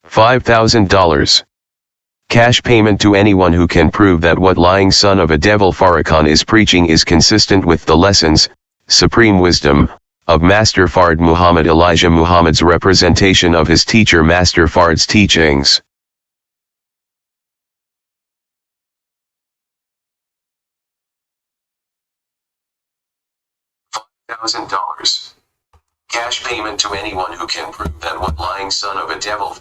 $5,000. Cash payment to anyone who can prove that what lying son of a devil Farrakhan is preaching is consistent with the lessons, supreme wisdom, of Master Fard Muhammad Elijah Muhammad's representation of his teacher Master Fard's teachings. $5,000. Cash payment to anyone who can prove that what lying son of a devil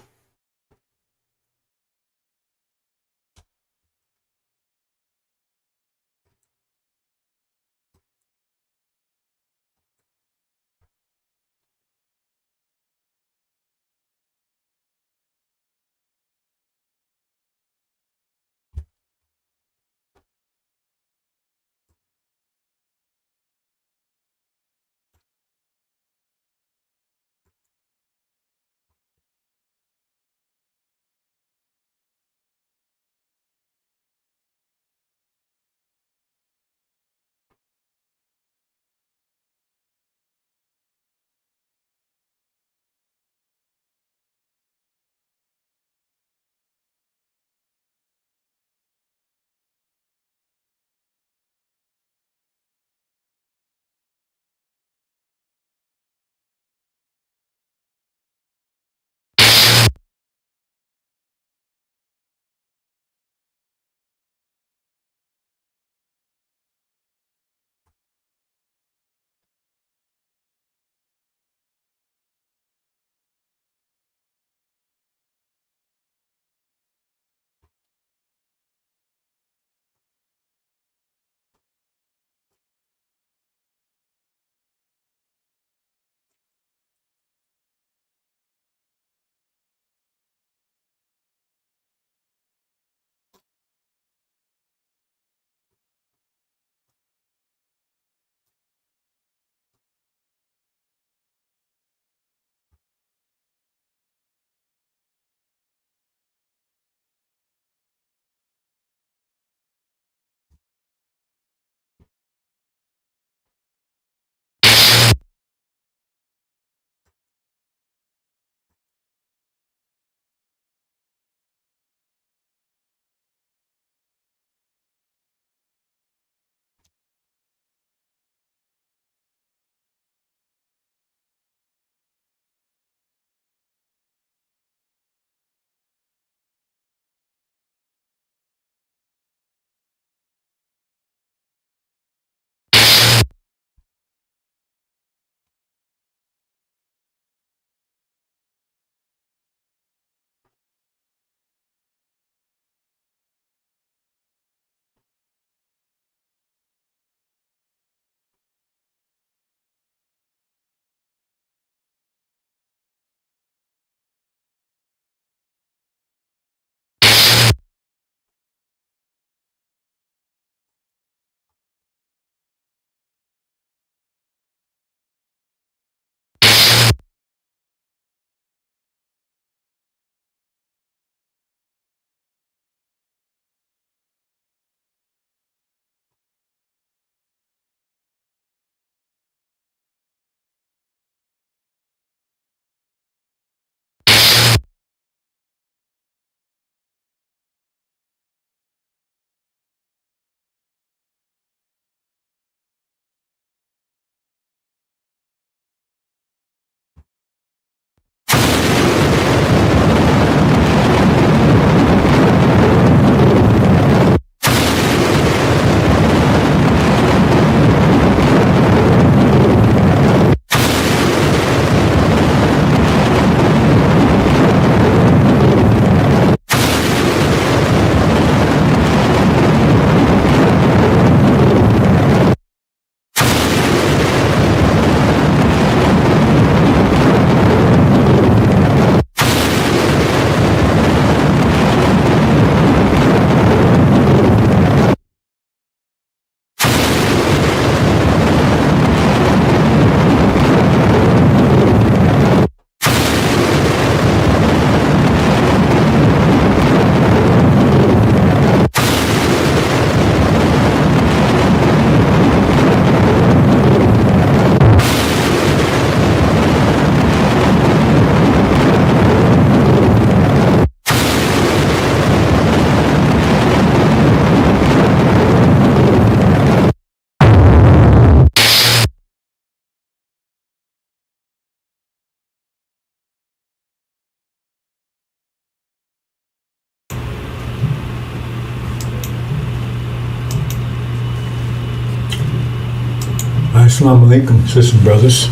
Assalamu alaikum, sisters and brothers.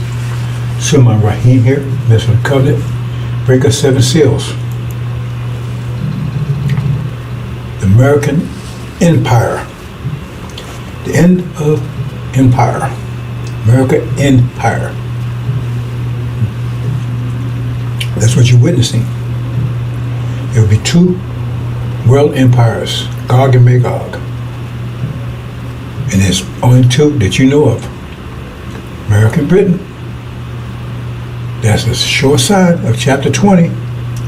Sulman Rahim here, Minister of the Covenant, breaker of 7 seals. The American Empire. The end of empire. America Empire. That's what you're witnessing. There will be 2 world empires, Gog and Magog. And there's only 2 that you know of. America and Britain. That's a sure sign of chapter 20,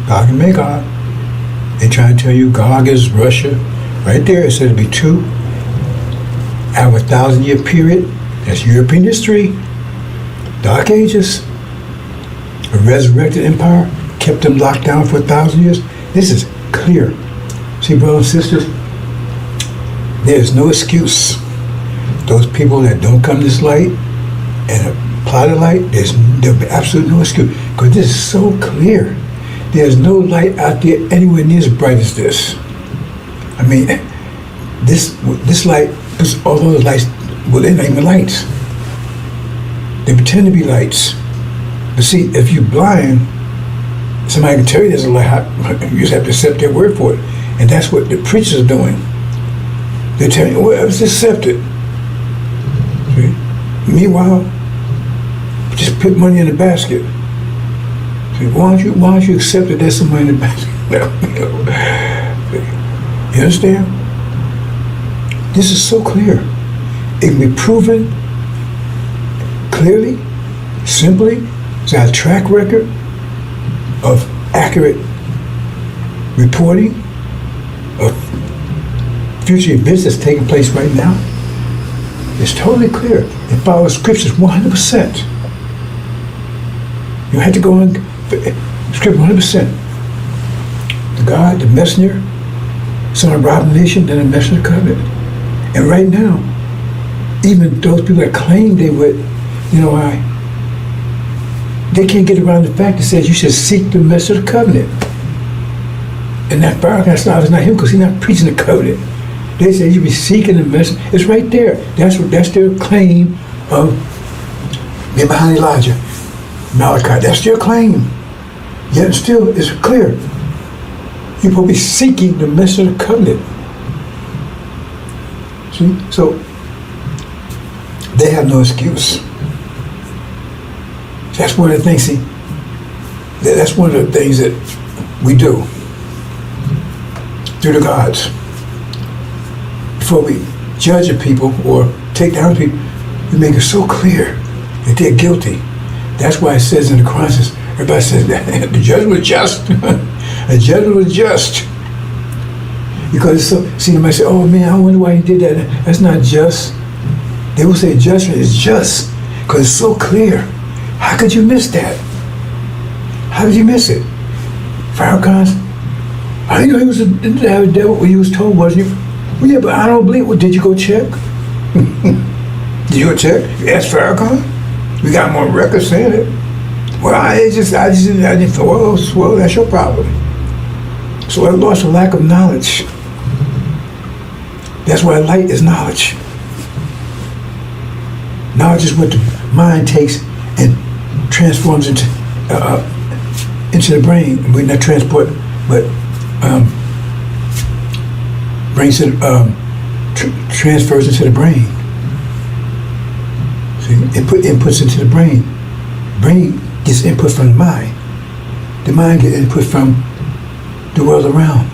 Gog and Magog. They try to tell you Gog is Russia. Right there it says it'll be 2 out of a 1,000-year period. That's European history. Dark Ages. A resurrected empire kept them locked down for 1,000 years. This is clear. See, brothers and sisters, there's no excuse. Those people that don't come to this light and apply the light, there'll be absolutely no excuse. Because this is so clear. There's no light out there anywhere near as bright as this. I mean, this light puts all those lights, well, they're not even lights. They pretend to be lights. But see, if you're blind, somebody can tell you there's a light. You just have to accept their word for it. And that's what the preachers are doing. They're telling you, well, it's accepted. See? Meanwhile, just put money in the basket. See, why don't you accept that there's some money in the basket? You understand? This is so clear. It can be proven clearly, simply. It's our track record of accurate reporting of future events that's taking place right now. It's totally clear. It follows scriptures 100%. You had to go on scripture 100%. The God, the messenger, son of robbed nation, then a messenger of the covenant. And right now, even those people that claim they would, you know why? They can't get around the fact that says you should seek the message of the covenant. And that Farrakhan stuff is not him because he's not preaching the covenant. They say you be seeking the message. It's right there. That's their claim of being behind Elijah, Malachi. That's their claim. Yet still, it's clear. You're supposed to be seeking the message of the covenant. See? So they have no excuse. That's one of the things, see, that's one of the things that we do through the gods. Before we judge a people or take down people, we make it so clear that they're guilty. That's why it says in the Quran, everybody says that the judgment was just. The judgment was just. Because it's so, see, they might say, oh man, I wonder why he did that. That's not just. They will say judgment is just because it's so clear. How could you miss that? How did you miss it? Farrakhan, I didn't know he was the devil when he was told, wasn't he? Well, yeah, but I don't believe. Well, did you go check? Did you go check? You asked Farrakhan? We got more records saying it. Well, I didn't thought, well, that's your problem. So I lost a lack of knowledge. That's why light is knowledge. Knowledge is what the mind takes and transforms into the brain. We not transport, but brings it transfers into the brain. See, inputs into the brain. Brain gets input from the mind. The mind gets input from the world around.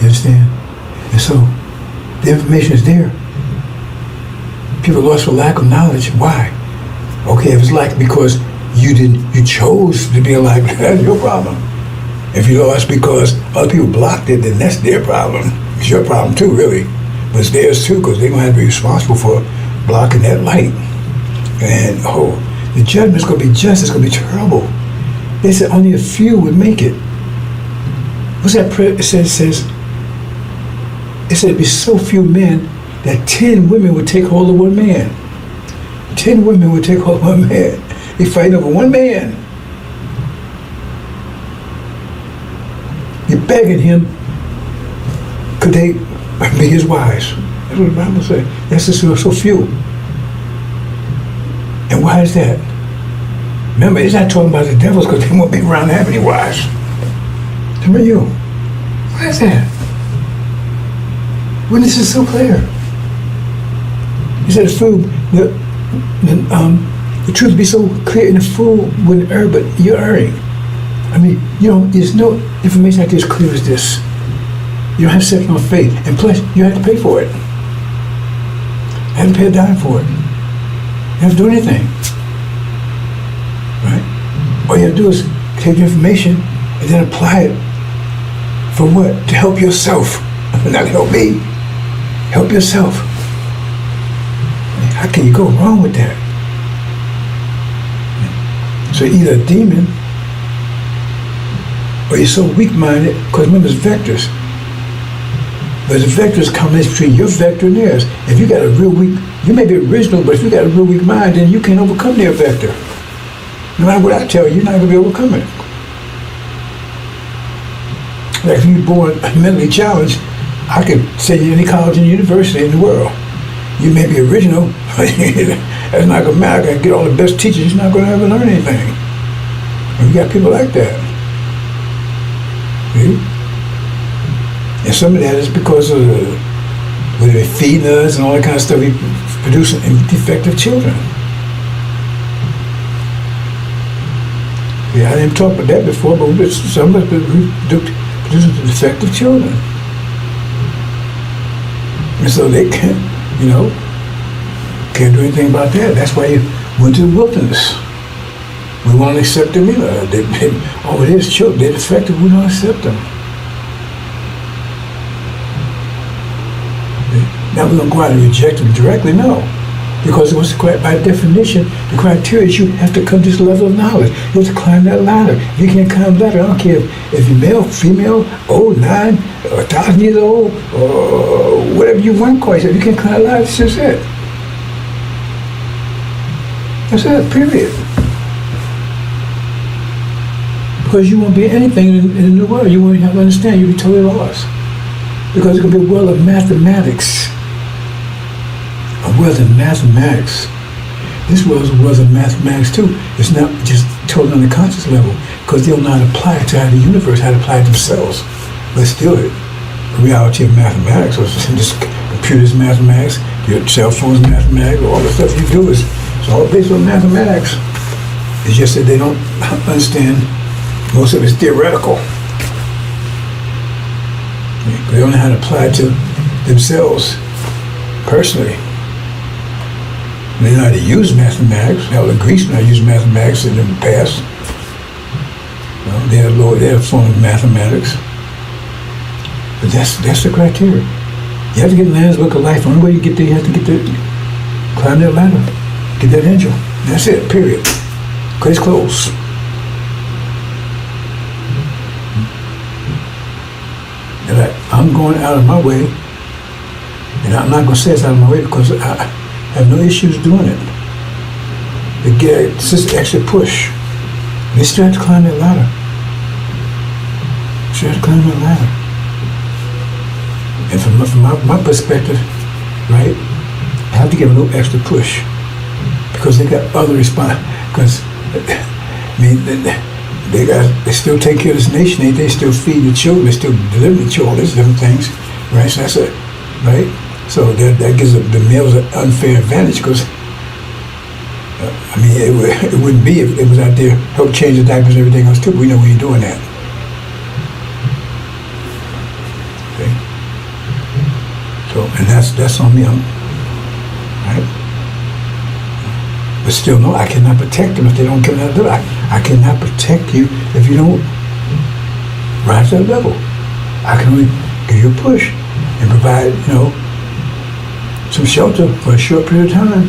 You understand? And so the information is there. People lost for lack of knowledge. Why? Okay, if it's lack because you chose to be like, that's your problem. If you lost because other people blocked it, then that's their problem. It's your problem too, really. But it's theirs too, because they're going to have to be responsible for blocking that light. And the judgment's going to be just, it's going to be terrible. They said only a few would make it. What's that prayer? It said it'd be so few men that 10 women would take hold of one man. 10 women would take hold of one man. They fighting over one man. You're begging him, could they be his wives? That's what the Bible says. That's just so few. And why is that? Remember, it's not talking about the devils because they won't be around to have any wives. Some of you. Why is that? When this is so clear. He said the truth be so clear and the fool wouldn't err, but you're erring. I mean, there's no information like this clear as this. You don't have second on faith. And plus, you have to pay for it. You have to pay a dime for it. You have to do anything. Right? All you have to do is take the information and then apply it for what? To help yourself. Not help me. Help yourself. How can you go wrong with that? So either a demon or you're so weak-minded, because remember it's vectors. But the vectors combination between your vector and theirs. If you got a real weak, you may be original, but if you got a real weak mind, then you can't overcome their vector. No matter what I tell you, you're not going to be overcoming it. Like if you're born mentally challenged, I could send you to any college and university in the world. You may be original, but that's not going to matter. I can get all the best teachers, you're not going to ever learn anything. And we got people like that. See? And some of that is because of whether they're feeding us and all that kind of stuff, we producing defective children. Yeah, I didn't talk about that before, but some of us producing defective children. And so they can't do anything about that. That's why you went to the wilderness. We won't accept them either. It is children. They're defective. We don't accept them. Now we're going to go out and reject them directly? No. Because it was by definition, the criteria is you have to come to this level of knowledge. You have to climb that ladder. If you can't climb the ladder, I don't care if you're male, female, old, 9, or 1,000 years old, or whatever you want to call yourself. If you can't climb the ladder, that's just it. That's it, period. Because you won't be anything in the world. You won't have to understand. You'll be totally lost. Because it's going to be a world of mathematics. A world of mathematics. This world is a world of mathematics too. It's not just totally on the conscious level, because they'll not apply it to how the universe, how to apply it themselves. But still, the reality of mathematics, or just computers mathematics, your cell phones mathematics, all the stuff you do is it's all based on mathematics. It's just that they don't understand. Most of it's theoretical. They don't know how to apply it to themselves personally. They know how to use mathematics. Now the Greeks know how to use mathematics in the past. They had a form of mathematics. But that's the criteria. You have to get in the Lamb's Book of Life. The only way you get there, you have to climb that ladder, get that angel. That's it, period. Case closed. And I'm going out of my way, and I'm not going to say it's out of my way because I have no issues doing it. They get it's just an extra push. They still have to climb that ladder. Still have to climb that ladder. And from my perspective, right, I have to give a little extra push because they got other because they still take care of this nation. They still feed the children. They still deliver the children. There's different things, right? So that's it, right? So that gives the males an unfair advantage because, it wouldn't be if it was out there help change the diapers and everything else too. But we know we ain't doing that. Okay. So and that's on me, right? But still, no, I cannot protect them if they don't come out of the door. I cannot protect you if you don't rise to that level. I can only give you a push and provide, some shelter for a short period of time.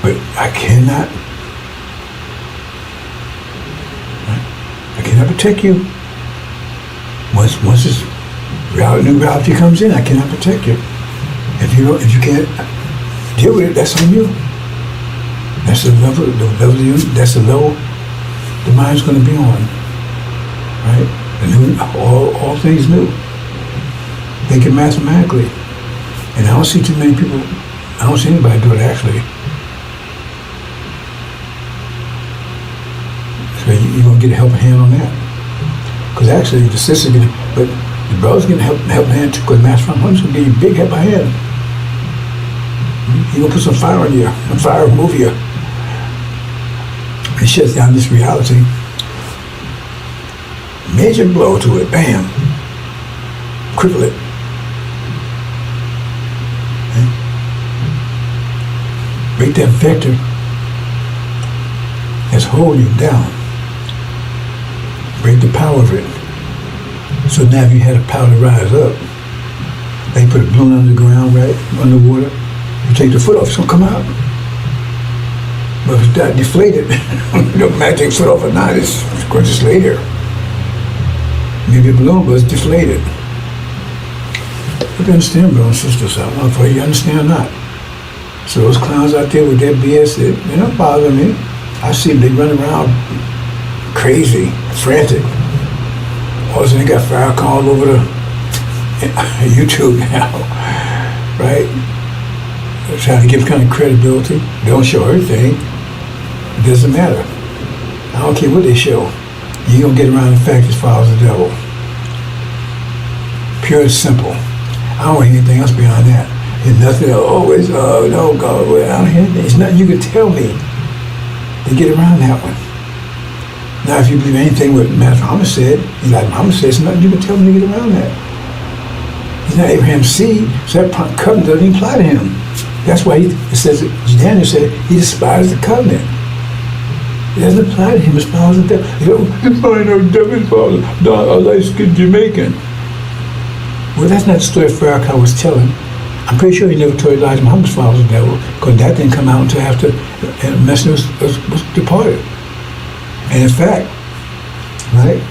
But I cannot protect you. Once this new reality comes in, I cannot protect you. If you can't deal with it, that's on you. That's the level that's the level the mind's going to be on, right? All things new. Make it mathematically. And I don't see too many people, I don't see anybody do it actually. So you're going to get a helping hand on that. Because actually the sister's going to, but the brother's going to help hand too, because Master Farm Hunter's going to give you a big helping hand. He's going to put some fire on you, and fire will move you. It shuts down this reality. Major blow to it, bam. Cripple it. Okay. Break that vector that's holding you down. Break the power of it. So now if you had the power to rise up, they put a balloon on the ground, right, underwater, you take the foot off, it's gonna come out. But if it's not deflated, it don't matter, take the foot off or not, it's going to just lay there. Maybe a balloon, but it's deflated. You understand, brothers and sisters, I don't know if you understand or not. So those clowns out there with their BS, they don't bother me. I see them, they run around crazy, frantic. All of a sudden they got fire all over the YouTube now, right? They're trying to give kind of credibility. They don't show everything. It doesn't matter. I don't care what they show. You're going to get around the fact it follows the devil. Pure and simple. I don't hear anything else beyond that. There's nothing always, no, God, I don't hear anything. It's nothing you can tell me to get around that one. Now, if you believe anything what Master Muhammad said, Elijah Muhammad said, there's nothing you can tell me to get around that. He's not Abraham's seed, so that covenant doesn't even apply to him. That's why it says, Daniel said, he despised the covenant. It doesn't apply to him, it follows the devil. You know, it's fine, our devil follows a light-skinned Jamaican. Well, that's not the story Farrakhan was telling. I'm pretty sure he never told Elijah Muhammad follows the devil, because that didn't come out until after the messenger was departed. And in fact, right,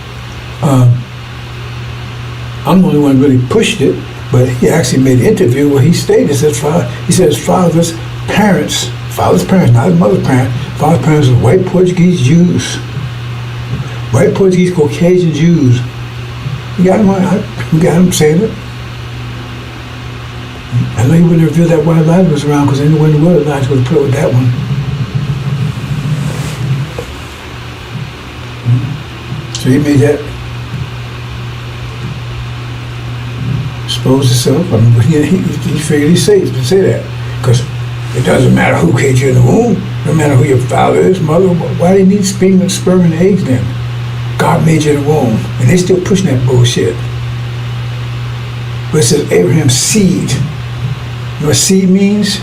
I'm the only one who really pushed it, but he actually made an interview where he stated, he said his father's parents, not his mother's parents, father's parents were white Portuguese Jews, white Portuguese Caucasian Jews. We got him saying it. I know he wouldn't reveal that while Elijah was around, because anywhere in the world Elijah would have put up with that one. So he made that expose himself. I mean, he figured he's safe to say that, because it doesn't matter who created you in the womb, no matter who your father is, mother. Why do you need sperm and eggs then? God made you in the womb, and they still pushing that bullshit. But it says Abraham's seed. You know what seed means?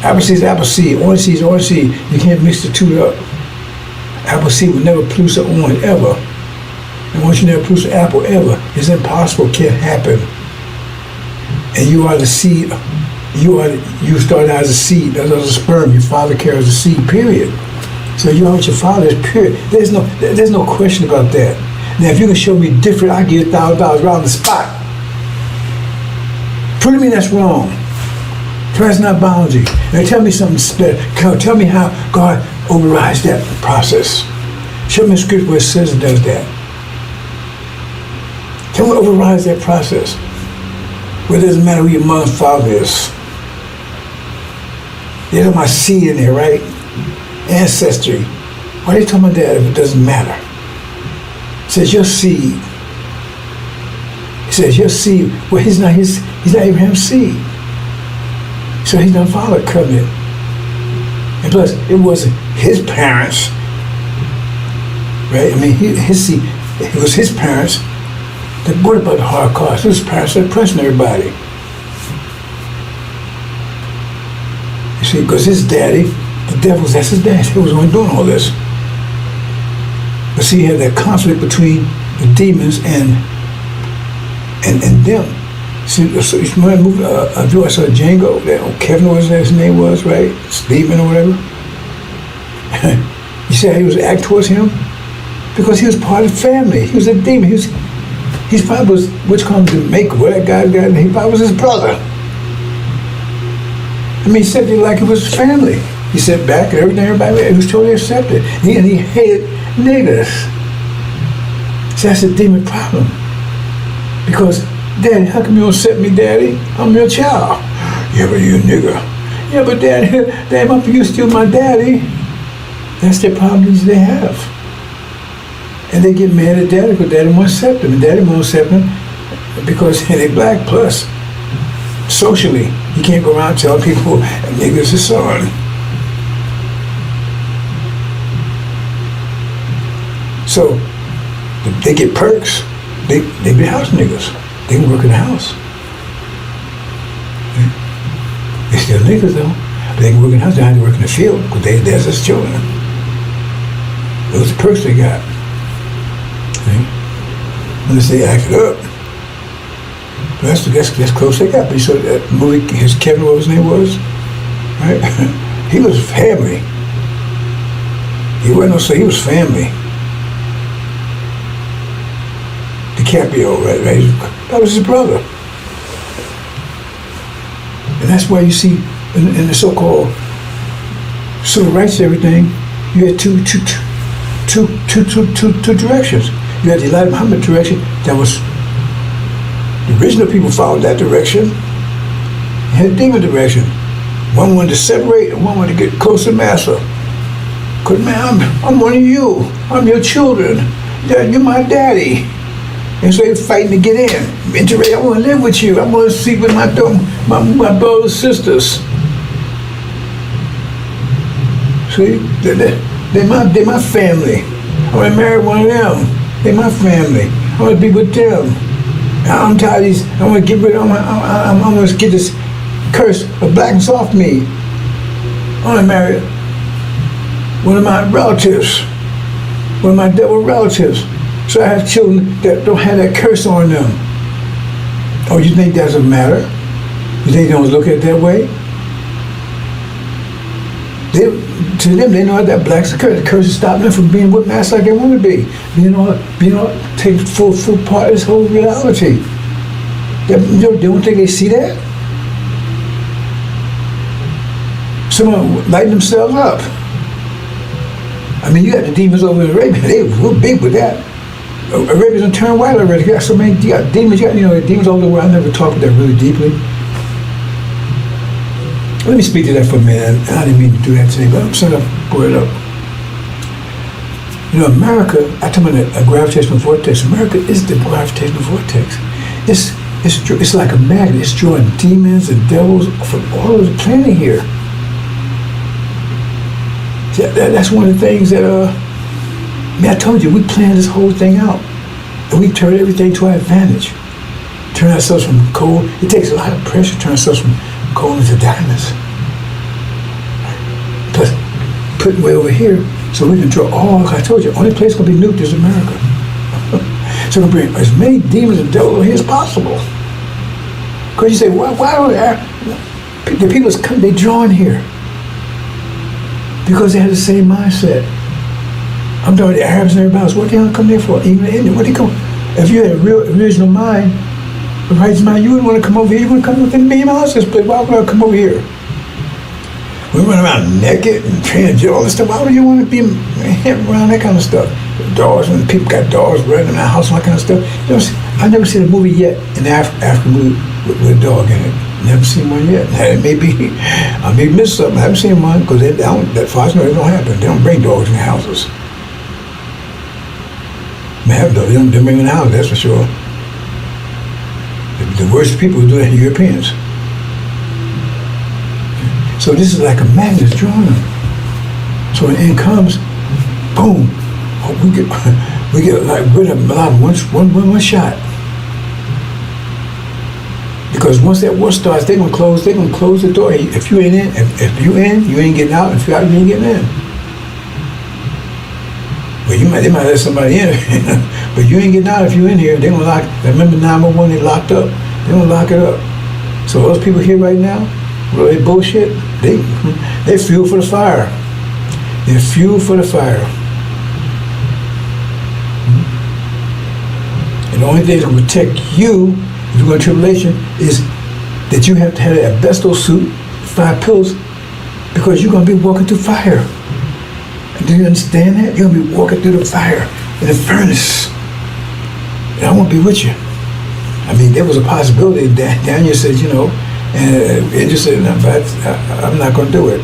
Apple seed is apple seed, orange seed is orange seed. You can't mix the two up. Apple seed will never produce an orange ever. And once you never produce an apple ever, it's impossible, it can't happen. And you are the seed. You started out as a seed, as a sperm. Your father carries a seed, period. So you are what your father is, period. There's no question about that. Now, if you can show me different, I'll give you $1,000 right on the spot. Prove to me that's wrong. That's not boundary. Now tell me something special. Tell me how God overrides that process. Show me a scripture where it says it does that. Tell me what overrides that process. Where it doesn't matter who your mother and father is. There's my seed in there, right? Ancestry. Why are you talking about that if it doesn't matter? It says your seed. It says your seed. Well, he's not Abraham's seed. So he's not following covenant. And plus, it wasn't his parents, right? I mean, his seed, it was his parents that brought about the Holocaust. It was his parents that oppressing everybody. You see, because his daddy, the devil's, that's his dad. He was the one doing all this. But see, you have that conflict between the demons and them. See, so you remember movie, I saw Django, that Kevin, what his name was, right? Steven or whatever. You see how he was act towards him? Because he was part of the family. He was a demon. He's probably was, which comes to make where that guy got, he probably was his brother. I mean, he said it like it was his family. He sat back and everybody, he was totally accepted. And he hated niggers. So that's a demon problem. Because, Daddy, how come you don't accept me, Daddy? I'm your child. Yeah, but you're a nigger. Yeah, but Daddy, you still my daddy. That's the problems they have. And they get mad at Daddy because Daddy won't accept them. And Daddy won't accept them because they're black. Plus, socially, you can't go around telling people niggas is son. So, they get perks. They be house niggas. They can work in the house. They still niggas though. But they can work in the house. They don't have to work in the field because there's us children. Those are the perks they got. Unless they acted up. That's close they got. But you saw that movie, Kevin, what his name was? Right? He was family. He wasn't no say, he was family. DiCaprio, right? That was his brother. And that's why you see in the so-called civil rights and everything, you had two directions. You had the Elijah Muhammad direction that was the original people followed that direction. You had a demon direction. One wanted to separate and one wanted to get close to Master. Because man, I'm one of you. I'm your children. You're my daddy. And so they're fighting to get in. I want to live with you. I want to sleep with my brothers and sisters. See, they're my family. I want to marry one of them. They're my family. I want to be with them. I'm tired of these. I want to get rid of them. I want to get this curse of black and soft meat. I want to marry one of my relatives. One of my devil relatives. So I have children that don't have that curse on them. Oh, you think that doesn't matter? You think they don't look at it that way? To them, they know that black's a curse. The curse is stopping them from being what mass like they want to be. Take full part of this whole reality. They don't think they see that? Someone lighting themselves up. I mean, you got the demons over in Arabia. They were big with that. Arabians don't turn white already. You got so many demons. The demons all over the world. I never talked about that really deeply. Let me speak to that for a minute. I didn't mean to do that today, but I'm sorry to bring it up. America, I talk about a gravitational vortex. America is the gravitational vortex. It's like a magnet. It's drawing demons and devils from all over the planet here. That's one of the things that, I told you, we planned this whole thing out. And we turned everything to our advantage. Turn ourselves from coal. It takes a lot of pressure to turn ourselves from coal into diamonds. Plus, putting way over here so we can draw all, I told you, only place going to be nuked is America. So we're going to bring as many demons and devils over here as possible. Because you say, why the people come, they drawn here? Because they had the same mindset. I'm talking the Arabs and everybody else. What the hell come there for? Even the Indian, what they come? If you had a real original mind, a righteous mind, you wouldn't want to come over here. You wouldn't come within a million miles of this place. Why would I come over here? We run around naked and transgender, all this stuff. Why would you want to be around that kind of stuff? Dogs, when people got dogs running in their house and all that kind of stuff. I've never seen a movie yet, an African movie with a dog in it. Never seen one yet. It may be, I may miss something. I haven't seen one because that far as I know, it don't happen. They don't bring dogs in their houses. They have dogs. They don't bring them in the house, that's for sure. The worst people who do that are Europeans. So this is like a magnet drawing them. So when the end comes, boom, we get like rid of one shot. Because once that war starts, they're gonna close the door. If you ain't in, if you in, you ain't getting out. If you out, you ain't getting in. Well, they might let somebody in, but you ain't getting out if you in here. They're gonna lock. Remember 911? They locked up. They're gonna lock it up. So those people here right now, really bullshit. They fuel for the fire. They're fuel for the fire. And the only thing that's gonna protect you if you go to tribulation is that you have to have an asbestos suit, 5 pills, because you're gonna be walking through fire. And do you understand that? You're gonna be walking through the fire in the furnace. And I won't be with you. I mean, there was a possibility. Daniel said, you know, and Angel said, no, but I'm not going to do it.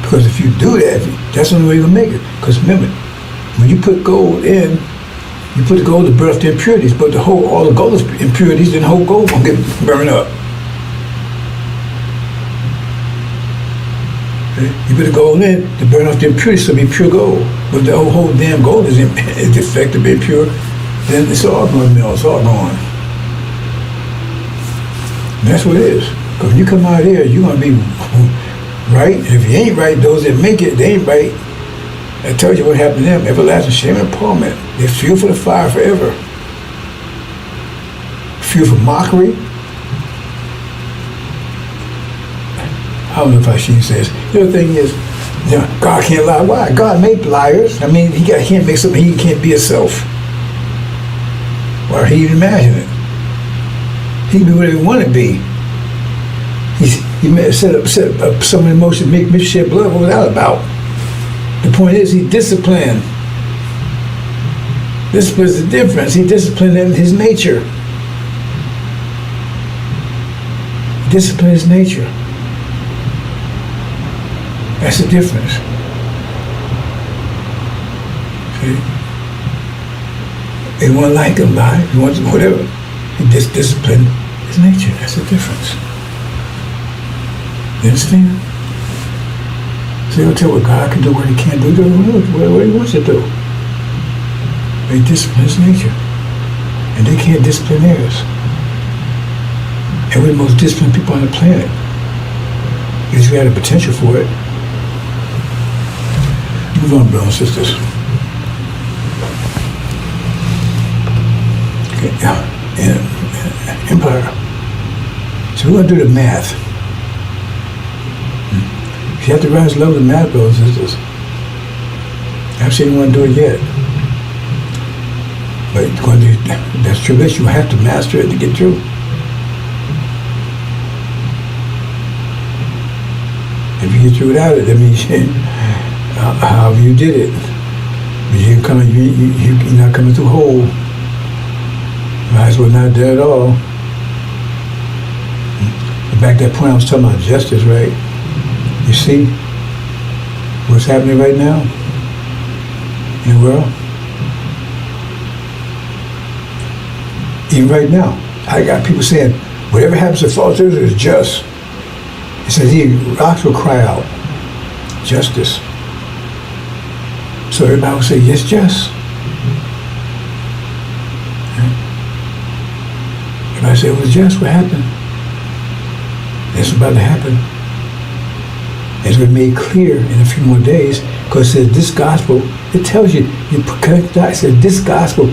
Because if you do that, that's the only way you're going to make it. Because remember, when you put gold in, you put the gold to burn up the impurities, but all the gold is impurities, then the whole gold won't get burned up. You put the gold in to burn off the impurities, so it'll be pure gold. But the whole damn gold is defective, impure, then it's all going to melt, it's all gone. And that's what it is. Because when you come out here, you're going to be right. And if you ain't right, those that make it, they ain't right. I told you what happened to them. Everlasting shame and torment. They fuel for the fire forever. Fuel for mockery. I don't know if I should say this. The other thing is, you know, God can't lie. Why? God made liars. I mean, he can't make something he can't be himself. Or he even imagine it. He can be whatever he want to be. He set up some emotion, make me shed blood. What was that about? The point is, he disciplined. Discipline is the difference. He disciplined in his nature. He disciplined his nature. That's the difference. See? They want to like him, lie. He wants whatever. He disciplined his nature. That's the difference. You understand? So he'll tell what God can do, what he can't do, what he wants to do. They discipline his nature. And they can't discipline theirs. And we're the most disciplined people on the planet. Because we had the potential for it. Move on, brothers and sisters. Okay, Empire. So we're going to do the math. You have to rise to love the math, brothers and sisters. I've seen anyone do it yet. But that's true. You have to master it to get through. If you get through without it, that means however you did it. But you're not coming through whole. Might as well not do it at all. Back to that point I was talking about justice, right? You see what's happening right now in the world? Even right now, I got people saying, whatever happens to false Israel is just. It says here, rocks will cry out, justice. So everybody will say, yes, just. Everybody say, it was just, what happened? That's about to happen. It's going to be made clear in a few more days, because it says this gospel, it tells you connect that. It says this gospel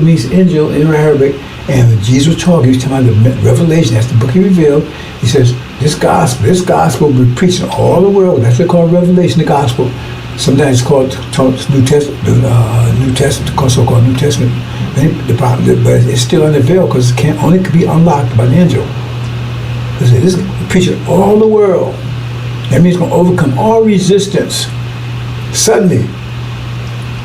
means Injil in Arabic, and when Jesus was talking, he was talking about the Revelation, that's the book he revealed. He says, this gospel will be preached in all the world. That's what they call Revelation, the gospel. Sometimes it's called New Testament, so-called New Testament. But it's still under veil, because it only could be unlocked by an angel. Because it is preaching all the world. That means it's going to overcome all resistance suddenly,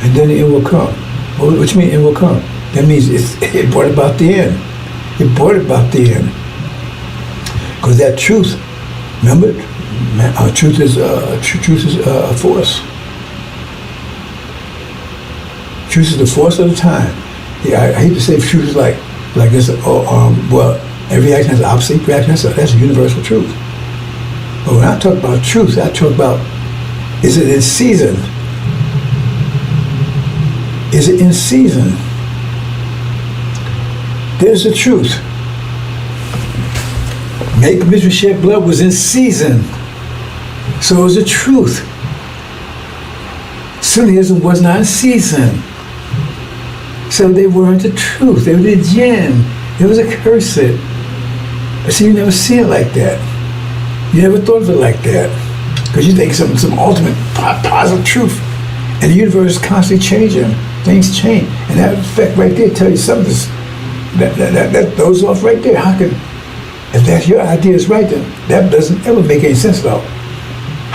and then the end will come. What do you mean it will come? That means it brought about the end. It brought about the end. Because that truth, remember, truth is a force. Truth is the force of the time. Yeah, I hate to say truth is like this. Well, every action has an opposite reaction. That's a universal truth. But when I talk about truth, I talk about, is it in season? Is it in season? There's the truth. Make Mr. Shed Blood was in season. So it was the truth. Sunnism was not in season. So they weren't the truth. They were the jinn. It was a curse. But see, you never see it like that. You never thought of it like that. Because you think some ultimate positive truth. And the universe is constantly changing. Things change. And that effect right there tells you something. That throws off right there. How can, if that's your idea is right, then that doesn't ever make any sense at all.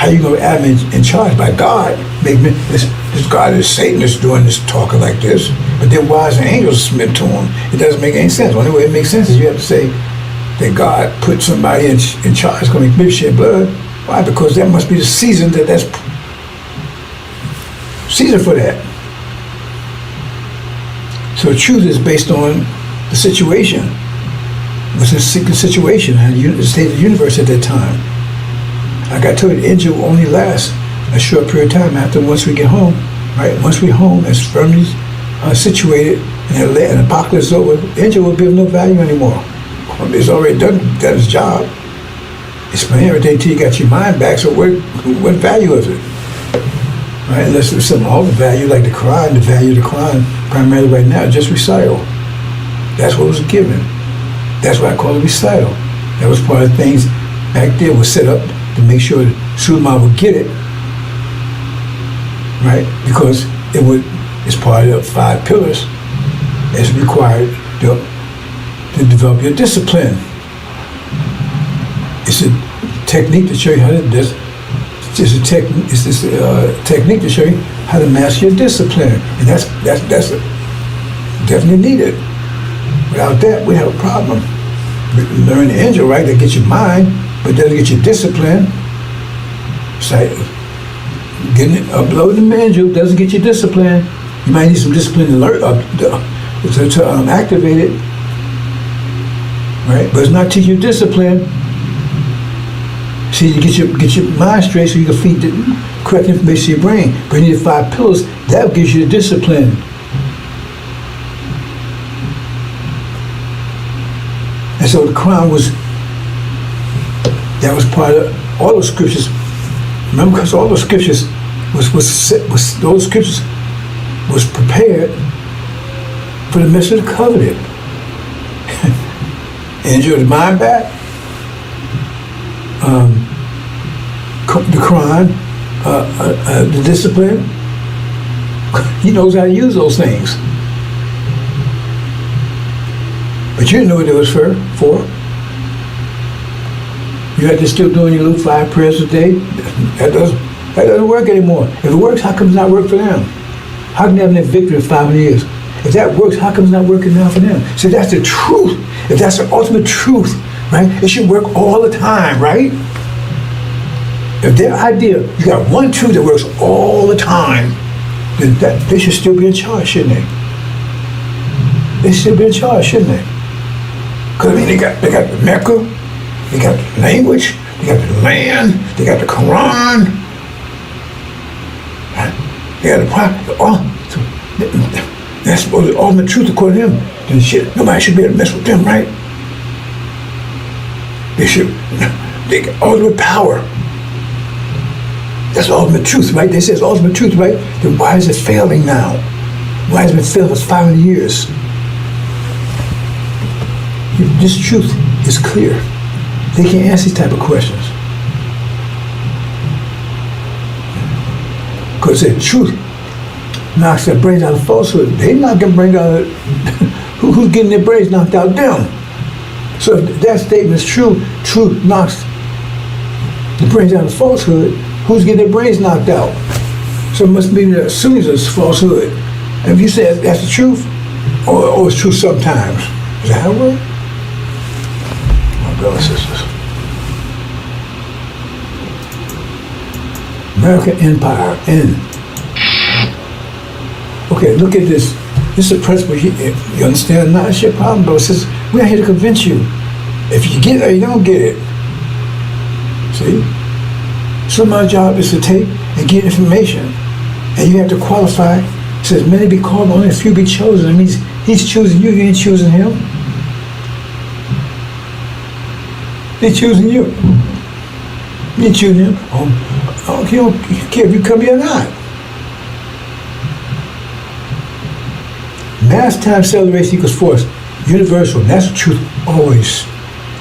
How you going to have me in charge by God? Make me this God is Satan is doing this talking like this. But then why is the angels submit to him? It doesn't make any sense. The only way it makes sense is you have to say that God put somebody in charge, going to make shed blood. Why? Because that must be the season that's season for that. So truth is based on the situation. What's the situation and the state of the universe at that time. Like I told you, the Injil will only lasts a short period of time after once we get home, right? Once we're home, as firmly situated, and the apocalypse is over, the Injil will be of no value anymore. It's already done its job. It's been everything till you got your mind back, so what value is it? Right? Unless there's some other value, like the Quran, the value of the Quran, primarily right now, just recital. That's what was given. That's why I call it recital. That was part of the things back there was set up to make sure that Suleiman would get it, right? Because it's part of the 5 pillars that's required to develop your discipline. It's a technique to show you how to It's a technique to show you how to master your discipline, and that's definitely needed. Without that, we have a problem. Learn the Injil, right? That gets your mind, but doesn't get your discipline. It's like uploading the Injil doesn't get your discipline. You might need some discipline to learn to activate it, right? But it's not teaching you discipline. See, you get your mind straight so you can feed the correct information to your brain. But you need 5 pillars, that gives you the discipline. And so the Quran was part of all those scriptures. Remember, because all those scriptures those scriptures was prepared for the message of the covenant. Enjoy the mind back. The Quran, the discipline. He knows how to use those things. But you didn't know what it was for. You had to still doing your little 5 prayers a day. That doesn't work anymore. If it works, how come it's not work for them? How can they have that victory in 500 years? If that works, how come it's not working now for them? See, that's the truth. If that's the ultimate truth, right? It should work all the time, right? If their idea, you got one truth that works all the time, then they should still be in charge, shouldn't they? They should be in charge, shouldn't they? Because I mean, they got the Mecca, they got the language, they got the land, they got the Quran, they got the Prophet. That's the ultimate truth according to him. Then shit, nobody should be able to mess with them, right? They got ultimate power. That's the ultimate truth, right? They say it's ultimate truth, right? Then why is it failing now? Why has it been failing for 500 years? This truth is clear. They can't answer these type of questions. Because the truth knocks their brains out of falsehood. They knock their brains out of who's getting their brains knocked out? Them. So if that statement is true, truth knocks the brains out of falsehood, who's getting their brains knocked out? So it must be that as soon as it's falsehood. And if you say that's the truth, or it's true sometimes, is that how it works? My brothers and sisters. American Empire, N. Okay, look at this. This is a principle. You understand? Not it's your problem, bro. It says, we're here to convince you. If you get it or you don't get it. See? So my job is to take and get information. And you have to qualify. It says, many be called, only a few be chosen. It means he's choosing you, you ain't choosing him. They're choosing you. You ain't choosing him. You don't care if you come here or not. Mass time acceleration equals force. Universal. That's the truth always.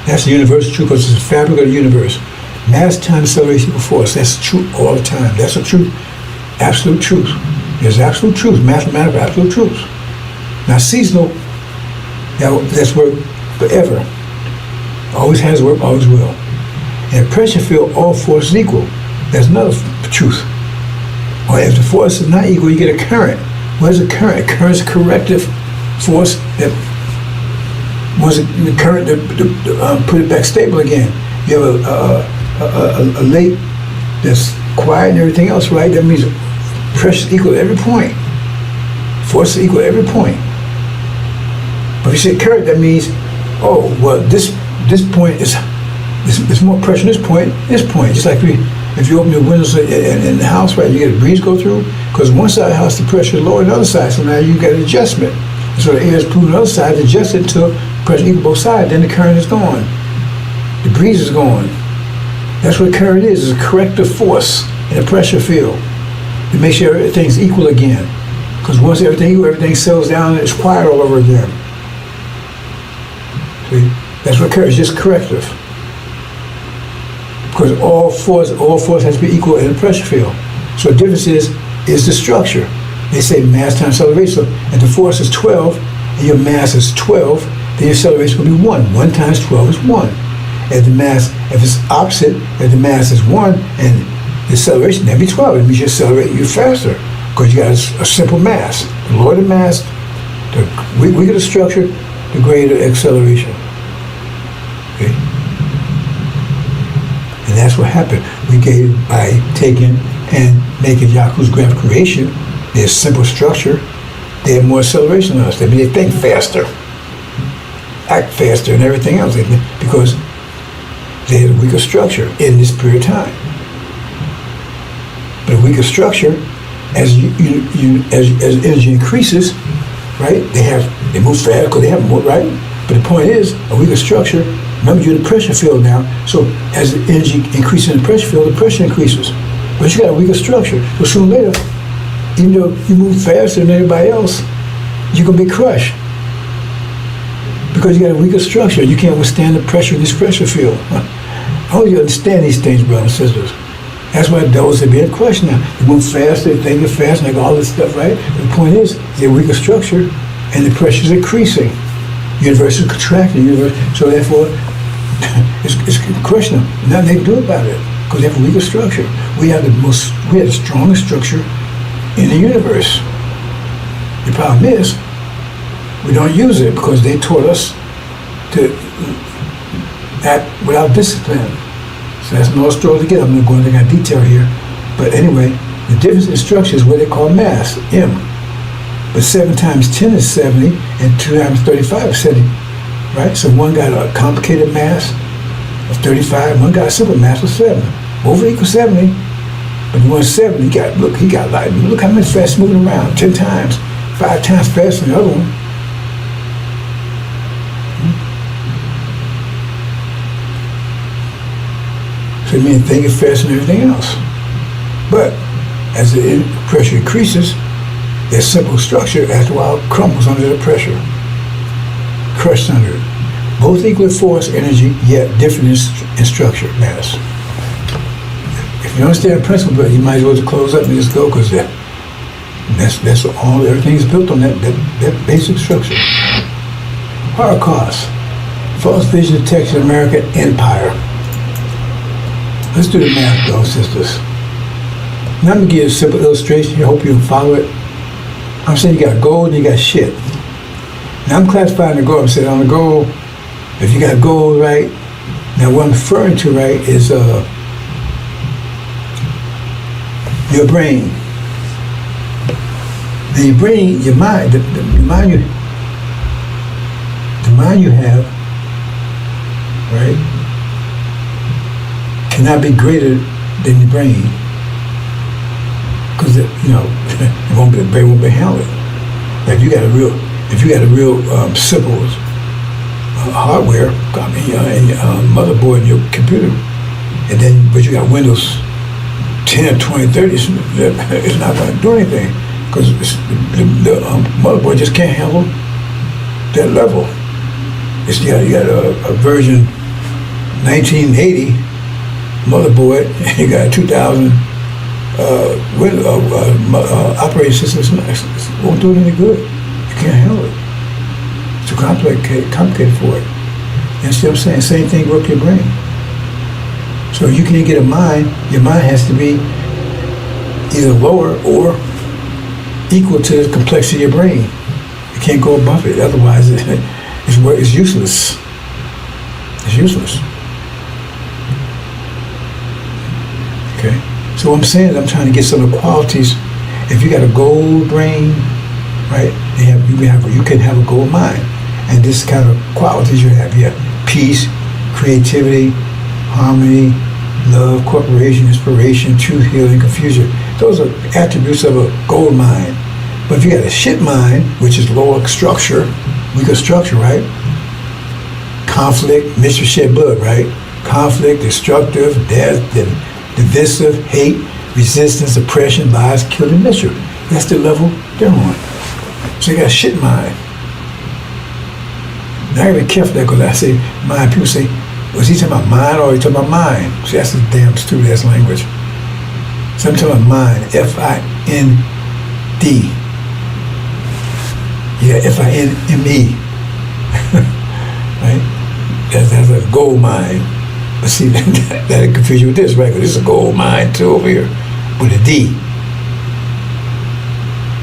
That's the universal truth because it's the fabric of the universe. Mass time acceleration equals force. That's the truth all the time. That's the truth. Absolute truth. There's absolute truth. Mathematical absolute truth. Now seasonal, that's work forever. Always has work, always will. In a pressure field, all force is equal. That's another truth. Or if the force is not equal, you get a current. What is a current? A current is a corrective force that was the current to put it back stable again. You have a lake that's quiet and everything else, right? That means pressure is equal at every point. Force is equal at every point. But if you say current, that means, oh, well, this point is, there's more pressure in this point. Just like if you open your windows in the house, right, you get a breeze go through, because one side of the house, the pressure is lower than the other side, so now you get an adjustment. And so the air is pulled on the other side, adjusted until pressure equal both sides, then the current is gone. The breeze is gone. That's what current is. It's a corrective force in a pressure field. It makes sure everything's equal again. Because once everything settles down, it's quiet all over again. See? That's what current is, just corrective. Because all force has to be equal in a pressure field. So the difference is the structure. They say mass times acceleration. So if the force is 12 and your mass is 12, then your acceleration will be 1. 1 times 12 is 1. If it's opposite, if the mass is 1 and the acceleration, that'd be 12. It means you're faster because you got a simple mass. The lower the mass, the weaker the structure, the greater the acceleration. Okay? And that's what happened. We gave by taking and making Yahu's graph creation, their simple structure, they have more acceleration than us. That means they think faster, act faster, and everything else because they had a weaker structure in this period of time. But a weaker structure, as energy increases, right? They move fast because they have more, right? But the point is, a weaker structure. Remember, you're in the pressure field now. So as the energy increases in the pressure field, the pressure increases. But you got a weaker structure. So sooner or later, even though you move faster than everybody else, you're gonna be crushed because you got a weaker structure. You can't withstand the pressure in this pressure field. I hope you understand these things, brothers and sisters. That's why those are being crushed now. They move faster, they think they're fast, like all this stuff, right? The point is, they're weaker structure, and the pressure is increasing. Universe is contracting. So therefore, it's crushing them. Nothing they can do about it because they have a weaker structure. We have the strongest structure in the universe. The problem is, we don't use it because they taught us to act without discipline. So that's another story together. I'm not going into that detail here. But anyway, the difference in structure is what they call mass, M. But 7 times 10 is 70, and 2 times 35 is 70. Right? So one got a complicated mass of 35, one got a simple mass of 7. Both equal 70, but the one 7, he got look how much fast moving around, 10 times, 5 times faster than the other one. So it means thinking faster than everything else. But as the pressure increases, their simple structure after a while crumbles under the pressure, crushed under it. Both equal in force, energy, yet different in structure, mass. If you understand the principle, but you might as well just close up and just go, because that's all. Everything's built on that basic structure. Holocaust, false vision detection, American empire. Let's do the math, brothers and sisters. Now I'm gonna give you a simple illustration here. I hope you can follow it. I'm saying you got gold and you got shit. Now I'm classifying the gold. I'm saying on the gold, if you got gold, right? Now what I'm referring to, right, is your brain. And your brain, your mind, the mind you have, right, cannot be greater than your brain, because the brain won't be handled. If you got a real simple hardware, in your motherboard in your computer, but you got Windows 10, 20, 30, it's not going to do anything because the motherboard just can't handle that level. You got a version 1980 motherboard, and you got a 2000 operating system. It won't do it any good. You can't handle it. It's too complicated for it. You see what I'm saying? Same thing work your brain. So if you can't get a mind, your mind has to be either lower or equal to the complexity of your brain. You can't go above it, otherwise it's useless. It's useless. Okay? So what I'm saying is I'm trying to get some of the qualities. If you got a gold brain, right, you can have a gold mind. And this kind of qualities you have. You have peace, creativity, harmony, love, cooperation, inspiration, truth, healing, confusion. Those are attributes of a gold mind. But if you got a shit mind, which is lower structure, weaker structure, right? Conflict, mischief, shed blood, right? Conflict, destructive, death, divisive, hate, resistance, oppression, lies, killing, mischief. That's the level they're on. So you got a shit mind. Now I gotta be careful there because I say mind. People say, was he talking about mind or he talking about mind? See, that's a damn stupid ass language. So I'm talking about mind, F-I-N-D. Yeah, F-I-N-M-E. Right? That's a gold mine. But see, that'll confuse you with this, right? Because this is a gold mine too over here with a D.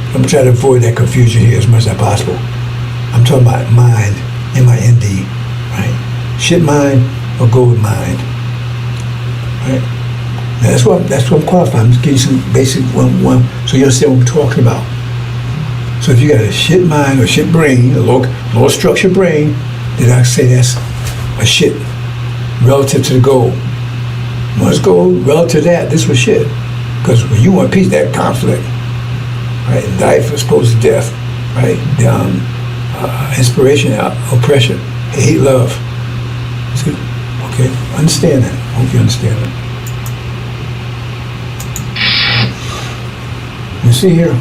I'm gonna try to avoid that confusion here as much as possible. I'm talking about mind, M-I-N-D, right? Shit mind or gold mind, right? Now that's what I'm qualified. I'm just giving you some basic one, so you understand what I'm talking about. So if you got a shit mind or shit brain, a low structured brain, then I say that's a shit relative to the gold. Once gold, relative to that, this was shit. Because when you want peace, that conflict, right? Life as opposed to death, right? Inspiration, oppression, hate, love. See? Okay, understand that. Hope you understand that. You see here,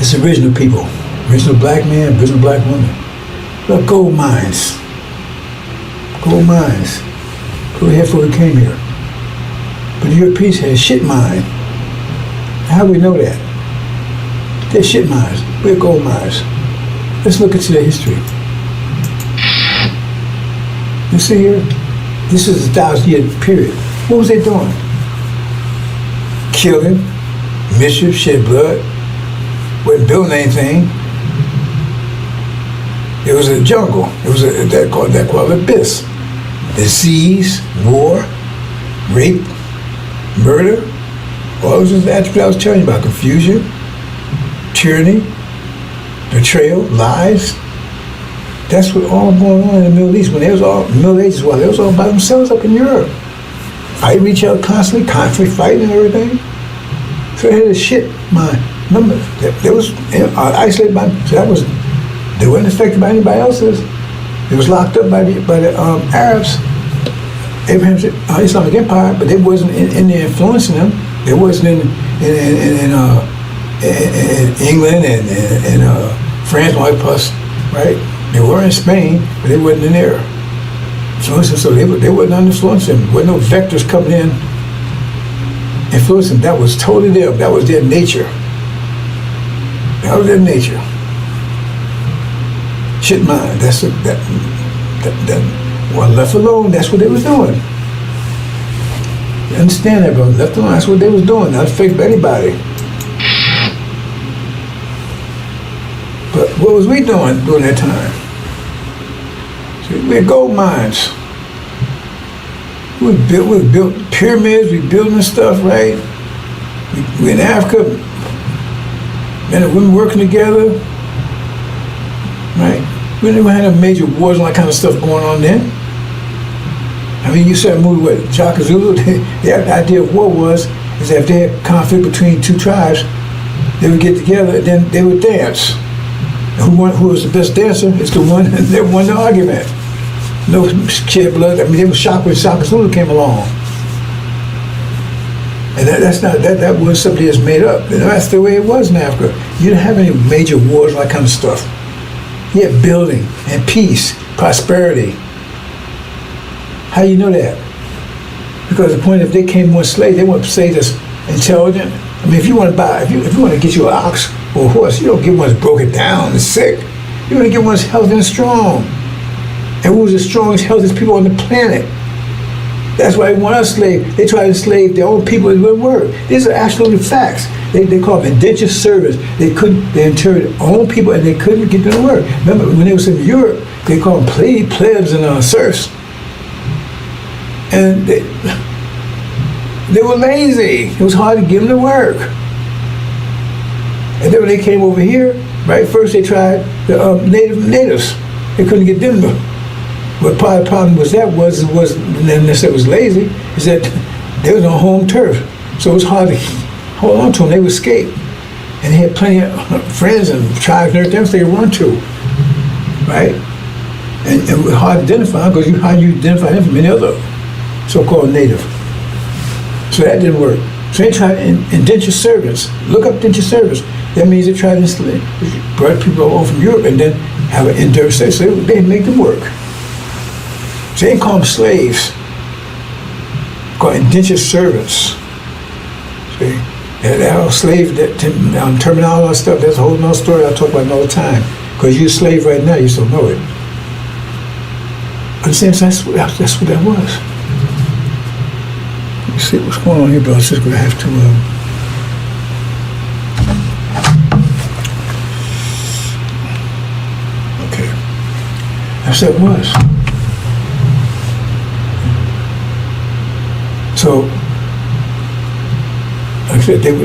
it's original people, original black man, original black woman. Look, gold mines. Gold mines. Go here before we came here. But the Europeans had shit mine. How do we know that? They're shit mines. We're gold mines. Let's look into their history. You see here? This is a 1,000-year period. What was they doing? Killing, mischief, shed blood. Wasn't building anything. It was a jungle. It was that called abyss. Disease, war, rape, murder. All those attributes I was telling you about. Confusion, tyranny, betrayal, lies. That's what all going on in the Middle East. When they was all Middle Ages, they was all by themselves up in Europe, fighting each other constantly, fighting and everything. So they had a shit mind. Remember, they was isolated by. So that was. They weren't affected by anybody else's. They was locked up by the Arabs, Abraham's Islamic Empire, but they wasn't in there influencing them. They wasn't in England and France, all that plus, right? They were in Spain, but they wasn't in there influencing. So they wasn't influencing. There wasn't no vectors coming in influencing. That was totally them. That was their nature. That was their nature. Shit mind. That's that one left alone. That's what they was doing. You understand that, brother? Left alone. That's what they was doing. Not fake by anybody. But what was we doing during that time? See, we had gold mines. We built pyramids. We building stuff, right? We in Africa. Men and women working together. Right? We didn't have major wars and all that kind of stuff going on then. I mean, you saw a movie with Shaka Zulu. The idea of war was is that if they had conflict between two tribes, they would get together and then they would dance. And who was the best dancer is the one that won the argument. No shed blood. I mean, they were shocked when Shaka Zulu came along. And that was something that's made up. And that's the way it was in Africa. You didn't have any major wars, all that kind of stuff. You had building and peace, prosperity. How do you know that? Because the point, if they came with slaves, they weren't slaves that's intelligent. I mean, if you want to get you an ox or a horse, you don't get one that's broken down and sick. You want to get one that's healthy and strong. And who was the strongest, healthiest people on the planet? That's why they want us slaves. They try to enslave their own people. It wouldn't work. These are absolute facts. They call them indentured servants. They interred their own people and they couldn't get them to work. Remember, when they was in Europe, they called them plebs and serfs. And they were lazy. It was hard to get them to work. And then when they came over here, right, first they tried the natives. They couldn't get them to. But part of the problem was unless it was lazy, is that they was on home turf. So it was hard to hold on to them. They would escape. And they had plenty of friends and tribes and everything else they could run to. Right? And it was hard to identify because how do you identify them from any other so-called native? So that didn't work. So they tried indentured servants. Look up indentured servants. That means they tried to enslave, brought people over from Europe and then have an indentured servant. So they make them work. So they didn't call them slaves. They called indentured servants. See? That whole slave terminology and stuff, that's a whole nother story I talk about all the time. Because you're a slave right now, you still know it. Understand? So that's what that was. Let me see what's going on here, but I was just going to have to... Okay. That's what it was. So, like I said, they would,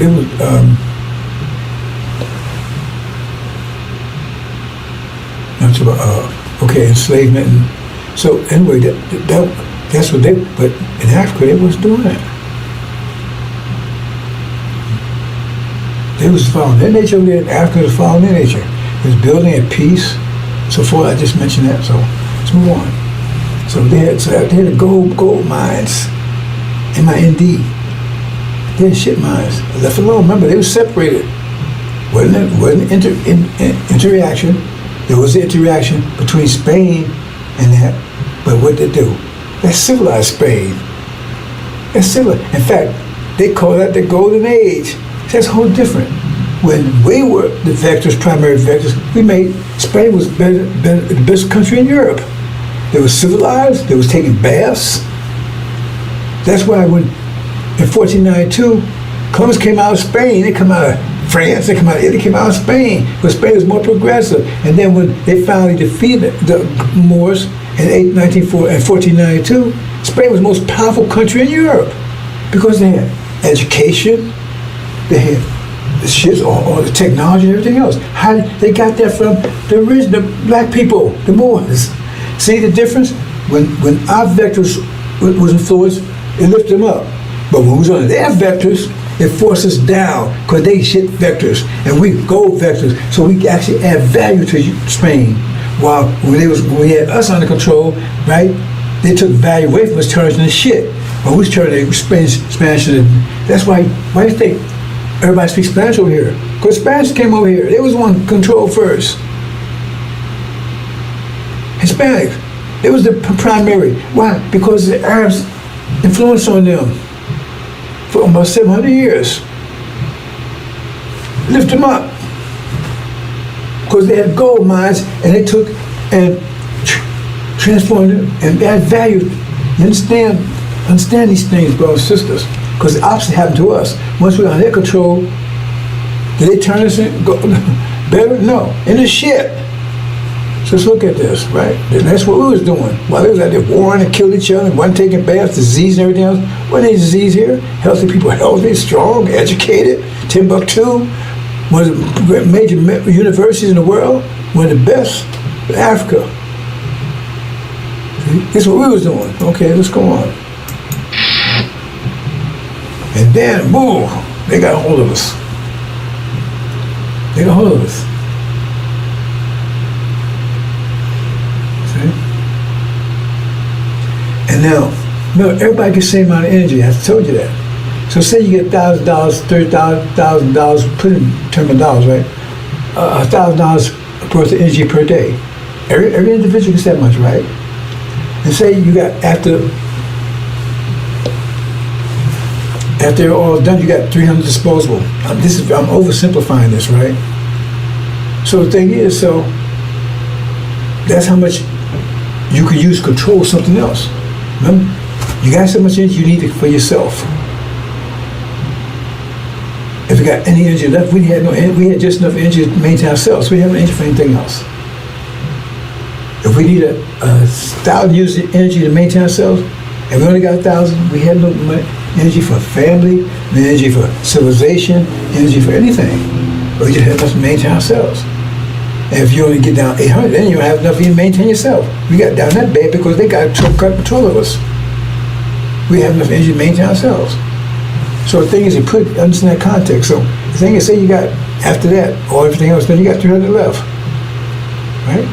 okay, enslavement. And so anyway, that's what they, but in Africa, they was doing that. They was following their nature over there. In Africa was following their nature. It was building at peace. So far, I just mentioned that, so let's move on. So they had the gold mines. M-I-N-D. They had shit mines. Left alone. Remember, they were separated. Wasn't interaction. There was an interaction between Spain and that. But what did they do? They civilized Spain. That's civilized. In fact, they call that the Golden Age. That's whole different. When we were the vectors, primary vectors, Spain was the best country in Europe. They were civilized. They was taking baths. That's why when in 1492, Columbus came out of Spain, they come out of France, they come out of Italy, they came out of Spain, because Spain was more progressive. And then when they finally defeated the Moors in 1492, Spain was the most powerful country in Europe because they had education, they had the shit, all the technology and everything else. How they got that from the original black people, the Moors. See the difference? When our vectors was influenced, it lifted them up. But when we was on their vectors, it forced us down because they shit vectors and we gold vectors. So we actually add value to Spain. While when we had us under control, right, they took value away from us, turned us into shit. When we was turning Spanish into, that's why do you think everybody speaks Spanish over here? Because Spanish came over here. They was one control first. Hispanics. It was the primary. Why? Because the Arabs influence on them for almost 700 years. Lift them up. Because they had gold mines and they took and transformed it and add value. You understand these things, brothers and sisters. Because the opposite happened to us. Once we were under their control, did they turn us in better? No. Into shit. So let's look at this, right? And that's what we was doing. While they was out there warring and killing each other, one taking baths, disease and everything else. Wasn't any disease here. Healthy people, healthy, strong, educated. Timbuktu, one of the major universities in the world, one of the best in Africa. See? This is what we was doing. Okay, let's go on. And then, boom, they got a hold of us. They got a hold of us. And now, remember, everybody gets the same amount of energy. I told you that. So say you get $1,000, $30,000, put in terms of dollars, right? $1,000 worth of energy per day. Every individual gets that much, right? And say you got after they're all done, you got 300 disposable. I'm oversimplifying this, right? So the thing is, so that's how much you could use to control something else. Remember? You got so much energy you need it for yourself. If we got any energy left, we had we had just enough energy to maintain ourselves. We didn't have energy for anything else. If we need a 1,000 units of energy to maintain ourselves, and we only got 1,000, we had no energy for family, no energy for civilization, energy for anything. But we just had enough to maintain ourselves. And if you only get down 800, then you don't have enough to even maintain yourself. We got down that bad because they got control of us. We have enough energy to maintain ourselves. So the thing is, you understand that context. So the thing is, say you got, after that, or everything else, then you got 300 left. Right?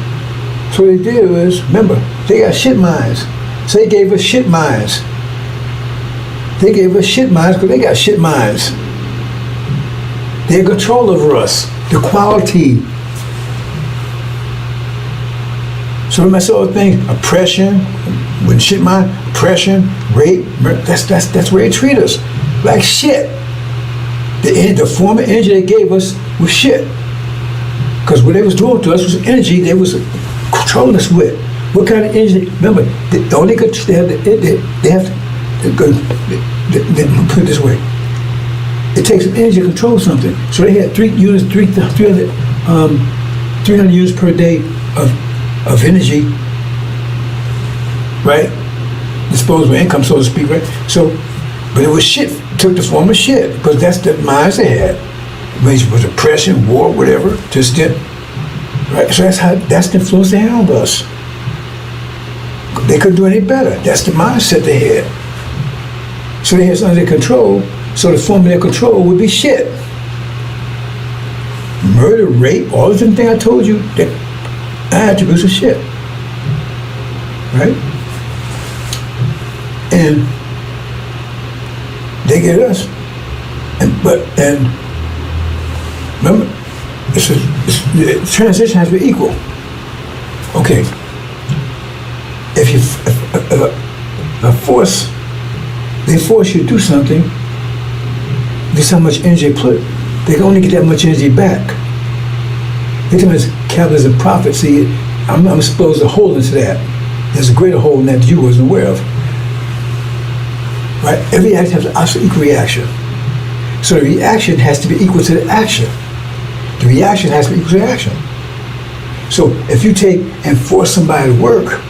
So what they did was, remember, they got shit minds. So they gave us shit minds. They gave us shit minds because they got shit minds. They have control over us. The quality. So remember, I saw the thing, oppression, when shit mind, oppression, rape, that's where they treat us. Like shit. The form of energy they gave us was shit. Because what they was doing to us was energy they was controlling us with. What kind of energy? Remember, they only could, they have to put it this way. It takes energy to control something. So they had 300 units per day of energy, right? Disposable income, so to speak, right? So, but it was shit, took the form of shit, because that's the minds they had. It was oppression, war, whatever, to extent, right? So that's the influence they had on us. They couldn't do any better. That's the mindset they had. So they had something under control, so the form of their control would be shit. Murder, rape, all the different things I told you, that attributes of shit. Right? And they get us. And remember, the transition has to be equal. Okay. If they force you to do something, this how much energy they put. They can only get that much energy back. They tell me it's capitalism profit. See, I'm supposed to hold into that. There's a greater hole in that you wasn't aware of. Right? Every action has an equal reaction. So the reaction has to be equal to the action. The reaction has to be equal to the action. So if you take and force somebody to work,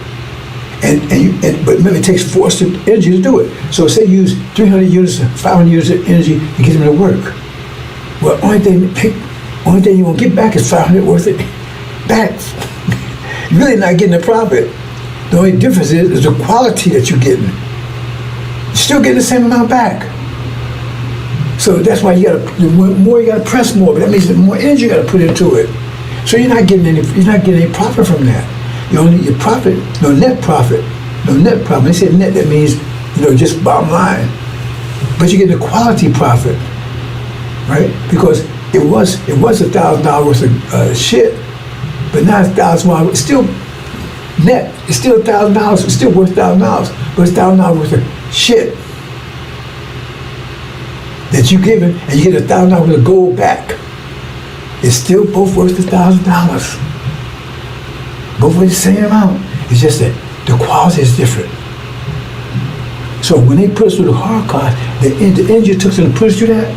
but remember, it takes force and energy to do it. So say you use 300 units, 500 units of energy to get them to work. Well, only thing you're gonna get back is 500 worth of back. You're really not getting a profit. The only difference is the quality that you're getting. You're still getting the same amount back. So that's why the more you gotta press more, but that means the more energy you gotta put into it. So you're not getting any profit from that. Your profit, no net profit. They say net, that means, just bottom line. But you get the quality profit, right? Because it was $1,000 worth of shit, but now it's $1,000. It's still net. It's still $1,000. It's still worth $1,000, but it's $1,000 worth of shit that you given, and you get $1,000 worth of gold back. It's still both worth $1,000. Both for the same amount. It's just that the quality is different. So when they put us through the Holocaust, the energy took them to put us through that.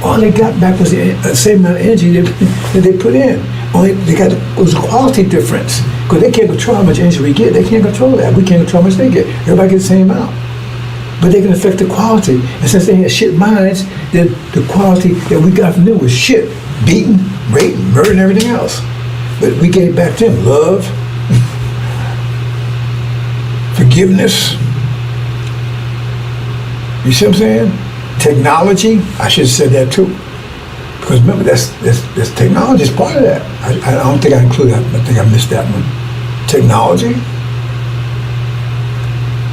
All they got back was the same amount of energy that they put in. Only it was a quality difference, because they can't control how much energy we get. They can't control that. We can't control how much they get. Everybody gets the same amount, but they can affect the quality. And since they had shit minds, then the quality that we got from them was shit, beaten, raped, murder, and everything else. But we gave back to them love, forgiveness. You see what I'm saying? Technology. I should have said that too. Because remember, that's technology is part of that. I don't think I included that. I think I missed that one. Technology.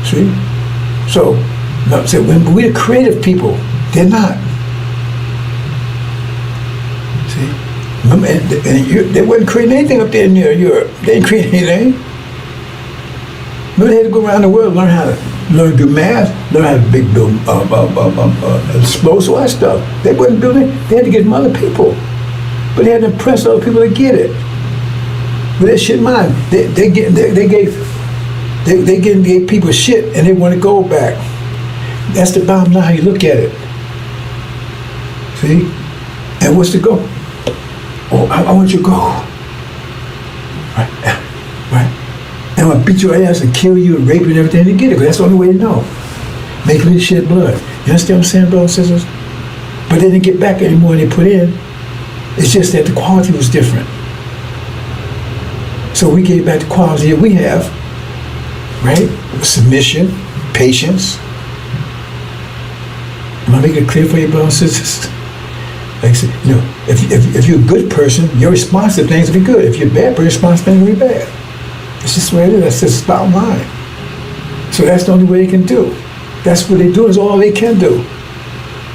See? So, when we're the creative people, they're not. See? Remember, and they wasn't creating anything up there near Europe. They didn't create anything. Remember, they had to go around the world, learn to do math, learn how to build explosives, all that stuff. They wasn't building. They had to get from other people, but they had to impress other people to get it. With that shit in mind, they They gave people shit and they want to go back. That's the bottom line. You look at it. See? And what's the goal? Oh, I want you to go. Right? And I'm going to beat your ass and kill you and rape you and everything to get it, because that's the only way to know. Make me shed blood. You understand what I'm saying, brothers and sisters? But they didn't get back any more than they put in. It's just that the quality was different. So we gave back the quality that we have, right? Submission, patience. Am I making it clear for you, brothers and sisters? Like I said, if you're a good person, your response to things will be good. If you're a bad person, your response to things will be bad. It's just the way it is. That's just the bottom line. So that's the only way they can do. That's what they do, is all they can do.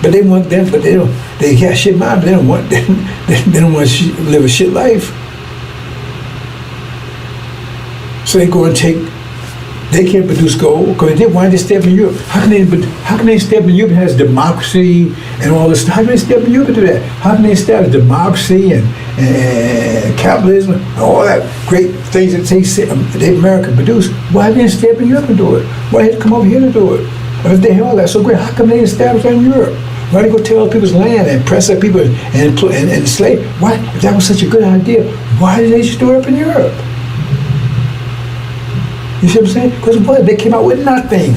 But they want them, but they don't. They got shit mind, but they don't want. They don't want to live a shit life. So they go and take. They can't produce gold because they why they step in Europe. How can they step in Europe and has democracy and all this stuff? How can they step in Europe and do that? How can they establish democracy and capitalism and all that great things that they America produce? Why didn't they step in Europe and do it? Why did they come over here to do it? If they had all that so great, how come they establish that in Europe? Why they go take other people's land and press up people and enslave? Why, if that was such a good idea, why did they just do it up in Europe? You see what I'm saying? Because what? They came out with nothing.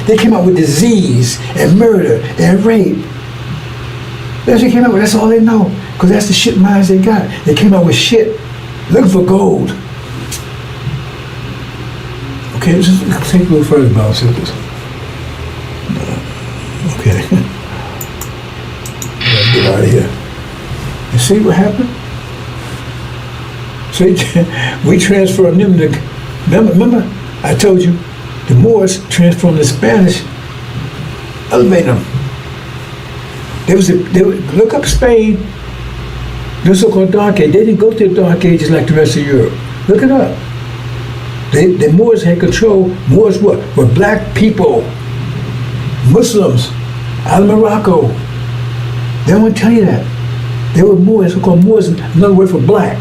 They came out with disease and murder and rape. That's what they came out with. That's all they know. Because that's the shit minds they got. They came out with shit. Looking for gold. Okay, let's just take a little further about this. Okay. Get out of here. You see what happened? So we transformed them to. Remember, I told you, the Moors transformed the Spanish, elevate them. Look up Spain, the so-called Dark Age. They didn't go through the Dark Ages like the rest of Europe. Look it up. The Moors had control. Moors were black people, Muslims, out of Morocco. They don't want to tell you that. They were Moors, so-called Moors, another word for black.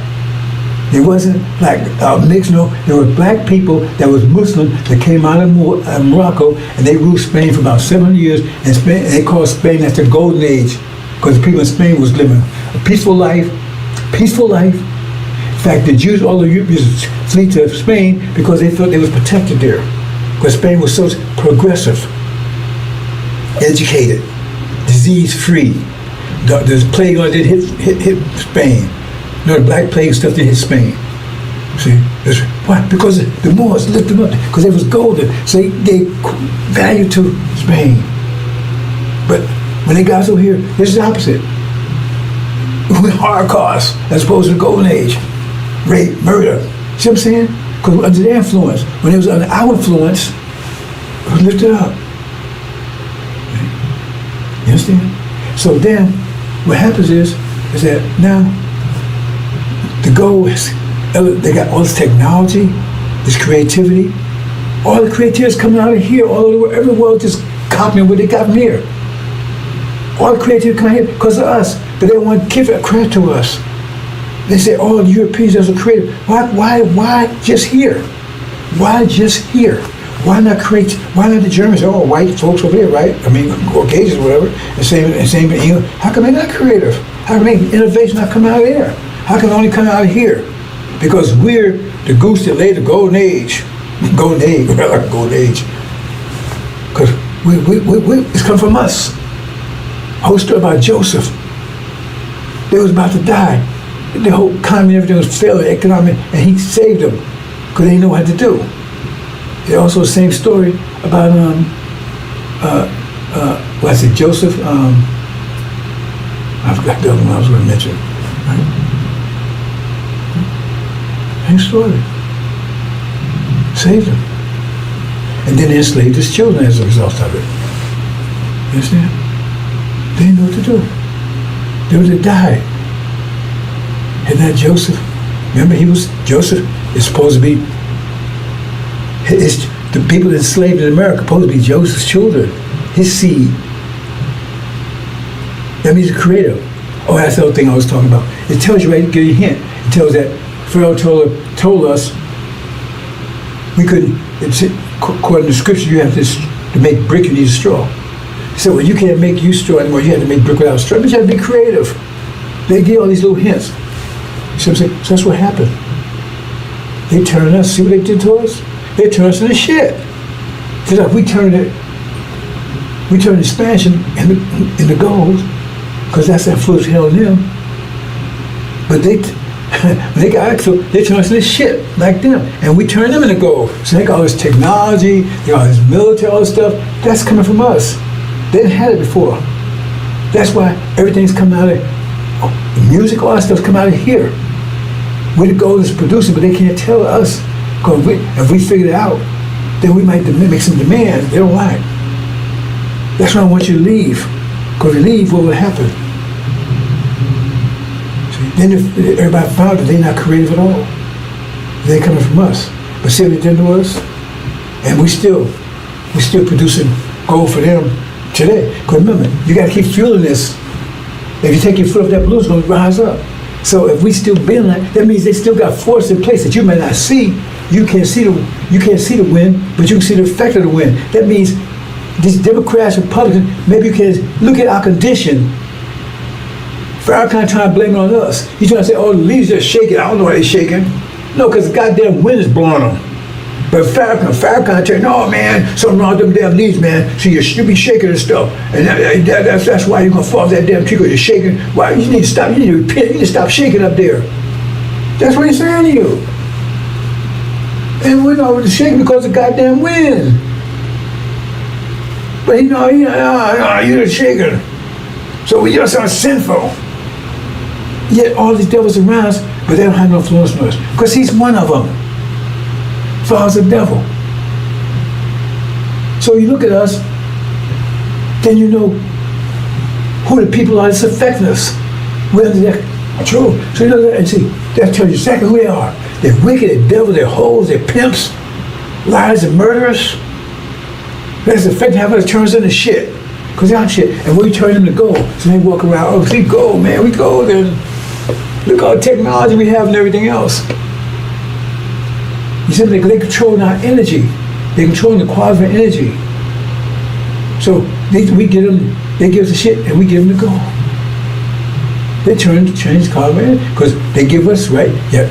It wasn't like mixed, no. There were black people that was Muslim that came out of Morocco, and they ruled Spain for about 7 years. And Spain, they called Spain that's the golden age, because the people in Spain was living a peaceful life. Peaceful life. In fact, the Jews, all the Europeans, flee to Spain because they thought they was protected there, because Spain was so progressive, educated, disease-free. The plague didn't hit Spain. No, the black plague stuff didn't hit Spain. See, why? Because the Moors lifted them up, because they was golden, so they gave value to Spain. But when they got over here, this is the opposite. Holocaust, as opposed to the golden age. Rape, murder. See what I'm saying? Because under their influence, when it was under our influence, it was lifted up. You understand? So then, what happens is that now, the goal is, they got all this technology, this creativity. All the creativity is coming out of here, all over the world. Every world just copying what they got from here. All the creativity coming here because of us, but they want to give it credit to us. They say, oh, the Europeans are creative. Why just here? Why just here? Why not create? Why not the Germans? Oh, white folks over here, right? I mean, Caucasians, whatever. The same in England. How come they're not creative? How come innovation not coming out of there? How come it only come out of here? Because we're the goose that laid the golden age. Golden age, like golden age. Because it's come from us. Whole story about Joseph. They was about to die. The whole economy, everything was failing, economic, and he saved them because they didn't know what to do. There's also the same story about Joseph. I forgot the other one I was going to mention. Right? Same story. Saved them. And then they enslaved his children as a result of it. You understand? They didn't know what to do. They would have died. Had not Joseph, remember Joseph is supposed to be, the people enslaved in America supposed to be Joseph's children, his seed. That means the creator. Oh, that's the other thing I was talking about. It tells you, right, give you a hint. It tells that Pharaoh told us, We couldn't, according to scripture, you have to make brick, you need a straw. So when you can't make you straw anymore, you have to make brick without straw, but you have to be creative. They give all these little hints. You see what I'm saying? So that's what happened. They turned us, see what they did to us? They turned us into shit. Just like we turned the Spanish into gold, because that's that influence held in them. But when they got actual, they turned us into shit like them, and we turned them into gold. So they got all this technology, they got all this military, all this stuff. That's coming from us. They didn't have it before. That's why everything's coming out of the music, all that stuff's coming out of here. We're the gold is producing, but they can't tell us. Because if we figure it out, then we might make some demands they don't like. That's why I want you to leave. Because if you leave, what will happen? See, then if everybody found that they're not creative at all, they're coming from us. But see what they did to us? And we're still producing gold for them today. Because remember, you got to keep fueling this. If you take your foot off that balloon, it's going to rise up. So if we still bend like that, means they still got force in place that you may not see. You can't see the wind, but you can see the effect of the wind. That means these Democrats, Republicans, maybe you can look at our condition. Farrakhan trying to blame it on us. He's trying to say, oh, the leaves are shaking. I don't know why they're shaking. No, because the goddamn wind is blowing them. But Farrakhan tell you, no, man, something wrong with them damn leaves, man. So you be shaking and stuff. And that's why you're going to fall off that damn tree, because you're shaking. Why? You need to stop. You need to repent. You need to stop shaking up there. That's what he's saying to you. And we're not shaking because of the goddamn wind. But you're shaking. So we just are sinful. Yet all these devils around us, but they don't have no influence on us. Because he's one of them. Father's the devil. So you look at us, then you know who the people are that's affecting us. We're under that control. So you know that, and see, that tells you exactly who they are. They're wicked, they're devils, they're hoes, they're pimps, liars and murderers. That's affecting how it turns into shit. Because they're shit. And we turn them to gold. So they walk around, oh, see, gold, man, we gold. And look at all the technology we have and everything else. You see, they control our energy. They control the quality of our energy. So they give us the shit and we give them the gold. They change the quality of our energy because they give us, right? Yeah.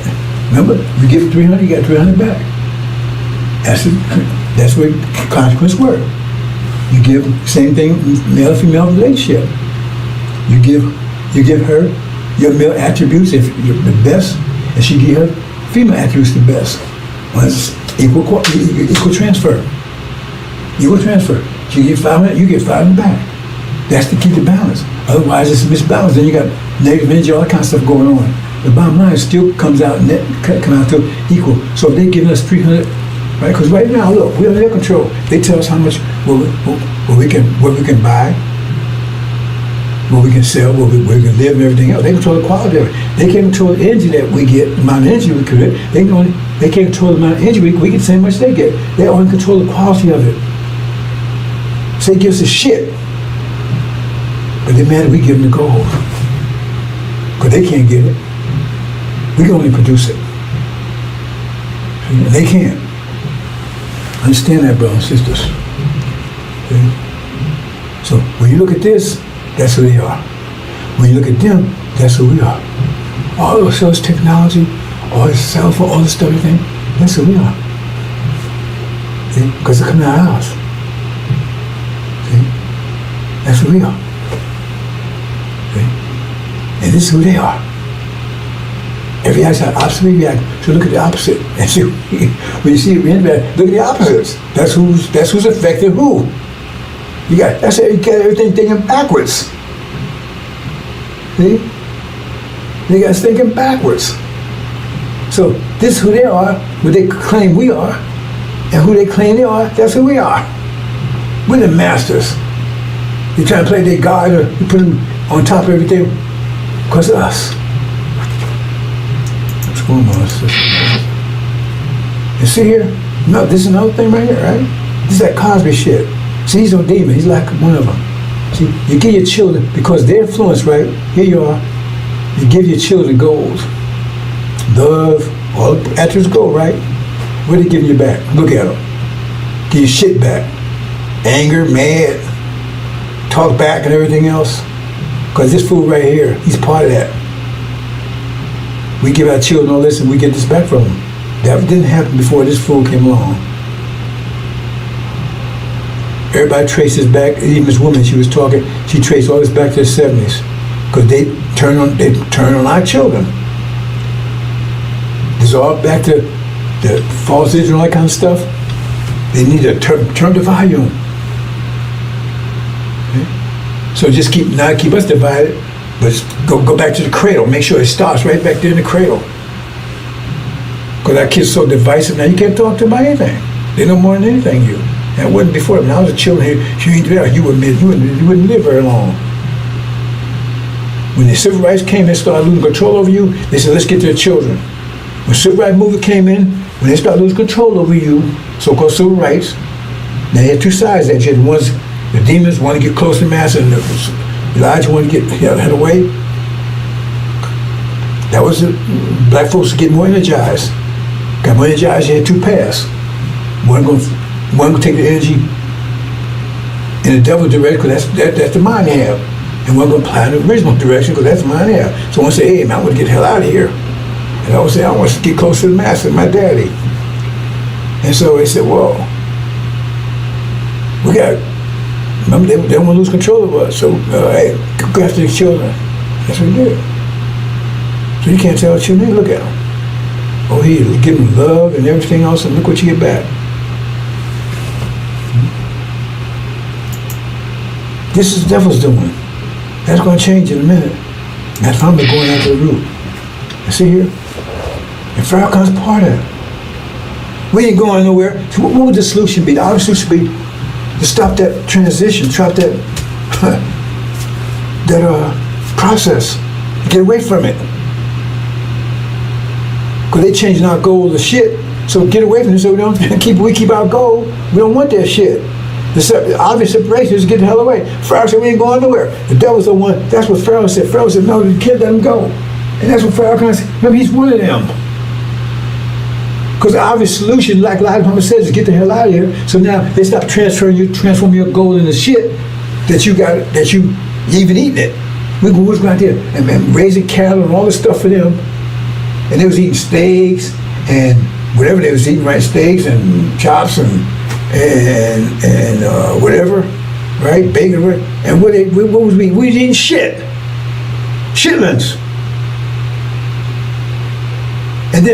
Remember, we give 300, you got 300 back. That's where consequence work. You give same thing, male-female relationship. You give her your male attributes, if you're the best, and she give her female attributes the best. Well, it's equal transfer. Equal transfer. She get 500, you get 500 back. That's to keep the balance. Otherwise, it's misbalanced. Then you got negative energy, all that kind of stuff going on. The bottom line still comes out net, come out to equal. So if they're giving us 300, right? Because right now, look, we're under their control. They tell us how much what we can buy, what we can sell, where we can live, and everything else. They control the quality of it. They can't control the energy that we get, the amount of energy we create. They can't control the amount of energy we get the same much they get. They only control the quality of it. So they give us the shit. But they're mad that we give them the gold. Because they can't get it. We can only produce it. And they can't. Understand that, brothers and sisters. Okay? So when you look at this, that's who they are. When you look at them, that's who we are. All this technology, all this cell phone, all this stuff, everything, that's who we are. Because they're coming out of ours. See? That's who we are. Okay? And this is who they are. Every action has opposite reaction. So look at the opposite. And see, when you see it, look at the opposites. That's who's affecting who. You got everything thinking backwards. See? They got us thinking backwards. So this is who they are, what they claim we are, and who they claim they are, that's who we are. We're the masters. They try to play their God or you put them on top of everything because of us. What's going on, sister? You see here? No, this is another thing right here, right? This is that Cosby shit. See, he's no demon. He's like one of them. See, you give your children, because they're influenced, right? Here you are. You give your children gold. Love, all the attributes gold, right? What are they giving you back? Look at them. Give you shit back. Anger, mad, talk back and everything else. Because this fool right here, he's part of that. We give our children all this and we get this back from them. That didn't happen before this fool came along. Everybody traces back, even this woman she was talking, she traced all this back to the 70s. Because they turn on our children. It's all back to the false Israel and all that kind of stuff. They need to turn the volume. Okay? So just keep us divided, but just go back to the cradle. Make sure it starts right back there in the cradle. Because our kids are so divisive now, you can't talk to them about anything. They know more than anything you. That wasn't before. When I was a child here, you ain't there, you wouldn't live very long. When the civil rights came, they started losing control over you. They said, let's get to the children. When civil rights movement came in, when they started losing control over you, so-called civil rights, now you had two sides that you had. One's the demons want to get close to the master, and Elijah wanted to get head away. That was the black folks get more energized. Got more energized, you had two paths. One going to take the energy in the devil's direction, because that's the mind they have. And one going to apply in the original direction, because that's the mind they have. So one say, hey, man, I want to get the hell out of here. And I would say, I want to get close to the master, my daddy. And so they said, well, remember, they don't want to lose control of us. So, hey, go after the children. That's what we did. So you can't tell the children, hey, look at them. Oh, he give them love and everything else, and look what you get back. This is the devil's doing. That's going to change in a minute. That's why I'm going after the root. You see here? And Farrakhan's part of it. We ain't going nowhere. So what would the solution be? The obvious solution would be to stop that transition, stop that process, get away from it. Because they changing our goal to shit. So get away from it so we keep our goal. We don't want that shit. The obvious separation is to get the hell away. Pharaoh said, we ain't going nowhere. The devil's the one. That's what Pharaoh said. Pharaoh said, no, the kid let him go. And that's what Pharaoh said. Remember, he's one of them. Because the obvious solution, like Elijah Muhammad says, is get the hell out of here. So now they stop transforming your gold into shit that you even eating it. We was out there and raising cattle and all this stuff for them. And they was eating steaks and whatever they was eating, right? Steaks and chops and whatever, right? Bacon, right? And what was we? We was eating shit. Shitlings. And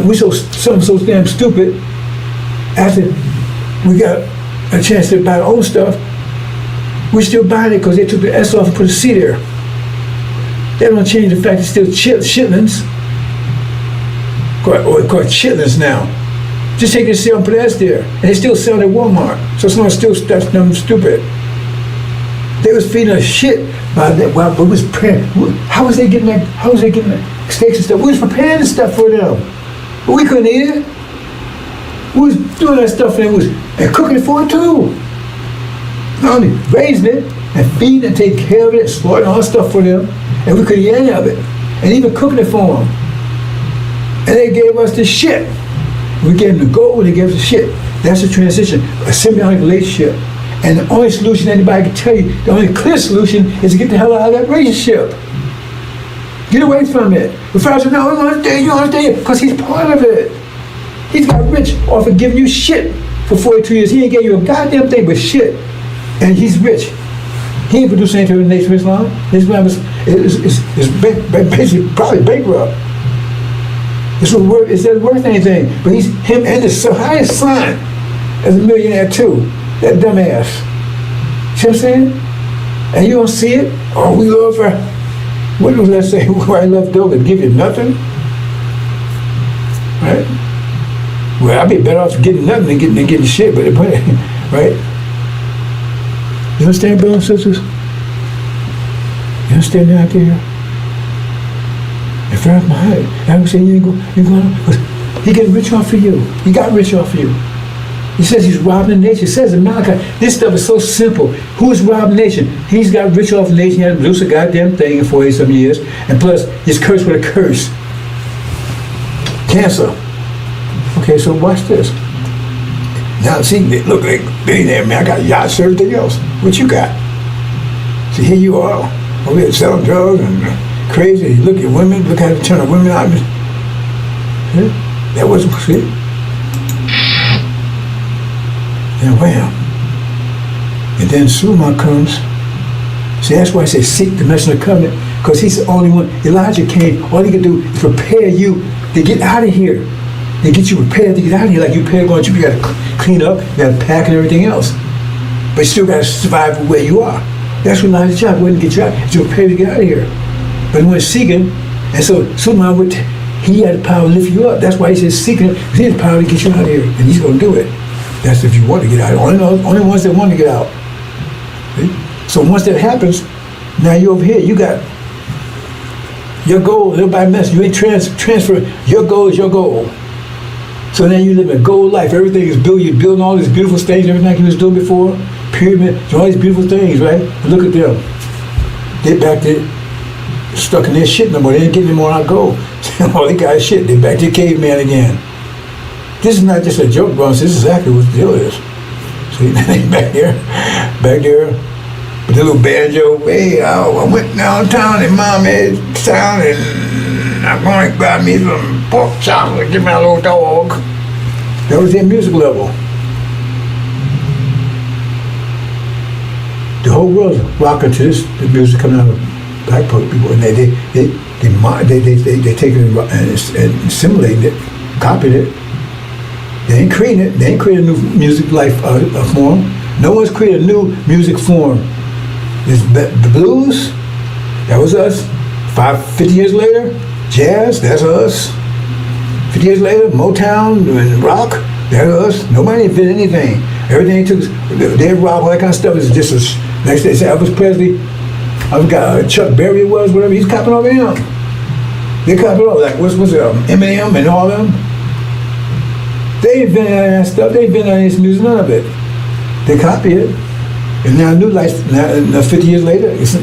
we so damn stupid. After we got a chance to buy our own stuff, we're still buying it because they took the S off and put a C there. That don't change the fact it's still shitlings. Or called shitlings now. Just take the C and put S there, and they still sell it at Walmart. So it's not still that's dumb stupid. They was feeding us shit by that. Well, we was preparing. How was they getting that? How was they getting that steaks and stuff? We was preparing the stuff for them, but we couldn't eat it. We was doing that stuff and cooking it for it too. Not only raising it and feeding and taking care of it, and slaughtering all that stuff for them, and we couldn't eat any of it, and even cooking it for them. And they gave us the shit. We gave them the gold, they gave us the shit. That's the transition, a symbiotic relationship. And the only solution anybody can tell you, the only clear solution is to get the hell out of that relationship. Get away from it. The Pharaoh said, no, you understand, because he's part of it. He's got rich off of giving you shit for 42 years. He ain't gave you a goddamn thing but shit. And he's rich. He ain't produced anything to the Nation of Islam. Islam is basically probably bankrupt. It's not worth anything. But him and his highest son is a millionaire too. That dumbass. See what I'm saying? And you don't see it? Oh, we love her. What does that say? I love those that give you nothing? Right? Well, I'd be better off getting nothing than getting shit, but right? You understand, brothers and sisters? You understand that out there? And Pharaoh Muhammad, I would say you ain't going, he getting rich off of you. He got rich off of you. He says he's robbing the nation. He says in Malachi, this stuff is so simple. Who is robbing the nation? He's got rich off the nation. He hasn't produced a goddamn thing in 40-some years. And plus, he's cursed with a curse. Cancer. Okay, so watch this. Now, see, they look like billionaire, man. I got yachts, everything else. What you got? See, here you are, over here selling drugs and crazy. You look at women, look how you turn the women out. See? That was, see? And wham. And then Suleiman comes. See, that's why I say seek the messenger of the covenant, because he's the only one. Elijah came, all he could do is prepare you to get out of here. They get you prepared to get out of here, like you prepared going to, you got to clean up, you got to pack and everything else. But you still got to survive where you are. That's what Elijah's job wasn't to get you out, to prepare to get out of here. But he went seeking, and so Suleiman he had the power to lift you up. That's why he says seeking, because he had the power to get you out of here, and he's going to do it. That's if you want to get out. Only ones that want to get out. See? So once that happens, now you're over here, you got your goal, everybody mess, you ain't transfer, your goal is your goal. So now you live a goal life, everything is built, you're building all these beautiful things, everything like you was doing before, pyramid, all these beautiful things, right? But look at them. They're back there, stuck in their shit no more, they ain't getting any more out of gold. All they got is shit, they're back to caveman again. This is not just a joke, bro, this is exactly what the deal is. See, they back there, with the little banjo, hey, I went downtown in Mommy's town and I'm going to grab me some pork chops and give me a little dog. That was their music level. The whole world's rocking to this, the music coming out of black people, and they take it and assimilating it, copying it. They ain't creating it. They ain't creating a new music life form. No one's created a new music form. The blues, that was us. 50 years later, jazz, that's us. 50 years later, Motown and rock, that's us. Nobody invented anything. Everything took, they rock, all that kind of stuff is just like they said, Elvis Presley, I forgot Chuck Berry was, whatever, he's copying over him. They copying over, like, what's it, Eminem and all them? They invented that stuff, they invented this music, none of it. They copy it. And now new life, now 50 years later, it's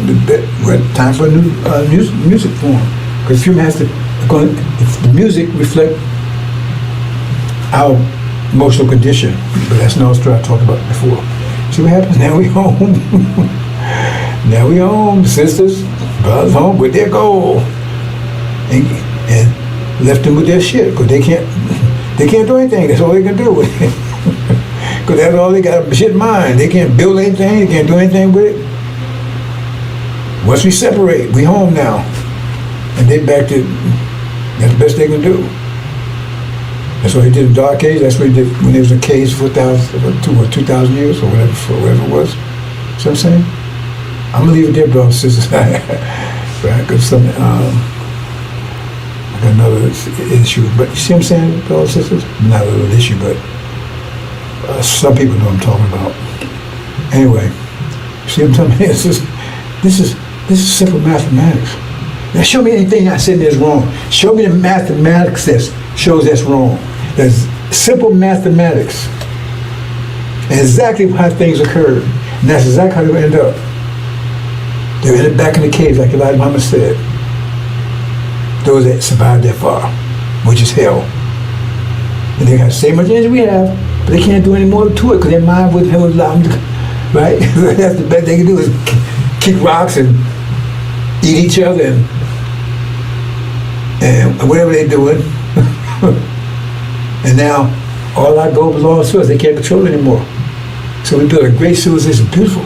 time for a new music form. Because human has to, the music reflect our emotional condition. But that's another story I talked about before. See what happens? Now we home. Now we home, sisters, brothers home with their goal. And left them with their shit, because they can't do anything. That's all they can do with it. Because that's all they got, shit in mind. They can't build anything, they can't do anything with it. Once we separate, we home now. And they back to, that's the best they can do. That's what he did in Dark Age, that's what he did when there was a cage for 2,000 years, or whatever it was. See what I'm saying? I'm gonna leave it there, brothers and sisters. Right, because I got another issue. But you see what I'm saying, brothers and sisters? Not a little issue, but some people know what I'm talking about. Anyway, see what I'm talking about? This is simple mathematics. Now show me anything I said that's wrong. Show me the mathematics that shows that's wrong. That's simple mathematics. And exactly how things occurred. And that's exactly how they end up. They ended back in the caves, like Elijah Muhammad said. Those that survived that far, which is hell. And they got the same much energy we have, but they can't do any more to it because their mind wouldn't allow them to, right? That's the best they can do is kick rocks and eat each other and whatever they're doing. And now all our gold belongs to us. They can't control it anymore. So we built a great civilization, beautiful.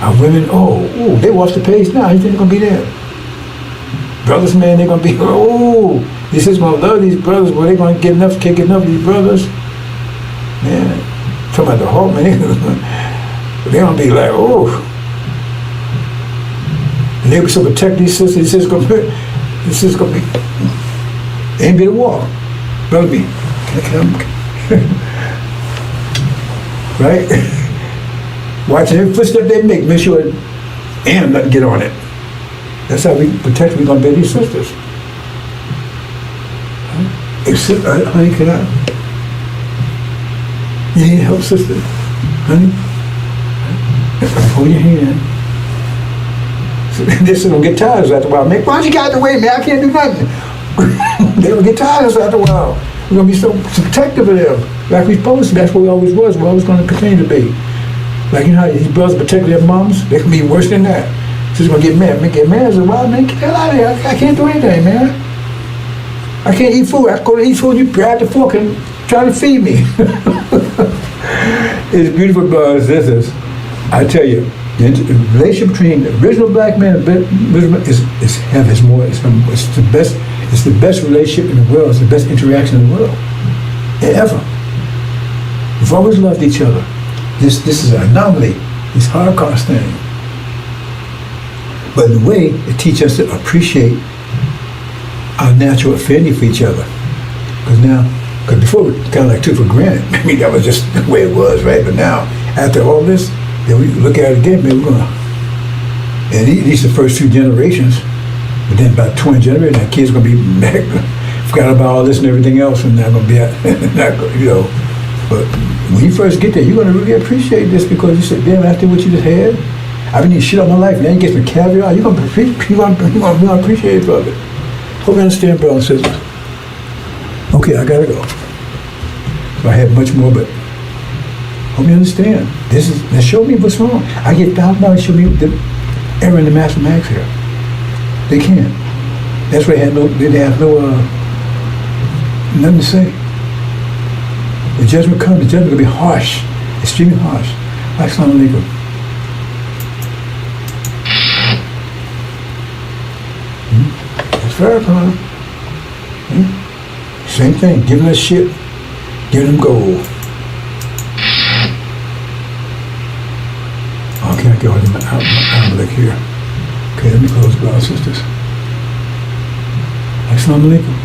Our women, they watch the page now. You think they're gonna be there? Brothers, man, they're gonna be, this is gonna love these brothers, but they're gonna can't get enough of these brothers. Man, talking about the whole man, they're gonna be like, and they will so protect these sisters. This is gonna be, ain't been a war. Brother me, right? Watching every footstep they make sure and not get on it. That's how we protect, we're gonna be these sisters. Except, honey, can I? You need help, sister? Honey? Hold your hand. So this is gonna get tired after a while. Man, why don't you get out of the way, man? I can't do nothing. They will get tired of us after a while. We're going to be so protective of them, like we're supposed to be. That's what we always was. We're always going to continue to be. Like, you know how these brothers protect their moms? They can be worse than that. She's going to get mad. Get mad. I said, well, man, get the hell out of here. I can't do anything, man. I can't eat food. I go to eat food, you grab the fork and try to feed me. It's beautiful, brothers and sisters. I tell you, the relationship between the original black man and is heaven. It's the best. It's the best relationship in the world. It's the best interaction in the world ever. We've always loved each other. This is an anomaly. This Holocaust thing. But in a way, it teaches us to appreciate our natural affinity for each other. Because before we kind of like took for granted. I mean, that was just the way it was, right? But now, after all this, then we look at it again, man, we're gonna, and these are the first few generations, but then about 20 generations, our kids are gonna be back, forgot about all this and everything else, and not gonna be, you know. But when you first get there, you're gonna really appreciate this because you said, damn, after what you just had, I've been eating shit all my life, now you get some caviar, you're gonna appreciate it for it. Hope you understand, brothers and sisters. Okay, I gotta go. So I had much more, but hope you understand. Now show me what's wrong. I get $1,000, show me the error in the master max here. They can't. That's why they have nothing to say. The judgment comes, the judgment will be harsh, extremely harsh. Assalamu alaikum. That's Farrakhan. Same thing, giving us shit, giving them gold. Okay, I go in my look here. Okay, let me close, brothers and sisters. Assalamu alaikum.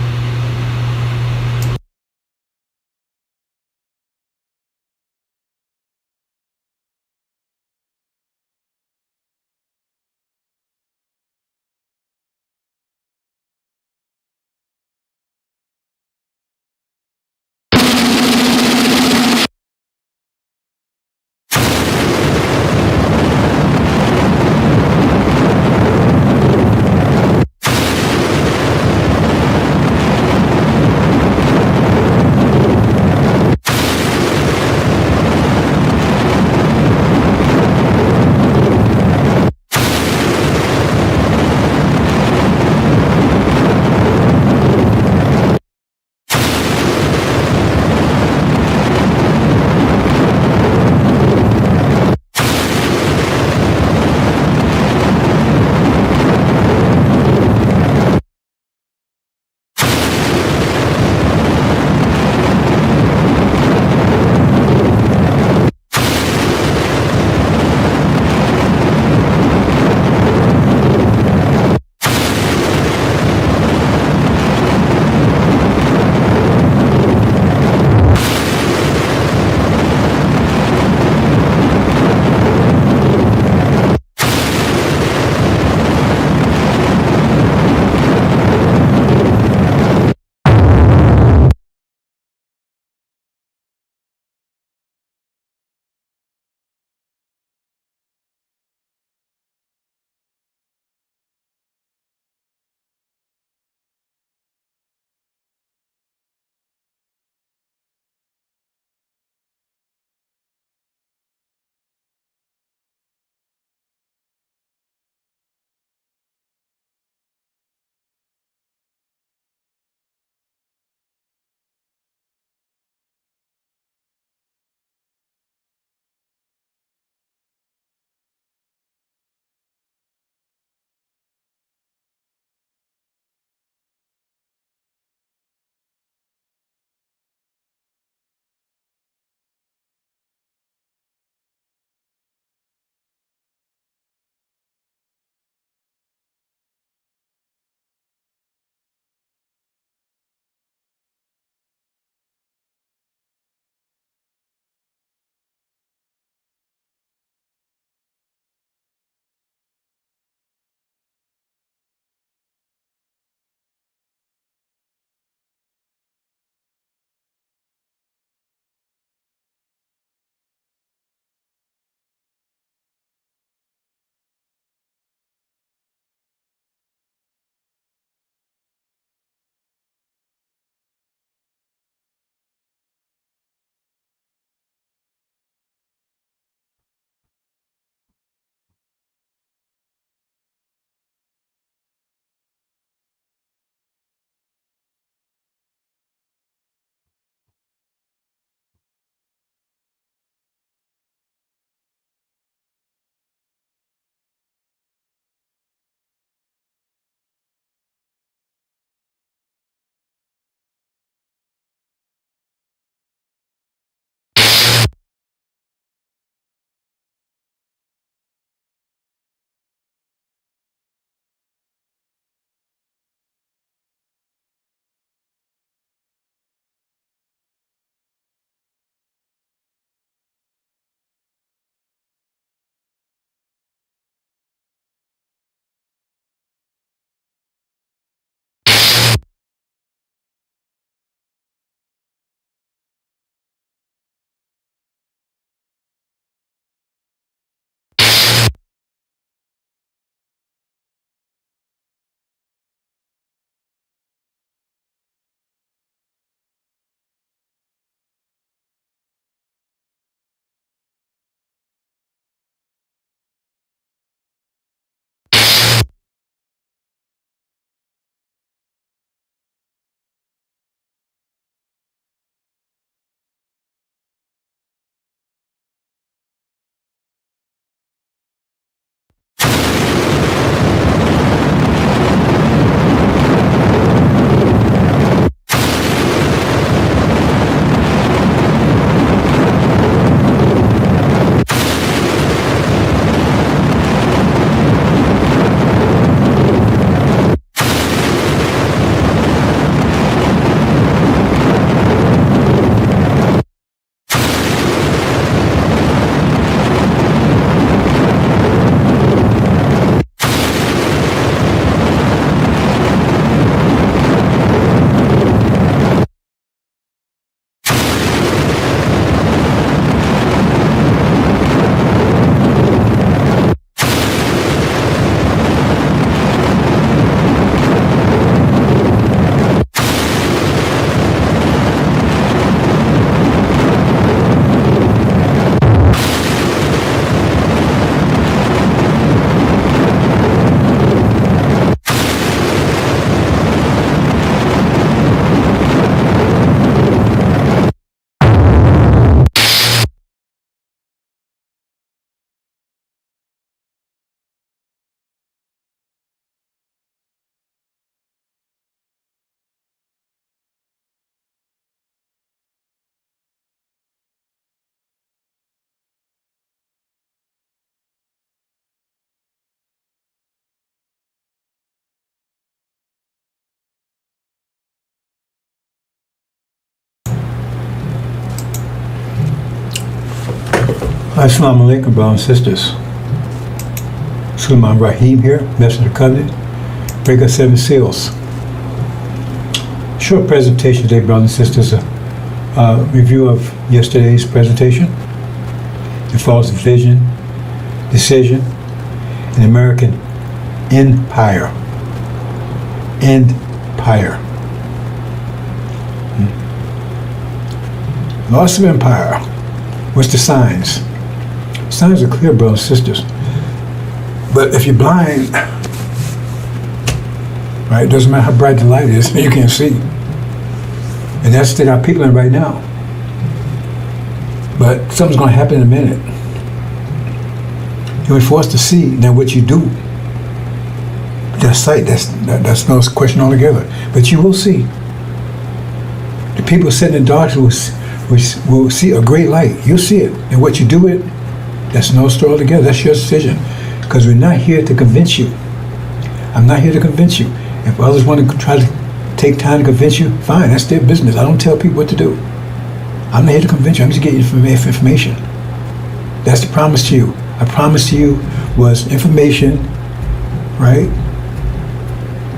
Assalamu alaikum, brothers and sisters. Sulaiman Rahim here, Messenger of the Covenant. Break of 7 seals. Short presentation today, brothers and sisters. A review of yesterday's presentation. The false vision, decision, and American empire. Empire. Loss of empire. What's the signs? Signs are clear, brothers and sisters. But if you're blind, right, it doesn't matter how bright the light is, you can't see. And that's the state our people in right now. But something's going to happen in a minute. You're forced to see now what you do. That's sight, that's no question altogether. But you will see. The people sitting in darkness will see a great light. You'll see it. And what you do with it, that's no story altogether. That's your decision. Because we're not here to convince you. I'm not here to convince you. If others want to try to take time to convince you, fine, that's their business. I don't tell people what to do. I'm not here to convince you. I'm just getting you information. That's the promise to you. I promise to you was information, right?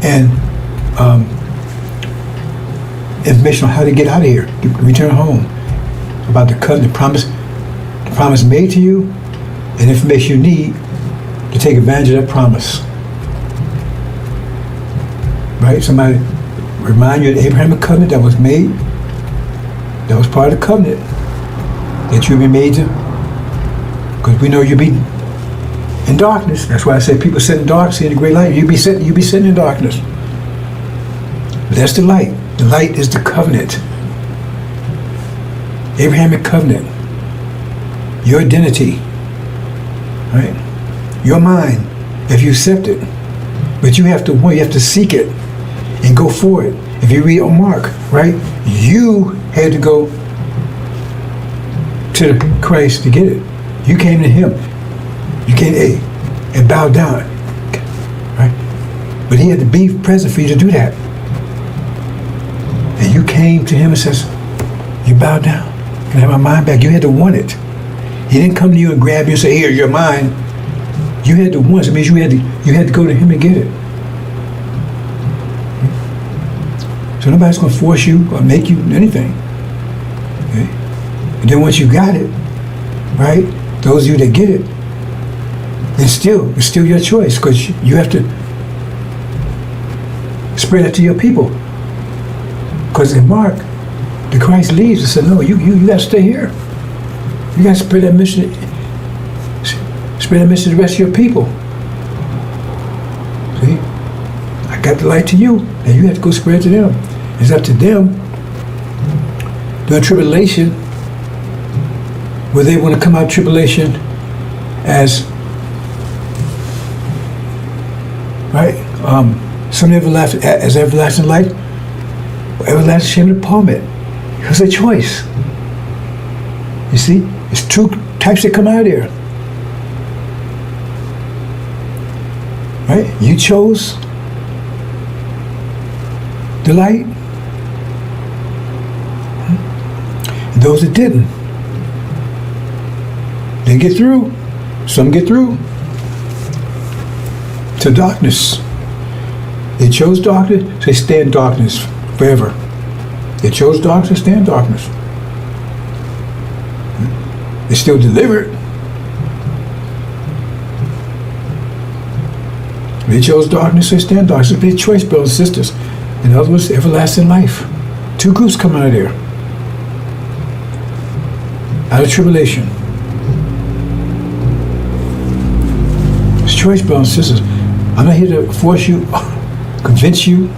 And information on how to get out of here, to return home. About the covenant, the promise made to you, and information you need to take advantage of that promise. Right? Somebody remind you of the Abrahamic covenant that was made. That was part of the covenant that you'll be made to. Because we know you'll be in darkness. That's why I say people sit in dark, see in the great light. You'll be sitting in darkness. But that's the light. The light is the covenant. Abrahamic covenant. Your identity. Right? Your mind, if you accept it. But you have to seek it and go for it. If you read on Mark, right? You had to go to Christ to get it. You came to him. You came and bowed down. Right? But he had to be present for you to do that. And you came to him and says, you bowed down. Can I have my mind back? You had to want it. He didn't come to you and grab you and say, here's your mind. You had to want it. It means you had to go to him and get it. So nobody's going to force you or make you anything. Okay? And then once you got it, right, those of you that get it, it's still your choice, because you have to spread it to your people. Because in Mark, the Christ leaves and said, no, you got to stay here. You got to spread that mission to the rest of your people. See? I got the light to you, and you have to go spread it to them. It's up to them during tribulation, where they want to come out of tribulation as right, some everlasting life, or everlasting shame and palmet. It's a choice. You see, it's two types that come out of there. Right? You chose the light. And those that didn't get through. Some get through to darkness. They chose darkness, so they stay in darkness forever. They chose darkness, stay in darkness. They still delivered. They chose darkness, they stay in darkness. It's a big choice, brothers and sisters. In other words, everlasting life. Two groups come out of there. Out of tribulation. It's choice, brothers and sisters. I'm not here to force you, convince you.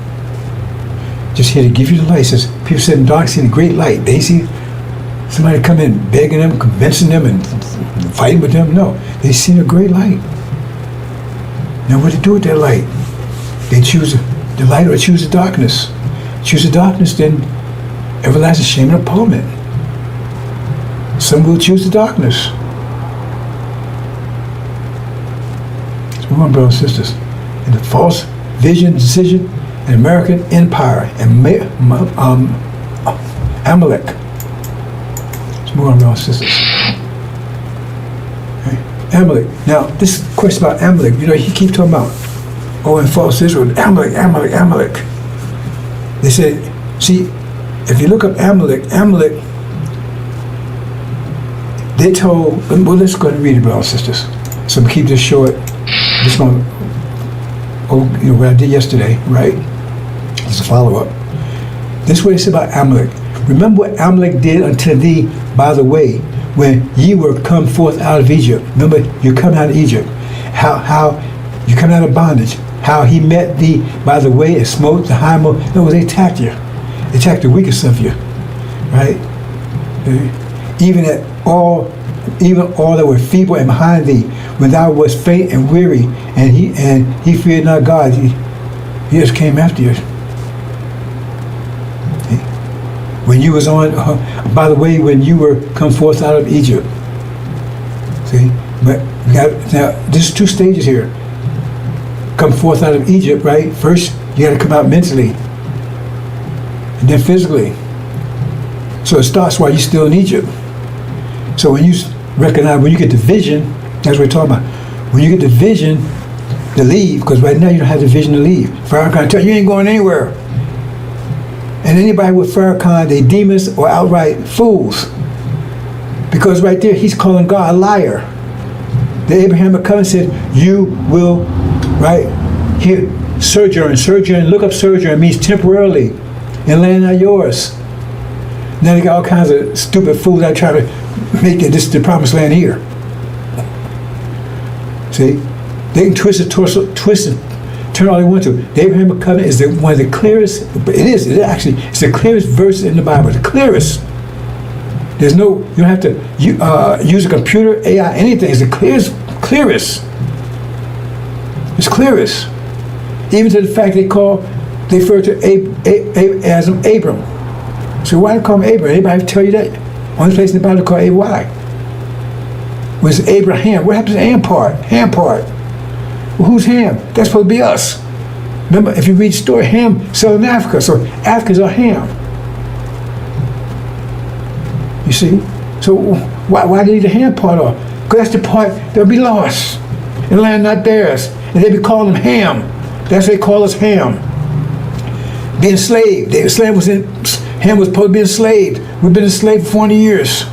Just here to give you the light. It says, people sit in dark, see the great light. They see somebody come in begging them, convincing them, and fighting with them. No, they see the great light. Now what to do with that light? They choose the light or choose the darkness. Choose the darkness, then everlasting shame and appallment. Some will choose the darkness. So come on, brothers and sisters. And the false vision, decision, and American empire, and Amalek. Let's move on, brothers and sisters. Amalek. Now, this question about Amalek, he keeps talking about, in false Israel, Amalek. They said, see, if you look up Amalek, they told, well, let's go ahead and read it, brothers and sisters. So keep this short. This one, what I did yesterday, right? It's a follow-up. This is what it said about Amalek. Remember what Amalek did unto thee by the way, when ye were come forth out of Egypt. Remember, you come out of Egypt. How you come out of bondage. How he met thee by the way and smote the highmost. In other words, they attacked you. They attacked the weakest of you. Right? Even all that were feeble and behind thee, when thou wast faint and weary, and he feared not God. He just came after you. When you was on, by the way, when you were come forth out of Egypt. See, but now there's two stages here. Come forth out of Egypt, right? First, you got to come out mentally, and then physically. So it starts while you're still in Egypt. So when you recognize, when you get the vision, that's what we're talking about. When you get the vision to leave, because right now you don't have the vision to leave. Farrakhan tell you ain't going anywhere. And anybody with Farrakhan, they demons or outright fools. Because right there, he's calling God a liar. The Abrahamic covenant said, you will, right, here, sojourn, look up sojourn, means temporarily, and land not yours. Now they got all kinds of stupid fools that try to make it this the promised land here. See? They can twist it, turn all they want to. The Abrahamic covenant is one of the clearest, it's the clearest verse in the Bible, the clearest. There's no, you don't have to use a computer, AI, anything. It's the clearest. It's clearest. Even to the fact they refer to as Abram. So why do they call him Abram? Anybody tell you that? Only place in the Bible called A-Y. When it's Abraham, what happens to Ham part? Well, who's Ham? That's supposed to be us. Remember, if you read the story, Ham, Southern Africa, so Africa's our Ham. You see? So why do they leave the Ham part off? Because that's the part that'll be lost. And the land not theirs. And they be calling them Ham. That's what they call us Ham. Being enslaved. Ham was supposed to be enslaved. We've been enslaved for 40 years.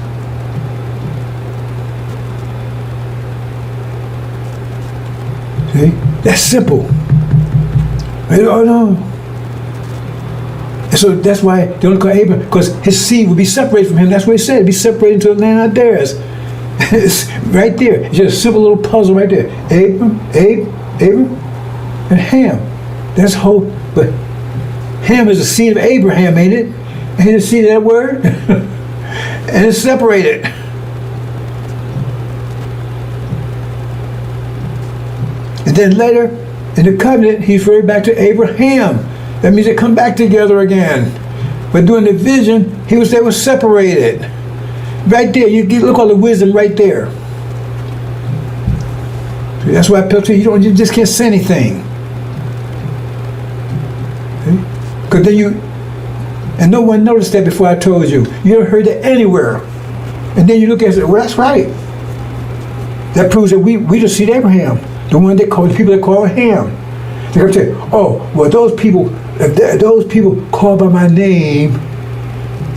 See? That's simple. Oh no. And so that's why they don't call Abraham, because his seed would be separated from him. That's what he said. Be separated to the land not theirs. It's right there. It's just a simple little puzzle right there. Abram, and Ham. That's whole. But Ham is the seed of Abraham, ain't it? Ain't the seed of that word? And it's separated. And then later, in the covenant, he's referred back to Abraham. That means they come back together again. But during the vision, they were separated. Right there, look all the wisdom right there. See, that's why I tell you, you just can't say anything. Because then and no one noticed that before I told you. You never heard that anywhere. And then you look at it, well, that's right. That proves that we just see Abraham. The one the people that call Ham. They're going to say, oh, well, those people called by my name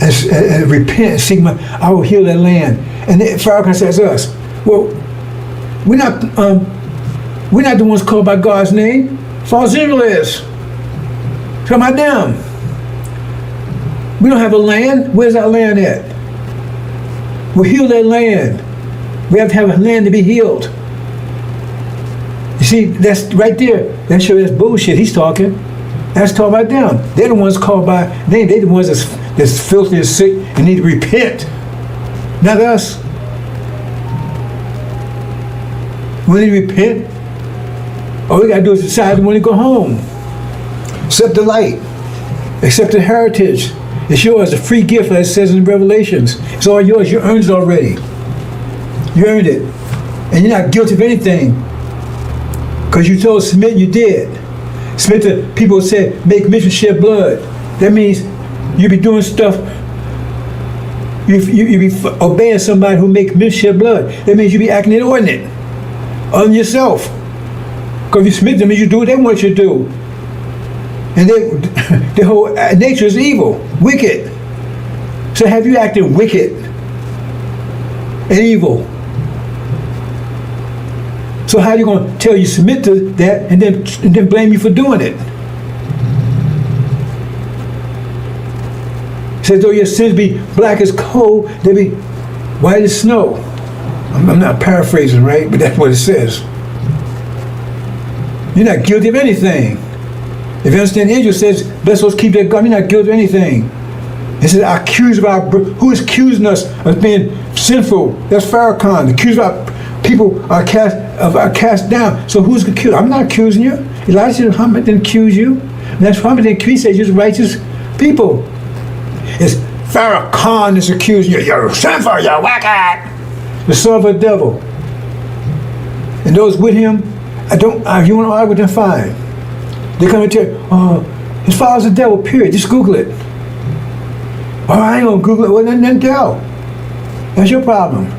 and repent and seek I will heal their land. And then Farrakhan says us, well, we're not the ones called by God's name. False Israel is. Talking about them. We don't have a land. Where's our land at? We'll heal that land. We have to have a land to be healed. You see, that's right there. That shows that's bullshit. He's talking. That's talking about them. They're the ones called by name. They're the ones that's filthy and sick and need to repent. Not us. We need to repent. All we got to do is decide when to go home. Accept the light. Accept the heritage. It's yours, a free gift, as it says in Revelations. It's all yours. You earned it already. You earned it. And you're not guilty of anything. Because you told Smith you did. Smith, the people said, make mission shed blood. That means you be doing stuff, you be obeying somebody who make mission shed blood. That means you be acting inordinate. on yourself. Because if you submit to them, you do what they want you to do. And their whole nature is evil, wicked. So have you acted wicked and evil? So how are you going to tell you submit to that and then blame you for doing it? It says, though your sins be black as coal, they be white as snow. I'm not paraphrasing, right? But that's what it says. You're not guilty of anything. If you understand, the angel says, bless those keep their God. You're not guilty of anything. It says, accused of our, who is accusing us of being sinful? That's Farrakhan. The accused of our people are cast down. So who's accused? I'm not accusing you. Elijah Muhammad didn't accuse you. And that's Muhammad didn't accuse you. You're righteous people. It's Farrakhan is accusing you. You're sinful. You're wicked. The son of a devil. And those with him, if you want to argue with them, fine. They come and tell you, his father's a devil, period. Just Google it. Oh, I ain't gonna Google it. Well, then tell. That's your problem.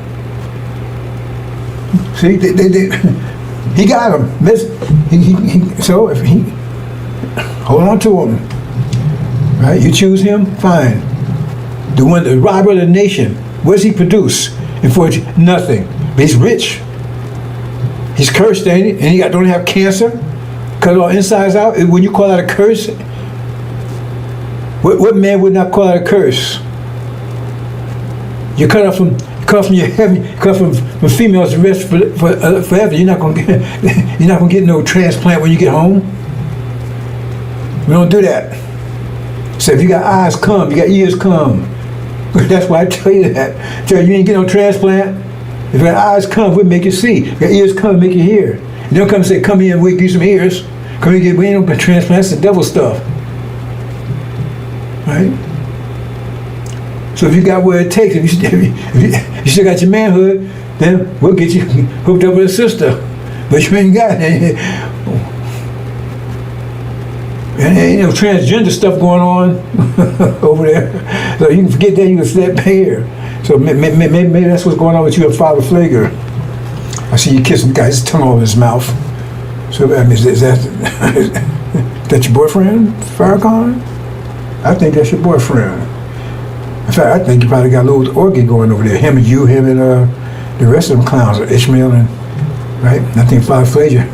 See, he got him. So if he, hold on to him. Right? You choose him, fine. The robber of the nation. What does he produce? Nothing. But he's rich. He's cursed, ain't he? And he don't have cancer. Cut all insides out. When you call that a curse, what man would not call that a curse? You cut off from your heaven. You cut from females the rest forever. You're not gonna get no transplant when you get home. We don't do that. So if you got eyes, come. You got ears, come. That's why I tell you that. Tell you ain't get no transplant. If you got eyes, come, we'll make you see. If you got ears, come, make you hear. You don't come and say, come here and we'll give you some ears. Come here, we ain't no transplant. That's the devil stuff. Right? So if you got what it takes, if you still got your manhood, then we'll get you hooked up with a sister. But you ain't got it. And ain't no transgender stuff going on over there. So you can forget that, you can step here. So maybe that's what's going on with you and Father Flager. I see you kissing the guy's tongue over his mouth. So I mean, is that your boyfriend, Farrakhan? I think that's your boyfriend. In fact, I think you probably got a little orgy going over there. Him and the rest of them clowns, Ishmael and, right? I think Father Flager,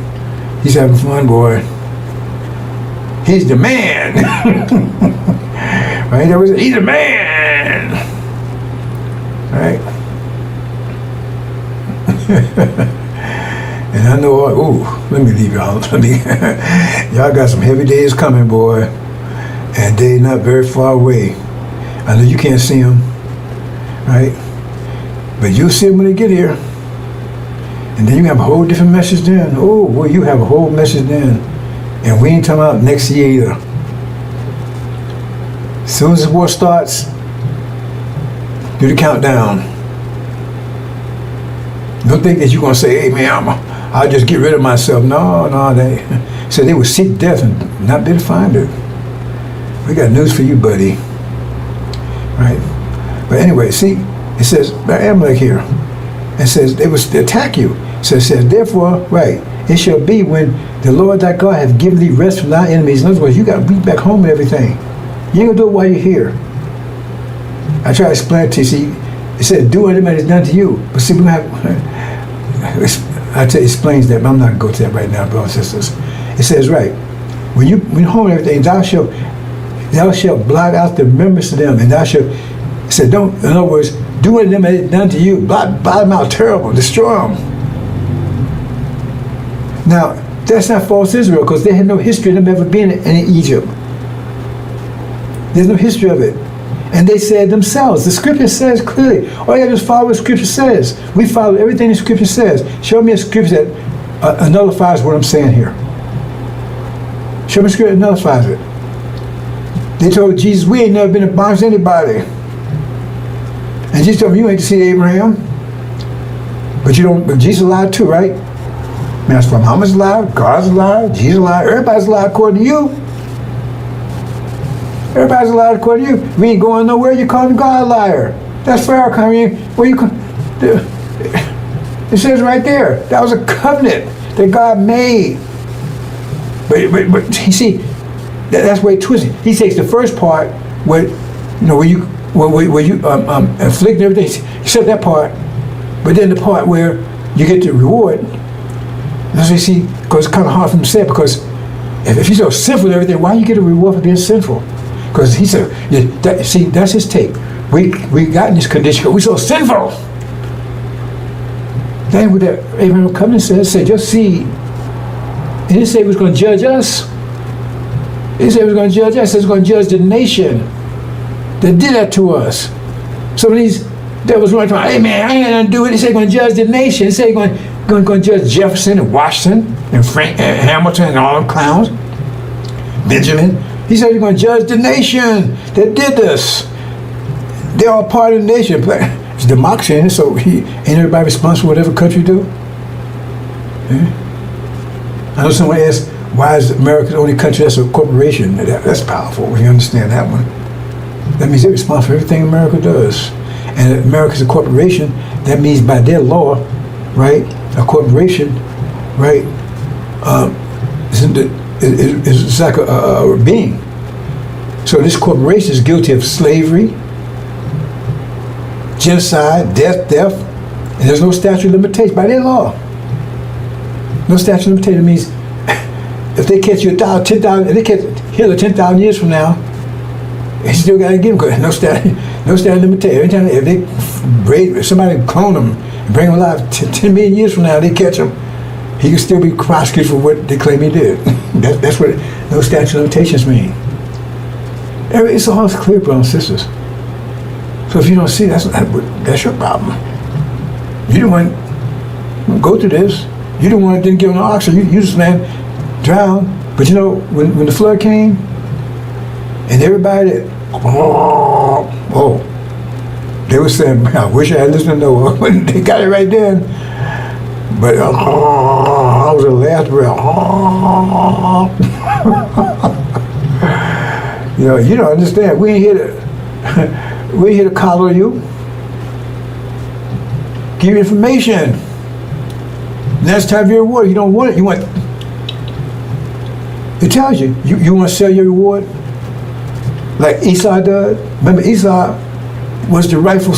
he's having fun, boy. He's the man. Right? He's the man. Right? And I know, let me leave y'all. Y'all got some heavy days coming, boy. And they're not very far away. I know you can't see them, right? But you'll see them when they get here. And then you have a whole different message then. Oh, well, you have a whole message then. And we ain't talking about next year either. As soon as the war starts, do the countdown. Don't think that you're going to say, hey, man, I'll just get rid of myself. No, they said they would seek death and not be able to find it. We got news for you, buddy. Right? But anyway, see, it says, Amalek here, it says they would attack you. So it says, therefore, right, it shall be when the Lord thy God hath given thee rest from thy enemies. In other words, you got to be back home and everything. You ain't going to do it while you're here. I try to explain it to you. See, it says, do what it is done to you. But see, we have, I tell you, it explains that, but I'm not going to go to that right now, brothers and sisters. It says, right, when you're home and everything, thou shalt blot out the remembrance of them, and thou shalt, it said, don't, in other words, do what them is done to you. Blot them out terrible, destroy them. Now, that's not false Israel, because they had no history of them ever being in Egypt. There's no history of it. And they said themselves, the scripture says clearly, all you have to do is follow what scripture says. We follow everything the scripture says. Show me a scripture that nullifies what I'm saying here. Show me a scripture that nullifies it. They told Jesus, we ain't never been in bondage to anybody. And Jesus told them, you ain't to see Abraham. But Jesus lied too, right? Master Muhammad's lied, God's lied, Jesus lied, everybody's lied according to you. Everybody's lied according to you. We ain't going nowhere, you calling God a liar. That's Farrakhan. It says right there, that was a covenant that God made. But you see, that's where he twisted. He takes the first part where, where you afflict everything. He said that part, but then the part where you get the reward. That's what you see, because it's kind of hard for him to say it, because if you're so sinful and everything, why you get a reward for being sinful? Because he said, see, that's his take. We got in this condition because we're so sinful. Then what that Abraham covenant said, just see. He didn't say he was going to judge us. He didn't say he was going to judge us. He was going to judge the nation that did that to us. Some of these devils running around, hey man, I ain't going to do it. He said he's going to judge the nation. He said he's going to judge Jefferson and Washington and Frank and Hamilton and all them clowns. Benjamin. He said he's going to judge the nation that did this. They're all part of the nation. It's democracy in it, so ain't everybody responsible for whatever country do? Yeah. I know someone asked, why is America the only country that's a corporation? That's powerful, if you understand that one. That means they're responsible for everything America does. And if America's a corporation, that means by their law, right, a corporation, right, it's like a being. So this corporation is guilty of slavery, genocide, death, theft, and there's no statute of limitation by their law. No statute of limitation means if they catch you 10,000, if they catch Hitler 10,000 years from now, they still got to give them no statute of limitation. Every time if somebody clone them and bring them alive 10 million years from now, they catch him, he can still be prosecuted for what they claim he did. That's what no statute of limitations mean. It's all clear, brothers and sisters. So if you don't see, that's your problem. You don't want to go through this. You don't want to didn't give him an oxygen. You just man drowned. But when the flood came, and everybody they were saying, I wish I had listened to Noah. They got it right then. But I was the last breath. You don't understand. We ain't here to collar you. Give you information. Next time your reward, you don't want it. You want. It tells you. You want to sell your reward, like Esau does. Remember, Esau was the rightful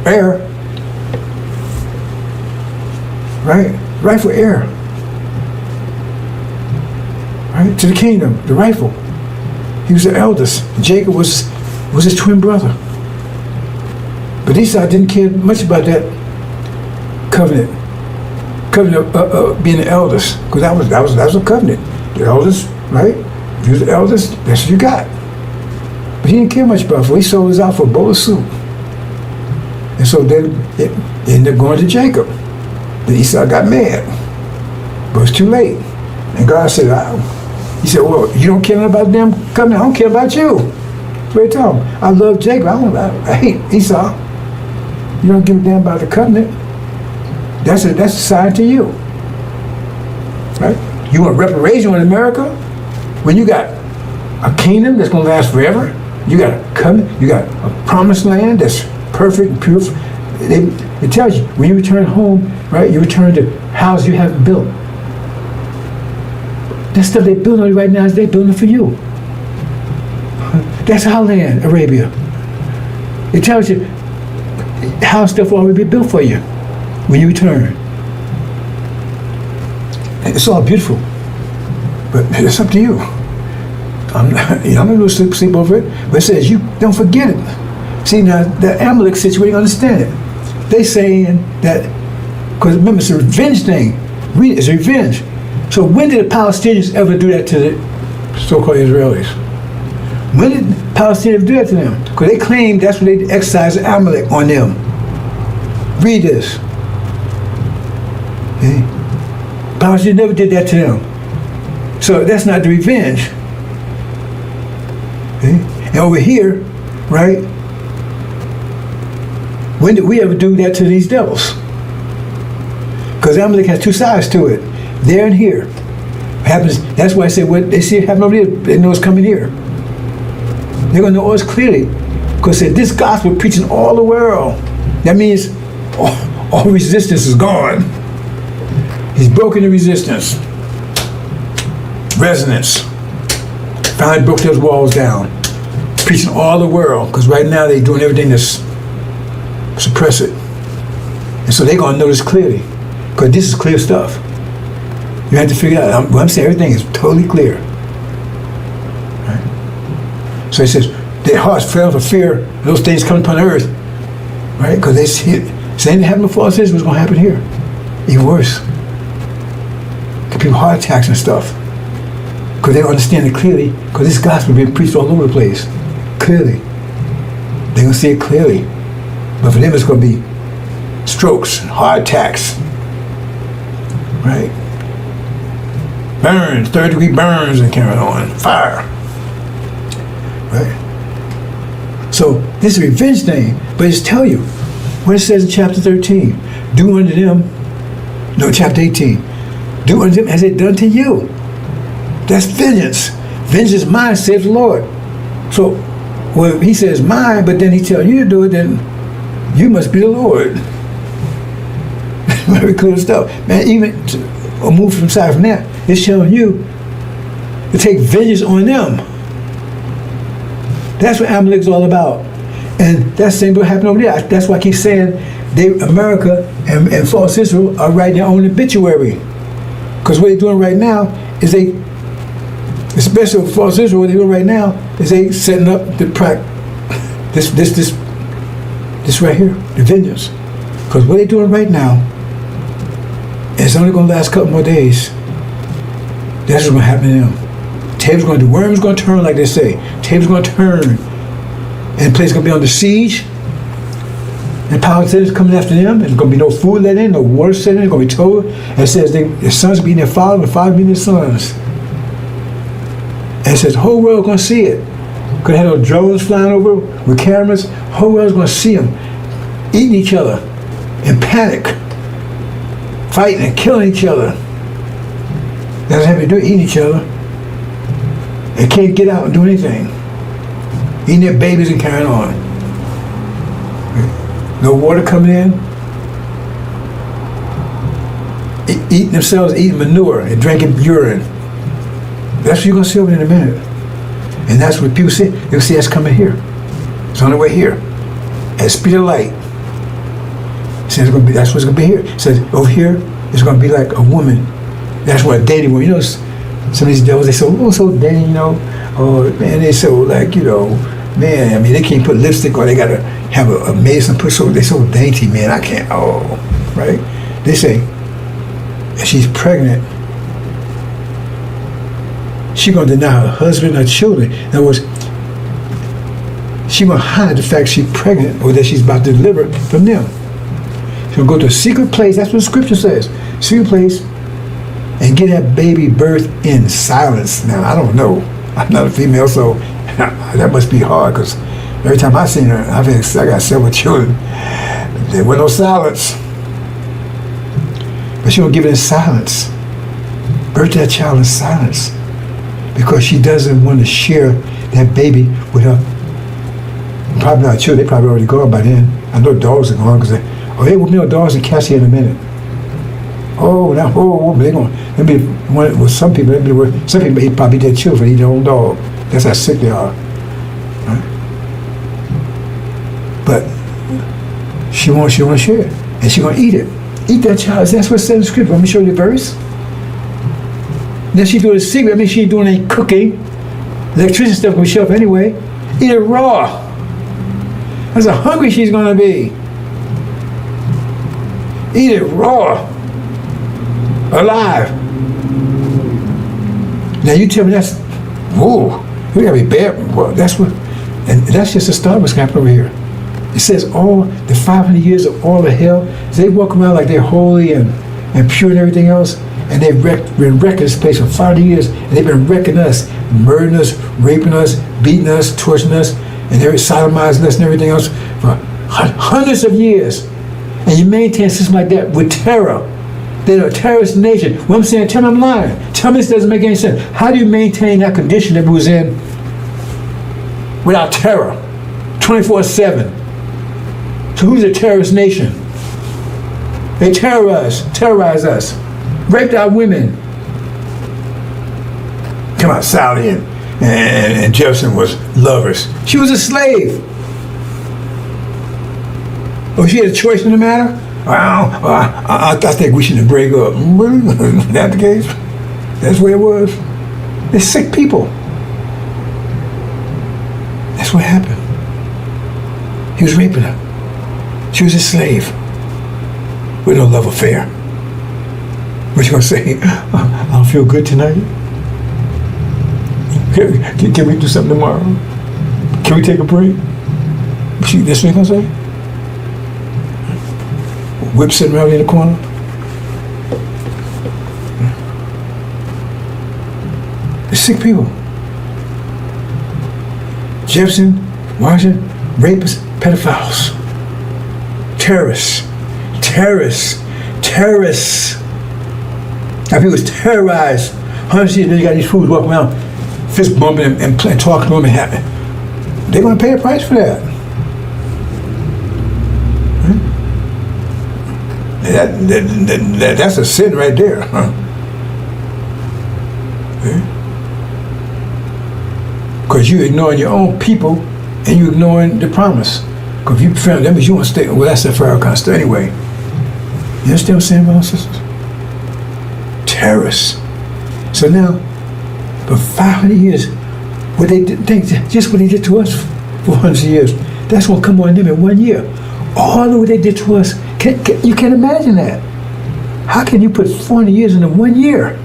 heir, right? Rightful heir, right, to the kingdom. The rightful. He was the eldest. Jacob was his twin brother. But Esau didn't care much about that covenant of being the eldest, because that was a covenant. The eldest, right? If you was the eldest, that's what you got. But he didn't care much about it. He sold us out for a bowl of soup. And so then it ended up going to Jacob. Then Esau got mad. But it was too late. And God said, he said, well, you don't care about them covenant. I don't care about you. That's what he told him. I love Jacob. I hate Esau. You don't give a damn about the covenant. That's a sign to you. Right? You want reparation in America? When you got a kingdom that's going to last forever, you got a covenant, you got a promised land that's perfect and pure. It tells you, when you return home, right, you return to houses you haven't built. That stuff they're building right now, they're building it for you. That's our land, Arabia. It tells you how stuff will already be built for you when you return. It's all beautiful, but it's up to you. I'm not going to sleep over it, but it says you don't forget it. See, now the Amalek situation, you understand it. They saying that, because remember, it's a revenge thing. It's revenge. So when did the Palestinians ever do that to the so-called Israelis? When did the Palestinians do that to them? Because they claim that's when they exercised Amalek on them. Read this. Okay? Palestinians never did that to them. So that's not the revenge. Okay? And over here, right? When did we ever do that to these devils? Because Amalek has two sides to it. There and here. Happens. That's why I say what they see it happen over there, they know it's coming here. They're going to know us clearly. Because this gospel preaching all the world. That means All resistance is gone. He's broken the resistance. Resonance. Finally broke those walls down. Preaching all the world, because right now they're doing everything to suppress it. And so they're going to know this clearly, because this is clear stuff. You have to figure out, I'm saying everything is totally clear. Right? So he says, their hearts fell for fear of those things coming upon the earth. Right? Because they see it. Same thing happened before, this is what's going to happen here. Even worse. Get people heart attacks and stuff. Because they don't understand it clearly, because this gospel is being preached all over the place. Clearly. They're going to see it clearly. But for them it's going to be strokes and heart attacks. Right? Burns, 3rd-degree burns and carrying on. Fire. Right? So this is a revenge thing, but it's tell you what it says in chapter 13. Do unto them, no, chapter 18. Do unto them as they done to you. That's vengeance. Vengeance is mine, says the Lord. So, well, he says mine, but then he tells you to do it, then you must be the Lord. Very clear stuff. Man, even a move from side from that, it's showing you to take vengeance on them. That's what Amalek's all about. And that's the same what happened over there. That's why I keep saying America and false Israel are writing their own obituary. Because what they're doing right now is especially with false Israel, what they're doing right now is they setting up this right here, the vengeance. Because what they're doing right now, it's only going to last a couple more days. That's what's going to happen to them. Tables going to do, worms going to turn, like they say. Tables going to turn, and the place is going to be under siege. And politicians coming after them. There's going to be no food let in, no water set in. It's going to be told. And it says their sons beating their father, and fathers beating their sons. And it says the whole world going to see it. Could have no drones flying over with cameras. The whole world's going to see them eating each other in panic, fighting and killing each other. That's how they do it, eating each other. They can't get out and do anything. Eating their babies and carrying on. No water coming in. Eating themselves, eating manure and drinking urine. That's what you're going to see over in a minute. And that's what people see. You'll see that's coming here. It's on the way here. At the speed of light. It says it's going to be, that's what's going to be here. It says over here, it's going to be like a woman. That's what a dating woman. You know, some of these devils, they so dating, you know. Oh, man, they so like, you know, man, I mean, they can't put lipstick on. They got to have a mason put so, they're so dainty, man. I can't, right? They say, if she's pregnant, she's going to deny her husband and her children. In other words, she's going to hide the fact she's pregnant or that she's about to deliver from them. She's going to go to a secret place. That's what the scripture says. Secret place and get that baby birth in silence. Now, I don't know. I'm not a female, so that must be hard because every time I seen her, I got several children. There was no silence. But she's going to give it in silence. Birth that child in silence. Because she doesn't want to share that baby with her. Probably not children. They probably already gone by then. I know dogs are gone because they will be dogs and cats here in a minute. But they're going to be one with some people. Some people eat probably dead children, eat their own dog. That's how sick they are. Right? But she won't share it, and she's going to eat it. Eat that child. That's what it says in the scripture. Let me show you the verse. Then she's doing a secret. I mean, she ain't doing any cooking. Electricity stuff will show up anyway. Eat it raw. That's how hungry she's going to be. Eat it raw. Alive. Now you tell me that's, whoa, we gotta be bad. Well, that's what, and that's just the start of what's happening over here. It says all the 500 years of all the hell, they walk around like they're holy and pure and everything else, and they've been wrecking this place for 500 years, and they've been wrecking us, murdering us, raping us, beating us, torturing us, and they're sodomizing us and everything else for hundreds of years. And you maintain a system like that with terror. They're a terrorist nation. What I'm saying, tell me I'm lying. Tell me this doesn't make any sense. How do you maintain that condition that we was in without terror, 24/7? So who's a terrorist nation? They terrorized us, raped our women. Come on, Sally and Jefferson was lovers. She was a slave. Oh, she had a choice in the matter? I think we should break up. Is that the case? That's where it was. They're sick people. That's what happened. He was raping her. She was a slave with no love affair. What you gonna say? I don't feel good tonight. Can we do something tomorrow? Can we take a break? See, this what you gonna say? Whip sitting around in the corner. They're sick people. Jefferson, Washington, rapists, pedophiles, terrorists. Our people was terrorized. 100 years, then you got these fools walking around, fist bumping and talking to them and happy. They're going to pay a price for that. That's a sin right there. Because you're ignoring your own people and you're ignoring the promise. Because if you found that means you want to stay. Well, that's a Farrakhan stuff anyway. You understand what I'm saying, brothers and sisters? Terrorists. So now, for 500 years, what they did, just what they did to us for hundreds of years, that's going to come on them in 1 year. All of what they did to us, you can't imagine that. How can you put 40 years into 1 year?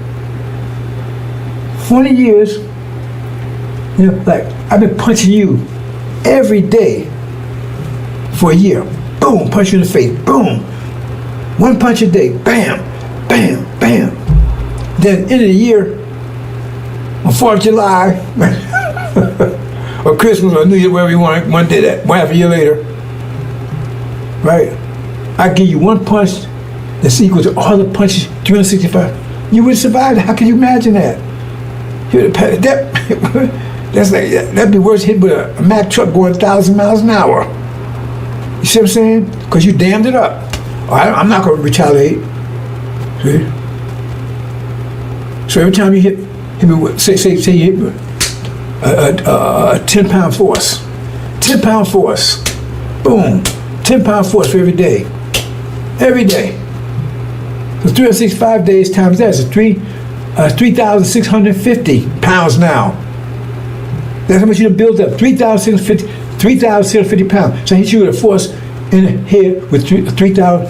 40 years, you know, like I've been punching you every day for a year. Boom, punch you in the face, boom. One punch a day, bam, bam, bam. Then end of the year, on 4th of July, or Christmas or New Year, wherever you want, one day that, half a year later, right? I give you one punch that's equal to all the punches, 365. You wouldn't survive that. How can you imagine that? That'd be worse hit with a Mack truck going 1,000 miles an hour. You see what I'm saying? Because you dammed it up. I'm not going to retaliate. See? So every time you hit me with, say you hit me a 10-pound force. 10-pound force. Boom. 10-pound force for every day. Every day. So 365 days times that is 3,650 pounds now. That's how much you build up. 3,650 pounds. So I hit you with a force in the head with 3,000.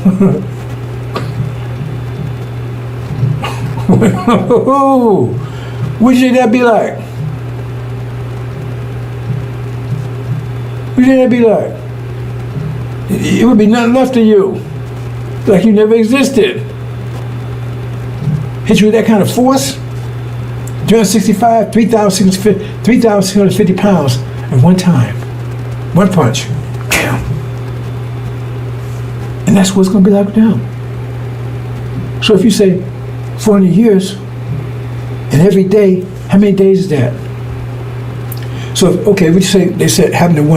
What do you think that'd be like? What do you think that'd be like? It would be nothing left of you. Like you never existed. Hit you with that kind of force? 365, 3,650 pounds at one time. One punch. Bam. And that's what it's going to be like now. So if you say 400 years, and every day, how many days is that? So, okay, we say they said happened in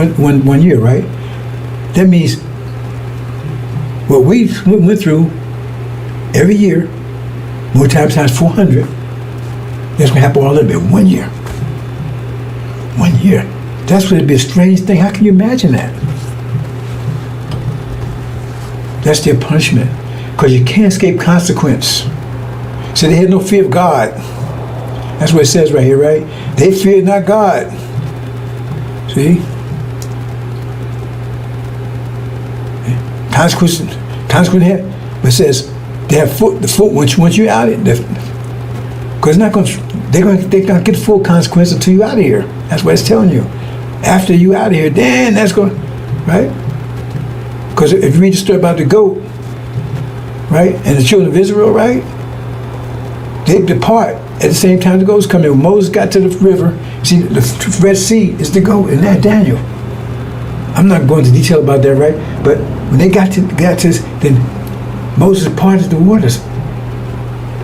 one year, right? That means what we went through every year, more times 400, that's going to happen all of it in 1 year. 1 year. That's going to be a strange thing. How can you imagine that? That's their punishment. Because you can't escape consequence. So they had no fear of God. That's what it says right here, right? They feared not God. See? Consequence here, but it says they have the foot once you out of it. Because they're going to get the full consequence until you out of here. That's what it's telling you. After you out of here, then that's going, right? Because if you read the story about the goat, right, and the children of Israel, right, they depart at the same time the goats come in. When Moses got to the river, see, the Red Sea is the goat, and that Daniel. I'm not going into detail about that, right? But when they got to this, then Moses parted the waters.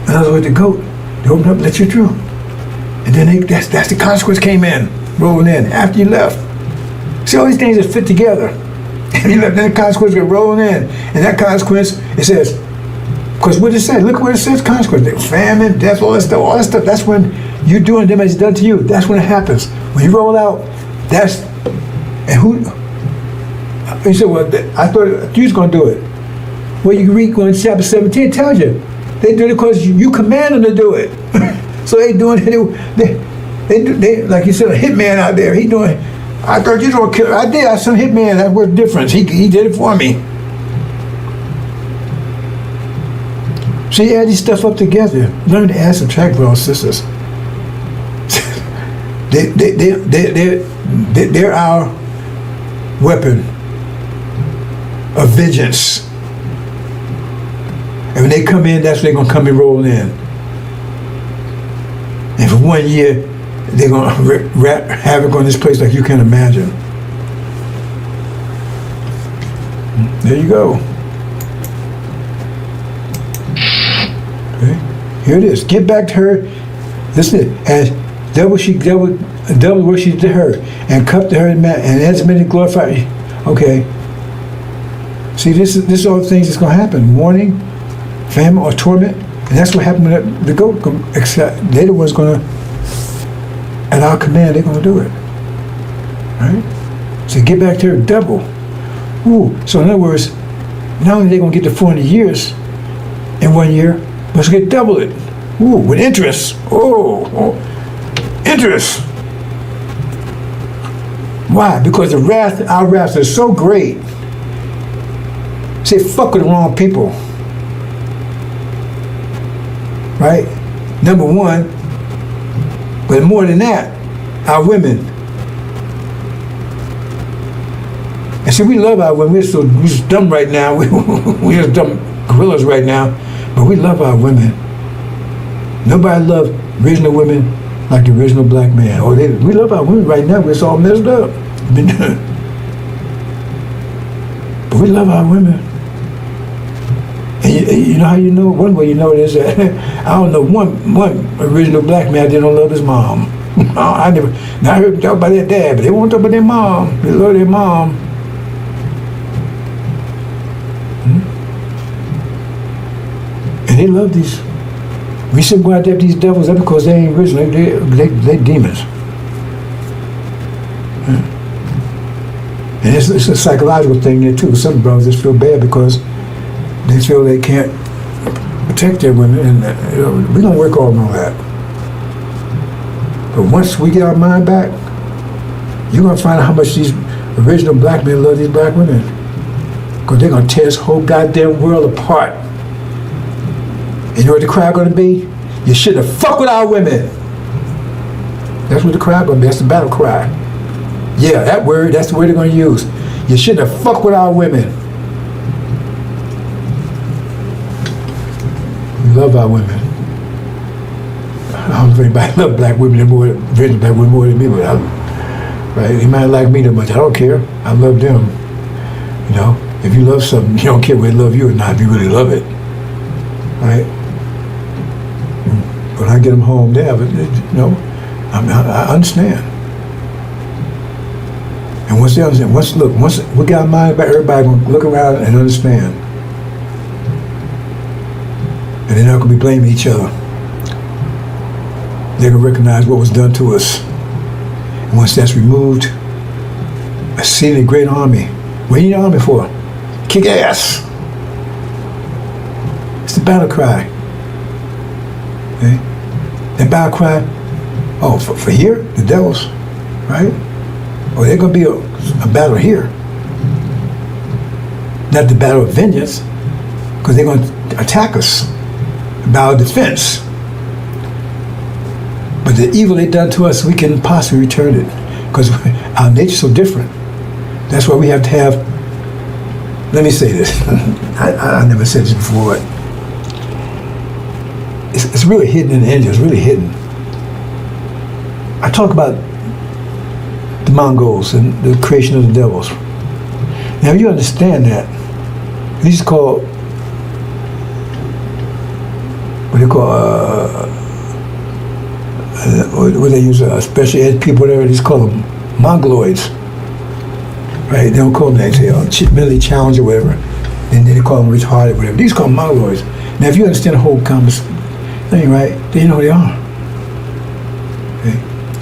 In other words, the goat, they opened up, let you through. And then that's the consequence came in, rolling in, after you left. See, all these things that fit together. And you left, then the consequence got rolling in. And that consequence, it says, Because what it says, look what it says, consequence. Famine, death, all that stuff. That's when you doing them as it's done to you. That's when it happens. When you roll out, and who, he said, well, I thought you was going to do it. Well, you read going chapter 17, it tells you. They do it because you command them to do it. So they doing it, they like you said, a hitman out there, he doing, I thought you was going to kill, I did, I saw a hitman, that was the difference. He did it for me. So you add these stuff up together. Learn to add, subtract, brothers and sisters. They're our weapon of vengeance. And when they come in, that's when they're going to come and roll in. And for 1 year, they're going to wreak havoc on this place like you can't imagine. There you go. Okay. Here it is. Get back to her. Listen, as double what she did to her, and cup to her and as many glorified. Okay. See, this is all the things that's going to happen. Warning, famine, or torment, and that's what happened when the goat. Except they're the ones going to, at our command, they're going to do it. Right? So get back to her double. Ooh. So in other words, not only are they going to get the 400 years in 1 year, but they get double it. Ooh, with interest. Oh, interest. Why? Because our wrath is so great. Say, fuck with the wrong people. Right? Number one, but more than that, our women. And see, we love our women. We're just dumb right now. We're just dumb gorillas right now, but we love our women. Nobody loves original women like the original black man. We love our women right now. We're all messed up. But we love our women. And you know how you know? One way you know it is that I don't know one original black man that don't love his mom. I heard them talk about their dad, but they won't talk about their mom. They love their mom. And they love these. We shouldn't go out there with these devils. That's because they ain't original. They demons. And it's a psychological thing there too. Some brothers just feel bad because they feel they can't protect their women, and we don't work on all that. But once we get our mind back, you're gonna find out how much these original black men love these black women, because they're gonna tear this whole goddamn world apart. And you know what the cry gonna be? You shouldn't have fucked with our women. That's what the cry gonna be. That's the battle cry. Yeah, that word. That's the word they're gonna use. You shouldn't have fucked with our women. We love our women. I don't know if anybody love black women more than me, but right? They might like me that much. I don't care. I love them. You know, if you love something, you don't care whether they love you or not. If you really love it, right? When I get them home, they have it. You know, I understand. And once they understand, once we got our mind back, everybody gonna look around and understand. And they're not gonna be blaming each other. They're gonna recognize what was done to us. And once that's removed, I see the great army. What do you need an army for? Kick ass. It's the battle cry. Okay? The battle cry, for here, the devils, right? Or there's going to be a battle here. Not the battle of vengeance, because they're going to attack us. A battle of defense. But the evil they've done to us, we can possibly return it, because our nature's so different. That's why we have to have, let me say this. I never said this before, but it's really hidden in the Injil. It's really hidden. I talk about the Mongols and the creation of the devils. Now, you understand that these are called what they use, special ed people, whatever these call them, Mongoloids. Right? They don't call them that. They say mentally challenged or whatever. And then they call them retarded, whatever. These call them Mongoloids. Now, if you understand the whole conversation, right, then you know who they are. Okay?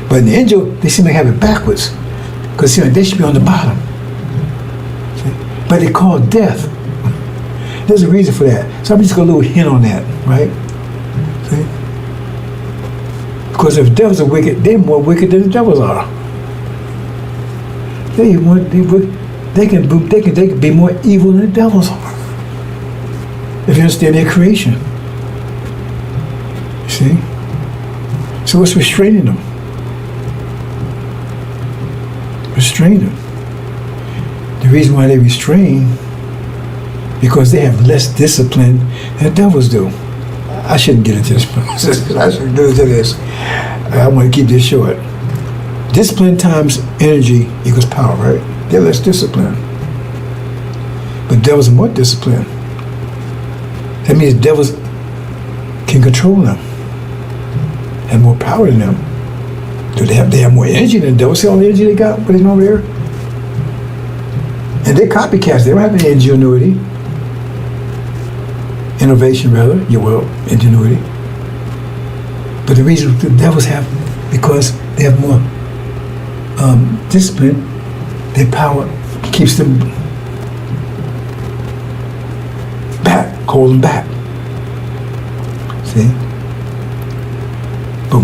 But in the angel, they seem to have it backwards. Because they should be on the bottom. See? But they call death. There's a reason for that. So I'm just going to a little hint on that, right? See? Because if devils are wicked, they're more wicked than the devils are. They can be more evil than the devils are. If you understand their creation. You see? So what's restraining them? Restrain them. The reason why they restrain, because they have less discipline than the devils do. I shouldn't get into this. I shouldn't get into this. I want to keep this short. Discipline times energy equals power, right? They're less disciplined. But devils are more disciplined. That means devils can control them, have more power than them. Do they have more energy than the devils? See all the energy they got putting over there? And they're copycats. They don't have any ingenuity. Innovation, rather. Ingenuity. But the reason the devils have, because they have more discipline, their power keeps them back, hold them back. See? But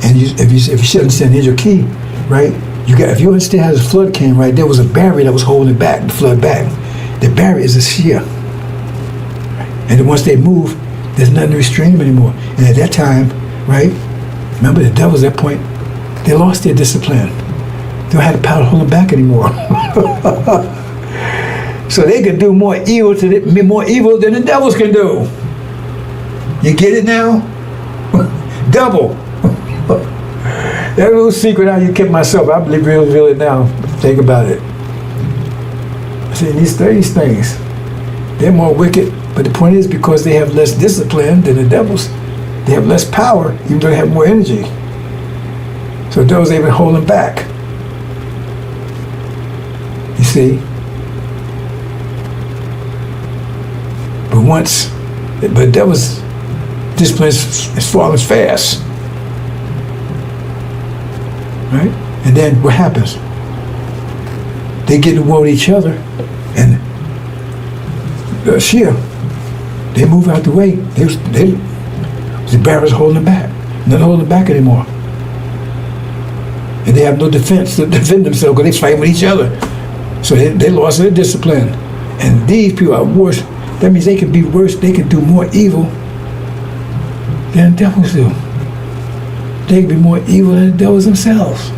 if you should understand, here's your key, right? If you understand how the flood came, right, there was a barrier that was holding it back, the flood back. The barrier is a shear. And then once they move, there's nothing to restrain them anymore. And at that time, right, remember the devils at that point, they lost their discipline. They don't have the power to hold them back anymore. So they can do more evil than the devils can do. You get it now? Double. That little secret how you kept myself. I believe real it now. Think about it. See, these things, they're more wicked. But the point is, because they have less discipline than the devils, they have less power, even though they have more energy. So the devils even hold them back. You see? But devils' discipline is falling fast. Right? And then what happens? They get to war with each other, and they move out the way. The barriers holding them back. Not holding them back anymore. And they have no defense to defend themselves because they fight with each other. So they lost their discipline. And these people are worse. That means they can be worse. They can do more evil than the devils do. They can be more evil than the devils themselves,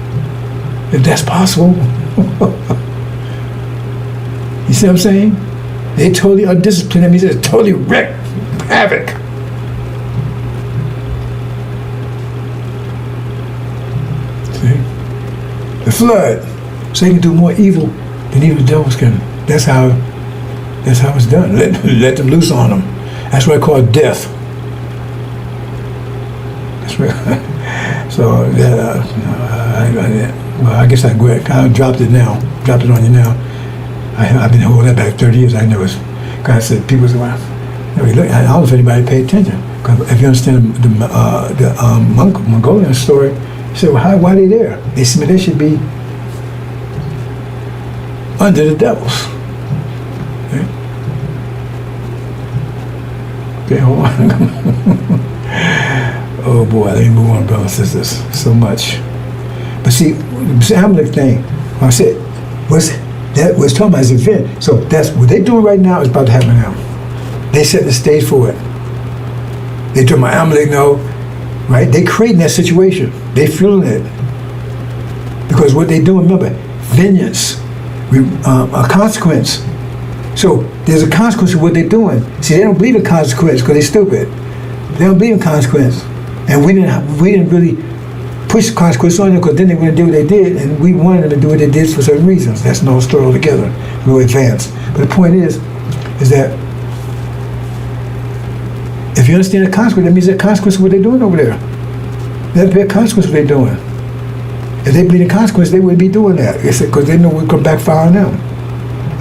if that's possible. You see what I'm saying? They totally undisciplined. That means they're totally wrecked, havoc. See? The flood. So they can do more evil than even the devils can. That's how it's done. Let them loose on them. That's what I call death. That's what. So I guess I dropped it now. Dropped it on you now. I've been holding that back 30 years. I know it's. God said people say, well, I don't know if anybody paid attention. Because if you understand the Mongolian story, you say, well, why are they there? They should be under the devils. Okay, hold on. Oh boy, let me move on, brothers and sisters. So much. But see, the Amalek thing, I said, was talking about his event. So that's what they're doing right now is about to happen now. They set the stage for it. They told my Amalek no, right? They creating that situation. They feeling it. Because what they doing, remember, vengeance, a consequence. So there's a consequence of what they're doing. See, they don't believe in consequence because they're stupid. They don't believe in consequence. And we didn't really push consequence on them because then they were going to do what they did, and we wanted them to do what they did for certain reasons. That's another story altogether. We'll advance. But the point is that if you understand the consequence, that means there's a consequence of what they're doing over there. There's a consequence of what they're doing. If they believe in consequence, they wouldn't be doing that. It's because they know we're going to backfire on them.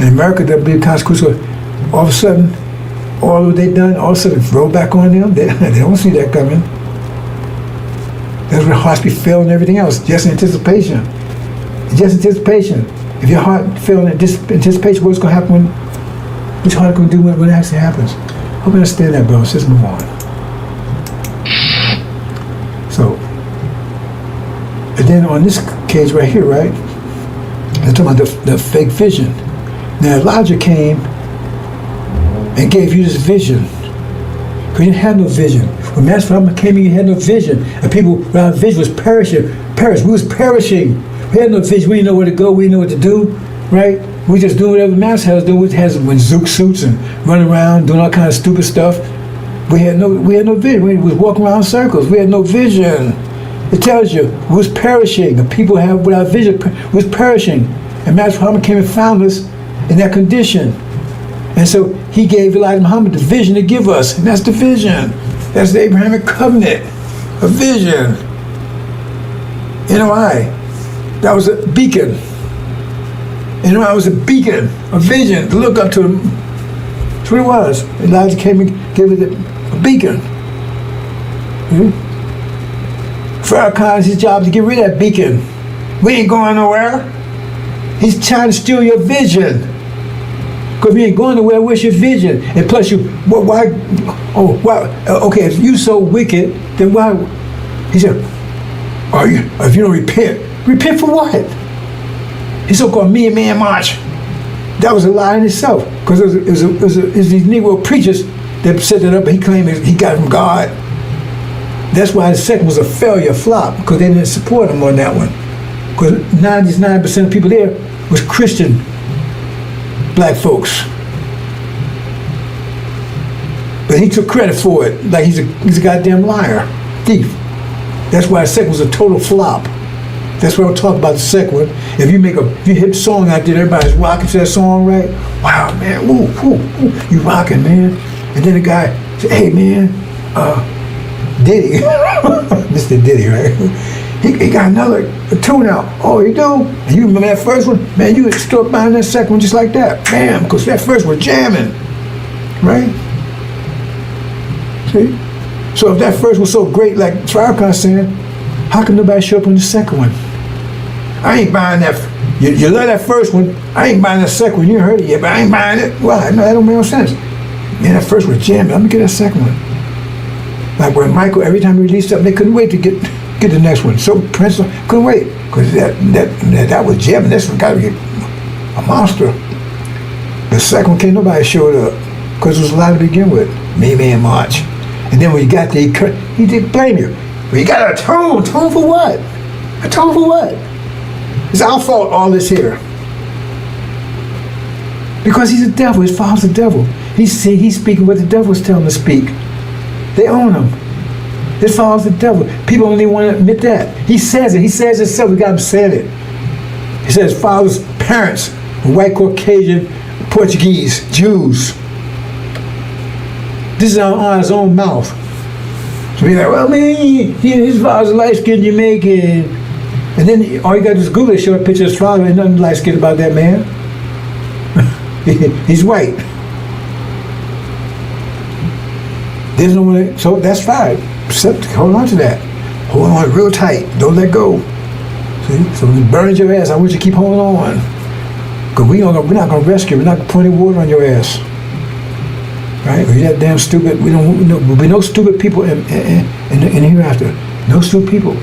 In America, there'll be a consequence of all of a sudden, all what they done, all of a sudden roll back on them. They don't see that coming. That's when hearts be failing and everything else. Just anticipation. Just anticipation. If your heart failing in anticipation, what's going to happen what's your heart going to do when it actually happens? Hope you understand that, bro. Let's just move on. So, and then on this case right here, right? They're talking about the fake vision. Now Elijah came and gave you this vision. Because you didn't have no vision. When Master Muhammad came in, you had no vision. And people without vision was perishing. We was perishing. We had no vision. We didn't know where to go. We didn't know what to do. Right? We just doing whatever the Master had us do. We had when Zook suits and running around doing all kinds of stupid stuff. We had no vision. We was walking around in circles. We had no vision. It tells you we was perishing. The people have without vision was perishing. And Master Muhammad came and found us in that condition. And so he gave Elijah Muhammad the vision to give us. And that's the vision. That's the Abrahamic covenant. A vision. NOI. That was a beacon. NOI was a beacon. A vision to look up to. That's what it was. Elijah came and gave it a beacon. Farrakhan's his job is to get rid of that beacon. We ain't going nowhere. He's trying to steal your vision. Because we ain't going nowhere, where's your vision? And plus why, okay, if you so wicked, then why, he said, if you don't repent for what? His so-called man march. That was a lie in itself. Because it was these Negro preachers that set that up, and he claimed he got it from God. That's why the second was a failure, flop, because they didn't support him on that one. Because 99% of people there was Christian black folks. But he took credit for it, like he's a goddamn liar, thief. That's why the second was a total flop. That's what I'll talk about the second one. If you hit a song out there, everybody's rocking to that song, right? Wow, man, ooh, you rocking, man. And then the guy said, hey, man, Diddy, Mr. Diddy, right? He got another tune out. Oh, he do? And you remember that first one? Man, you would start buying that second one just like that. Bam, because that first one jamming, right? See? So if that first was so great, like Farrakhan saying, how come nobody show up on the second one? I ain't buying that. You love that first one. I ain't buying that second one. You ain't heard it yet, but I ain't buying it. Why? No, that don't make no sense. Man, that first one jamming. Let me get that second one. Like when Michael, every time he released something, they couldn't wait to get the next one. So Prince couldn't wait because that was jamming. This one got to be a monster. The second one, can't nobody show it up because it was a lot to begin with. Man March. And then when you got there, he did blame you. Well, you got a tone. Tone for what? A tone for what? It's our fault, all this here. Because he's a devil. His father's a devil. He's speaking what the devil's telling him to speak. They own him. His father's the devil. People don't even want to admit that. He says it. He says it himself. We got him saying it. He says his father's parents were white, Caucasian, Portuguese, Jews. This is on his own mouth. So he's like, well, man, his father's light-skinned Jamaican. And then all you got to do is Google it, show a picture of his father, and nothing light-skinned about that man. He's white. There's no one, so that's fine. Hold on to that. Hold on real tight. Don't let go. See? So when it burns your ass, I want you to keep holding on. Because we're not going to rescue you. We're not going to pour any water on your ass. Right? You're that damn stupid. There'll be no stupid people in hereafter. No stupid people.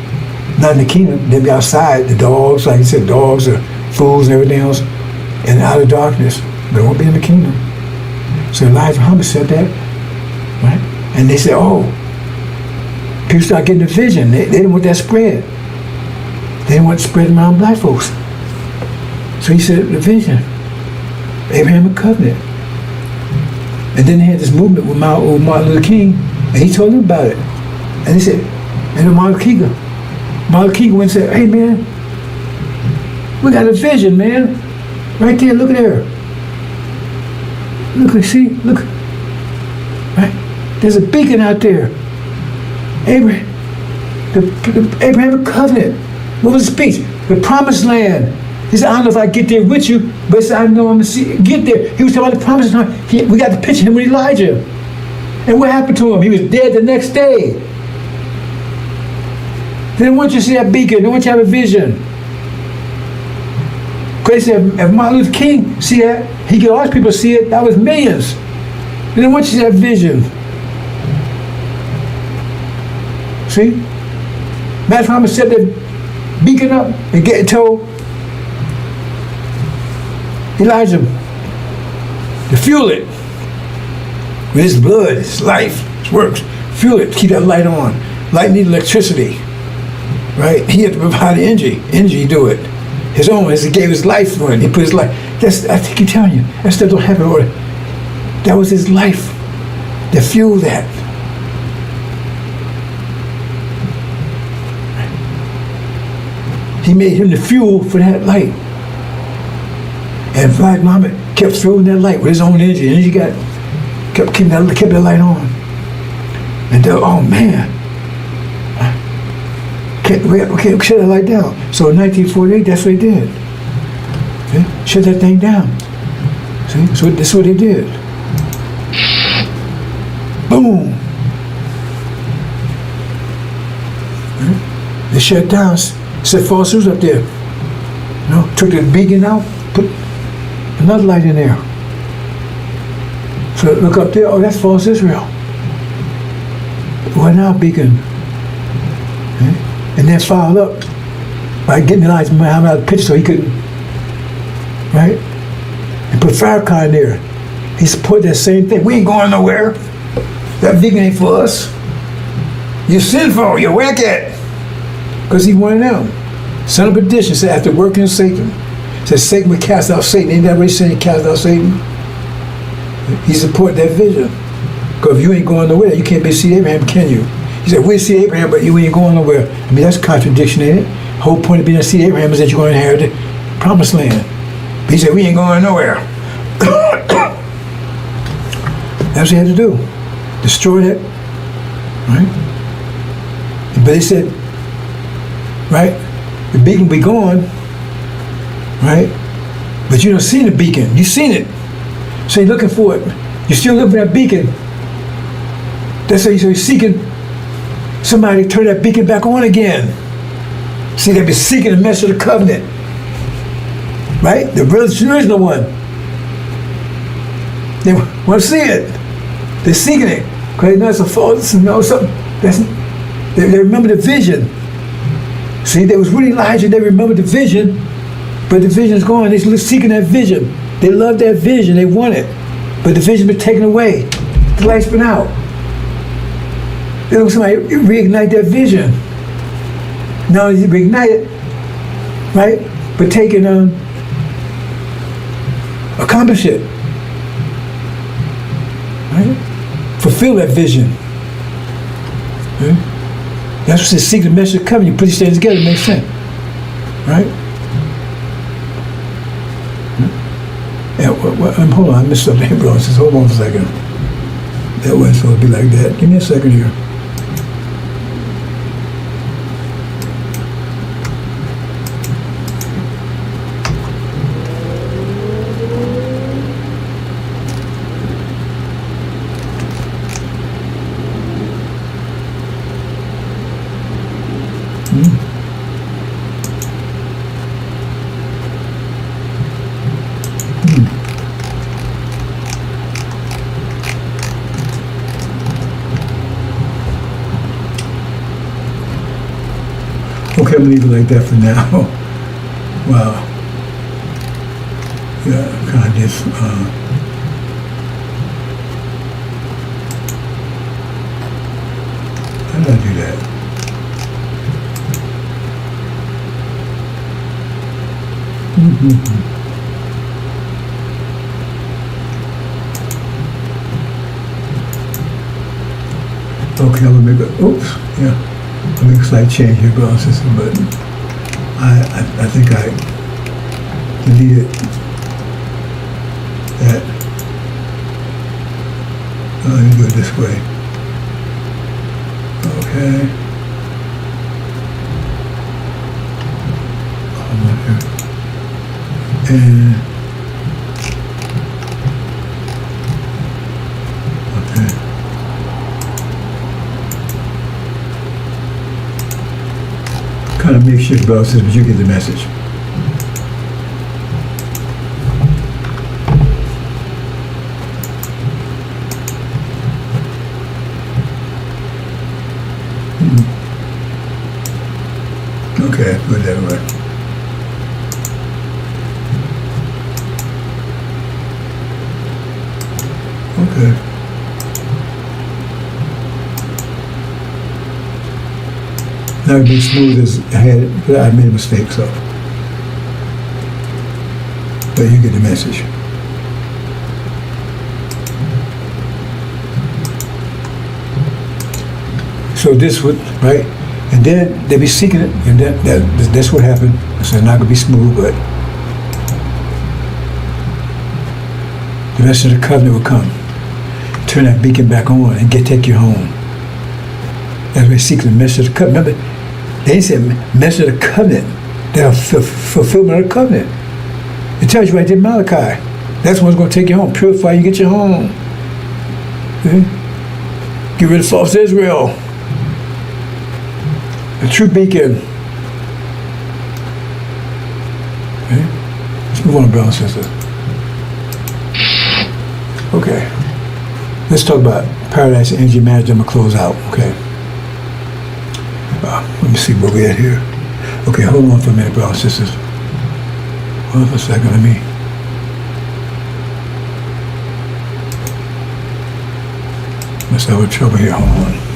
Not in the kingdom. They'll be outside. The dogs, like you said, dogs are fools and everything else. And out of darkness. But it won't be in the kingdom. So Elijah Muhammad said that. Right? And they said, oh, people start getting the vision. They didn't want that spread. They didn't want it spread around black folks. So he said, the vision. Abrahamic covenant. And then they had this movement with Martin Luther King, and he told them about it. And he said, and then Martin Luther King went and said, hey man, we got a vision, man. Right there, look at there. Look, see, look. Right? There's a beacon out there. The Abrahamic covenant. What was the speech? The promised land. He said, I don't know if I get there with you, but he said, I know I'm going to get there. He was talking about the promise. We got the picture of him with Elijah. And what happened to him? He was dead the next day. They didn't want you to see that beacon. They didn't want you to have a vision. Because they said, if Martin Luther King see that, he get all his people to see it. That was millions. They didn't want you to see that vision. See? Master Muhammad set that beacon up and told Elijah to fuel it with his blood, his life, his works. Fuel it, keep that light on. Light needs electricity, right? He had to provide the energy to do it. His own, as he gave his life for it. He put his life. I keep telling you, that stuff don't happen in order. That was his life that fueled that. He made him the fuel for that light. And Elijah Muhammad kept fueling that light with his own energy. And he kept that light on. And oh man, can't shut that light down. So in 1948, that's what he did. See? Shut that thing down. See? So that's what he did. Boom. Right? They shut down. Set false news up there. You know, took the beacon out, put another light in there. So look up there. Oh, that's false Israel. Why now beacon? Okay. And then followed up by getting Elijah Muhammad out of the picture so he couldn't, right? And put Farrakhan in there. He supported that same thing. We ain't going nowhere. That beacon ain't for us. You're sinful. You're wicked. Because he wanted them. Son of perdition said, after working in Satan, said Satan would cast out Satan. Ain't that what he said? He cast out Satan. He supported that vision. Because if you ain't going nowhere, you can't be seed Abraham, can you? He said, we'll see Abraham, but you ain't going nowhere. I mean, that's a contradiction, ain't it? The whole point of being a seed Abraham is that you're going to inherit the promised land. But he said, we ain't going nowhere. That's what he had to do. Destroy that. Right? But he said, right, the beacon will be gone, right? But you don't seen the beacon. You seen it. So you're looking for it. You're still looking for that beacon. That's how you're seeking somebody to turn that beacon back on again. See, they've been seeking the message of the covenant. Right? The original one. They want to see it. They're seeking it. Because they know it's a false, something. They remember the vision. See, they was really Elijah, they remembered the vision, but the vision's gone. They're seeking that vision. They love that vision, they want it. But the vision's been taken away. The light's been out. They want somebody to reignite that vision. Not only reignite it, right? But take it accomplish it. Right? Fulfill that vision. Right? That's what the secret message of covenant. You put these things together, it makes sense. Right? And, hold on, I missed something here, bro. Just hold on for a second. That wasn't supposed to be like that. Give me a second here. Okay, I'm gonna leave it like that for now. Wow. Yeah, kind of just, how did I do that? Okay, I'm gonna make a, oops, yeah. I'll make a slight change here, go on system, but I think I deleted that. Let me do it this way. Okay. Hold on here. And okay. Kind of makeshift browsers, but you get the message. Okay, put it that way. Okay. Not be smooth as I had it, but I made a mistake, so. But you get the message. So this would, right? And then they be seeking it, and that's what happened. So it's not gonna be smooth, but the rest of the covenant will come. Turn that beacon back on and take you home. As we seek the message of the covenant. Remember, they said message of the covenant. They're fulfillment of the covenant. It tells you right there in Malachi. That's what's going to take you home. Purify you, get you home. Okay? Get rid of false Israel. The true beacon. Okay? Let's move on, brothers and sisters. Okay. Let's talk about paradise and energy management. I'm going to close out. Okay. Let me see where we're at here. Okay, hold on for a minute, brothers and sisters. Hold on for a second, let me. Must have a trouble here, hold on.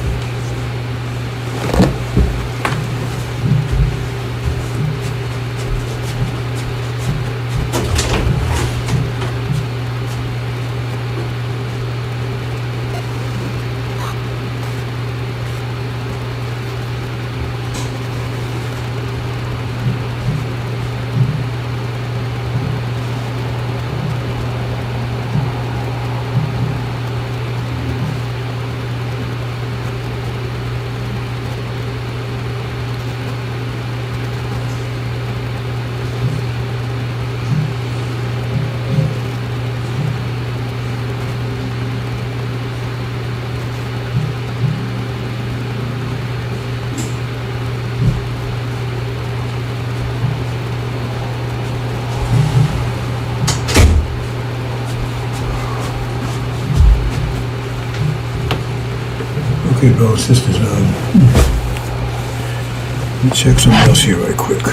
Okay, brothers and sisters, let me check something else here right quick.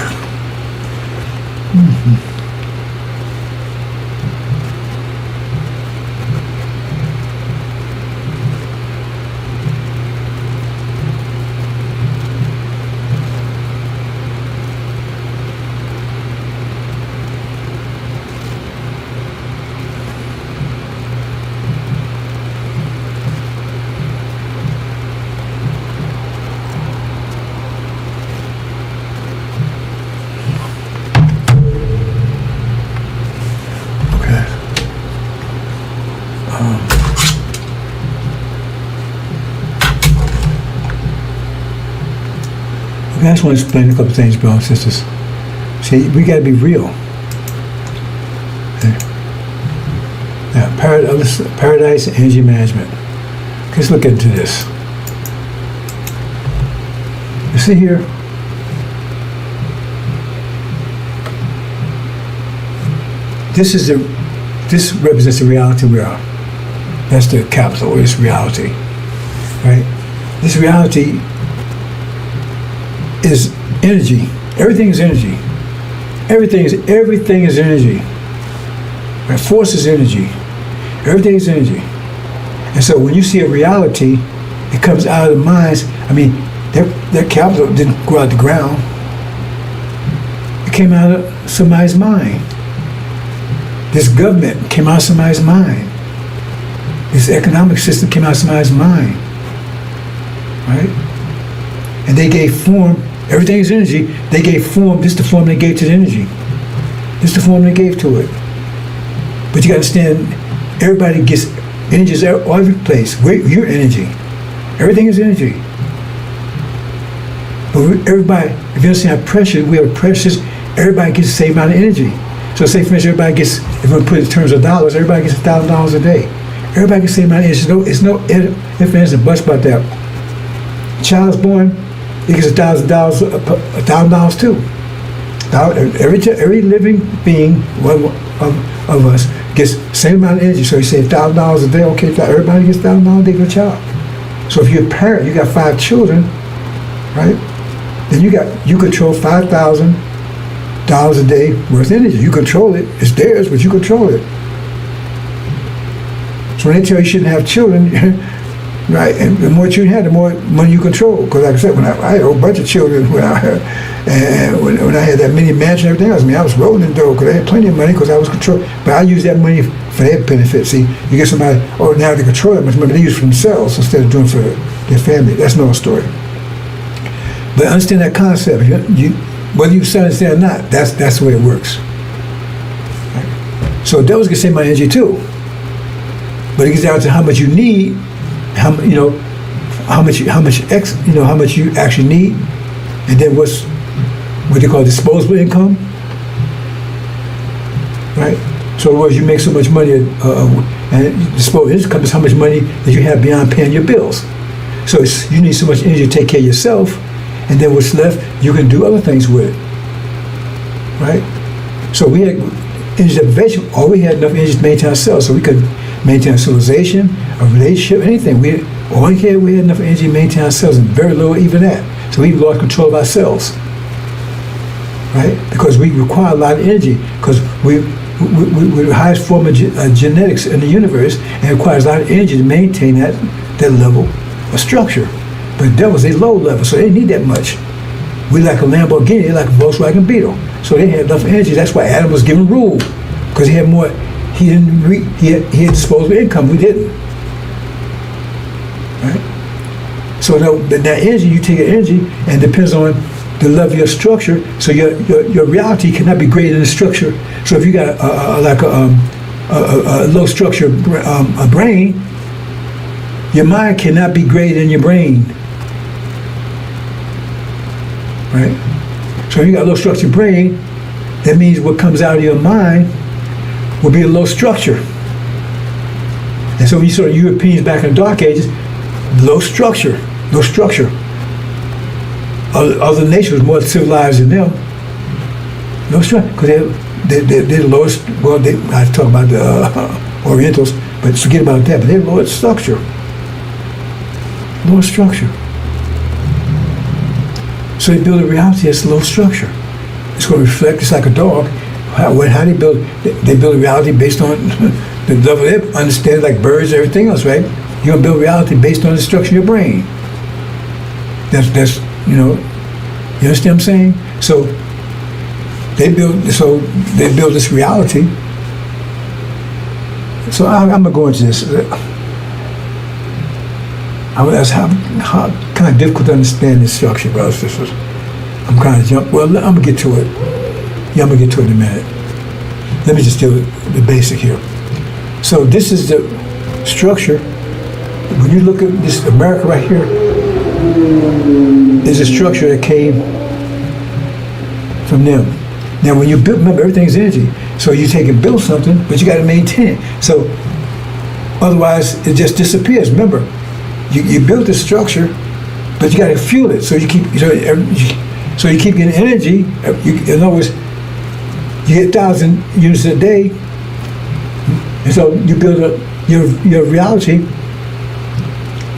I just want to explain a couple things, brothers and sisters. See, we got to be real. Okay. Now, paradise and energy management. Let's look into this. You see here? This represents the reality we are. That's the capital, it's reality. Right? This reality is energy. Everything is energy. Everything is energy. Right? Force is energy. Everything is energy. And so when you see a reality, it comes out of the minds. I mean, their capital didn't go out the ground. It came out of somebody's mind. This government came out of somebody's mind. This economic system came out of somebody's mind. Right? And they gave form. Everything is energy. They gave form. This is the form they gave to the energy. This is the form they gave to it. But you got to understand, everybody gets energies all over the place. Your energy. Everything is energy. But everybody, if you understand how precious, we are precious, everybody gets the same amount of energy. So say, for instance, everybody gets, if we put it in terms of dollars, everybody gets $1,000 a day. Everybody gets the same amount of energy. It's no ifs, ands, and buts about that. Child's born, he gets $1,000 too. Every living being of us gets the same amount of energy. So you say $1,000 a day, okay, everybody gets $1,000 a day for a child. So if you're a parent, you got 5 children, right? Then you control $5,000 a day worth of energy. You control it. It's theirs, but you control it. So when they tell you shouldn't have children, right? And the more children you have, the more money you control. Because like I said, when I had a whole bunch of children, when I had that mini mansion and everything else, I was rolling in dough because I had plenty of money because I was controlling. But I use that money for their benefit. See, you get somebody, now they control that much money, they use it for themselves instead of doing it for their family. That's another story. But understand that concept. Whether you understand or not, that's the way it works. Right? So devils can save my energy too. But it gets down to how much you need, how much you actually need, and then what they call disposable income, right? So in other words, you make so much money, and disposable income is how much money that you have beyond paying your bills. So you need so much energy to take care of yourself, and then what's left, you can do other things with it, right? So we had energy deprivation. All we had enough energy to maintain ourselves, so we could maintain a civilization, a relationship, anything. We had enough energy to maintain ourselves, and very little even that. So we lost control of ourselves, right? Because we require a lot of energy, because we're the highest form of genetics in the universe, and it requires a lot of energy to maintain that level of structure. But devils, they low level, so they need that much. We like a Lamborghini, they like a Volkswagen Beetle. So they had enough energy. That's why Adam was given rule, because he had more. He had disposable income. We didn't. Right? So that energy, you take energy, and it depends on the level of your structure. So your reality cannot be greater than the structure. So if you got a low structure a brain, your mind cannot be greater than your brain. Right? So if you got a low structure brain, that means what comes out of your mind will be a low structure. And so when you saw the Europeans back in the Dark Ages, low structure. Other nations were more civilized than them. No structure, because they're the lowest. Well, I talk about the Orientals, but forget about that. But they're low structure. Low structure. So they build a reality that's low structure. It's going to reflect. It's like a dog. How they build? They build a reality based on the level they understand, like birds and everything else, right? You're gonna build reality based on the structure of your brain. That's you understand what I'm saying? So they build this reality. So I'm gonna go into this. That's how kind of difficult to understand this structure, brothers and sisters. I'm kind of jump. Well, I'm gonna get to it. Yeah, I'm gonna get to it in a minute. Let me just do the basic here. So this is the structure. When you look at this America right here, there's a structure that came from them. Now, when you build, remember everything's energy. So you take and build something, but you got to maintain it. So otherwise, it just disappears. Remember, you built the structure, but you got to fuel it. So you keep getting energy. In other words, you get 1,000 units a day, and so you build up your reality,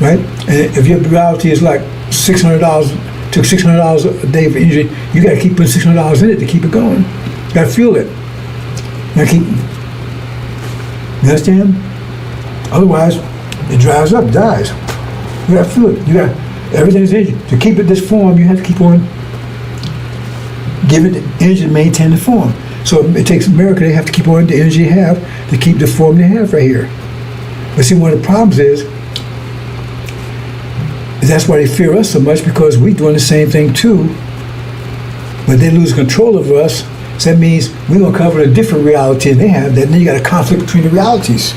right? And if your reality is like $600, took $600 a day for energy, you got to keep putting $600 in it to keep it going. You got to fuel it. You understand? Otherwise, it dries up, dies. You got to fuel it. You got everything's energy. To keep it this form, you have to keep on giving it energy to maintain the form. So it takes America, they have to keep on the energy they have to keep the form they have right here. But see, one of the problems is that's why they fear us so much, because we're doing the same thing too. But they lose control of us, so that means we're going to cover a different reality than they have. Then you got a conflict between the realities.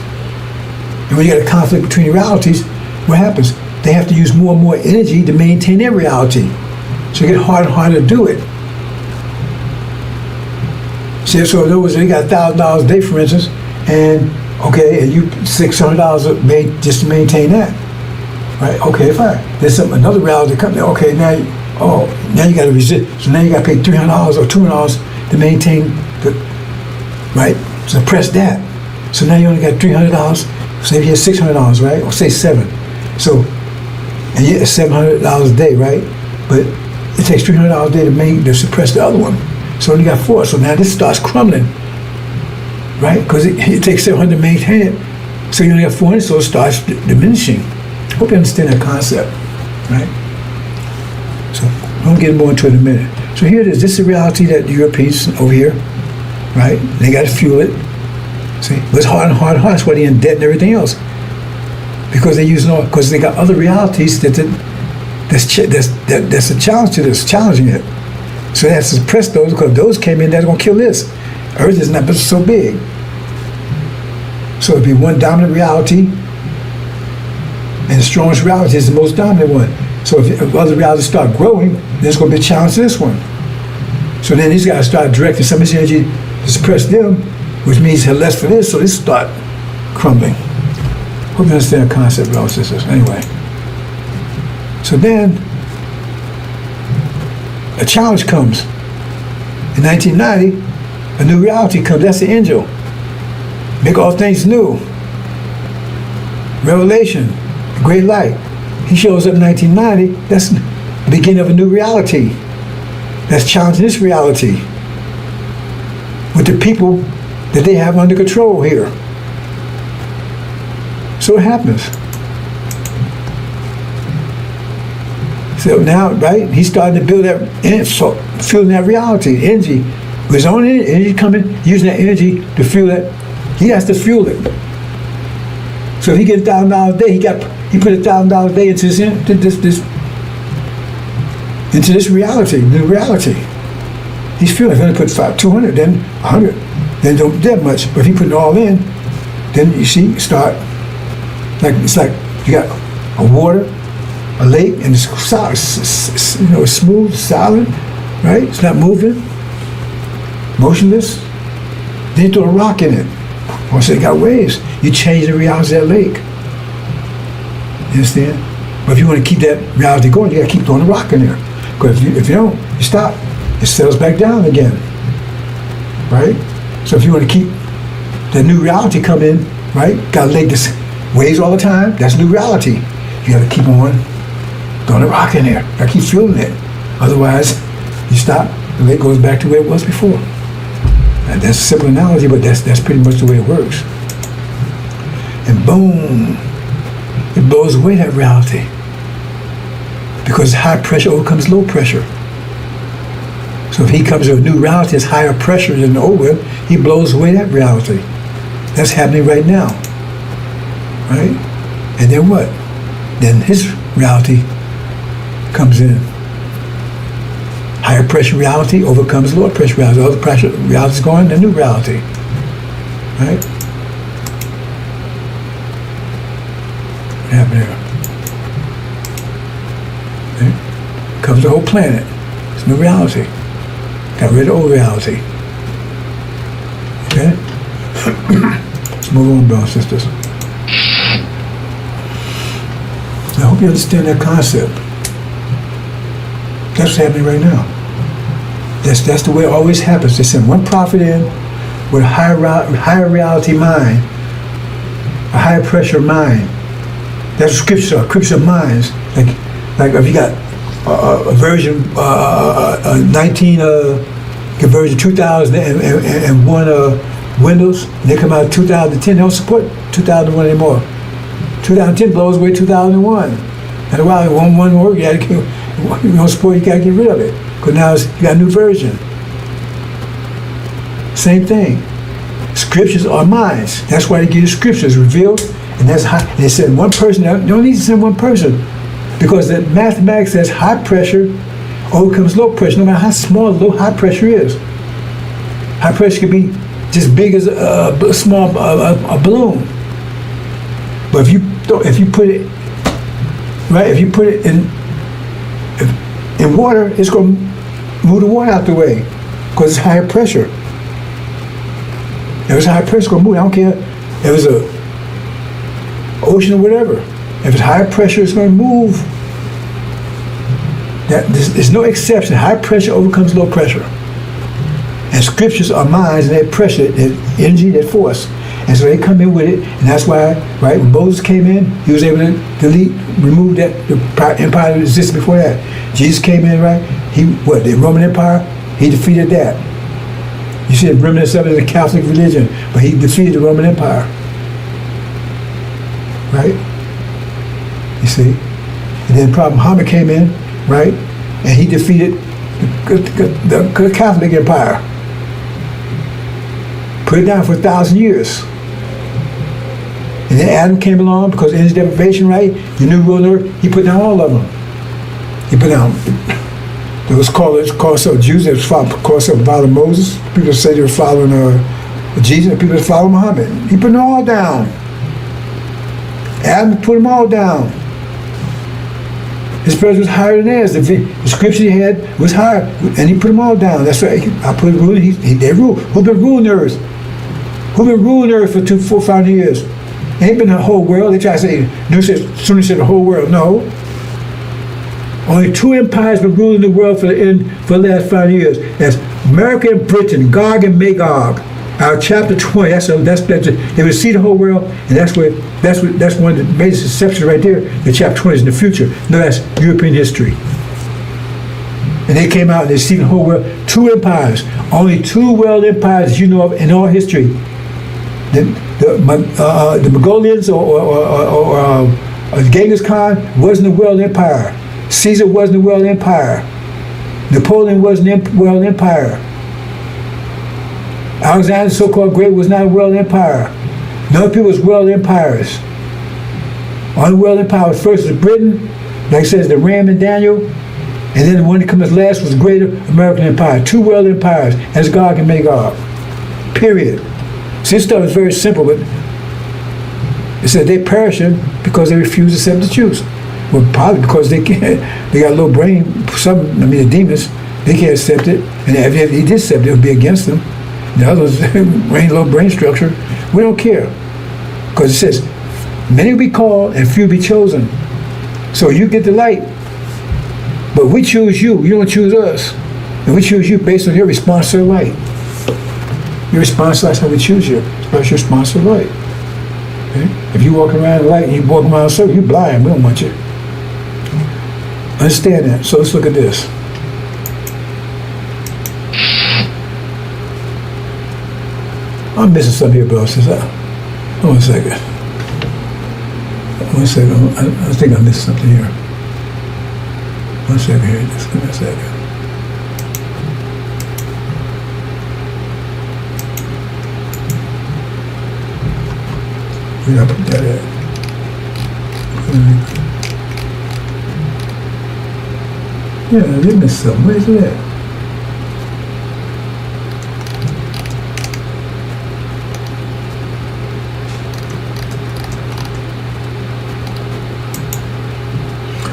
And when you got a conflict between the realities, what happens? They have to use more and more energy to maintain their reality. So it gets harder and harder to do it. See, so in other words, they got $1,000 a day, for instance, and okay, and you $600 made just to maintain that, right? Okay, fine. There's another reality comes. Okay, now you got to resist. So now you got to pay $300 or $200 to maintain the right. Suppress that. So now you only got $300. Say you had $600, right? Or say $7. So and you get $700 a day, right? But it takes $300 a day to suppress the other one. So you got $4. So now this starts crumbling, right? Because it takes $700 to maintain it. So you only got $400, so it starts diminishing. Hope you understand that concept, right? So I'm getting more into it in a minute. So here it is. This is the reality that the Europeans over here, right? They got to fuel it. See, but it's hard and hard and hard. That's why they're in debt and everything else. Because because they got other realities that's a challenge to this, challenging it. So they have to suppress those because those came in, that's going to kill this. Earth is not so big. So it'd be one dominant reality, and the strongest reality is the most dominant one. So if other realities start growing, then it's going to be a challenge to this one. So then these guys start directing some of this energy to suppress them, which means have less for this, so this start crumbling. Hope you understand the concept, brothers and sisters. Anyway. So then, a challenge comes. In 1990, a new reality comes. That's the angel. Make all things new. Revelation, the great light. He shows up in 1990. That's the beginning of a new reality. That's challenging this reality with the people that they have under control here. So it happens. So now, right, he's starting to build that, fueling that reality, energy. With his own energy coming, using that energy to fuel that. He has to fuel it. So if he gets $1,000 a day, he put $1,000 a day into this reality, new reality. He's fueling. If he only put 200, then 100, then don't that much. But if he put it all in, then you see, it's like you got a water, a lake, and it's solid, it's smooth, solid, right? It's not moving, motionless. Then you throw a rock in it. Once it got waves, you change the reality of that lake. You understand? But if you want to keep that reality going, you got to keep throwing a rock in there. Because if you don't, you stop. It settles back down again, right? So if you want to keep that new reality come in, right? Got a lake that's waves all the time. That's new reality. You got to keep on throwing a rock in there. Got to keep fueling it. Otherwise, you stop. The lake goes back to where it was before. And that's a simple analogy, but that's pretty much the way it works. And boom, it blows away that reality. Because high pressure overcomes low pressure. So if he comes to a new reality that's higher pressure than the old one, he blows away that reality. That's happening right now. Right? And then what? Then his reality comes in. Higher pressure reality overcomes lower pressure reality. Other pressure reality is going to new reality. Right? What happened here? Okay. Covers the whole planet. It's new reality. Got rid of old reality. Okay? Let's move on, brothers and sisters. I hope you understand that concept. That's what's happening right now. That's the way it always happens. They send one prophet in with a higher reality mind, a higher pressure mind. That's scripture minds. Like if you got a version 2001 Windows, and they come out 2010, they don't support 2001 anymore. 2010 blows away 2001. And while it won't work, you don't support, you gotta get rid of it. Because now you got a new version. Same thing. Scriptures are minds. That's why they give you scriptures revealed, and that's high. They send one person. They don't need to send one person, because the mathematics says high pressure overcomes low pressure, no matter how small high pressure is. High pressure could be just big as a small balloon. But if you put it right, if you put it in water, it's going to move the water out the way because it's higher pressure. If it's high pressure, it's going to move. I don't care if it's a ocean or whatever. If it's high pressure, it's going to move. There's no exception. High pressure overcomes low pressure. And scriptures are minds, and that pressure, that energy, that force. And so they come in with it, and that's why, right, when Moses came in, he was able to remove that, the empire that existed before that. Jesus came in, right, the Roman Empire, he defeated that. You see the remnants of it in the Catholic religion, but he defeated the Roman Empire. Right? You see? And then Prophet Muhammad came in, right, and he defeated the Catholic Empire. Put it down for 1,000 years. And then Adam came along because of his deprivation, right? The new ruler, he put down all of them. He put down, it was called some Jews that was following Moses. People say they were following Jesus, and people that followed Muhammad. He put them all down. Adam put them all down. His presence was higher than theirs. The scripture he had was higher, and he put them all down. That's right. I put a rule. They rule. Who been ruling the earth? Who been ruling the earth for 400 years? It ain't been the whole world. They try to say, soon as said the whole world. No. Only 2 empires been ruling the world for the last 5 years. That's America and Britain, Gog and Magog. Our chapter 20. That's they would see the whole world, and that's one of the major exceptions right there. The chapter 20 is in the future. No, that's European history. And they came out and they see the whole world. 2 empires. Only 2 world empires you know of in all history. The Mongolians or Genghis Khan wasn't a world empire. Caesar wasn't a world empire. Napoleon wasn't a world empire. Alexander, so-called Great, was not a world empire. None of people was world empires. Only world empire was first was Britain, like it says, the Ram and Daniel, and then the one that comes last was Greater American Empire. 2 world empires, as Gog and Magog. Period. See, this stuff is very simple, but it said they're perishing because they refuse to accept the truth. Well, probably because they got a low brain. The demons, they can't accept it. And if they did accept it, it would be against them. The others, low brain structure. We don't care. Because it says, many will be called and few be chosen. So you get the light. But we choose you. You don't choose us. And we choose you based on your response to the light. Your response, that's how we choose you. It's your response to the light. Okay? If you walk around the light and you walk around the circle, you're blind. We don't want you. Understand that. So let's look at this. I'm missing something here, bro. Hold on a second. One second. I think I missed something here. 1 second here. Just give me a second. Where did I put that at? Yeah, I did miss something. Where's it at?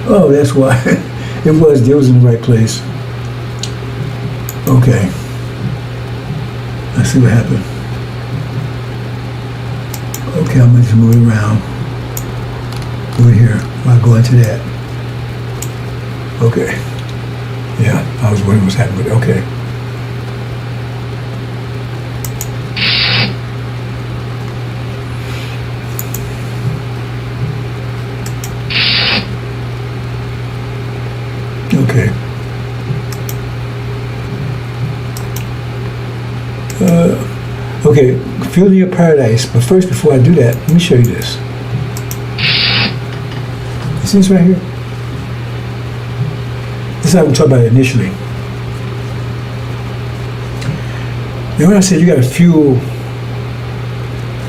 Oh, that's why. It was in the right place. Okay. Let's see what happened. Okay, I'm going to move it around. Over here. I'll go into that. Okay. Yeah, I was wondering what's happening with it. Okay. Okay. Okay, fueling your paradise. But first, before I do that, let me show you this. You see this right here? This is how we talked about it initially. And when I said you got to fuel,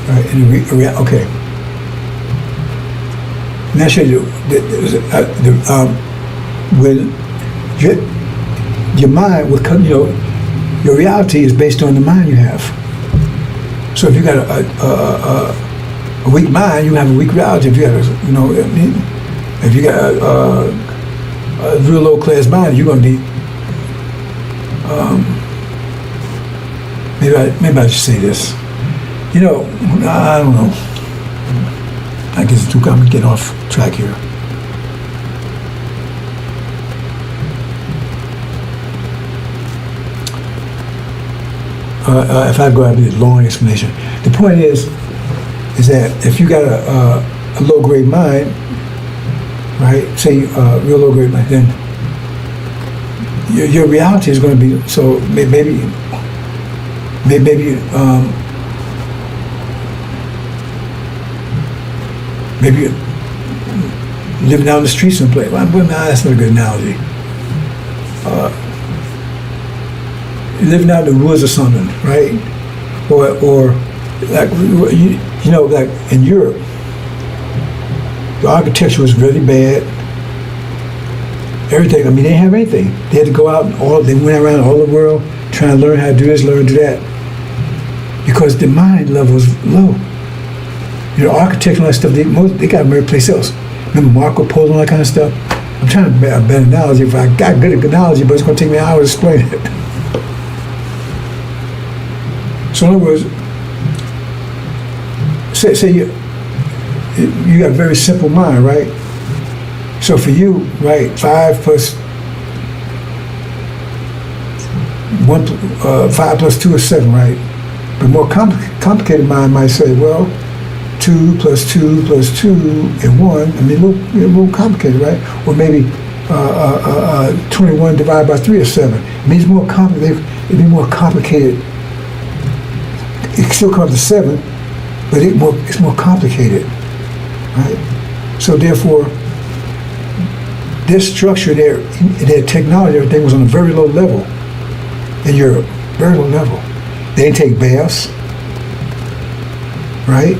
right? Okay. Now I show you when your mind will come, your reality is based on the mind you have. So if you got a weak mind, you have a weak reality. If you got if you got a real low class mind, you're gonna be maybe I should say this. You know, I don't know. I guess I'm getting off track here. If I go out with a long explanation, the point is that if you got a low grade mind, right? Say real low grade mind, then your reality is going to be so maybe you're living down the street someplace. Well, that's not a good analogy. Living out in the woods or something, right? Or like you know, like in Europe, the architecture was really bad. Everything. I mean, they didn't have anything. They had to go out and they went around all the world trying to learn how to do this, learn to do that, because the mind level was low. You know, architecture and all that stuff. They got them every place else. Remember Marco Polo and all that kind of stuff. I'm trying to a better analogy. If I got good at analogy, but it's going to take me an hour to explain it. So in other words, say you got a very simple mind, right? So for you, right, 5 plus 2 is 7, right? But more complicated mind might say, well, 2 plus 2 plus 2 and 1. I mean, a little complicated, right? Or maybe 21 divided by 3 is 7. It means more complicated. It'd be more complicated. It still comes to 7, but it's more complicated, right? So therefore, their structure, their technology, everything was on a very low level in Europe, very low level. They didn't take baths, right?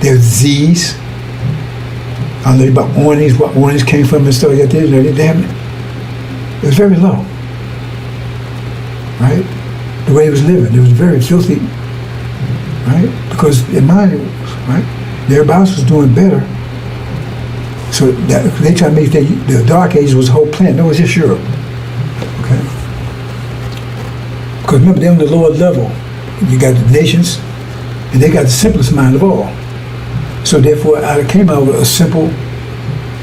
There's disease. I don't know about warnings, what warnings came from and stuff like that. It was very low, right? The way it was living, it was very filthy, right? Because their mind, right? Everybody else was doing better. So they try to make the Dark Ages was the whole planet. No, it was just Europe. Okay? Because remember, they're on the lower level. You got the nations, and they got the simplest mind of all. So therefore, I came out with a simple,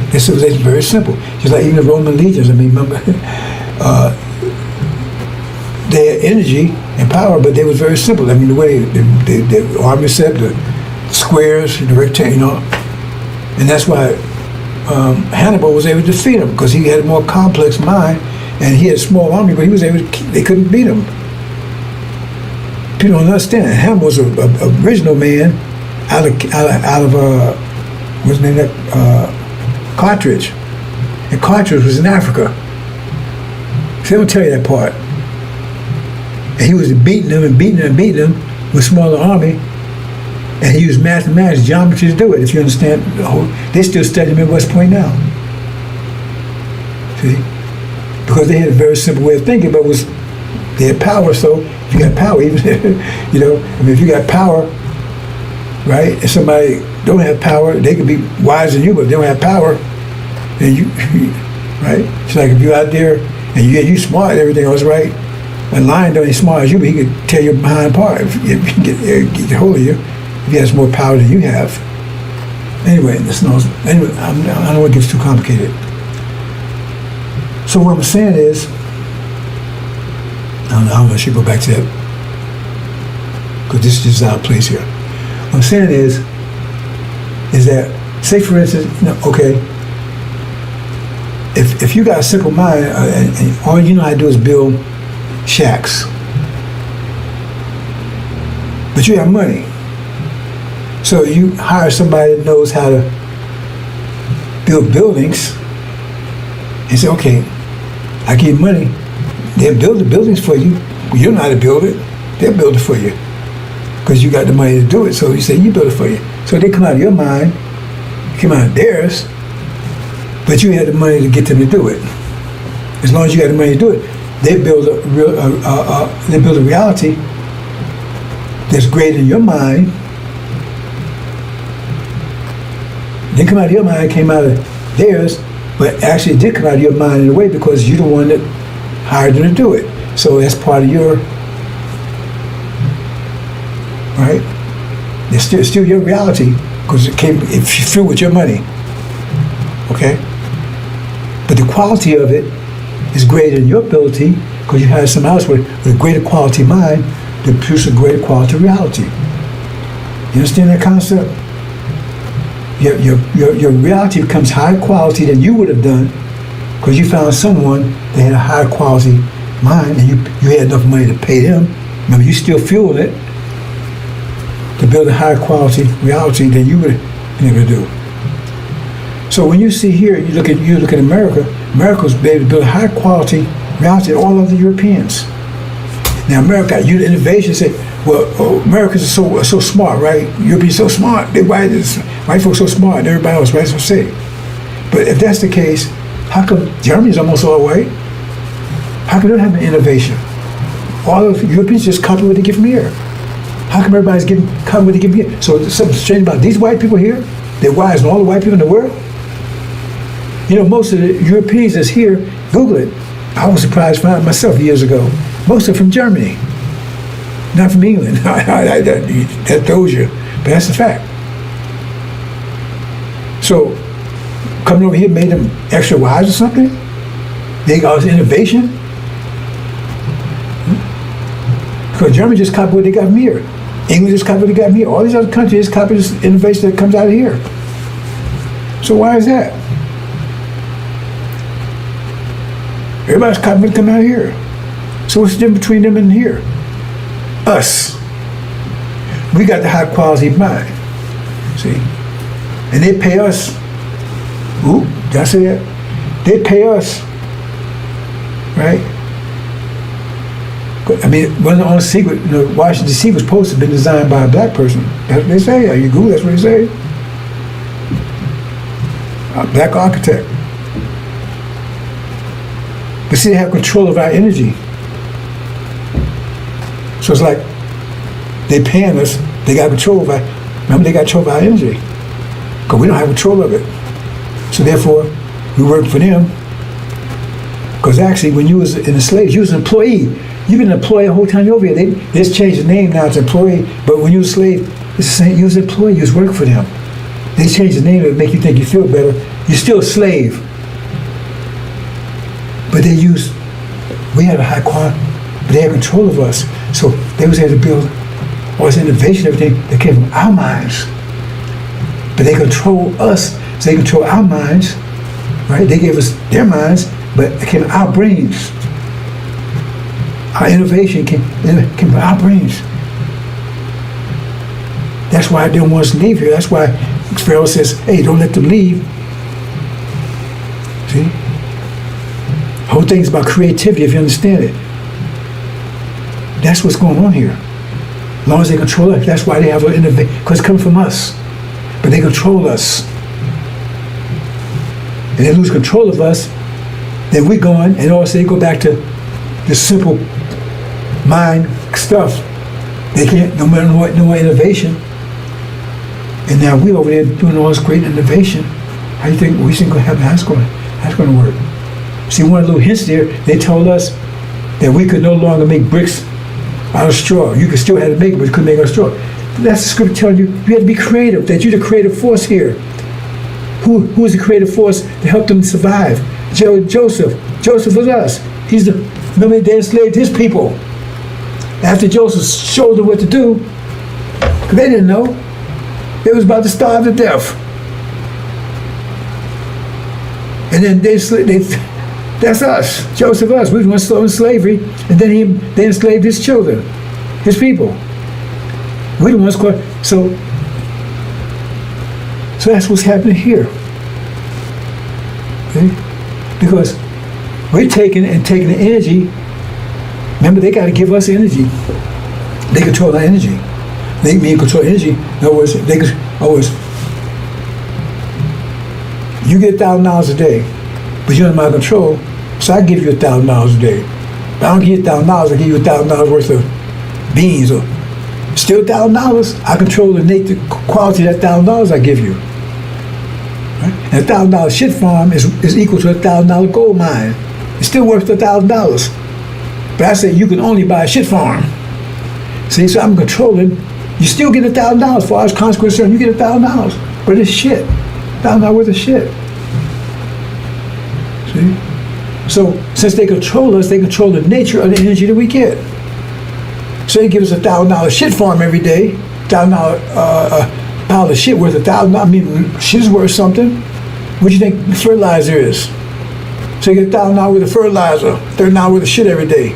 their civilization very simple. Just like even the Roman legions. I mean, remember, they had energy and power, but they was very simple. I mean, the way the army set, the squares, the rectangle, you know, and that's why Hannibal was able to defeat him, because he had a more complex mind, and he had a small army, but he was able to they couldn't beat him. People don't understand. Hannibal was a original man out of what's his name? Carthage, and Carthage was in Africa. So they don't tell you that part. And he was beating them with a smaller army. And he used mathematics, geometry to do it, if you understand. They still study him at West Point now. See? Because they had a very simple way of thinking, but they had power, so if you got power, even, you know, I mean, if you got power, right, and somebody don't have power, they could be wiser than you, but if they don't have power, then you right? It's like if you're out there and you smart, everything else right, a lion don't ain't smart as you, but he could tear your behind apart if he can get a hold of you. If he has more power than you have. Anyway, I don't want to get too complicated. So what I'm saying is, I don't know, I should go back to that, because this is just out of place here. What I'm saying is that, say for instance, okay, if you got a simple mind, and all you know how to do is build shacks, but you have money. So you hire somebody that knows how to build buildings and say, okay, I give you money. They'll build the buildings for you. You don't know how to build it. They'll build it for you because you got the money to do it. So you say, you build it for you. So they come out of your mind, come out of theirs, but you had the money to get them to do it. As long as you got the money to do it, they build a reality that's greater in your mind. Didn't come out of your mind, it came out of theirs, but actually it did come out of your mind in a way because you're the one that hired them to do it. So that's part of your, right? It's still your reality because it's filled with your money. Okay? But the quality of it is greater than your ability because you have someone else with a greater quality mind to produce a greater quality reality. You understand that concept? Your reality becomes higher quality than you would have done because you found someone that had a higher quality mind and you had enough money to pay them. Remember, you still fueling it to build a higher quality reality than you would have been able to do. So when you see here, you look at America. America's been able to build a high quality reality than all of the Europeans. Now America, you innovation say, well, Americans are so smart, right? Europeans so smart. White folks so smart, and everybody else, right? So say. But if that's the case, how come Germany's almost all white? How come they don't have an innovation? All of the Europeans just copy what they get from here. How come everybody's copy what they get from here? So there's something strange about these white people here. They're wise than all the white people in the world. You know, most of the Europeans that's here, Google it. I was surprised to find myself years ago. Most are from Germany, not from England. That throws you, but that's the fact. So, coming over here made them extra wise or something? They got innovation? Because Germany just copied what they got from here. England just copied what they got from here. All these other countries just copy this innovation that comes out of here. So why is that? Everybody's copying what comes out of here. So what's the difference between them and here? Us. We got the high quality mind. See? And they pay us. Ooh, did I say that? They pay us. Right? I mean, one of the only secret, Washington D.C. was supposed to have been designed by a black person. That's what they say. Are you Google? That's what they say. A black architect. But see, they have control of our energy. So it's like they paying us, they got control of our, remember they got control of our energy. Because we don't have control of it. So therefore, we work for them. Because actually, when you was in the slaves, you was an employee. You've been an employee the whole time you're over here. They just changed the name now to employee. But when you was a slave, it's the same. You was an employee. You was working for them. They changed the name to make you think you feel better. You're still a slave. But we had a high quality, but they had control of us. So they was able to build all this innovation, everything that came from our minds. But they control us, so they control our minds, right? They gave us their minds, but it came from our brains. Our innovation came from our brains. That's why they don't want us to leave here. That's why Pharaoh says, hey, don't let them leave. See? The whole thing's about creativity, if you understand it. That's what's going on here. As long as they control us, that's why they have an innovation, because it's coming from us. But they control us. And they lose control of us, then we're going, and all of a sudden they go back to the simple mind stuff. They can't, no more innovation. And now we over there doing all this great innovation. How do you think we think that's going to work? See, one of the little hints there, they told us that we could no longer make bricks out of straw. You could still have to make it, but you couldn't make it out of straw. That's the scripture telling you, you have to be creative, that you're the creative force here. Who is the creative force to help them survive? Joseph. Joseph was us. Remember they enslaved his people. After Joseph showed them what to do, because they didn't know. They was about to starve to death. And then that's us, Joseph, us. We were still in slavery, and then they enslaved his children, his people. We the ones caught. So that's what's happening here. Okay? Because we're taking the energy. Remember, they got to give us energy. They control our energy. They mean control energy. In other words, you get $1,000 a day, but you're in my control, so I give you $1,000 a day. If I don't give you $1,000, I give you $1,000 worth of beans, or still $1,000. I control the quality of that $1,000 I give you. Right? And $1,000 shit farm is equal to $1,000 gold mine. It's still worth $1,000. But I say you can only buy a shit farm. See, so I'm controlling You still get $1,000 as far as consequence. You get $1,000, but it's shit. $1,000 worth of shit. See? So since they control us, they control the nature of the energy that we get. So they give us $1,000 shit farm every day. $1,000 pile of shit worth $1,000. I mean, shit's worth something. What do you think fertilizer is? So you get $1,000 worth of fertilizer, $30 worth of shit every day.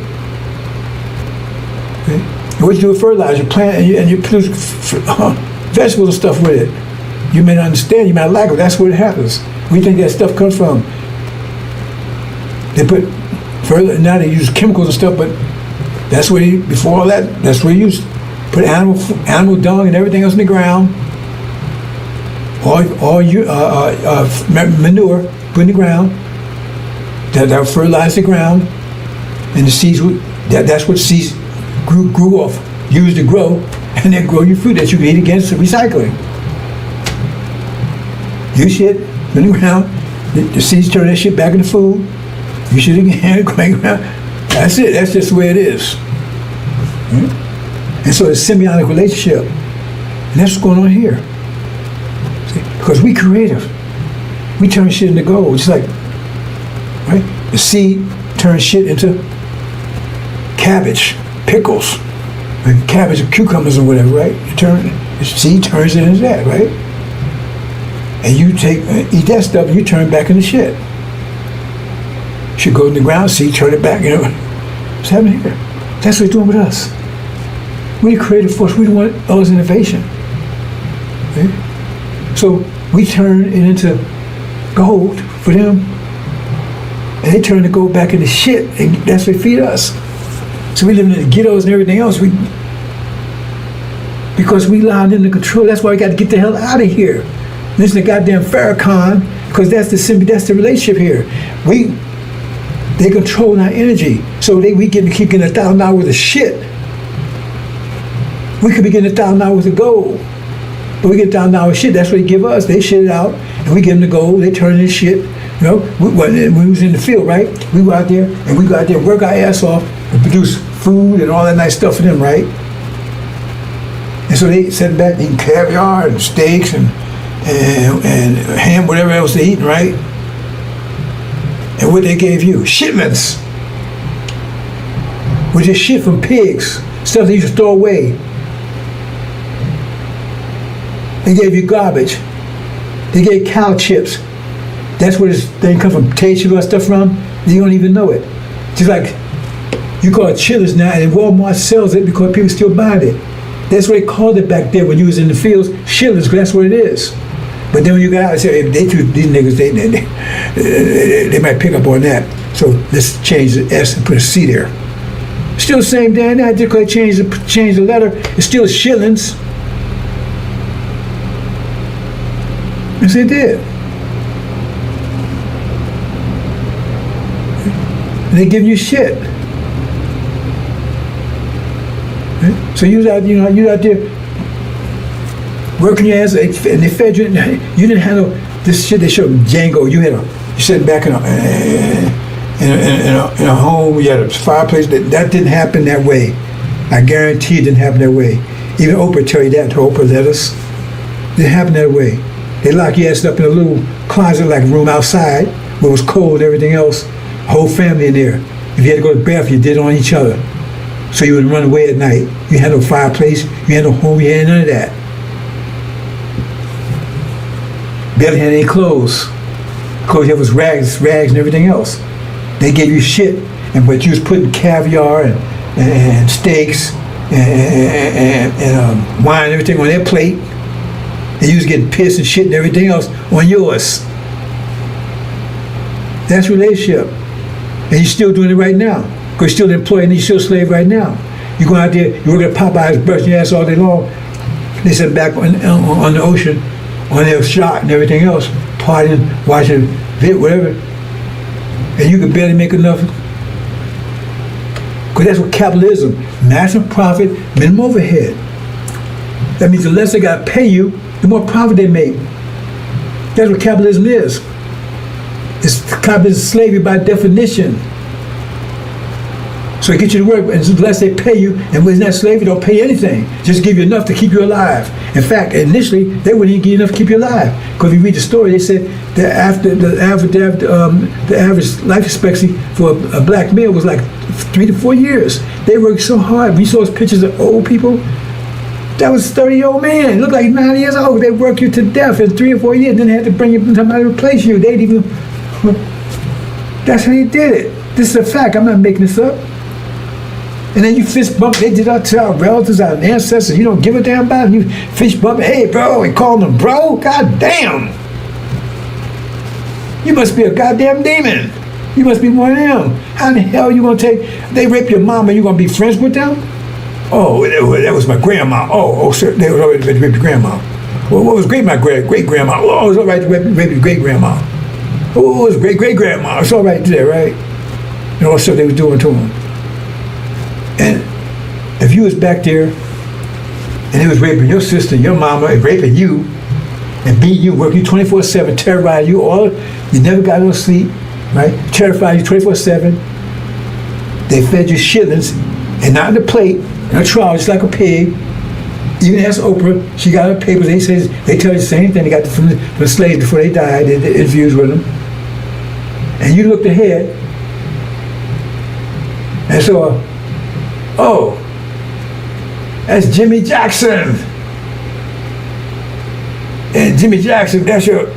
Okay? And what you do with fertilizer? You plant and you produce vegetables and stuff with it. You may not understand, you might like it. That's where it happens. Where do you think that stuff comes from? They put further, now they use chemicals and stuff, but that's where before all that, that's where you put animal dung and everything else in the ground. All your manure put in the ground. That fertilize the ground, and the seeds. That's what seeds grew off, used to grow, and then grow your food that you can eat against recycling. You shit in the ground, the seeds turn that shit back into food. You shit again, going around. That's it. That's just the way it is. And so it's a symbiotic relationship, and that's what's going on here. See? Because we creative, we turn shit into gold. It's like, right? The seed turns shit into cabbage, pickles, like cabbage or cucumbers or whatever, right? The seed turns it into that, right? And you eat that stuff and you turn it back into shit. Shit goes in the ground, seed turn it back, What's happening here? That's what he's doing with us. We're the creative force. We don't want all this innovation. Okay? So we turn it into gold for them, and they turn the gold back into shit, and that's what they feed us. So we live in the ghettos and everything else. Because we allowed them to control. That's why we got to get the hell out of here. Listen to goddamn Farrakhan, because that's the relationship here. They control our energy, so we keep getting $1,000 worth of shit. We could be getting $1,000 worth of gold, but we get $1,000 worth of shit. That's what they give us. They shit it out, and we give them the gold. They turn it into shit. When we was in the field, right? We go out there and work our ass off and produce food and all that nice stuff for them, right? And so they sit back eating caviar and steaks and ham, whatever else they eating, right? And what they gave you? Shipments. Which is shit from pigs, stuff they used to throw away. They gave you garbage. They gave cow chips. That's where this thing comes from. Taste you stuff from. You don't even know it. Just like you call it chillers now, and Walmart sells it because people still buy it. That's what they called it back there when you was in the fields. Chillers, because that's what it is. But then when you got out and said, if they choose these niggas, they might pick up on that. So let's change the S and put a C there. Still the same damn thing. Just because they change the letter, it's still shillings. Yes, they did. And they give you shit. So you was out there working your ass, and they fed you. You didn't handle this shit. They showed Django. You sitting back in a home. You had a fireplace. That didn't happen that way. I guarantee it didn't happen that way. Even Oprah tell you that. Oprah let us. It didn't happen that way. They lock your ass up in a little closet like room outside where it was cold and everything else. Whole family in there. If you had to go to the bathroom, you did it on each other. So you would run away at night. You had no fireplace. You had no home. You had none of that. Barely had any clothes. Clothes there was rags and everything else. They gave you shit, but you was putting caviar and steaks and wine and everything on their plate, and you was getting pissed and shit and everything else on yours. That's relationship, and you're still doing it right now because you're still employed and you're still a slave right now. You go out there, you work at Popeyes, brushing your ass all day long. They sit back on the ocean, on their yacht and everything else, partying, watching vid, whatever, and you could barely make enough. Because that's what capitalism, maximum profit, minimum overhead. That means the less they got to pay you, the more profit they make. That's what capitalism is. Capitalism is slavery by definition. So they get you to work, and unless they pay you, and when it's not slavery, don't pay anything. Just give you enough to keep you alive. In fact, initially, they wouldn't even give you enough to keep you alive. Because if you read the story, they said that the average life expectancy for a black male was like 3 to 4 years. They worked so hard. We saw those pictures of old people. That was a 30-year-old man. Looked like 90 years old. They worked you to death in 3 or 4 years. Then they had to bring you somebody to replace you. They'd even... That's how they did it. This is a fact. I'm not making this up. And then you fist bump. They did that to our relatives, our ancestors. You don't give a damn about them. You fist bump. Hey, bro. And calling them bro. God damn. You must be a goddamn demon. You must be one of them. How the hell you going to take... They rape your mom and you going to be friends with them? Oh, that was my grandma. Oh, sir. They was already ready to rape your grandma. Well, what was my great-grandma? Oh, it was all right to rape your great-grandma. Oh, it was great-great-grandma. It's all right to that, right? And all the stuff they was doing to them. And if you was back there and they was raping your sister, your mama, and raping you, and beating you, working you 24/7, terrorizing you, you never got no sleep, right? Terrified you 24/7. They fed you shillings, and not in the plate, in a trial, just like a pig. Even ask Oprah, she got her papers, they tell you the same thing they got from the slaves before they died, they did interviews with them. And you looked ahead, and saw, oh, that's Jimmy Jackson. And Jimmy Jackson, that's your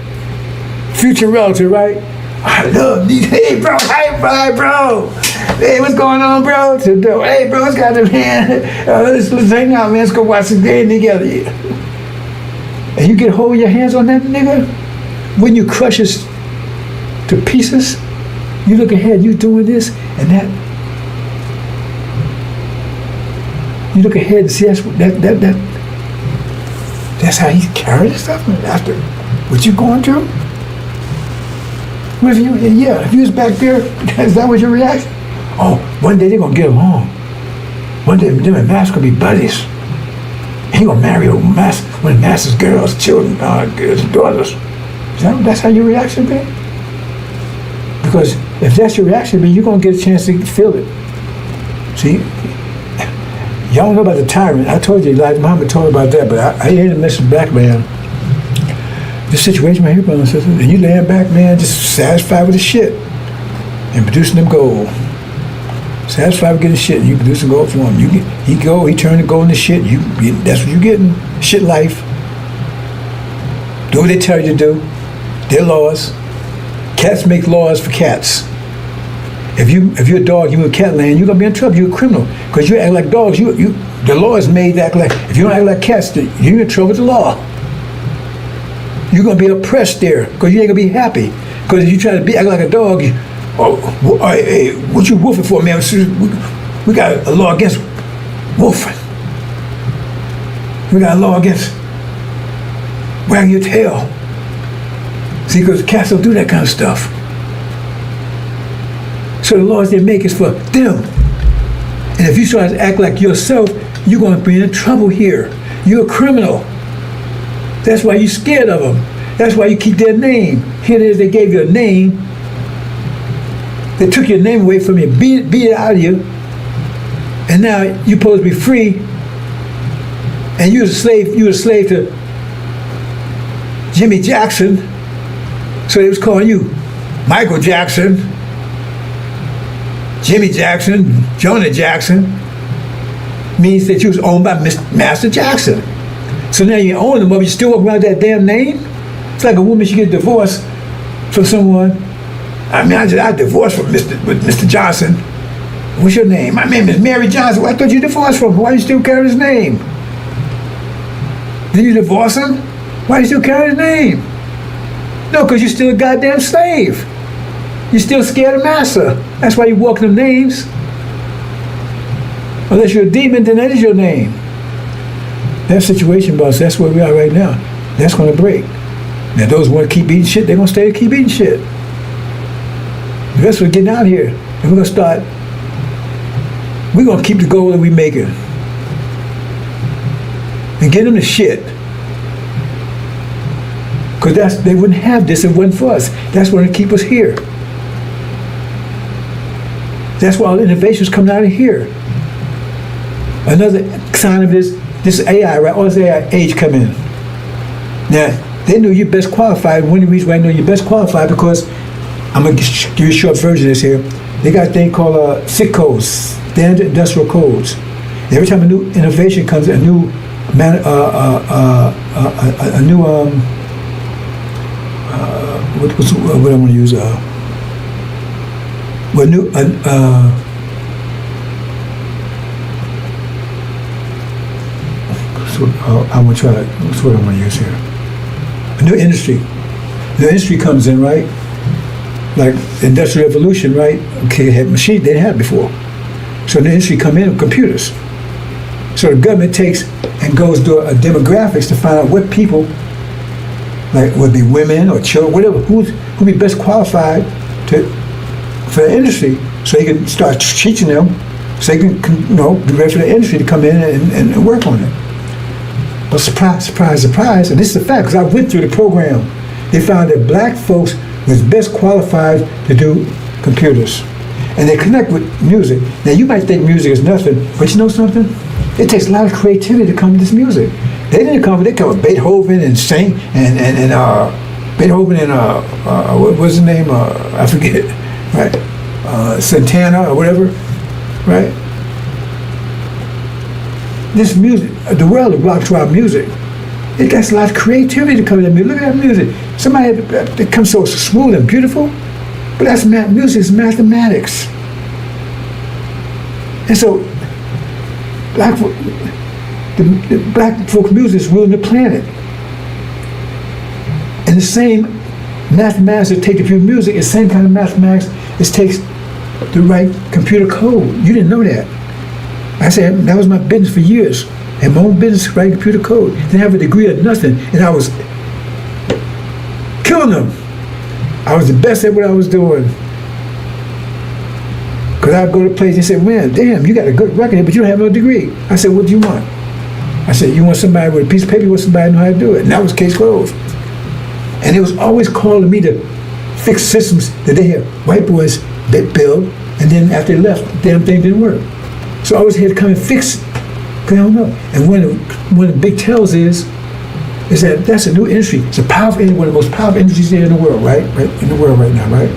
future relative, right? I love these. Hey, bro. Hi, bro. Hey, what's going on, bro? Hey, bro, what's got them hand? Let's hang out, man. Let's go watch the game together. And you get hold of your hands on that nigga? When you crush us to pieces, you look ahead, you doing this and that. You look ahead and see that's how he's carrying stuff after what you going through. What if if you was back there, is that what your reaction? Oh, one day they're gonna get along. One day them and Master gonna be buddies. He gonna marry one of Master's girls, children, girls, daughters. That's how your reaction be? Because if that's your reaction, you're gonna get a chance to feel it. See? Y'all don't know about the tyrant. I told you, Elijah Muhammad told me about that, but I ain't a Mr. Black man. This situation right here, brother and sister, and you laying back, man, just satisfied with the shit and producing them gold. Satisfied with getting shit, and you producing gold for him. He turn the gold into shit. That's what you getting. Shit life. Do what they tell you to do. Their laws. Cats make laws for cats. If you're a dog, you in cat land, you're gonna be in trouble. You're a criminal because you act like dogs. The law is made to act like. If you don't act like cats, you're in trouble with the law. You're gonna be oppressed there because you ain't gonna be happy. Because if you try to act like a dog, hey, what you woofing for, man? We got a law against woofing. We got a law against wagging your tail. See, because cats don't do that kind of stuff. So the laws they make is for them. And if you try to act like yourself, you're going to be in trouble here. You're a criminal. That's why you're scared of them. That's why you keep their name. Here it is, they gave you a name. They took your name away from you, beat it out of you. And now you're supposed to be free. And you're a slave to Jimmy Jackson. So they was calling you Michael Jackson, Jimmy Jackson, Jonah Jackson, means that you was owned by Master Jackson. So now you own them, but you still walk around that damn name? It's like a woman should get divorced from someone. I mean, I divorced from Mr. Johnson. What's your name? My name is Mary Johnson. Well, I thought you divorced from him. Why you still carry his name? Did you divorce him? Why you still carry his name? No, because you're still a goddamn slave. You're still scared of Master. That's why you walk them names. Unless you're a demon, then that is your name. That situation, boss, that's where we are right now. That's going to break. Now, those who want to keep eating shit, they're going to stay to keep eating shit. The rest of us getting out here. And we're going to start. We're going to keep the goal that we're making. And get them the shit. Because they wouldn't have this if it wasn't for us. That's going to keep us here. That's why all the innovations coming out of here. Another sign of this AI, right? All this AI age come in. Now, they knew you're best qualified. One of the reasons why I know you're best qualified because I'm going to give you a short version of this here. They got a thing called SIC codes, Standard Industrial Codes. And every time a new innovation comes, a new what I want to use? I'm going to try to, what's what I want to use here? A new industry. The industry comes in, right? Like Industrial Revolution, right? Okay, had machines they didn't have before. So the industry come in with computers. So the government takes and goes to a demographics to find out what people, like would be women or children, whatever, who'd be best qualified for the industry, so they can start teaching them, so they can be ready for the industry to come in and work on it. But surprise, surprise, surprise, and this is a fact because I went through the program. They found that black folks was best qualified to do computers. And they connect with music. Now you might think music is nothing, but you know something? It takes a lot of creativity to come to this music. They come with Beethoven and sing and Beethoven and what was his name? I forget, right? Santana or whatever, right? This music, the world of rock to our music, it got a lot of creativity to come to that music. Look at that music. Somebody that comes so smooth and beautiful, but that's music is mathematics. And so, the black folk music is ruling the planet. And the same mathematics that take the pure music is the same kind of mathematics that takes the right computer code. You didn't know that. I said that was my business for years. I had my own business writing computer code. Didn't have a degree of nothing, and I was killing them. I was the best at what I was doing. Because I'd go to places and say, man, damn, you got a good record here, but you don't have no degree. I said, what do you want? I said, you want somebody with a piece of paper, you want somebody who know how to do it. And that was case closed. And it was always calling me to fix systems that they had white boys that build, and then after they left, the damn thing didn't work. So I always had to come and fix it. Because I don't know. And one of the big tells is that that's a new industry. It's a powerful, one of the most powerful industries there in the world, right? In the world right now, right?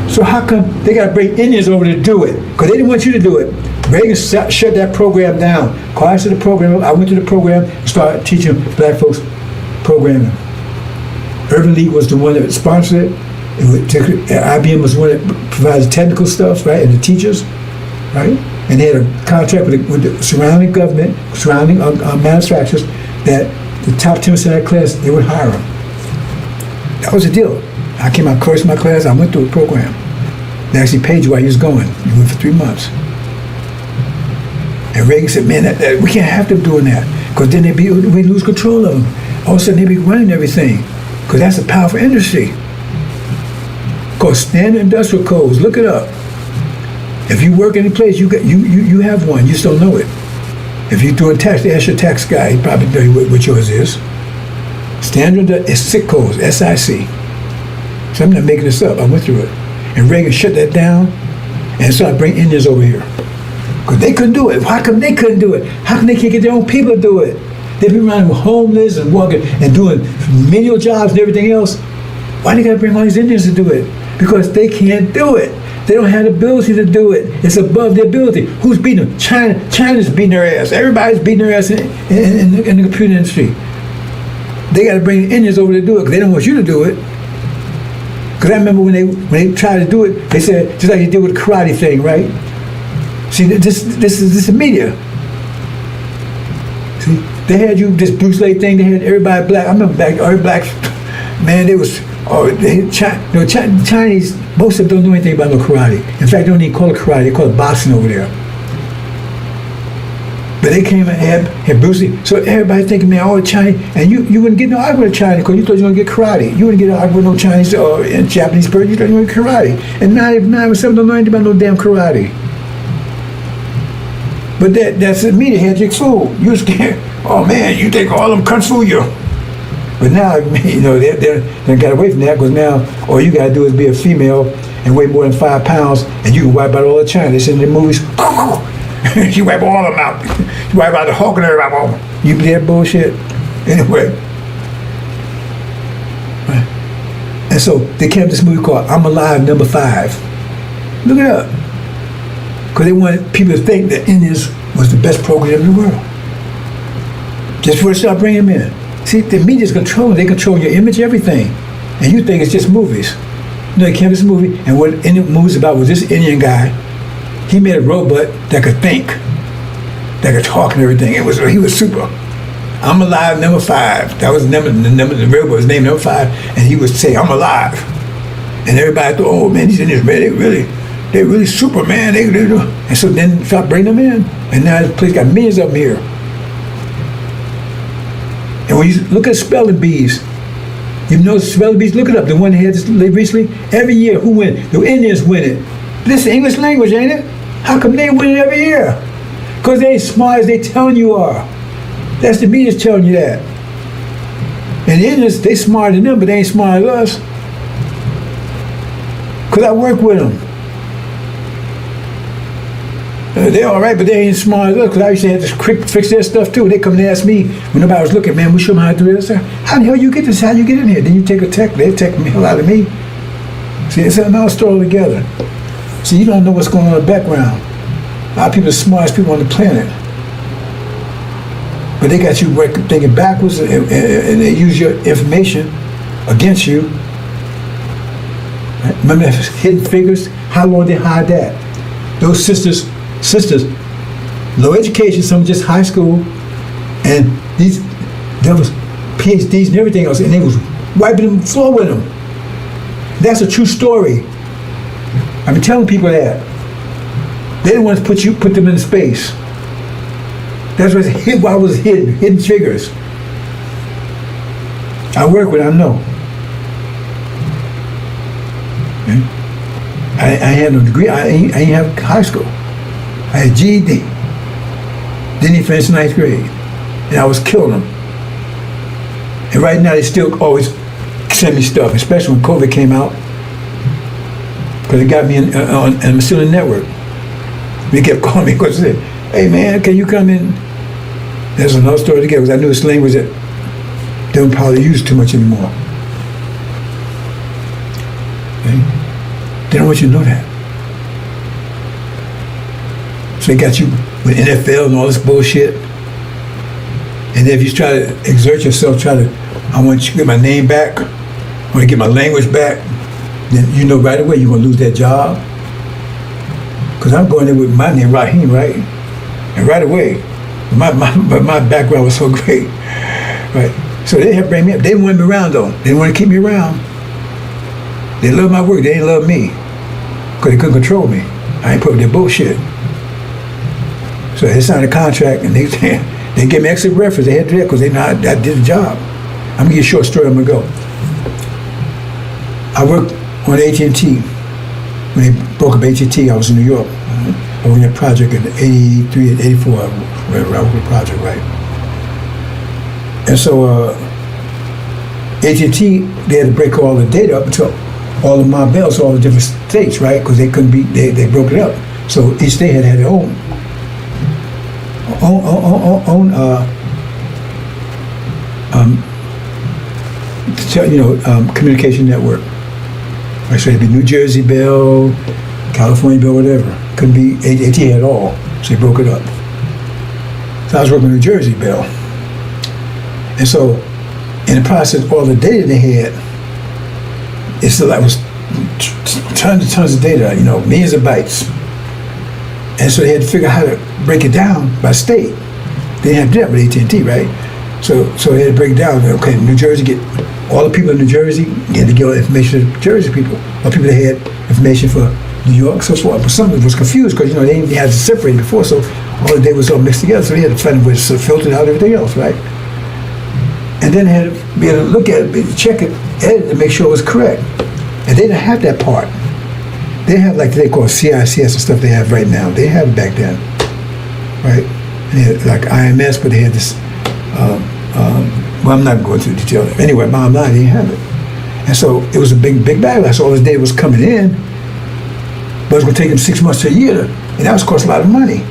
So how come they got to bring Indians over to do it? Because they didn't want you to do it. Reagan shut that program down. Called to the program. I went to the program and started teaching black folks programming. Urban League was the one that sponsored it. IBM was the one that provided the technical stuff, right, and the teachers, right? And they had a contract with the surrounding government, surrounding manufacturers, that the top 10% of that class, they would hire them. That was the deal. I came out first in my class, I went through the program. They actually paid you while you was going. You went for 3 months. And Reagan said, man, we can't have them doing that, because then we lose control of them. All of a sudden, they be running everything, because that's a powerful industry. Called Standard Industrial Codes. Look it up. If you work any place, you have one. You just don't know it. If you're doing tax, ask your tax guy. He probably tell you what yours is. Standard is SIC codes, SIC. So I'm not making this up. I went through it. And Reagan shut that down and started bringing Indians over here. Because they couldn't do it. How come they couldn't do it? How come they can't get their own people to do it? They've been around homeless and walking and doing menial jobs and everything else. Why they gotta bring all these Indians to do it? Because they can't do it. They don't have the ability to do it. It's above their ability. Who's beating them? China's beating their ass. Everybody's beating their ass in the computer industry. They got to bring the Indians over to do it because they don't want you to do it. Because I remember when they tried to do it, they said, just like they did with the karate thing, right? See, this is the media. See, they had you, this Bruce Lee thing, they had everybody black. I remember back, every black, man, they was, Chinese, most of them don't know anything about no karate. In fact, they don't even call it karate, they call it boxing over there. But they came and had Bruce Lee. So everybody thinking, man, all the Chinese, and you wouldn't get no argument with China because you thought you were going to get karate. You wouldn't get no argument with no Chinese or Japanese person, you thought you were going to get karate. And 9% don't know anything about no damn karate. But that's the media had you fooled. You were scared. Oh man, you think all of them kung fu you. But now, they got away from that because now all you got to do is be a female and weigh more than 5 pounds, and you can wipe out all of China. They said in the movies, you wipe all of them out. You wipe out the Hulk and everybody. You believe that bullshit? Anyway. And so they came up with this movie called I'm Alive #5. Look it up. Because they wanted people to think that Indians was the best program in the world. Just before they start bringing them in. See, the media's controlling. They control your image, everything. And you think it's just movies. You know, they came up with this movie, and what the movie's about was this Indian guy. He made a robot that could think, that could talk and everything. He was super. I'm Alive #5. That was the robot was named #5, and he would say, I'm alive. And everybody thought, oh man, these Indians, man, they're really super, man. And so then start bringing them in. And now this place got millions of them here. And when you look at spelling bees, you know spelling bees, look it up. The one they had recently, every year, who win? The Indians win it. This is English language, ain't it? How come they win it every year? Because they ain't smart as they telling you are. That's the media's telling you that. And the Indians, they smarter than them, but they ain't smart as us. Because I work with them. They're all right, but they ain't smart as us, because I used to have to fix their stuff too. They come and ask me, when nobody was looking, man, we show them how to do this. How the hell you get this? How you get in here? Then you take a tech, they take the hell out of me. See, it's another story together. See, you don't know what's going on in the background. A lot of people are the smartest people on the planet. But they got you thinking backwards, and they use your information against you. Right? Remember Hidden Figures? How long did they hide that? Those sisters, low education, some just high school, and there was PhDs and everything else, and they was wiping the floor with them. That's a true story. I've been telling people that. They didn't want to put them in space. That's why it was hidden figures. I work with, I know. Okay? I had no degree. I ain't have high school. I had GED. Didn't even finish 9th grade. And I was killing them. And right now they still always send me stuff, especially when COVID came out. Because it got me and I'm still in the network. They kept calling me because they said, hey man, can you come in? There's another story together, because I knew this language that they don't probably use too much anymore. Okay? They don't want you to know that. So they got you with NFL and all this bullshit. And then if you try to exert yourself, I want you to get my name back, I want to get my language back, then you know right away you're going to lose that job. Because I'm going there with my name, Raheem, right? And right away, my background was so great, right? So they had to bring me up. They didn't want me around though. They didn't want to keep me around. They loved my work. They didn't love me because they couldn't control me. I ain't put with their bullshit. So they signed a contract and they gave me extra reference. They had to do that because they know I did the job. I'm gonna give you a short story. I'm gonna go. I worked on AT&T. When they broke up AT&T, I was in New York. Over in that project in 83 and 84, I worked the project, right? And so AT&T, they had to break all the data up until all of my bells, all the different states, right? Because they couldn't be, they broke it up. So each state had their own communication network. Right, so it'd be New Jersey Bell, California Bell, whatever. Couldn't be AT&T at all, so they broke it up. So I was working New Jersey Bell. And so, in the process, all the data they had, it still was tons of data, millions of bytes. And so they had to figure out how to break it down by state. They didn't have to do that with AT&T, right? So they had to break it down. Okay, New Jersey, get all the people in New Jersey, they had to get all the information to New Jersey people. All the people that had information for New York, so forth. But some of it was confused because they had to separate it before, so all the data was all mixed together. So they had to find a way to filter out everything else, right? And then they had to be able to look at it, check it, edit it, to make sure it was correct. And they didn't have that part. They didn't have like they call CICS and stuff they have right now. They didn't have it back then, right? And they had like IMS, but they had this. Well, I'm not going to detail it. Anyway, bottom line, they didn't have it. And so it was a big backlash. All this data was coming in, But it's going to take them 6 months to a year, and that was cost a lot of money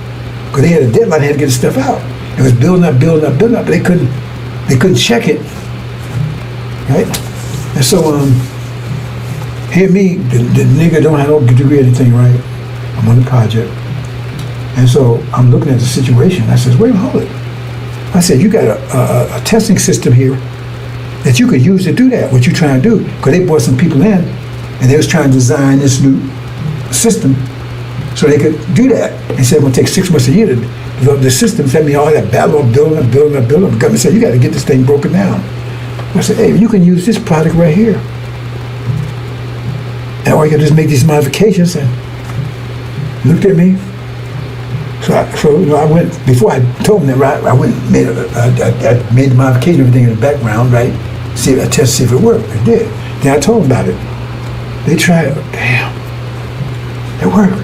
because they had a deadline, they had to get the stuff out. It was building up, but they couldn't check it, right? And so, hear me, the nigga don't have no degree or anything, right? I'm on the project, and so I'm looking at the situation. I says, wait a minute, hold it. I said, you got a testing system here that you could use to do that, what you're trying to do, because they brought some people in, and they was trying to design this new system so they could do that. They said it would take 6 months a year to develop the system. Sent me all that battle of building. The government said, you got to get this thing broken down. I said, hey, you can use this product right here. And all you got to do is make these modifications. And looked at me. So I went, before I told them that, right, I went and made I made the modification, everything in the background, right? I tested to see if it worked. It did. Then I told them about it. They tried it. Damn. It worked.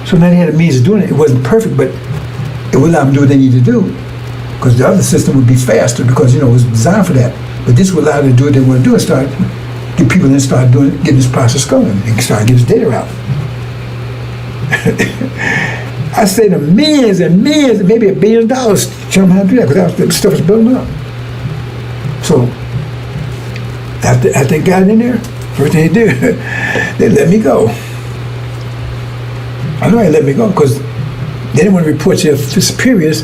So now they had a means of doing it. It wasn't perfect, but it would allow them to do what they need to do. Because the other system would be faster because, it was designed for that. But this would allow them to do what they want to do and start, get people in and start getting this process going and start getting this data out. I say to millions and millions, maybe $1 billion, show them how to do that because that stuff was building up. So after they got in there, first thing they did, they let me go. I know they let me go because they didn't want to report to their superiors.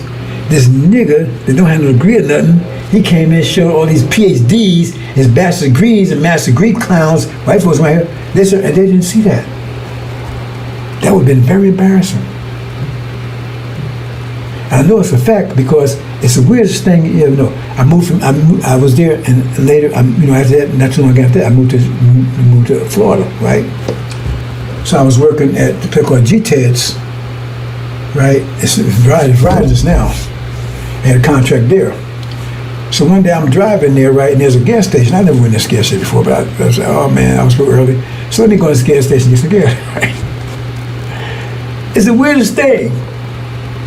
This nigga that don't have no degree or nothing, he came in and showed all these PhDs, his bachelor's degrees and master's degree clowns, white folks right here. They didn't see that. That would have been very embarrassing. I know it's a fact because it's the weirdest thing you ever know. I was there, and later, after that, not too long after that, I moved to Florida, right? So I was working at the place called GTEDs, right? It's Verizon now. I had a contract there. So one day I'm driving there, right, and there's a gas station. I never went to this gas station before, but I was like, oh man, I was so early. So let me go to this gas station and get some gas, right? It's the weirdest thing.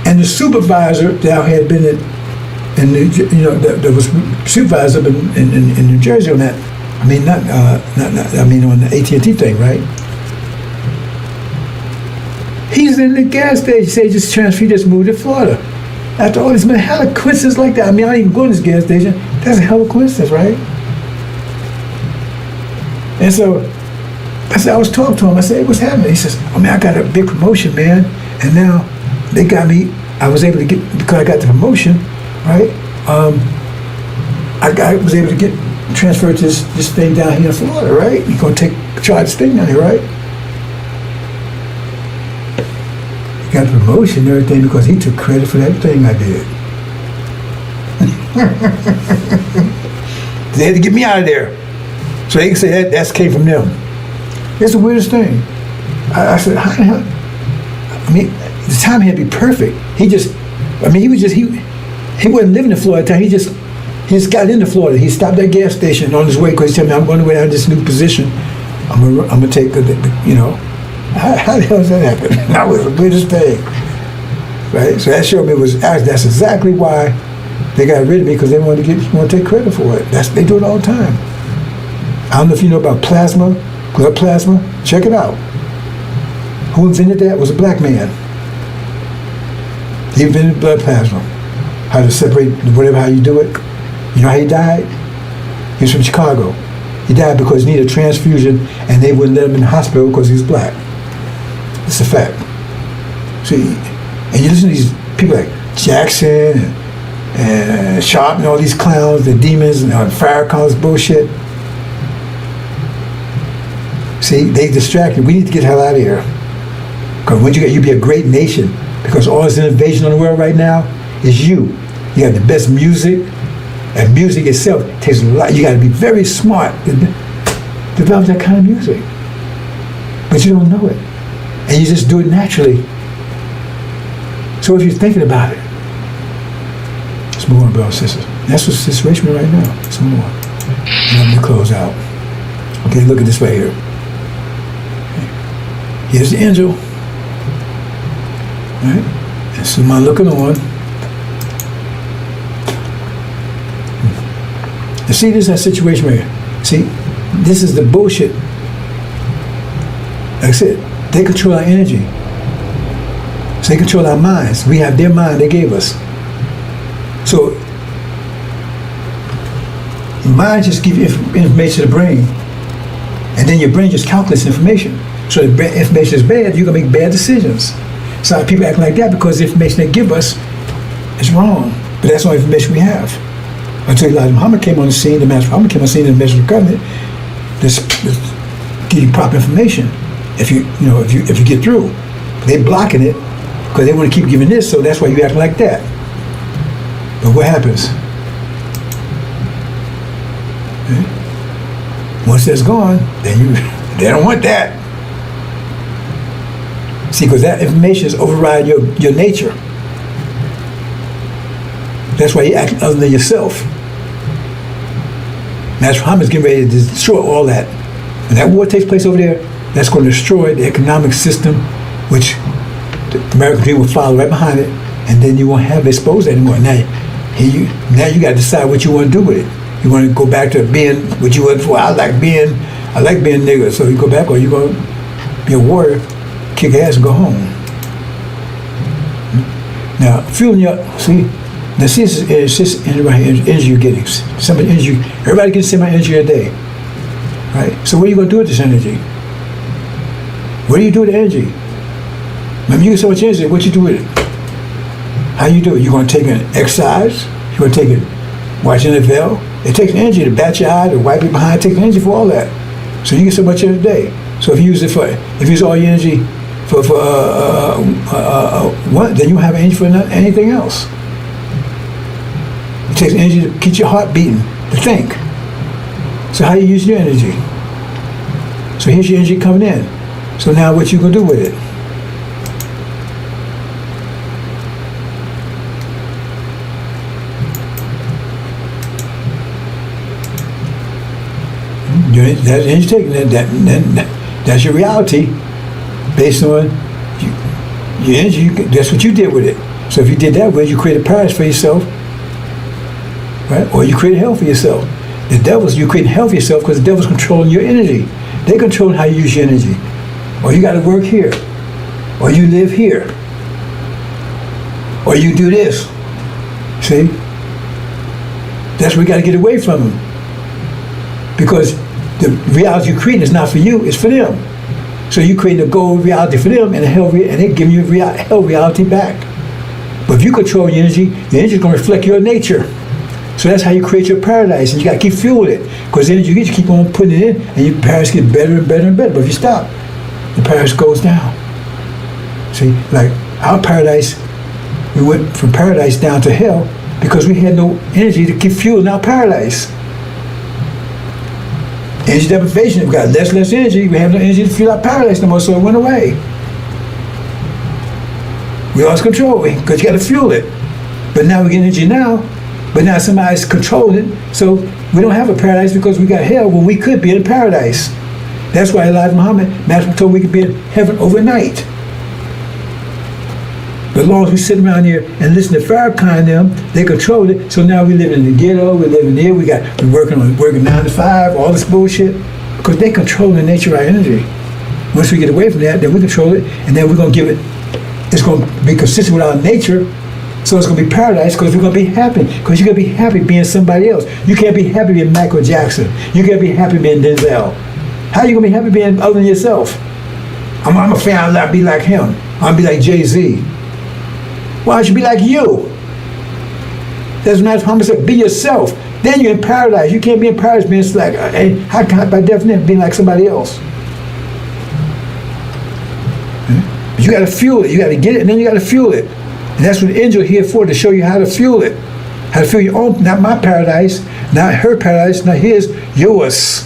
And the supervisor that I had been that was supervisor up in New Jersey on that. I mean, on the AT&T thing, right? He's in the gas station. Say he just moved to Florida. After all this, man, hell of coincidence like that. I mean, I don't even go to this gas station. That's a hell of a coincidence, right? And so I was talking to him. I said, hey, what's happening? He says, oh man, I got a big promotion, man, and now they got me. I was able to get, because I got the promotion, right? I was able to get transferred to this thing down here in Florida, right? You're gonna charge this thing down here, right? He got the promotion and everything because he took credit for that thing I did. They had to get me out of there, so they can say that came from them. It's the weirdest thing. I said, how the hell? I mean, the timing had to be perfect. He wasn't living in Florida at the time. He just got into Florida. He stopped at a gas station on his way because he told me, I'm going to go down to this new position. I'm gonna take how the hell does that happen? That was the weirdest thing, right? So that showed me that's exactly why they got rid of me, because they want to take credit for it. They do it all the time. I don't know if you know about plasma, blood plasma. Check it out. Who invented that was a black man. He invented blood plasma. How to separate how you do it. You know how he died? He was from Chicago. He died because he needed a transfusion and they wouldn't let him in the hospital because he was black. It's a fact. See, and you listen to these people like Jackson and Sharp and all these clowns, the demons and Farrakhan's bullshit. See, they distracted. We need to get the hell out of here. Because when you be a great nation, because all this innovation in the world right now is you. You got the best music, and music itself takes a lot. You got to be very smart to develop that kind of music. But you don't know it. And you just do it naturally. So if you're thinking about it, let's move on, brothers and sisters. That's what's the situation right now. Let's move on. And let me close out. Okay, look at this right here. Here's the angel. All right? And so I'm looking on. And see, this is that situation right here. See, this is the bullshit. Like I said, They control our energy. So they control our minds. We have their mind they gave us. So mind just gives information to the brain, and then your brain just calculates information. So if the information is bad, you're going to make bad decisions. So people act like that because the information they give us is wrong. But that's all information we have. Until Elijah Muhammad came on the scene, the Master Muhammad came on the scene in the Message of the Covenant, this give you proper information if you get through. They're blocking it because they want to keep giving this, so that's why you act like that. But what happens? Once that's gone, then they don't want that. See, because that information is override your nature. That's why you act other than yourself. Master Muhammad's getting ready to destroy all that. When that war takes place over there, that's going to destroy the economic system, which the American people will follow right behind it, and then you won't have it exposed anymore. Now you got to decide what you want to do with it. You want to go back to being what you were before. I like being nigger, so you go back, or you going to be a warrior, kick ass and go home. Now, fueling your, see, this is energy you're getting. Some energy, everybody gets some energy a day, right? So what are you going to do with this energy? What do you do with the energy? Remember, you get so much energy, what you do with it? How you do it? You're going to take an exercise? You're going to take it watching NFL? It takes energy to bat your eye, to wipe it behind. It takes energy for all that. So you get so much every day. So if you use all your energy for one, then you won't have energy for anything else. It takes energy to keep your heart beating, to think. So how you use your energy? So here's your energy coming in. So now what you gonna do with it? That's energy taking. That's your reality, based on your energy. That's what you did with it. So if you did that way, you created paradise for yourself, right? Or you created hell for yourself. You create hell for yourself because the devil's controlling your energy. They control how you use your energy. Or you got to work here, or you live here, or you do this. See, that's where we got to get away from them, because the reality you're creating is not for you, it's for them. So you create a gold reality for them and they give you hell reality back. But if you control your energy is going to reflect your nature. So that's how you create your paradise, and you got to keep fueling it, because the energy you get, you keep on putting it in, and your paradise gets better and better and better. But if you stop, the paradise goes down. See, like our paradise, we went from paradise down to hell because we had no energy to keep fueling our paradise. Energy deprivation, we got less energy, we have no energy to fuel our paradise no more, so it went away. We lost control, because you got to fuel it. But now we get energy now, but now somebody's controlling it, so we don't have a paradise because we got hell when we could be in paradise. That's why Elijah Muhammad, Master told we could be in heaven overnight. But as long as we sit around here and listen to Farrakhan and them, they control it. So now we live in the ghetto, we live in here, we're working 9 to 5, all this bullshit, because they control the nature of our energy. Once we get away from that, then we control it, and then we're going to give it, it's going to be consistent with our nature, so it's going to be paradise, because we're going to be happy, because you're going to be happy being somebody else. You can't be happy being Michael Jackson. You can't be happy being Denzel. How are you going to be happy being other than yourself? I'm a fan, I'll be like him. I'll be like Jay-Z. Why don't you be like you? That's what Master Muhammad said, be yourself. Then you're in paradise. You can't be in paradise being like, how can I, by definition, be like somebody else? But you got to fuel it. You got to get it, and then you got to fuel it. And that's what the angel here for, to show you how to fuel it. How to fuel your own, not my paradise, not her paradise, not his, yours.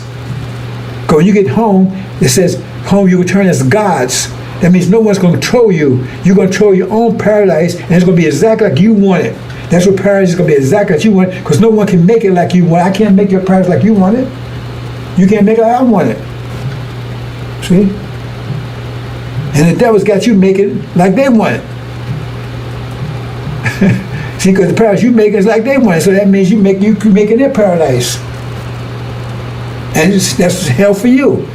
Because when you get home, it says, home you return as gods. That means no one's going to control you. You're going to control your own paradise, and it's going to be exactly like you want it. That's what paradise is going to be, exactly like you want it, because no one can make it like you want it. I can't make your paradise like you want it. You can't make it like I want it. See? And the devil's got you making it like they want it. See, because the paradise you make is like they want it, so that means you making their paradise. And that's hell for you.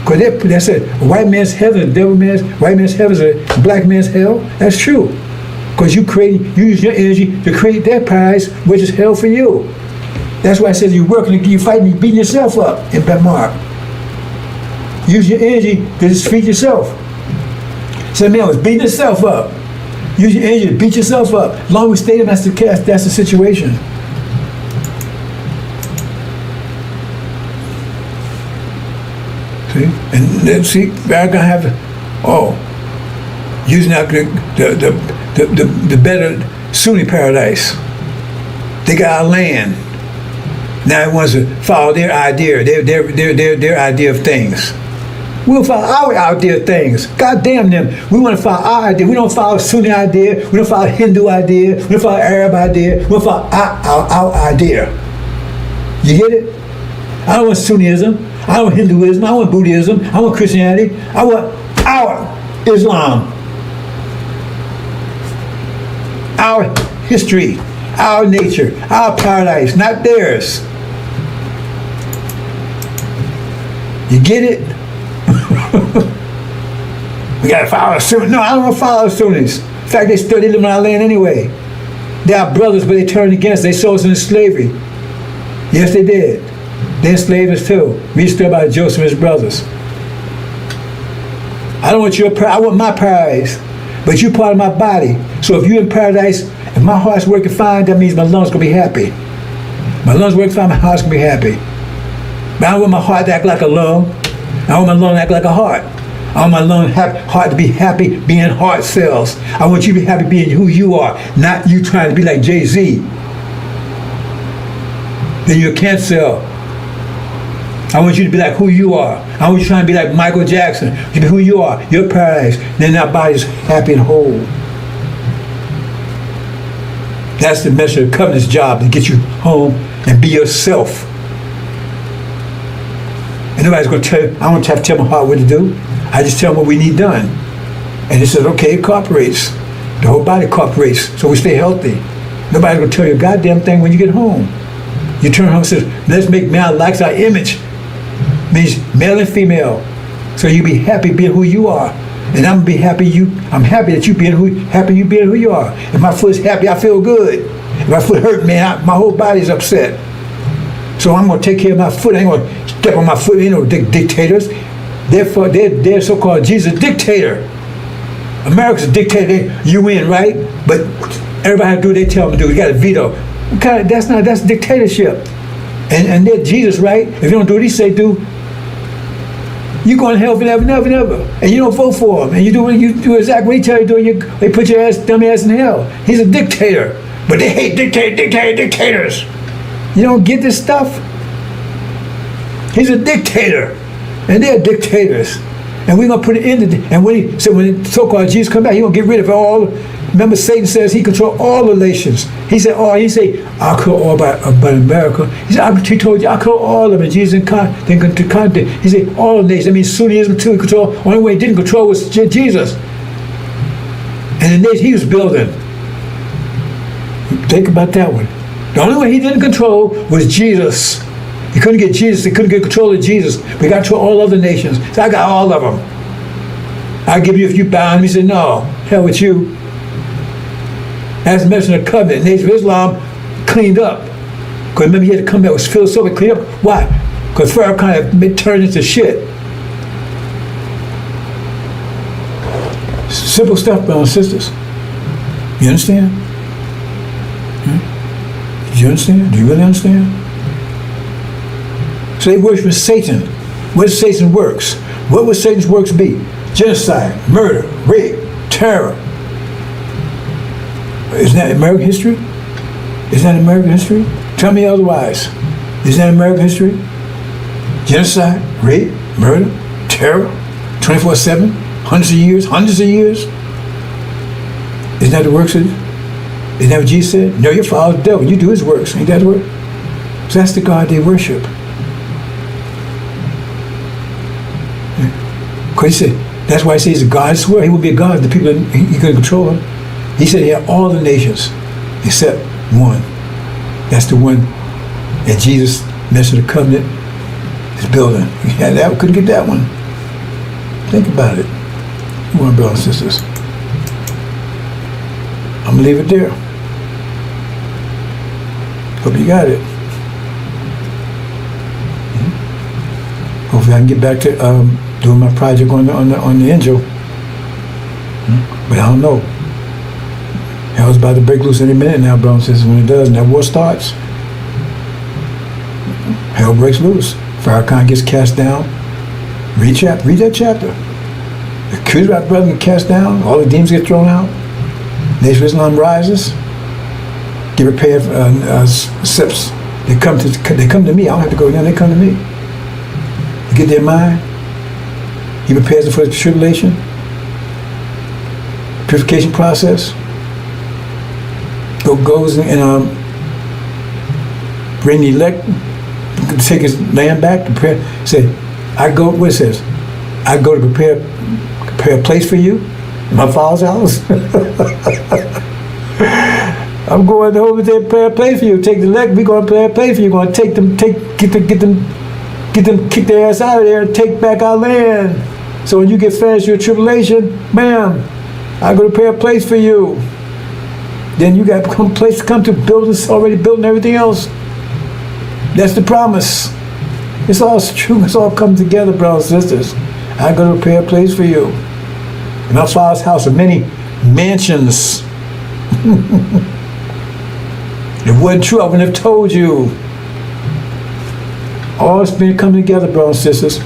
Because they said white man's heaven, white man's heaven is a black man's hell. That's true. Because you use your energy to create that paradise, which is hell for you. That's why I said you're working, you're fighting, you're beating yourself up in Bamar. Use your energy to defeat yourself. So man was beating yourself up. Use your energy to beat yourself up. As long as we stay there, that's the situation. See? And then see, they're gonna have using the better Sunni paradise. They got our land. Now it wants to follow their idea, their idea of things. We'll follow our idea of things. God damn them. We want to follow our idea. We don't follow Sunni idea. We don't follow Hindu idea. We don't follow Arab idea. We don't follow our idea. You get it? I don't want Sunnism. I don't want Hinduism. I don't want Buddhism. I don't want Christianity. I want our Islam. Our history. Our nature. Our paradise. Not theirs. You get it? We gotta follow the Sunnis. No, I don't want to follow the Sunnis. In fact, they live on our land anyway. They are brothers, but they turned against us. They sold us into slavery. Yes, they did. They enslaved us too. We stood about Joseph and his brothers. I don't want your paradise. I want my paradise. But you're part of my body. So if you're in paradise, if my heart's working fine, that means my lungs gonna be happy. My lungs working fine, my heart's gonna be happy. But I don't want my heart to act like a lung. I want my lung to act like a heart. I want my heart to be happy being heart cells. I want you to be happy being who you are, not you trying to be like Jay-Z. Then you're a cancer cell. I want you to be like who you are. I want you trying to be like Michael Jackson. You be who you are. You're paradise. Then our body's happy and whole. That's the message of the covenant's job, to get you home and be yourself. And nobody's going to tell you, I don't have to tell my heart what to do. I just tell them what we need done. And it says, okay, it cooperates. The whole body cooperates, so we stay healthy. Nobody's going to tell you a goddamn thing when you get home. You turn home and say, let's make man likes our image. Means male and female. So you be happy being who you are. And I'm be happy I'm happy that you being who you are. If my foot's happy, I feel good. If my foot hurt, man, my whole body's upset. So I'm going to take care of my foot. I ain't going to step on my foot. You know, dictators. Therefore, they're so-called Jesus dictator. America's a dictator. You win, right? But everybody has to do what they tell them to do. You got a veto. That's dictatorship. And they're Jesus, right? If you don't do what he say do, you're going to hell forever, never, never. And you don't vote for him. And you do exactly what he tell you to do. They put your dumb ass in hell. He's a dictator. But they hate dictators. You don't get this stuff? He's a dictator. And they're dictators. And we're going to put it in. And when so-called Jesus come back, he's going to get rid of all. Remember, Satan says he controls all the nations. He said, I'll control all about America. He told you, I'll control all of them. And Jesus didn't control. He said, all the nations. I mean, Sunnism too, he controlled. The only way he didn't control was Jesus. And the nation he was building. Think about that one. The only way he didn't control was Jesus. He couldn't get Jesus. He couldn't get control of Jesus. But he got control of all other nations. So I got all of them. I'll give you if you bound. He said, no, hell with you. As mentioned in the covenant, the Nation of Islam cleaned up. Because remember, he had to come back, was philosophic clean up. Why? Because Farrakhan had turned into shit. Simple stuff, brothers and sisters. You understand? Do you understand? Do you really understand? So they worship Satan. What is Satan's works? What would Satan's works be? Genocide, murder, rape, terror. Isn't that American history? Isn't that American history? Tell me otherwise. Isn't that American history? Genocide, rape, murder, terror, 24/7, hundreds of years. Isn't that the works of it? Isn't that what Jesus said? No, you follow the devil. You do his works. Ain't that the work? So that's the God they worship. Because he said, that's why he says he's a God. I swear he will be a God. The people, he couldn't control him. He said he had all the nations except one. That's the one that Jesus, message of the covenant, is building. He had that, couldn't get that one. Think about it. You want brothers and sisters. I'm going to leave it there. Hope you got it. Hopefully I can get back to doing my project on the Injil. But I don't know. Hell's about to break loose any minute now, brothers and sisters. When it does, and that war starts, hell breaks loose. Farrakhan gets cast down. Read that chapter. The Quraysh brothers get cast down. All the demons get thrown out. Nation of Islam rises. Get prepared for steps. They come to me. I don't have to go to them. They come to me. They get their mind. He prepares them for the tribulation. Purification process. Goes and bring the elect, take his land back to prepare. Say, I go. What it says? I go to prepare a place for you, in my Father's house. I'm going over there to prepare a place for you. Take the elect. We're going to prepare a place for you. We're going to take them, get them, kick their ass out of there and take back our land. So when you get finished your tribulation, bam, I go to prepare a place for you. Then you got a place to come to, buildings already built and everything else. That's the promise. It's all true. It's all come together, brothers and sisters. I'm going to prepare a place for you. In my Father's house are many mansions. If it wasn't true, I wouldn't have told you. All it's been coming together, brothers and sisters.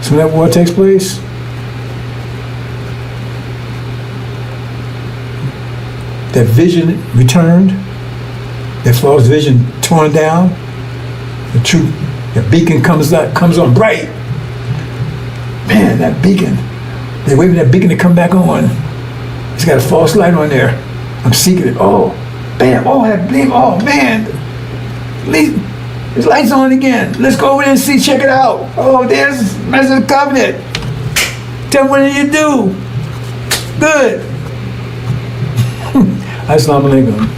So when that war takes place, that vision returned, that false vision torn down, the truth, the beacon comes on bright. Man, that beacon, they're waiting for that beacon to come back on. It's got a false light on there. I'm seeking it. Oh, bam, oh, that gleam, oh man. There's lights on again. Let's go over there and see, check it out. Oh, there's the covenant. Tell me, what did you do? Good. Assalamu alaikum.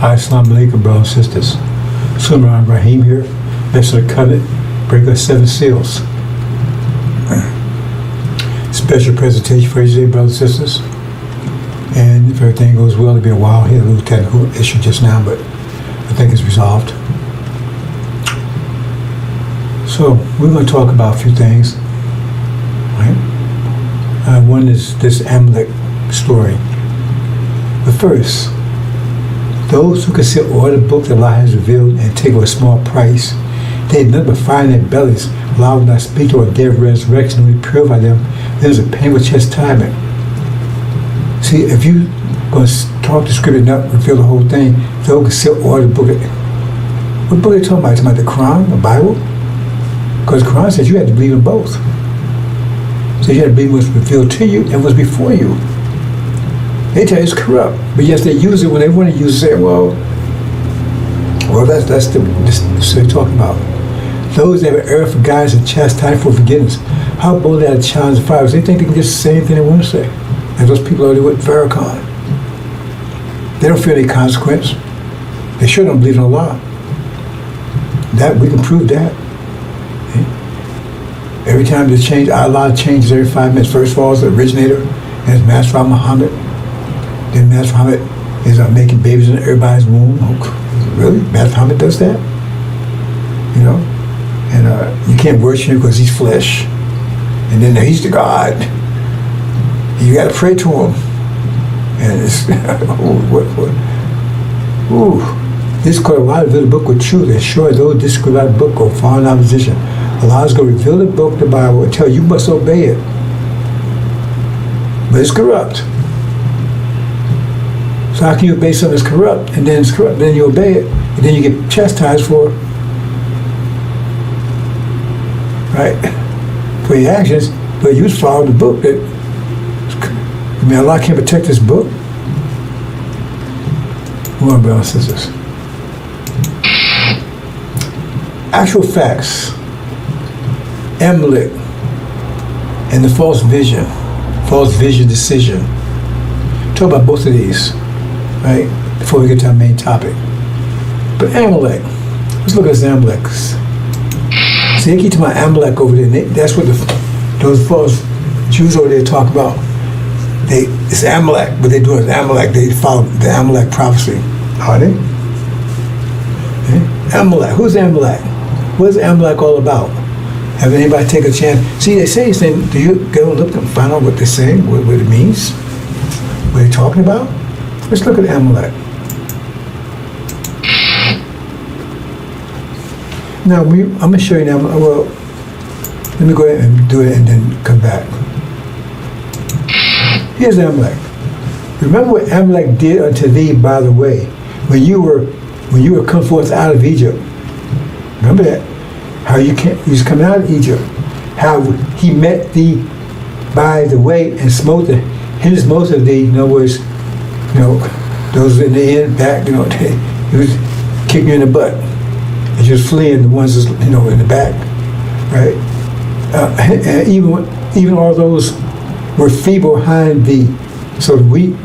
Assalamu alaikum, brothers and sisters. Sulaiman Rahim here, Mr. Covenant, breaker of 7 seals. Special presentation for you today, brothers and sisters. And if everything goes well, it'll be a while here, a little technical issue just now, but I think it's resolved. So we're going to talk about a few things. Right? One is this Amalek story. But first, those who consider all the book that Allah has revealed and take a small price, they had nothing but fire in their bellies. Allah will not speak to a day of resurrection and purify them. There's a painful chastisement. See, if you going to talk the scripture and not reveal the whole thing, they'll consider all the book. What book are they talking about? Talking about the Quran, the Bible? Because the Quran says you had to believe in both. So you had to believe what's revealed to you and what's before you. They tell you it's corrupt, but yes, they use it when they want to use it. Say, well, that's what they're talking about. Those that have erred for guidance and chastised for forgiveness. How bold they are to challenge the fire? They think they can just say anything they want to say. And those people are with Farrakhan. They don't fear any consequence. They sure don't believe in Allah. That we can prove that. Okay? Every time they change, Allah changes every 5 minutes. First of all, it's the originator, and it's Master Muhammad. Then Master Muhammad is making babies in everybody's womb. Oh, really? Master Muhammad does that? You know? And you can't worship him because he's flesh. And then he's the God. You got to pray to him. And it's, this is called a lot of the book with truth. And sure, those disagree about the book go far in opposition. Allah is going to reveal the book, the Bible, and tell you must obey it. But it's corrupt. So how can you obey something that's corrupt, and then it's corrupt, then you obey it, and then you get chastised for it? Right? For your actions, but you follow the book that, I mean, Allah can't protect this book. Come on, brothers and sisters. Actual facts. Amalek and the false vision decision. Talk about both of these, right? Before we get to our main topic. But Amalek, let's look at this Amalek. See, they keep talking about Amalek over there. That's what those false Jews over there talk about. It's Amalek. What they do is Amalek. They follow the Amalek prophecy. Are they? Amalek. Who's Amalek? What is Amalek all about? Have anybody take a chance? See, they say things. Do you go look and find out what they're saying, what it means? What they're talking about? Let's look at Amalek. Now, I'm going to show you now. Well, let me go ahead and do it and then come back. Here's Amalek. Remember what Amalek did unto thee by the way, when you were come forth out of Egypt. Remember that? How you was coming out of Egypt. How he met thee by the way and smote his most of thee. In other words, those in the end, back, he was kicking you in the butt. And just fleeing the ones in the back, right? And even all those were feeble behind thee, so the weak,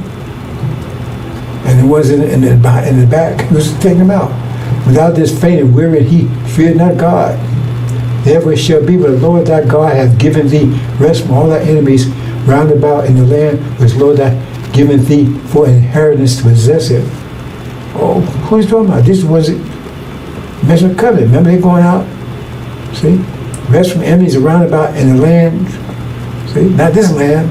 and the ones in the back, he was taking them out. Without this faint and weary, he feared not God. Therefore it shall be, but the Lord thy God hath given thee rest from all thy enemies round about in the land which the Lord hath given thee for inheritance to possess it. Oh, who is talking about? These ones that mention the covenant. Remember, they're going out. See? Rest from enemies around about in the land. See? Not this land.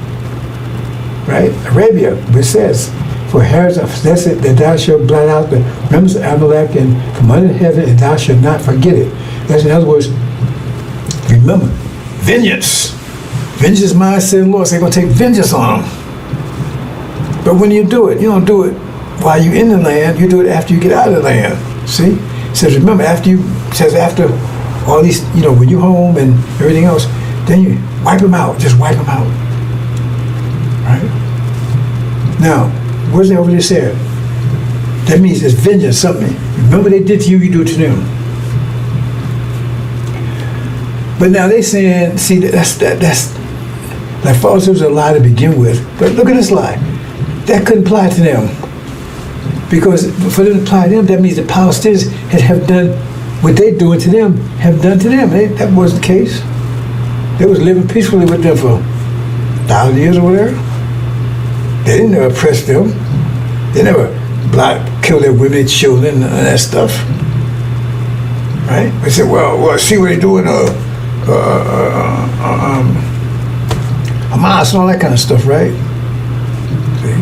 Right? Arabia, which says, for inheritance of possess it, that thou shalt blot out the remnants of Amalek and from under heaven, and thou shalt not forget it. That's in other words, remember, vengeance. Vengeance is mine, said the Lord. So they're going to take vengeance on them. But when you do it, you don't do it while you're in the land. You do it after you get out of the land. See? It says, remember, after all these, when you're home and everything else, then you wipe them out. Just wipe them out. Right? Now, what's that over there said? That means it's vengeance, something. Remember they did to you, you do it to them. But now they saying, see, that's like falsehood was a lie to begin with. But look at this lie. That couldn't apply to them. Because for them to apply to them, that means the Palestinians have done what they're doing to them, have done to them. That wasn't the case. They was living peacefully with them for 1,000 years or whatever. They didn't never oppress them. They never kill their women and children and that stuff. Right? They said, well, see what they're doing, Hamas and all that kind of stuff, right? See?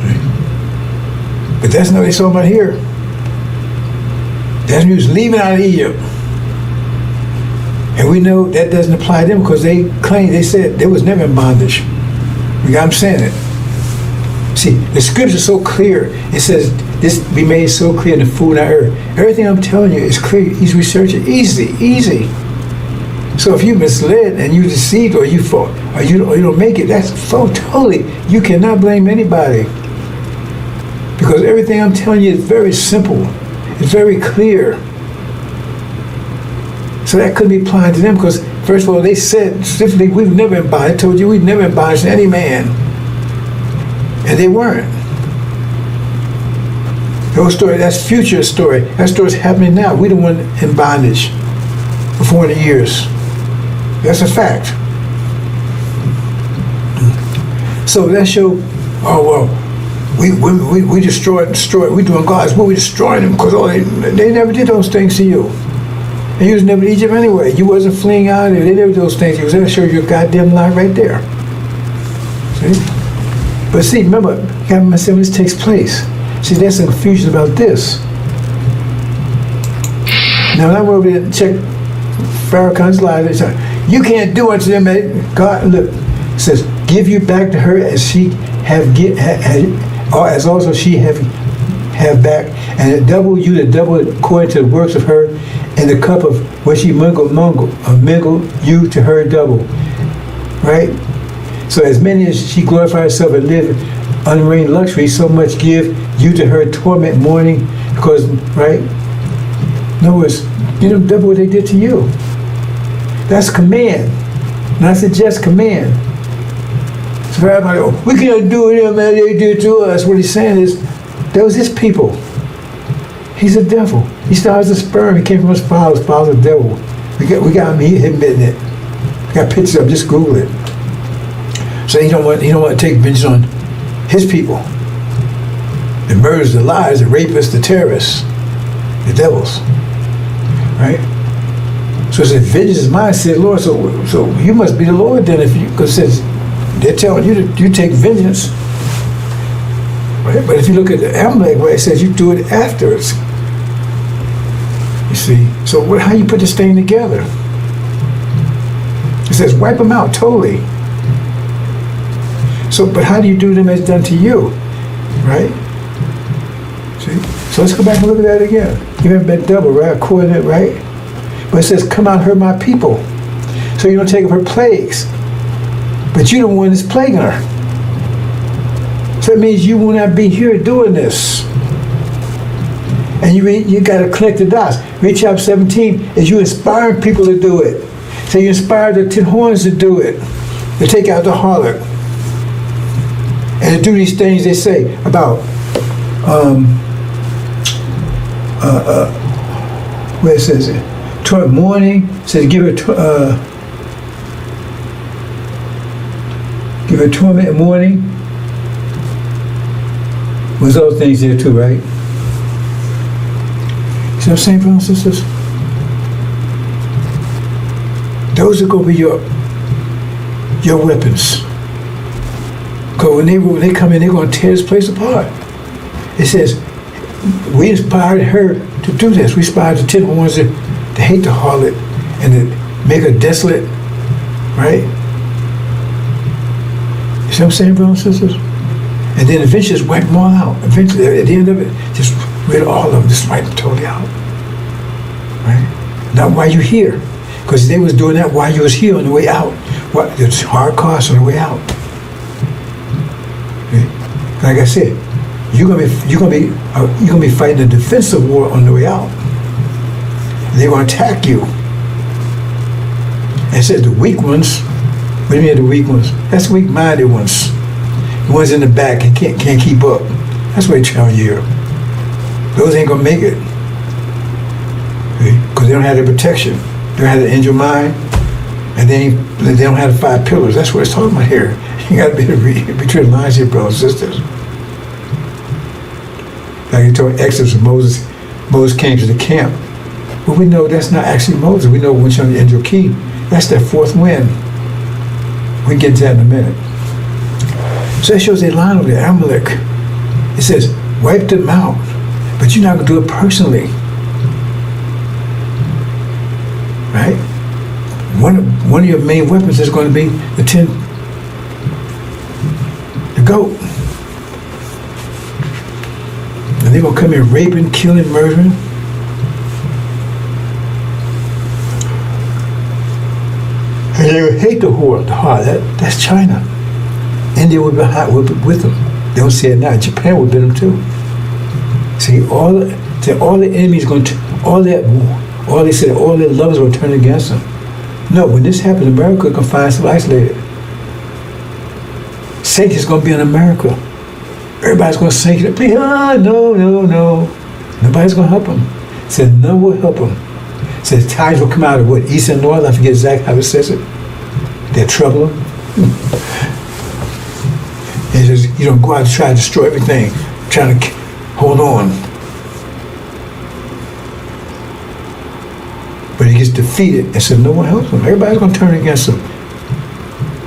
Right? But that's not what they saw about here. That's when he was leaving out of Egypt. And we know that doesn't apply to them because they said they was never in bondage. I'm saying it. See, the scripture is so clear. It says this be made so clear in the food and earth. Everything I'm telling you is clear. He's researching easy. So if you misled and you deceived or you fall or you don't make it, that's totally. You cannot blame anybody because everything I'm telling you is very simple. It's very clear. So that couldn't be applied to them because first of all, they said specifically, we've never been bondage. I told you we've never been bondage to any man. And they weren't. Those story, that's future story. That story's happening now. We the one in bondage for 400 years. That's a fact. So that show, we destroyed, we doing God's will, we destroying them because they never did those things to you. And you was never in Egypt anyway. You wasn't fleeing out of there. They never did those things. You was there to show you a goddamn lie right there. See? But see, remember, you gotta remember when this takes place. See, there's some confusion about this. Now, when I went over there and checked Farrakhan's life, they said, you can't do unto them. God, look, it says, give you back to her as she or as also she have back, and double you the double according to the works of her, and the cup of what she mingle you to her double. Right? So as many as she glorified herself and lived unreigning luxury, so much give you to her torment mourning, because, right? In other words, you know, double what they did to you. That's command. Not suggest command. So everybody, we can't do it as they did to us. What he's saying is, that was his people. He's a devil. He started as a sperm. He came from his father. His father's a devil. We got him admitting it. We got pictures of him. Just Google it. So he don't want to take vengeance on his people. The murderers, the liars, the rapists, the terrorists, the devils. Right? So it says, vengeance is mine, says Lord. So you must be the Lord then, because it says they're telling you to take vengeance. Right? But if you look at the Amalek, where it says you do it afterwards. You see? So how you put this thing together? It says wipe them out totally. So, but how do you do them as done to you? Right? See? So let's go back and look at that again. You haven't been double, right? According to it, right? But it says, come out, hurt my people. So you don't take of her plagues. But you're the one that's plaguing her. So that means you will not be here doing this. And you got to connect the dots. Read chapter 17 is you inspiring people to do it. So you inspire the 10 horns to do it. To take out the harlot. And to do these things they say about where it says it, morning, says give her torment in morning. Was those things there too, right? See what I'm saying, brothers and sisters? Those are going to be your weapons. Because when they come in, they're going to tear this place apart. It says, we inspired her to do this. We inspired the 10 horns to hate the harlot and to make her desolate, right? You see what I'm saying, brothers and sisters? And then eventually just wipe them all out. Eventually, at the end of it, just rid of all of them, just wipe them totally out. Right? Not while you're here. Because they was doing that while you was here on the way out. It's hard costs on the way out. Okay? Like I said, you're gonna be fighting a defensive war on the way out. They're gonna attack you. And it says the weak ones. What do you mean the weak ones? That's weak-minded ones. The ones in the back can't keep up. That's what they're telling you. Those ain't gonna make it. Because they don't have the protection. They don't have the angel mind. And they don't have the 5 pillars. That's what it's talking about here. You got to be between the lines here, brothers and sisters. Like you told Exodus, Moses came to the camp. But we know that's not actually Moses. We know when you're on the angel key, that's that 4th wind. We can get to that in a minute. So that shows a line over there, Amalek. It says, wipe them out. But you're not going to do it personally. Right? One of your main weapons is going to be the goat. And they're going to come in raping, killing, murdering. And they would hate the whore, the heart. That's China. India would be with them. They don't see it now. Japan would be them too. See, all the enemies going to, all their lovers will turn against them. No, when this happens, America can find some isolated. Satan is going to be in America. Everybody's going to sink it. No. Nobody's going to help them. Said none will help them. Said tides will come out of what, east and north? I forget exactly how it says it. They're trouble them. It says, you don't go out to try to destroy everything, trying to hold on. But he gets defeated and said no one helps him. Everybody's going to turn against him.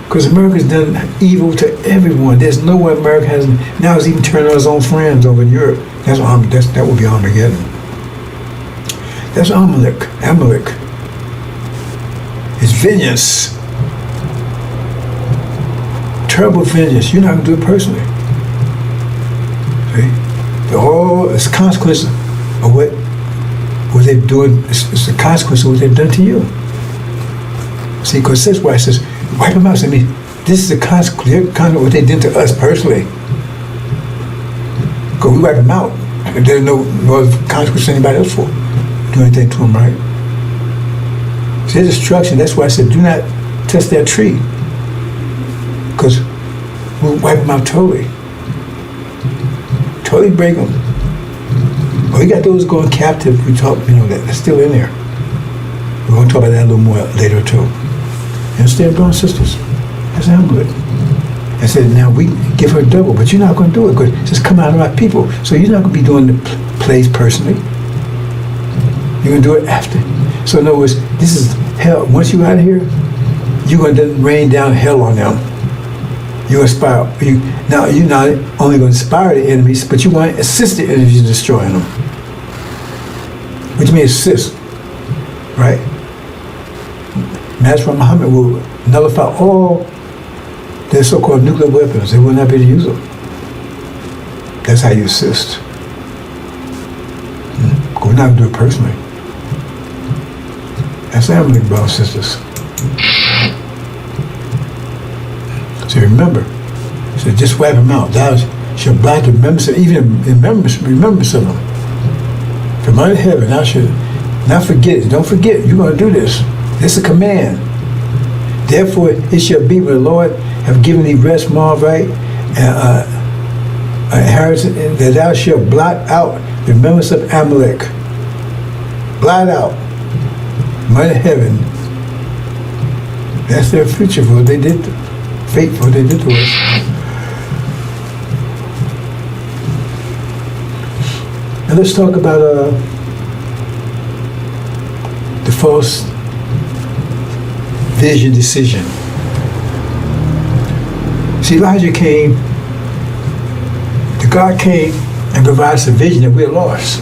Because America's done evil to everyone. There's no way America has, now it's even turning on his own friends over in Europe. That would be Armageddon. That's Amalek. It's vengeance. Terrible vengeance. You're not going to do it personally. See? It's consequences of what they're doing. It's the consequence of what they've done to you. See, because that's why it says, wipe them out. I mean, this is the consequence of what they did to us personally. Because we wipe them out. And there's no consequence to anybody else for do anything to them, right? So there's destruction. That's why I said, do not touch that tree. Because we'll wipe them out totally. Totally break them. But we got those going captive. We talk, that's still in there. We're going to talk about that a little more later too. You understand, brothers and sisters? That's Amalek. I said, now we give her double, but you're not going to do it because it's just come out of our people. So you're not going to be doing the plays personally. You're going to do it after. So in other words, this is hell. Once you're out of here, you're going to rain down hell on them. You inspire. Now you're not only going to inspire the enemies, but you want to assist the enemies in destroying them. What do you mean assist? Right? Master Muhammad will nullify all their so-called nuclear weapons. They will not be able to use them. That's how you assist. We're not going to do it personally. That's Amalek, brothers and sisters. So remember, so just wipe them out. Thou shalt blot the remembrance, even remembrance of them. From under heaven, thou shalt not forget it. Don't forget, you're going to do this. This is a command. Therefore, it shall be when the Lord have given thee rest, Moabite, and inheritance, that thou shalt blot out the remembrance of Amalek. Blot out. From under heaven. That's their future for what they did. Fate for what they did to us. And let's talk about the false vision decision. See, Elijah came, the God came and provided us a vision that we're lost.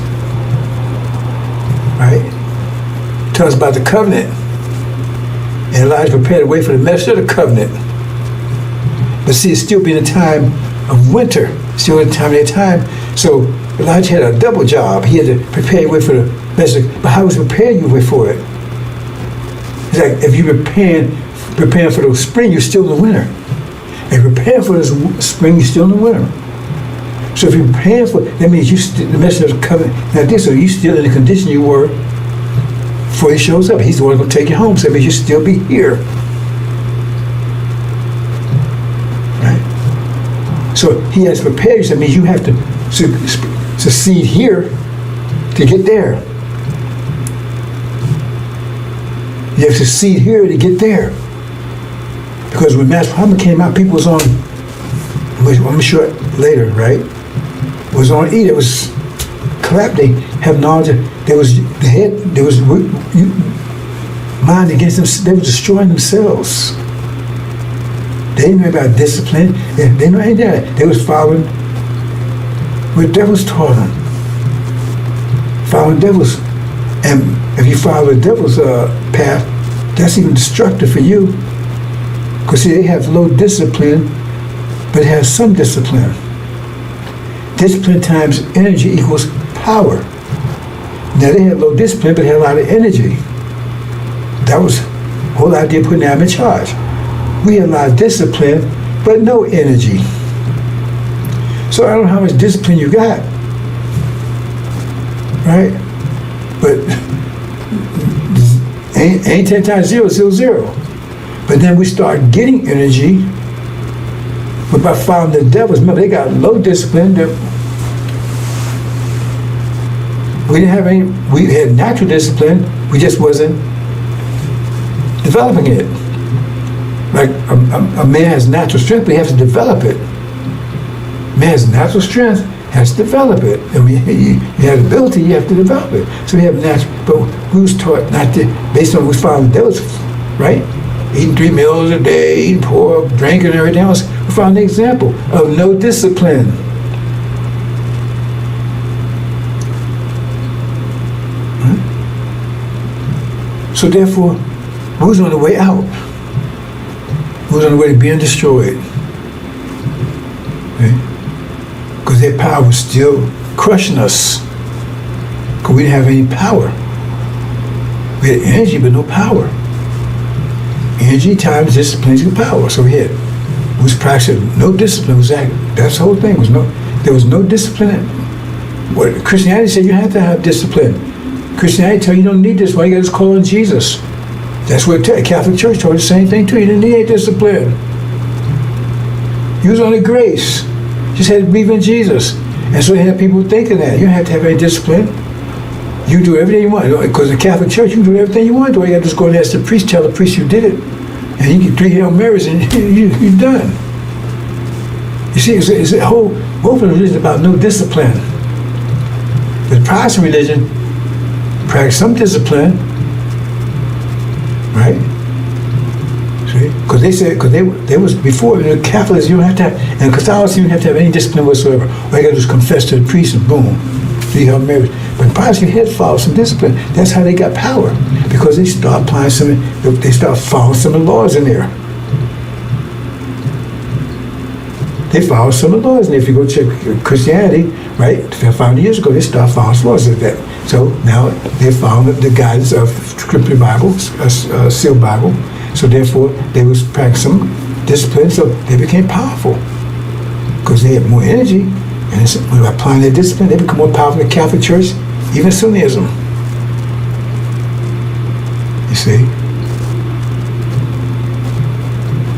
Right? Tell us about the covenant. And Elijah prepared a way for the message of the covenant. But see, it's still been a time of winter. Still in a time. So Elijah had a double job. He had to prepare a way for the message. But how was preparing you for it? It's like if you're preparing for the spring, you're still in the winter. If you're preparing for the spring, you're still in the winter. So if you're preparing for it, that means the message of the covenant like this, so you're still in the condition you were before he shows up. He's the one who's going to take you home. So that means you'll still be here. So he has prepared you. That means you have to succeed here to get there. You have to succeed here to get there. Because when Master Muhammad came out, people was on, I'm sure later, right? Was on E. It was collapsed. They have knowledge. There was mind against them. They were destroying themselves. They didn't know about discipline. They didn't know anything. They was following what devils taught them. Following devils. And if you follow the devil's path, that's even destructive for you. Because see, they have low discipline, but it has some discipline. Discipline times energy equals power. Now they had low discipline, but had a lot of energy. That was the whole idea of putting them in charge. We had a lot of discipline, but no energy. So I don't know how much discipline you got, right? But ain't 10 times 0 is still 0. But then we start getting energy by following the devils. Remember, they got low discipline. We didn't have any. We had natural discipline. We just wasn't developing it. Like a man has natural strength, but he has to develop it. Man has natural strength, has to develop it. I mean, you have ability, you have to develop it. So we have natural, but we was taught not to, based on we found the devil's, right? Eating 3 meals a day, eating pork, drinking, and everything else. We found an example of no discipline. Right? So therefore, we was on the way out. We was on the way to being destroyed. Okay? Because their power was still crushing us. Because we didn't have any power. We had energy, but no power. Energy times discipline equals power. So we was practicing no discipline. That's the whole thing. There was no discipline. What Christianity said, you have to have discipline. Christianity tell you don't need this. Why you got to just call on Jesus? That's what the Catholic Church told you the same thing too. You didn't need any discipline. You was on the grace. Just had to believe in Jesus. And so they had people thinking that. You don't have to have any discipline. You do everything you want. Because in the Catholic Church, you can do everything you want to do. You got to just go and ask the priest, tell the priest you did it. And you get 3 Hail Marys and you're done. You see, it's a whole open religion about no discipline. The Protestant religion practice some discipline, right? See? Because they said, because they was before, the Catholics, you don't have to have, and Catholics, you don't have to have any discipline whatsoever. All you got to do is confess to the priest and boom, 3 Hail Marys. But Protestant had to follow some discipline. That's how they got power. Because they start applying they start following some of the laws in there. They follow some of the laws. And if you go check Christianity, right, 500 years ago, they start following some laws like that. So now they follow the guidance of Scripture Bible, sealed Bible. So therefore, they was practicing some discipline, so they became powerful. Because they had more energy. And when applying their discipline, they become more powerful in the Catholic Church, even Sunnism. You see?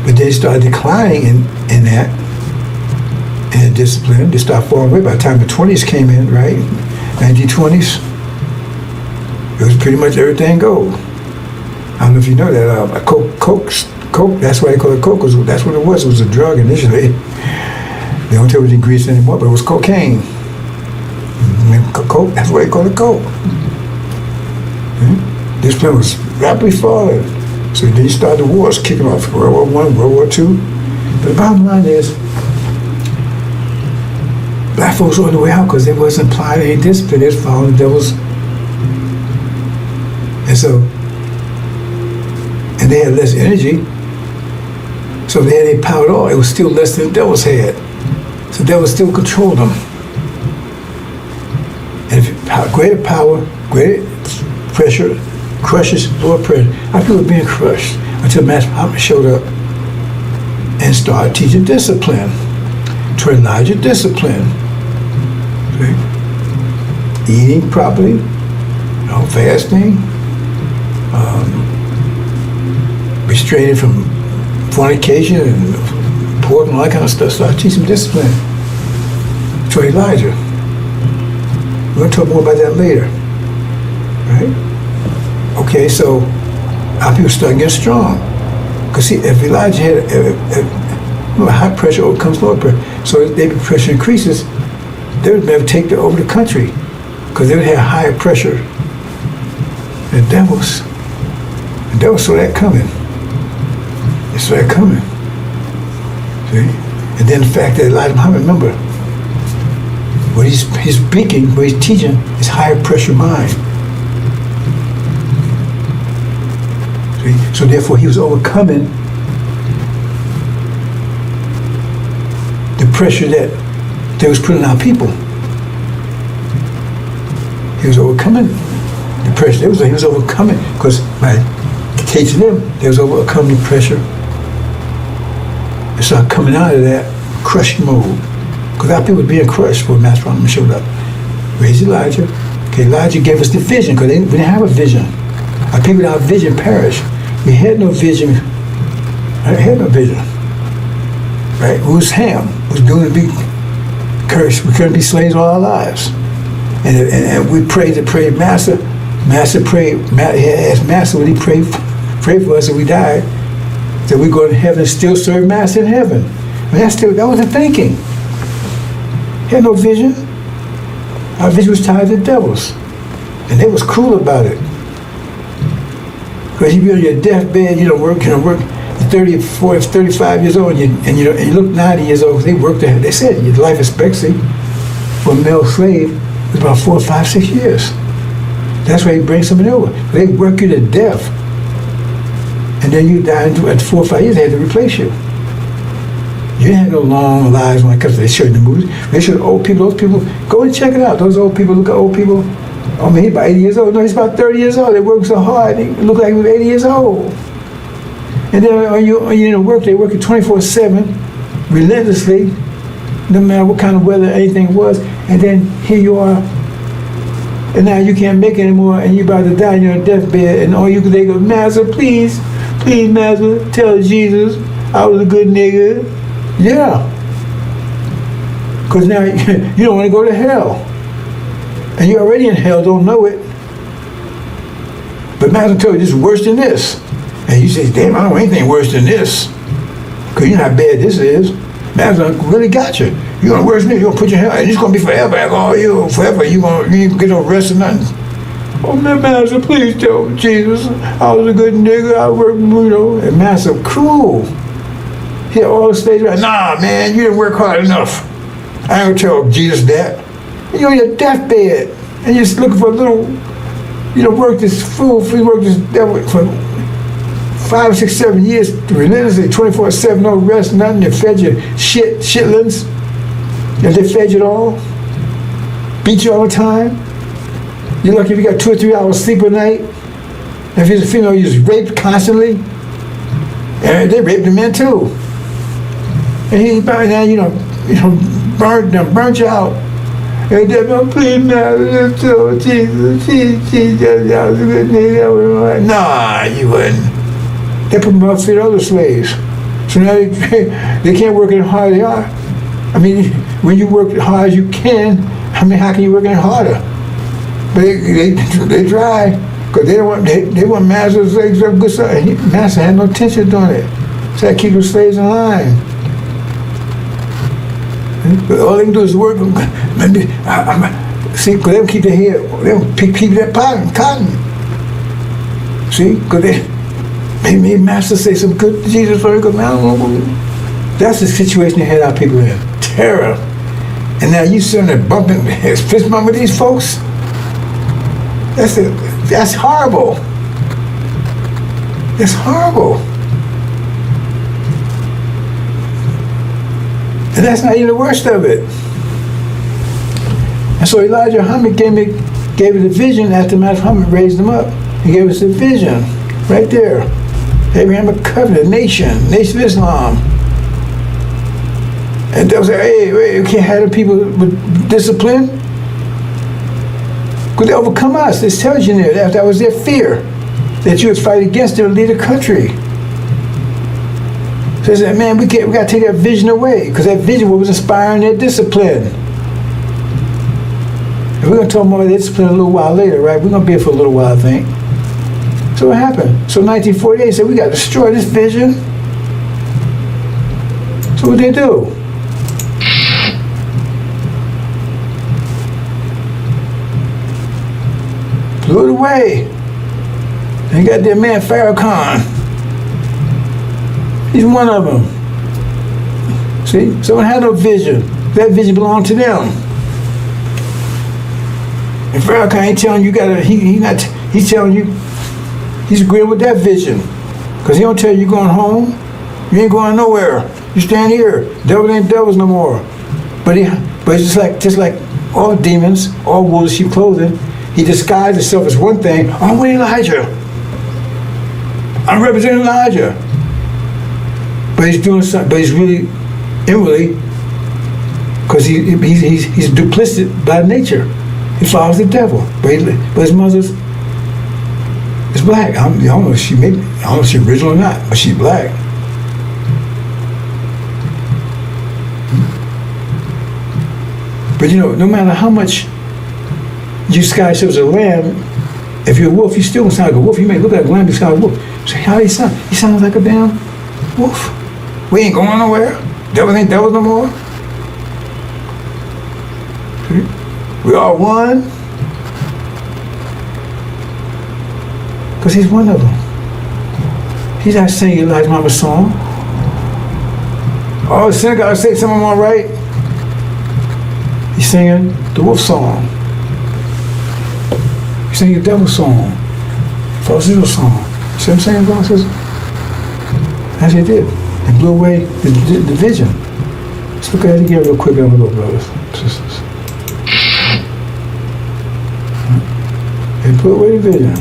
But they started declining in that, and discipline. They started falling away by the time the 20s came in, right? 1920s. It was pretty much everything gold. I don't know if you know that. Coke, that's why they call it Coke, because that's what it was. It was a drug initially. They don't tell you the ingredients anymore, but it was cocaine. Coke, that's why they call it Coke. This plan was rapidly falling. So then you start the wars kicking off, World War I, World War II. But the bottom line is, black folks were on the way out because they wasn't applying any discipline. They was following the devil's. And so, and they had less energy. So if they had any power at all, it was still less than the devils had. So the devil still controlled them. And if greater power, greater pressure, crushes lower pressure. Our people were being crushed until Master Muhammad showed up and started teaching discipline. To Elijah, discipline. Okay? Eating properly, fasting, restraining from fornication and pork and all that kind of stuff. So I teach them discipline. So Elijah. We're going to talk more about that later. Right? Okay, so our people start getting strong. Because see, if Elijah had high pressure overcomes low pressure, so if the pressure increases, they would never take over the country. Because they would have higher pressure. The devils saw that coming. They saw that coming. See? And then the fact that Elijah Muhammad, remember, what he's speaking, what he's teaching is higher pressure mind. See? So therefore he was overcoming the pressure that they was putting on our people. He was overcoming the pressure. He was overcoming, because by teaching them, they was overcoming the pressure. They started coming out of that crushing mode. Because our people were being crushed when Master Muhammad showed up. Raised Elijah. Okay, Elijah gave us the vision, because we didn't have a vision. Our people without vision perished. We had no vision. I had no vision. Right? It was Ham. It was doomed to be cursed. We couldn't be slaves all our lives. And we prayed Master. Master prayed, asked Master when he prayed for us and we died, that we go to heaven and still serve Master in heaven. And that wasn't thinking. He had no vision. Our vision was tied to the devils. And they was cruel about it. Because you be on your deathbed, you don't work, you're 30, 40, 35 years old, and you look 90 years old, because they said your life expectancy for a male slave was about 4, 5, 6 years. That's why you bring somebody over. They work you to death. And then you die at 4 or 5 years, they had to replace you. You didn't have no long lives when it comes to, they showed the movies. They showed old people, those people, go and check it out. Those old people, look at old people. I mean, he's about 80 years old. No, he's about 30 years old. They work so hard, they look like he was 80 years old. And then when you in work, they work 24/7, relentlessly, no matter what kind of weather anything was. And then here you are, and now you can't make it anymore, and you're about to die, you're on a deathbed, and they go, Master, please, Master, tell Jesus I was a good nigga. Yeah. Because now you don't want to go to hell. And you're already in hell, don't know it. But Master told you this is worse than this. And you say, damn, I don't know anything worse than this. Because you know how bad this is. Master really got you. You're going to worse than this. You're going to put your hand, and it's going to be forever. Forever. You ain't get no rest or nothing. Oh, man, Master, please tell Jesus I was a good nigga. I worked, And Master, cruel. He had all the stage right. Nah, man, you didn't work hard enough. I ain't going to tell Jesus that. And you're on your deathbed. And you're just looking for a little, work this fool, work this devil for 5, 6, 7 years, relentlessly, 24/7, no rest, nothing. They fed you shitlings. And they fed you it all. Beat you all the time. You're lucky if you got 2 or 3 hours sleep a night. If you're a female, you're just raped constantly. And they raped the men too. And he now, burnt you out. And they go, please, Master, tell Jesus, I was a good nigga. Nah, you wouldn't. They put them up for the other slaves. So now they can't work as hard as they are. I mean, when you work as hard as you can, how can you work any harder? But they try, because they want Master slaves up good stuff. And Master had no intention of doing it. So I keep the slaves in line. But all they can do is work. See, because they'll keep their hair, they'll keep that cotton. See, because they made Master say some good Jesus for because I don't know. That's the situation they had our people in. Terror. And now you sitting there bumping, fist bump with these folks? That's horrible. It's horrible. And that's not even the worst of it. And so Elijah Muhammad gave us a vision after Master Muhammad raised him up. He gave us a vision right there. Abrahamic covenant, nation of Islam. And they'll say, hey, you can't have the people with discipline. Because they overcome us. This tells you there, that was their fear. That you would fight against them and lead the country. So they said, man, we got to take that vision away, because that vision was inspiring their discipline. And we're going to talk more about discipline a little while later, right? We're going to be here for a little while, I think. So what happened? So 1948 said, we got to destroy this vision. So what did they do? Blew it away. And got their man Farrakhan. He's one of them. See? Someone had no vision. That vision belonged to them. And Farrakhan ain't telling you he's telling you, he's agreeing with that vision. Because he don't tell you you're going home. You ain't going nowhere. You stand here. Devil ain't devils no more. But it's just like all demons, all wolves in sheep clothing, he disguised himself as one thing. I'm with Elijah. I'm representing Elijah. But he's doing something, but he's really, inwardly, because he's duplicit by nature. He follows the devil. But his mother's is black. I don't know if she's original or not, but she's black. But you know, no matter how much you disguise yourself as a lamb, if you're a wolf, you still don't sound like a wolf. You may look like a lamb, you sound like a wolf. So how he sound? He sounds like a damn wolf. We ain't going nowhere. Devil ain't devils no more. See? We are one. Because he's one of them. He's not singing Elijah Mama's song. Oh, the synagogue say something all right. He's singing the wolf song. He's singing the devil song. False Israel song. See what I'm saying, brothers? As he did. It blew away the vision. Let's look at it again real quick, brothers and sisters. It blew away the vision.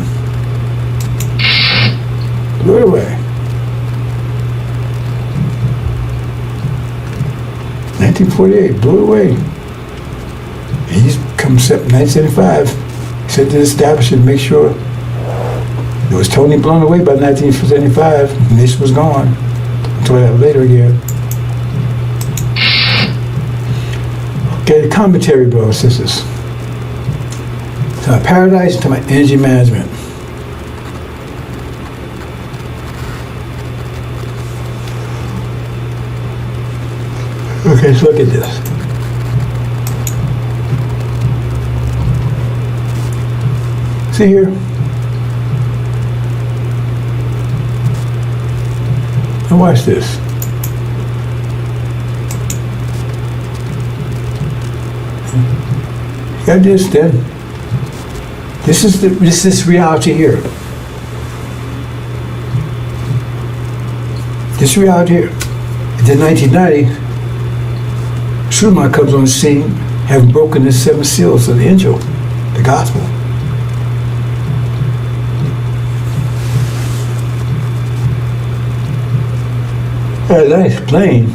Blew it away. 1948, blew it away. And he's come 1975. He said to the establishment, make sure it was totally blown away by 1975. The nation was gone. Until that later again. Okay, the commentary, brothers and sisters. So paradise to my energy management. Okay, let's look at this. See here. Now watch this. Got this then. This is reality here. This reality here. In 1990, Suleiman comes on the scene, having broken the 7 seals of the Injil, the gospel. As I explained,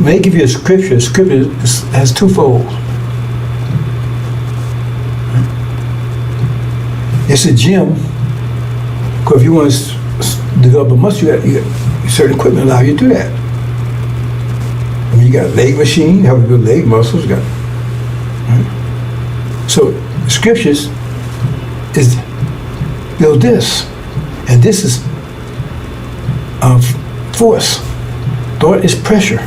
may give you a scripture. A scripture has twofold. It's a gym. Because if you want to develop a muscle, you got certain equipment allow you to do that. I mean, you got a leg machine, have a good leg muscles. You got, right? So scriptures is build this, and this is force. Thought is pressure.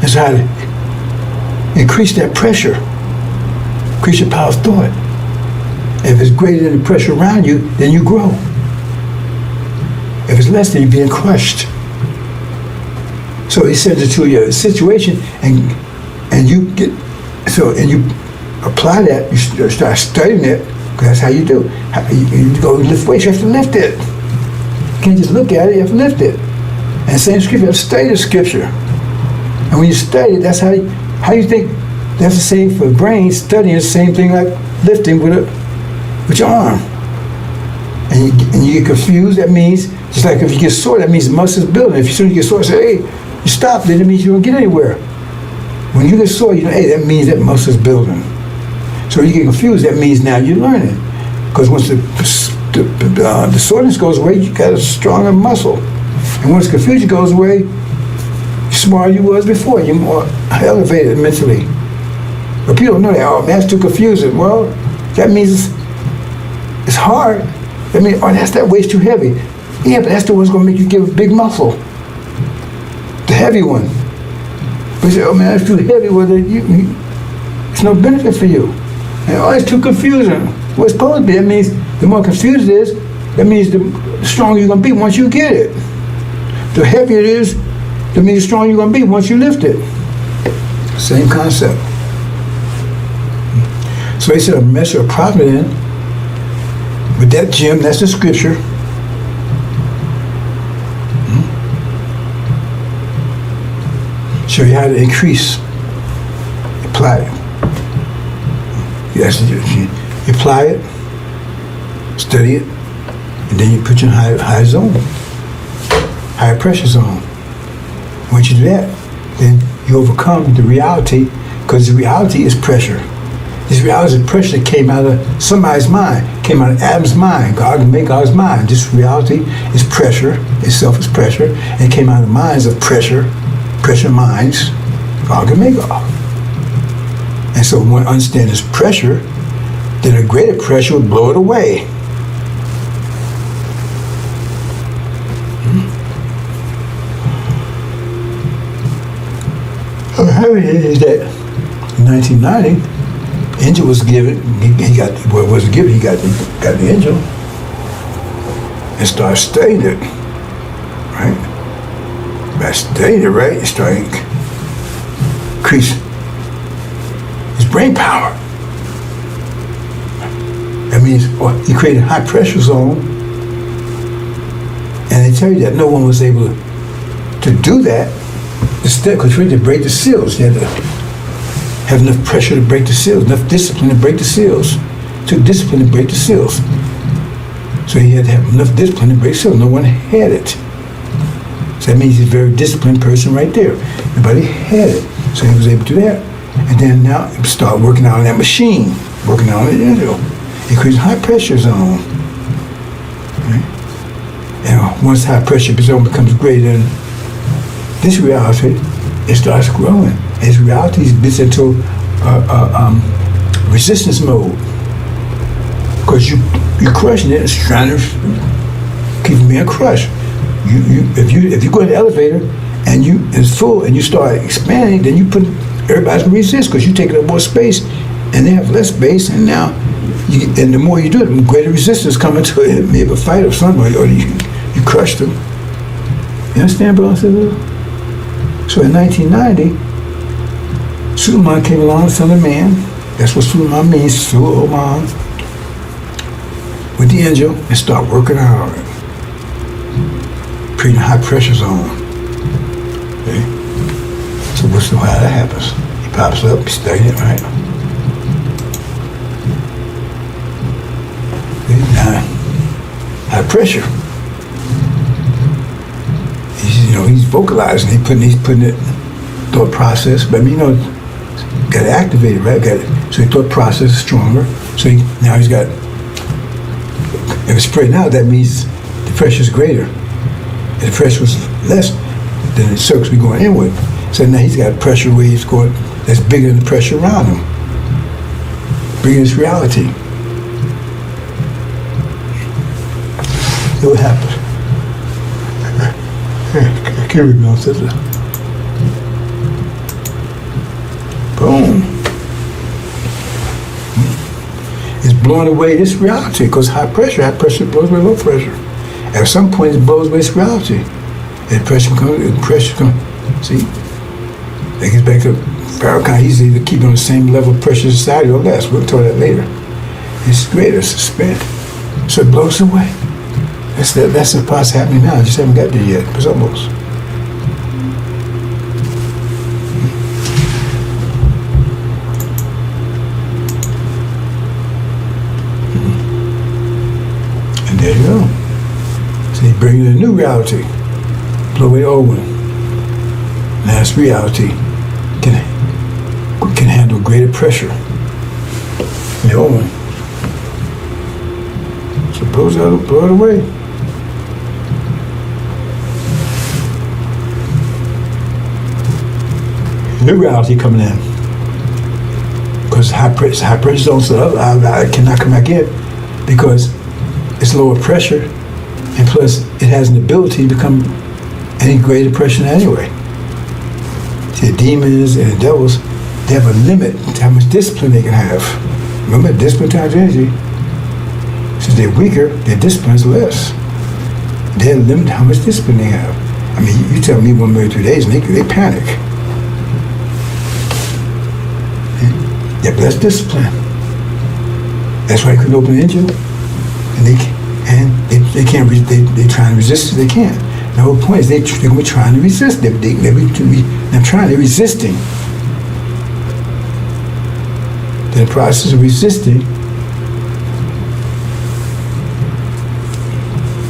And so how to increase that pressure, increase your power of thought. If it's greater than the pressure around you, then you grow. If it's less, then you're being crushed. So he sends it to your situation, and you apply that. You start studying it, because that's how you do. You go lift weights, you have to lift it. You can't just look at it, you have to lift it. And same scripture, you have to study the scripture. And when you study it, that's how you think. That's the same for the brain. Studying is the same thing like lifting with your arm. And you get confused. That means, just like if you get sore, that means muscles building. If you soon as you get sore, say, hey, you stop, then it means you don't get anywhere. When you get sore, you know, hey, that means that muscle's building. So when you get confused, that means now you're learning. Because once the soreness goes away, you got a stronger muscle. And once confusion goes away, the smarter you was before, you're more elevated mentally. But people don't know that. Oh, man, that's too confusing. Well, that means it's hard. I mean, oh, that weight's too heavy. Yeah, but that's the one's gonna make you give a big muscle. The heavy one. But you say, oh man, that's too heavy. Well, it's no benefit for you. And oh, it's too confusing. Well, it's supposed to be. That means the more confused it is, that means the stronger you're gonna be once you get it. The heavier it is, that means the stronger you're gonna be once you lift it. Same concept. So he said a measure of profit in. With that gem, that's the scripture. Show you how to increase. Apply it. Yes, you apply it, study it, and then you put you in high zone, higher pressure zone. Once you do that, then you overcome the reality, because the reality is pressure. This reality is pressure that came out of somebody's mind, came out of Adam's mind. God can make God's mind. This reality is pressure, itself is pressure, and it came out of minds of pressure minds. God can make God. And so when one understands this pressure, then a greater pressure will blow it away. So how it is that in 1990, Injil was given, he got the Injil and started studying it, right? By studying it, right, it started increase his brain power. That means he created a high pressure zone, and they tell you that no one was able to do that, because you had to break the seals. You had to have enough pressure to break the seals, enough discipline to break the seals. It took discipline to break the seals. So he had to have enough discipline to break the seals. No one had it. So that means he's a very disciplined person right there. Nobody had it. So he was able to do that. And then now he started working out on that machine, working out on the Injil. He creates a high pressure zone. Right? And once high pressure zone becomes greater than this reality, it starts growing. His reality is into resistance mode, because you're crushing it. It's trying to keep it being crushed. If you go in the elevator and it's full and you start expanding, then everybody's gonna resist, because you take up more space and they have less space, and now and the more you do it, the greater resistance coming to it. Maybe a fight or something, or you crush them. You understand, brother? So in 1990, Suleiman came along, son of man. That's what Suleiman means, Suleiman. With the Injil, and start working out, creating a high pressure zone. Okay? So how that happens? He pops up, he's studying it, right? Okay, now, high pressure. He's vocalizing. He's putting it thought process. But got to activate it, right? So he thought process is stronger. So now he's got. If it's spreading out, that means the pressure is greater. If the pressure was less, then the circuits be going inward. So now he's got pressure waves going that's bigger than the pressure around him, bringing this reality. So what happens? Here we go, sister. Boom. It's blowing away this reality, because high pressure blows away low pressure. At some point, it blows away this reality. And pressure comes, see? It gets back to Farrakhan. He's either keeping on the same level of pressure as society or less. We'll talk that later. It's greater, it's suspended. So it blows away. That's the process happening now. I just haven't got there yet. It's almost. And there you go. So you bring in a new reality. Blow away the old one. Now this reality can handle greater pressure than the old one. So blow it away. new reality coming in. Because high pressure zone, so I cannot come back in because it's lower pressure, and plus it has an ability to become any greater pressure anyway. See, the demons and the devils, they have a limit to how much discipline they can have. Remember, discipline times energy. Since they're weaker, their discipline is less. They're limited how much discipline they have. I mean, you tell me 1 million 3 days, and they panic. They have less discipline. That's why they couldn't open the Injil, and they can't. They're trying to resist it. They can't. The whole point is they're trying to resist. They're resisting. They're in the process of resisting,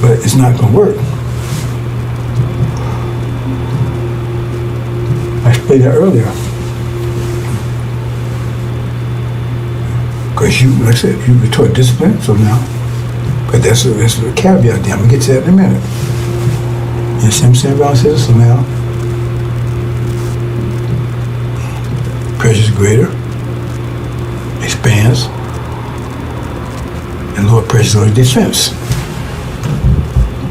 but it's not going to work. I explained that earlier. Because like I said, you were taught discipline, so now, but that's a caveat there. I'm going to get to that in a minute. You see what I'm saying, brothers and sisters? So now, pressure is greater, expands, and lower pressure is only defense.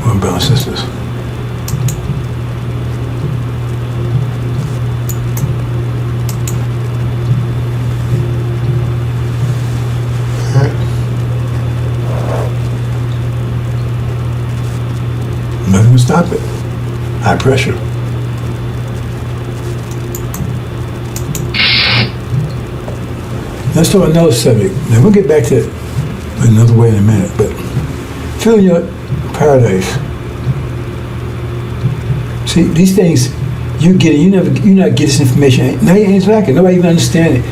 Well, brothers and sisters. Nothing will stop it. High pressure. Let's talk about another subject. Now we'll get back to it another way in a minute, but fill your paradise. See, these things you get it, you not get this information. Now you ain't like it. Nobody even understand it.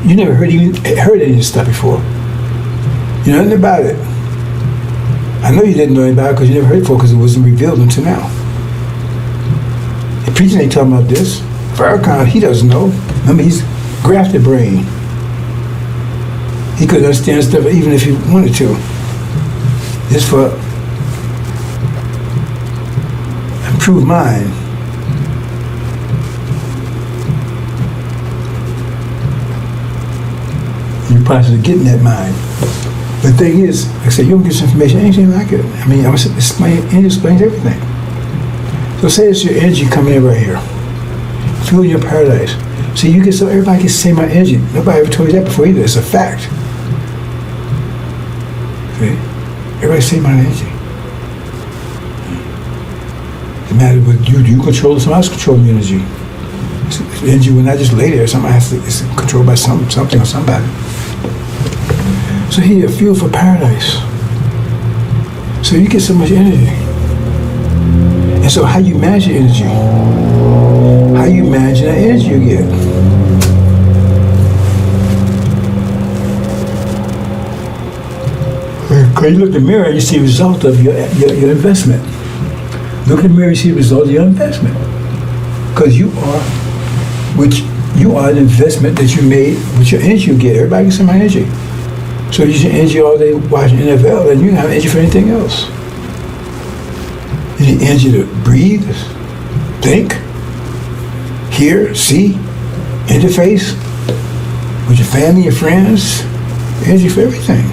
You never heard any of this stuff before. You know nothing about it. I know you didn't know about it because you never heard it before because it wasn't revealed until now. The preacher ain't talking about this. Farrakhan, he doesn't know. Remember, he's grafted brain. He could understand stuff even if he wanted to. Just for improved mind. You're process of getting that mind. The thing is, like I said, you don't get this information, anything like it. I mean, it explains everything. So say it's your energy coming in right here. Fueling your paradise. See, you get so everybody gets the same amount of energy. Nobody ever told you that before either. It's a fact. See? Everybody the same amount of energy. No matter what you control, somebody else controlling your energy. Energy will not just lay there. Somebody has to, it's controlled by something or somebody. So here, fuel for paradise. So you get so much energy. And so how you manage your energy? How you manage that energy you get? Because you look in the mirror, you see the result of your investment. Look in the mirror, you see the result of your investment. Because you are an investment that you made with your energy you get. Everybody gets some energy. So you use your energy all day watching NFL, and you don't have energy for anything else. You need energy to breathe, think, hear, see, interface with your family, your friends, energy for everything.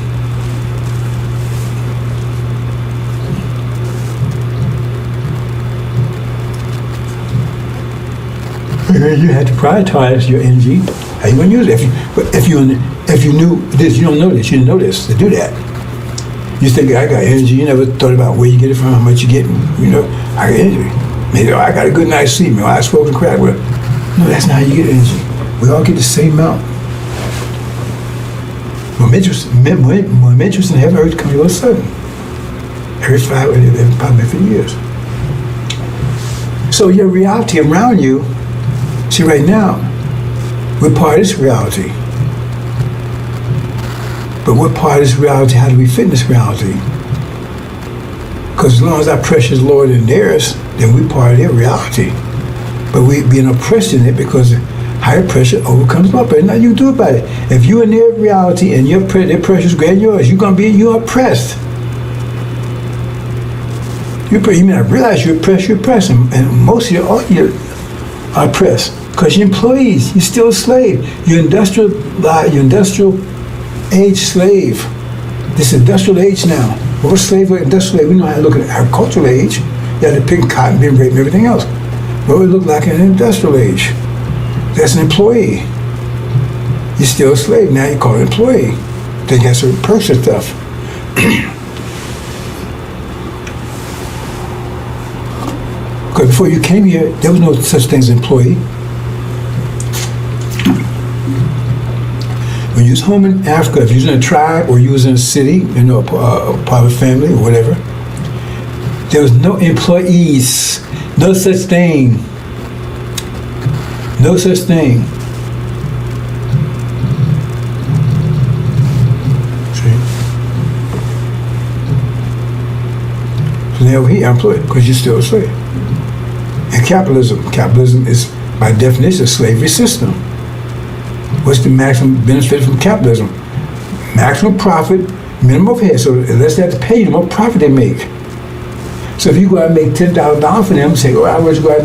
You had to prioritize your energy. How you going to use it? If you knew this, you don't know this. You didn't know this to do that. You think I got energy. You never thought about where you get it from, how much you get. You know, I got energy. Maybe I got a good night's sleep. I smoke and crack. Well, no, that's not how you get energy. We all get the same amount. Momentous in heaven, earth comes all of a sudden. Every probably 50 years. So your reality around you. See, right now, we're part of this reality. But what part of this reality, how do we fit in this reality? Because as long as our pressure is lower than theirs, then we're part of their reality. But we're being oppressed in it because higher pressure overcomes lower pressure. Nothing you can do about it. If you're in their reality and their pressure is greater than yours, you're oppressed. You may not realize you're oppressed, and most of you are oppressed. Because you're employees, you're still a slave. You're industrial age slave. This industrial age now. What was slave or industrial age? We know how to look at agricultural age. You had to pick cotton, being rape, and everything else. What would it look like in an industrial age? That's an employee. You're still a slave. Now you call it an employee. They got certain perks and stuff. Because before you came here, there was no such thing as employee. When you was home in Africa, if you was in a tribe or you was in a city, you know, a part of a family or whatever, there was no employees. No such thing. No such thing. See? So now here, I'm employed because you're still a slave. And capitalism is by definition a slavery system. What's the maximum benefit from capitalism? Maximum profit, minimum overhead. So unless they have to pay you, the more profit they make. So if you go out and make $10,000 for them, say, oh, I was go out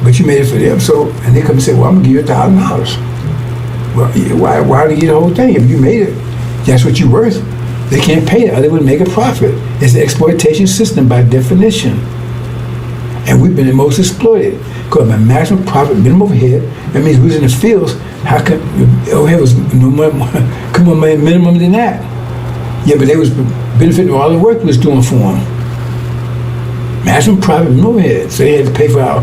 but you made it for them. So, and they come and say, well, I'm gonna give you $1,000. Well, why do you get the whole thing? If you made it, that's what you're worth. They can't pay that, or they wouldn't make a profit. It's an exploitation system by definition. And we've been the most exploited. Because my maximum profit, minimum overhead, that means we was in the fields, how come overhead was no more, come on, minimum than that? Yeah, but they was benefiting all the work we was doing for them. Maximum profit, minimum overhead. So they had to pay for our,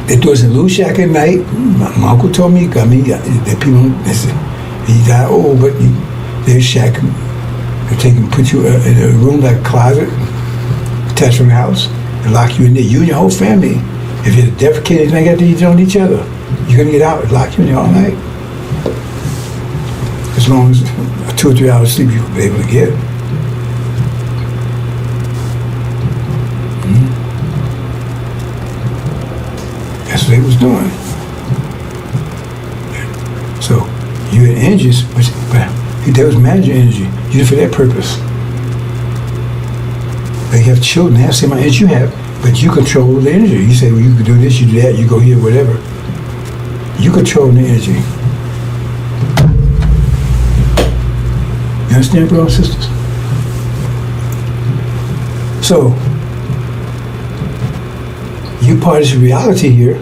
they threw us in a little shack at night. My uncle told me, that people, he got old, but they shack, they take and put you in a room like a closet, attached from the house, and lock you in there, you and your whole family. If you're defecating anything like that, you don't each other. You're gonna get out and lock you in there all night. As long as 2 or 3 hours sleep you will be able to get. Mm-hmm. That's what they was doing. So you had energies, but they was managing energy. You did it for that purpose. They have children, they have the same amount of energy you have, but you control the energy. You say, well, you can do this, you do that, you go here, whatever. You control the energy. You understand, brothers and sisters? So, you part of this reality here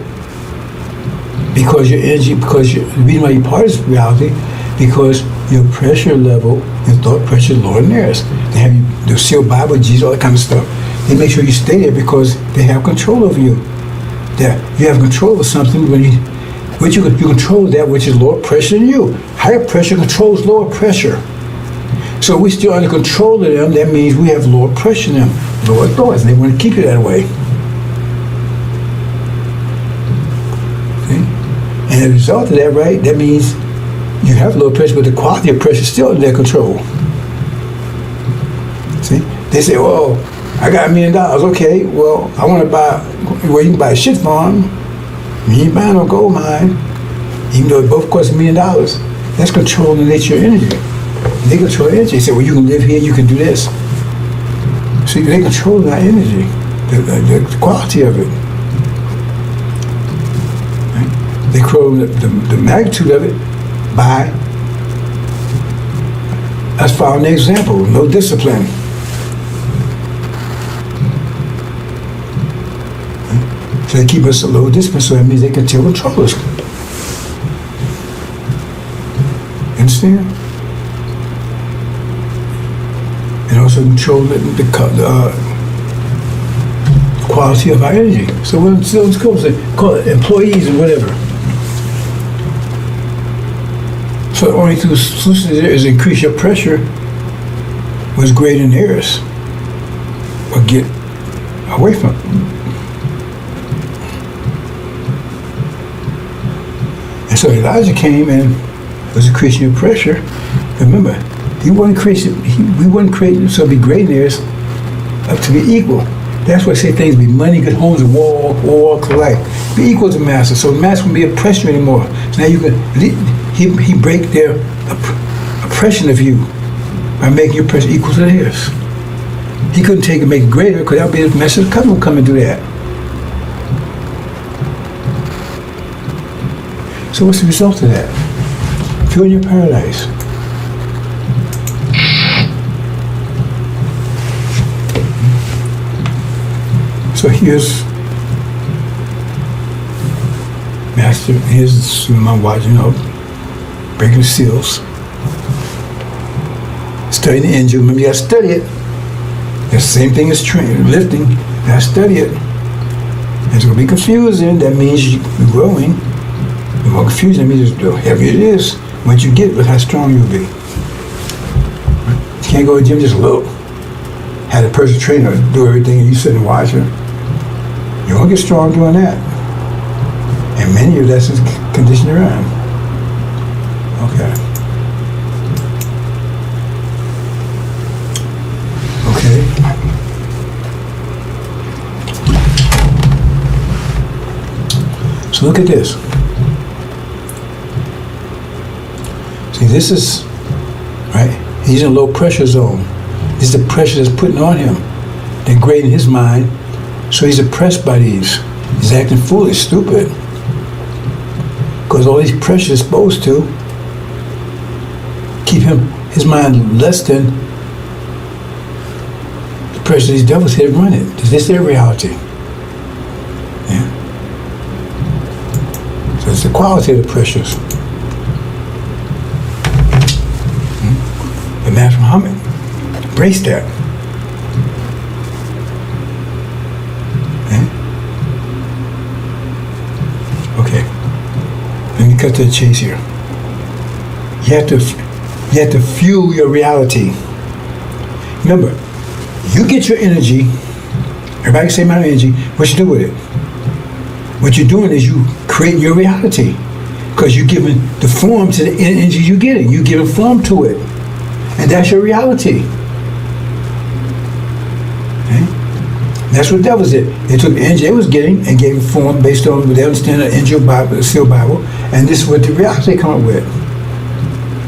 because your energy, the reason why you part of this reality, because your pressure level, your thought pressure is lower than theirs. They have you, the sealed Bible, Jesus, all that kind of stuff. They make sure you stay there because they have control over you. That you have control of something when you control that which is lower pressure than you. Higher pressure controls lower pressure. So we're still under control of them. That means we have lower pressure in them, lower thoughts, and they want to keep it that way. See? And as a result of that, right, that means you have low pressure, but the quality of pressure is still in their control. See? They say, oh, I got $1 million. Okay, well, I want to buy, well, you can buy a shit farm. You ain't buying no gold mine. Even though it both cost $1 million. That's controlling the nature of energy. They control energy. They say, well, you can live here, you can do this. See, they control that energy, the quality of it. Right? They control the magnitude of it by us following the example, no discipline. So they keep us a low discipline, so that means they can still control us. Understand? And also control the quality of our energy. So when it's call it employees or whatever. So the only solution there is increase your pressure was greater than theirs, or get away from it. And so Elijah came and was increasing your pressure. Remember, he wasn't creating, we wasn't creating so be great in theirs up to be equal. That's why I say things be money, good homes, and war collect. Be equal to master. So the master won't be oppressed anymore. So now you can he break their oppression of you by making your pressure equal to theirs. He couldn't take it and make it greater because that would be the message of the covenant will come and do that. So what's the result of that? Feel your paradise. So here's Master, here's my watch, breaking the seals. Studying the Injil. Remember, you gotta study it. The same thing as lifting. You gotta study it. It's gonna be confusing. That means you're growing. The more confusing, that means the heavier it is. Once you get it, look how strong you'll be. You can't go to the gym just look. Have a personal trainer do everything and you sit and watch her. You won't get strong doing that. And many of that's conditioned around. Okay. Okay. So look at this. See, this is, right? He's in a low pressure zone. This is the pressure that's putting on him. They're grading his mind. So he's oppressed by these. He's acting foolish, stupid. Because all these pressures are supposed to keep his mind less than the pressure these devils here run it. This is their reality. Yeah. So it's the quality of the pressures. The Master Muhammad embraced that. Okay. Let me cut to the chase here. You have to fuel your reality. Remember, you get your energy. Everybody say my energy. What you do with it? What you're doing is you create your reality, because you're giving the form to the energy you're getting. You're giving form to it, and that's your reality. Okay? That's what devils did. They took the energy they was getting and gave it form based on what they understand the Injil Bible, the Seal Bible, and this is what the reality they come up with.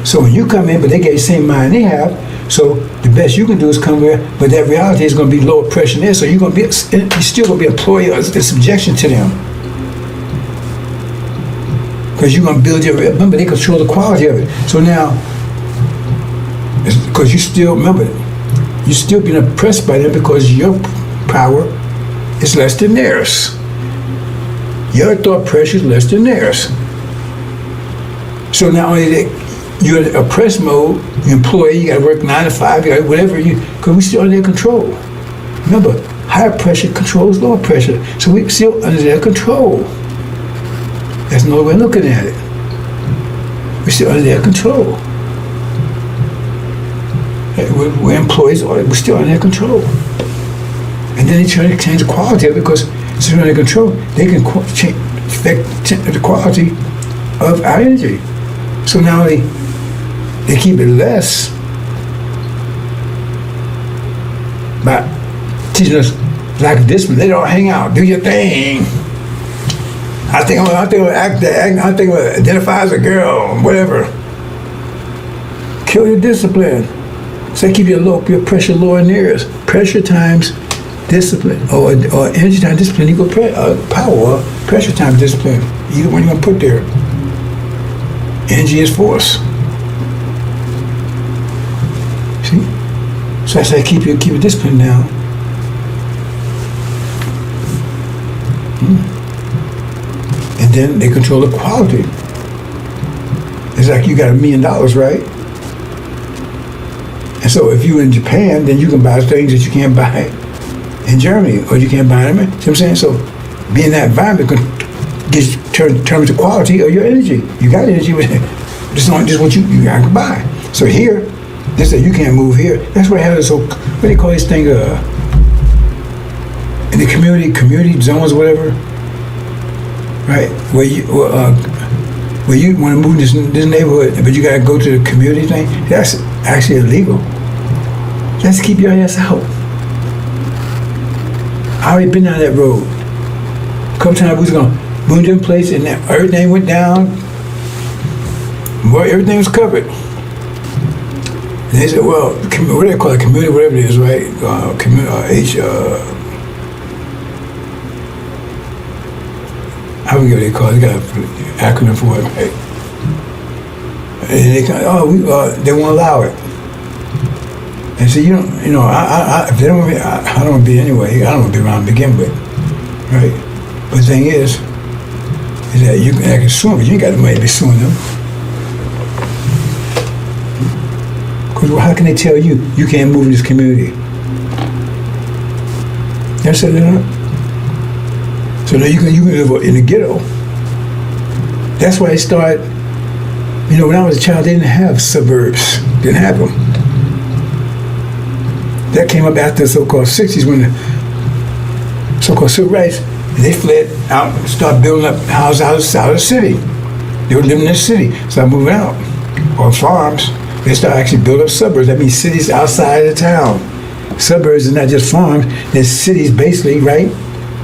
So when you come in, but they get the same mind they have, so the best you can do is come here, but that reality is going to be lower pressure there, so you're still going to be employee of the subjection to them. Because you're going to build your, remember, they control the quality of it. So now, because you still, remember, you're still being oppressed by them because your power is less than theirs. Your thought pressure is less than theirs. So not only you're in oppressed mode, you employee, you got to work 9 to 5, you got whatever because we still under their control. Remember, higher pressure controls lower pressure, so we still under their control. That's another way of looking at it. We're still under their control. We're employees, we're still under their control. And then they try to change the quality of it because it's under their control. They can affect the quality of our energy. So now they keep it less by teaching us lack of discipline. They don't hang out, do your thing. I think I'm gonna act, I think I'm gonna identify as a girl, whatever. Kill your discipline. So keep your pressure lower in theirs. Pressure times discipline, or energy times discipline equal power, or pressure times discipline. Either one you're gonna put there. Energy is force. See? So I say keep your discipline down. And then they control the quality. It's like you got $1 million, right? And so if you're in Japan, then you can buy things that you can't buy in Germany, or you can't buy them. See what I'm saying? So being in that environment determines the quality of your energy. You got energy, but it's not just what you can buy. So here, they say you can't move here. That's what happens. So what do they call this thing? In the community zones, whatever. Right, where you want to move this neighborhood, but you got to go to the community thing. That's actually illegal. Let's keep your ass out. I already been down that road. A couple times we was gonna move to a place and everything went down. Boy, everything was covered. And they said, well, what do they call it? Community, whatever it is, right? I forget what they call it. They got an acronym for it, right? And they won't allow it. And so if they don't want me, I don't want to be anyway. I don't want to be around to begin with, right? But the thing is that you can sue them, but you ain't got the money to be suing them. Because how can they tell you can't move in this community? That's it, so now you can live in the ghetto. That's why they started. When I was a child, they didn't have suburbs. Didn't have them. That came up after the so-called 60s when the so-called civil rights, they fled out and started building up houses out of the city. They were living in the city, started moving out. Or farms, they started actually building up suburbs. That means cities outside of the town. Suburbs is not just farms, it's cities basically, right?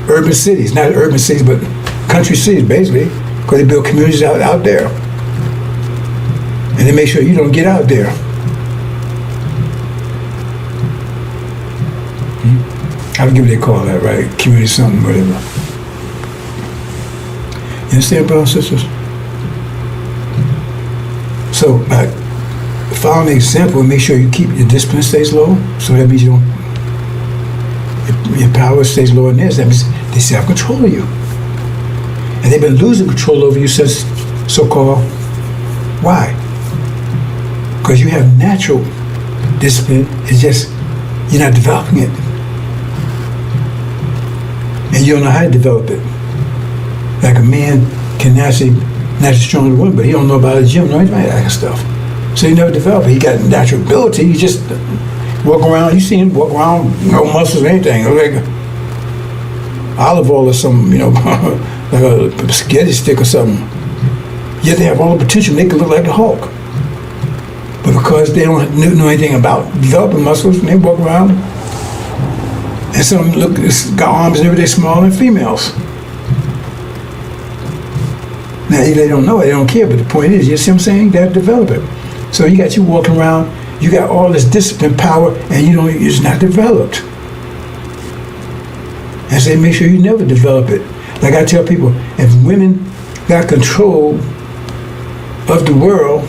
Urban cities, not urban cities, but country cities basically, because they build communities out there. And they make sure you don't get out there. I don't give what they call that, right? Community something, whatever. You understand, brothers and sisters? So, by following the example, make sure you keep your discipline stays low. So that means your power stays lower than theirs. That means they still have control of you. And they've been losing control over you since so-called. Why? Because you have natural discipline. It's just you're not developing it. And you don't know how to develop it. Like a man can naturally strong than a woman, but he don't know about the gym, no anything like that kind of stuff. So he never developed it. He got natural ability. He just walk around. You see him walk around, no muscles or anything. Like olive oil or something, like a spaghetti stick or something. Yet they have all the potential. They can look like the Hulk. But because they don't know anything about developing muscles, they walk around. And some got arms and everything smaller than females. Now, they don't know it, they don't care, but the point is, you see what I'm saying? They have to develop it. So you got you walking around, you got all this discipline power, and it's not developed. And so make sure you never develop it. Like I tell people, if women got control of the world,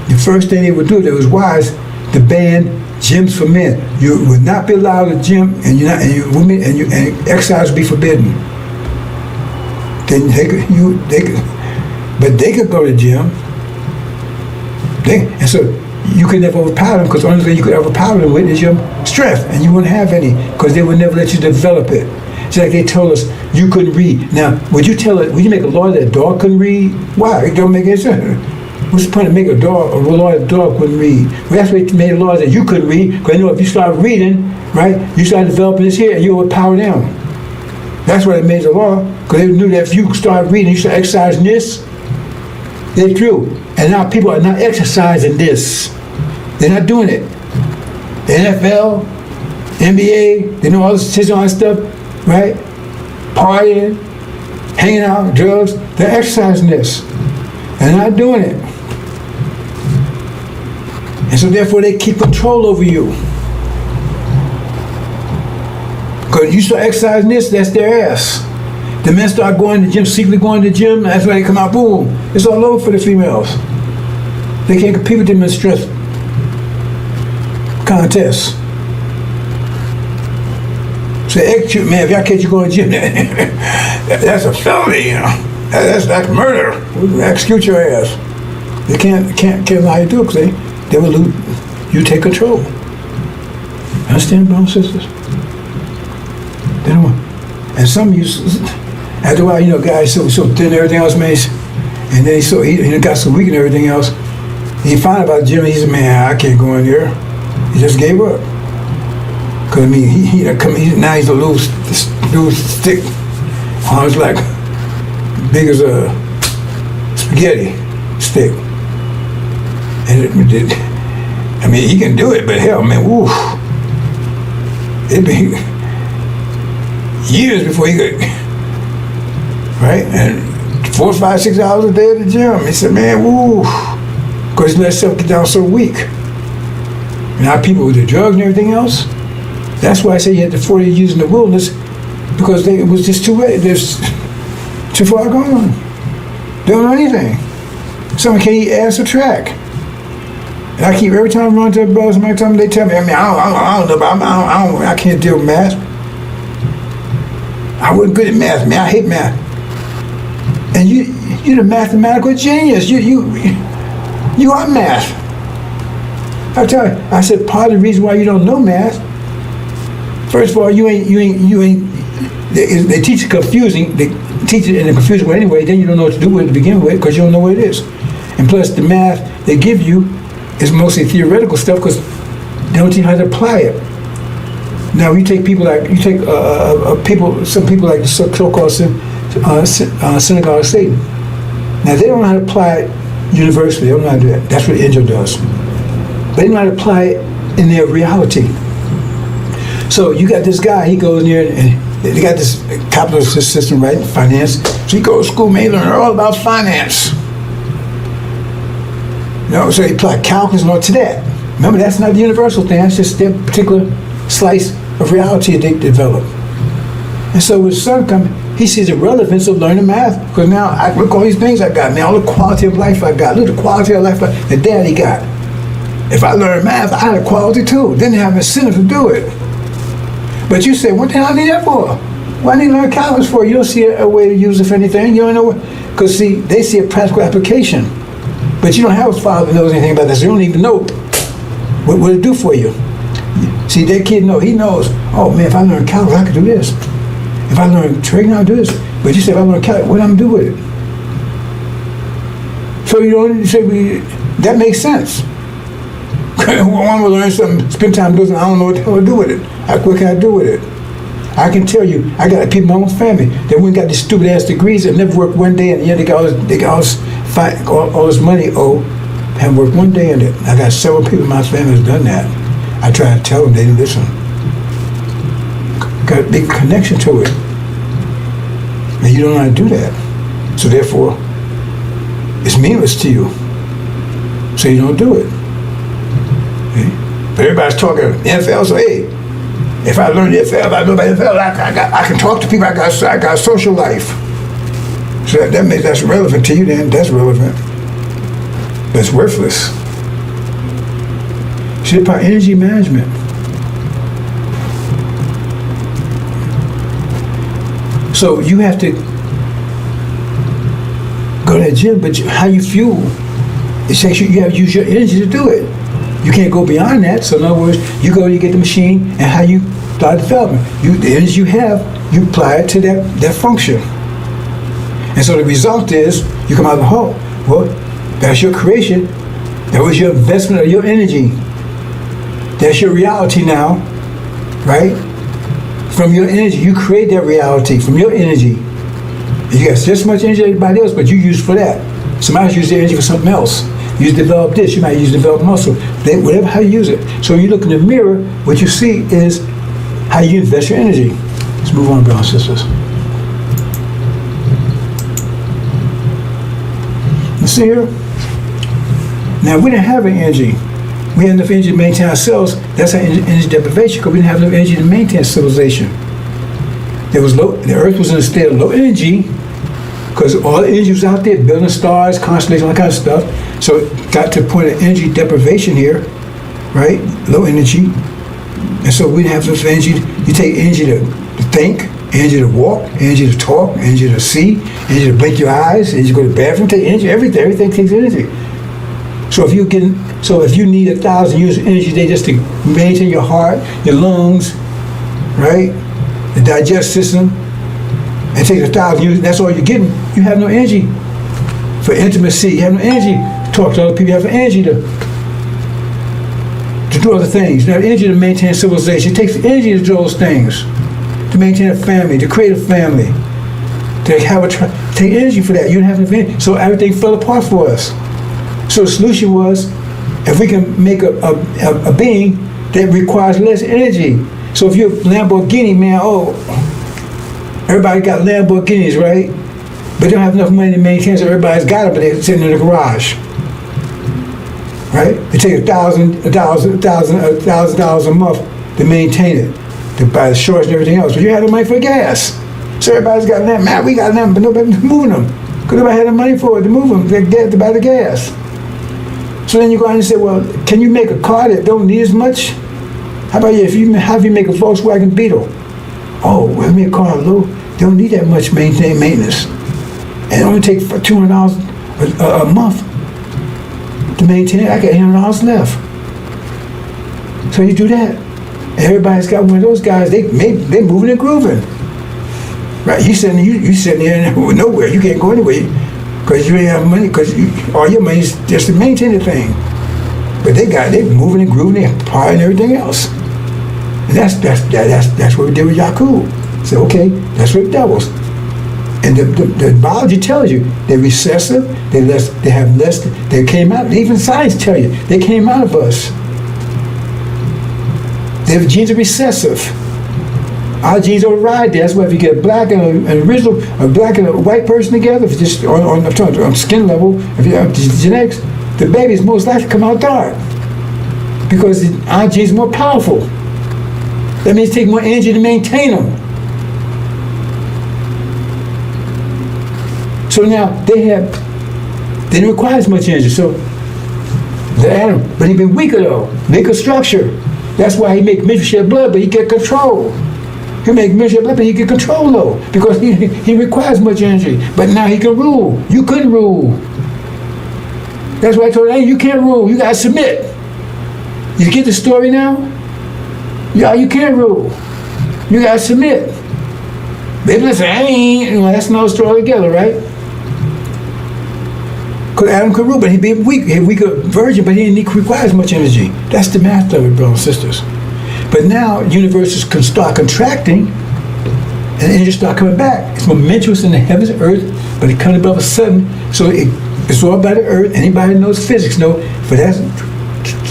the first thing they would do that was wise to ban gyms for men. You would not be allowed to gym, and women and exercise would be forbidden. Then they could go to the gym. And so you could never overpower them, because the only thing you could overpower them with is your strength, and you wouldn't have any, because they would never let you develop it. It's like they told us you couldn't read. Now, would you make a law that a dog couldn't read? Why? It don't make any sense. What's the point of making a law that a dog couldn't read? We actually made a law that you couldn't read, because they know if you start reading, right, you start developing this here, and you overpower them. That's why they made the law, because they knew that if you start reading, you start exercising this, they're through. And now people are not exercising this. They're not doing it. The NFL, NBA, they know all this stuff, right? Partying, hanging out, drugs, they're exercising this. And they're not doing it. And so therefore they keep control over you. Because you start exercising this, that's their ass. The men start going to the gym, secretly going to the gym, that's why they come out, boom. It's all over for the females. They can't compete with them in strength contests. So execute, man, if y'all catch you going to the gym, that's a felony, That's like murder. We'll execute your ass. They can't allow you to do it, because they will lose. You take control. Understand, brothers and sisters? They don't want. And some after a while, guys so thin and everything else, man, and then he got so weak and everything else. He found out about the gym, he said, man, I can't go in there. He just gave up. Because, now he's a little stick. Arms like big as a spaghetti stick. And he can do it, but hell, man, woo. It'd be years before he could, right? And 4, 5, 6 hours a day at the gym. He said, man, woo. Because he let himself get down so weak. Now people with the drugs and everything else, that's why I say you had the 40 years in the wilderness, because it was just too late. There's too far gone. They don't know anything. Someone can't add, subtract. And I keep every time I run to the brothers, every time they tell me, I don't know, but I can't deal with math. I wasn't good at math, man. I hate math. And you're the mathematical genius. You are math. I tell you, I said part of the reason why you don't know math. First of all, you ain't. They teach it confusing. They teach it in a confusing way anyway. Then you don't know what to do with it to begin with because you don't know what it is. And plus, the math they give you is mostly theoretical stuff because they don't teach you how to apply it. Now you take people like some people like the so-called synagogue of Satan. Now they don't know how to apply it universally. They don't know how to do that. That's what Injil does. They know how to apply it in their reality. So you got this guy. He goes in there and they got this capitalist system, right? Finance. So he goes to school, man, he learn all about finance. So he applied calculus and all to that. Remember, that's not the universal thing. That's just their particular slice of reality they develop. And so when his son comes, he sees the relevance of learning math. Because now, look all these things I got, man. All the quality of life I got. Look at the quality of life that daddy got. If I learn math, I had a quality too. Then they have incentive to do it. But you say, what the hell I need that for? Why need to learn calculus for? You don't see a way to use it for anything. You don't know what, because see, they see a practical application. But you don't have a father that knows anything about this. You don't even know what it do for you. See, that kid he knows, oh man, if I learn calculus, I can do this. If I learn trading, I'll do this. But you say, if I learn calculus, what am I going to do with it? So you don't say, that makes sense. One will learn something, spend time doing something, I don't know what the hell to do with it. What can I do with it? I can tell you, I got people in my own family that went and got these stupid ass degrees and never worked one day, and they got all this money owed, haven't worked one day in it. I got several people in my family that's done that. I tried to tell them, they didn't listen. Got a big connection to it. And you don't know how to do that. So therefore, it's meaningless to you. So you don't do it. Okay? But everybody's talking NFL, so hey, if I learn the NFL, if I know about NFL, I can talk to people, I got a social life. So that's relevant to you then, that's relevant. But it's worthless. Shit about energy management. So you have to go to the gym, but how you fuel, it takes you have to use your energy to do it. You can't go beyond that. So in other words, you get the machine and how you start developing. The energy you have, you apply it to that function. And so the result is, you come out of the hole. Well, that's your creation. That was your investment of your energy. That's your reality now, right? From your energy, you create that reality from your energy. You got just as much energy as everybody else, but you use for that. Somebody else uses their energy for something else. You develop this, you might use develop muscle. Whatever, how you use it. So when you look in the mirror, what you see is how you invest your energy. Let's move on, brothers and sisters. You see here? Now, we didn't have any energy. We had enough energy to maintain ourselves. That's our energy deprivation, because we didn't have enough energy to maintain civilization. The earth was in a state of low energy, because all the energy was out there, building stars, constellations, all that kind of stuff. So it got to a point of energy deprivation here, right? Low energy. And so we didn't have enough energy. You take energy to think, energy to walk, energy to talk, energy to see, energy to blink your eyes, energy to go to the bathroom, take energy, everything takes energy. So if you need 1,000 units of energy a day just to maintain your heart, your lungs, right? The digestive system, and it takes 1,000 units, that's all you're getting. You have no energy for intimacy. You have no energy to talk to other people. You have no energy to do other things. You have energy to maintain civilization. It takes energy to do those things. To maintain a family, to create a family, to take energy for that. You didn't have enough energy. So everything fell apart for us. So the solution was, if we can make a being that requires less energy. So if you're a Lamborghini, man, everybody got Lamborghinis, right? But they don't have enough money to maintain, so everybody's got them, but they're sitting in the garage, right? They take $1,000 a month to maintain it. to buy the shorts and everything else, but you had the money for gas. So everybody's got them. Man, we got them, but nobody's moving them. Because nobody had the money for it to move them, to buy the gas. So then you go out and say, well, can you make a car that don't need as much? How about how if you make a Volkswagen Beetle? Oh, well, make a car low, they don't need that much maintenance. And it only takes $200 a month to maintain it. I got $800 left. So you do that. And everybody's got one of those guys, they moving and grooving. Right, you sitting there nowhere. You can't go anywhere because you ain't have money. Because all your money is just to maintain the thing. But they moving and grooving, they partying and everything else. And that's what we did with Yakub. So okay, that's what devils. And the biology tells you they're recessive. They have less. They came out. Even science tell you they came out of us. Their genes are recessive. Our genes override. That's why if you get a black and a black and a white person together, if it's just on skin level, if you have genetics, the baby is most likely to come out dark because our genes are more powerful. That means it takes more energy to maintain them. So now they don't require as much energy. So the Adam, but he's been weaker though, weaker structure. That's why he make men shed blood, but he get control. He make men shed blood, but he get control though, because he requires much energy. But now he can rule. You couldn't rule. That's why I told him, hey, you can't rule. You gotta submit. You get the story now? Yeah, you can't rule. You gotta submit. Baby, listen, that's another story altogether, right? Because Adam could rule, but he'd be weak. He'd be a virgin, but he didn't require as much energy. That's the math of it, brothers and sisters. But now universes can start contracting and energy start coming back. It's momentous in the heavens and earth, but it comes above a sudden. So it's all about the earth. Anybody who knows physics know, for that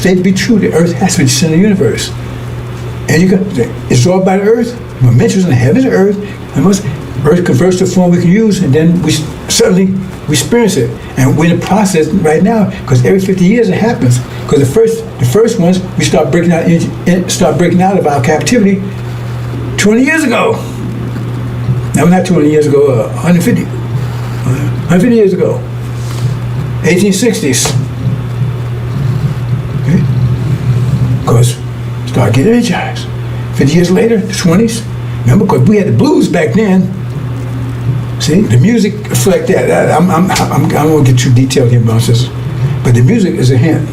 to be true, the earth has to be the center of the universe. And it's all about the earth, momentous in the heavens and earth. And once earth converts to a form we can use, and then we suddenly experience it. And we're in the process right now, because every 50 years it happens. Because the first ones, we start breaking out of our captivity 20 years ago. No, not 20 years ago, 150 years ago. 1860s. Okay? Because start getting energized. 50 years later, the 20s. Remember, because we had the blues back then. See, the music reflect that. I won't get too detailed here, brothers, but the music is a hint.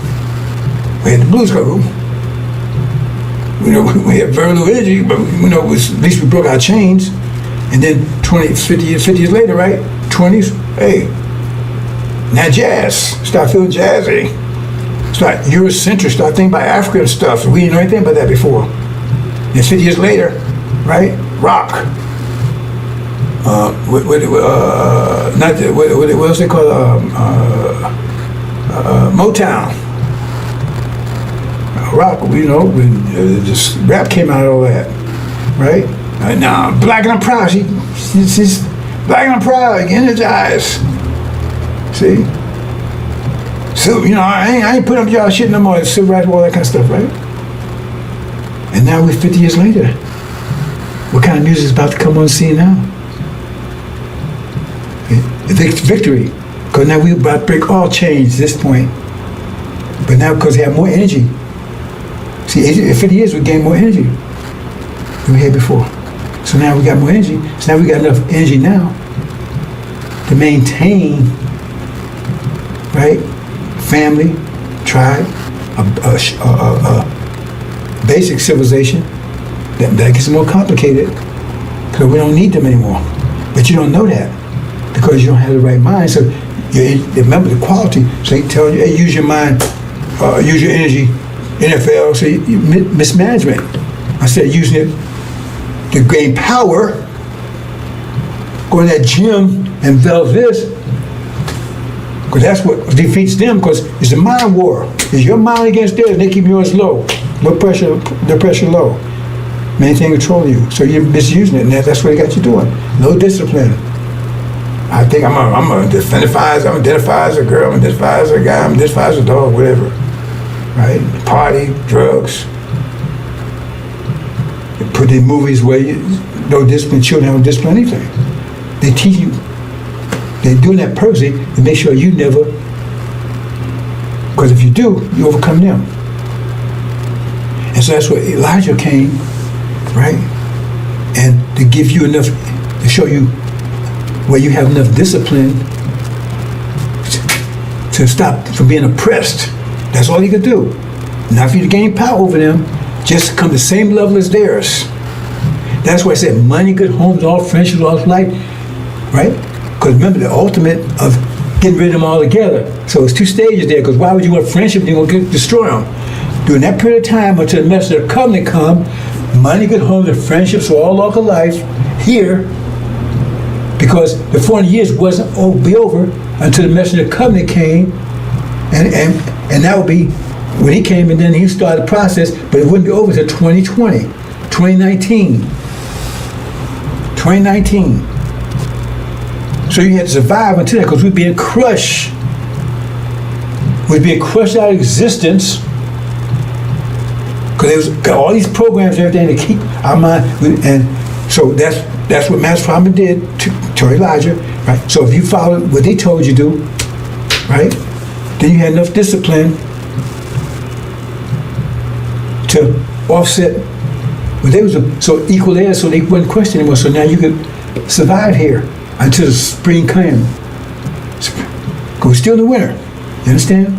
We had the blues go. We had very little energy, but at least we broke our chains. And then 50 years later, right? 20s, hey, now jazz. Start feeling jazzy. Start Eurocentric. Start thinking about Africa and stuff. We didn't know anything about that before. And 50 years later, right? Rock. What else they call Motown. Rock, when this rap came out of all that, right? Now, black and I'm proud. She's black and I'm proud, energized. See? So, I ain't putting up y'all shit no more, civil rights, all that kind of stuff, right? And now we're 50 years later. What kind of music is about to come on the scene now? Victory. Because now we're about to break all chains at this point. But now because we have more energy. See, in 50 years we gain more energy than we had before. So now we got more energy. So now we got enough energy now to maintain, right, family, tribe, a basic civilization. That gets more complicated because we don't need them anymore. But you don't know that because you don't have the right mind. So you remember the quality. So they tell you, hey, use your mind, use your energy. NFL, so mismanagement. I said using it to gain power, going to that gym and envelop this, because that's what defeats them, because it's a mind war. It's your mind against theirs, and they keep yours low. Their pressure low. Maintain control of you. So you're misusing it, and that's what they got you doing. No discipline. I think I'm gonna identify as a girl, I'm gonna identify as a guy, I'm gonna identify as a dog, whatever. Right? Party, drugs, put in movies where no discipline, children don't discipline anything. They teach you. They're doing that purposely to make sure you never, because if you do, you overcome them. And so that's where Elijah came, right? And to give you enough, to show you where you have enough discipline to stop from being oppressed. That's all he could do. Not for you to gain power over them, just come to the same level as theirs. That's why I said money, good homes, all friendships, all life, right? Because remember the ultimate of getting rid of them all together. So it's two stages there, because why would you want friendship? You're going to destroy them. During that period of time until the message of the covenant come, money, good homes, and friendships, so all walk of life here, because the 400 years wasn't be over until the message of the covenant came, and that would be when he came, and then he started the process, but it wouldn't be over until 2020, 2019. 2019. So you had to survive until that, because we're being crushed. We're being crushed out of existence, because there was got all these programs and everything to keep our mind, and so that's what Master Prophet did to Elijah, right? So if you follow what they told you to do, right, then you had enough discipline to offset what they was so equal there, so they wouldn't question anymore. So now you could survive here until the spring came. Because we're still in the winter. You understand?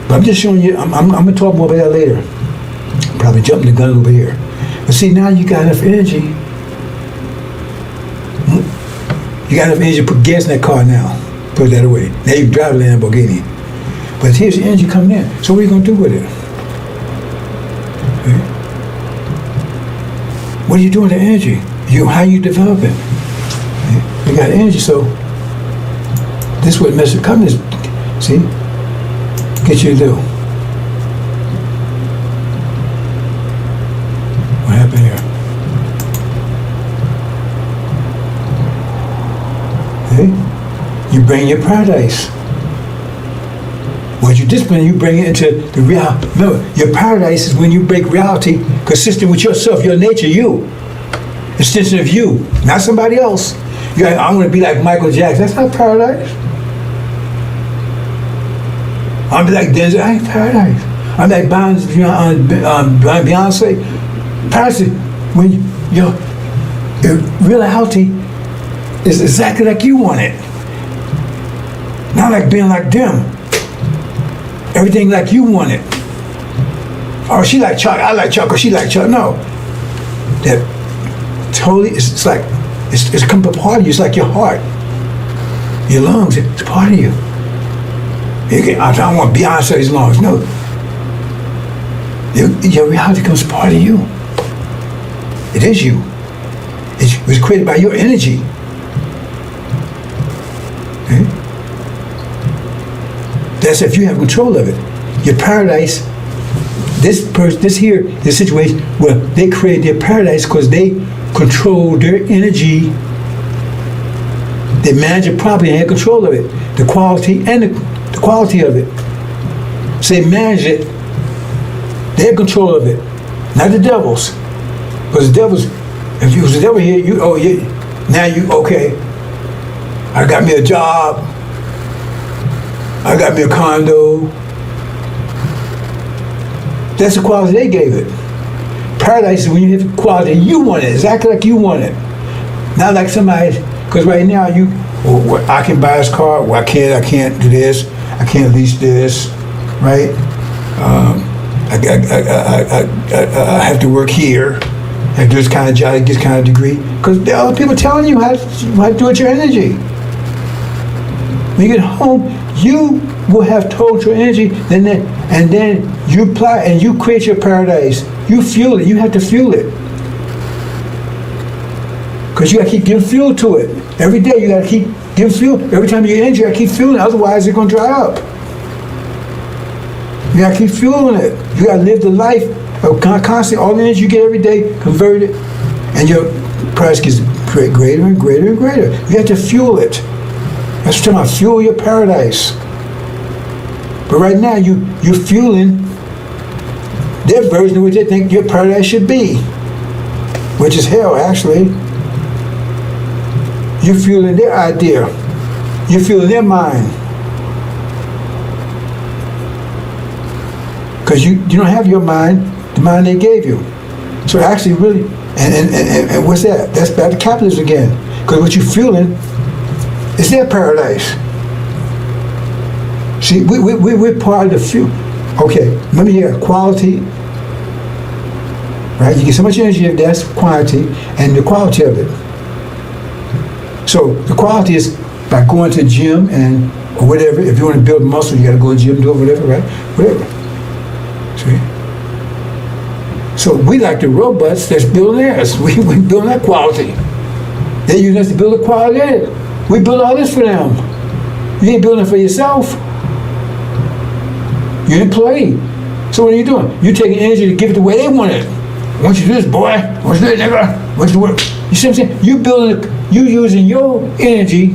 But I'm just showing you. I'm going to talk more about that later. Probably jumping the gun over here. But see, now you got enough energy. You got enough energy to put gas in that car now. Put that away. Now you can drive a Lamborghini. But here's the energy coming in. So what are you going to do with it? Okay. What are you doing with the energy? How you develop it? Okay. You got energy, so this is what message coming is. See? Get you to do. What happened here? Okay? You bring your paradise. Once you discipline, you bring it into the reality. Remember, your paradise is when you break reality consistent with yourself, your nature, you. Extension of you, not somebody else. You're like, I'm going to be like Michael Jackson. That's not paradise. I'm like Denzel. I ain't paradise. I'm like Beyonce. Paradise is when your reality is exactly like you want it. Not like being like them. Everything like you want it. Oh, she like chocolate, I like chocolate, she like chocolate. No. That totally, it's like, it's come a part of you. It's like your heart, your lungs, it's part of you. I don't want Beyonce's lungs. No. Your reality becomes part of you. It is you. It was created by your energy. Okay? That's if you have control of it. Your paradise, this situation where they create their paradise because they control their energy, they manage it properly and have control of it, the quality and the quality of it. So they manage it, they have control of it, not the devils. Because the devils, if you was the devil here, now you, okay, I got me a job, I got me a condo. That's the quality they gave it. Paradise is when you have the quality you want it, exactly like you want it. Not like somebody, because right now I can buy this car, well, I can't do this, I can't lease this, right? I have to work here, I do this kind of job, get this kind of degree, because there are other people telling you how to do it with your energy. When you get home, you will have total energy, and then you apply and you create your paradise. You fuel it. You have to fuel it, because you got to keep giving fuel to it every day. You got to keep giving fuel every time you get energy. You got to keep fueling it, otherwise it's going to dry up. You got to keep fueling it. You got to live the life of constantly all the energy you get every day, convert it, and your price gets greater and greater and greater. You have to fuel it. That's what I'm talking about. Fuel your paradise. But right now, you're fueling their version of what they think your paradise should be. which is hell, actually. You're fueling their idea. You're fueling their mind. Because you don't have your mind, the mind they gave you. So actually, really, and what's that? That's back to capitalism again. Because what you're fueling is their paradise. See, we're part of the fuel. Okay, remember here, quality, right? You get so much energy of that's quantity, and the quality of it. So the quality is by going to the gym or whatever. If you want to build muscle, you got to go to the gym, do it, whatever, right? Whatever. See? So we like the robots that's building theirs. We building that quality. They use us to build the quality of it. We build all this for them. You ain't building it for yourself. You're an employee. So what are you doing? You're taking energy to give it the way they want it. I want you to do this, boy. I want you to do that, nigga. I want you to work. You see what I'm saying? You using your energy.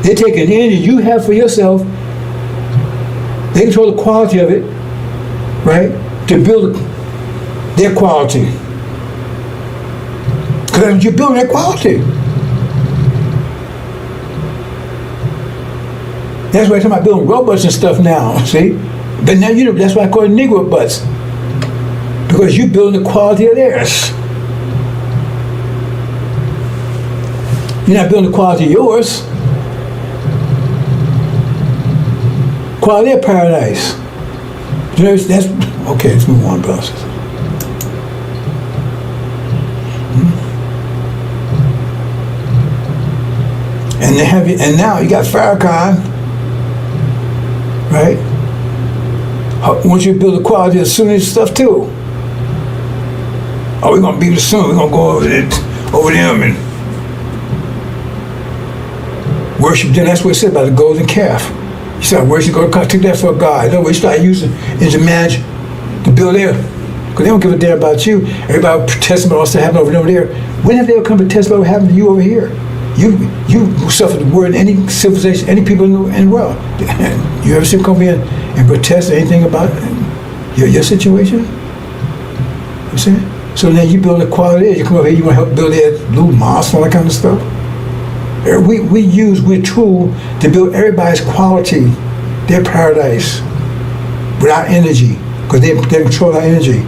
They're taking the energy you have for yourself. They control the quality of it, right? To build their quality. Because you're building their quality. That's why I'm talking about building robots and stuff now, see? But now that's why I call it Negro butts. Because you're building the quality of theirs. You're not building the quality of yours. Quality of paradise. You know, that's okay. Let's move on, brothers. And now you got Farrakhan, right? Once you build the quality of Sunni stuff too. Oh, we're gonna be the Sunni. We're gonna go over them and worship them. That's what it said about the golden calf. You start worshiping, take that for a god. No, we start using it to manage to build there. Because they don't give a damn about you. Everybody protesting about what's happening over there. When have they ever come to protest about what happened to you over here? You suffer the word in any civilization, any people in the world. You ever see them come here and protest anything about your situation? You see? So now you build the quality. You come over here, you want to help build their little mosque and all that kind of stuff. We're a tool to build everybody's quality, their paradise, with our energy, because they control our energy.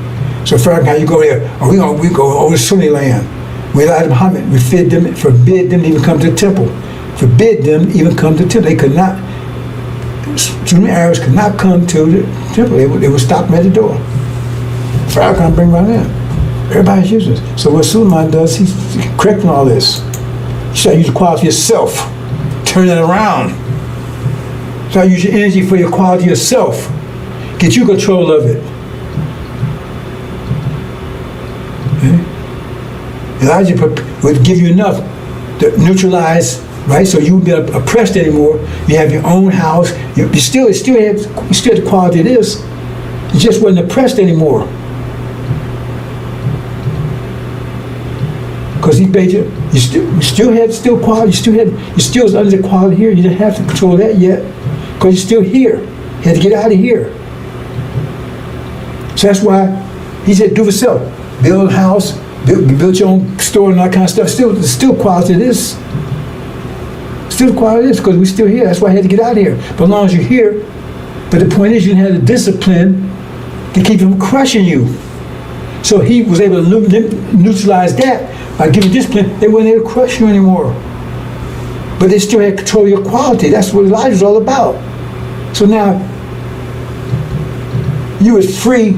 So Farrakhan, you go there, we go over to Sunni land. We allowed Muhammad, forbid them to even come to the temple. Forbid them even come to the temple. They could not, Sunni Arabs could not come to the temple. They would stop them at the door. Farrakhan bring them right in. Everybody's using this. So what Suleiman does, he's correcting all this. You start using the quality of yourself. Turn it around. Start using your energy for your quality of yourself. Get you control of it. Okay? Elijah would give you enough to neutralize, right? So you won't be oppressed anymore. You have your own house. You still had the quality of this. You just wasn't oppressed anymore. Because he paid you still had quality. You still was under the quality here. You didn't have to control that yet, because you're still here. You had to get out of here. So that's why he said, do it yourself. Build a house, build your own store and all that kind of stuff. Still quality of this. Still quality of this, because we're still here. That's why I had to get out of here. But as long as you're here, but the point is you didn't have the discipline to keep him crushing you. So he was able to neutralize that by giving discipline. They weren't able to crush you anymore. But they still had control of your quality. That's what Elijah's all about. So now, you was free.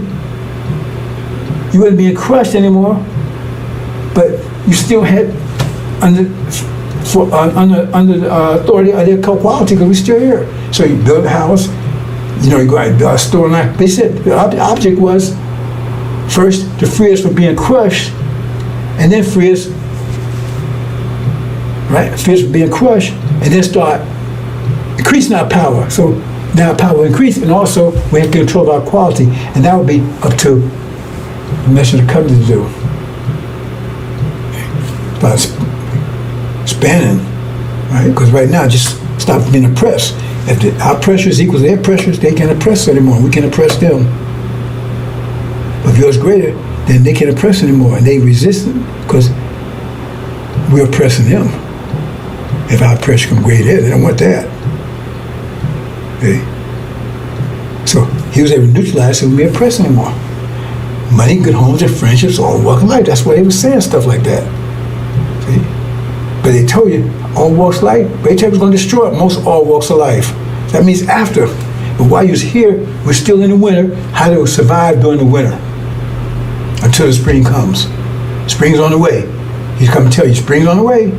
You wasn't being crushed anymore, but you still had under the authority of their quality, because we're still here. So you build a house, you go out and build a store. And they said the object was first to free us from being crushed, and then free us from being crushed, and then start increasing our power. So now our power will increase, and also we have control of our quality, and that would be up to the mission of the covenant to do. By spanning, right? Because right now, just stop being oppressed. If our pressure is equal to their pressures, they can't oppress us anymore. We can oppress them. But if yours is greater, then they can't oppress anymore, and they resist it because we're oppressing them. If our oppression come great here, they don't want that. Okay? So he was able to neutralize, so we wouldn't be oppressed anymore. Money, good homes, and friendships, all walks of life. That's why they was saying stuff like that. See? But they told you, all walks of life, but they told you was going to destroy most all walks of life. That means after. But while you was here, we're still in the winter, how to survive during the winter until the spring comes. Spring's on the way. He's come to tell you, spring's on the way,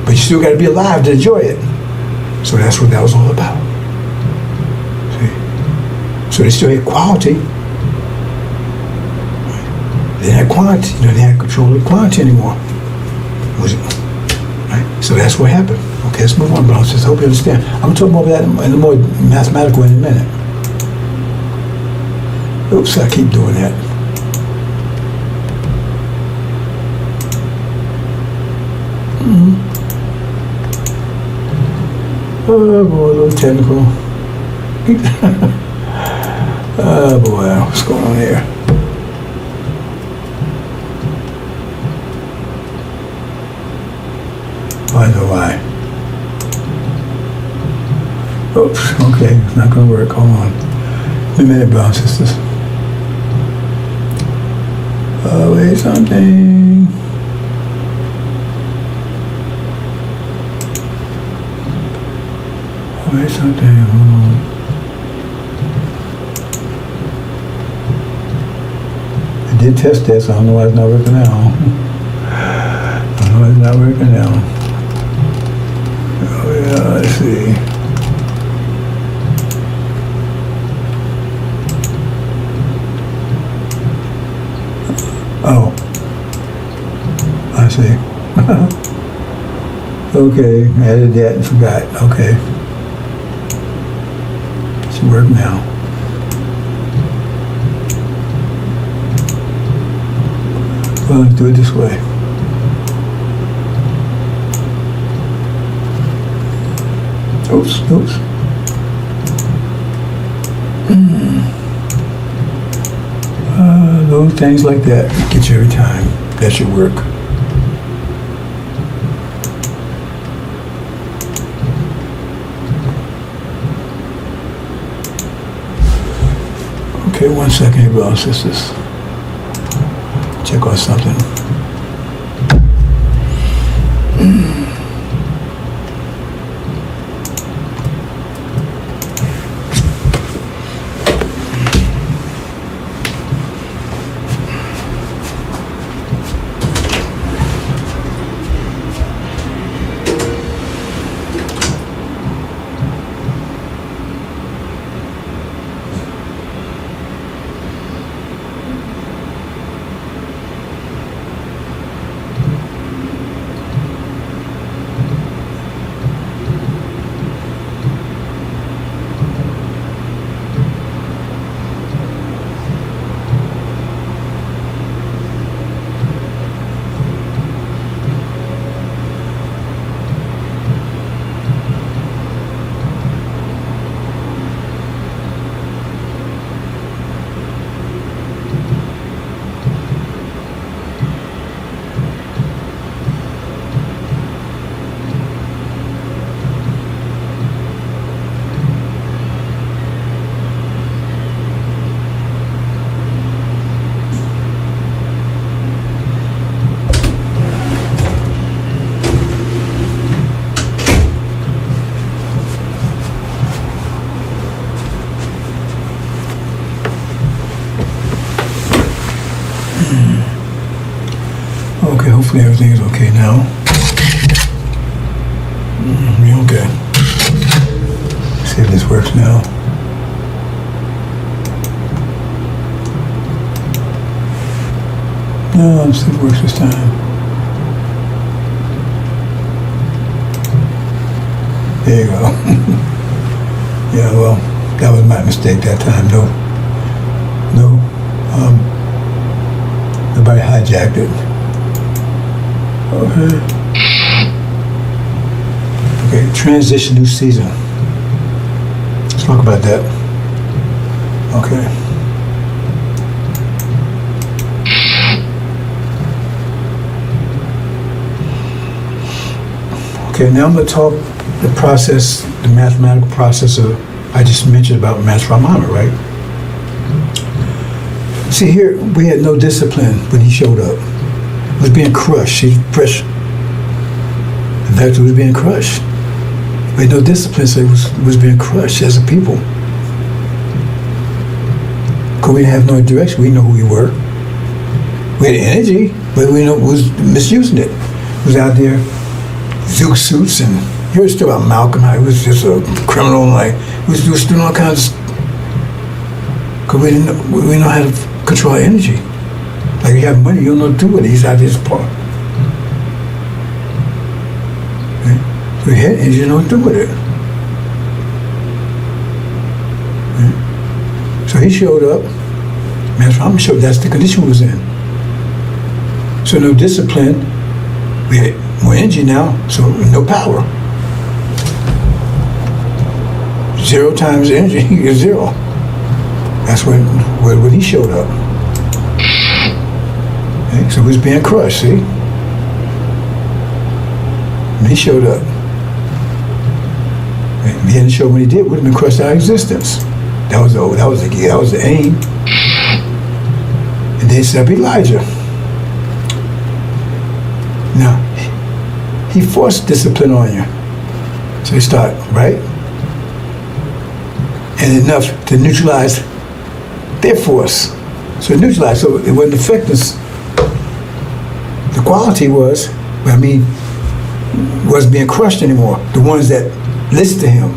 but you still got to be alive to enjoy it. So that's what that was all about. See? So they still had quality. They didn't have quantity. They didn't have control of quantity anymore. Was it? Right? So that's what happened. Okay, let's move on, brothers. I hope you understand. I'm going to talk more about that in a more mathematical in a minute. Oops, I keep doing that. Oh boy, a little technical. Oh boy, what's going on here? I know why. Oops, okay, it's not going to work. Hold on. Wait a minute, brothers and sisters. Wait something. Wait something. Hold on. I did test that, so I don't know why it's not working now. I don't know why it's not working now. Oh yeah, let's see. Oh, I see. Okay, added that and forgot. Okay. It should work now. Well, let's do it this way. Oops, oops. Little things like that get you every time. That should work. Okay, 1 second here, brothers and sisters. Check on something. Okay, hopefully everything is okay now. Okay. See if this works now. No, let's see if it works this time. There you go. Yeah, well, that was my mistake that time. Nobody hijacked it. Okay. Okay, transition new season. Let's talk about that. Okay. Okay, now I'm going to talk the process, the mathematical process of, I just mentioned about Master Muhammad, right? See here, we had no discipline when he showed up. It was being crushed. He was pressure. In fact, it was being crushed. We had no discipline, so it was being crushed as a people. Because we didn't have no direction. We didn't know who we were. We had energy, but we was misusing it. It was out there, zoot suits, and you heard stuff about Malcolm, how he was just a criminal, like, he was doing all kinds of, because we didn't know how to control our energy. Like, you have money, you don't know what to do with it. He's out there, part. Okay? So he had energy, you don't know what to do with it. Okay? So he showed up. I'm sure that's the condition we was in. So no discipline. We had more energy now, so no power. 0 times energy is 0. That's when he showed up. Okay, so he was being crushed, see? When he showed up. Okay, if he hadn't showed what he did, would have been crushed out of existence. That was the aim. And then set up Elijah. Now, he forced discipline on you. So he started, right? And enough to neutralize their force. So it neutralized, so it wouldn't affect us. The quality was being crushed anymore. The ones that listened to him.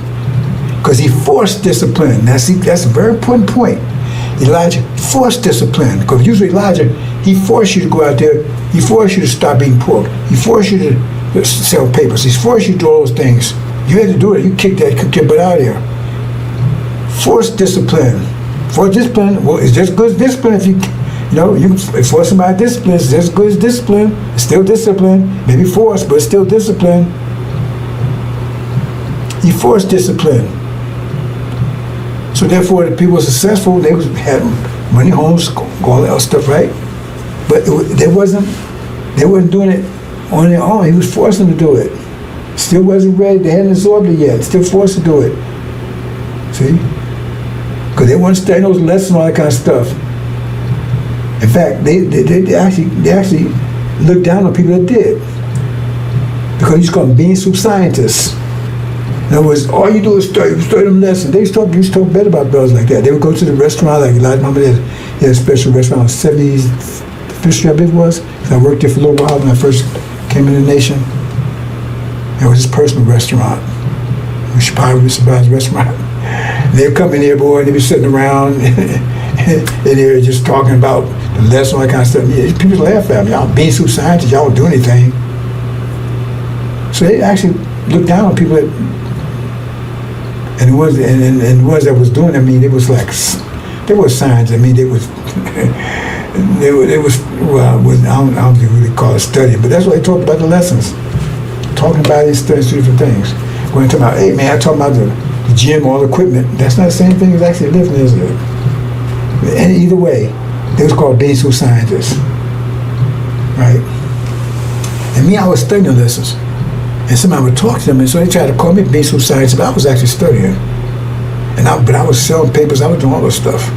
Because he forced discipline. Now see, that's a very important point. Elijah forced discipline. Because usually Elijah, he forced you to go out there, he forced you to stop eating pork. He forced you to sell papers. He forced you to do all those things. You had to do it. You kicked your butt out of here. Forced discipline. Forced discipline, well, it's just good as discipline if you force somebody discipline, it's just good as discipline. It's still discipline. Maybe forced, but it's still discipline. He forced discipline. So therefore, the people were successful. They had money, homes, all that other stuff, right? But they wasn't doing it on their own. He was forcing them to do it. Still wasn't ready. They hadn't absorbed it yet. Still forced to do it. See? Because they weren't studying those lessons and all that kind of stuff. In fact, they actually looked down on people that did. Because you just call them bean soup scientists. In other words, all you do is study them lessons. They used to talk bad about brothers like that. They would go to the restaurant, like Elijah Muhammad had a special restaurant on 75th Street, I believe it was. I worked there for a little while when I first came into the nation. It was his personal restaurant. Which probably was surprised restaurant. They'd come in here, boy, and they'd be sitting around and they were just talking about the lesson, all that kind of stuff. Yeah, people laugh at me. Y'all bean soup scientists, y'all don't do anything. So they actually looked down on people that, and the ones that was doing, they was like, they were signs. They was, I don't think we really call it studying, but that's what they talked about the lessons. Talking about these two different things. When talking about, hey man, I talking about the gym, all the equipment. That's not the same thing as actually living, is it? And either way, they was called bean soup scientists, right? And me, I was studying the lessons. And somebody would talk to them, and so they tried to call me bean soup scientist, but I was actually studying. But I was selling papers, I was doing all this stuff.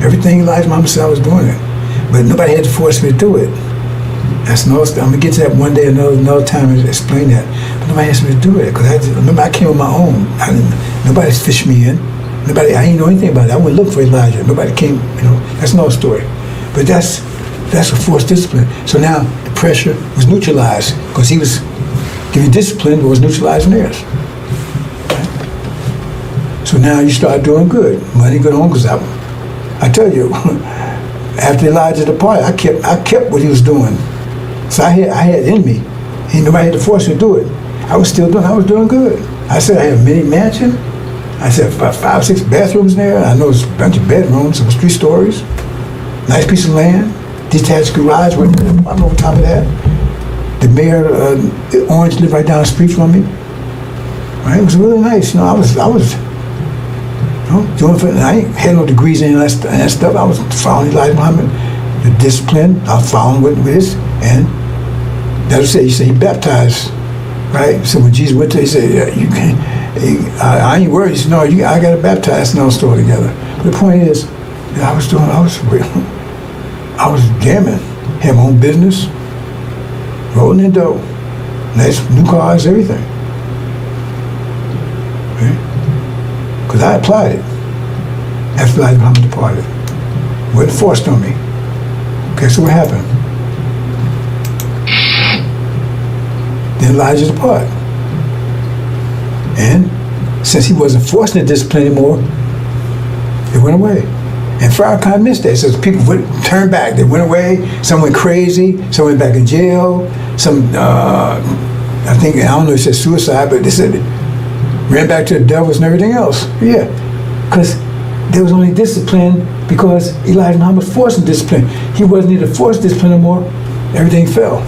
Everything Elijah Muhammad said, I was doing it. But nobody had to force me to do it. That's another stuff. I'm going to get to that one day, another time, and explain that. But nobody asked me to do it, because remember, I came on my own. Nobody fished me in. I didn't know anything about it. I wouldn't look for Elijah. Nobody came, that's another story. But that's a forced discipline. So now the pressure was neutralized, because he was giving discipline, but was neutralizing theirs. So now you start doing good. Money, good home, because I tell you, after Elijah departed, I kept what he was doing. So I had in me. Nobody had to force me to do it. I was doing good. I said I had a mini mansion. I said 5, 6 bathrooms there. I know there's a bunch of bedrooms. It was 3 stories. Nice piece of land. Detached garage with an apartment on top of that. The mayor, Orange, lived right down the street from me. Right? It was really nice. I was doing it. I ain't had no degrees in that stuff. I was following Elijah Muhammad, the discipline. I was following with this, and that's what he said. He baptized right? So when Jesus went to, he said, yeah, you can't. I ain't worried. He said, no, I got to baptize and all store together. But the point is, I was jamming, had my own business, rolling in dough, nice new cars, everything. Because I applied it after Elijah Muhammad departed. It wasn't forced on me. Okay, so what happened? Then Elijah departed. And since he wasn't forcing the discipline anymore, it went away. And Farrakhan missed that. So people turned back. They went away. Some went crazy. Some went back in jail. Some, I don't know if it said suicide, but they said ran back to the devils and everything else. Yeah. Because there was only discipline because Elijah Muhammad forced discipline. He wasn't need to force discipline anymore. Everything fell.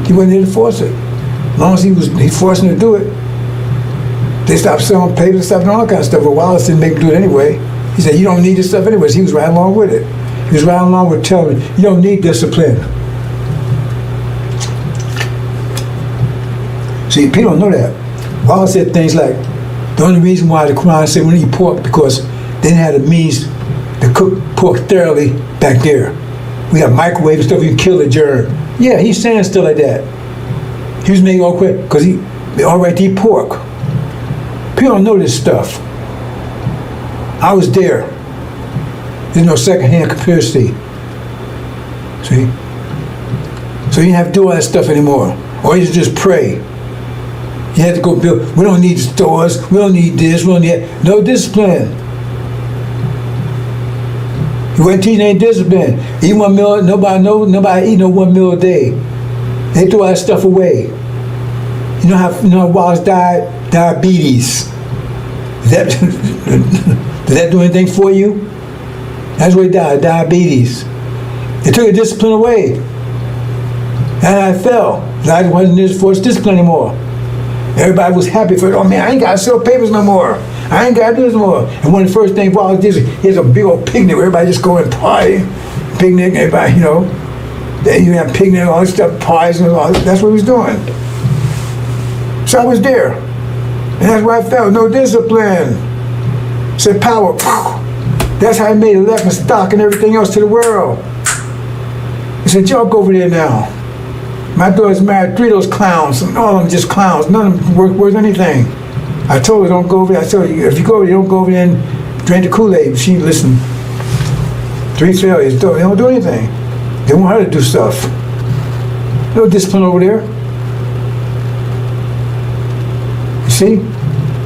He wasn't need to force it. As long as he forced them to do it, they stopped selling papers, stopped doing all kinds of stuff. But Wallace didn't make him do it anyway. He said, you don't need this stuff anyways. He was right along with it. He was right along with telling me, you don't need discipline. See, people don't know that. Wallace said things like, the only reason why the Quran said we don't eat pork because they didn't have the means to cook pork thoroughly back there. We got microwave and stuff, you can kill the germ. Yeah, he's saying stuff like that. He was making all quick because they all right to eat pork. People don't know this stuff. I was there. There's no secondhand conspiracy. See? So you didn't have to do all that stuff anymore. Or you just pray. You had to go build. We don't need stores. We don't need this. We don't need that. No discipline. You weren't teaching any discipline. Eat 1 meal. Nobody eat no 1 meal a day. They threw all that stuff away. You know how Wallace died? Diabetes. Did that do anything for you? That's where he died, diabetes. They took the discipline away. And I fell. I wasn't this forced discipline anymore. Everybody was happy for it. Oh man, I ain't got to sell papers no more. I ain't got to do this no more. And one of the first things Wallace did is he has a big old picnic where everybody just go and party. Picnic, everybody, you have picnic, all this stuff, pies and all. That's what he was doing. So I was there. And that's where I felt. No discipline. Said power. That's how he made a left and stock and everything else to the world. He said, y'all go over there now. My daughter's married 3 of those clowns. And all of them just clowns. None of them worth anything. I told her, don't go over there. I told her, if you go over there, don't go over there and drink the Kool-Aid. She didn't listen. 3 failures. They don't do anything. They want her to do stuff. No discipline over there. You see?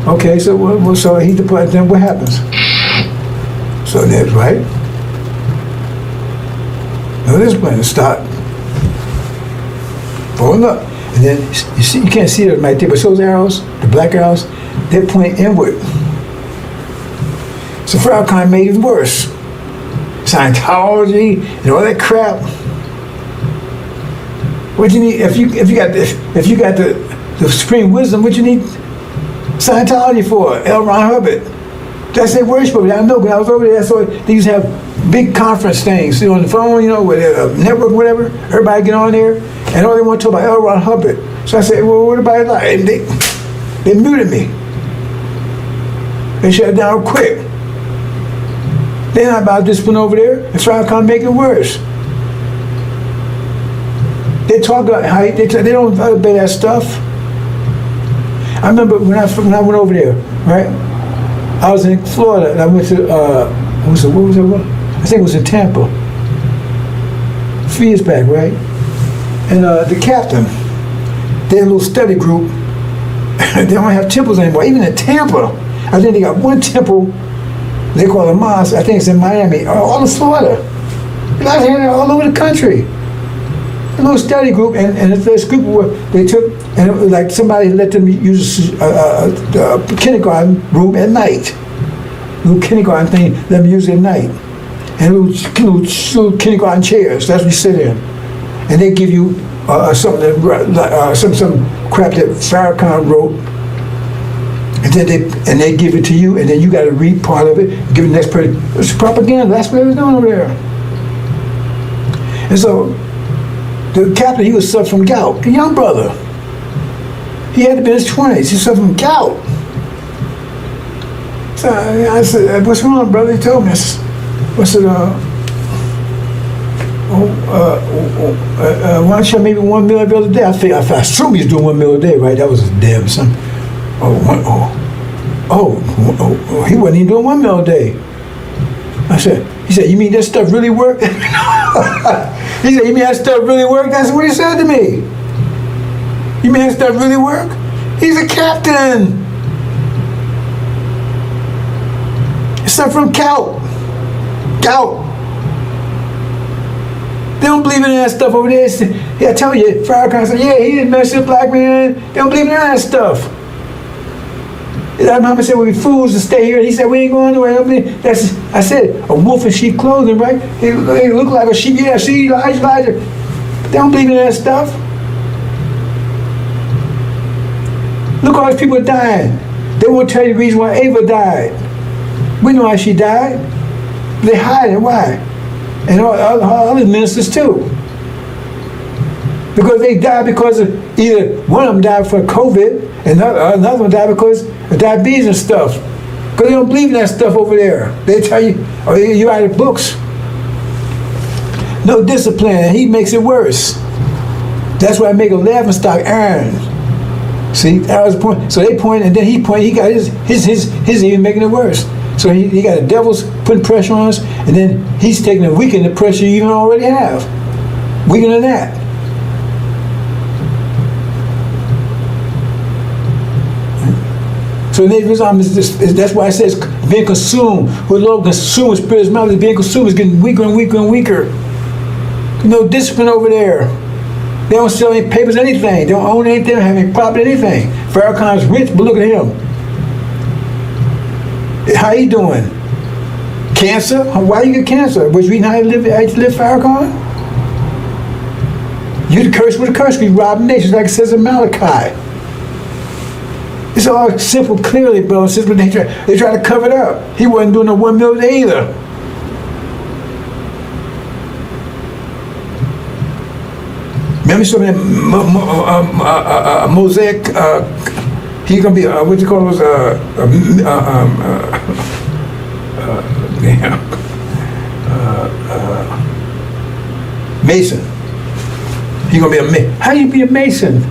Okay, so he departed. Then what happens? So that's right. No discipline. Stop. Pulling up. And then you see, you can't see it right there, but those arrows, the black arrows, they point inward. So Farrakhan made it worse. Scientology and all that crap. What do you need if you got the supreme wisdom? What you need Scientology for? L. Ron Hubbard. That's their worship. I know, but I was over there. So they used to have big conference things, on the phone, with a network, whatever. Everybody get on there, and all they want to talk about L. Ron Hubbard. So I said, well, what about it like? And they muted me. They shut it down quick. They're not about discipline over there. And Farrakhan make it worse. They talk about how they don't obey that stuff. I remember when I went over there, right? I was in Florida and I went to what was it? I think it was in Tampa. A few years back, right? And the captain, they had a little study group. They don't have temples anymore. Even in Tampa, I think they got one temple. They call it a mosque. I think it's in Miami, all of Florida. All over the country. A little study group, and this group they took, and it was like somebody let them use a kindergarten room at night. Little kindergarten thing, let them use it at night. And little kindergarten chairs, that's what you sit in. And they give you some crap that Farrakhan wrote, and then they give it to you, and then you got to read part of it, give it the next person. It's propaganda. That's what they was doing over there. And so the captain, he was suffering from gout, a young brother. He had to be in his 20s. He suffered from gout. So I said, what's wrong, brother? He told me. I said, why don't you have maybe 1 meal every other day? I assume he's doing 1 meal a day, right? That was his damn son. He wasn't even doing 1 meal a day. He said, you mean that stuff really work? He said, you mean that stuff really work? That's what he said to me. You mean that stuff really work? He's a captain. It's stuff from gout. They don't believe in that stuff over there. Yeah, I tell you, Farrakhan said, yeah, he didn't mess with black man. They don't believe in that stuff. Mama said, we'd be fools to stay here. And he said, we ain't going nowhere. I said, a wolf in sheep clothing, right? He look like a sheep. Yeah, see, Elijah. They don't believe in that stuff. Look, all these people are dying. They won't tell you the reason why Ava died. We know why she died. They hide it. Why? And all other ministers too. Because they died because of either one of them died for COVID and another one died because of diabetes and stuff. Because they don't believe in that stuff over there. They tell you, oh, you write the books. No discipline, and he makes it worse. That's why I make a laughing stock iron. See, that was the point. So they point, and then he point. He got his even making it worse. So he got the devil's putting pressure on us, and then he's taking a weaken the pressure you even already have. Weakening that. So Islam that's why it says being consumed. With Lord consumed, spirit's mouth is being consumed, is getting weaker and weaker and weaker. No discipline over there. They don't sell any papers, anything. They don't own anything, don't have any property, anything. Farrakhan's rich, but look at him. How he doing? Cancer? Why you get cancer? Was you how you live, Farrakhan? You the curse with a curse, you rob nations, like it says in Malachi. It's all simple, clearly, bro. It's just what they try to cover it up. He wasn't doing no 1 meal a day either. Remember some of that mosaic, he's going to be, what you call those, Mason. He's going to be a Mason. How do you be a Mason?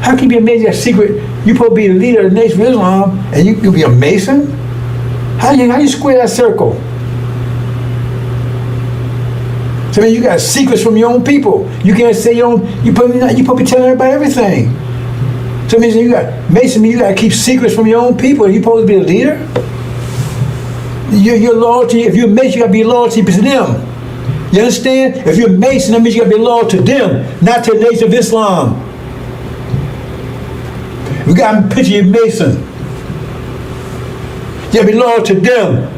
How can you be a Mason? That's secret. You're supposed to be the leader of the Nation of Islam, and you can be a Mason? How do you square that circle? So I mean, you got secrets from your own people. You can't say your own. You probably be telling everybody everything. So it means you got Mason. You got to keep secrets from your own people. Are you supposed to be a leader? Your loyalty. If you're a Mason, you got to be loyal to them. You understand? If you're a Mason, that means you got to be loyal to them, not to the Nation of Islam. We got a picture of Mason. You got to be loyal to them.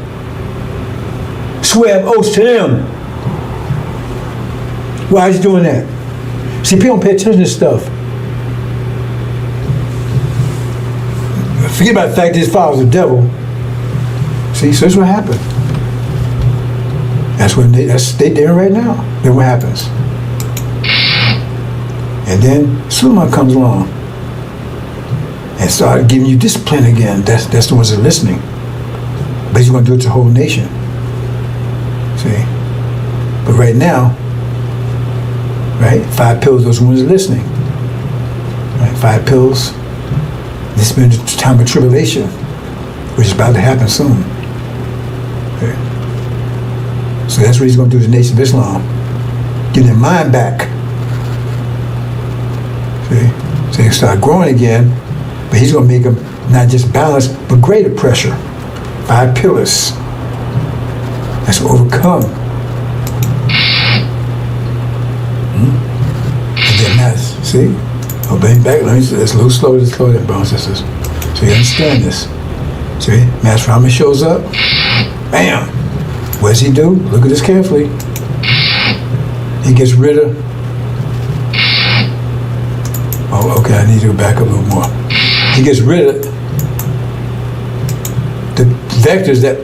Swear oaths to them. Why is he doing that? See, people don't pay attention to this stuff. Forget about the fact that his father was the devil. See, so that's what happened. That's they there right now. Then what happens? And then Suleiman comes along and started giving you discipline again. That's the ones that are listening. But he's going to do it to the whole nation. See? But right now, right, 5 pills, those ones are listening. Right, 5 pills. This has been the time of tribulation, which is about to happen soon. Okay. So that's what he's going to do to the Nation of Islam. Get their mind back. See? So they start growing again, but he's going to make them not just balanced, but greater pressure. 5 pillars. That's to overcome. And then that's, see? Obey back. It's a little slower to slow down, brothers and sisters. So you understand this. See? Master Rama shows up. Bam! What does he do? Look at this carefully. He gets rid of. Oh, okay, I need to go back a little more. He gets rid of the vectors that,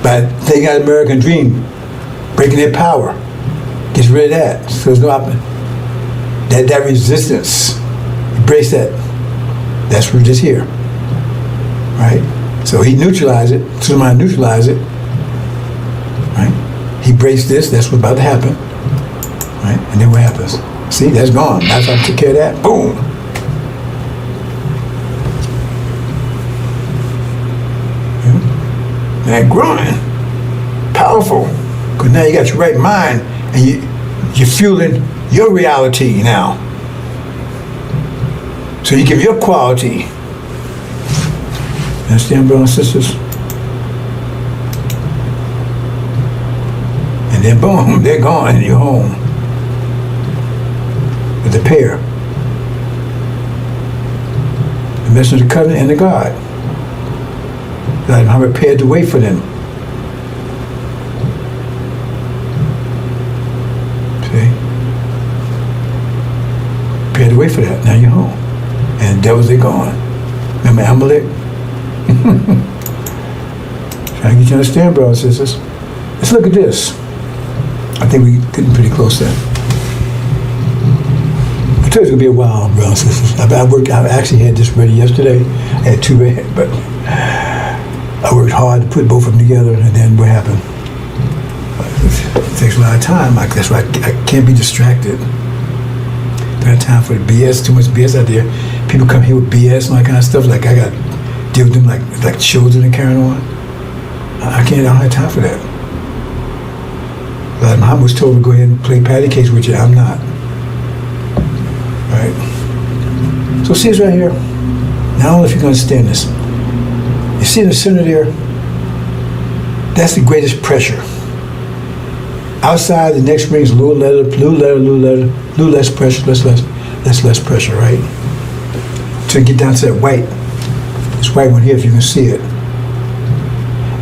by taking out the American dream, breaking their power, gets rid of that. So there's no that resistance. He breaks that. That's root is here. Right? So he neutralized it. Somebody neutralized it. Right? He breaks this. That's what's about to happen. Right? And then what happens? See, that's gone. That's how I took care of that. Boom. And growing. Powerful. Because now you got your right mind and you're fueling your reality now. So you give your quality. Understand, brothers and sisters? And then boom, they're gone and you're home. With the pair. The messenger of the covenant and the God. I'm prepared to wait for them. See? Prepared to wait for that. Now you're home. And the devils, they're gone. Remember Amalek? Trying to get you to understand, brothers and sisters. Let's look at this. I think we're getting pretty close there. I told you it's going to be a while, brothers and sisters. I actually had this ready yesterday. I had two ready, but I worked hard to put both of them together, and then what happened? It takes a lot of time. That's why I can't be distracted. Don't have time for the BS, too much BS out there. People come here with BS and all that kind of stuff. Like I got to deal with them like children and carrying on. I don't have time for that. But Muhammad was told to go ahead and play patty cakes with you. I'm not. Right? So see this right here. Now I don't know if you can understand this. You see in the center there? That's the greatest pressure. Outside, the next ring is a little less pressure, less pressure, right? Till you get down to that white. This white one here, if you can see it.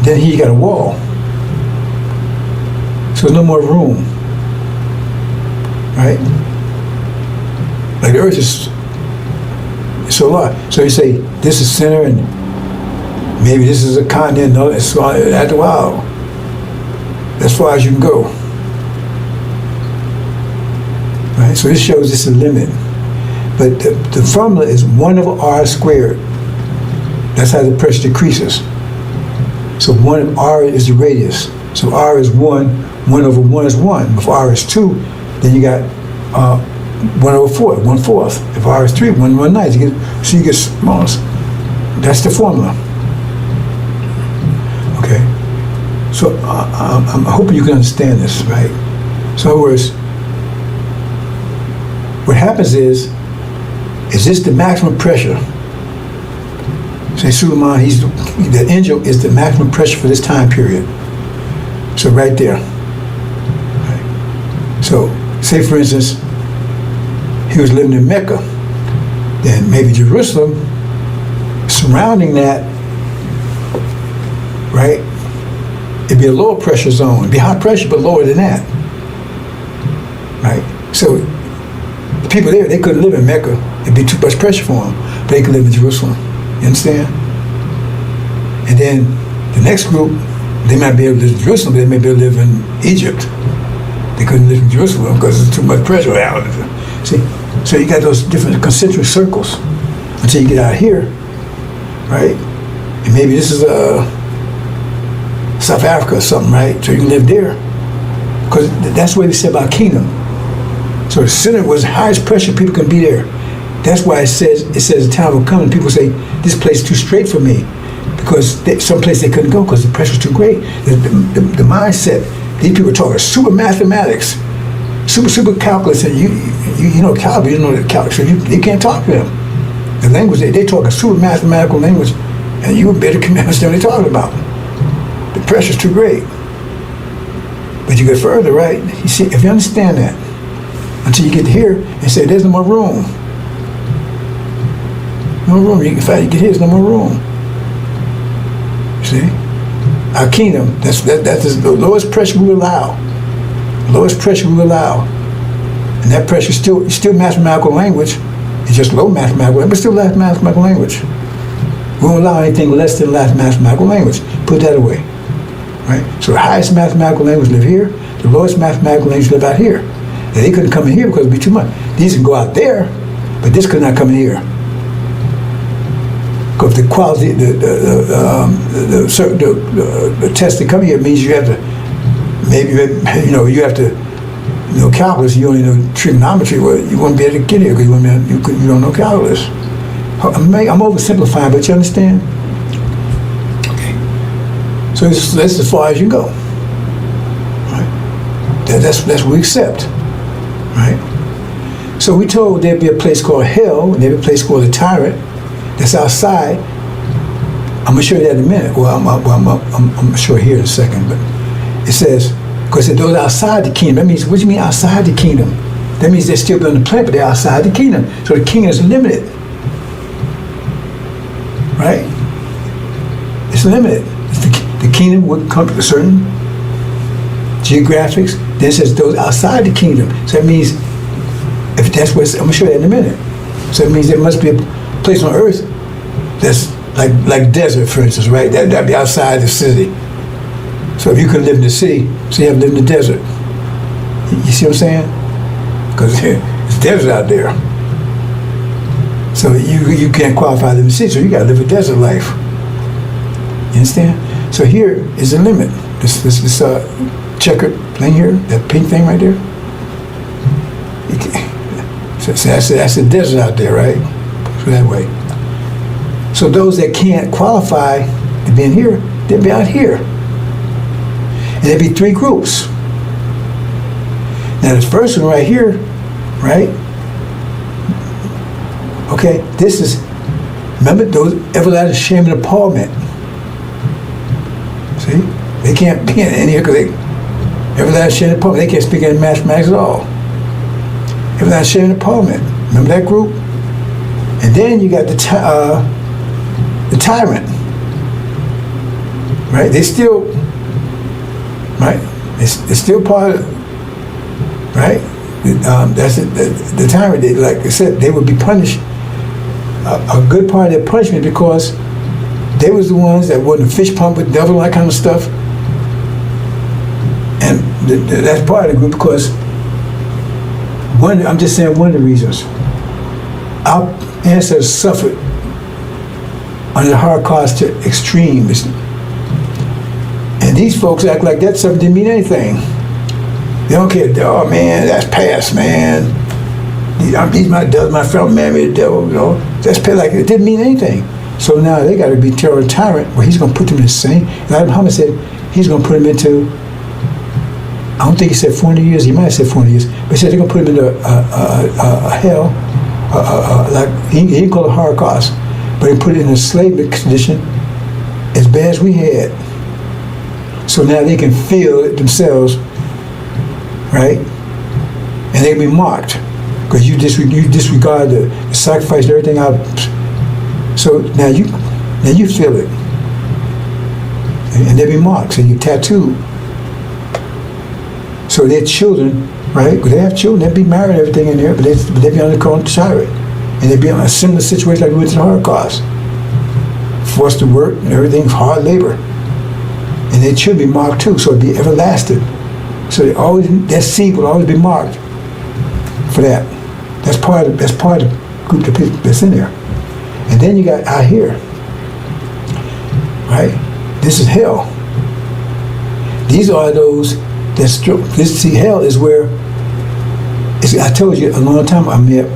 Then here you got a wall. So there's no more room. Right? Like the earth is so large. So you say, this is center and maybe this is a continent. No, it's after a while. As far as you can go. Right? So this shows this is a limit. But the formula is 1 over r squared. That's how the pressure decreases. So 1 of r is the radius. So r is 1, 1 over 1 is 1. If r is 2, then you got 1 over 4, 1/4. If r is 3, 1/9. So you get smallest. That's the formula. Okay. So I'm hoping you can understand this, right? So in other words, what happens is this the maximum pressure? Say Suleiman, the angel is the maximum pressure for this time period. So right there. Right. So say for instance, he was living in Mecca, then maybe Jerusalem, surrounding that, right? It'd be a lower pressure zone. It'd be high pressure, but lower than that. Right? So the people there, they couldn't live in Mecca. It'd be too much pressure for them. But they could live in Jerusalem. You understand? And then the next group, they might be able to live in Jerusalem, but they may be able to live in Egypt. They couldn't live in Jerusalem because there's too much pressure around it. See? So you got those different concentric circles until you get out here, right? And maybe this is South Africa or something, right? So you can live there. Because that's what they said about kingdom. So the center was the highest pressure, people can be there. That's why it says the time will come and people say, this place is too straight for me. Because some place they couldn't go because the pressure's too great. The mindset, these people are talking super mathematics, super calculus, and you know calculus, you know the calculus, so you can't talk to them. The language, they talk a super mathematical language, and you better understand what they're talking about. The pressure's too great. But you get further, right? You see, if you understand that, until you get here and say, there's no more room. No room. You get here, there's no more room. See? Our kingdom, that's the lowest pressure we allow. Lowest pressure we allow. And that pressure is still mathematical language. It's just low mathematical language, but still mathematical language. We won't allow anything less than mathematical language. Put that away. Right? So the highest mathematical language live here, the lowest mathematical language live out here. And they couldn't come in here because it'd be too much. These can go out there, but this could not come in here. Because the quality, the test to come here means you have to, maybe, you have to know calculus. You only know trigonometry. Well, you won't be able to get here because you don't know calculus. I'm oversimplifying, but you understand? Okay. So that's as far as you go. Right? That's what we accept. Right? So we told there'd be a place called hell, and there'd be a place called the tyrant. That's outside. I'm gonna show you that in a minute. Well, I'm gonna show it here in a second. But it says, because those outside the kingdom. That means, what do you mean outside the kingdom? That means they're still on the planet, but they're outside the kingdom. So the kingdom is limited, right? It's limited. The kingdom would come to certain geographics. Then it says those outside the kingdom. So that means, if that's what I'm gonna show you that in a minute. So it means there must be a place on earth that's like desert, for instance, right? That'd be outside the city. So if you could live in the city, so you have to live in the desert. You see what I'm saying? Because it's desert out there. So you can't qualify to live in the city, so you gotta live a desert life. You understand? So here is the limit. This checkered thing here, that pink thing right there. So that's the desert out there, right? That way. So those that can't qualify to be in here, they'll be out here. And there'll be three groups. Now this first one right here, right? Okay, this is, remember those everlasting shame and appallment. See? They can't be in here because they, everlasting shame and appallment, they can't speak any mathematics at all. Everlasting shame and appallment. Remember that group? And then you got the tyrant, right? They still, right? It's still part of, right? That's it. The tyrant. They, like I said, they would be punished. A good part of their punishment because they was the ones that were in the fish pump with the devil, that kind of stuff. And that's part of the group because I'm just saying one of the reasons. Our ancestors suffered under the Holocaust to extremes. And these folks act like that stuff didn't mean anything. They don't care. Oh man, that's past, man. My fellow man made the devil, That's past, like it didn't mean anything. So now they got to be terror tyrant. Well, he's going to put them in the same. Elijah Muhammad said he's going to put them into, I don't think he said 400 years. He might have said 400 years. But he said they're going to put them into a hell. Like he didn't call it Holocaust, but he put it in a slave condition as bad as we had. So now they can feel it themselves, right? And they can be mocked because you disregard the sacrifice and everything out. So now you feel it, and they be mocked. So you tattooed. So their children. Right? Because they have children, they'd be married and everything in there, but they'd be under the tyrant. And they'd be in a similar situation like we went to the Holocaust. Forced to work and everything, hard labor. And they should be marked too, so it'd be everlasting. So their seed will always be marked for that. That's part of the group of people that's in there. And then you got out here, right? This is hell. These are those hell is where, I told you a long time I met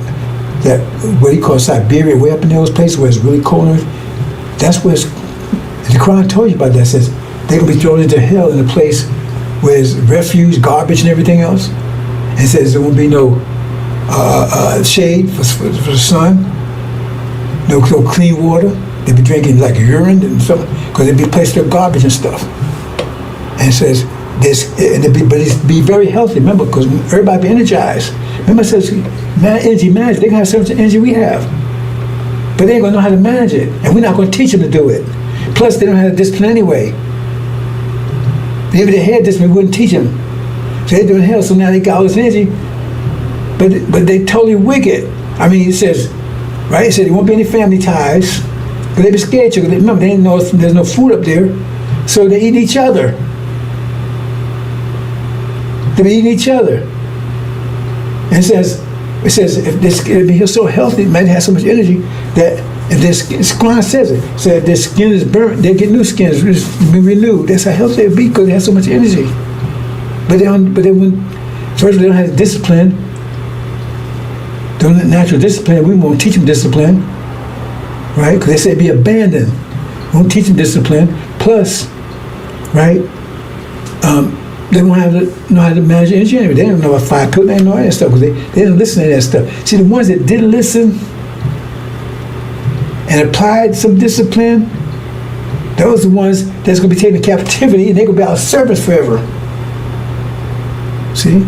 that what he calls Siberia, way up in those places where it's really cold. That's where the Quran told you about that. It says they're going to be thrown into hell in a place where there's refuse, garbage, and everything else. And it says there won't be no shade for the sun, no clean water. They'll be drinking like urine and stuff because they'll be placed their garbage and stuff. And it says, be very healthy, remember, because everybody be energized. Remember, it says, energy management. They can have so much energy we have, but they ain't gonna know how to manage it, and we're not gonna teach them to do it. Plus, they don't have discipline anyway. Maybe they had discipline, we wouldn't teach them. So they're doing hell. So now they got all this energy, but they totally wicked. I mean, it says, right? It said there won't be any family ties, because they be scared. Remember, they didn't know there's no food up there, so they eat each other. They be eating each other. And it says, It says if this he's so healthy, man, has so much energy that if their skin, Quran says it, so if their skin is burnt, they get new skin, it's be renewed. That's how healthy they be because they have so much energy. But they wouldn't. First, they don't have discipline. They don't have natural discipline. We won't teach them discipline, right? Because they say be abandoned. We won't teach them discipline. Plus, right? They won't know how to manage energy anyway. They don't know about 5 pillars. They don't know all that stuff because they didn't listen to that stuff. See, the ones that did listen and applied some discipline, those are the ones that's going to be taken to captivity and they're going to be out of service forever. See?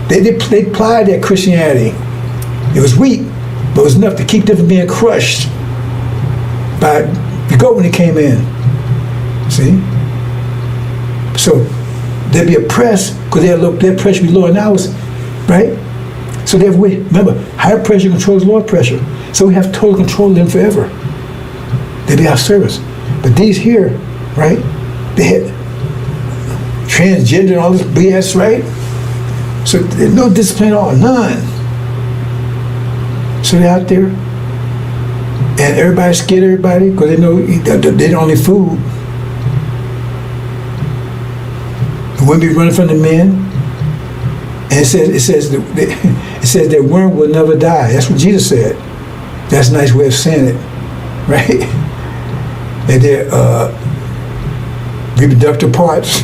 They applied their Christianity. It was weak, but it was enough to keep them from being crushed by the goat when he came in. See? So they'd be oppressed because their pressure be lower than ours, right? So remember, higher pressure controls lower pressure. So we have total control of them forever. They'd be our service. But these here, right? They had transgender and all this BS, right? So there's no discipline at all, none. So they're out there, and everybody's scared of everybody because they know they're the only food. The women be running from the men, and it says that worm will never die. That's what Jesus said. That's a nice way of saying it, right? And their reproductive parts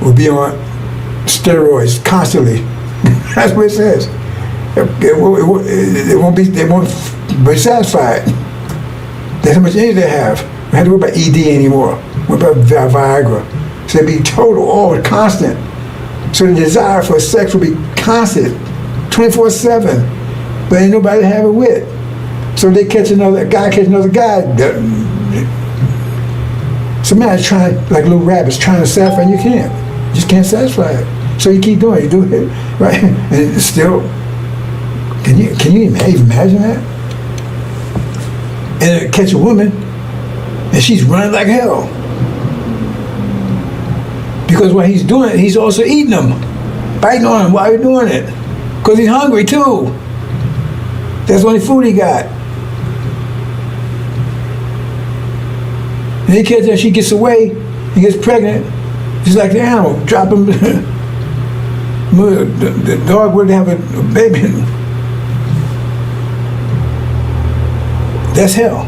will be on steroids constantly. That's what it says. They won't be satisfied. That's how much energy they have. We don't have to worry about ED anymore. What about Viagra? So they'll be total, all constant. So the desire for sex will be constant, 24/7. But ain't nobody to have it with. So they catch another guy, somebody's trying, like little rabbits, trying to satisfy, and you can't. You just can't satisfy it. So you keep doing it, you do it, right? And it's still, can you even imagine that? And catch a woman, and she's running like hell. Because while he's doing it, he's also eating them, biting on them while he's doing it. Because he's hungry too. That's the only food he got. And he catches her, she gets away, he gets pregnant, just like the animal, drop him. The dog wouldn't have a baby. That's hell.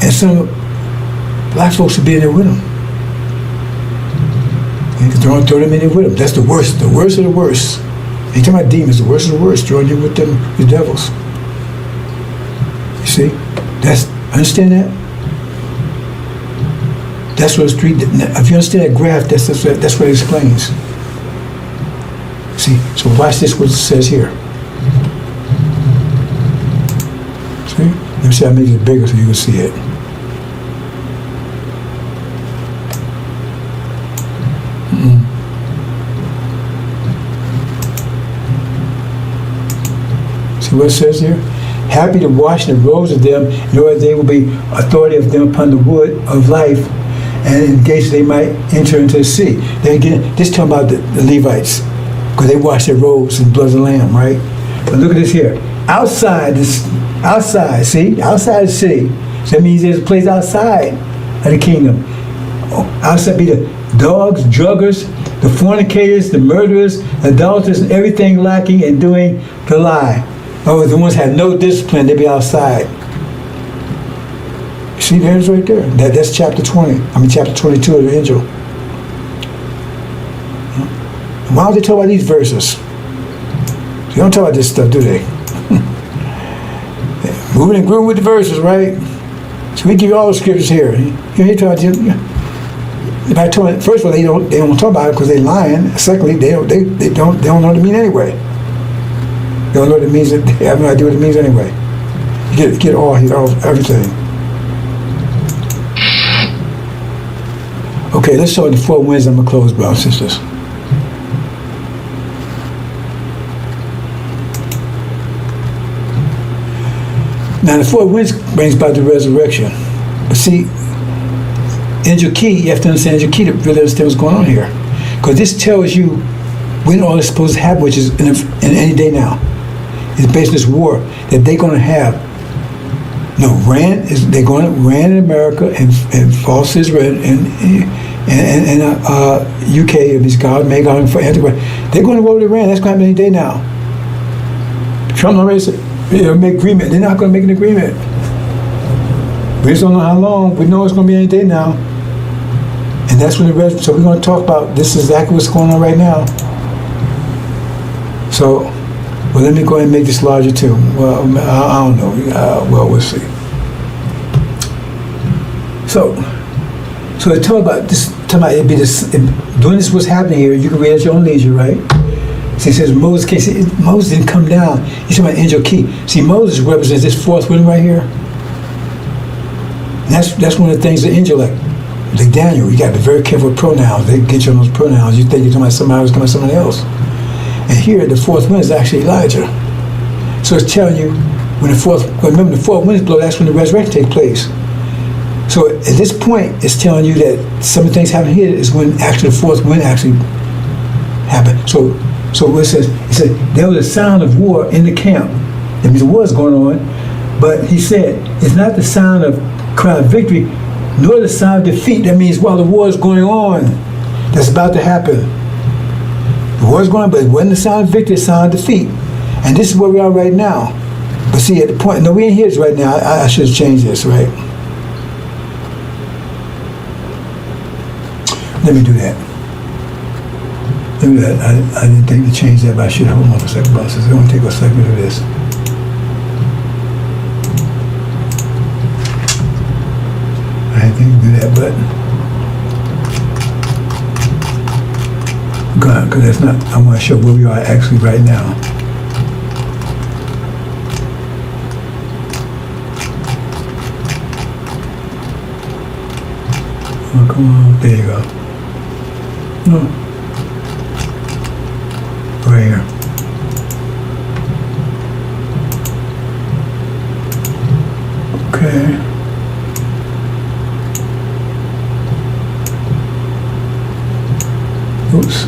And some black folks would be in there with him. You can throw them in there with him. That's the worst of the worst. You talking about demons, the worst of the worst, throwing you with them, the devils. You see? Understand that? That's what if you understand that graph, that's what it explains. See? So watch this, what it says here. See? Let me see, I made it bigger so you can see it. See what it says here? Happy to wash the robes of them, in order they will be authority of them upon the wood of life, and in case they might enter into the sea. Then again, this is talking about the Levites, because they wash their robes in the blood of the Lamb, right? But look at this here. Outside the city. So that means there's a place outside of the kingdom. Outside be the dogs, druggers, the fornicators, the murderers, adulterers, and everything lacking and doing the lie. Oh, the ones had no discipline, they'd be outside. See, there's right there. That's chapter 22 of the Injil. Why don't they talk about these verses? They don't talk about this stuff, do they? Moving and grooving with the verses, right? So we give you all the scriptures here. You talk about, first of all, they don't talk about it because they're lying. Secondly, they don't know what it means anyway. They don't know what it means. They have no idea what it means anyway. You get all everything. Okay, let's show the 4 winds. I'm gonna close, brothers and sisters. Now the 4 winds brings about the resurrection. But see, Angel Key, you have to understand Angel Key to really understand what's going on here. Because this tells you when all this is supposed to happen, which is in any day now. It's based on this war that they're going to have. No, they're going to Rand in America and false Israel and UK, if it's God, may God for Antichrist. They're going to war with Iran. That's going to happen any day now. Trump already said, make agreement. They're not going to make an agreement. We just don't know how long. We know it's going to be any day now. And that's when so we're going to talk about, this is exactly what's going on right now. So, well, let me go ahead and make this larger too. Well, I don't know. Well, we'll see. So they talk about this. Talking about it be this. Doing this, what's happening here. You can read at your own leisure, right? See, it says Moses came. See, Moses didn't come down. He's talking about angel key. See, Moses represents this fourth wind right here. And that's one of the things that angel like Daniel. You got to be very careful with pronouns. They get you on those pronouns. You think you're talking about somebody who's coming somebody else. And here, the fourth wind is actually Elijah. So it's telling you remember the fourth wind is blow. That's when the resurrection takes place. So at this point, it's telling you that some of the things happen here is when actually the fourth wind actually happened. So what it says there was a sound of war in the camp. That means war is going on. But he said, it's not the sound of cry of victory, nor the sound of defeat. That means while the war is going on, that's about to happen. The war is going on, but it wasn't the sound of victory, it's the sound of defeat. And this is where we are right now. But see, at the point, no, we ain't here right now. I should have changed this, right? Let me do that. I didn't think to change that, but I should. Hold on for a second, boss. It's going to take a second to do this. I didn't think to do that, but because that's not. I want to show where we are actually right now. Oh, come on, there you go. No. Right here. Okay. Oops.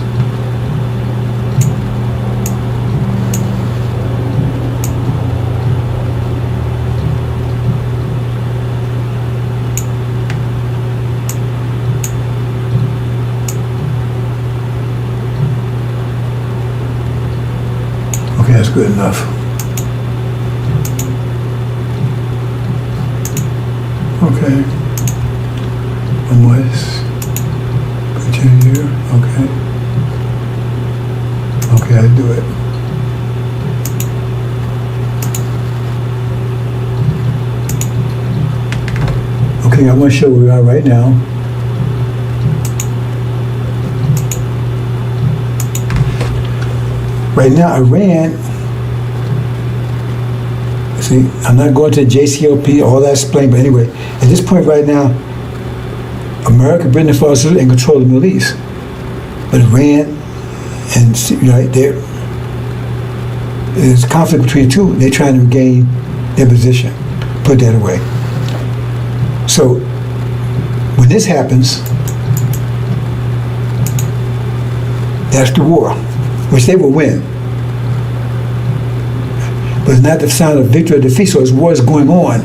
Okay, that's good enough. Okay. One more. Continue. Okay. Okay, I do it. Okay, I want to show where we are right now. Right now, Iran, see, I'm not going to JCLP, all that explained, but anyway, at this point right now, America, Britain, and France are in control of the Middle East. But Iran, and there's conflict between the two. They're trying to regain their position, put that away. So, when this happens, that's the war, which they will win. But it's not the sound of victory or defeat, so it's war is going on.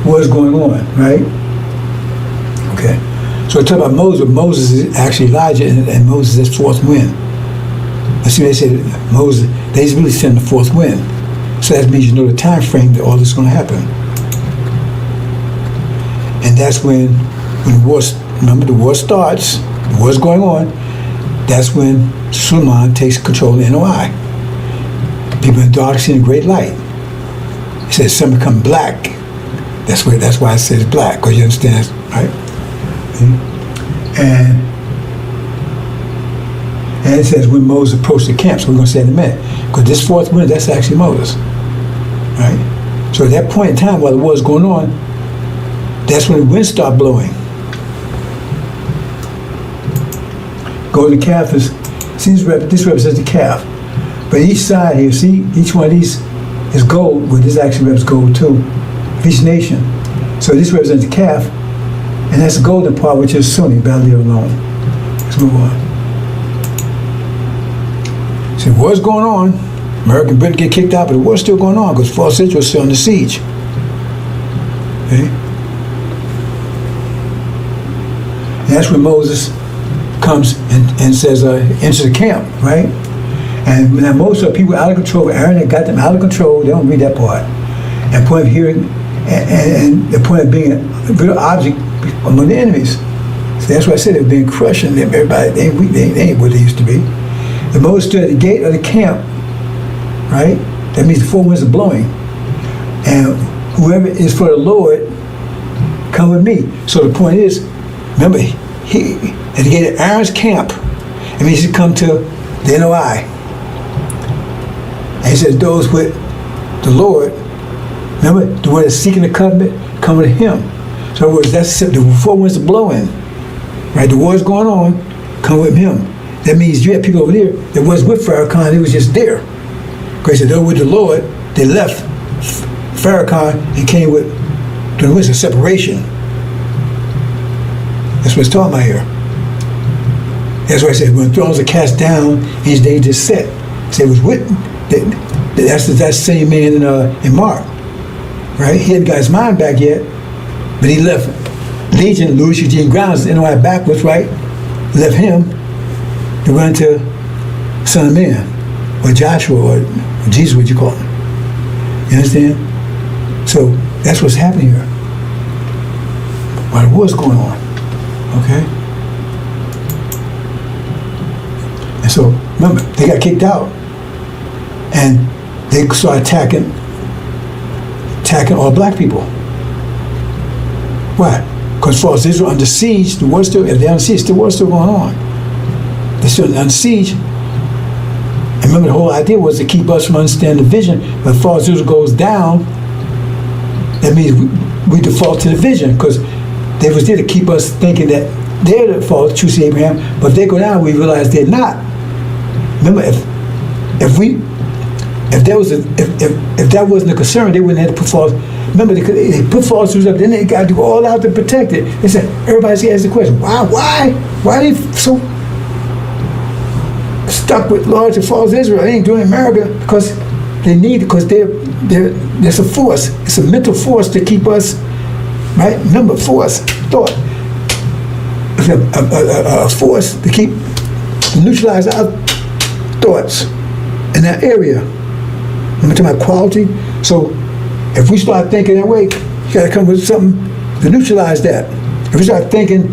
War is going on, right? Okay. So I talk about Moses, but Moses is actually Elijah, and Moses is fourth wind. I see they say Moses, they really send the fourth wind. So that means you know the time frame that all this is going to happen. And that's when the war, remember the war starts, the war is going on, that's when Suleiman takes control of the NOI. People in the dark see the great light. It says some become black. That's why it says black, because you understand, right? And it says when Moses approached the camp, so we're going to say in a minute. Because this fourth wind, that's actually Moses. Right? So at that point in time, while the war is going on, that's when the wind started blowing. Golden calf is, see, this represents the calf. But each side here, see, each one of these is gold, but this actually represents gold too. Each nation. So this represents the calf, and that's the golden part, which is Sunni, battle alone. Let's move on. See, what's going on? America and Britain get kicked out, but the war's still going on because false Israel is still under siege. Okay? And that's when Moses comes and says, enters the camp, right? And now most of the people out of control, Aaron had got them out of control, they don't read that part. And point of hearing, and the point of being a real object among the enemies. So that's why I said they're being crushed, and everybody, they ain't what they used to be. The Moses stood at the gate of the camp, right? That means the four winds are blowing. And whoever is for the Lord, come with me. So the point is, remember, he at the gate of Aaron's camp, it means he come to the NOI. And he says, those with the Lord, remember, the one that's seeking the covenant, come with him. So in other words, that's the four winds are blowing, right? The war's going on, come with him. That means you had people over there that was with Farrakhan, they was just there. Because they were with the Lord, they left Farrakhan and came with the winds of separation. That's what it's talking about here. That's why I said when thrones are cast down, his day just set. So it was with that's that same man in Mark, right? He hadn't got his mind back yet, but he left Legion, Louis Eugene Grounds, NOI backwards, right? Left him to run to Son of Man, or Joshua, or Jesus, what you call him. You understand? So that's what's happening here. While the war's going on, okay? And so, remember, they got kicked out, and they started attacking all black people. Why? Because false Israel under siege, the war still, if they're under siege, the war's still going on. They're still under siege. And remember, the whole idea was to keep us from understanding the vision. When false Israel goes down, that means we default to the vision, because they was there to keep us thinking that they're the false true seed Abraham, but if they go down, we realize they're not. Remember, if that wasn't a concern, they wouldn't have to put false. Remember, they put false Jews up, then they got to go all out to protect it. They said, everybody's asking the question, why are they so stuck with large and false Israel? They ain't doing America because they need it, because there's a force. It's a mental force to keep us, right? Remember, force, thought. It's a force to neutralize our thoughts in that area. I'm talking about quality. So if we start thinking that way, you got to come with something to neutralize that. If we start thinking,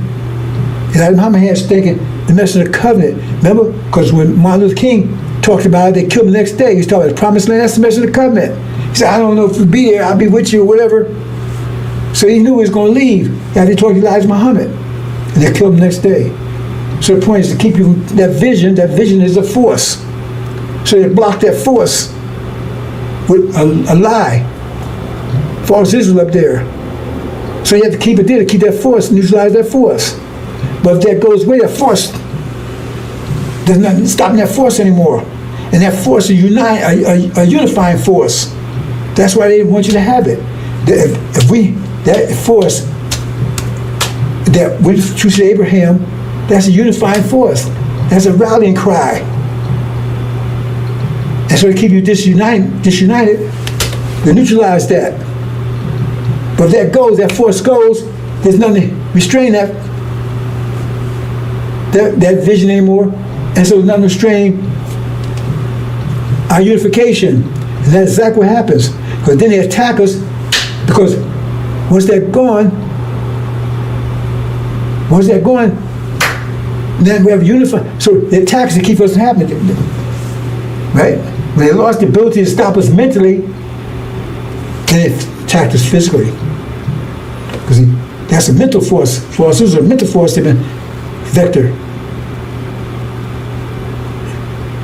and Muhammad has thinking the message of the covenant. Remember, because when Martin Luther King talked about it, they killed him the next day. He was talking about the promised land. That's the message of the covenant. He said, I don't know if we'll be there. I'll be with you or whatever. So he knew he was going to leave after he talked to Elijah Muhammad, and they killed him the next day. So the point is to keep you that vision. That vision is a force. So they block that force with a lie. False Israel up there. So you have to keep it there to keep that force, neutralize that force. But if that goes away, that force, there's nothing stopping that force anymore. And that force is a unifying force. That's why they didn't want you to have it. That force, that we choose Abraham, that's a unifying force. That's a rallying cry. And so to keep you disunited, they neutralize that. But if that goes, that force goes, there's nothing to restrain that vision anymore. And so there's nothing to restrain our unification. And that's exactly what happens. Because then they attack us, because once they're gone, then we have unified. So the attacks to keep us from happening, right? When they lost the ability to stop us mentally, then they attacked us physically. Because that's a mental force. Force is a mental force, they've been vector.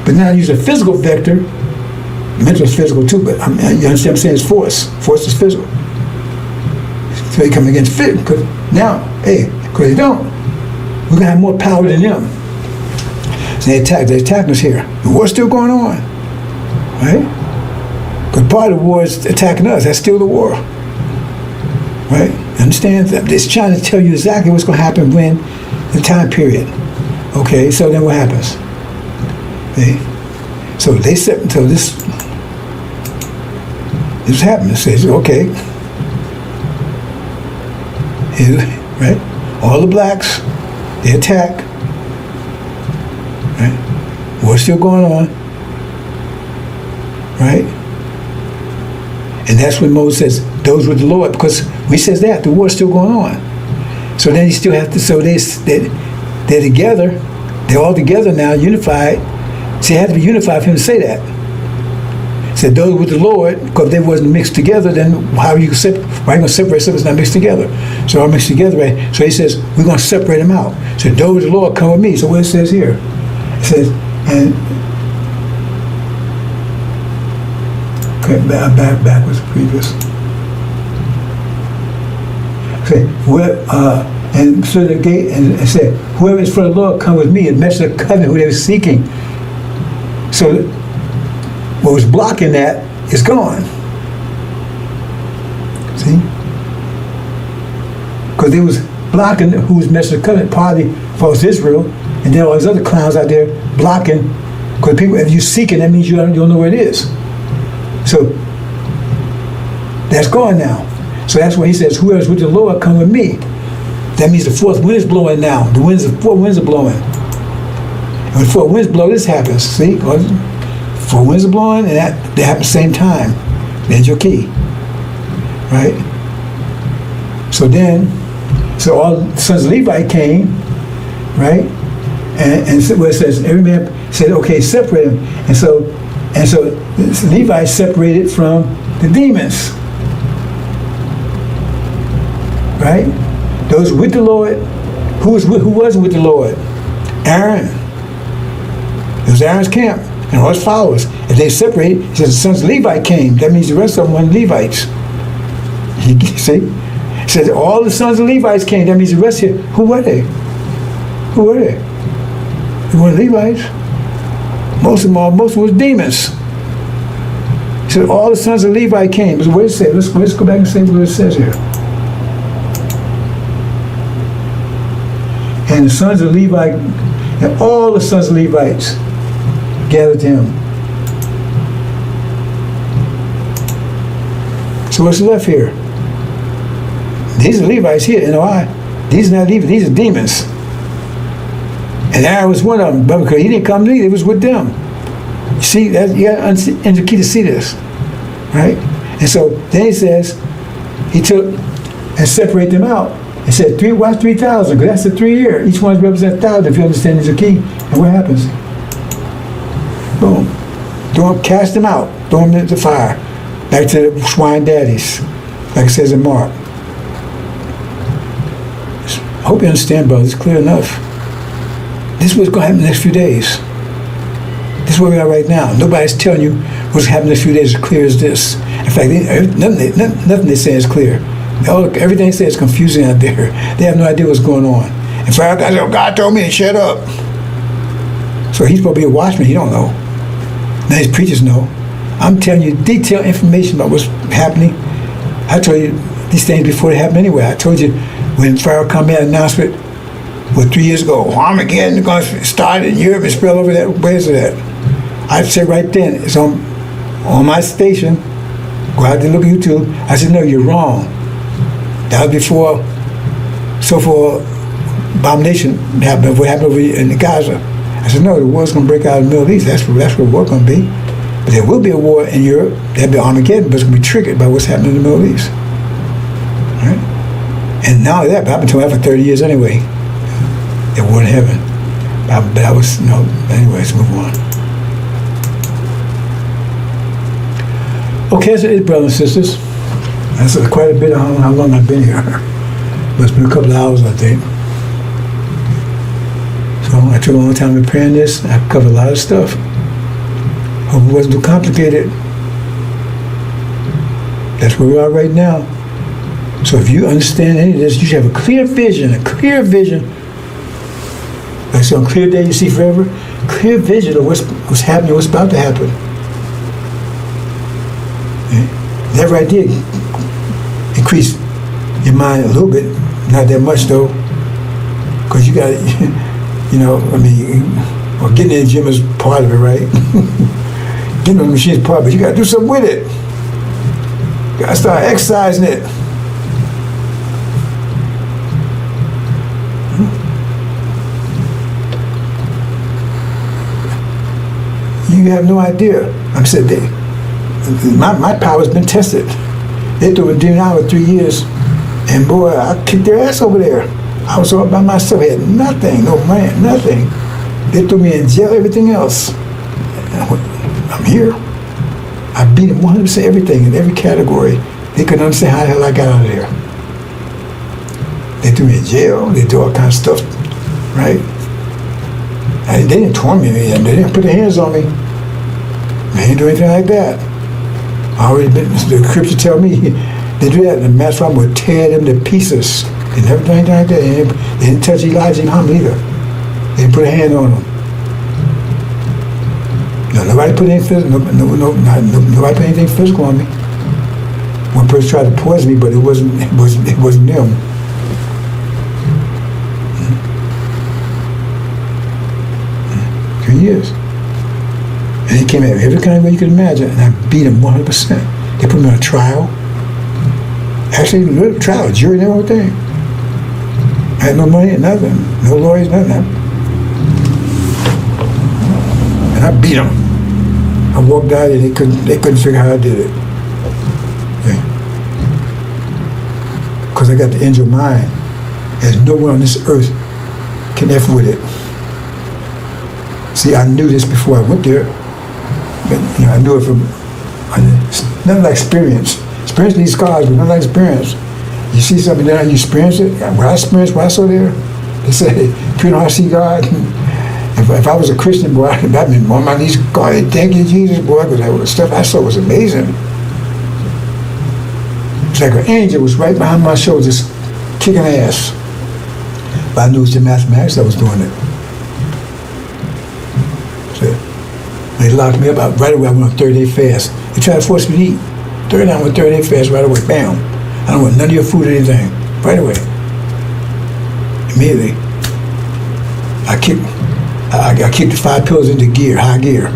But now use a physical vector. Mental is physical too, but you understand what I'm saying? It's force. Force is physical. So they come against fit, because now, because they don't, we're going to have more power than them. So they attack us here. The war's still going on, right? Because part of the war is attacking us. That's still the war, right? Understand? It's trying to tell you exactly what's going to happen when, the time period. Okay, so then what happens? Okay? So this happened. It says, okay, here, right? All the blacks, they attack. Right? War's still going on. Right? And that's when Moses says, those with the Lord, because we says that, the war's still going on. So then you still have to, so they're together, they're all together now, unified. So you have to be unified for him to say that. He said, those with the Lord, because if they wasn't mixed together, then why are you going to separate something that's not mixed together? So all mixed together, right? So he says, we're going to separate them out. So those with the Lord, come with me. So what it says here? It says, and okay, backwards, previous. Okay, and so the gate and said, whoever is for the Lord, come with me, and message the covenant who they were seeking. So what was blocking that is gone. See? Because they was blocking who was messing the covenant, partly false Israel, and then all these other clowns out there blocking. Because people, if you're seeking, that means you don't know where it is. So that's gone now. So that's why he says, whoever's with the Lord, come with me. That means the fourth wind is blowing now. The four winds are blowing. And when four winds blow, this happens. See? Four winds are blowing, and they happen at the same time. There's your key. Right? So all the sons of Levi came, right? And so where it says, every man said, okay, separate him. And so Levi separated from the demons. Right? Those with the Lord, who wasn't with the Lord? Aaron. It was Aaron's camp and all his followers. If they separated, it says the sons of Levi came. That means the rest of them weren't Levites. You see? It says all the sons of Levites came. That means the rest here. Who were they? Who were they? They weren't Levites. Most of them was demons. It said all the sons of Levi came. But what it says? Let's go back and see what it says here. And the sons of Levi, and all the sons of Levites gathered to him. So what's left here? These are Levites here, NOI. These are not Levites, these are demons. And Aaron was one of them, but because he didn't come to me, he was with them. You see, you got to enter the key to see this. Right? And so then he says, he took and separated them out. It said, why 3,000? Because that's the 3 year. Each one represents 1,000 if you understand there's a key. And what happens? Boom. Cast them out. Throw them into the fire. Back to the swine daddies. Like it says in Mark. I hope you understand, brother. It's clear enough. This is what's going to happen in the next few days. This is where we are right now. Nobody's telling you what's happening in the next few days as clear as this. In fact, nothing they say is clear. Everything they say is confusing out there. They have no idea what's going on. And Pharaoh guys, God told me to shut up. So he's supposed to be a watchman. He don't know. Now his preachers know. I'm telling you detailed information about what's happening. I told you these things before they happen anyway. I told you when Pharaoh come in and announced it, 3 years ago, Armageddon is going to start in Europe and spread over that. Where's it at? I said right then, it's on my station. Go out there and look at YouTube. I said, no, you're wrong. That was before so-called abomination happened. What happened over in Gaza? I said, no, the war's going to break out in the Middle East. That's where the war's going to be. But there will be a war in Europe. There'll be Armageddon, but it's going to be triggered by what's happening in the Middle East. Right? And not only that, but I've been told that for 30 years anyway. There war in heaven. But I was, anyway, let's move on. Okay, so it is, brothers and sisters. That's quite a bit. I don't know how long I've been here. But it's been a couple of hours, I think. So I took a long time preparing this. I covered a lot of stuff. Hope it wasn't too complicated. That's where we are right now. So if you understand any of this, you should have a clear vision. Like so, on clear day you see forever. Clear vision of what's happening, what's about to happen. Okay? That right there increase your mind a little bit, not that much though, because you got, getting in the gym is part of it, right? You know the machine's part, but you got to do something with it. You got to start exercising it. You have no idea. I said, my power's been tested. They threw a demon out for 3 years, and boy, I kicked their ass over there. I was all by myself. I had nothing, no money, nothing. They threw me in jail, everything else. I'm here. I beat them 100% everything in every category. They couldn't understand how the hell I got out of there. They threw me in jail. They did all kinds of stuff, right? They didn't torment me. They didn't put their hands on me. They didn't do anything like that. I already been. The scripture tell me they do that, and the master farmer would tear them to pieces. They never done anything like that. They didn't touch Elijah and Muhammad either. They didn't put a hand on them. No, nobody put anything. Nobody put anything physical on me. One person tried to poison me, but it wasn't them. 3 years. And he came at every kind of way you could imagine, and I beat him 100%. They put me on a trial. Actually, a little trial, jury and everything. I had no money, nothing. No lawyers, nothing. And I beat them. I walked out and they couldn't figure how I did it. Because I got the angel mind. There's no one on this earth can F with it. See, I knew this before I went there. But I knew it from nothing like experience. Experience needs scars, but nothing like experience. You see something there and you experience it. What I experienced when I saw there, they say, if you know how to see God, if I was a Christian, boy, I'd been on my knees, God, thank you, Jesus, boy, because the stuff I saw was amazing. It's like an angel was right behind my shoulder, just kicking ass. But I knew it was the mathematics that was doing it. So, they locked me up. Right away, I went on 30-day fast. They tried to force me to eat. Third time, I went 30-day fast right away. Bam. I don't want none of your food or anything. Right away. Immediately. I kicked the 5 pillars into gear, high gear.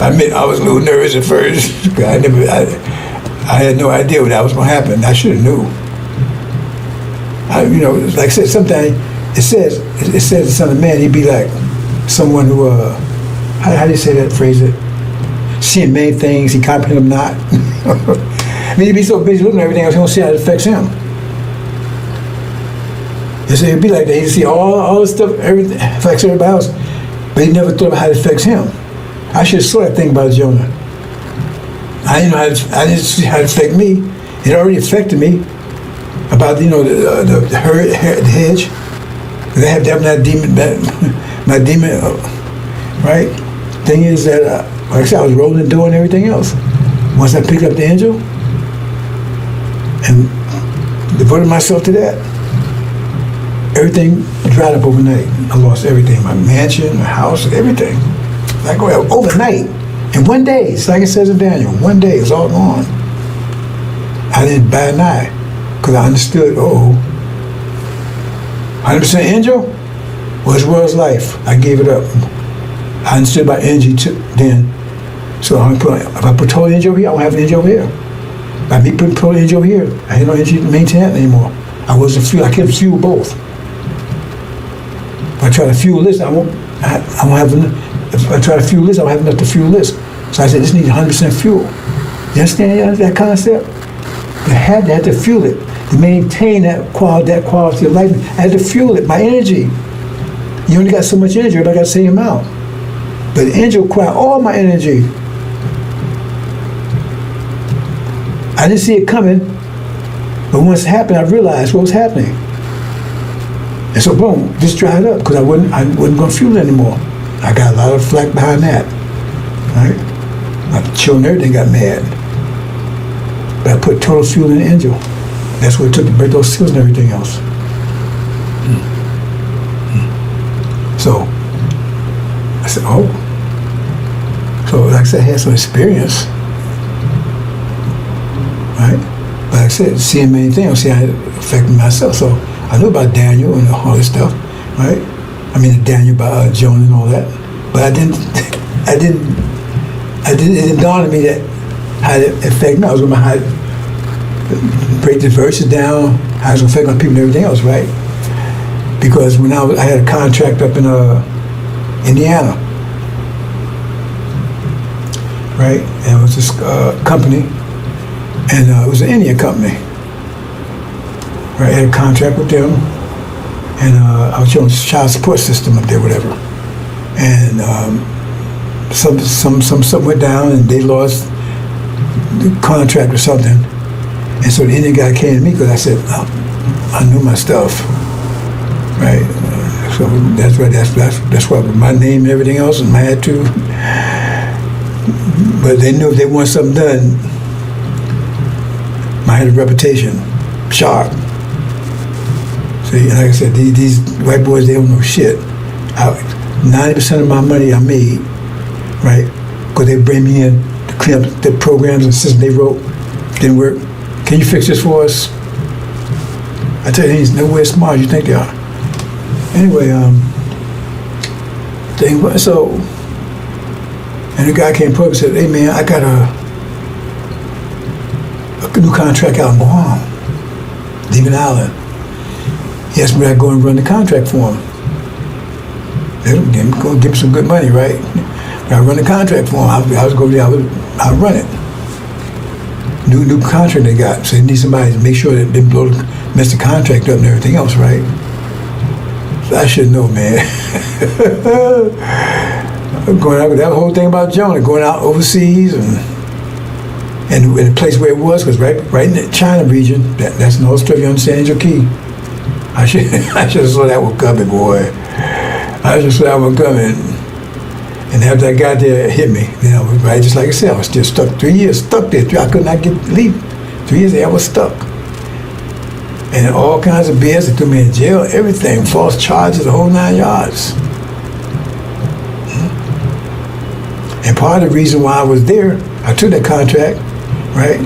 I admit I was a little nervous at first. I had no idea what that was going to happen. I should have knew. Like I said, sometimes it says the Son of Man, he'd be like someone who, how do you say that phrase? Seeing many things, he comprehend them not. I mean, he'd be so busy looking at everything else, he don't see how it affects him. And so he'd be like that. He'd see all the stuff, everything affects everybody else, but he never thought about how it affects him. I should have saw that thing about Jonah. I didn't see how it affected me. It already affected me. About the hedge. They have that demon, my demon, right? Thing is that, like I said, I was rolling the door and everything else. Once I picked up the angel and devoted myself to that, everything dried up overnight. I lost everything, my mansion, my house, everything. Like overnight. In one day, it's like it says in Daniel, one day, it's all gone. I didn't bat an eye, because I understood, 100% angel was the world's life. I gave it up. I understood about energy then. So if I put total energy over here, I won't have an energy over here. By me putting total energy over here, I had no energy to maintain that anymore. I can't fuel both. If I try to fuel this, I won't have enough. If I try to fuel this, I won't have enough to fuel this. So I said, this needs 100% fuel. You understand that concept? I had to fuel it. To maintain that quality of life, I had to fuel it, my energy. You only got so much energy, everybody got the same amount. But the angel required all my energy. I didn't see it coming, but once it happened, I realized what was happening. And so boom, this dried up because I wasn't going to fuel it anymore. I got a lot of flack behind that. Right? My children, everything got mad. But I put total fuel in the angel. That's what it took to break those seals and everything else. So I said, So like I said, I had some experience. Right? But like I said, seeing many things, see how it affected myself. So I knew about Daniel and all this stuff, right? I mean, Daniel about Jonah and all that. But it didn't dawn on me that how it affect me. I was going to break the verses down, how it was going to affect my people and everything else, right? Because when I had a contract up in Indiana, right? And it was this company, and it was an Indian company. Right? I had a contract with them, and I was showing the child support system up there, whatever. And something went down, and they lost the contract or something. And so the Indian guy came to me because I said, I knew my stuff, right? So that's why with my name and everything else and my attitude. But they knew if they wanted something done, I had a reputation, sharp. See, like I said, these white boys, they don't know shit. 90% of my money I made, right? Because they bring me in to clean up the programs and systems they wrote, didn't work. Can you fix this for us? I tell you, he's nowhere as smart as you think they are. Anyway, so, and the guy came up and said, hey man, I got a new contract out in Guam, Demon Island. He asked me to go and run the contract for him. They're going to give me some good money, right? When I run the contract for him, I was going there, I'll run it. New contract they got, so they need somebody to make sure that they don't mess the contract up and everything else, right? So I should know, man. Going out with that whole thing about Jonah, going out overseas and the place where it was right in the China region. That's North Strip. You understand, Angel Key? I should have saw that one coming, boy. I just saw that one coming. And after I got there, it hit me. Right, just like I said, I was still stuck. 3 years stuck there. I could not leave. 3 years there, I was stuck. And all kinds of BS. They threw me in jail, everything, false charges, the whole 9 yards. And part of the reason why I was there, I took that contract, right?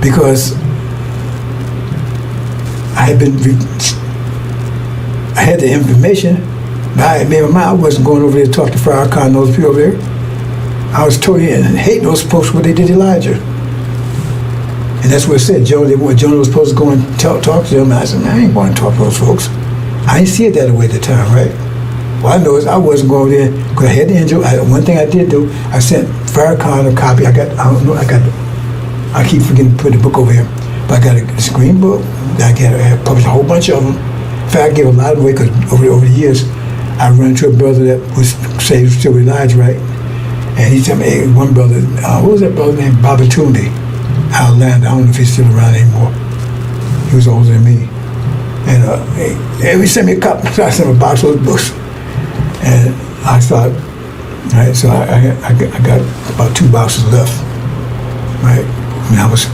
Because I had the information, but I made my mind, I wasn't going over there to talk to Farrakhan and those people over there. I was totally hating those folks what they did to Elijah. And that's what it said. Jonah was supposed to go and talk to them. And I said, man, I ain't going to talk to those folks. I didn't see it that way at the time, right? What I know is I wasn't going over there because I had the angel. One thing I did do, I sent Farrakhan a copy. I keep forgetting to put the book over here. But I got a screen book. I published a whole bunch of them. In fact, I gave a lot away because over the years, I run into a brother that was saved still with Elijah, right? And he told me, hey, one brother, what was that brother named Babatunde? Outland. I don't know if he's still around anymore. He was older than me. And he sent me a copy. So I sent him a box of those books. And I thought, right, so I got about 2 boxes left, right? I mean, I was,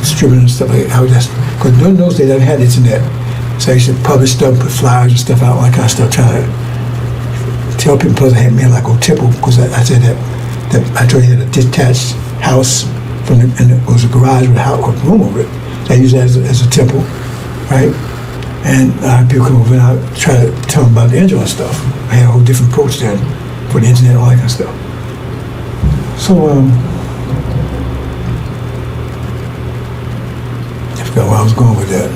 stripping and stuff like that. I was just, because during those days I didn't have the internet. So I used to publish stuff, put flyers and stuff out, all that kind of stuff, trying to tell people. Plus I had me like a temple, because I said that I told you had a detached house and it was a garage with a room over it. So I used that as a temple, right? And people come over and I try to tell them about the angel and stuff. I had a whole different approach then for the internet, all that kind of stuff. So, I forgot where I was going with that.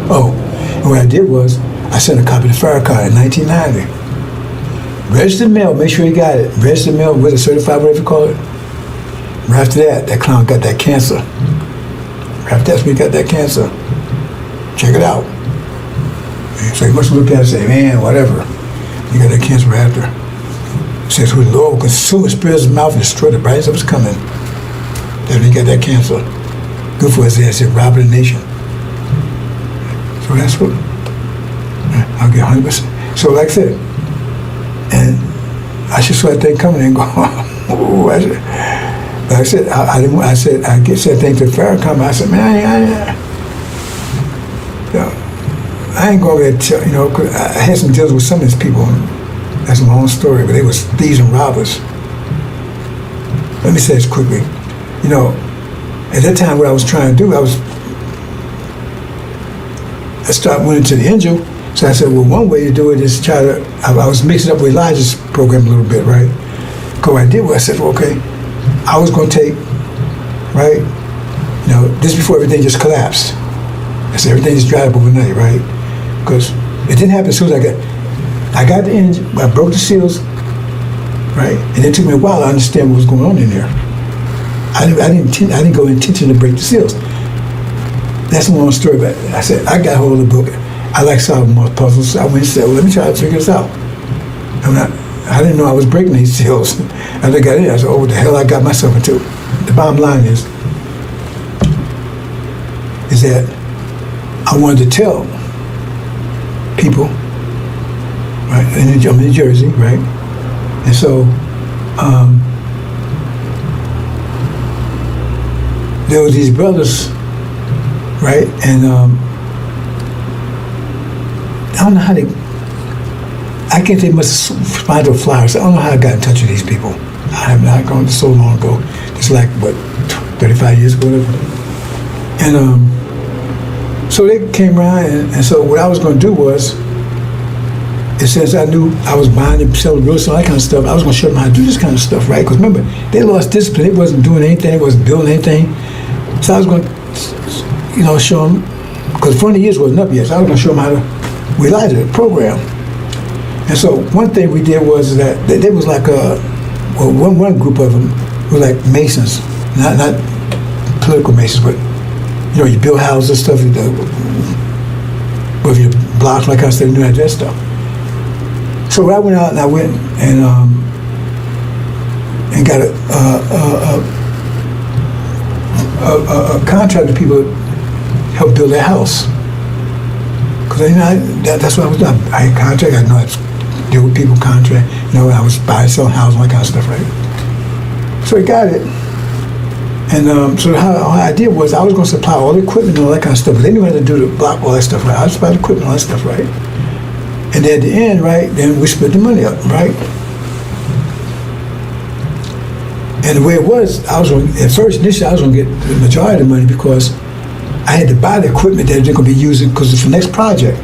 Oh, and what I did was, I sent a copy to Farrakhan in 1990. Registered mail, make sure you got it. Registered mail with a certified, whatever you call it. Right after that clown got that cancer. Right after that, we got that cancer. Check it out. So he must look at it and say, man, whatever. You got that cancer right after. It says, who the Lord will consume his spirit of his mouth and destroy the brightness of his coming. Then he got that cancer. Good for his ass, said, robbing the nation. So that's what, I'll get 100%. So like I said, and I just saw that thing coming and go, oh, I said, I said things to Farrakhan. I said, man, I ain't going to tell, cause I had some deals with some of these people. That's my own story, but they was thieves and robbers. Let me say this quickly. At that time, what I was trying to do, I was went into the Injil. So I said, well, one way to do it is try to, I was mixing up with Elijah's program a little bit, right? Because what I did was I said, well, okay, I was going to take, right, this before everything just collapsed. I said, everything just dried up overnight, right? Because it didn't happen as soon as I got the Injil, I broke the seals, right? And it took me a while to understand what was going on in there. I didn't go intentionally to break the seals. That's a long story, but I said, I got hold of the book. I like solving more puzzles. So I went and said, well, let me try to figure this out. I didn't know I was breaking these seals. As I got in, I said, oh, what the hell I got myself into? The bottom line is that I wanted to tell people, right, I'm in New Jersey, right? And so there were these brothers, right? And I don't know how I can't they must find the flyers. I don't know how I got in touch with these people. I have not gone so long ago. It's like, 35 years ago, whatever. And so they came around, and so what I was going to do was, since I knew I was buying and selling real estate, all that kind of stuff, I was going to show them how to do this kind of stuff, right? Because remember, they lost discipline. They wasn't doing anything. They wasn't building anything. So I was going to, show them, because 40 years wasn't up yet, so I was going to show them how to we liked the program. And so one thing we did was that there was like one group of them were like Masons, not political Masons, but you build houses, stuff, with your blocks, like I said, that stuff. So I went out and I went and got a contract with people to help build their house. Because that's what I was doing. I had contract. I know how to deal with people contract. I was buying, selling houses, all that kind of stuff, right? So I got it. And so how I did was I was going to supply all the equipment and all that kind of stuff. But they knew how to do the block, all that stuff, right? I supplied the equipment, all that stuff, right? And then at the end, right, then we split the money up, right? And the way it was, initially I was going to get the majority of the money because I had to buy the equipment that they're going to be using because it's the next project.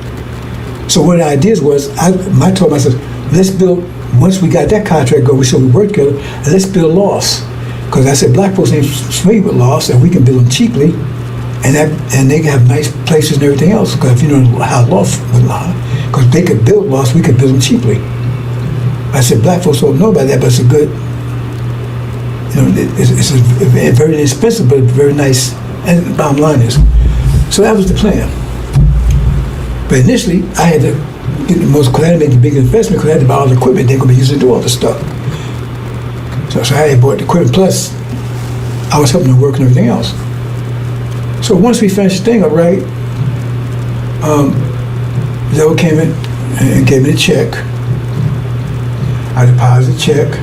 So one of the ideas was, I told myself, let's build, once we got that contract going, so we worked together, and let's build lofts. Because I said, black folks ain't familiar with lofts, and we can build them cheaply, and they can have nice places and everything else. Because if you know how lofts would lie, because they could build lofts, we could build them cheaply. I said, black folks don't know about that, but it's a good, it's very inexpensive, but very nice. And the bottom line is, so that was the plan. But initially, I had to get because I had to make the big investment because I had to buy all the equipment they're going to be using to do all this stuff. So I had bought the equipment, plus I was helping them work and everything else. So once we finished the thing up, right, Zoe came in and gave me the check. I deposited the check.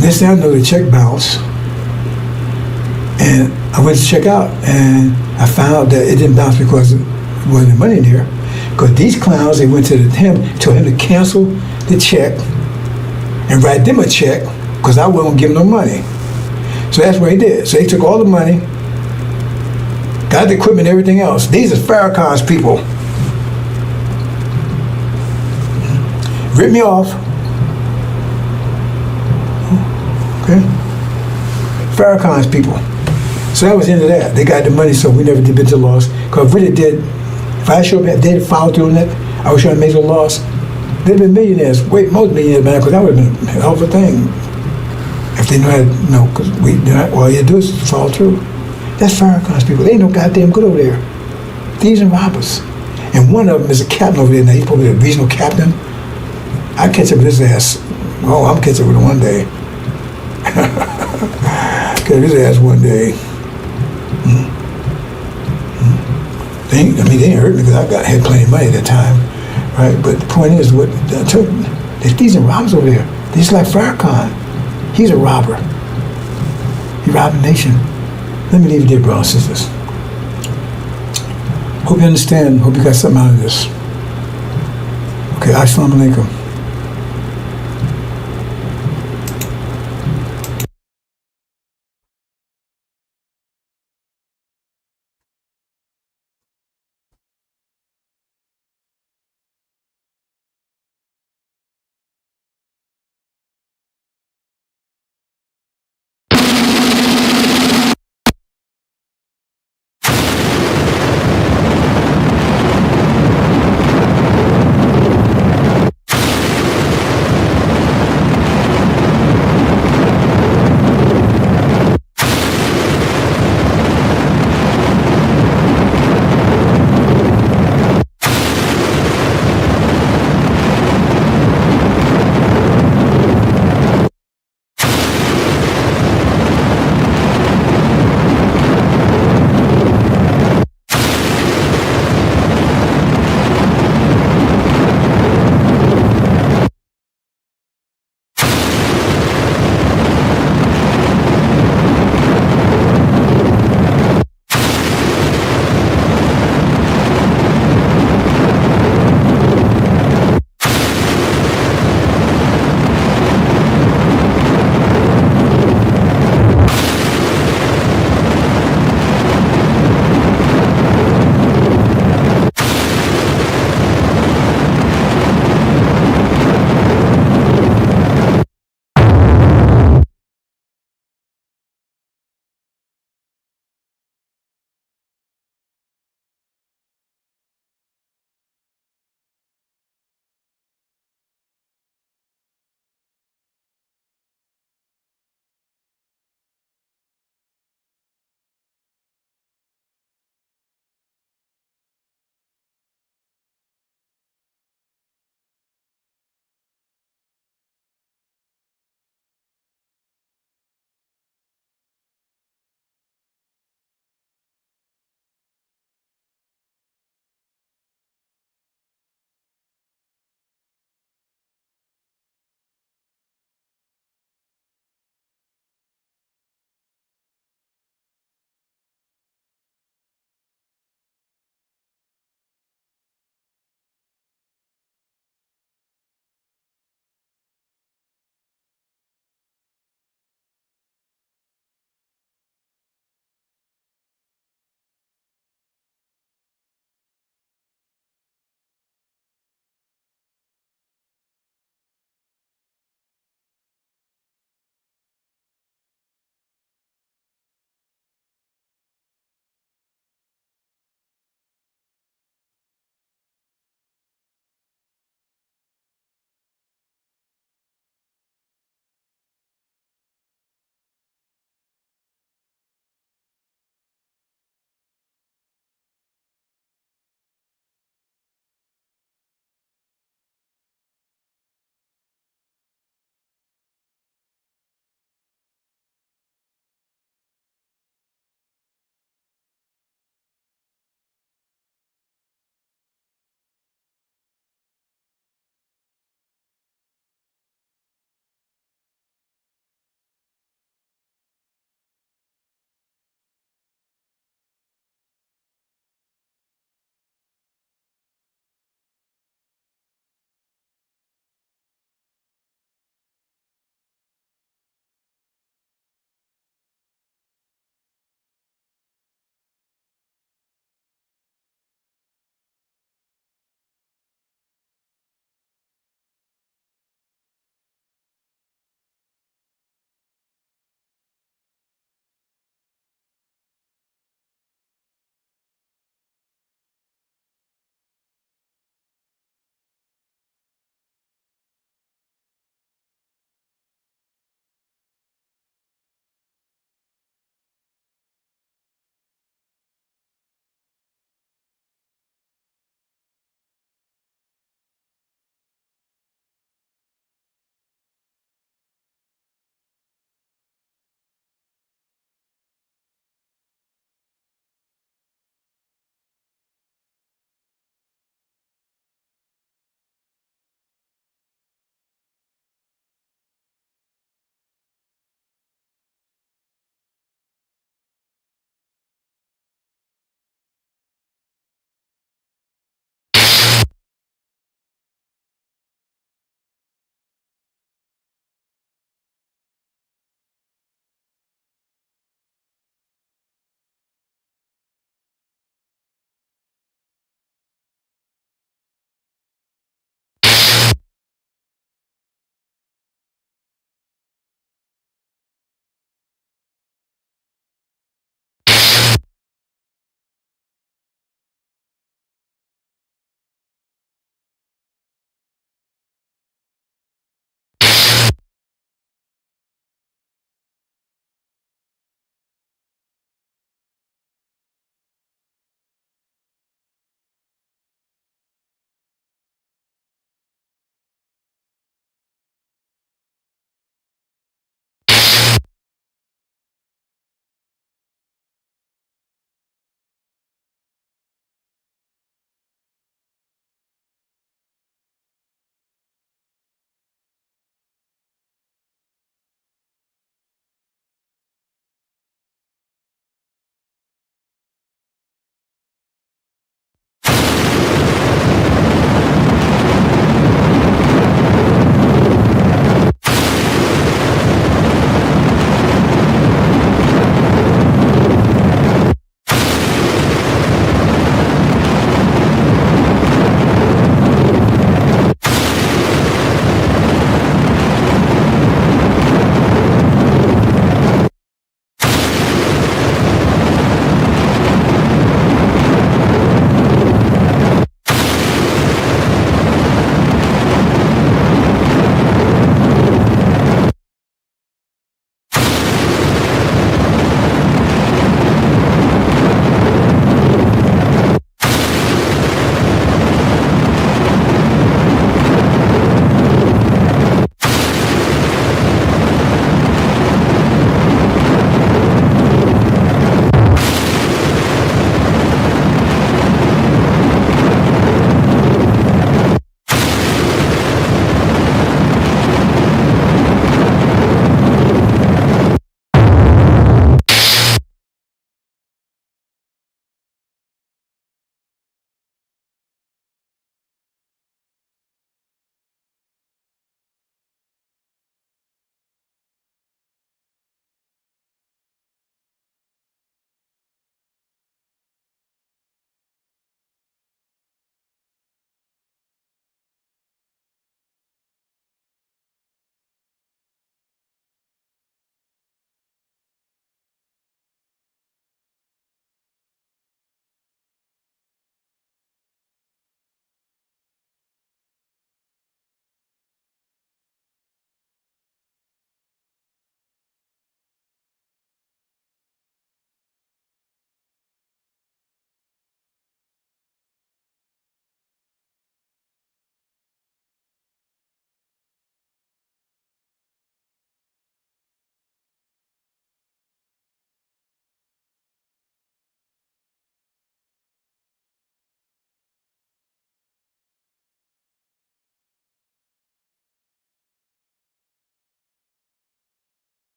Next thing I know, the check bounced. And I went to check out, and I found out that it didn't bounce because there wasn't money in there. Because these clowns, they went to him, told him to cancel the check and write them a check because I wasn't going to give them no money. So that's what he did. So he took all the money, got the equipment and everything else. These are Farrakhan's people. Ripped me off. Okay? Farrakhan's people. So that was the end of that. They got the money, so we never did business loss. Because if we did, if I showed up, they had followed through on that, I was trying to make a loss, they'd have been millionaires, most millionaires, man, because that would have been a hell of a thing. If they knew how to, because all you do is follow through. That's Farrakhan's people. They ain't no goddamn good over there. Thieves and robbers. And one of them is a captain over there now. He's probably a regional captain. I catch up with his ass. Oh, I'm catching up with him one day. Catch his ass one day. They ain't hurt me because I had plenty of money at that time, right? But the point is, there's thieves and robbers over there. They're just like Farrakhan. He's a robber. He robbed the nation. Let me leave you there, brothers and sisters. Hope you understand. Hope you got something out of this. Okay, assalamu alaikum.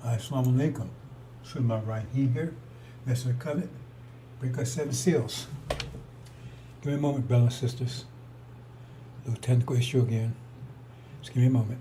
Assalamu alaikum. Sallallahu Rahim here. Message of the covenant. Break our 7 seals. Give me a moment, brothers and sisters. A little technical issue again. Just give me a moment.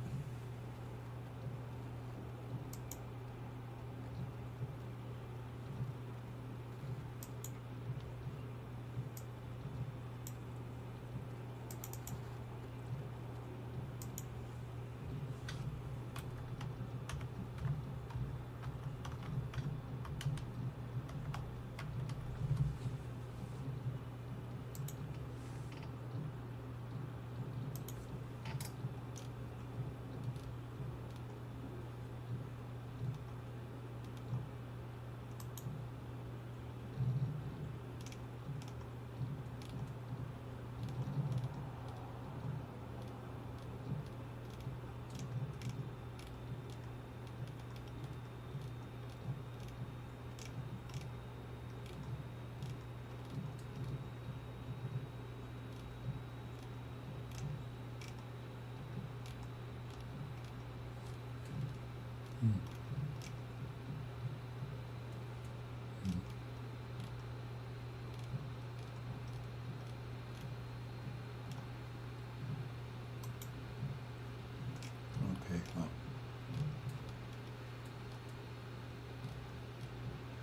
Okay, well.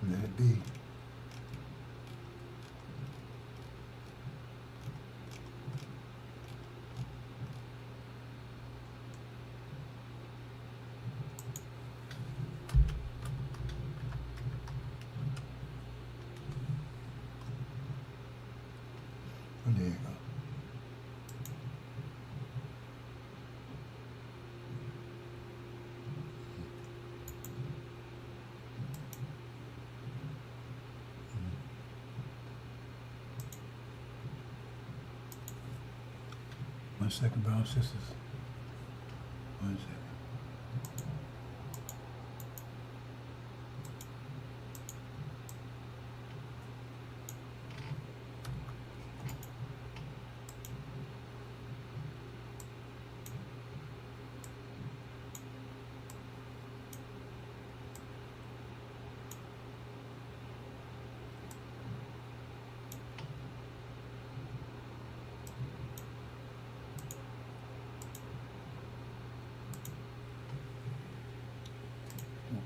Let it be. Oh, there you go. One second, brothers and sisters. 1 second.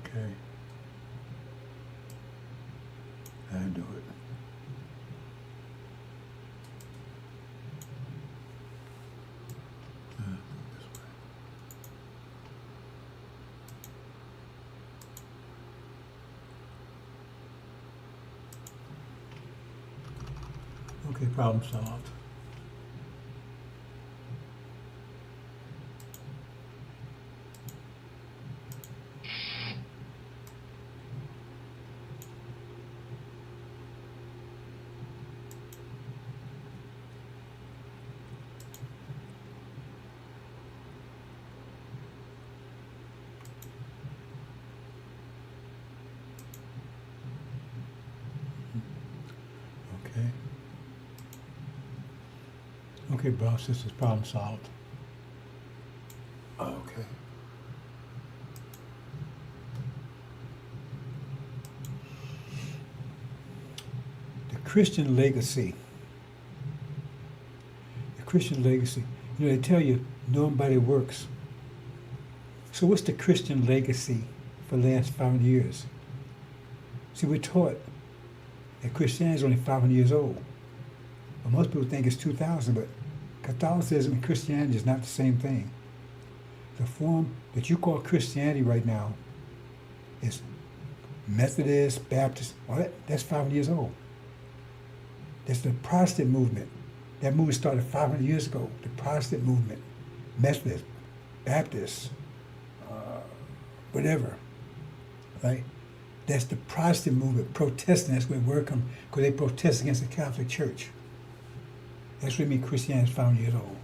Okay. I do it. This way. Okay, problem solved. Okay. Okay, boss, this is problem solved. Okay. The Christian legacy. The Christian legacy. You know, they tell you nobody works. So what's the Christian legacy for the last 500 years? See, we're taught that Christianity is only 500 years old. But most people think it's 2,000, but Catholicism and Christianity is not the same thing. The form that you call Christianity right now is Methodist, Baptist, well, that's 500 years old. That's the Protestant movement. That movement started 500 years ago. The Protestant movement, Methodist, Baptist, whatever, right? That's the Protestant movement. Protestant, that's where the word comes, because they protest against the Catholic Church. That's what I mean Christianity is 500 years old.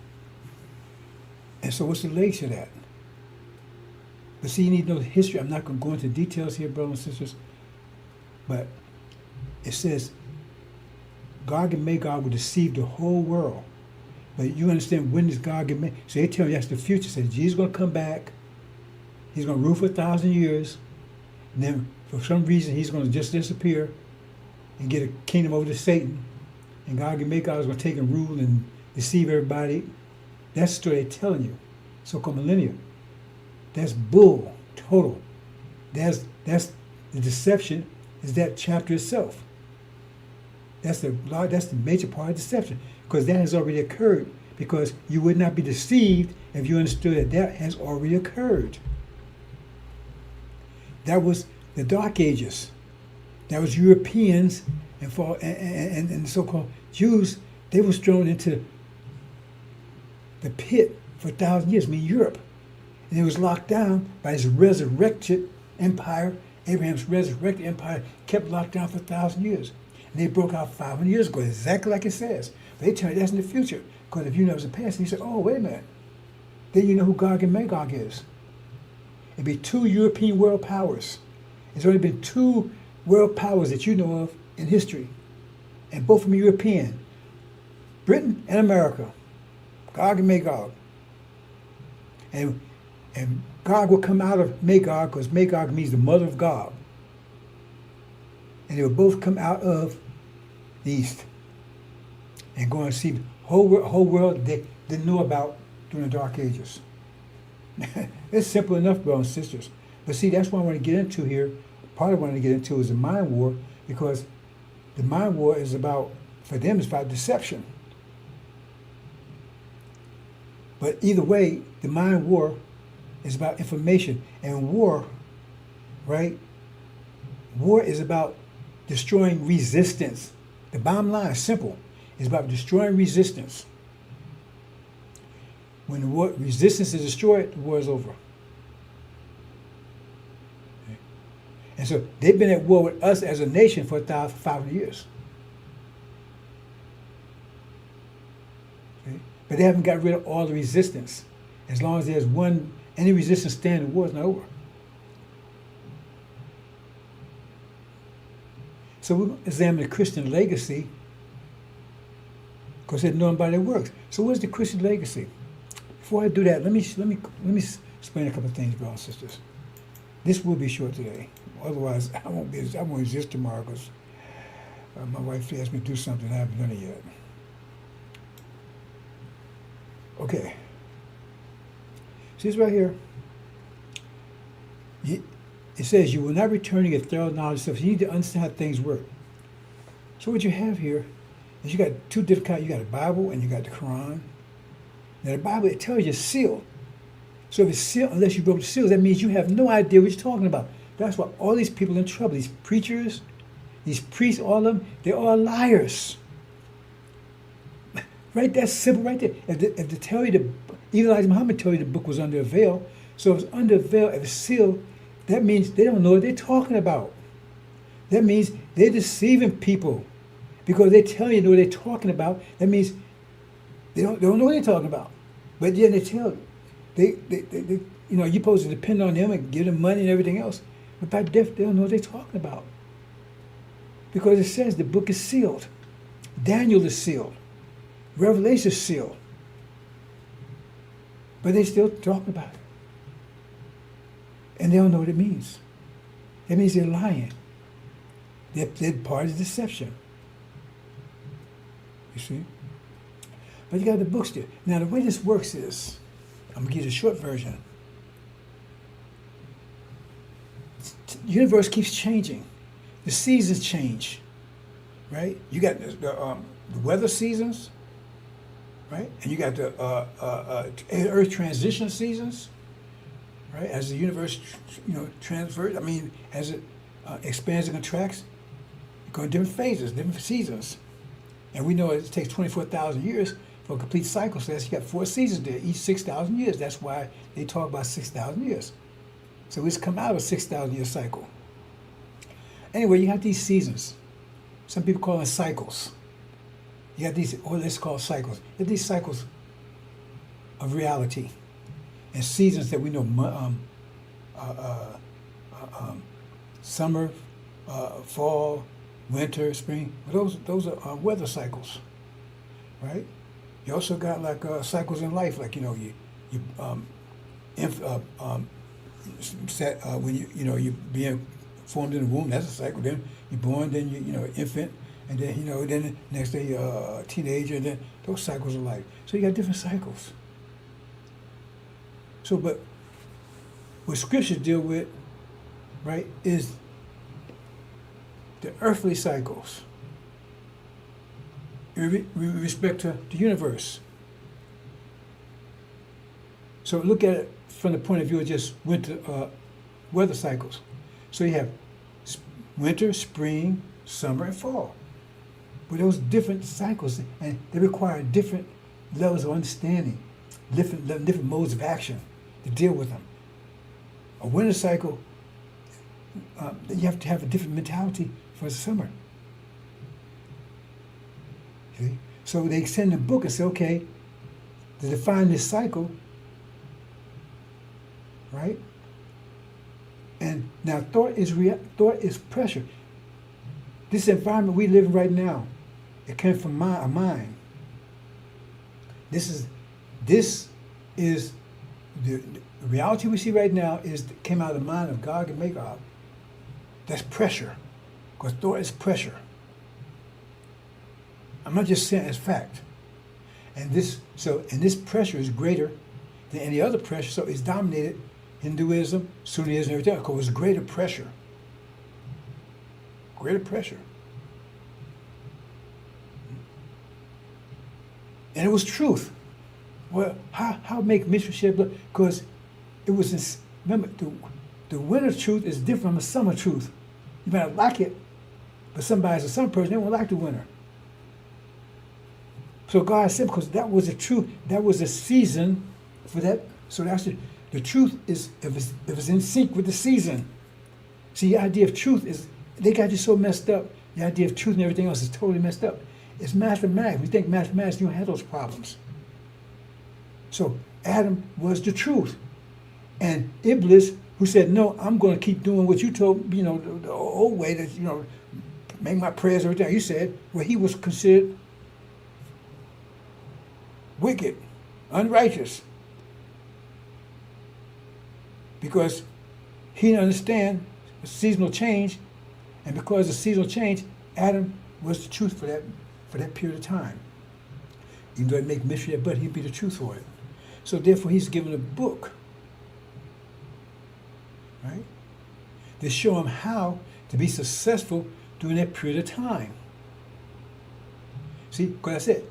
And so what's the legacy of that? But see, you need to know the history. I'm not going to go into details here, brothers and sisters, but it says Gog and Magog will deceive the whole world. But you understand, when is Gog and Magog? So they tell you that's the future. Say Jesus is going to come back. He's going to rule for 1,000 years. And then for some reason he's going to just disappear and get a kingdom over to Satan. And God is going to take and rule and deceive everybody. That's the story they're telling you. So-called millennium. That's bull, total. That's the deception is that chapter itself. That's the major part of deception, because that has already occurred. Because you would not be deceived if you understood that that has already occurred. That was the Dark Ages. That was Europeans and so-called Jews. They was thrown into the pit for 1,000 years, Europe. And it was locked down by his resurrected empire. Abraham's resurrected empire kept locked down for 1,000 years. And they broke out 500 years ago, exactly like it says. But they tell you that's in the future. Because if you know it's the past, and you say, oh, wait a minute. Then you know who Gog and Magog is. It'd be 2 European world powers. There's only been 2 world powers that you know of in history. And both of them European. Britain and America. Gog and Magog. And Gog will come out of Magog, because Magog means the mother of Gog. And they will both come out of the east. And go and see the whole world they didn't know about during the Dark Ages. It's simple enough, brothers and sisters. But see, that's what I want to get into here. Part of what I want to get into is the mind war, because the mind war is about, for them, it's about deception. But either way, the mind war is about information. And war, right? War is about destroying resistance. The bottom line is simple. It's about destroying resistance. When the war, resistance is destroyed, the war is over. Okay. And so they've been at war with us as a nation for 1,500 years. Okay. But they haven't got rid of all the resistance. As long as there's any resistance standing, the war is not over. So we'll examine the Christian legacy, because they're known by their works. So what's the Christian legacy? Before I do that, let me explain a couple of things, brothers and sisters. This will be short today. Otherwise, I won't exist tomorrow, because my wife asked me to do something I haven't done it yet. Okay. See this right here? It says, you will not return to get thorough knowledge of stuff. So you need to understand how things work. So what you have here is you got 2 different kinds. You got the Bible and you got the Quran. Now the Bible, it tells you it's sealed. So if it's sealed, unless you broke the seals, that means you have no idea what you're talking about. That's why all these people are in trouble. These preachers, these priests, all of them, they're all liars. Right? That's simple right there. If they tell you, even Elijah Muhammad told you the book was under a veil. So if it's under a veil, if it's sealed, that means they don't know what they're talking about. That means they're deceiving people, because they tell you what they're talking about. That means they don't know what they're talking about. But then they tell you, they you're supposed to depend on them and give them money and everything else. But by death, they don't know what they're talking about, because it says the book is sealed. Daniel is sealed. Revelation is sealed. But they still talk about it. And they don't know what it means. It means they're lying. They're part of deception. You see? But you got the books there. Now, the way this works is, I'm going to give you the short version. The universe keeps changing. The seasons change, right? You got the weather seasons, right? And you got the Earth transition seasons. Right, as the universe, transfers. As it expands and contracts, you go in different phases, different seasons, and we know it takes 24,000 years for a complete cycle. So that's, you got 4 seasons there, each 6,000 years. That's why they talk about 6,000 years. So it's come out of a 6,000 year cycle. Anyway, you have these seasons. Some people call them cycles. You got these, or let's call cycles. You have these cycles of reality. And seasons that we know, summer, fall, winter, spring. Those are weather cycles, right? You also got like cycles in life, like when you being formed in the womb. That's a cycle. Then you're born, then you infant, and then then the next day you're a teenager, and then those cycles of life. So you got different cycles. So, but what scriptures deal with, right, is the earthly cycles in respect to the universe. So look at it from the point of view of just winter weather cycles. So you have winter, spring, summer, and fall. But those different cycles, and they require different levels of understanding, different modes of action to deal with them. A winter cycle, you have to have a different mentality for the summer. Okay? So they send a book and say, okay, to define this cycle, right? And now thought is pressure. This environment we live in right now, it came from a mind. This is the reality we see right now came out of the mind of Gog and Magog. That's pressure, because thought is pressure. I'm not just saying it's fact. And this pressure is greater than any other pressure, so it's dominated Hinduism, Sunnism, and everything, because it's greater pressure. Greater pressure. And it was truth. Well, how make mystery shed blood? Because it was, remember, the winter truth is different from the summer truth. You might not like it, but some person, they won't like the winter. So God said, because that was the truth, that was a season for that. So that's the truth is, if it's in sync with the season. See, the idea of truth is, they got you so messed up. The idea of truth and everything else is totally messed up. It's mathematics. We think mathematics, you don't have those problems. So Adam was the truth. And Iblis, who said, no, I'm going to keep doing what you told, the old way that, make my prayers every time. You said, well, he was considered wicked, unrighteous. Because he didn't understand the seasonal change. And because of seasonal change, Adam was the truth for that period of time. Even though it make mystery, but he'd be the truth for it. So therefore, he's given a book, right, to show him how to be successful during that period of time. See, because I said,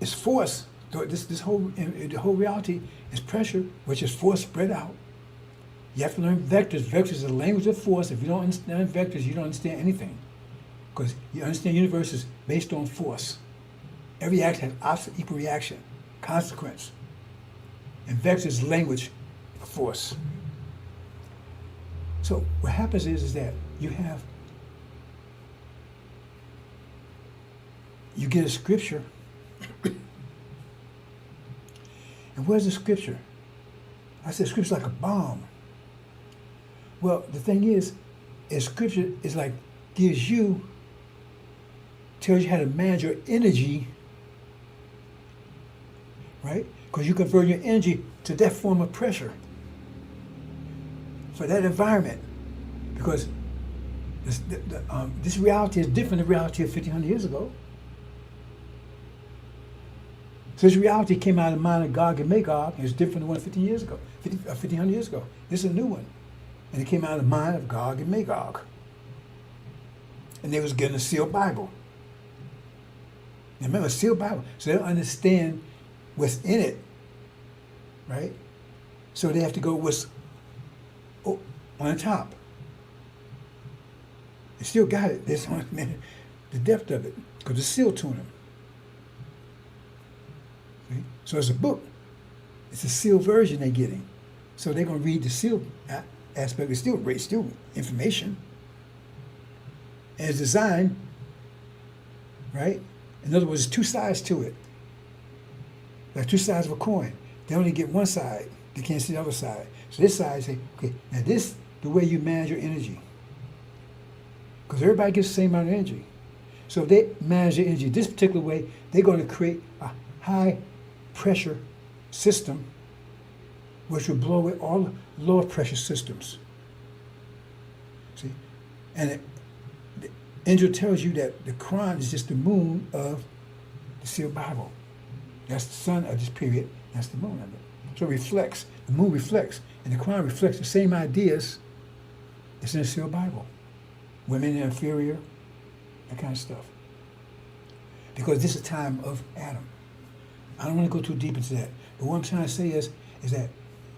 it's force. The whole reality is pressure, which is force spread out. You have to learn vectors. Vectors is the language of force. If you don't understand vectors, you don't understand anything. Because you understand the universe is based on force. Every act has opposite equal reaction, consequence. And vectors is language of force. So what happens is that you get a scripture. And where's the scripture? I said scripture's like a bomb. Well, the thing is scripture is like tells you how to manage your energy, right? Because you convert your energy to that form of pressure for that environment. Because this reality is different than the reality of 1,500 years ago. So this reality came out of the mind of Gog and Magog, and it's different than one 15 years ago, 1,500 years ago. This is a new one. And it came out of the mind of Gog and Magog. And they was getting a sealed Bible. Now remember, a sealed Bible. So they don't understand what's in it, right? So they have to go what's on the top. They still got it. There's the depth of it, because it's sealed to them. See? So it's a book. It's a sealed version they're getting. So they're going to read the sealed aspect. It's still information. And it's designed, right? In other words, there's two sides to it. Like two sides of a coin. They only get one side. They can't see the other side. So this side say, okay, now this the way you manage your energy. Because everybody gets the same amount of energy. So if they manage their energy this particular way, they're going to create a high pressure system which will blow away all lower pressure systems. See? And the angel tells you that the Quran is just the moon of the sealed Bible. That's the sun of this period. That's the moon of it. So it reflects. The moon reflects. And the Quran reflects the same ideas that's in the sealed Bible. Women are inferior, that kind of stuff. Because this is a time of Adam. I don't want to go too deep into that. But what I'm trying to say is that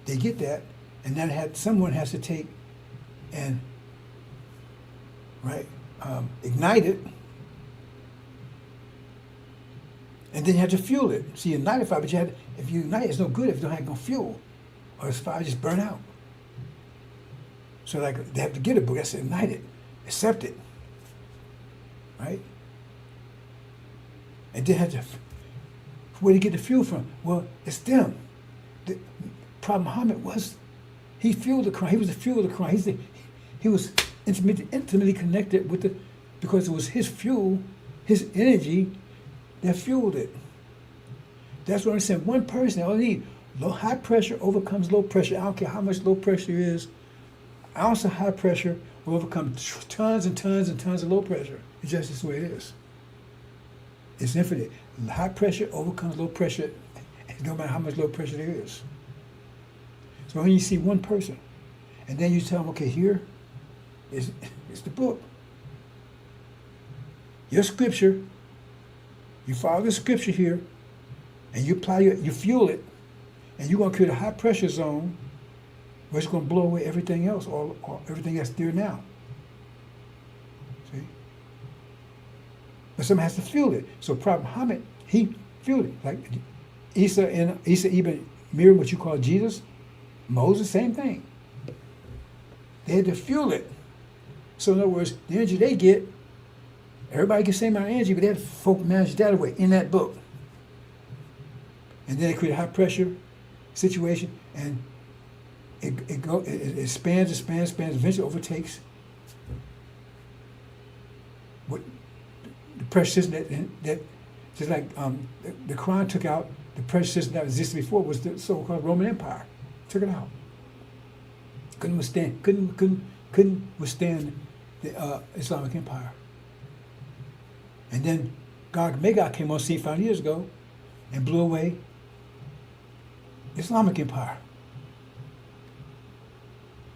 they get that, and then someone has to take and ignite it, and then you have to fuel it. See, ignite a fire, but if you ignite it, it's no good if you don't have no fuel, or the fire just burn out. So like they have to get a book that's ignite it, accept it, right? And then have to, where do you get the fuel from? Well, it's them. The Prophet Muhammad he fueled the Quran. He was the fuel of the Quran. He was intimately connected with because it was his fuel, his energy that fueled it. That's what I'm saying. One person, all you need, high pressure overcomes low pressure. I don't care how much low pressure is. An ounce of high pressure will overcome tons and tons and tons of low pressure. It's just the way it is. It's infinite. High pressure overcomes low pressure, no matter how much low pressure there is. So when you see one person, and then you tell them, okay, here is the book. Your scripture, you follow the scripture here, and you apply you fuel it, and you're going to create a high pressure zone where it's going to blow away everything else, or everything that's there now. See? But someone has to fuel it. So Prophet Muhammad, he fueled it. Like Isa ibn Miriam, what you call Jesus, Moses, same thing. They had to fuel it. So in other words, the energy they get, everybody gets the same amount of energy, but they had to manage that away in that book. And then they create a high pressure situation, and it expands, eventually overtakes what the pressure system that just like the Quran took out the pressure system that existed before was the so-called Roman Empire. Took it out. Couldn't withstand the Islamic Empire. And then Gog and Magog came on scene 5 years ago and blew away the Islamic Empire.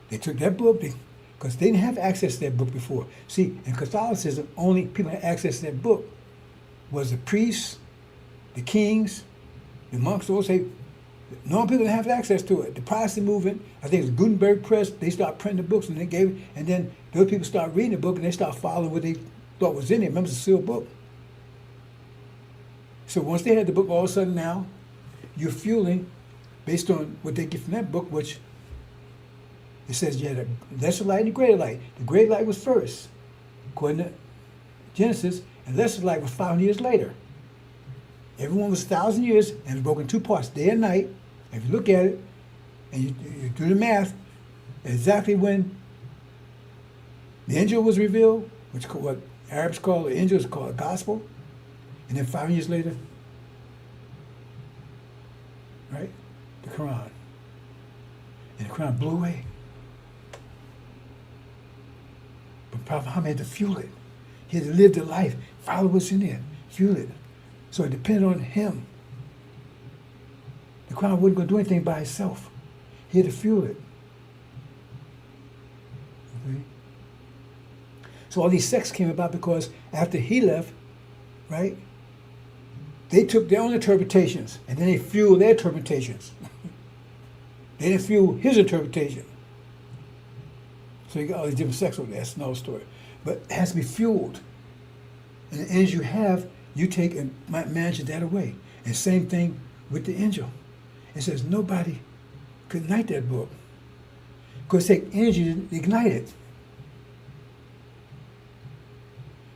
They took that book because they didn't have access to that book before. See, in Catholicism, only people who had access to that book was the priests, the kings, the monks. Those say normal people didn't have access to it. The Protestant movement, I think it was Gutenberg Press. They started printing the books, and they gave it. And then those people started reading the book, and they started following what they thought was in it. Remember, it's a sealed book. So once they had the book, all of a sudden now, you're fueling based on what they get from that book, which it says you had a lesser light and a greater light. The greater light was first, according to Genesis, and lesser light was 500 years later. Everyone was 1,000 years and it was broken in two parts, day and night. If you look at it and you do the math, exactly when the angel was revealed, which what Arabs call the angel is called a gospel, and then 5 years later, right, the Quran. And the Quran blew away. But Prophet Muhammad had to fuel it. He had to live the life, follow what's in there, fuel it. So it depended on him. The Quran wasn't going to do anything by itself. He had to fuel it. Okay? So all these sects came about because after he left, right, they took their own interpretations and then they fueled their interpretations. They didn't fuel his interpretation. So you got all these different sects over there. That's another story. But it has to be fueled. And the energy you have, you take and manage that away. And same thing with the angel. It says nobody could ignite that book. Because it takes energy to ignite it.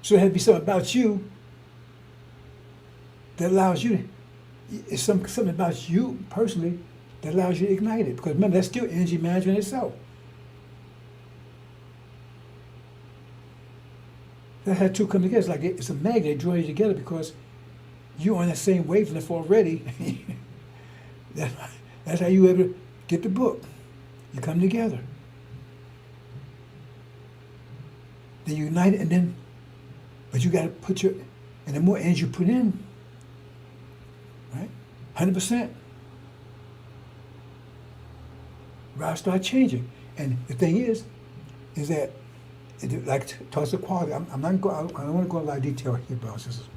So it had to be something about you that allows you, it's something about you personally that allows you to ignite it. Because remember, that's still energy management itself. That had two come together. It's like it's a magnet. They draw you together because you're on the same wavelength already. That's how you able to get the book. You come together. then you ignite it, and then, but you got to put your, and the more energy you put in, right, 100%, rods start changing. And the thing is that, like towards the quality, I'm not going. I don't want to go into a lot of detail here, brothers and sisters.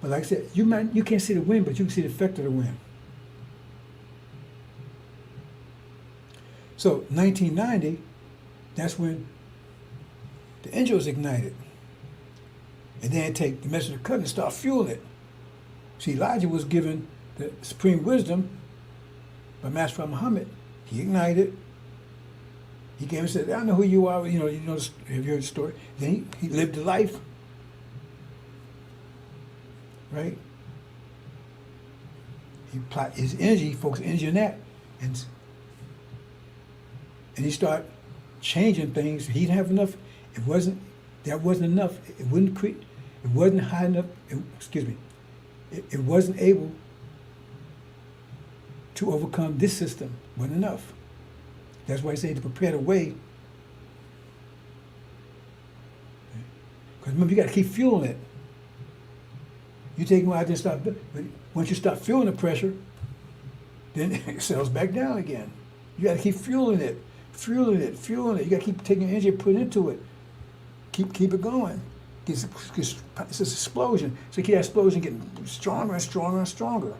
But like I said, you can't see the wind, but you can see the effect of the wind. So 1990, that's when the Injil was ignited. And then take the message of covenant and start fueling it. See, Elijah was given the supreme wisdom by Master Muhammad. He ignited. He came and said, I know who you are. You know, have you heard the story? Then he lived the life. Right? He applied his energy, he focused energy on that. And he started changing things. He didn't have enough. That wasn't enough. It wouldn't create, it wasn't high enough. It wasn't able to overcome this system. It wasn't enough. That's why I say to prepare the way. Because remember, you got to keep fueling it. You take them out and stop. But once you stop fueling the pressure, then it settles back down again. You got to keep fueling it. You got to keep taking energy and put into it. Keep it going. It's this explosion. So you keep that explosion getting stronger and stronger and stronger.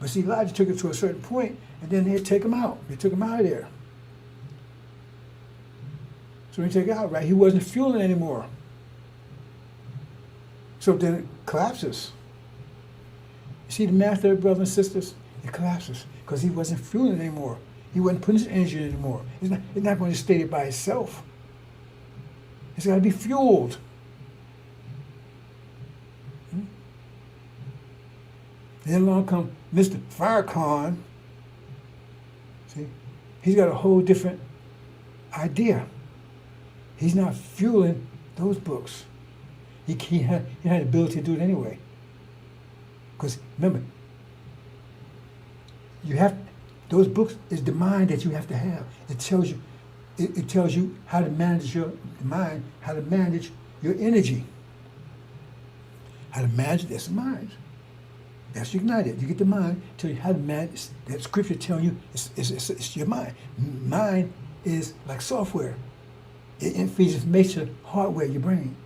But see, Elijah took it to a certain point, and then they'd take him out. They took him out of there. So when he took it out, right, he wasn't fueling anymore. So then it collapses. You see the math there, brothers and sisters? It collapses because he wasn't fueling anymore. He wasn't putting his energy in anymore. It's not going to stay there by itself. It's got to be fueled. Then along comes Mr. Farrakhan. See, he's got a whole different idea. He's not fueling those books. He had the ability to do it anyway. Because remember, those books is the mind that you have to have. It tells you how to manage your mind, how to manage your energy. How to manage that's the mind. That's ignited. You get the mind, tell you how to manage. That scripture telling you it's your mind. Mind is like software. It feeds information, hardware, your brain.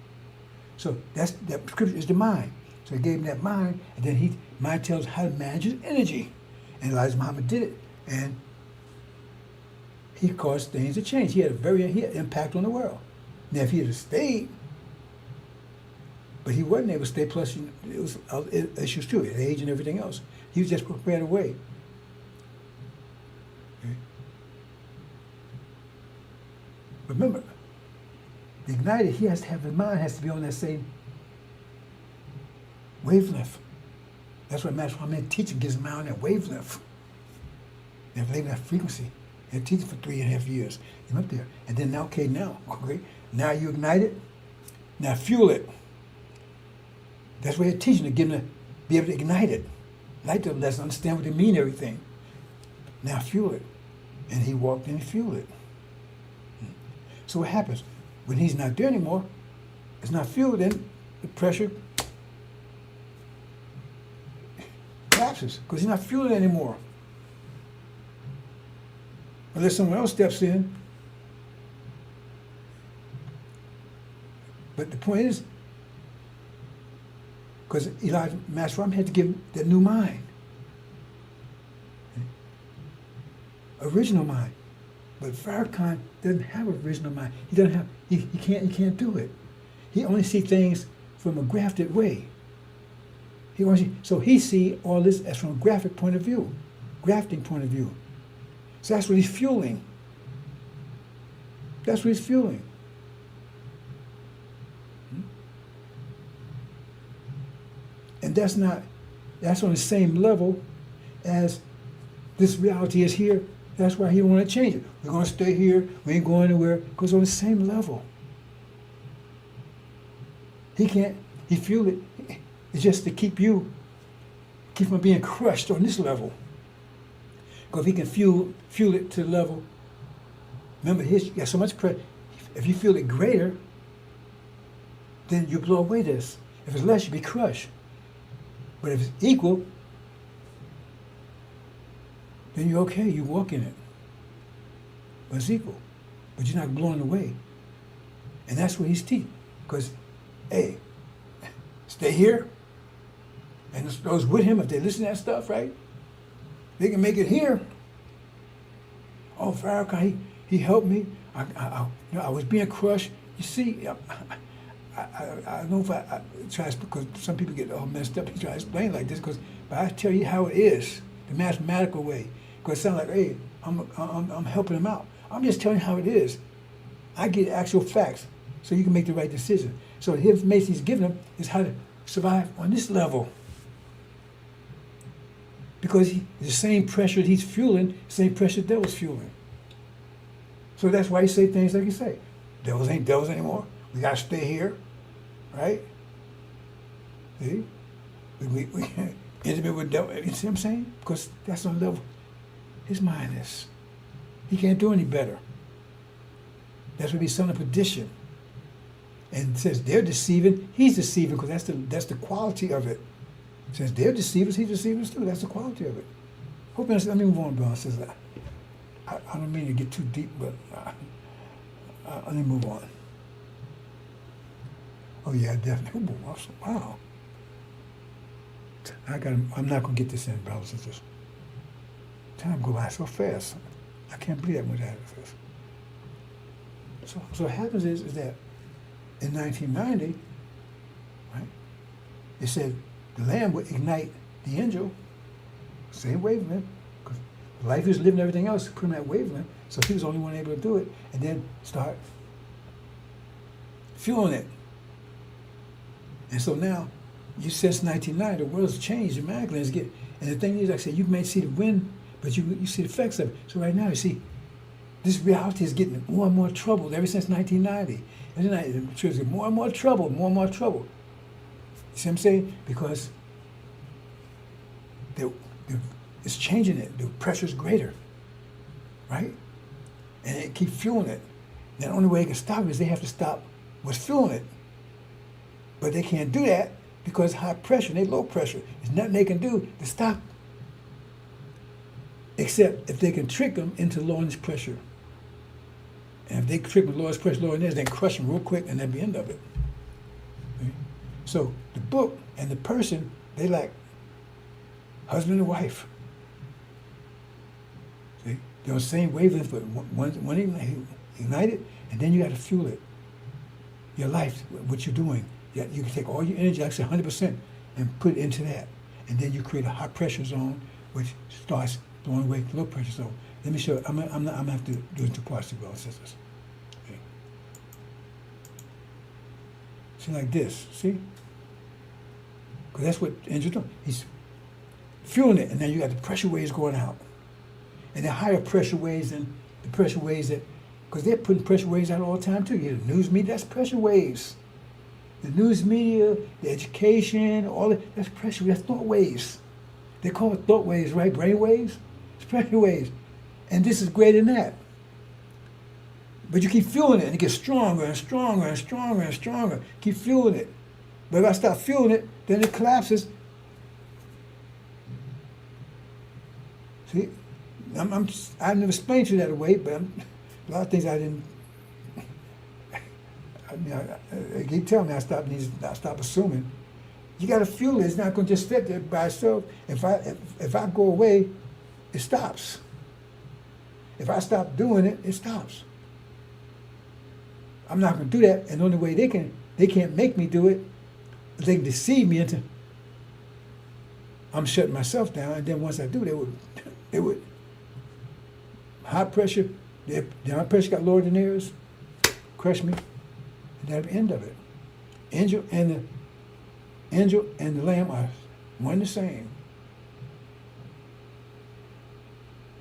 So that scripture is the mind. So he gave him that mind, and then mind tells how to manage his energy. And Elijah Muhammad did it, and he caused things to change. He had an impact on the world. Now, if he had stayed, but he wasn't able to stay. Plus, it was issues too, his age and everything else. He was just prepared away. Okay. Remember, the ignited, he has to have his mind has to be on that same wavelength. That's what Master Muhammad teaching gives him out on that wavelength. That wavelength frequency. He teaching for 3.5 years. He's up there. And then now now you ignite it. Now fuel it. That's why you're teaching to get him to be able to ignite it. Light the lesson, understand what they mean, everything. Now fuel it. And he walked in and fueled it. So what happens? When he's not there anymore, it's not fueled, then the pressure collapses because he's not fueling anymore. Unless someone else steps in. But the point is, because Elijah, Master Ram had to give him that new mind. Original mind. But Farrakhan doesn't have an original mind. He doesn't have, he can't do it. He only sees things from a grafted way. So he see all this as from a graphic point of view, grafting point of view. So that's what he's fueling. That's what he's fueling. And that's on the same level as this reality is here. That's why he don't want to change it. We're going to stay here. We ain't going anywhere. Because on the same level. He fueled it. It's just to keep from being crushed on this level. Because if he can fuel it to the level, remember, you got so much pressure. If you feel it greater, then you blow away this. If it's less, you be crushed. But if it's equal, then you're okay. You walk in it. But it's equal. But you're not blown away. And that's what he's teaching. Because, hey, stay here. And those with him, if they listen to that stuff, right, they can make it here. Oh, Farrakhan, he helped me. I was being crushed. You see, I don't know if I try to, because some people get all messed up and try to explain like this, but I tell you how it is, the mathematical way. Because it sounds like, hey, I'm helping them out. I'm just telling you how it is. I get actual facts so you can make the right decision. So the information he's giving them is how to survive on this level. Because the same pressure he's fueling, the same pressure the devil's fueling. So that's why he say things like he say. Devils ain't devils anymore. We got to stay here, right? See? We intimate with devil. You see what I'm saying? Because that's on the level his mind is. He can't do any better. That's what he's son of perdition. And it says they're deceiving, he's deceiving, because that's the quality of it. It says they're deceivers, he's deceivers too. That's the quality of it. Hope let me move on, bro. It says, I don't mean to get too deep, but let me move on. Oh yeah, definitely. Wow. I'm not gonna get this in, brothers and sisters. Time go by so fast. I can't believe that much happened fast. So what happens is that in 1990, right? It said the Lamb would ignite the angel, same wavelength, because the life he was living, everything else, put him at wavelength. So he was the only one able to do it, and then start fueling it. And so now, since 1990, the world's changed dramatically. And the thing is, like I said, you may see the wind, but you see the effects of it. So right now, you see, this reality is getting more and more troubled ever since 1990. And then it's getting more and more trouble, more and more trouble. You see what I'm saying? Because it's changing it. The pressure's greater, right? And it keeps fueling it. And the only way they can stop it is they have to stop what's fueling it. But they can't do that because high pressure, they low pressure. There's nothing they can do to stop, except if they can trick them into lowering this pressure. And if they trick them to lower this pressure, lowering this, they can crush them real quick, and that's the end of it. Okay? So the book and the person, they like husband and wife. See? They're on the same wavelength, but one ignited, and then you got to fuel it. Your life, what you're doing. You can take all your energy, like I said, 100%, and put it into that. And then you create a high pressure zone, which starts blowing away the low pressure zone. Let me show you. I'm going to have to do it in two parts, brothers and sisters. Okay. See, like this, see? Because that's what the engine's doing. He's fueling it, and then you got the pressure waves going out. And the higher pressure waves than the pressure waves that, because they're putting pressure waves out all the time too. You hear the news media, that's pressure waves. The news media, the education, all that, that's pressure, that's thought waves. They call it thought waves, right? Brain waves? It's pressure waves. And this is greater than that. But you keep fueling it, and it gets stronger and stronger and stronger and stronger. Keep fueling it. But if I stop fueling it, then it collapses. See? I've never explained to you that way, but a lot of things I didn't. I keep telling me I stop assuming. You got to fuel it. It's not going to just sit there by itself. If I go away, it stops. If I stop doing it, it stops. I'm not going to do that. And the only way they can't make me do it, they can deceive me into. I'm shutting myself down, and then once I do, they would high pressure. The high pressure got lower than theirs, crush me. That's the end of it. Angel and the Lamb are one and the same.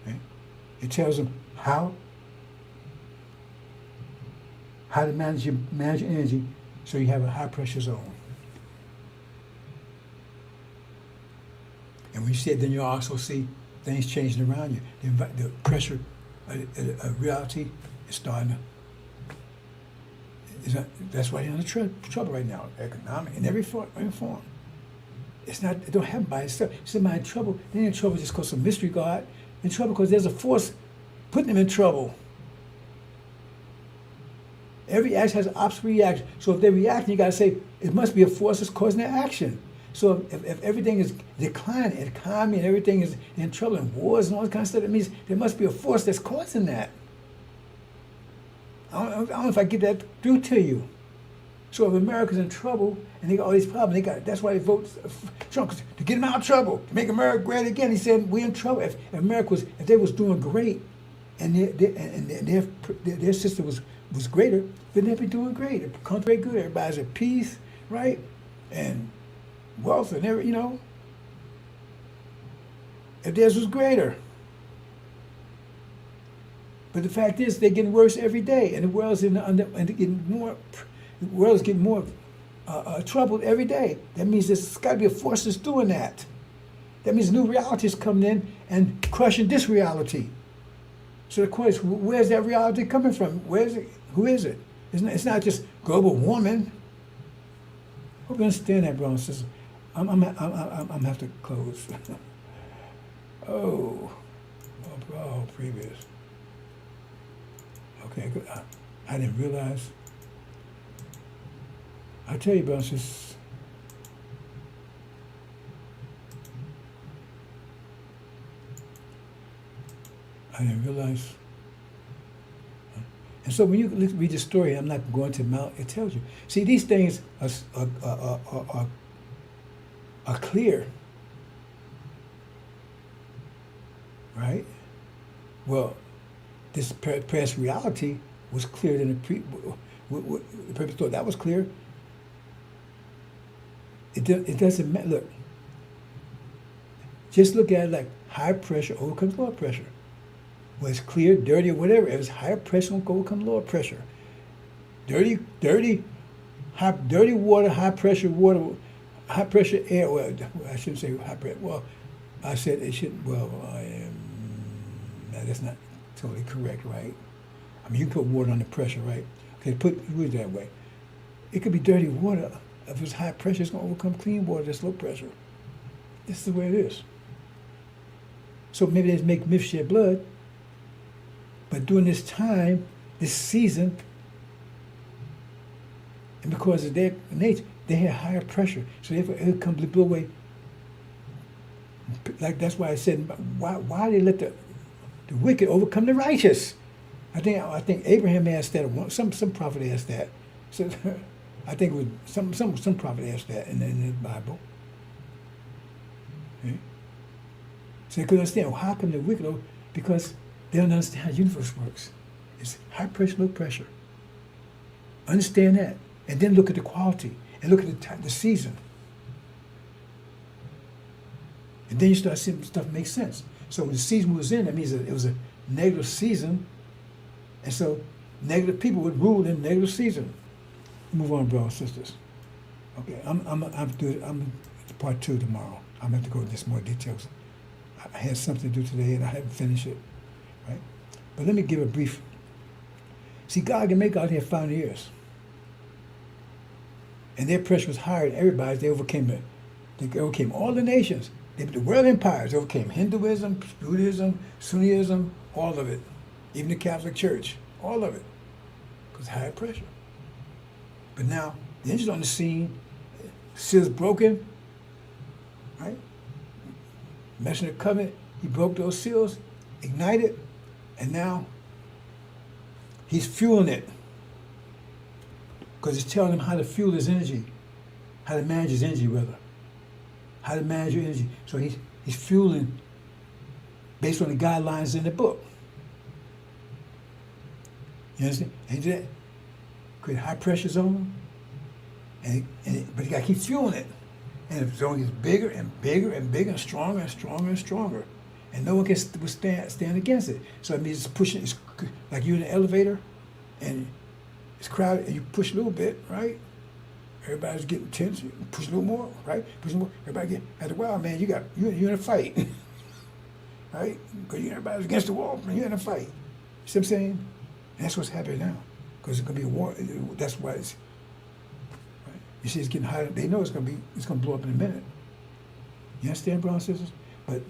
Okay? It tells them how to manage your energy so you have a high pressure zone. And when you see it, then you also see things changing around you. The pressure, reality is starting to. That's why you're in trouble right now, economic in every form. It's not. It don't happen by itself. Somebody in trouble. They're in trouble just because of mystery God. In trouble because there's a force putting them in trouble. Every action has an opposite reaction. So if they're reacting, you got to say it must be a force that's causing their action. So if everything is declining, and economy and everything is in trouble, and wars and all that kind of stuff, it means there must be a force that's causing that. I don't know if I get that through to you. So if America's in trouble and they got all these problems, that's why they vote Trump, to get them out of trouble, to make America great again. He said we're in trouble. If they was doing great, and their system was greater, then they'd be doing great. The country good, everybody's at peace, right, and wealth and if theirs was greater. But the fact is, they're getting worse every day, and the world's getting more troubled every day. That means there's got to be a force that's doing that. That means new reality is coming in and crushing this reality. So the question is, where's that reality coming from? Where is it? Who is it? It's not just global warming. Hope you understand that, brother and sister. I'm have to close. Oh, previous. Okay, good. I didn't realize. I tell you, brother and sister. I didn't realize. And so when you read the story, I'm not going to Mount. It tells you. See, these things are clear, right? Well, this past reality was clearer than the purpose thought. That was clear. It doesn't matter. Look, just look at it like high pressure overcomes low pressure. Well, it's clear, dirty, or whatever. If it's higher pressure, will overcome lower pressure. Dirty water, high pressure air. Well, I shouldn't say high pressure. Well, I said it shouldn't. Well, that's not totally correct, right? I mean, you can put water under pressure, right? Okay, put it that way. It could be dirty water. If it's high pressure, it's going to overcome clean water that's low pressure. This is the way it is. So maybe they make myths shed blood. But during this time, this season, and because of their nature, they had higher pressure. So it would come to blow away. Like that's why I said, why they let the wicked overcome the righteous? I think Abraham asked that. Some prophet asked that. So I think it was some prophet asked that in the Bible. Okay? So they couldn't understand. Well, how come the wicked? Because they don't understand how the universe works. It's high pressure, low pressure. Understand that. And then look at the quality. And look at the season. And then you start seeing stuff make sense. So when the season was in, that means that it was a negative season. And so negative people would rule in negative season. Move on, brothers and sisters. Okay, I'm part 2 tomorrow. I'm going to go into more details. I had something to do today and I haven't finished it. Right? But let me give a brief. See, God can make out here 5 years. And their pressure was higher than everybody's. They overcame all the nations. The world empires overcame Hinduism, Buddhism, Sunnism, all of it. Even the Catholic Church, all of it. Because high pressure. But now, the engine's on the scene, seal's broken, right? Messing the covenant, he broke those seals, ignited, and now he's fueling it. Because it's telling him how to fuel his energy, how to manage his energy, rather. How to manage your energy. So he's fueling based on the guidelines in the book. You understand? And he did that. Create high pressure zone, but you got to keep fueling it. And the zone gets bigger and bigger and bigger and stronger and stronger and stronger. And no one can stand against it. So it means it's pushing, it's like you're in an elevator and it's crowded and you push a little bit, right? Everybody's getting tense, you push a little more, right? Push more, everybody get, after a while, man, you're in a fight, right? Because everybody's against the wall, you're in a fight. You see what I'm saying? And that's what's happening now. because it's going to be a war. That's why it's. Right? You see, it's getting hotter. They know it's going to blow up in a minute. You understand, brothers and sisters? But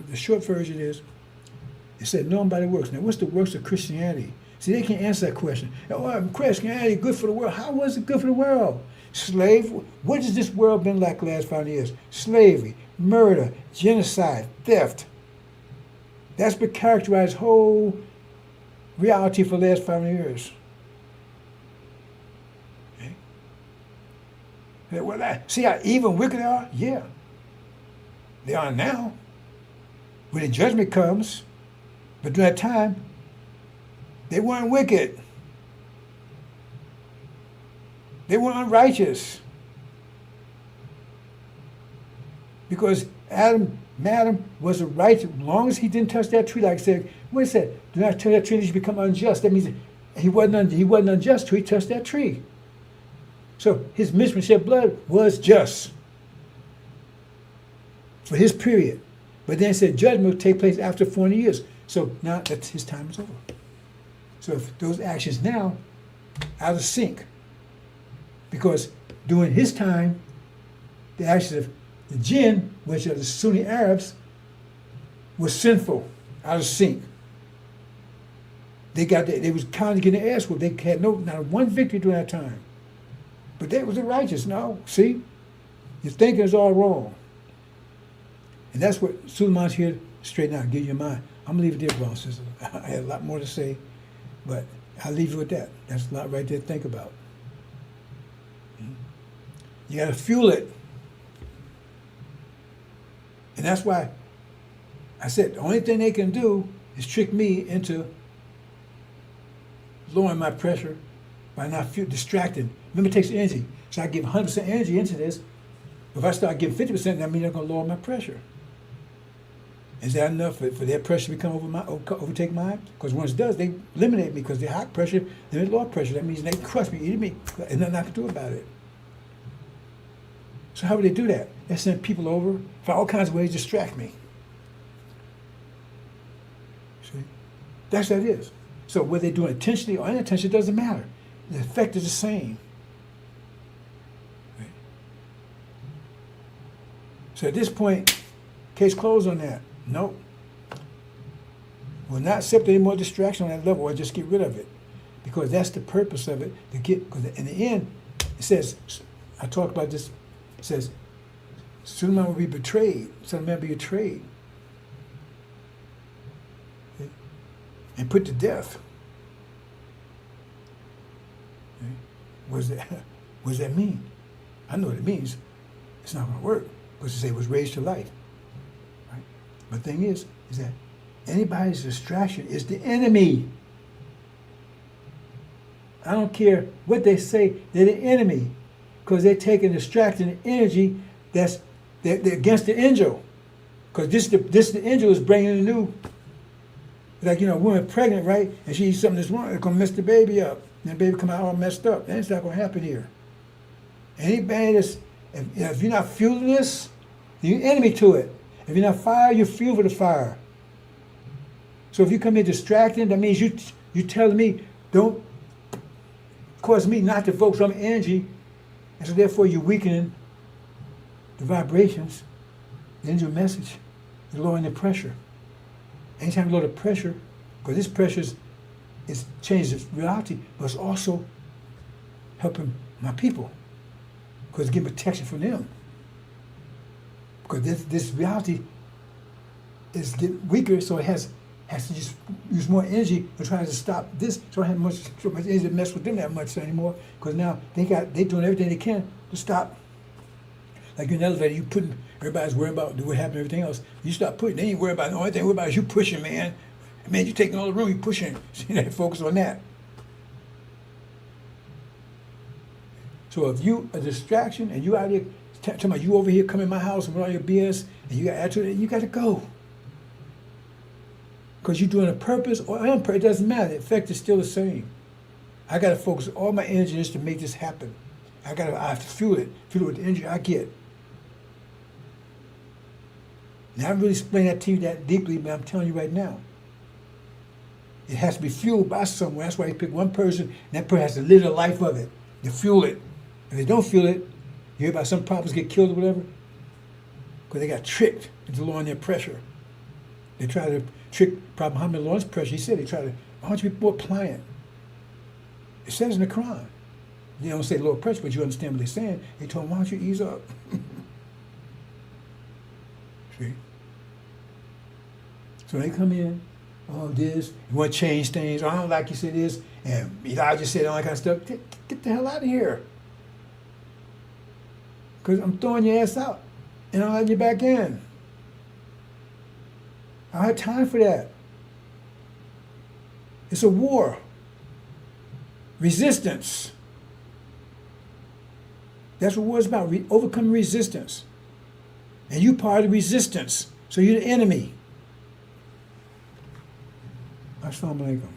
the short version is, it said, known by the works. Now, what's the works of Christianity? See, they can't answer that question. Oh, Christianity good for the world. How was it good for the world? What has this world been like the last 5 years? Slavery, murder, genocide, theft. That's been characterized whole reality for the last 5 years. Okay? Well, see how evil and wicked they are? Yeah. They are now. When the judgment comes, but during that time, they weren't wicked. They were unrighteous. Because Adam was a righteous, as long as he didn't touch that tree, like I said, what it said, do not touch that tree, you should become unjust. That means he wasn't unjust till he touched that tree. So his mission to shed blood was just for his period. But then it said judgment will take place after 40 years. So now that his time is over. So if those actions now out of sync, because during his time, the actions of the jinn, which are the Sunni Arabs, was sinful, out of sync. They was constantly getting their ass whooped. They had not one victory during that time. But they was the righteous. No, see, your thinking is all wrong. And that's what Suleiman's here to straighten out, give you your mind. I'm gonna leave it there, brothers and sisters. I had a lot more to say, but I'll leave you with that. That's a lot right there to think about. You gotta fuel it. And that's why I said the only thing they can do is trick me into lowering my pressure by not distracting. Remember, it takes energy. So I give 100% energy into this. If I start giving 50%, that means I'm gonna lower my pressure. Is that enough for their pressure to become overtake mine? Because once it does, they eliminate me because they're high pressure, they're low pressure. That means they crush me, eat me, and nothing I can do about it. So how would they do that? They send people over for all kinds of ways to distract me. See? That's what it is. So whether they do it intentionally or unintentionally, it doesn't matter. The effect is the same. Right? So at this point, case closed on that. Nope. We'll not accept any more distraction on that level or just get rid of it. Because that's the purpose of it. Because in the end, it says, I talked about this, it says, Suleiman will be betrayed. Son of man will be betrayed. Okay? And put to death. Okay? What does that mean? I know what it means. It's not going to work. Because it say it was raised to life. But the thing is that anybody's distraction is the enemy. I don't care what they say, they're the enemy. Because they're taking distracting energy they're against the angel. Because this the angel is bringing a new, like, a woman pregnant, right? And she eats something that's wrong, it's going to mess the baby up. And the baby come out all messed up. That's not going to happen here. Anybody if you're not fueling this, you're an enemy to it. If you're not fire, you fuel for the fire. So if you come here distracting, that means you telling me, don't cause me not to focus on energy, and so therefore you're weakening the vibrations, the angel message, you're lowering the pressure. Anytime you lower the pressure, because this pressure is changes reality, but it's also helping my people, because it's giving protection from them. Because this reality is getting weaker, so it has to just use more energy to try to stop this. So I don't have so much energy to mess with them that much anymore. Because now they're doing everything they can to stop. Like in an elevator, everybody's worried about what happened, everything else. You stop pushing, they ain't worried about it. The only thing worried about is you pushing, man. Man, you taking all the room, you pushing. So you gotta focus on that. So if you a distraction and you out here talking about you over here coming in my house and with all your BS and you got attitude, you got to go. Because you're doing a purpose or unpurpose, it doesn't matter. The effect is still the same. I got to focus all my energy just to make this happen. I have to fuel it with the energy I get. Now, I haven't really explained that to you that deeply, but I'm telling you right now. It has to be fueled by someone. That's why he picked one person, and that person has to live the life of it, to fuel it. If they don't fuel it, you hear about some prophets get killed or whatever, because they got tricked into lowering their pressure. They try to trick Prophet Muhammad Lord's pressure. He said they try to, why don't you be more pliant? It says in the Quran. They don't say lower pressure, but you understand what they're saying. They told him, why don't you ease up? See? So they come in, oh, this, you want to change things, oh, I don't like you said this, and Elijah said all that kind of stuff. Get the hell out of here. Because I'm throwing your ass out, and I'm letting you back in. I don't have time for that. It's a war. Resistance. That's what war is about, overcoming resistance. And you part of the resistance, so you're the enemy. Assalamu alaikum.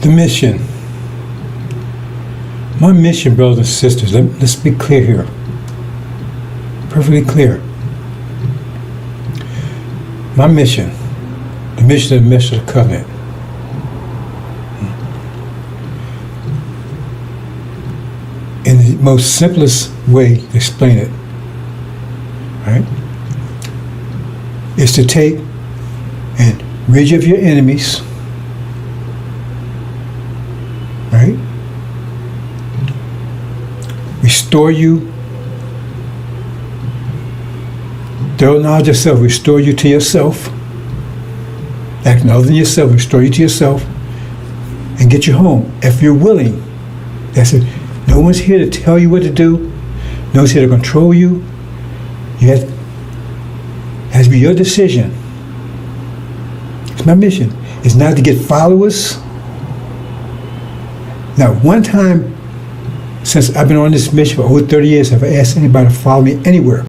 The mission. My mission, brothers and sisters, let's be clear here. Perfectly clear. My mission, the mission of the Minister of the Covenant, in the most simplest way to explain it, right, is to take and rid you of your enemies, right? Restore you. Thorough knowledge of self, restore you to yourself. Acting other than yourself, restore you to yourself, and get you home if you're willing. That's it. No one's here to tell you what to do. No one's here to control you. It has to be your decision. It's my mission. It's not to get followers. Not one time since I've been on this mission for over 30 years have I asked anybody to follow me anywhere.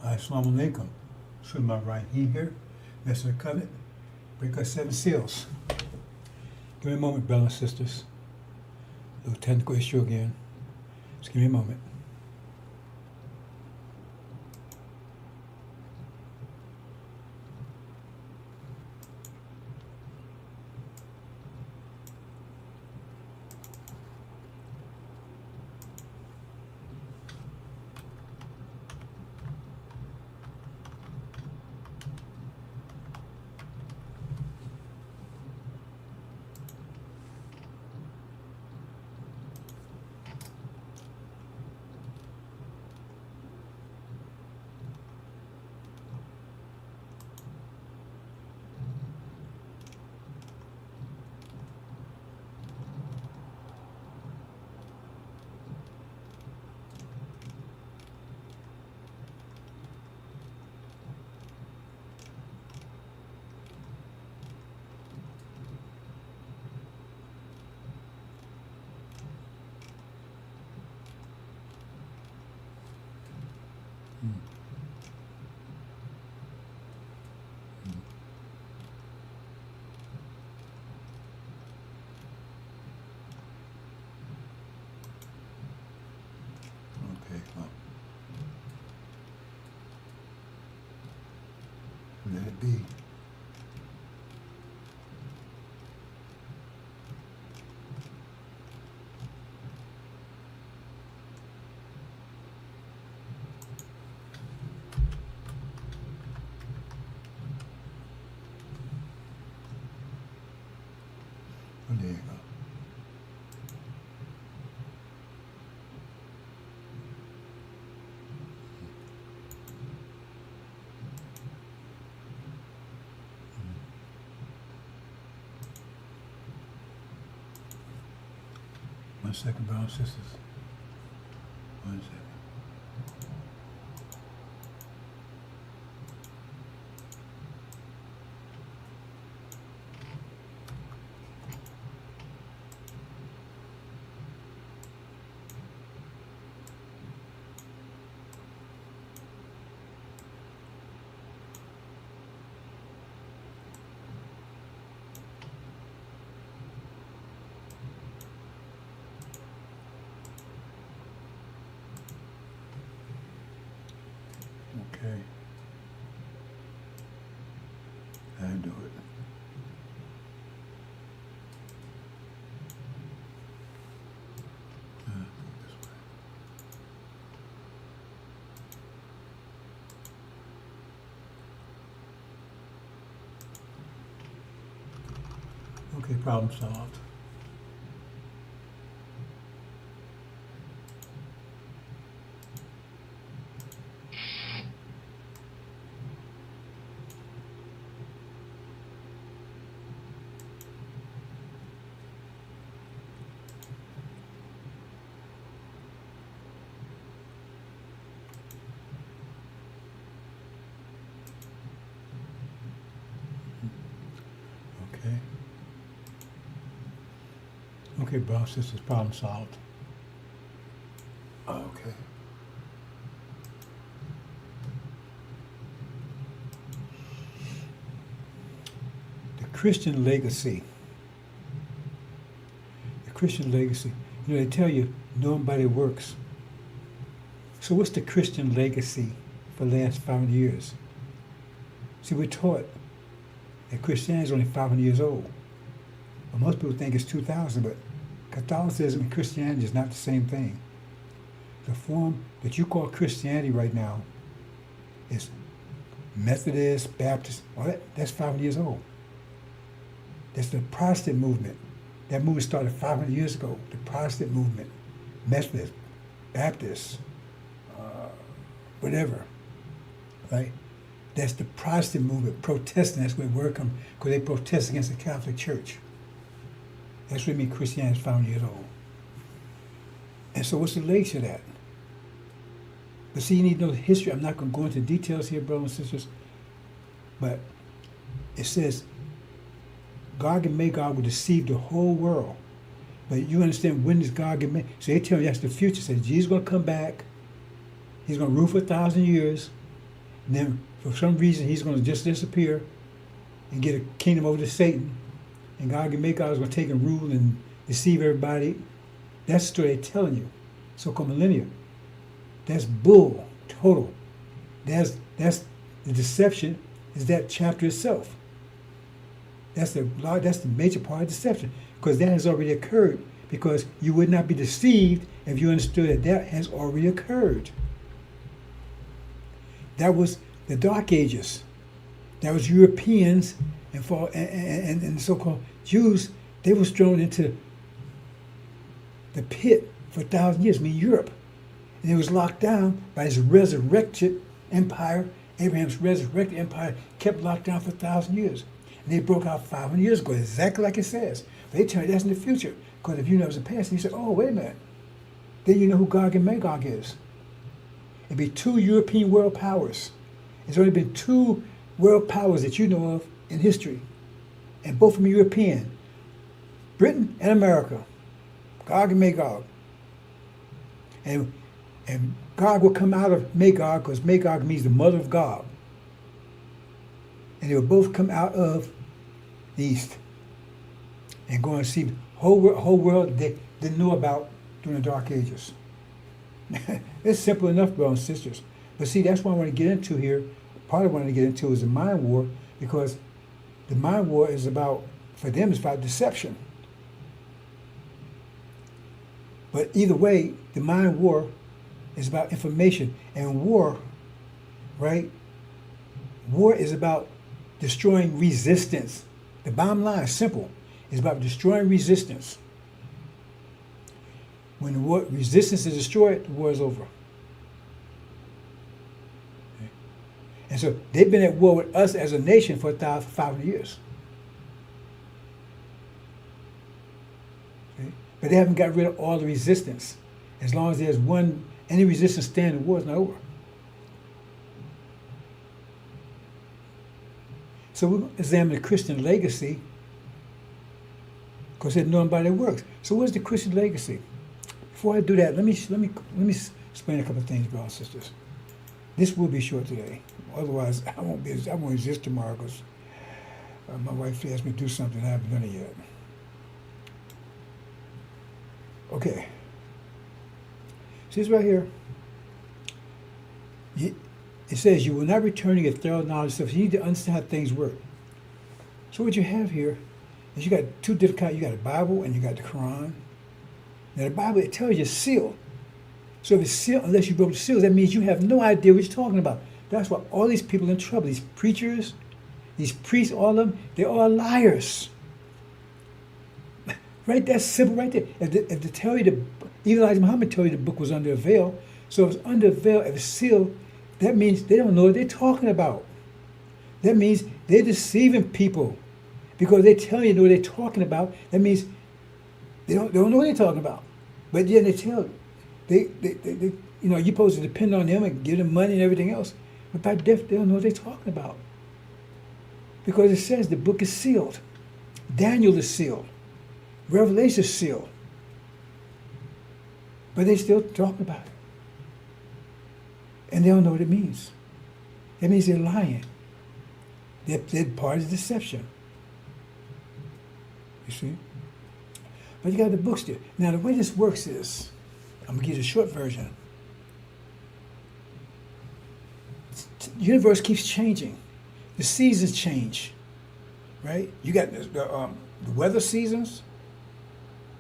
Assalamu alaikum. Should my right here, mess of the covenant, break our 7 seals. Give me a moment, brothers and sisters. A little technical issue again. Just give me a moment. Okay, well, let it be. Oh, there you go. One second, brothers and sisters. 1 second. Okay. I do it. This way. Okay, problem solved. Okay. Okay, brothers and sisters, problem solved. Okay. The Christian legacy. The Christian legacy. You know, they tell you, know him by their works. So what's the Christian legacy for the last 500 years? See, we're taught that Christianity is only 500 years old. But most people think it's 2,000, but Catholicism and Christianity is not the same thing. The form that you call Christianity right now is Methodist, Baptist, all that's 500 years old. That's the Protestant movement. That movement started 500 years ago, the Protestant movement. Methodist, Baptist, whatever, right? That's the Protestant movement, Protestant, that's where the word comes, because they protest against the Catholic Church. That's what I mean Christianity is 500 years old. And so what's the legacy of that? But see, you need to know the history. I'm not going to go into details here, brothers and sisters, but it says Gog and Magog will deceive the whole world. But you understand, when is Gog and Magog? So they tell you that's the future. It says Jesus is going to come back. He's going to rule for 1,000 years. And then for some reason he's going to just disappear and get a kingdom over to Satan. And God can make God is going to take and rule and deceive everybody. That's the story they're telling you. So-called millennia. That's bull, total. That's the deception is that chapter itself. That's the major part of deception, because that has already occurred. Because you would not be deceived if you understood that that has already occurred. That was the Dark Ages. That was Europeans and the so-called Jews. They was thrown into the pit for 1,000 years, I mean Europe. And it was locked down by his resurrected empire. Abraham's resurrected empire kept locked down for 1,000 years. And they broke out 500 years ago, exactly like it says. But they tell you that's in the future. Because if you know it's the past, and you say, oh, wait a minute. Then you know who Gog and Magog is. It'd be 2 European world powers. There's only been 2 world powers that you know of in history. And both of them European. Britain and America. Gog and Magog. And Gog will come out of Magog, because Magog means the mother of Gog. And they will both come out of the east and go and see the whole world they didn't know about during the Dark Ages. It's simple enough, brothers and sisters. But see, that's what I want to get into here. Part of what I want to get into is the mind war, because the mind war is about, for them, it's about deception. But either way, the mind war is about information. And war, right? War is about destroying resistance. The bottom line is simple. It's about destroying resistance. When the war, resistance is destroyed, the war is over. Okay. And so they've been at war with us as a nation for 500 years. Okay. But they haven't got rid of all the resistance. As long as there's any resistance standing, the war is not over. So we'll examine the Christian legacy, because they're known by their works. So what's the Christian legacy? Before I do that, let me explain a couple of things, brothers and sisters. This will be short today. Otherwise, I won't exist tomorrow, because my wife asked me to do something I haven't done it yet. Okay. See this right here. It says you will not return to get thorough knowledge. So you need to understand how things work. So what you have here is you got 2 different kinds. You got the Bible and you got the Quran. Now the Bible, it tells you it's sealed. So if it's sealed, unless you broke the seals, that means you have no idea what you're talking about. That's why all these people are in trouble. These preachers, these priests, all of them, they're all liars. Right? That's simple right there. If they tell you even Elijah Muhammad told you the book was under a veil. So if it's under a veil, if it's sealed, that means they don't know what they're talking about. That means they're deceiving people, because they tell you what they're talking about. That means they don't know what they're talking about. But yet they tell you. They you're supposed to depend on them and give them money and everything else. But by death, they don't know what they're talking about. Because it says the book is sealed. Daniel is sealed. Revelation is sealed. But they still talking about it. And they don't know what it means. That means they're lying. They're part of deception. You see? But you got the books there. Now, the way this works is, I'm going to give you the short version. The universe keeps changing. The seasons change, right? You got the weather seasons,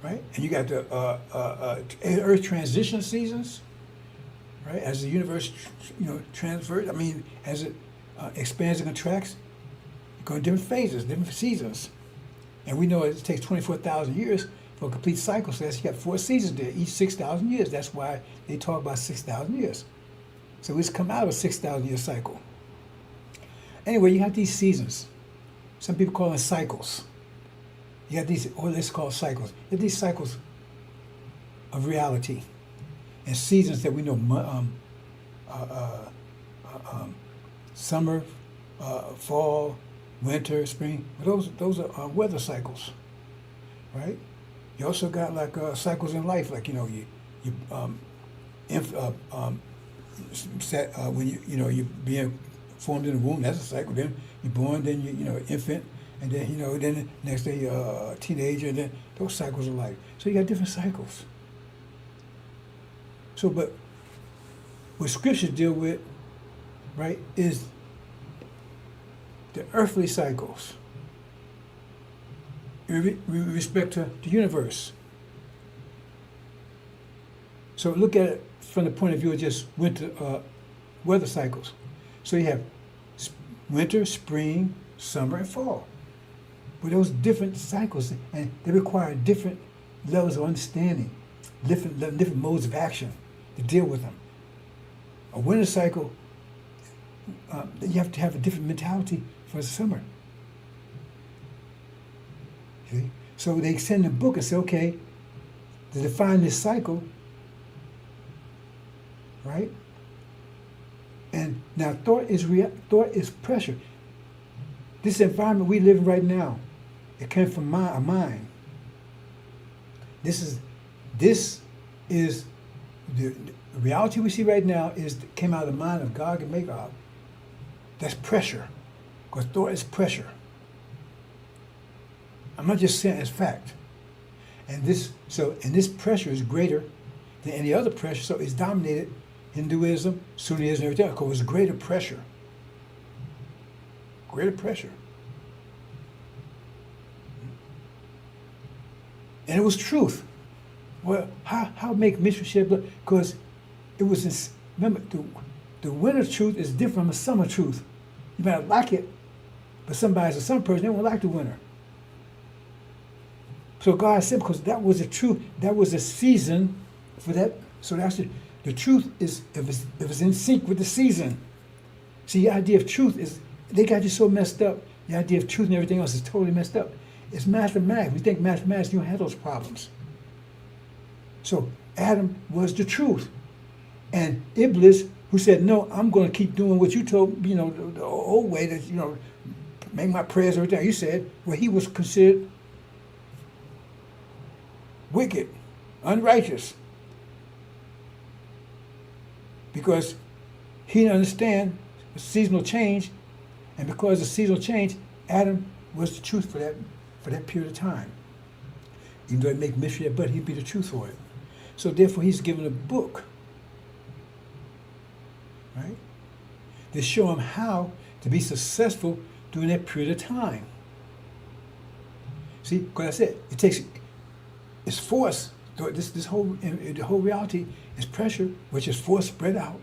right? And you got the Earth transition seasons, right? As the universe, transfers. As it expands and contracts, you go in different phases, different seasons. And we know it takes 24,000 years for a complete cycle. So you got 4 seasons there, each 6,000 years. That's why they talk about 6,000 years. So we just come out of a 6,000 year cycle. Anyway, you have these seasons. Some people call them cycles. You got these, or let's call cycles. You have these cycles of reality and seasons that we know, summer, fall, winter, spring. Those are weather cycles, right? You also got like cycles in life, like when you being formed in the womb. That's a cycle. Then you're born, then infant, and then then the next day teenager, and then those cycles of life. So you got different cycles. So, but what scriptures deal with, right, is the earthly cycles in respect to the universe. So look at it from the point of view of just winter weather cycles. So you have winter, spring, summer, and fall. But those different cycles, and they require different levels of understanding, different modes of action to deal with them. A winter cycle, you have to have a different mentality for the summer. See? So they send a book and say, okay, to define this cycle, right? And now thought is pressure. This environment we live in right now, it came from a mind. This is the reality we see right now came out of the mind of Gog and Magog. That's pressure, because thought is pressure. I'm not just saying it's fact. And this pressure is greater than any other pressure, so it's dominated Hinduism, Sunnism, and everything, because it's greater pressure. Greater pressure. And it was truth. Well, how make mystery shed blood? Because it was, remember, the winter truth is different from the summer truth. You might like it, but somebody's a summer person, they won't like the winter. So God said, because that was the truth, that was the season for that. So that's the truth is, if it's in sync with the season. See, the idea of truth is, they got you so messed up. The idea of truth and everything else is totally messed up. It's mathematics. We think mathematics, you don't have those problems. So Adam was the truth. And Iblis, who said, no, I'm going to keep doing what you told, the old way that, make my prayers every day. He said, well, he was considered wicked, unrighteous. Because he didn't understand the seasonal change. And because of seasonal change, Adam was the truth for that period of time. Even though it make mystery, but he'd be the truth for it. So therefore, he's given a book, right, to show him how to be successful during that period of time. See, because I said it's force. The whole reality is pressure, which is force spread out.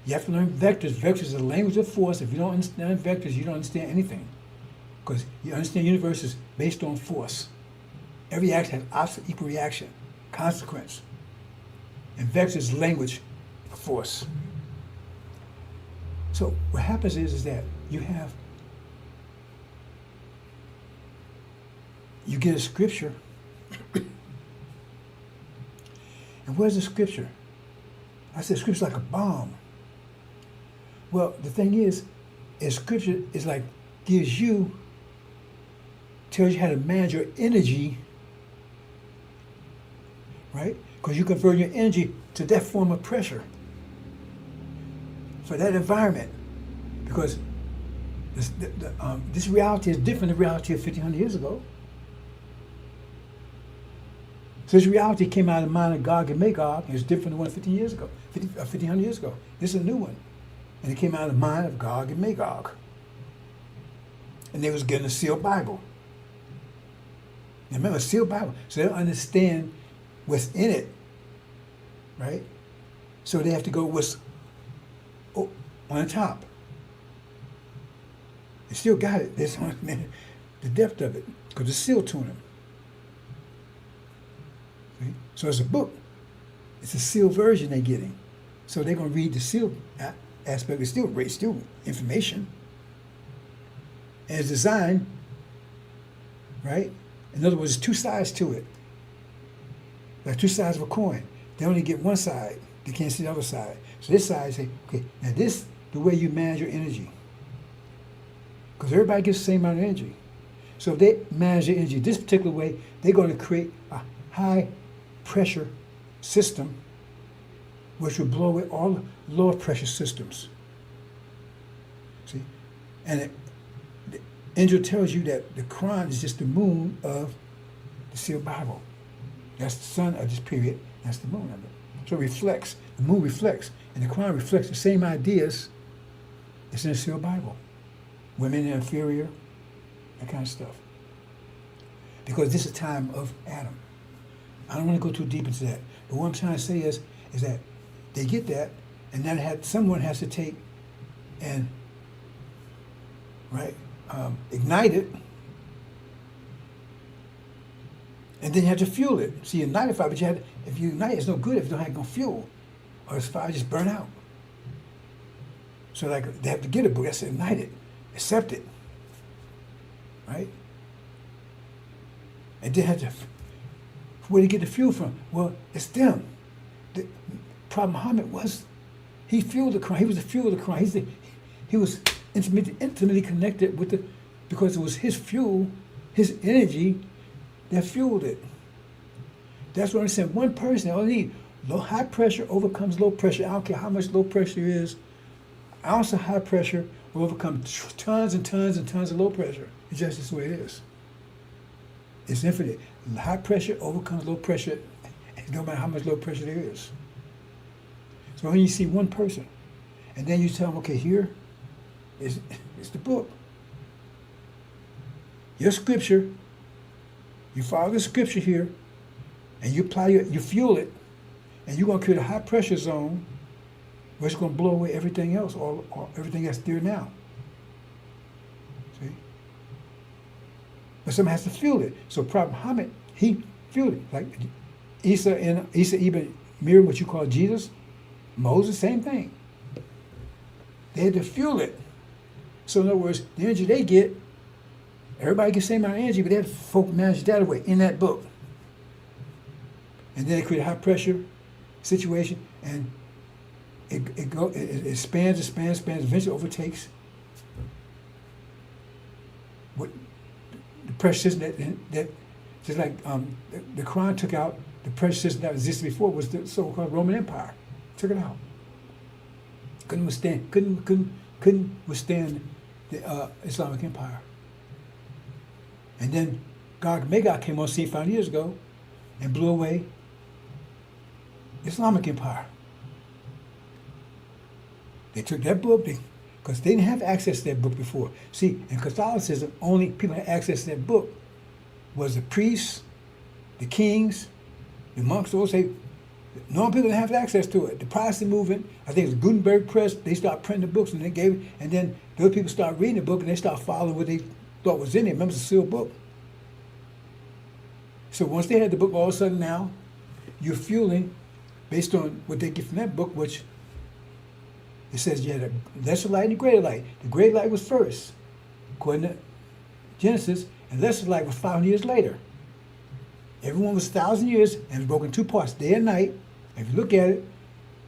You have to learn vectors. Vectors is the language of force. If you don't understand vectors, you don't understand anything. Because you understand the universe is based on force. Every action has opposite equal reaction, consequence. And vectors is language of force. So what happens is that you get a scripture. And where's the scripture? I said scripture's like a bomb. Well, the thing is scripture is like tells you how to manage your energy, right? Because you convert your energy to that form of pressure for that environment. Because this reality is different than the reality of 1,500 years ago. So this reality came out of the mind of Gog and Magog, and it's different than one 1,500 years ago. This is a new one. And it came out of the mind of Gog and Magog. And they was getting a sealed Bible. And remember, a sealed Bible. So they don't understand what's in it, right? So they have to go what's on the top. They still got it. There's the depth of it, because it's sealed to them. See? So it's a book. It's a sealed version they're getting. So they're going to read the sealed aspect. It's still information. And it's designed, right? In other words, there's two sides to it. Like two sides of a coin. They only get one side. They can't see the other side. So this side say, okay, now this is the way you manage your energy. Because everybody gets the same amount of energy. So if they manage their energy this particular way, they're going to create a high pressure system which will blow away all lower pressure systems. And the angel tells you that the Quran is just the moon of the sealed Bible. That's the sun of this period. That's the moon of it. So it reflects. The moon reflects. And the Quran reflects the same ideas that's in the sealed Bible. Women are inferior, that kind of stuff. Because this is a time of Adam. I don't want to go too deep into that. But what I'm trying to say is that they get that, and then someone has to take and ignite it, and then you have to fuel it. See, you ignite a fire, but if you ignite it, it's no good if you don't have no fuel, or this fire just burn out. So like they have to get a book that's ignite it, accept it, right? And then have to, where do you get the fuel from? Well, it's them. The Prophet Muhammad he fueled the Quran. He was the fuel of the Quran. He was intimately connected with because it was his fuel, his energy that fueled it. That's what I'm saying. One person, all you need, high pressure overcomes low pressure. I don't care how much low pressure is. An ounce of high pressure will overcome tons and tons and tons of low pressure. It's just this way it is. It's infinite. High pressure overcomes low pressure, no matter how much low pressure there is. So when you see one person, and then you tell them, okay, here is the book. Your scripture, you follow the scripture here, and you apply you fuel it, and you're going to create a high pressure zone where it's going to blow away everything else, or everything that's there now. See? But someone has to fuel it. So Prophet Muhammad, he fueled it. Like Isa even mirrored what you call Jesus. Moses, same thing. They had to fuel it. So in other words, the energy they get, everybody gets the same amount of energy, but they have to manage that away in that book. And then they create a high pressure situation, and it expands, eventually overtakes what the pressure system that just like the Quran took out the pressure system that existed before was the so-called Roman Empire. Took it out. Couldn't withstand the Islamic Empire. And then Gog and Magog came on scene 5 years ago and blew away the Islamic Empire. They took that book because they didn't have access to that book before. See, in Catholicism, only people had access to that book was the priests, the kings, the monks. Normal people didn't have access to it. The Protestant movement, I think it was Gutenberg Press, they started printing the books and they gave it, and then those people started reading the book and they started following what they thought was in it. Remember, it's a sealed book. So once they had the book, all of a sudden now, you're fueling based on what they get from that book, which it says you had a lesser light and a greater light. The greater light was first, according to Genesis, and lesser light was 500 years later. Everyone was 1,000 years and was broken in 2 parts, day and night. If you look at it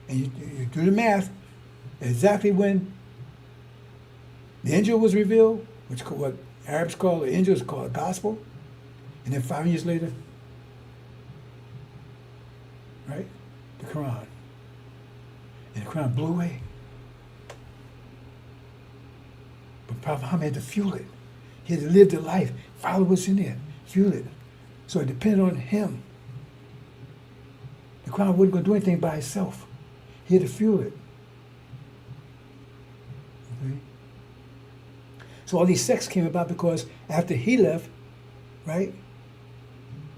and you do the math, exactly when the angel was revealed, which what Arabs call the angel is called a gospel, and then 5 years later, right, the Quran. And the Quran blew away. But Prophet Muhammad had to fuel it. He had to live the life, follow what's in there, fuel it. So it depended on him. The Quran wasn't going to do anything by itself. He had to fuel it. Okay? So all these sects came about because after he left, right,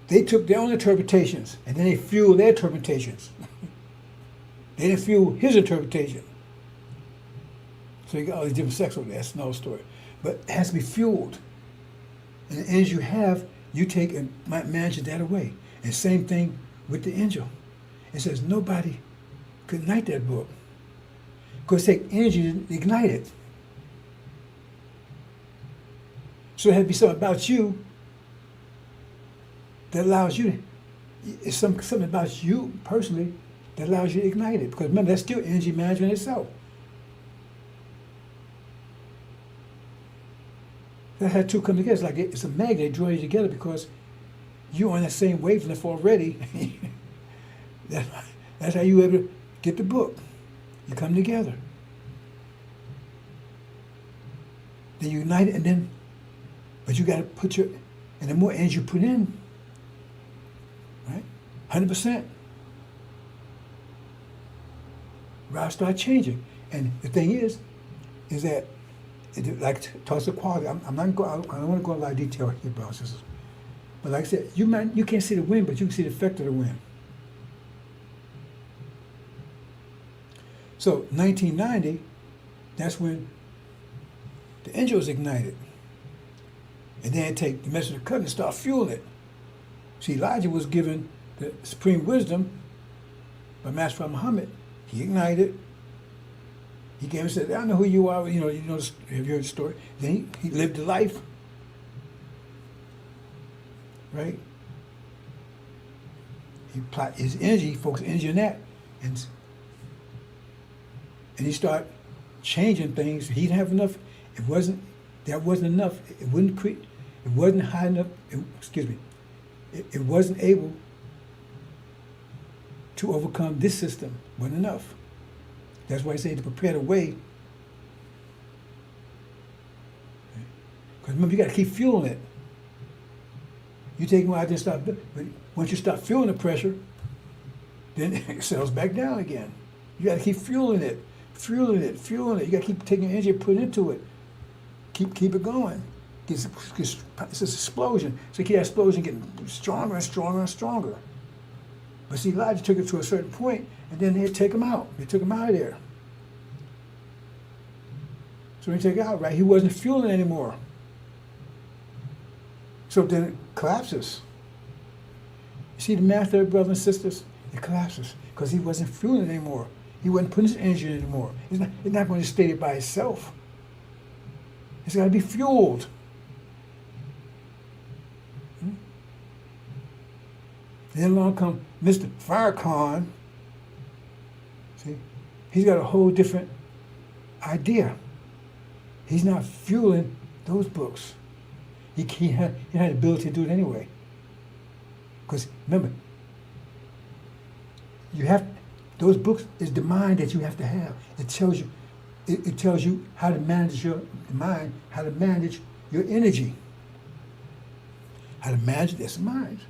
they took their own interpretations and then they fueled their interpretations. They didn't fuel his interpretation. So you got all these different sects over there. That's another story. But it has to be fueled. And the energy you have, you take and manage that away. And same thing with the angel. It says nobody could ignite that book. Because it takes energy to ignite it. So it had to be something about you that allows you, it's something about you personally that allows you to ignite it. Because remember, that's still energy management itself. That had two come together. It's like it's a magnet. They draw you together because you're on that same wavelength already. That's how you able to get the book. You come together. then you ignite it, and then, but you got to put your, and the more energy you put in, right, 100%, rods start changing. And the thing is that, it, like toss the quality. I'm not going. I don't want to go into a lot of detail here, brothers and sisters. But like I said, you can't see the wind, but you can see the effect of the wind. So 1990, that's when the Injil was ignited. And then take the message of the covenant and start fueling it. See, Elijah was given the supreme wisdom by Master Muhammad. He ignited. He came and said, I know who you are. You know, have you heard the story? Then he lived the life. Right? He applied his energy, focused energy on that. And he started changing things. He didn't have enough. That wasn't enough. It wasn't high enough. It wasn't able to overcome this system. Wasn't enough. That's why I say to prepare the way. Because remember, you got to keep fueling it. You take them out and stop. But once you stop fueling the pressure, then it settles back down again. You got to keep fueling it. You got to keep taking energy and putting into it. Keep it going. It's an explosion. So keep that explosion getting stronger and stronger and stronger. But see, Elijah took it to a certain point, and then they'd take him out. They took him out of there. So when he took it out, right, he wasn't fueling anymore. So then it collapses. You see the math there, brothers and sisters? It collapses because he wasn't fueling anymore. He wasn't putting his energy in anymore. It's not going to stay there by itself. It's got to be fueled. Then along comes Mr. Farrakhan. See, he's got a whole different idea. He's not fueling those books. He had the ability to do it anyway. Because remember, those books is the mind that you have to have. It tells you how to manage your mind, how to manage your energy. How to manage this mind.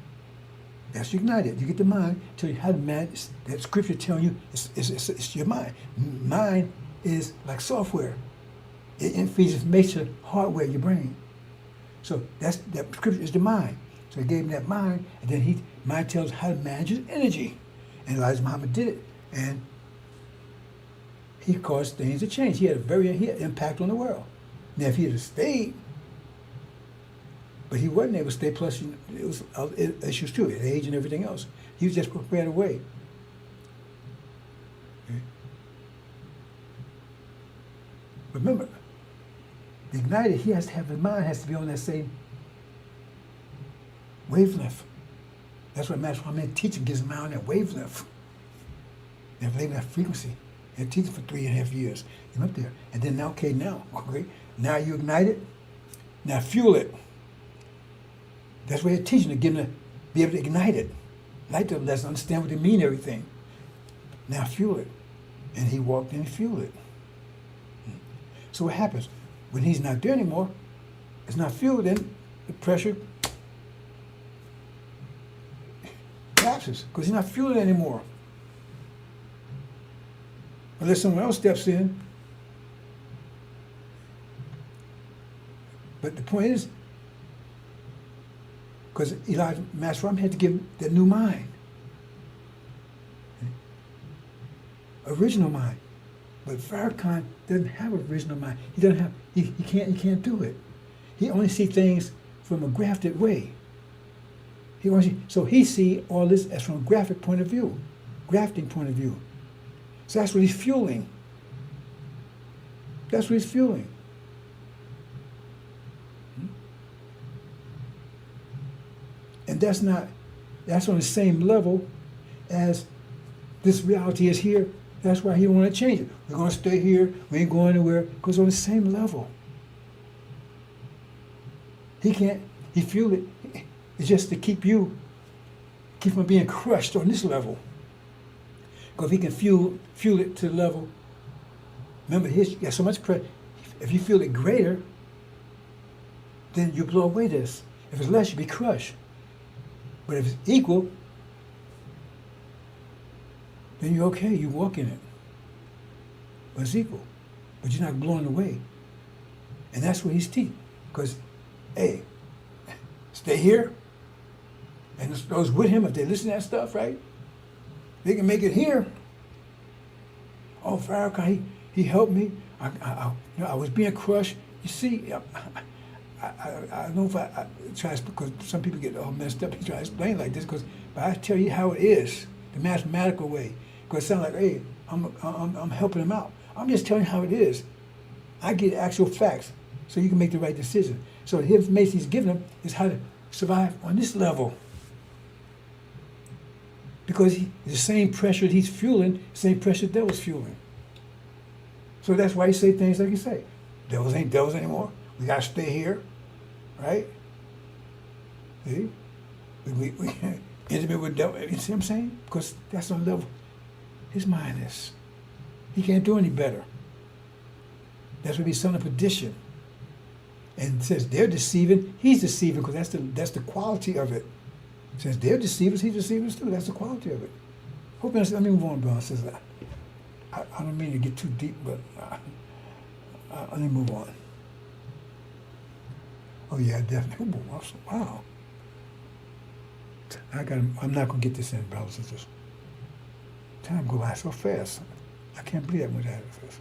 That's ignited. You get the mind, tell you how to manage. That scripture telling you it's your mind. Mind is like software. It feeds information, hardware, your brain. So that scripture is the mind. So he gave him that mind, and then mind tells how to manage his energy. And Elijah Muhammad did it. And he caused things to change. He had an impact on the world. Now if he had stayed, but he wasn't able to stay, plus it was issues too, his age and everything else. He was just prepared away. Okay. Remember, the ignited, he has to have, his mind has to be on that same wavelength. That's what Master Muhammad teaching gives him out on that wavelength. They're living that frequency. They're teaching for 3.5 years. You're up there. And then now you ignite it, now fuel it. That's what they're teaching, to get them to be able to ignite it. Light the lesson, understand what they mean, everything. Now fuel it. And he walked in and fueled it. So what happens? When he's not there anymore, it's not fueled, then the pressure collapses because he's not fueling it anymore. Unless someone else steps in. But the point is, because Elijah Master had to give him the new mind, original mind. But Farrakhan doesn't have an original mind. He doesn't have. He can't do it. He only sees things from a grafted way. So he see all this as from a graphic point of view, grafting point of view. So that's what he's fueling. That's what he's fueling. And that's on the same level as this reality is here. That's why he don't want to change it. We're going to stay here. We ain't going anywhere. Because on the same level. He fueled it. It's just to keep from being crushed on this level. Because if he can fuel it to the level, remember, he got so much pressure. If you feel it greater, then you blow away this. If it's less, you be crushed. But if it's equal, then you're okay. You walk in it. But it's equal. But you're not blown away. And that's what he's teaching. Because, hey, stay here. And those with him, if they listen to that stuff, right? They can make it here. Oh, Farrakhan, he helped me. I was being crushed. You see, I don't know if I try to, because some people get all messed up. He try to explain like this, but I tell you how it is, the mathematical way. Because it sounds like, hey, I'm helping him out. I'm just telling you how it is. I get actual facts, so you can make the right decision. So the information he's giving them is how to survive on this level. Because the same pressure that he's fueling, same pressure the devil's fueling. So that's why he say things like he say. Devils ain't devils anymore. We gotta stay here, right? See? We intimate with devil. You see what I'm saying? Because that's on the level his mind is. He can't do any better. That's what he's son of perdition. And it says they're deceiving, he's deceiving, because that's the quality of it. Since they're deceivers, he's deceivers too. That's the quality of it. Hope you understand. Let me move on, brother. Says I don't mean to get too deep, but let me move on. Oh yeah, definitely. Wow. I'm not gonna get this in, brothers and sisters. Time go by so fast. I can't believe that much fast.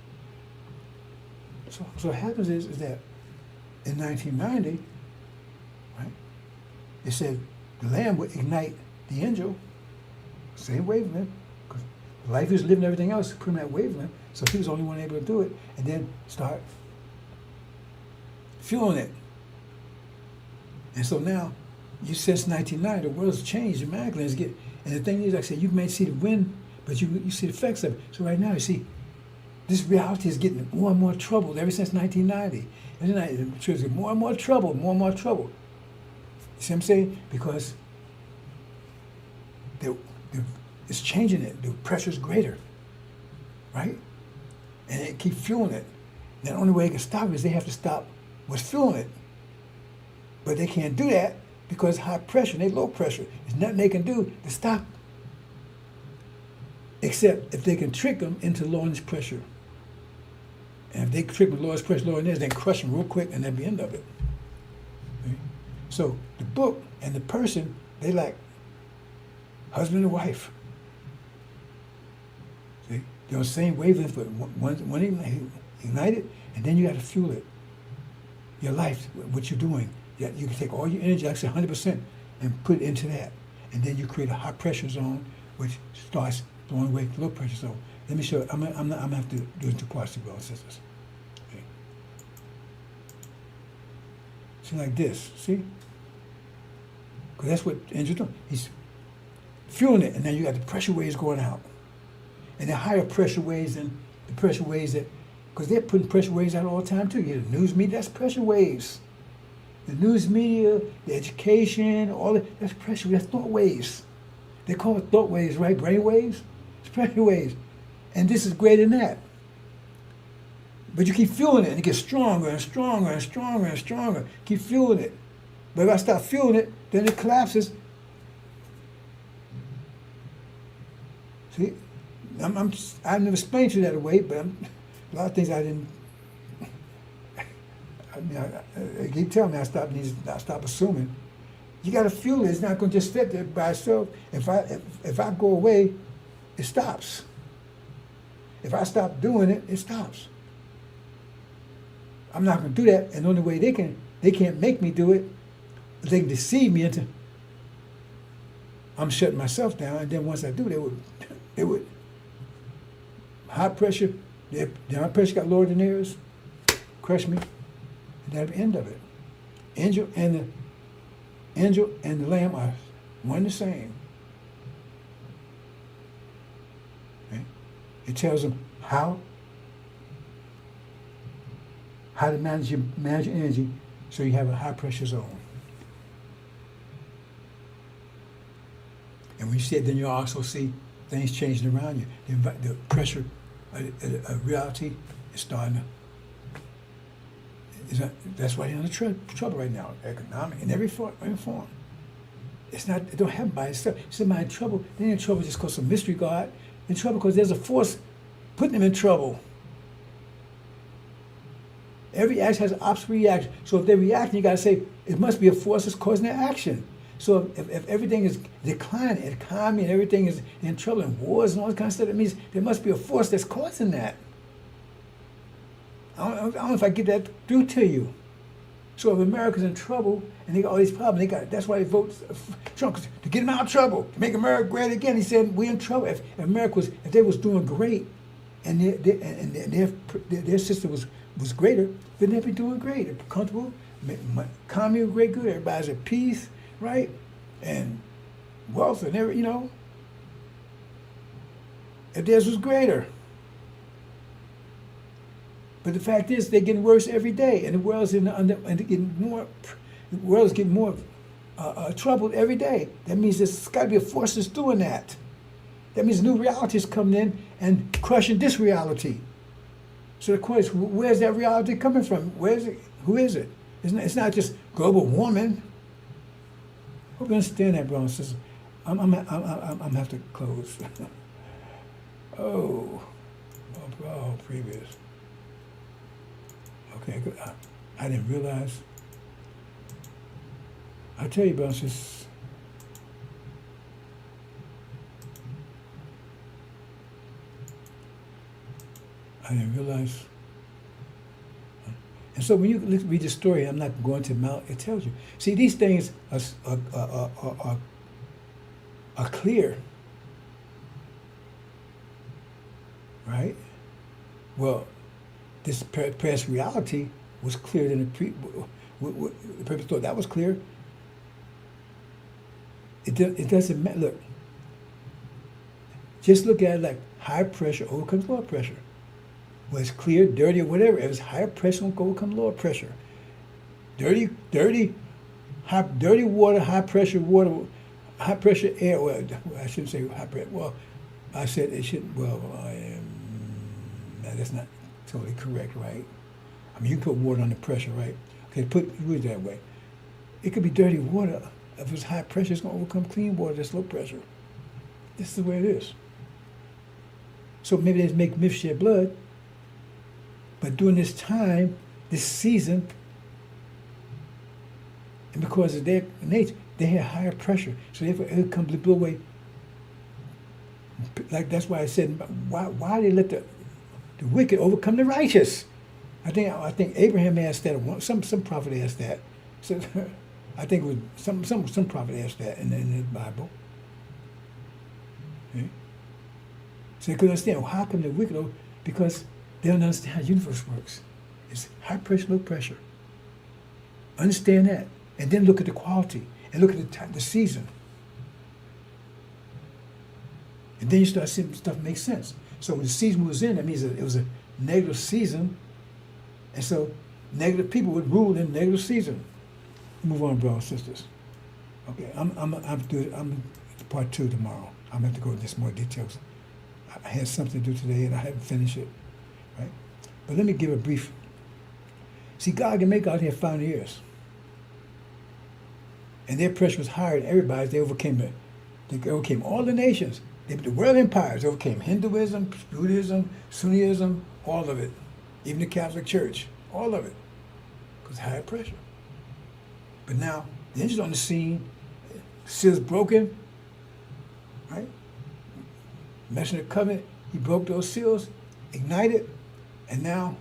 So what happens is that in 1990, right? It said the Lamb would ignite the angel, same wavelength, because the life he was living, everything else, put him that wavelength. So he was the only one able to do it, and then start fueling it. And so now, since 1990, the world's changed dramatically. And the thing is, like I said, you may see the wind, but you see the effects of it. So right now, you see, this reality is getting more and more troubled ever since 1990. And the church is more and more trouble, more and more trouble. You see what I'm saying? Because it's changing it. The pressure's greater, right? And it keeps fueling it. And the only way they can stop it is they have to stop what's fueling it. But they can't do that because high pressure and they low pressure. There's nothing they can do to stop, except if they can trick them into lowering this pressure. And if they trick them to lower this pressure, lowering this, then crush them real quick, and that's the end of it. Okay? So the book and the person, they like husband and wife. See? They're on the same wavelength, but one ignited, and then you got to fuel it. Your life, what you're doing. You can take all your energy, like I said, 100%, and put it into that. And then you create a high pressure zone, which starts blowing away the low pressure zone. Let me show you. I'm going to have to do it in two parts, brothers and sisters. Okay. See, like this, see? Because that's what Angel's doing. He's fueling it, and then you got the pressure waves going out. And the higher pressure waves than the pressure waves that, because they're putting pressure waves out all the time too. You hear the news media, that's pressure waves. The news media, the education, all that, that's pressure, that's thought waves. They call it thought waves, right? Brain waves? It's pressure waves. And this is greater than that. But you keep fueling it, and it gets stronger and stronger and stronger and stronger. Keep fueling it. But if I stop fueling it, then it collapses. See? I've never explained to you that way, but a lot of things I didn't. I keep telling me I stop assuming. You got to fuel it. It's not going to just sit there by itself. If I go away, it stops. If I stop doing it, it stops. I'm not going to do that. And the only way they can't make me do it, they can deceive me into. I'm shutting myself down, and then once I do, they would. High pressure. The high pressure got lower than theirs. Crush me. And that's the end of it. Angel and the Lamb are one and the same. Okay? It tells them how to manage your energy so you have a high pressure zone. And when you see it, then you also see things changing around you. The pressure, reality is starting to. That's why they're in trouble right now, economic, in every form. It's not, it don't happen by itself. Somebody in trouble, they're in trouble just because of mystery God. In trouble because there's a force putting them in trouble. Every action has an opposite reaction. So if they're reacting, you got to say, it must be a force that's causing their action. So if everything is declining, the economy and everything is in trouble and wars and all that kind of stuff, that means there must be a force that's causing that. I don't know if I get that through to you. So if America's in trouble and they got all these problems, that's why they vote Trump, to get them out of trouble, to make America great again. He said, we're in trouble. If they was doing great and their system was greater, then they'd be doing great. They're comfortable, economy was great, good, everybody's at peace, right? And wealth and every, if theirs was greater. But the fact is, they're getting worse every day, and the world's getting more troubled every day. That means there's got to be a force that's doing that. That means new reality is coming in and crushing this reality. So the question, where's that reality coming from? Where is it? Who is it? It's not just global warming. Hope you understand that, brothers and sisters. I'm have to close. oh, previous. Okay, good. I didn't realize. I tell you, brothers and sisters. I didn't realize. And so when you read the story, I'm not going to Mount, it tells you. See, these things are clear. Right? Well, this past reality was clearer than the purpose thought that was clear. It doesn't matter. Look, just look at it like high pressure overcomes low pressure. Well, it's clear, dirty, or whatever. If it's higher pressure, will overcome lower pressure. Dirty water, high pressure air. Well, I shouldn't say high pressure. Well, I said it shouldn't. Well, that's not totally correct, right? I mean, you can put water under pressure, right? Okay, put it that way. It could be dirty water. If it's high pressure, it's going to overcome clean water that's low pressure. This is the way it is. So maybe they make myths shed blood. But during this time, this season, and because of their nature, they had higher pressure. So it comes to blow away. Like that's why I said, why they let the wicked overcome the righteous? I think Abraham asked that. Some prophet asked that. So I think it was some prophet asked that in the Bible. Okay? So they couldn't understand, well, how come the wicked? Because they don't understand how the universe works. It's high pressure, low pressure. Understand that. And then look at the quality. And look at the season. And then you start seeing stuff make sense. So when the season was in, that means that it was a negative season. And so negative people would rule in negative season. Move on, brothers and sisters. Okay, I'm part 2 tomorrow. I'm going to have to go into more details. I had something to do today and I haven't finished it. Right? But let me give a brief. See, God can make God here 5 years. And their pressure was higher than everybody's. They overcame all the nations. The world empires overcame Hinduism, Buddhism, Sunnism, all of it. Even the Catholic Church, all of it. Because high pressure. But now, the engine's on the scene, seal's broken, right? Messing the covenant, he broke those seals, ignited, and now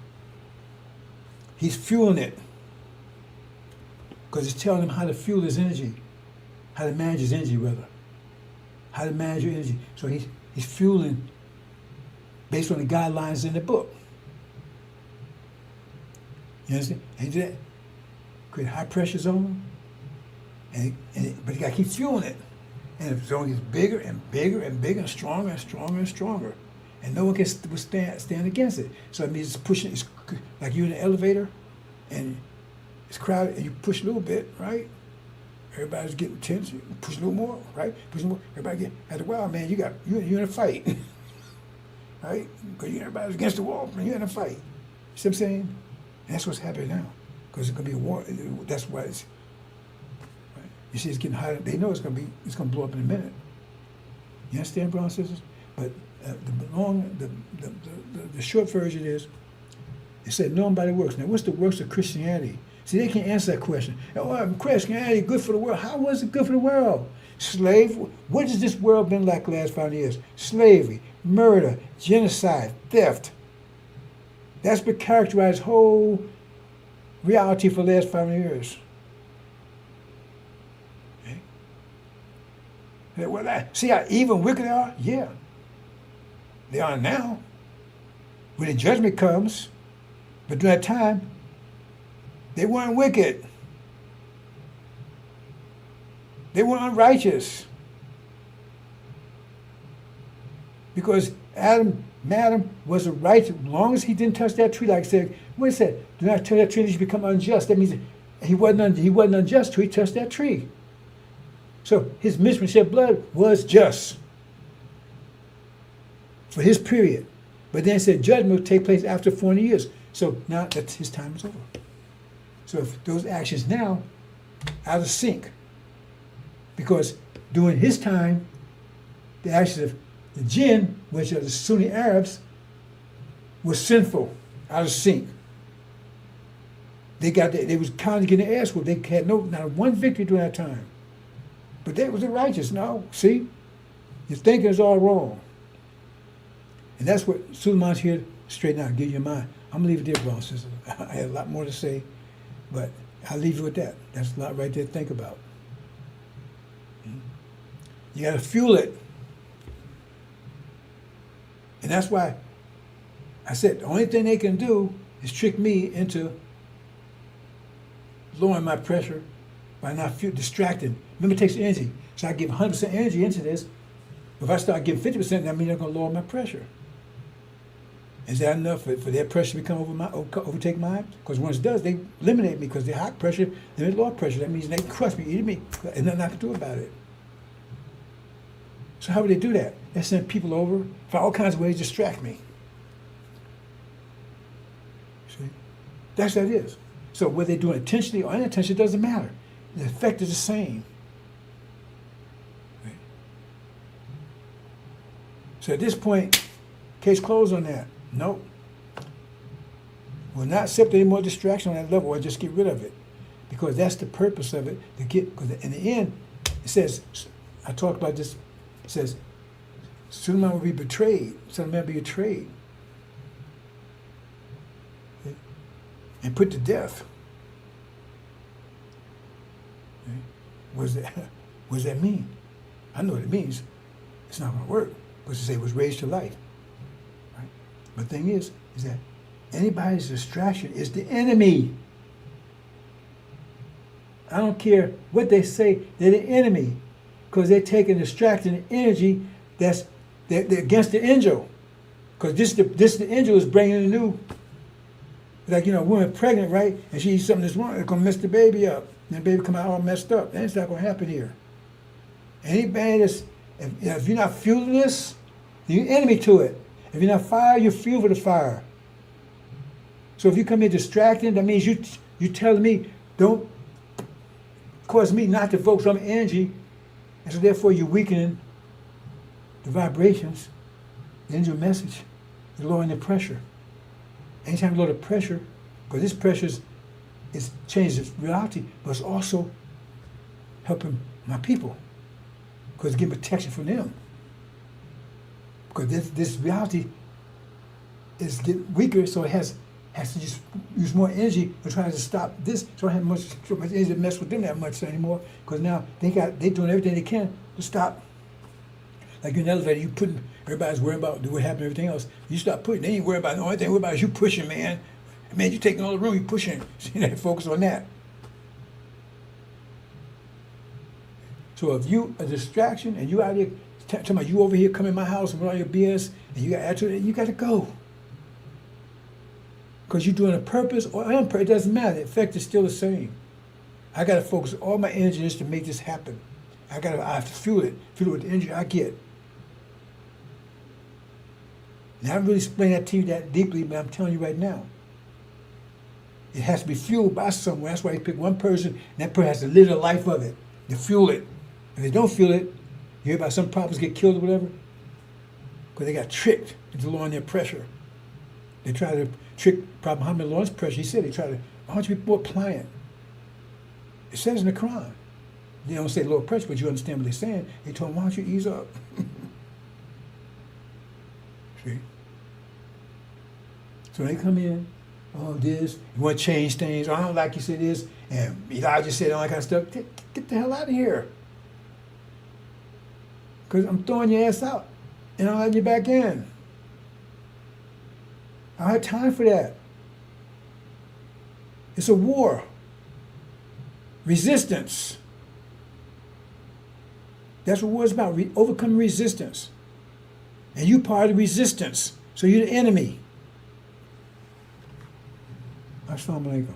he's fueling it. Because it's telling him how to fuel his energy, how to manage his energy, rather. How to manage your energy. So he's fueling based on the guidelines in the book. You understand? And he did that. Create high pressure zone, but you got to keep fueling it. And the zone gets bigger and bigger and bigger and stronger and stronger and stronger. And no one can stand against it. So it means it's pushing, it's like you're in an elevator and it's crowded and you push a little bit, right? Everybody's getting tense, you push a little more, right? Push a little more. Everybody get, after a while, man, you're in a fight. Right? Because everybody's against the wall, man, you're in a fight. You see what I'm saying? And that's what's happening now. because it's going to be a war. That's why it's. Right? You see, it's getting hotter. They know it's going to blow up in a minute. You understand, brothers and sisters? But the short version is, it said, known by the works. Now, what's the works of Christianity? See, they can't answer that question. Oh, Christianity good for the world. How was it good for the world? Slave. What has this world been like the last 5 years? Slavery, murder, genocide, theft. That's been characterized whole reality for the last 5 years. Okay? Well, see how evil and wicked they are? Yeah. They are now. When the judgment comes, but during that time, they weren't wicked. They were unrighteous. Because Adam was a righteous, as long as he didn't touch that tree, like I said, what it said, do not touch that tree, you become unjust. That means he wasn't unjust till he touched that tree. So his mission to shed blood was just for his period. But then it said judgment would take place after 40 years. So now that his time is over. So if those actions now out of sync, because during his time, the actions of the jinn, which are the Sunni Arabs, was sinful, out of sync. They was constantly getting their ass whooped. They had not one victory during that time. But they was the righteous. No, see, your thinking is all wrong. And that's what Suleiman's here to straighten out, give you your mind. I'm gonna leave it there, brothers and sisters. I had a lot more to say, but I'll leave you with that. That's a lot right there to think about. You gotta fuel it. And that's why I said the only thing they can do is trick me into lowering my pressure by not distracting. Remember, it takes energy. So I give 100% energy into this. If I start giving 50%, that means I'm going to lower my pressure. Is that enough for their pressure to become overtake mine? Because once it does, they eliminate me because they're high pressure, they're low pressure. That means they crush me, eat me, and nothing I can do about it. So how would they do that? They send people over for all kinds of ways to distract me. See? That's what it is. So whether they do it intentionally or unintentionally, it doesn't matter. The effect is the same. Right? So at this point, case closed on that. Nope. We'll not accept any more distraction on that level or just get rid of it. Because that's the purpose of it. Because in the end, it says, I talked about this, it says, Suleiman will be betrayed. Son of Man will be betrayed. Okay? And put to death. Okay? What does that mean? I know what it means. It's not going to work. But to say it was raised to life. Right? But the thing is that anybody's distraction is the enemy. I don't care what they say, they're the enemy. Because they're taking distracting energy they're against the angel. Because this the angel is bringing a new, like, a woman pregnant, right? And she eats something that's wrong, it's going to mess the baby up. And the baby come out all messed up. That's not going to happen here. Anybody that's, if you're not fueling this, you're enemy to it. If you're not fire, you're fuel for the fire. So if you come in distracting, that means you telling me, don't cause me not to focus on energy. And so therefore you're weakening the vibrations, the angel message, you're lowering the pressure. Anytime you lower the pressure, because this pressure is changes reality, but it's also helping my people. Because it's getting protection from them. Because this reality is getting weaker, so it has to just use more energy to try to stop this. So I don't have so much energy to mess with them that much anymore. Because now they're doing everything they can to stop. Like in an elevator, everybody's worrying about what happened and everything else. You stop putting, they ain't worried about the only thing worried about is you pushing, man. Man, you taking all the room, you pushing. So you gotta focus on that. So if you a distraction and you out here talking about you over here coming in my house and with all your BS and you got attitude, you got to go. Because you're doing a purpose or unpurpose, it doesn't matter. The effect is still the same. I got to focus all my energy just to make this happen. I have to fuel it with the energy I get. Now, I haven't really explained that to you that deeply, but I'm telling you right now. It has to be fueled by someone. That's why he picked one person, and that person has to live the life of it, to fuel it. If they don't fuel it, you hear about some prophets get killed or whatever, because they got tricked into lowering their pressure. They try to trick Prophet Muhammad lowers pressure. He said they try to, why don't you be more pliant? It says in the Quran. They don't say lower pressure, but you understand what they're saying. They told him, why don't you ease up? See? So they come in, oh, this, you want to change things, oh, I don't like you said this, and Elijah said all that kind of stuff. Get the hell out of here. Because I'm throwing your ass out, and I'm letting you back in. I don't have time for that. It's a war. Resistance. That's what war is about, overcoming resistance. And you part of the resistance, so you're the enemy. Assalamu alaikum.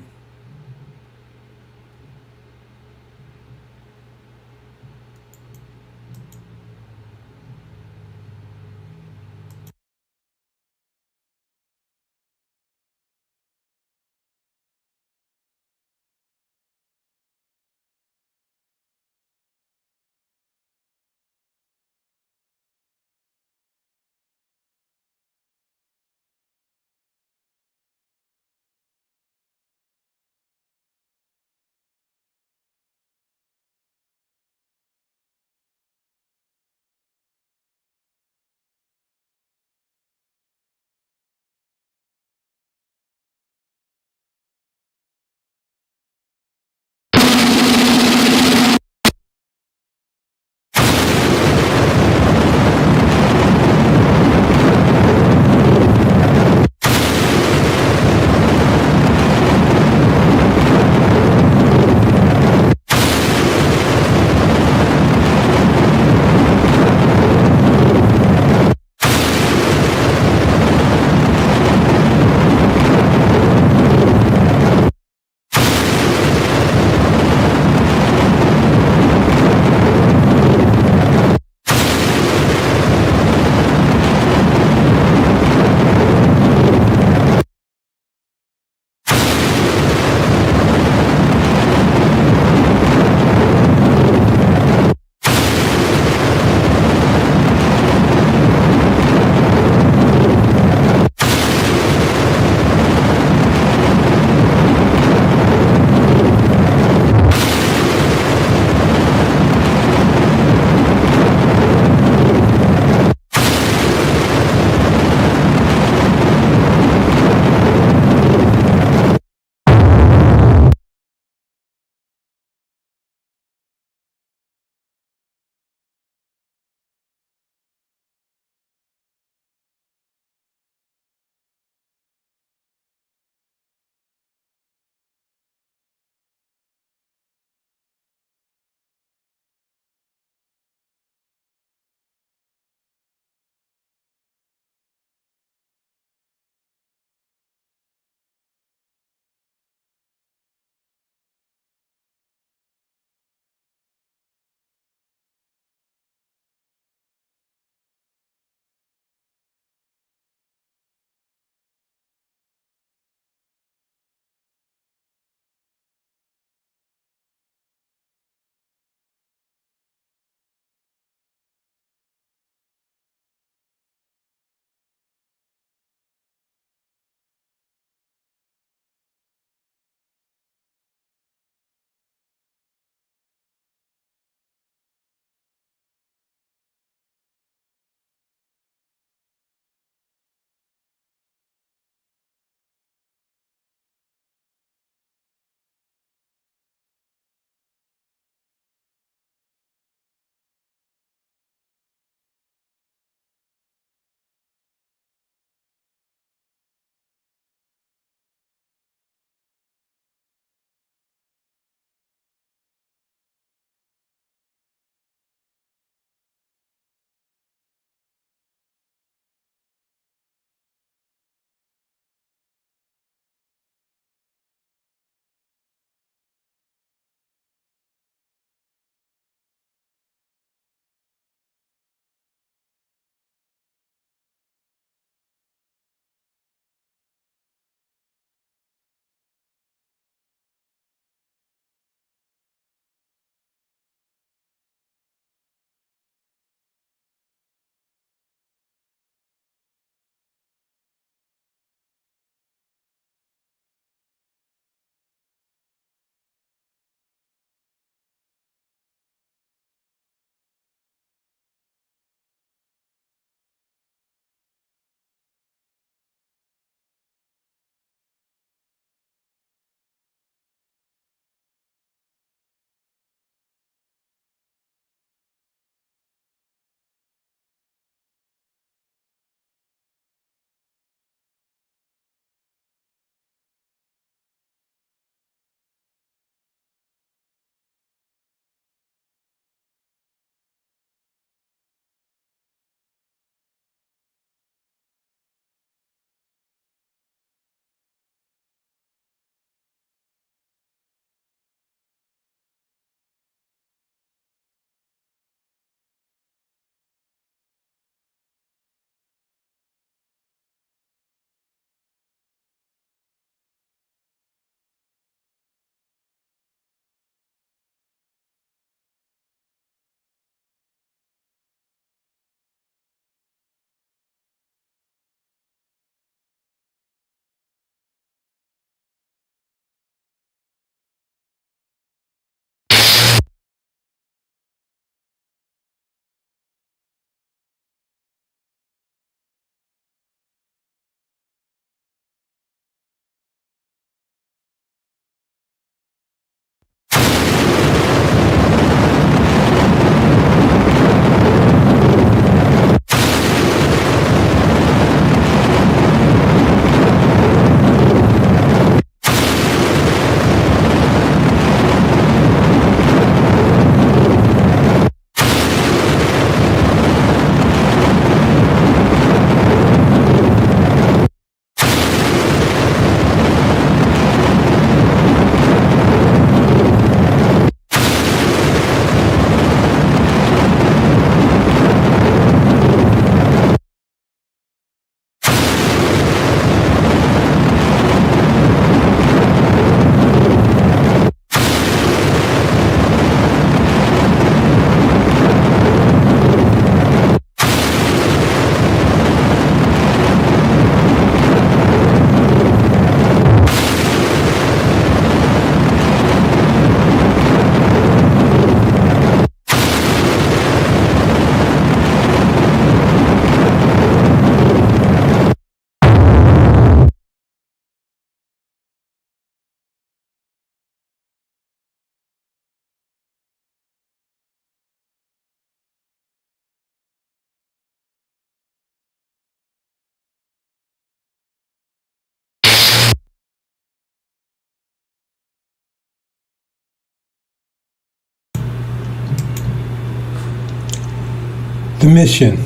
The mission.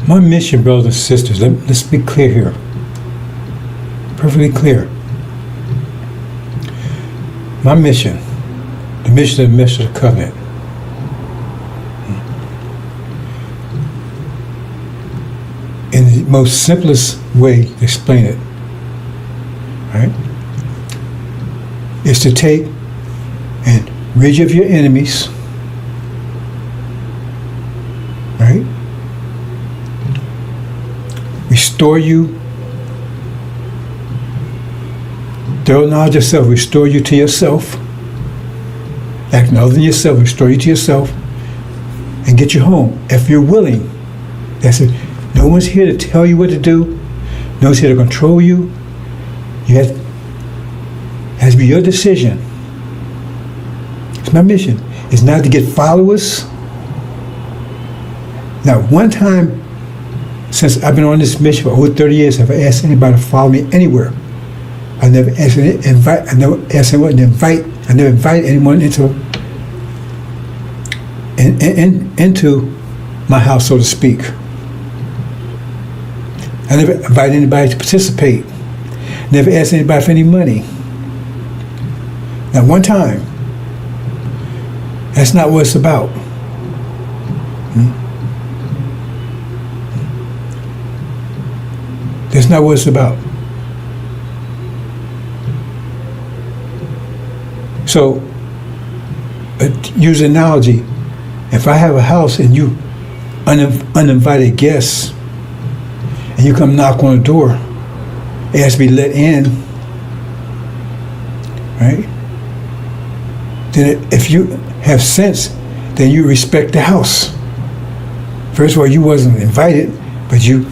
My mission, brothers and sisters, let's be clear here. Perfectly clear. My mission, the mission of the message of the covenant, in the most simplest way to explain it, right, is to take and rid you of your enemies, right, restore you, thorough knowledge of self, restore you to yourself, acting other than yourself, restore you to yourself, and get you home if you're willing. That's it. No one's here to tell you what to do. No one's here to control you. It has to be your decision. It's my mission. It's not to get followers. Now, one time since I've been on this mission for over 30 years, have I asked anybody to follow me anywhere? I never asked anyone to invite. I never invite anyone into my house, so to speak. I never invite anybody to participate. Never asked anybody for any money. Now, one time. That's not what it's about. That's not what it's about. So, use an analogy. If I have a house and you uninvited guests, and you come knock on the door, it has to be let in, right? Then if you have sense, then you respect the house. First of all, you wasn't invited, but you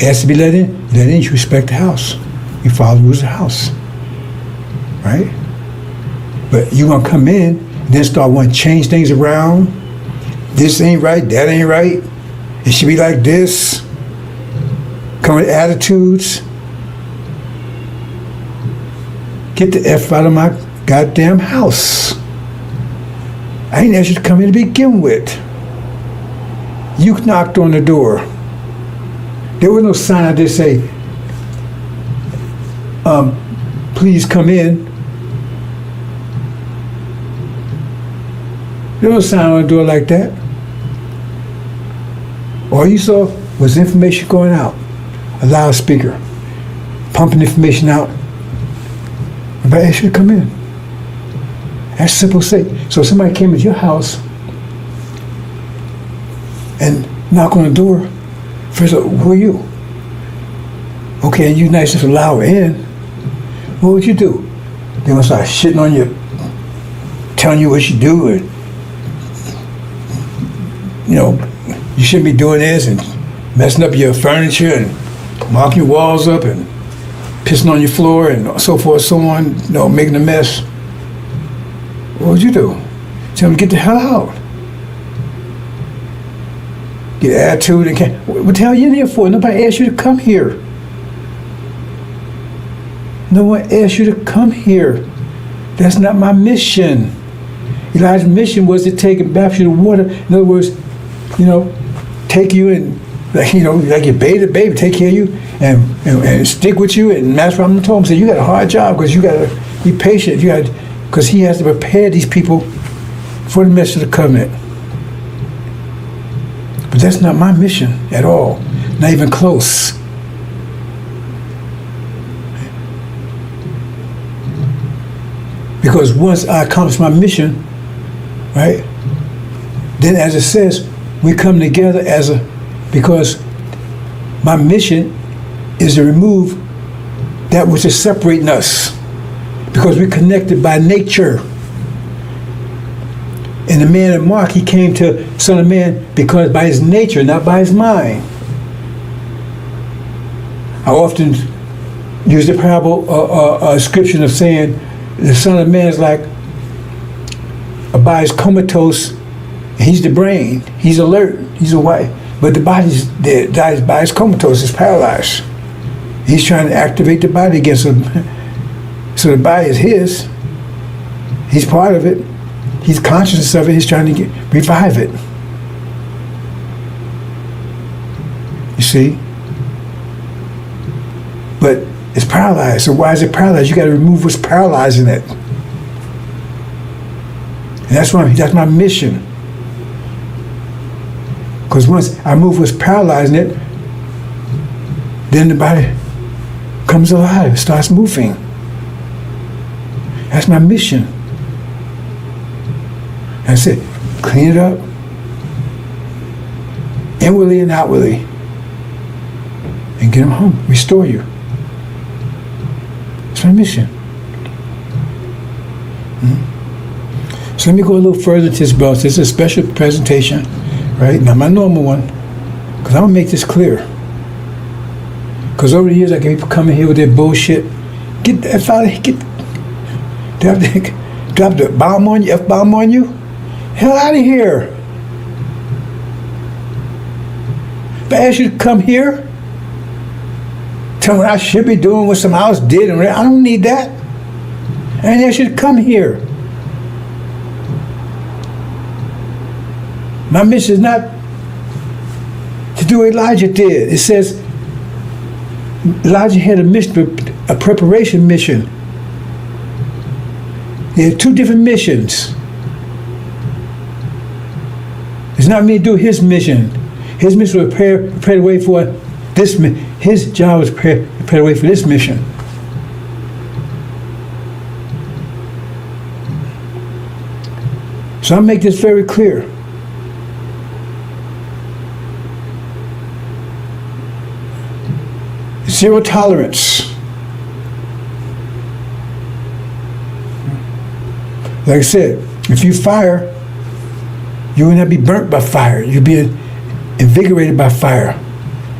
asked to be let in, you respect the house. You follow the rules of the house, right? But you gonna come in and then start wanting to change things around. This ain't right, that ain't right. It should be like this. Come with attitudes. Get the F out of my goddamn house. I ain't asked you to come in to begin with. You knocked on the door. There was no sign out there say, please come in. There was no sign on the door like that. All you saw was information going out. A loudspeaker, pumping information out. But I asked you to come in. That's simple say. So if somebody came into your house and knock on the door, first of all, who are you? Okay, and you nice enough to allow her in, what would you do? They're gonna start shitting on you, telling you what you do, and you shouldn't be doing this, and messing up your furniture, and marking your walls up, and pissing on your floor, and so forth, so on, making a mess. What would you do? Tell them to get the hell out. Get attitude and can't. What the hell are you in here for? Nobody asked you to come here. No one asked you to come here. That's not my mission. Elijah's mission was to take and baptize you in water. In other words, take you and like you bathe the baby, take care of you and stick with you. And Master Rahman told him, said, you got a hard job because you got to be patient. Because he has to prepare these people for the message of the covenant. But that's not my mission at all. Not even close. Because once I accomplish my mission, right, then as it says, we come together because my mission is to remove that which is separating us. Because we're connected by nature. And the man of Mark, he came to Son of Man because by his nature, not by his mind. I often use the parable, description of saying the Son of Man is like a body's comatose. He's the brain. He's alert. He's awake. But the body's dead. The body's comatose. It's paralyzed. He's trying to activate the body again. So the body is his. He's part of it. He's conscious of it. He's trying to revive it. You see? But it's paralyzed. So why is it paralyzed? You got to remove what's paralyzing it. And that's my mission. Because once I move what's paralyzing it, then the body comes alive, starts moving. That's my mission. That's it. Clean it up, inwardly and outwardly, and get them home. Restore you. That's my mission. So let me go a little further into this, bro. This is a special presentation, right? Not my normal one, because I'm going to make this clear. Because over the years, I get people coming here with their bullshit. Get that father, drop the bomb on you, F-bomb on you. Hell out of here. If I ask you to come here, tell me what I should be doing, what somebody else did, and I don't need that. I didn't ask you to come here. My mission is not to do what Elijah did. It says Elijah had a mission, a preparation mission. He had two different missions. It's not me to do his mission. His mission was prepare the way for this. His job was prepare the way for this mission. So I'll make this very clear. Zero tolerance. Like I said, if you fire, you will not be burnt by fire. You'll be invigorated by fire,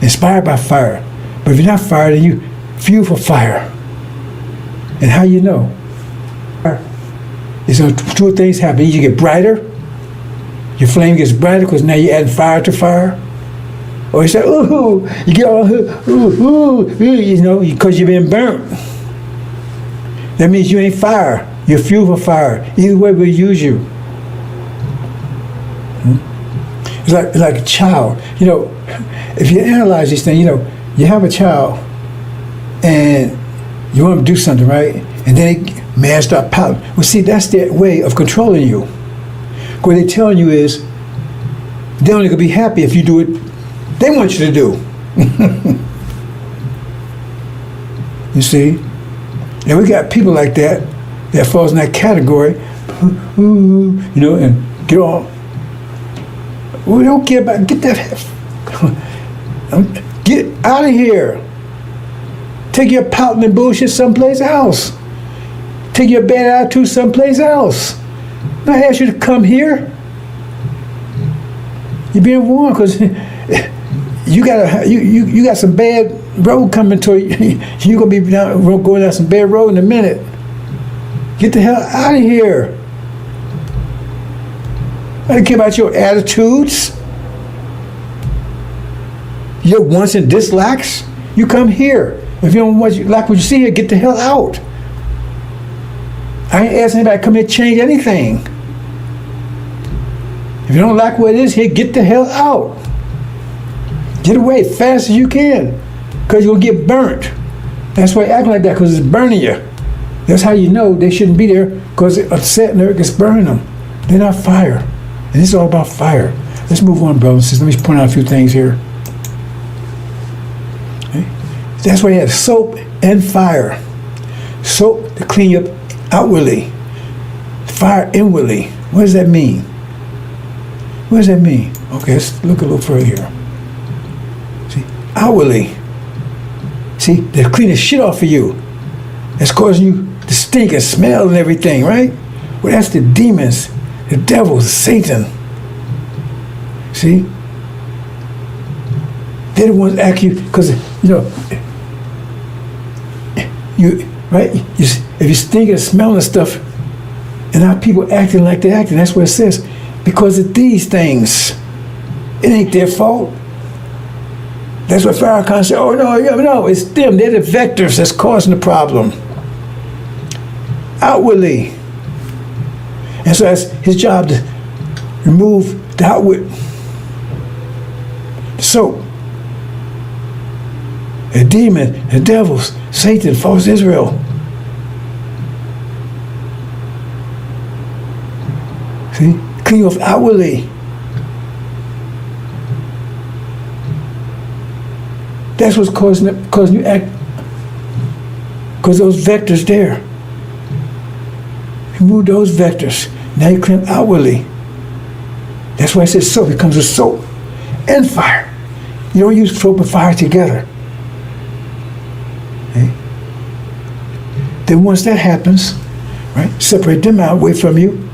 inspired by fire. But if you're not fired, then you fuel for fire. And how you know? Is two things happen. You get brighter, your flame gets brighter because now you're adding fire to fire. Or you say, ooh, you get all, ooh, you know, because you've been burnt. That means you ain't fire. You're fuel for fire. Either way, we'll use you. It's like a child. You know, if you analyze this thing, you know, you have a child and you want them to do something, right? And then man start pouting. Well, see, that's their way of controlling you. What they're telling you is they're only going to be happy if you do it they want you to do. You see? And we got people like that falls in that category, you know, and get all. We don't care about, get that, get out of here. Take your pouting and bullshit someplace else. Take your bad attitude someplace else. I ask you to come here. You're being warned because you got some bad road coming to you. You're gonna be going down some bad road in a minute. Get the hell out of here. I don't care about your attitudes, your wants and dislikes. You come here. If you don't like what you see here, get the hell out. I ain't asking anybody to come here to change anything. If you don't like what it is here, get the hell out. Get away as fast as you can, because you'll get burnt. That's why you act like that, because it's burning you. That's how you know they shouldn't be there, because it's upsetting her, it's burning them. They're not fire. And this is all about fire. Let's move on, brothers and sisters. Let me point out a few things here. Okay? That's why you have soap and fire. Soap to clean you up outwardly. Fire inwardly. What does that mean? What does that mean? Okay, let's look a little further here. See, outwardly. See, they're cleaning shit off of you. That's causing you to stink and smell and everything, right? Well, that's the demons, the devil, Satan. See? They're the ones that act you, because, you know, right? If you're stinking and smelling stuff, and how people acting like they're acting, that's what it says. Because of these things. It ain't their fault. That's what Farrakhan said. Oh, no, it's them. They're the vectors that's causing the problem. Outwardly. And so that's his job, to remove the outward soap. the demon, the devils, Satan, false Israel. See? Clean off outwardly. That's what's causing you act, because those vectors there. Remove those vectors. Now you clean outwardly. That's why it says soap. It comes with soap and fire. You don't use soap and fire together. Okay? Then once that happens, right, separate them out away from you,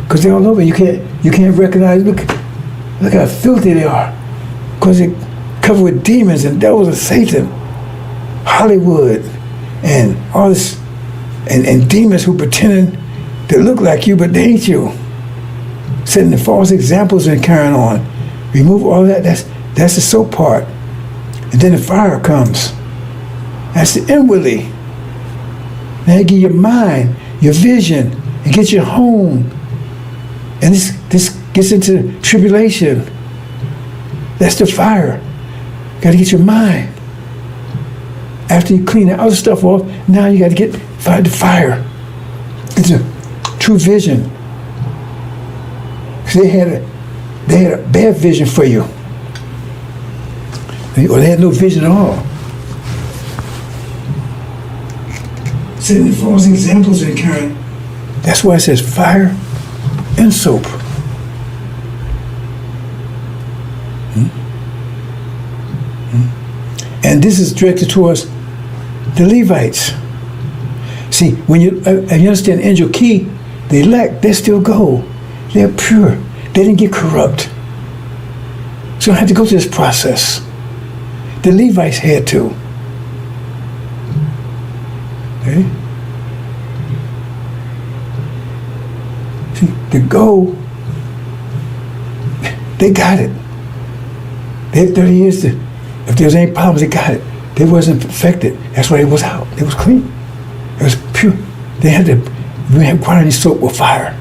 because they're all over. You can't recognize. Look how filthy they are, because they're covered with demons and devils and Satan, Hollywood, and all this, and demons who pretending to look like you, but they ain't you. Setting the false examples and carrying on. Remove all that. That's the soap part. And then the fire comes. That's the inwardly. Now you get your mind, your vision, and get your home. And this gets into tribulation. That's the fire. Got to get your mind. After you clean the other stuff off, now you got to get the fire. It's a true vision. Because they had a bad vision for you. Or they had no vision at all. Setting the false examples and carrying. That's why it says fire and soap. And this is directed towards the Levites. See, when you understand angel key, the elect, they still go. They're pure. They didn't get corrupt. So you don't have to go through this process. The Levites had to. Okay? See, the gold, they got it. They had 30 years to, if there was any problems, they got it. They wasn't affected. That's why it was out. It was clean. It was pure. They had to require any soap or fire.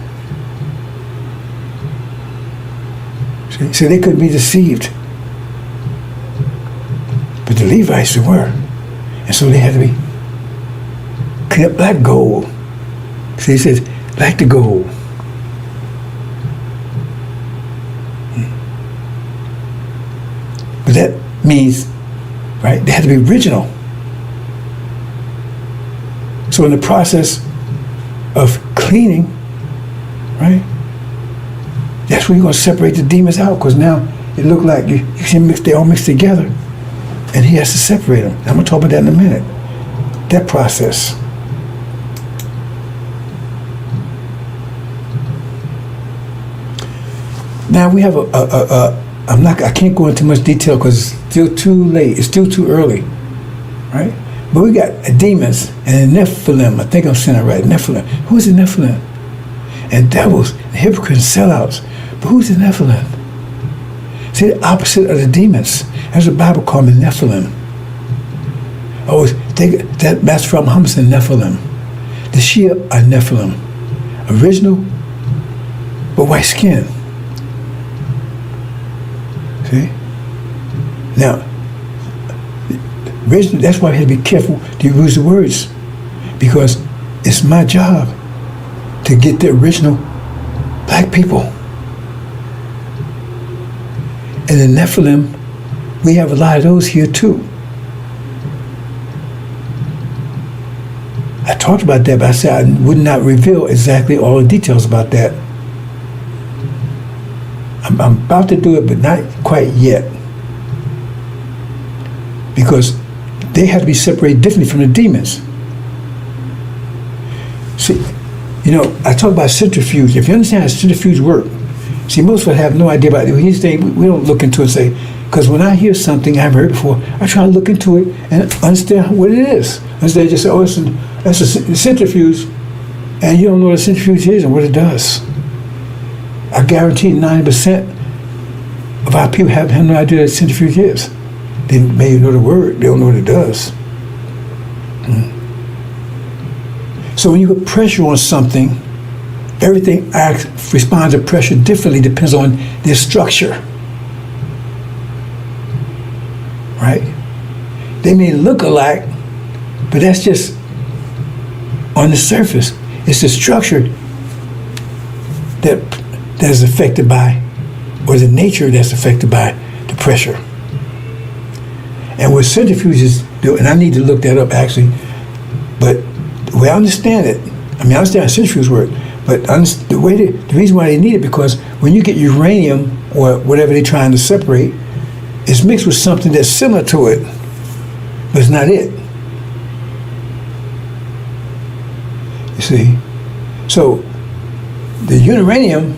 See? So they couldn't be deceived. But the Levites, they were. And so they had to be clean up like gold. So he says, like the gold. But that means, right, they had to be original. So in the process of cleaning, right, that's where you're going to separate the demons out, because now it looked like you see they all mixed together. And he has to separate them. I'm going to talk about that in a minute. That process. Now we have I can't go into much detail because it's still too late. It's still too early, right? But we got demons and the Nephilim. I think I'm saying it right. Nephilim. Who's the Nephilim? And devils, and hypocrites, sellouts. But who's the Nephilim? See, the opposite of the demons. That's what the Bible called them, Nephilim. Oh, that's from Muhammad said Nephilim. The Shia are Nephilim. Original, but white skin. See? Now, original, that's why we have to be careful to use the words. Because it's my job to get the original black people. And the Nephilim, we have a lot of those here too. I talked about that, but I said I would not reveal exactly all the details about that. I'm about to do it, but not quite yet. Because they have to be separated differently from the demons. See, you know, I talk about centrifuge. If you understand how centrifuge work, see, most of us have no idea about it. He's saying we don't look into it and say, because when I hear something I haven't heard before, I try to look into it and understand what it is. Instead of just say, oh, that's a centrifuge, and you don't know what a centrifuge is and what it does. I guarantee 90% of our people have no idea what a centrifuge is. They may know the word, they don't know what it does. So when you put pressure on something, everything responds to pressure differently, depends on their structure. Right? They may look alike, but that's just on the surface. It's the structure that is affected by, or the nature that's affected by the pressure. And what centrifuges do, and I need to look that up actually, but the way I understand it, I understand how centrifuges work, but the reason why they need it, because when you get uranium or whatever they're trying to separate, it's mixed with something that's similar to it, but it's not it. You see? So the uranium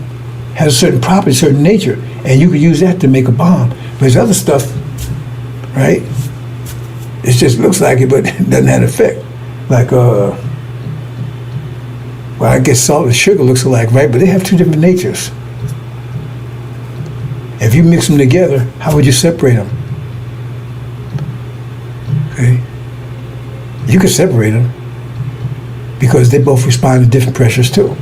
has a certain property, certain nature, and you could use that to make a bomb. But there's other stuff, right? It just looks like it, but it doesn't have an effect. Like, well, I guess salt and sugar looks alike, right? But they have two different natures. If you mix them together, how would you separate them? Okay? You could separate them because they both respond to different pressures too.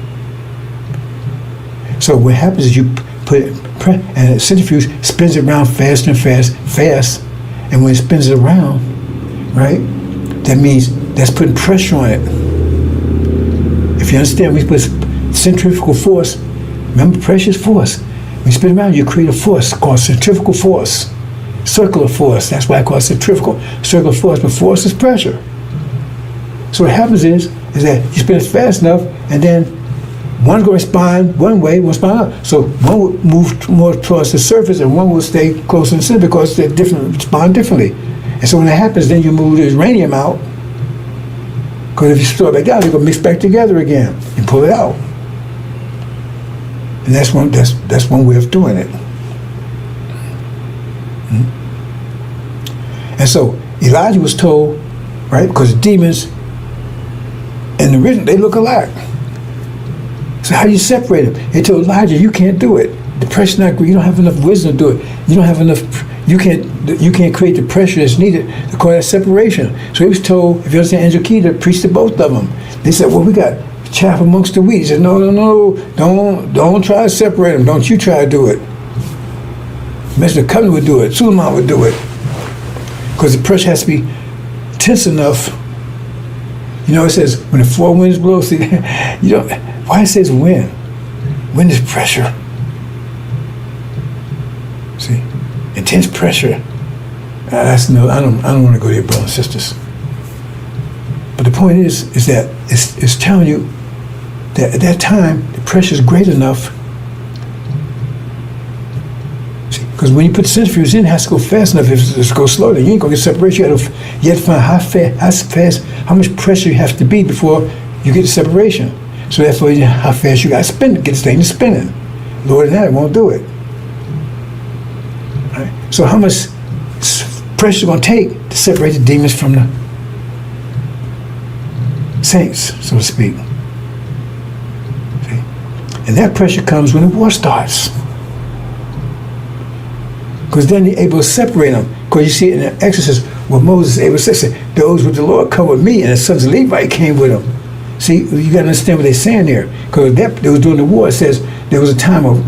So what happens is you put it, and a centrifuge spins it around faster and fast, and when it spins it around, right, that means that's putting pressure on it. If you understand, we put centrifugal force, remember pressure is force. When you spin around, you create a force called centrifugal force, circular force. That's why I call it centrifugal, circular force, but force is pressure. So what happens is that you spin it fast enough, and then one's going to respond one way, one's respond out. So one will move more towards the surface, and one will stay closer to the center because they're different, respond differently. And so when that happens, then you move the uranium out, because if you store it back down, they're going to mix back together again and pull it out. And that's one way of doing it. And so Elijah was told, right, because the demons and the original, they look alike. So how do you separate them? They told Elijah, you can't do it. The pressure's not good. You don't have enough wisdom to do it. You don't have enough. You can't create the pressure that's needed to cause that separation. So he was told, if you understand Angel Key, to preach to both of them. They said, well, we got chaff amongst the wheat. He said, no, don't try to separate them. Don't you try to do it. Mr. Covenant would do it. Suleiman would do it. Because the pressure has to be tense enough. You know, it says, when the four winds blow, see, you know, why it says wind? Wind is pressure. See? Intense pressure. That's no, I don't want to go there, brothers and sisters. But the point is that it's telling you that at that time, the pressure is great enough. Because when you put centrifuges in, it has to go fast enough. If it goes slow, then you ain't going to get separation. You have to find how much pressure you have to be before you get the separation. So therefore, how fast you got to spin to get this thing to spinning. Lower than that, it won't do it. Right? So how much pressure is going to take to separate the demons from the saints, so to speak? See? And that pressure comes when the war starts. Because then you're able to separate them. Because you see it in the Exodus, where Moses is able to say, those with the Lord come with me, and the sons of Levi came with him. See, you got to understand what they're saying there. Because they was during the war. It says there was a time of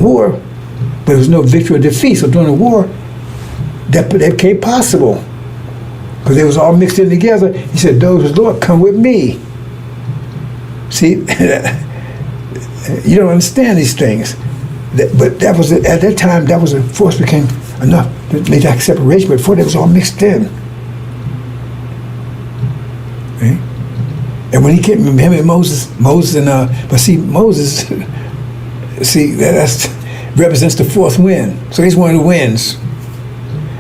war, but there was no victory or defeat. So during the war, that became possible. Because they was all mixed in together. He said, those with the Lord come with me. See, you don't understand these things. But that was at that time. That was a force became enough to make that separation. But before, they was all mixed in. Okay? And when he came, him and Moses but see Moses, see that's represents the fourth wind. So he's one of the winds,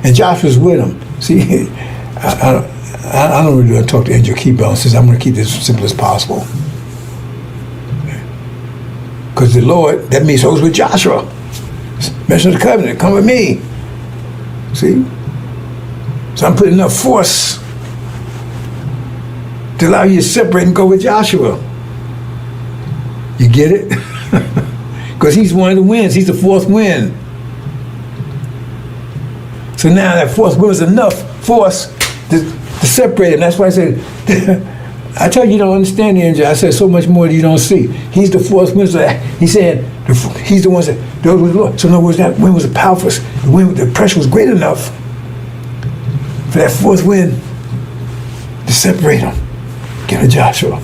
and Joshua's with him. See, I don't really want to talk to Angel Key balances. I'm going to keep this as simple as possible. Because the Lord, that means those with Joshua. Mention of the covenant, come with me. See? So I'm putting enough force to allow you to separate and go with Joshua. You get it? Because he's one of the winds. He's the fourth wind. So now that fourth wind was enough force to separate it. And that's why I said, I tell you, you don't understand the angel. I said so much more that you don't see. He's the fourth wind. He said he's the one that those with the Lord. So in other words, that wind was the powerful. The pressure was great enough for that fourth wind to separate them. Give it to Joshua.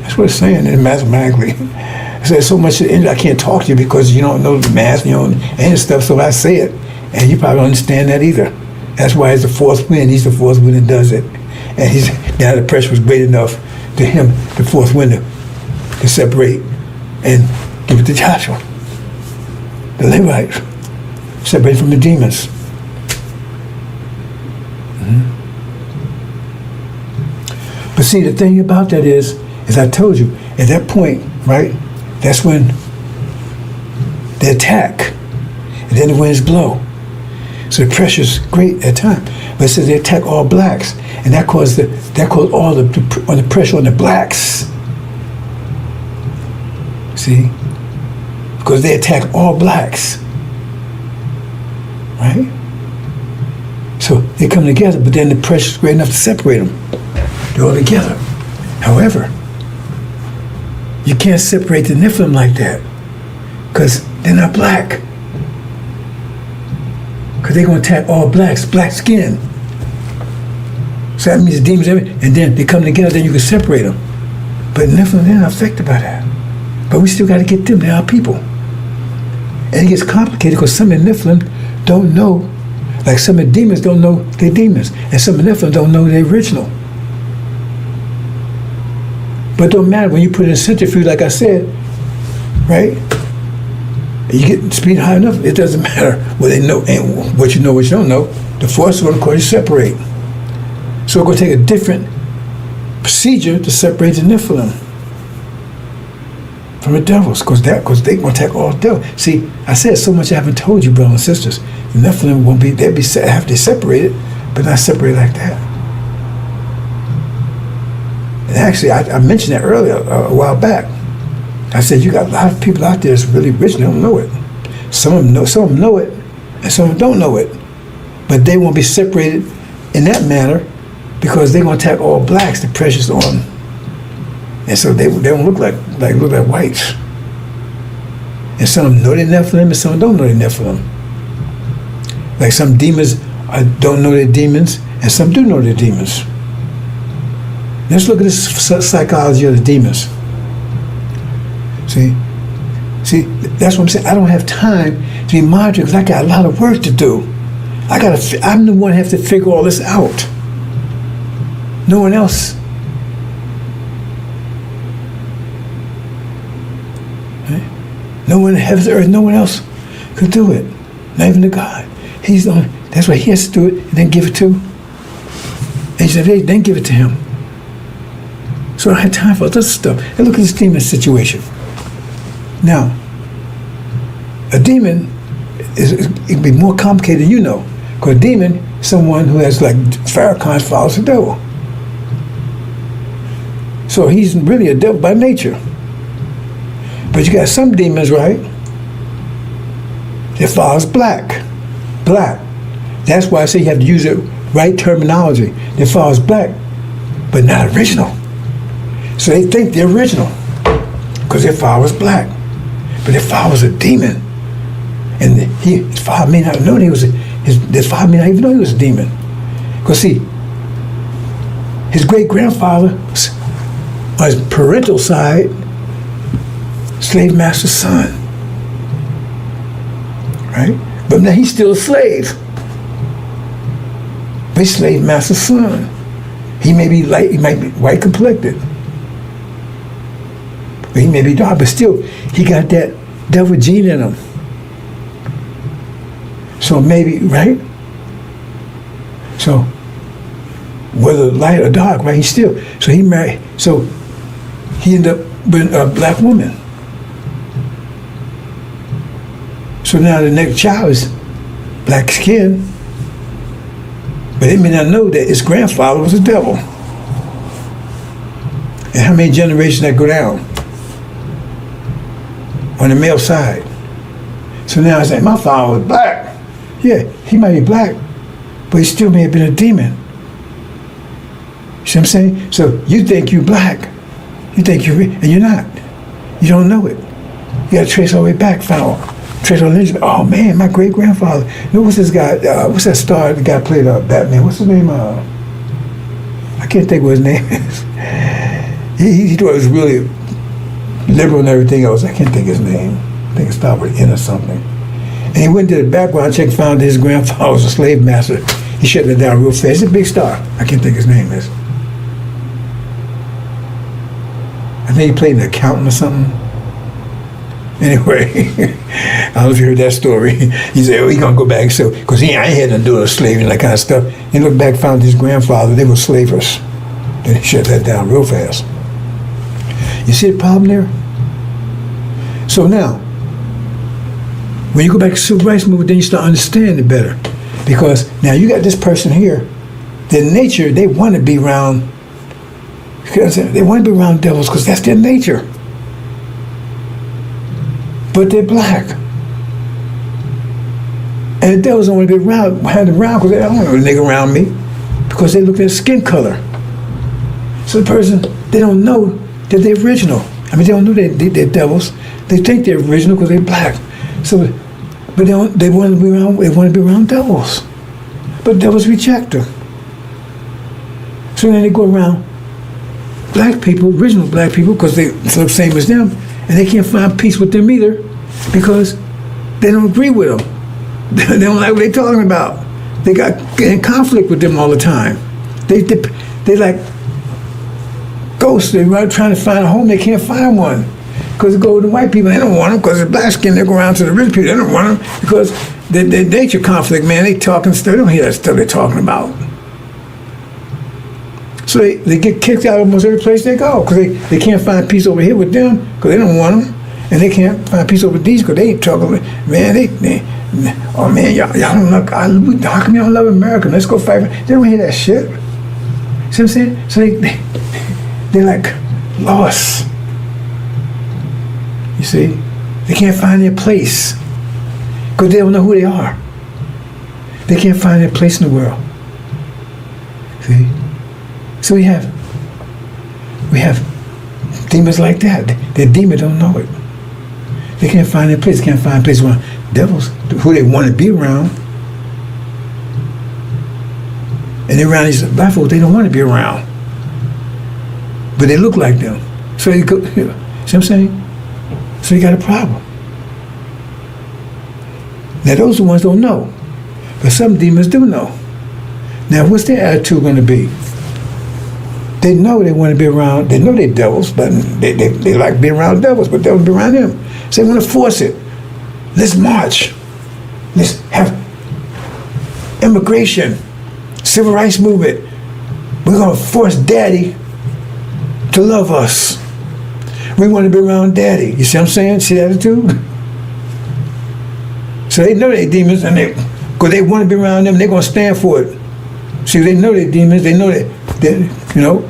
That's what it's saying mathematically. It says so much I can't talk to you because you don't know the math, you don't any stuff, so I say it, and you probably don't understand that either. That's why it's the fourth wind. He's the fourth wind that does it. And now the pressure was great enough to him, the fourth wind, to separate and give it to Joshua. The Levites, separate from the demons. But see, the thing about that is I told you, at that point, right, that's when they attack, and then the winds blow. So the pressure's great at that time. But it says they attack all blacks, and that caused all the pressure on the blacks. See? Because they attack all blacks. Right? So they come together, but then the pressure's great enough to separate them. They're all together. However, you can't separate the Nephilim like that because they're not black. Because they're going to attack all blacks, black skin. So that means the demons, and then they come together, then you can separate them. But Nephilim, they're not affected by that. But we still got to get them, they're our people. And it gets complicated because some of the Nephilim don't know, like some of the demons don't know they're demons, and some of the Nephilim don't know they're original. But it don't matter when you put it in centrifuge, like I said, right? You get speed high enough, it doesn't matter what they know and what you know, what you don't know. The force is going to cause you to separate. So it's going to take a different procedure to separate the Nephilim from the devils, because they're going to attack all devils. See, I said so much I haven't told you, brothers and sisters. The Nephilim won't be, they'll have to separate it, but not separate like that. And actually, I mentioned that earlier, a while back. I said, you got a lot of people out there that's really rich and they don't know it. Some of them know it, and some of them don't know it. But they won't be separated in that manner because they're going to attack all blacks, the precious on. And so they don't look like whites. And some of them know they're Nephilim, and some don't know they're Nephilim. Like some demons don't know they're demons, and some do know they're demons. Let's look at the psychology of the demons. See, that's what I'm saying. I don't have time to be monitored because I got a lot of work to do. I'm the one that have to figure all this out. No one else. Right? No one in heaven or earth, no one else could do it. Not even the God. He's the only. That's why he has to do it and then give it to. And he said, hey, then give it to him. So I don't have time for this stuff. And look at this demon situation. Now, a demon it can be more complicated than you know. Because a demon is someone who has, like Farrakhan, follows the devil. So he's really a devil by nature. But you got some demons, right, that follows black. That's why I say you have to use the right terminology. That follows black, but not original. So they think they're original because their father was black, but their father was a demon, and his father may not know his father may not even know he was a demon. Because see, his great grandfather on his parental side, slave master's son, right? But now he's still a slave, but he's slave master's son. He may be light, he might be white complected. But he may be dark, but still, he got that devil gene in him. So maybe, right? So, whether light or dark, right, so he married, so he ended up with a black woman. So now the next child is black skin, but they may not know that his grandfather was a devil. And how many generations that go down? On the male side. So now I say, my father was black. Yeah, he might be black, but he still may have been a demon. You see what I'm saying? So you think you're black, and you're not. You don't know it. You got to trace all the way back, foul. Trace our lineage. Oh man, my great grandfather. You know, what's this guy? What's that star? The guy played Batman. What's his name? I can't think what his name is. He thought it was really liberal and everything else. I can't think his name. I think it started with N or something. And he went to the background check, found his grandfather was a slave master. He shut that down real fast. He's a big star. I can't think his name is. I think he played an accountant or something. Anyway, I don't know if you heard that story. He said, oh, he's going to go back. So, because I ain't had nothing to do with slavery and that kind of stuff. He looked back, found his grandfather. They were slavers. Then he shut that down real fast. You see the problem there? So now, when you go back to the civil rights movement, then you start understanding it better. Because now you got this person here, their nature, they want to be around, because they want to be around devils because that's their nature. But they're black. And the devils don't want to be around because they don't want a nigga around me because they look at their skin color. So the person, they don't know that they're original. I mean, they don't know they're devils. They think they're original because they're black. So, but they want to be around devils. But devils reject them. So then they go around black people, original black people, because they look the same as them, and they can't find peace with them either because they don't agree with them. They don't like what they're talking about. They got in conflict with them all the time. They like ghosts. They're trying to find a home. They can't find one because they go with the white people. They don't want them because they're black skin. They go around to the rich people. They don't want them because their nature conflict, man. They talking stuff. They don't hear that stuff they're talking about. So they get kicked out of almost every place they go because they can't find peace over here with them because they don't want them. And they can't find peace over these because they ain't talking. Man, oh man, y'all don't look. How come y'all don't love America? Let's go fight. They don't hear that shit. See what I'm saying? So they're like lost. You see, they can't find their place because they don't know who they are. They can't find their place in the world. See, so we have demons like that. Their demons don't know it. They can't find their place. They can't find a place around devils who they want to be around. And they're around these black folks they don't want to be around. But they look like them. So you go, see what I'm saying? So you got a problem. Now those are the ones don't know. But some demons do know. Now what's their attitude going to be? They know they want to be around, they know they're devils, but they like being around devils, but devils be around them. So they want to force it. Let's march. Let's have immigration, civil rights movement. We're going to force daddy to love us. We want to be around daddy. You see what I'm saying? See the attitude? So they know they're demons, and because they want to be around them, they're going to stand for it. See, they know they're demons. They know that, you know,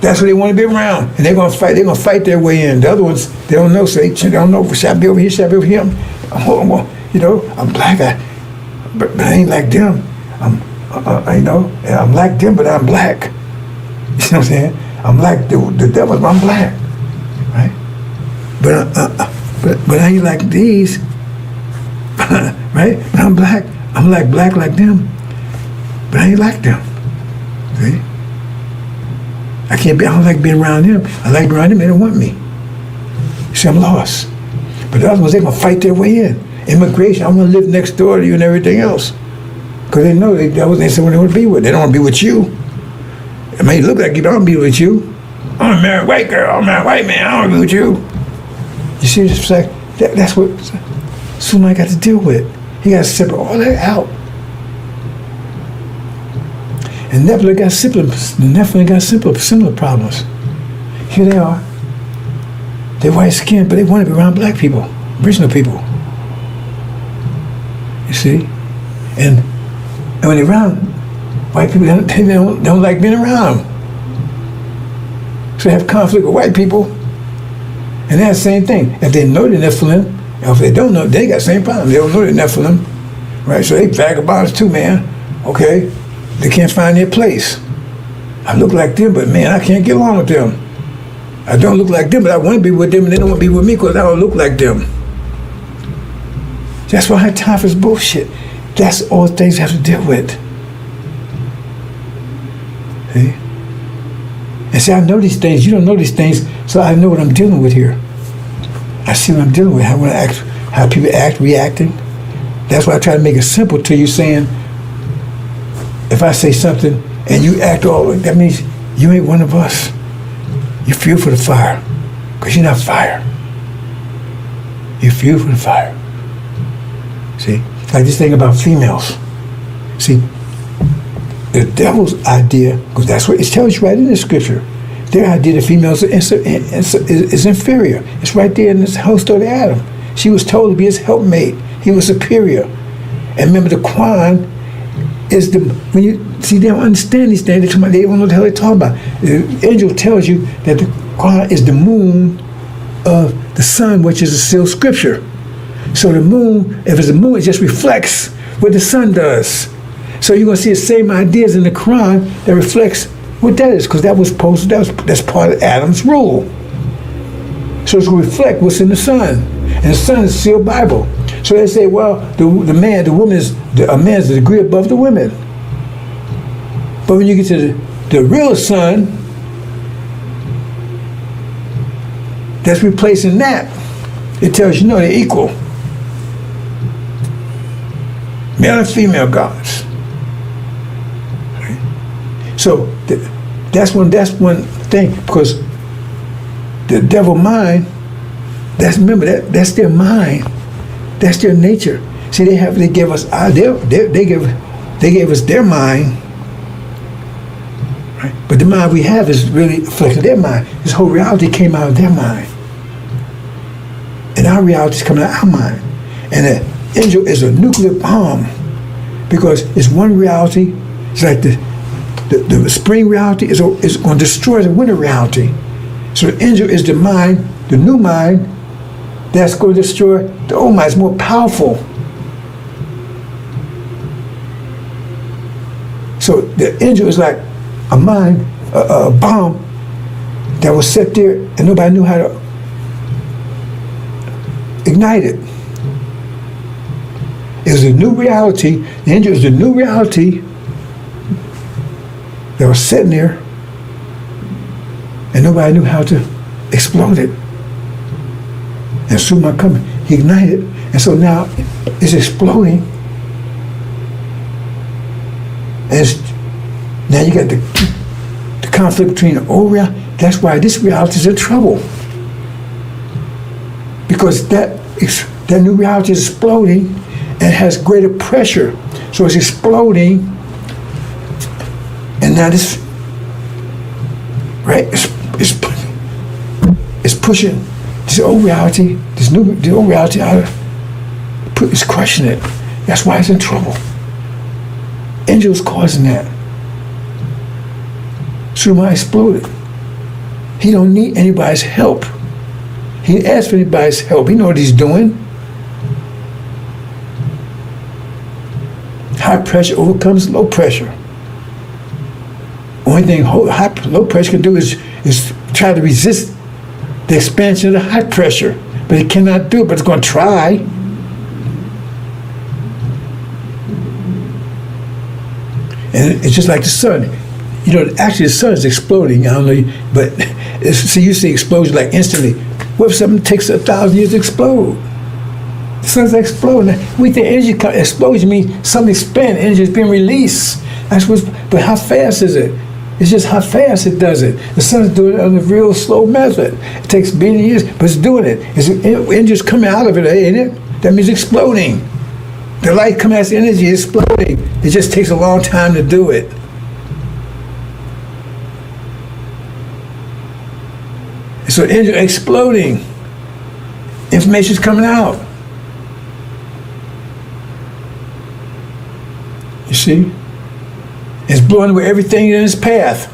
that's what they want to be around, and they're going to fight. They're going to fight their way in. The other ones, they don't know. So they don't know. Should I be over here? Should I be over here? You know, I'm black, but I ain't like them. You know, I'm like them, but I'm black. You know what I'm saying? I'm like the devils, but I'm black, right? But I ain't like these, right? But I'm black. I'm like black like them, but I ain't like them. See? I don't like being around them. I like being around them, they don't want me. You see, I'm lost. But the other ones, they're going to fight their way in. Immigration, I want to live next door to you and everything else. Because they know they say what they want to be with. They don't want to be with you. It may look like you don't want to be with you. I'm a married white girl, I'm a married white man, I don't want to be with you. You see, it's like, that's what somebody got to deal with. He got to separate all that out. And Nephilim got similar problems. Here they are. They're white skinned, but they want to be around black people, original people. You see? And when they're around white people, they don't like being around them. So they have conflict with white people. And that's the same thing. If they know the Nephilim, or if they don't know, they got the same problem. They don't know the Nephilim. Right? So they vagabonds too, man. Okay? They can't find their place. I look like them, but man, I can't get along with them. I don't look like them, but I want to be with them, and they don't want to be with me because I don't look like them. That's why I have time for this bullshit. That's all things have to deal with. See? And see, I know these things. You don't know these things, so I know what I'm dealing with here. I see what I'm dealing with. How people act, reacting. That's why I try to make it simple to you, saying, if I say something and you act all, that means you ain't one of us. You feel for the fire, because you're not fire. You feel for the fire. See, like this thing about females. See, the devil's idea, because that's what it tells you right in the scripture. Their idea that females is inferior. It's right there in this whole story of Adam. She was told to be his helpmate. He was superior. And remember, the Quran is the, when you see, they don't understand these things. They don't know what the hell they're talking about. The angel tells you that the Quran is the moon of the sun, which is a still scripture. So the moon, if it's a moon, it just reflects what the sun does. So you're going to see the same ideas in the Quran that reflects what that is, because that's part of Adam's rule. So it's going to reflect what's in the sun. And the sun is still Bible. So they say, well, a man is the degree above the women. But when you get to the real sun, that's replacing that. It tells you, no, they're equal. Male and female gods. Right? So that's one thing, because the devil mind, that's their mind. That's their nature. See, they gave us they gave us their mind, right? But the mind we have is really reflecting their mind. This whole reality came out of their mind, and our reality is coming out of our mind. And the angel is a nuclear bomb, because it's one reality. It's like the spring reality is going to destroy the winter reality. So the angel is the mind, the new mind, that's going to destroy the old mind. It's more powerful. So the angel is like a mind, a bomb that was set there and nobody knew how to ignite it. It was a new reality. The angel is the new reality that was sitting there and nobody knew how to explode it. And soon my coming, he ignited, and so now it's exploding. And now you got the conflict between the old reality. That's why this reality is in trouble, because that new reality is exploding and has greater pressure. So it's exploding, and now this, right? It's pushing this old reality, the old reality out of, it's crushing it. That's why it's in trouble. Angel's causing that. Suma exploded. He don't need anybody's help. He didn't ask for anybody's help. He knows what he's doing. High pressure overcomes low pressure. Only thing low pressure can do is try to resist the expansion of the high pressure, but it cannot do it, but it's going to try. And it's just like the sun. Actually the sun is exploding. I don't know, but see, you see explosion like instantly. What if something takes 1,000 years to explode? The sun's exploding. We think energy explosion means something expanding, energy is being released. But how fast is it? It's just how fast it does it. The sun's doing it on a real slow method. It takes billions of years, but it's doing it. Energy's coming out of it, ain't it? That means exploding. The light coming out of the energy is exploding. It just takes a long time to do it. So energy exploding. Information's coming out. You see? It's blowing away everything in its path.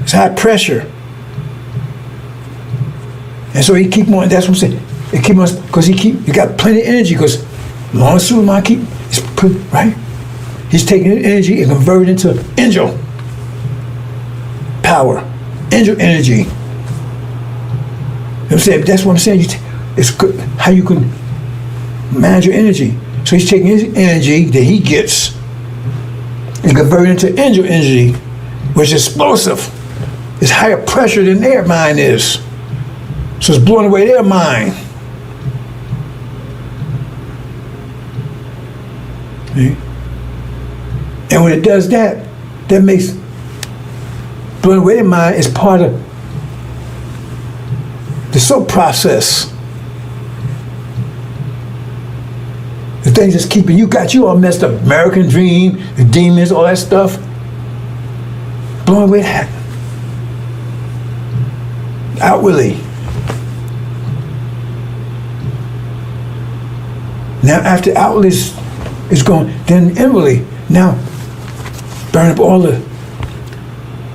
It's high pressure. And so he keep on, that's what I'm saying. It keep on, because you got plenty of energy, because long as Suleiman right? He's taking energy and converting it into angel power, angel energy. You know what I'm saying? That's what I'm saying. It's good how you can manage your energy. So he's taking his energy that he gets and converting it to angel energy, which is explosive. It's higher pressure than their mind is. So it's blowing away their mind. See? And when it does that, that makes blowing away their mind is part of the soul process. The things that's keeping you, got you all messed up. American dream, the demons, all that stuff. Blowing away that. Outwardly. Now after outwardly is gone, then inwardly. Now burn up all the,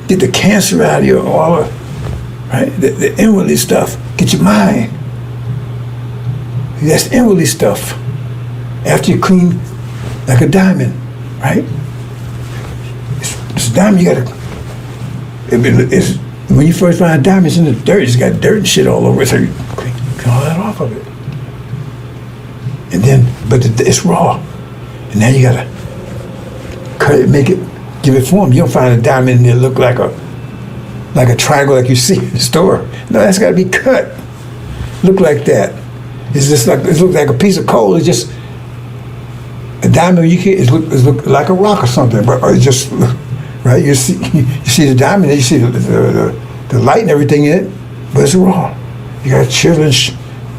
get the cancer out of you, all the, right? The inwardly stuff. Get your mind. That's inwardly stuff. After you clean like a diamond, right? It's a diamond, you gotta, when you first find a diamond, it's in the dirt, it's got dirt and shit all over it, so you clean all that off of it. And then, but it's raw. And now you gotta cut it, make it, give it form. You don't find a diamond that look like a triangle like you see in the store. No, that's gotta be cut. Look like that. It's just like, it looks like a piece of coal. It's just, a diamond, you can't, it look like a rock or something, but or just, right? You see the diamond, you see the light and everything in it, but it's raw. You got to chill and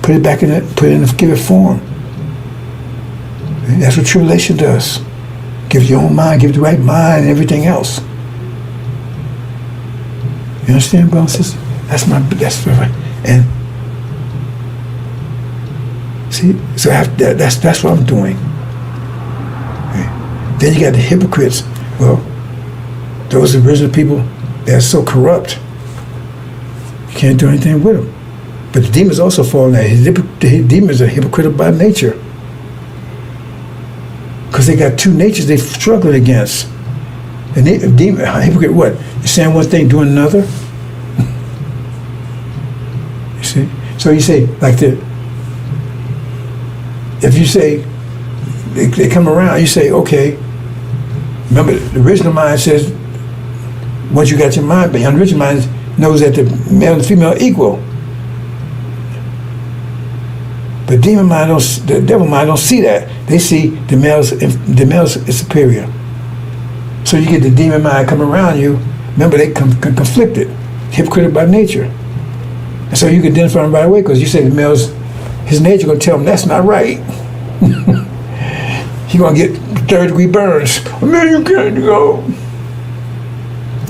put it back in it, give it form. That's what tribulation does. Gives your own mind, gives the right mind and everything else. You understand, brother and sister? That's right. And see, so after that's what I'm doing. Then you got the hypocrites. Well, those original people that are so corrupt, you can't do anything with them. But the demons also fall in that. The demons are hypocritical by nature. Because they got two natures they're struggling against. And demon, hypocrite what? You're saying one thing, doing another? You see? So you say, like if you say, they come around, you say, okay, remember, the original mind says, once you got your mind, but the unoriginal mind knows that the male and the female are equal. The demon mind the devil mind don't see that. They see the males is superior. So you get the demon mind coming around you. Remember, they conflicted, hypocritical by nature. And so you can identify them right away because you say the male's, his nature gonna tell him that's not right. He gonna get third-degree burns. Man, you can't go.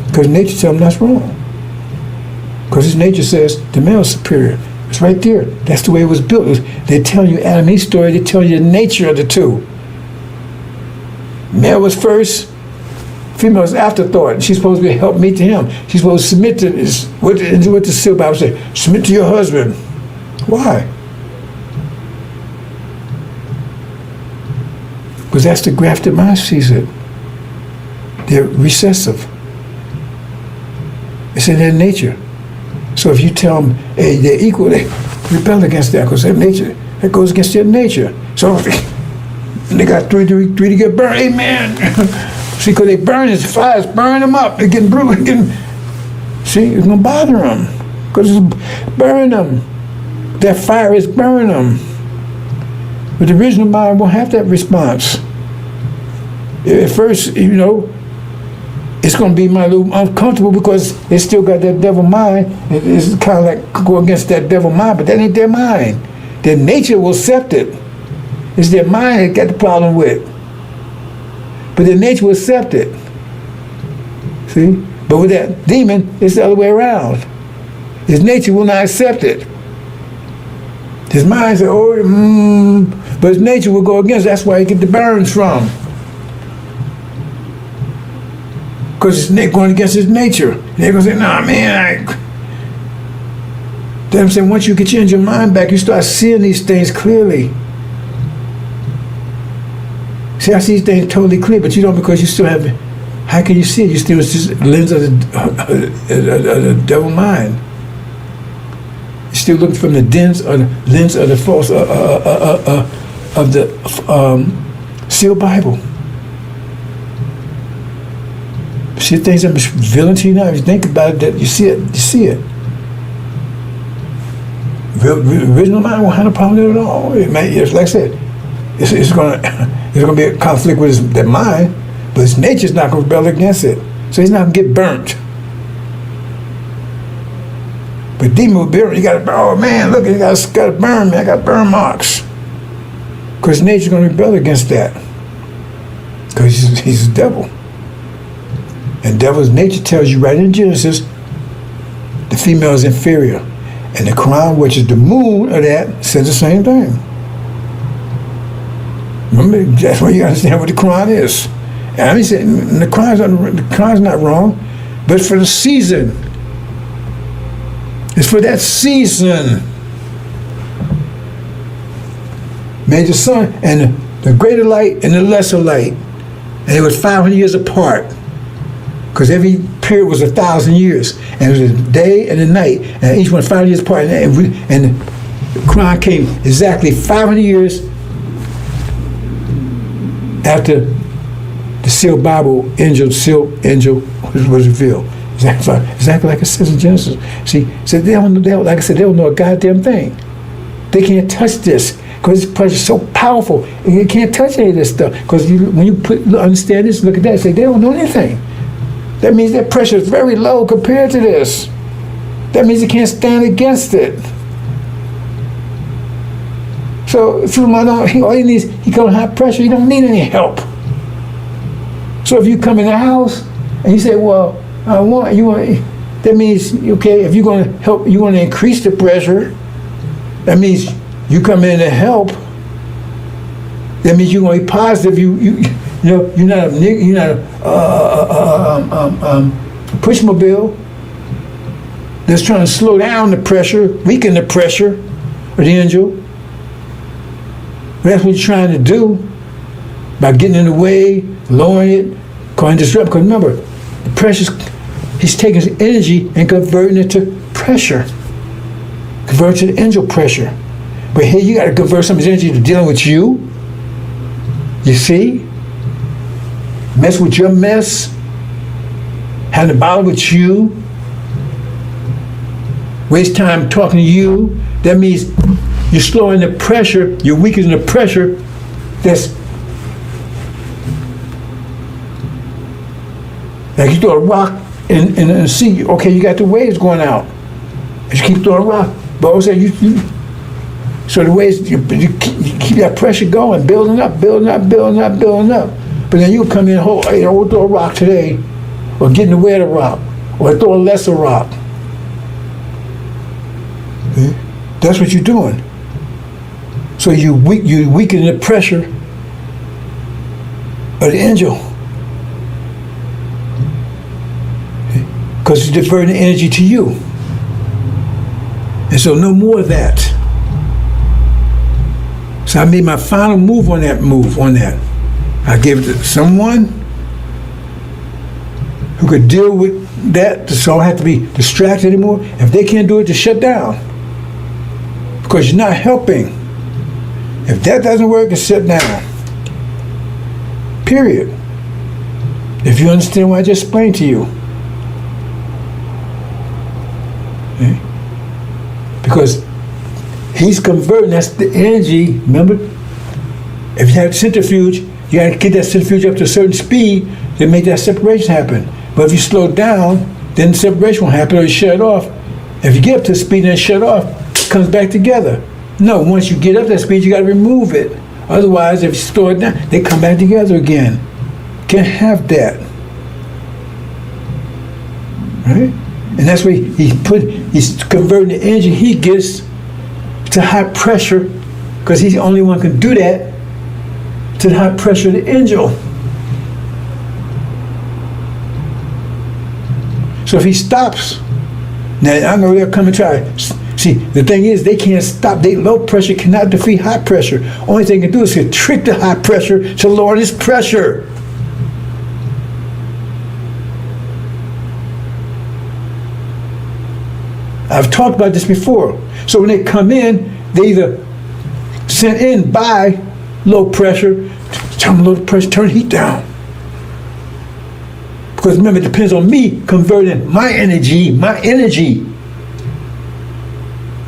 Because nature tells him that's wrong. Because his nature says the male is superior. It's right there. That's the way it was built. They tell you Adam and Eve story. They tell you the nature of the two. Male was first. Female was afterthought. She's supposed to be help meet to him. She's supposed to submit to this. What the Seal Bible say? Submit to your husband. Why? Because that's the grafted mind sees it. They're recessive. It's in their nature. So if you tell them, hey, they're equal, they rebel against that because their nature, that goes against their nature. So they got three to get burned. Amen. See, because they burn, the fires burn them up. They're getting bruised. See, it's going to bother them because it's burning them. That fire is burning them. But the original mind won't have that response. At first, it's going to be a little uncomfortable because they still got that devil mind. It's kind of like go against that devil mind, but that ain't their mind. Their nature will accept it. It's their mind that got the problem with. But their nature will accept it. See? But with that demon, it's the other way around. His nature will not accept it. His mind says, but his nature will go against it. That's why he get the burns from. Because it's going against his nature. They're going to say, nah, man. Then I'm saying, once you get your mind back, you start seeing these things clearly. See, I see these things totally clear, but you don't because you still have, how can you see it? You still, it's just the lens of the devil mind. You're still looking from the lens of the false of the sealed Bible. See things I'm revealing to you now. If you think about it, that you see it. You see it. Original mind won't have a problem with it at all. It may, like I said, it's gonna be a conflict with their mind, but his nature's not gonna rebel against it. So he's not gonna get burnt. But demon will burn. You got to, oh man, look, you got to burn, man. I got burn marks. Because nature's gonna rebel against that. Because he's a devil. And devil's nature tells you right in Genesis, the female is inferior. And the Quran, which is the moon of that, says the same thing. Remember, that's why you understand what the Quran is. And I mean, the Quran's not wrong, but it's for the season. It's for that season. Made the sun and the greater light and the lesser light. And it was 500 years apart. Because every period was 1,000 years. And it was a day and a night. And each one 5 years apart. And the Quran came exactly 500 years after the sealed Bible, sealed angel was revealed. Exactly like it says in Genesis. See, so like I said, they don't know a goddamn thing. They can't touch this because this pressure is so powerful. And you can't touch any of this stuff. Because when you understand this, look at that, say they don't know anything. That means their pressure is very low compared to this. That means you can't stand against it. So all he needs, he comes high pressure, he don't need any help. So if you come in the house and you say, well, that means, okay, if you're going to help, you want to increase the pressure, that means you come in to help. That means you're going to be positive. You're not a pushmobile that's trying to slow down the pressure, weaken the pressure of the angel. That's what you're trying to do by getting in the way, lowering it, causing disruption. Because remember, the pressure, he's taking his energy and converting it to pressure, converting it to angel pressure. But here you got to convert some of his energy to dealing with you. You see? Mess with your mess, having to bother with you, waste time talking to you. That means you're slowing the pressure, you're weakening the pressure that's like you throw a rock in the sea. Okay, you got the waves going out. And you keep throwing a rock. But also so the waves, you keep that pressure going, building up. But then you come in and we'll throw a rock today, or get in the way of the rock, or throw a lesser rock. Okay? That's what you're doing. So you weaken the pressure of the angel. Because it's diverting energy to you. And so no more of that. So I made my final move on that. I gave it to someone who could deal with that, so I don't have to be distracted anymore. If they can't do it, to shut down. Because you're not helping. If that doesn't work, it's shut down. Period. If you understand what I just explained to you. Okay? Because he's converting, that's the energy, remember? If you have centrifuge, you got to get that centrifuge up to a certain speed to make that separation happen. But if you slow down, then the separation won't happen, or you shut it off. If you get up to the speed and then shut off, it comes back together. No, once you get up that speed, you got to remove it. Otherwise, if you slow it down, they come back together again. Can't have that. Right? And that's why he's converting the energy he gets to high pressure, because he's the only one who can do that, to the high pressure of the angel. So if he stops, now I know they'll come and try. See, the thing is, they can't stop. Low pressure cannot defeat high pressure. Only thing they can do is to trick the high pressure to lower this pressure. I've talked about this before. So when they come in, they either sent in by low pressure, tell them low pressure, turn the heat down. Because remember, it depends on me converting my energy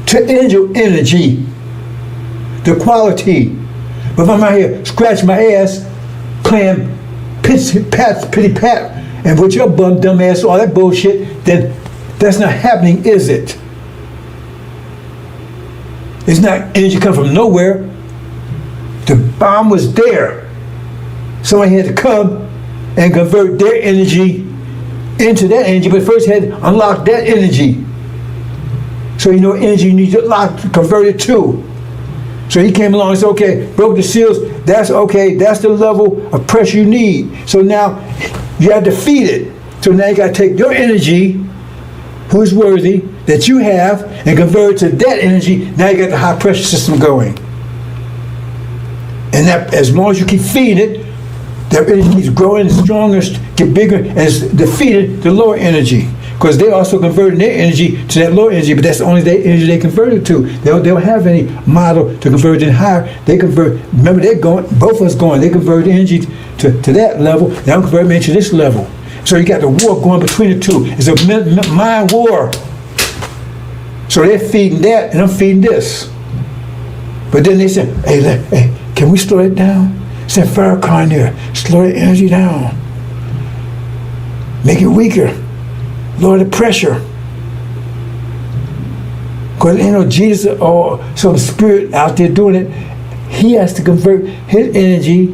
to angel energy, the quality. But if I'm out here scratching my ass, playing pity pat, and with your bum, dumb ass, all that bullshit, then that's not happening, is it? It's not energy come from nowhere. The bomb was there. Somebody had to come and convert their energy into that energy, but first had to unlock that energy. So you know energy you need to convert it to. So he came along and said, okay, broke the seals, that's okay, that's the level of pressure you need. So now you have to feed it. So now you got to take your energy, who's worthy, that you have, and convert it to that energy. Now you got the high pressure system going. And that, as long as you keep feeding it, that energy keeps growing, stronger, get bigger, and it's defeated the lower energy. Because they also converted their energy to that lower energy, but that's the only energy they converted to. They don't have any model to convert it higher. They convert, remember they're going, both of us going, they convert the energy to that level, they don't convert it to this level. So you got the war going between the two. It's a mind war. So they're feeding that, and I'm feeding this. But then they said, hey, can we slow it down? Send Farrakhan there, slow the energy down. Make it weaker. Lower the pressure. Because ain't no Jesus or some spirit out there doing it. He has to convert his energy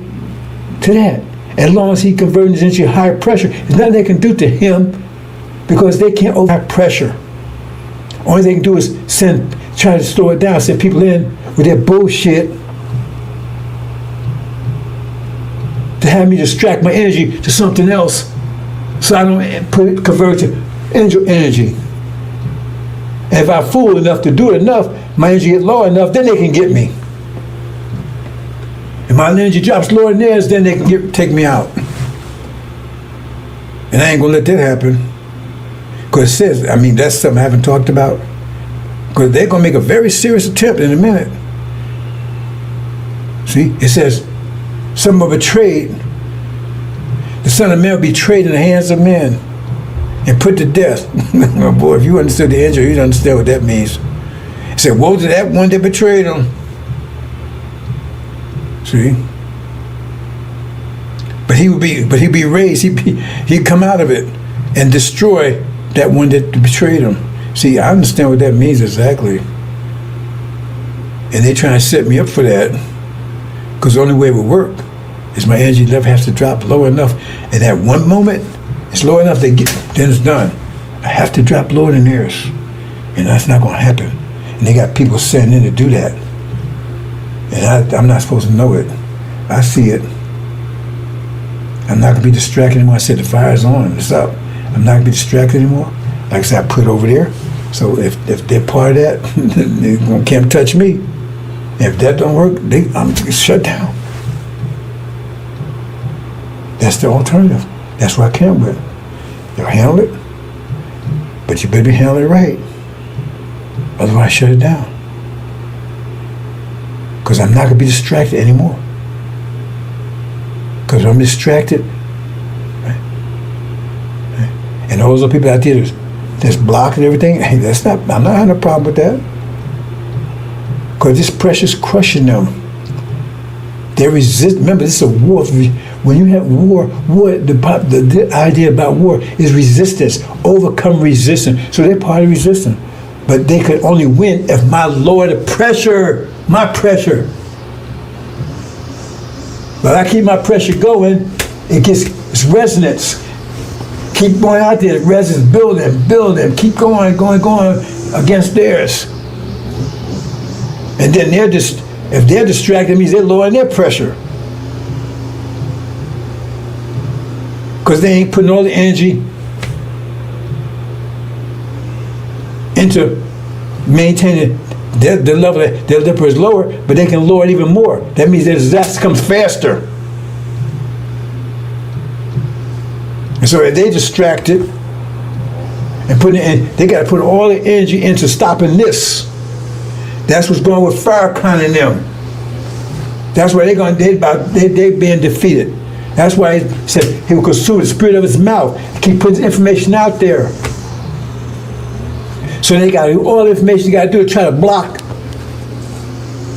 to that. As long as he converts his energy to higher pressure, there's nothing they can do to him because they can't over high pressure. All they can do is try to slow it down, send people in with their bullshit to have me distract my energy to something else so I don't convert to angel energy. And if I'm fool enough to do it enough, my energy gets low enough, then they can get me. If my energy drops lower than theirs, then they can take me out. And I ain't gonna let that happen. Because it says, that's something I haven't talked about. Because they're gonna make a very serious attempt in a minute. See, it says, some are betrayed. The Son of Man will be betrayed in the hands of men and put to death. Oh boy, if you understood the angel, you'd understand what that means. It said, woe to that one that betrayed him. See? But he'd be raised, he'd come out of it and destroy that one that betrayed him. See, I understand what that means exactly. And they trying to set me up for that. Because the only way it would work is my energy level has to drop low enough. And at one moment, it's low enough, then it's done. I have to drop lower than theirs. And that's not going to happen. And they got people sending in to do that. And I'm not supposed to know it. I see it. I'm not going to be distracted anymore. I said the fire's on, it's up. I'm not going to be distracted anymore. Like I said, I put it over there. So if they're part of that, they can't touch me. If that don't work, I'm shut down. That's the alternative. That's what I came with. They'll handle it, but you better be handling it right. Otherwise, shut it down. Because I'm not going to be distracted anymore. Because I'm distracted, right? And those are people out there that's blocking everything. Hey, I'm not having a problem with that. Because this pressure's crushing them. They resist. Remember, this is a war. When you have war, the idea about war is resistance. Overcome resistance. So they're part of resistance. But they could only win if I lower the pressure. My pressure. But I keep my pressure going, it's resonance. Keep going out there, resonance, building, keep going against theirs. And then if they're distracted, it means they're lowering their pressure. Because they ain't putting all the energy into maintaining the level that their lipper is lower, but they can lower it even more. That means their disaster comes faster. And so if they distracted And they got to put all the energy into stopping this. That's what's going with Farrakhan and them. That's why they're being defeated. That's why he said he will consume the spirit of his mouth. Keep putting information out there. So they got all the information you got to do to try to block,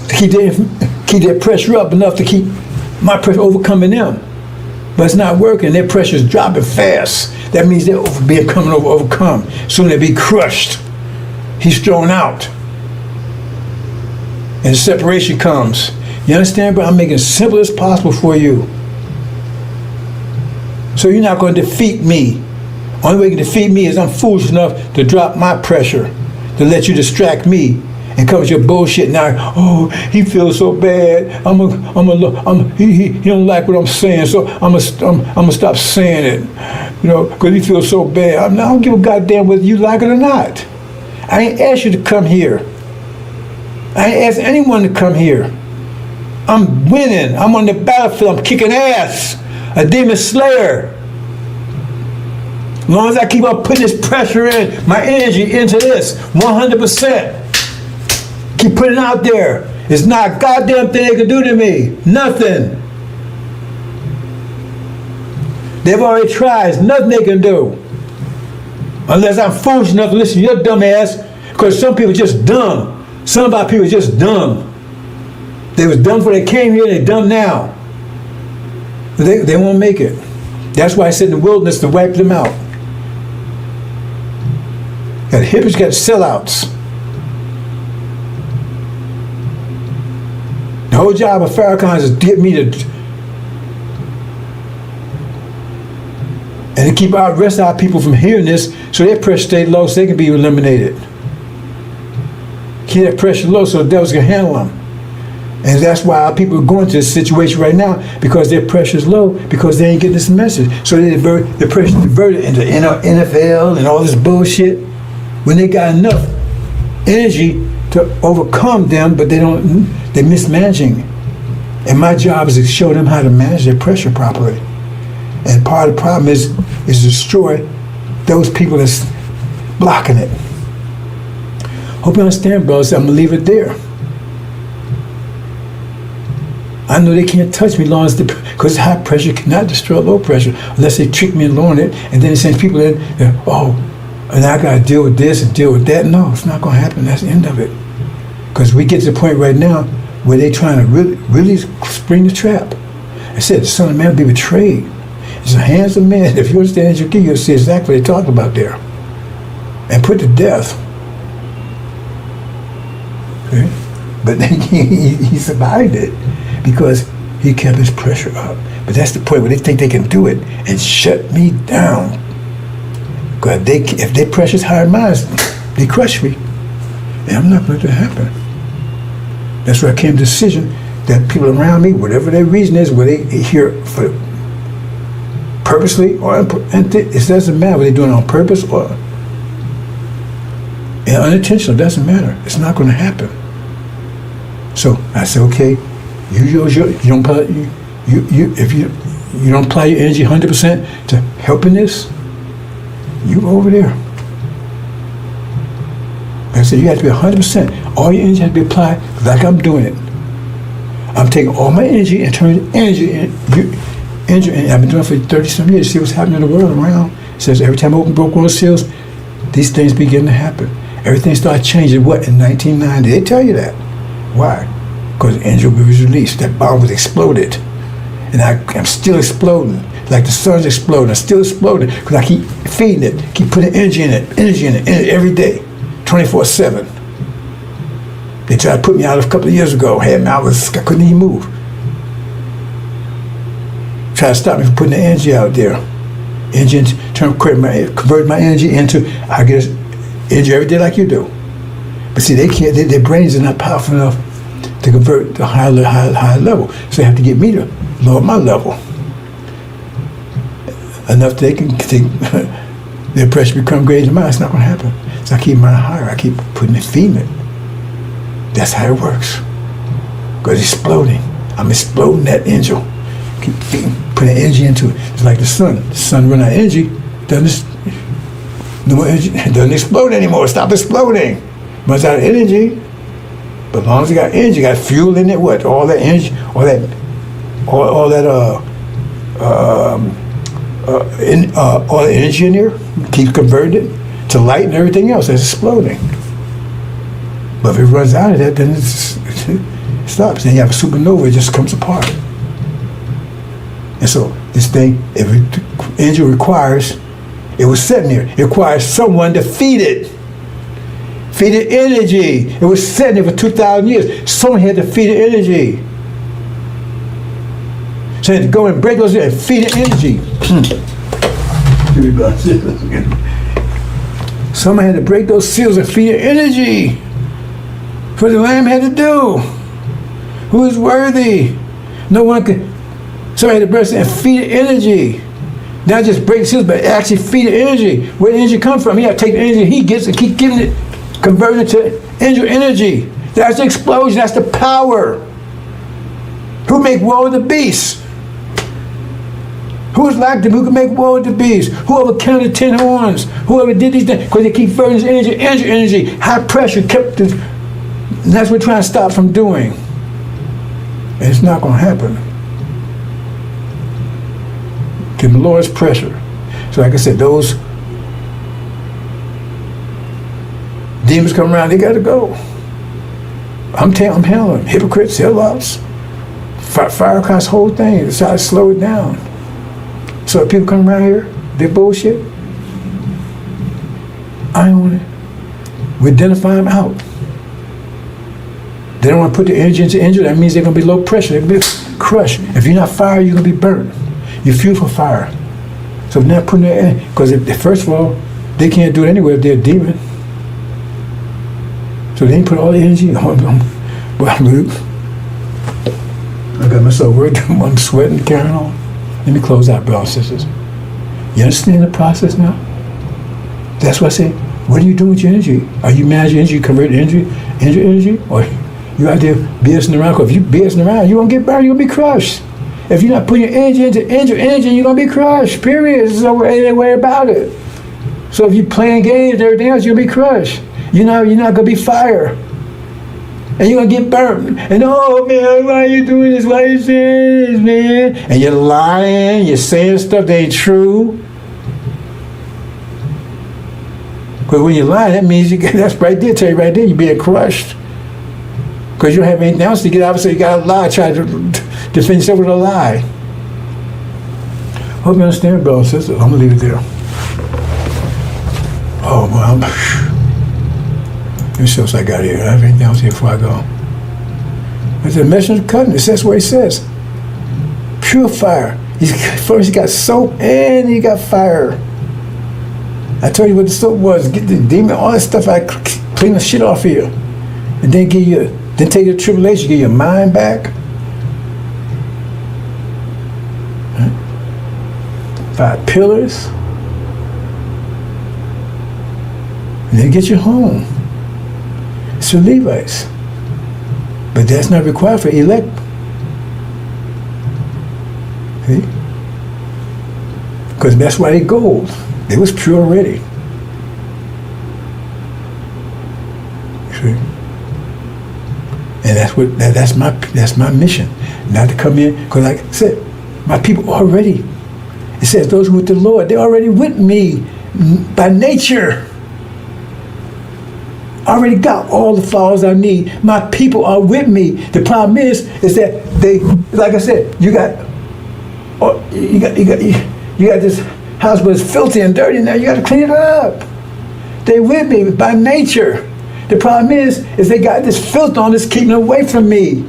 to keep their pressure up enough to keep my pressure overcoming them. But it's not working. Their pressure is dropping fast. That means they're overcome. Soon they'll be crushed. He's thrown out. And separation comes. You understand, bro? I'm making it as simple as possible for you. So you're not going to defeat me. Only way you can defeat me is I'm foolish enough to drop my pressure, to let you distract me and come with your bullshit now. Oh, he feels so bad. He don't like what I'm saying, so I'm gonna stop saying it. You know, because he feels so bad. I don't give a goddamn whether you like it or not. I ain't asked you to come here. I ain't asked anyone to come here. I'm winning. I'm on the battlefield. I'm kicking ass. A demon slayer. As long as I keep on putting this pressure in, my energy into this, 100%. Keep putting it out there. It's not a goddamn thing they can do to me. Nothing. They've already tried. There's nothing they can do. Unless I'm foolish enough to listen to your dumb ass, because some people are just dumb. Some of our people are just dumb. They was dumb before they came here, they're dumb now. But they won't make it. That's why I said in the wilderness to wipe them out. Got hippies, got sellouts. The whole job of Farrakhan is to get me to, and to keep our rest of our people from hearing this, so their pressure stay low, so they can be eliminated. Keep that pressure low, so the devils can handle them. And that's why our people are going to this situation right now, because their pressure is low, because they ain't getting this message. So they the pressure diverted into NFL and all this bullshit. When they got enough energy to overcome them, but they're mismanaging. And my job is to show them how to manage their pressure properly. And part of the problem is destroy those people that's blocking it. Hope you understand, brothers. I'm gonna leave it there. I know they can't touch me long as because high pressure cannot destroy low pressure unless they trick me and learn it, and then it sends people in. And I got to deal with this and deal with that. No, it's not going to happen. That's the end of it. Because we get to the point right now where they're trying to really spring the trap. I said the Son of Man will be betrayed. It's the hands of men. If you understand your key, you'll see exactly what they talk about there. And put to death. Okay? But then he survived it because he kept his pressure up. But that's the point where they think they can do it and shut me down. Because if their pressure's higher than mine, they crush me. And I'm not going to let that happen. That's why I came to the decision that people around me, whatever their reason is, whether they hear for purposely or it doesn't matter whether they're doing it on purpose or unintentional, it doesn't matter. It's not going to happen. So I said, okay, if you don't apply your energy 100% to helping this, you over there. I said you have to be 100%. All your energy has to be applied like I'm doing it. I'm taking all my energy and turning energy in. I've been doing it for 30-some years. See what's happening in the world around. It says every time I broke one of the seals, these things begin to happen. Everything started changing. What, in 1990? They tell you that. Why? Because the angel was released. That bomb was exploded. And I'm still exploding. Like the sun's exploding. I'm still exploding because I keep feeding it, keep putting energy in it every day, 24/7. They tried to put me out a couple of years ago. I couldn't even move. Tried to stop me from putting the energy out there. Convert my energy into, I get energy every day like you do. But see, they can't. Their brains are not powerful enough to convert to higher level. So they have to get me to lower my level. Enough they can think their pressure become greater than mine. It's not going to happen. So I keep mine higher. I keep putting it, feeding it. That's how it works. Because it's exploding. I'm exploding that angel. Keep feeding, putting energy into it. It's like the sun. The sun runs out of energy. No more energy. It doesn't explode anymore. Stop exploding. Runs out of energy. But as long as you got energy, you got fuel in it. What? All that energy, all that energy in there keeps converting it to light and everything else that's exploding. But if it runs out of that, then it stops. Then you have a supernova, it just comes apart. And so this thing, every energy requires, it was sitting there. It requires someone to feed it. Feed it energy. It was sitting there for 2,000 years. Someone had to feed it energy. So they had to go and break those and feed it energy. Someone had to break those seals and feed it energy. That's what the Lamb had to do. Who is worthy? No one could. Somebody had to break it and feed it energy. Not just break seals, but actually feed it energy. Where the energy come from? He had to take the energy he gets and keep giving it, converting it to angel energy. That's the explosion. That's the power. Who make war with the beast? Who is like them? Who can make war with the beast? Whoever counted 10 horns? Whoever did these things? Because they keep burning this energy, energy. High pressure kept this. And that's what we're trying to stop from doing. And it's not going to happen. Give the Lord's pressure. So like I said, those demons come around, they got to go. I'm handling them. Hypocrites, sellouts, fire across the whole thing. It's how to slow it down. So if people come around here, they're bullshit. I don't want it. We identify them out. They don't want to put the energy into engine. That means they're going to be low pressure. They're going to be crushed. If you're not fire, you're going to be burnt. You're fuel for fire. So if they're not putting their energy, because first of all, they can't do it anyway if they're a demon. So they ain't put all the energy on them. I got myself worked. I'm sweating, carrying on. Let me close out, brothers and sisters. You understand the process now? That's what I say. What are you doing with your energy? Are you managing energy, converting energy, energy? Or you out there BSing around? Because if you BSing around, you're going to get burned, you're going to be crushed. If you're not putting your energy into energy, you're going to be crushed, period. There's no way about it. So if you're playing games and everything else, you're going to be crushed. You're not going to be fire. And you're going to get burned. And oh man, why are you doing this? Why are you saying this, man? And you're lying, you're saying stuff that ain't true. Because when you lie, that means that's right there, tell you right there, you're being crushed. Because you don't have anything else to get out of, so you got to lie, try to defend yourself with a lie. Hope you understand, brothers and sisters. I'm going to leave it there. Oh, well, let me see what I got here. I have anything else here before I go. It's the message of the covenant. That's what he says. Pure fire. First he got soap and he got fire. I told you what the soap was. Get the demon, all that stuff. I clean the shit off here. And then take you to tribulation, get your mind back. 5 pillars. And then get you home. It's for Levites. But that's not required for elect. See? Because that's why they gold. It was pure already. See? And that's my mission. Not to come in, because like I said, my people already, it says those who are with the Lord, they're already with me by nature. I already got all the flowers I need. My people are with me. The problem is that they, like I said, you got this house, but it's filthy and dirty now. You got to clean it up. They with me by nature. The problem is they got this filth on that's keeping them away from me.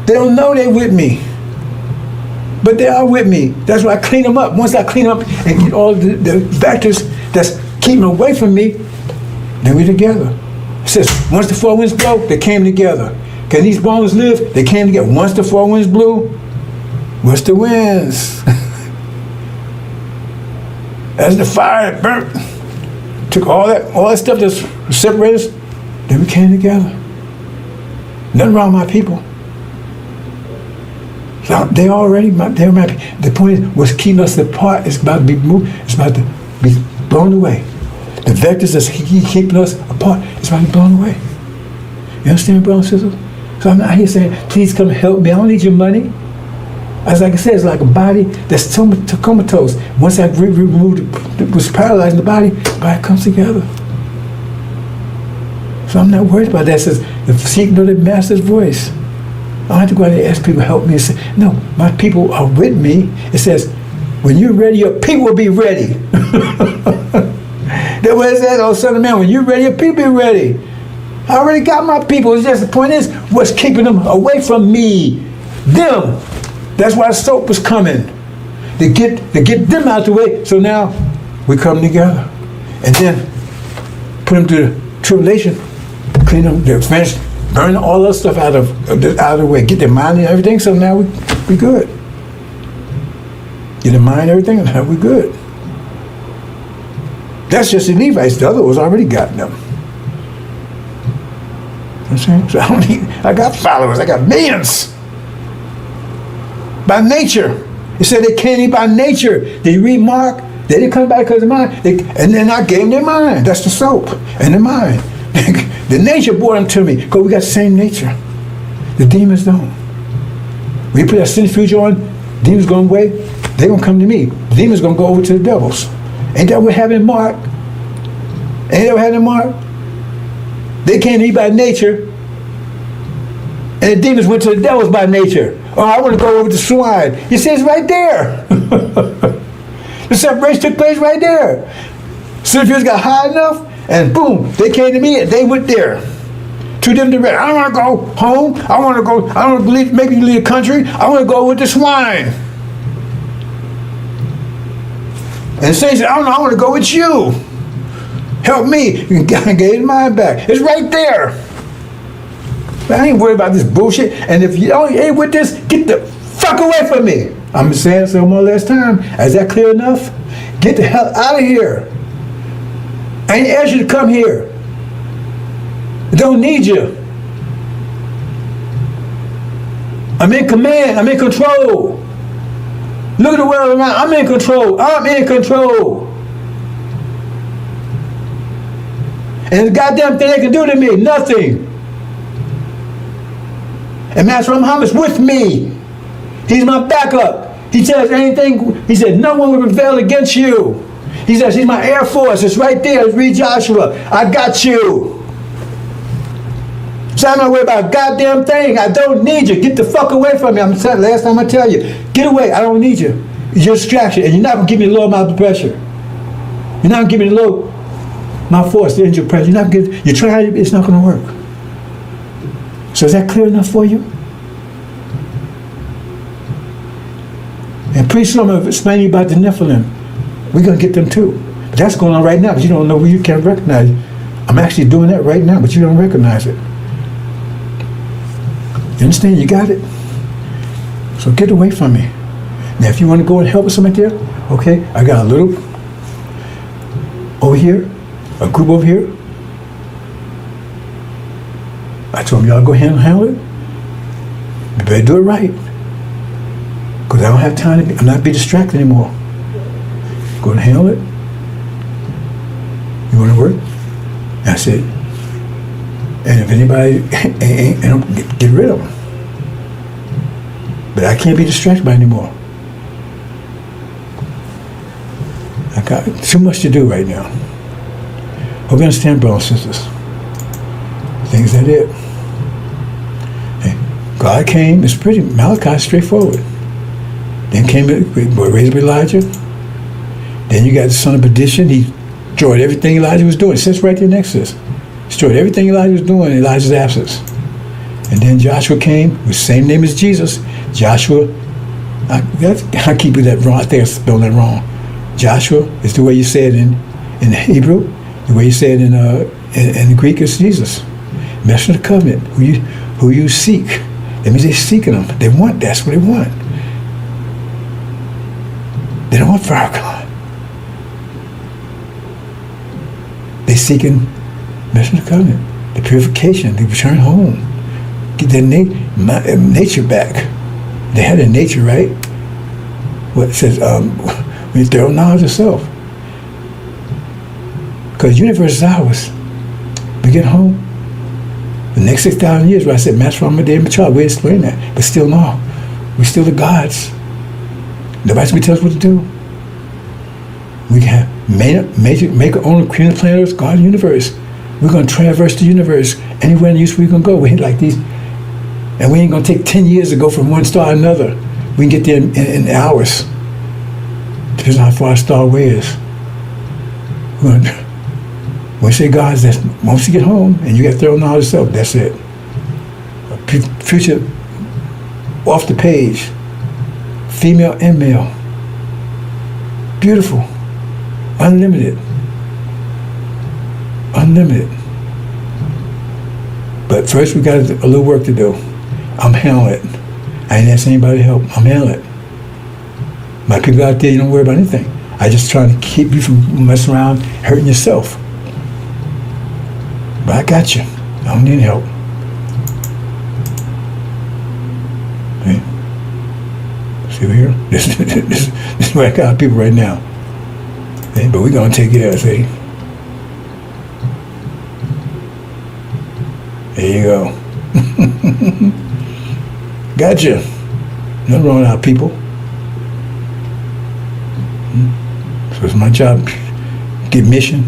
They don't know they with me, but they are with me. That's why I clean them up. Once I clean them up and get all the factors that's keeping them away from me, then we're together. It says, once the 4 winds blow, they came together. Can these bones live? They came together. Once the 4 winds blew, what's the winds? As the fire that burnt, took all that stuff that's separated us, then we came together. Nothing wrong with my people. So they're my people. The point is, what's keeping us apart is about to be moved. It's about to be blown away. The vectors that's keeping us apart, it's about to be blown away. You understand, brothers and sisters? So I'm not here saying, please come help me. I don't need your money. As like I said, it's like a body that's comatose. Once I removed, was paralyzed in the body comes together. So I'm not worried about that. It says, the sheep know the master's voice. I don't have to go out there and ask people to help me and say, no, my people are with me. It says, when you're ready, your people will be ready. That's what it says, oh son of man, when you're ready, your people be ready. I already got my people. It's just the point is, what's keeping them away from me? Them. That's why soap was coming. To get them out the way. So now we come together. And then put them to the tribulation. Clean them, they're finished, burn all that stuff out of the way. Get their mind and everything, so now we good. Get their mind and everything, and now we good. That's just the Levites. The other was already got them. You know what I'm saying? So I got followers. I got millions. By nature. It said they can't eat by nature. Did you read Mark? They didn't come back because of mind. And then I gave them their mind. That's the soap. And the mind. The nature brought them to me. Because we got the same nature. The demons don't. When you put that centrifuge on, demons going away, they're going to come to me. The demons going to go over to the devils. Ain't that what happened in Mark? Ain't that what happened in Mark? They can't eat by nature. And the demons went to the devils by nature. Oh, I want to go over to swine. You see, it's right there. The separation took place right there. Centrifuge got high enough, and boom, they came to me and they went there. Two different directions. I don't want to go home. I don't want to leave, maybe leave the country. I want to go with the swine. And Satan said, I don't know, I want to go with you. Help me. You can get his mind back. It's right there. But I ain't worried about this bullshit. And if you ain't with this, get the fuck away from me. I'm saying so one last time. Is that clear enough? Get the hell out of here. I ain't asked you to come here. I don't need you. I'm in command. I'm in control. Look at the world around. I'm in control. I'm in control. And the goddamn thing they can do to me, nothing. And Master Muhammad's with me. He's my backup. He tells anything, he said, no one will prevail against you. He says, he's my Air Force. It's right there. Let's read Joshua. I got you. So I'm not worried about a goddamn thing. I don't need you. Get the fuck away from me. I'm telling you, last time I tell you, get away. I don't need you. You're a distraction. And you're not going to give me the low amount of pressure. You're not going to give me the low amount of force, the angel pressure. You're not going to, you're trying, it's not going to work. So is that clear enough for you? And pretty soon I'm going to explain to you about the Nephilim. We're going to get them too. But that's going on right now, but you don't know where you can't recognize it. I'm actually doing that right now, but you don't recognize it. You understand? You got it? So get away from me. Now, if you want to go and help with something there, okay, I got a little over here, a group over here. I told them, y'all go handle it. You better do it right. Because I don't have time to I'm not be distracted anymore. Go and handle it. You want to work? That's it. And if anybody ain't get rid of them. But I can't be distracted by anymore. I got too much to do right now. Hope you understand, brothers and sisters. Things that it. Hey, God came, it's pretty, Malachi, straightforward. Then came, raised up Elijah. Then you got the son of perdition. He destroyed everything Elijah was doing. It says right there in Exodus. Destroyed everything Elijah was doing in Elijah's absence. And then Joshua came with the same name as Jesus. Joshua, I keep that wrong. I think I spelled that wrong. Joshua is the way you say it in Hebrew. The way you say it in the Greek is Jesus. Messenger of the covenant, who you seek. That means they're seeking them. They want, that's what they want. They don't want Farrakhan. They're seeking Messenger of the covenant, the purification, the return home. Get their nature back. They had their nature, right? What it says, when you throw knowledge of self. Because the universe is ours. We get home. The next 6,000 years, where I said, Master, I'm a day in the child. We explain that. But still, no. We're still the gods. Nobody's going to tell us what to do. We can make our own creator planets, God of the universe. We're going to traverse the universe. Anywhere in the universe we're going to go. We hit like these. And we ain't going to take 10 years to go from one star to another. We can get there in hours. Depends on how far a star away is. When you say God's, that's once you get home and you got thorough knowledge of self, that's it. Future off the page. Female and male. Beautiful. Unlimited. Unlimited. But first we got a little work to do. I'm handling it. I ain't asking anybody to help. I'm handling it. My people out there, you don't worry about anything. I just trying to keep you from messing around, hurting yourself. But I got you. I don't need help. Okay. See over here? This is where I got people right now. Okay. But we're going to take care of it, see? There you go. Gotcha. Nothing wrong with our people. So it's my job to get mission.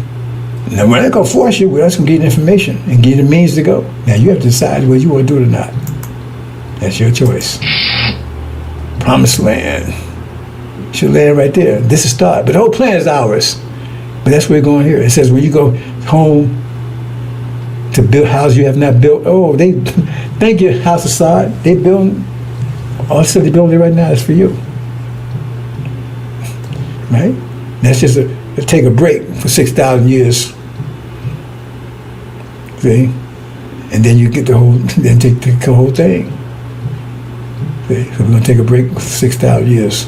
Now we're not going to force you, we're just going to get information and give you the means to go. Now you have to decide whether you want to do it or not. That's your choice. Promised land. Should land right there. This is start. But the whole plan is ours. But that's where we're going here. It says when you go home to build houses you have not built. Oh, they thank you, House of Sod. They building all the stuff they're building right now is for you. Right? That's just take a break for 6,000 years. See? And then you get the whole, then take the whole thing. See? So we're going to take a break for 6,000 years.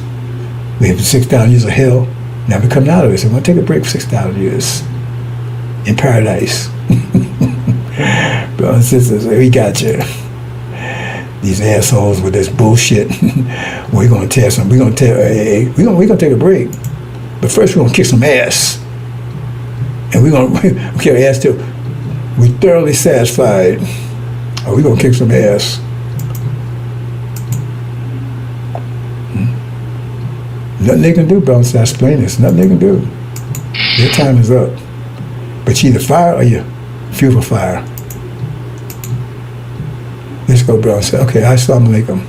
We have 6,000 years of hell. Now we're coming out of it. So we're going to take a break for 6,000 years in paradise. Brothers and sisters, we got you. These assholes with this bullshit. We're going to test them. We're going to take a break. But first we're going to kick some ass. And we're going to kick ass till we're thoroughly satisfied. Or we're going to kick some ass. Nothing they can do, brothers. I explain this. Nothing they can do. Their time is up. But you either fire or you fuel for fire. Let's go, brothers. Okay, assalamu alaikum.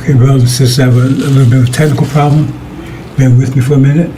Okay, brothers and sisters, I have a little bit of a technical problem. Bear with me for a minute.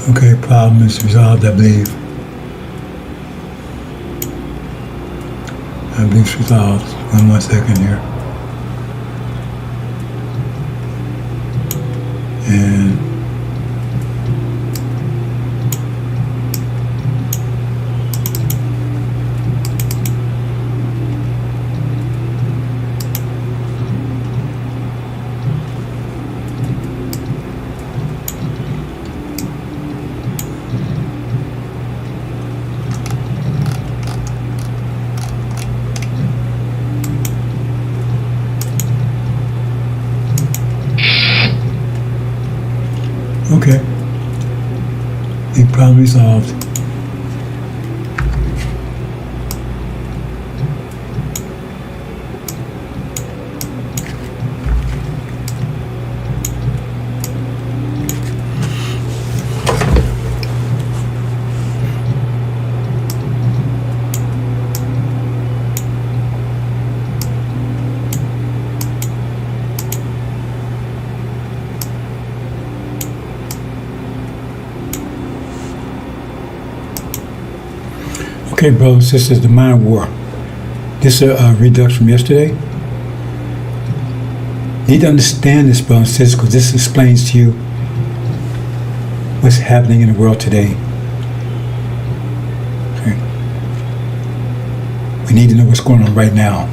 Okay, problem is resolved, I believe. I believe it's resolved. One more second here. And okay. The problem resolved. Okay, brothers and sisters, the mind war. This is a redux from yesterday. You need to understand this, brothers and sisters, because this explains to you what's happening in the world today. Okay. We need to know what's going on right now.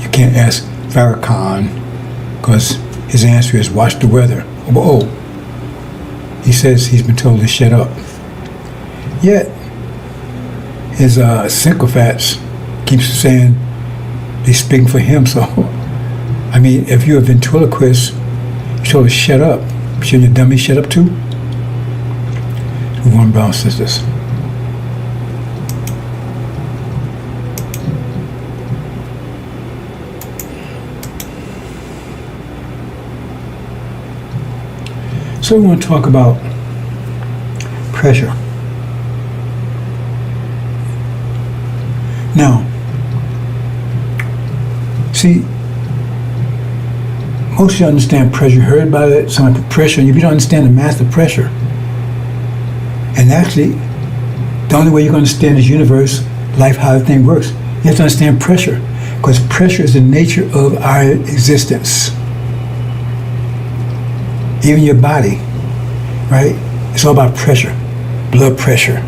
You can't ask Farrakhan, because his answer is watch the weather. Oh, he says he's been told to shut up. Yet, his sycophants keeps saying they're speaking for him. So, I mean, if you're a ventriloquist, you're told to shut up. Shouldn't your dummy shut up too? Move on, brothers and sisters. So we want to talk about pressure. Now, see, most of you understand pressure. You heard about it, some type of pressure, and you don't understand the master pressure. And actually, the only way you're going to understand this universe, life, how everything works, you have to understand pressure, because pressure is the nature of our existence. Even your body, right? It's all about pressure, blood pressure,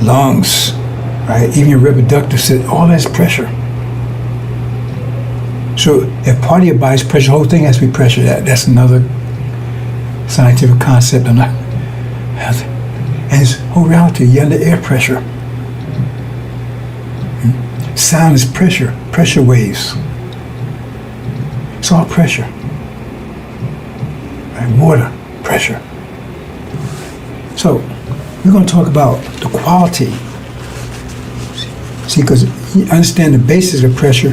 lungs, right? Even your reproductive system, all that's pressure. So if part of your body's pressure, the whole thing has to be pressure. That's another scientific concept. And it's whole reality. You're under air pressure. Sound is pressure, pressure waves. It's all pressure. Right? Water, pressure. So we're going to talk about the quality. See, because you understand the basis of pressure,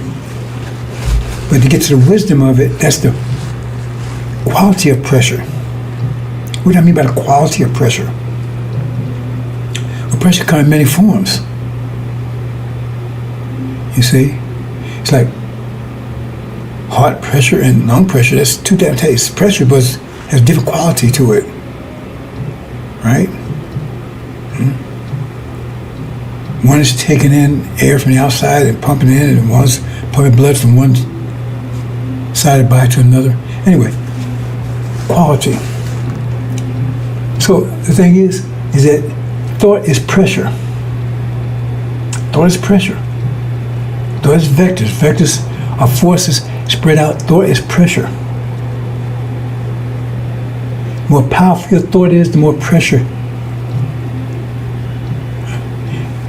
but to get to the wisdom of it, that's the quality of pressure. What do I mean by the quality of pressure? Well, pressure comes in many forms. You see? It's like heart pressure and lung pressure. That's two different tastes. Pressure has different quality to it, right? One is taking in air from the outside and pumping it in, and one's pumping blood from one side of the body to another. Anyway, quality. So the thing is that thought is pressure. Thought is pressure. Thought is vectors. Vectors are forces spread out. Thought is pressure. The more powerful your thought is, the more pressure.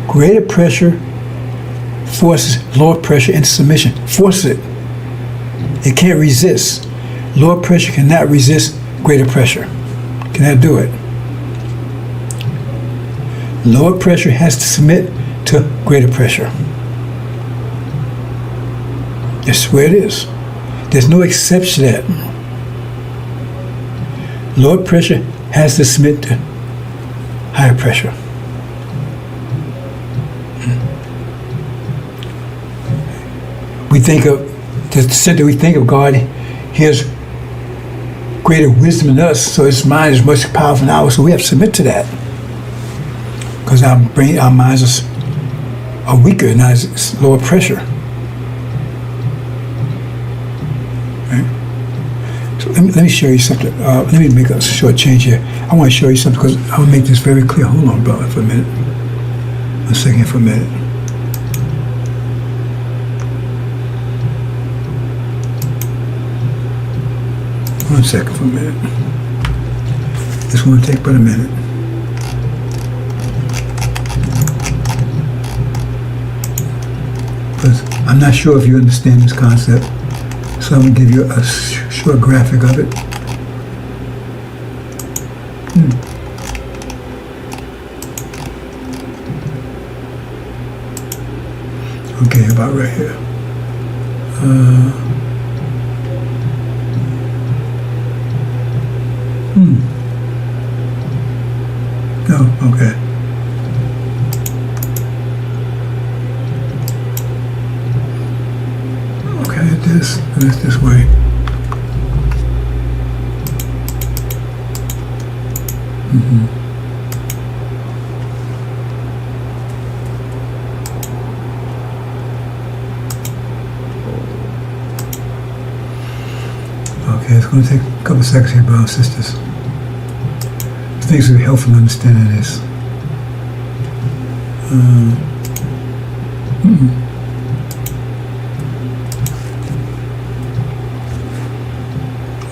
Greater pressure forces lower pressure into submission. Forces it. It can't resist. Lower pressure cannot resist greater pressure. Cannot do it. Lower pressure has to submit to greater pressure. That's where it is. There's no exception to that. Lower pressure has to submit to higher pressure. We think of, to the extent that we think of God, He has greater wisdom in us, so His mind is much powerful than ours, so we have to submit to that. Because our minds are weaker and it's lower pressure. Right? So let me show you something. Let me make a short change here. I want to show you something because I want to make this very clear. Hold on, brother, for a minute. 1 second for a minute. One second for a minute. This won't take but a minute. Because I'm not sure if you understand this concept, so I'm going to give you a short graphic of it. Okay, about right here. Oh, okay. Okay, this way. Okay, it's going to take a couple seconds here, brothers and sisters. Things will be helpful in understanding this.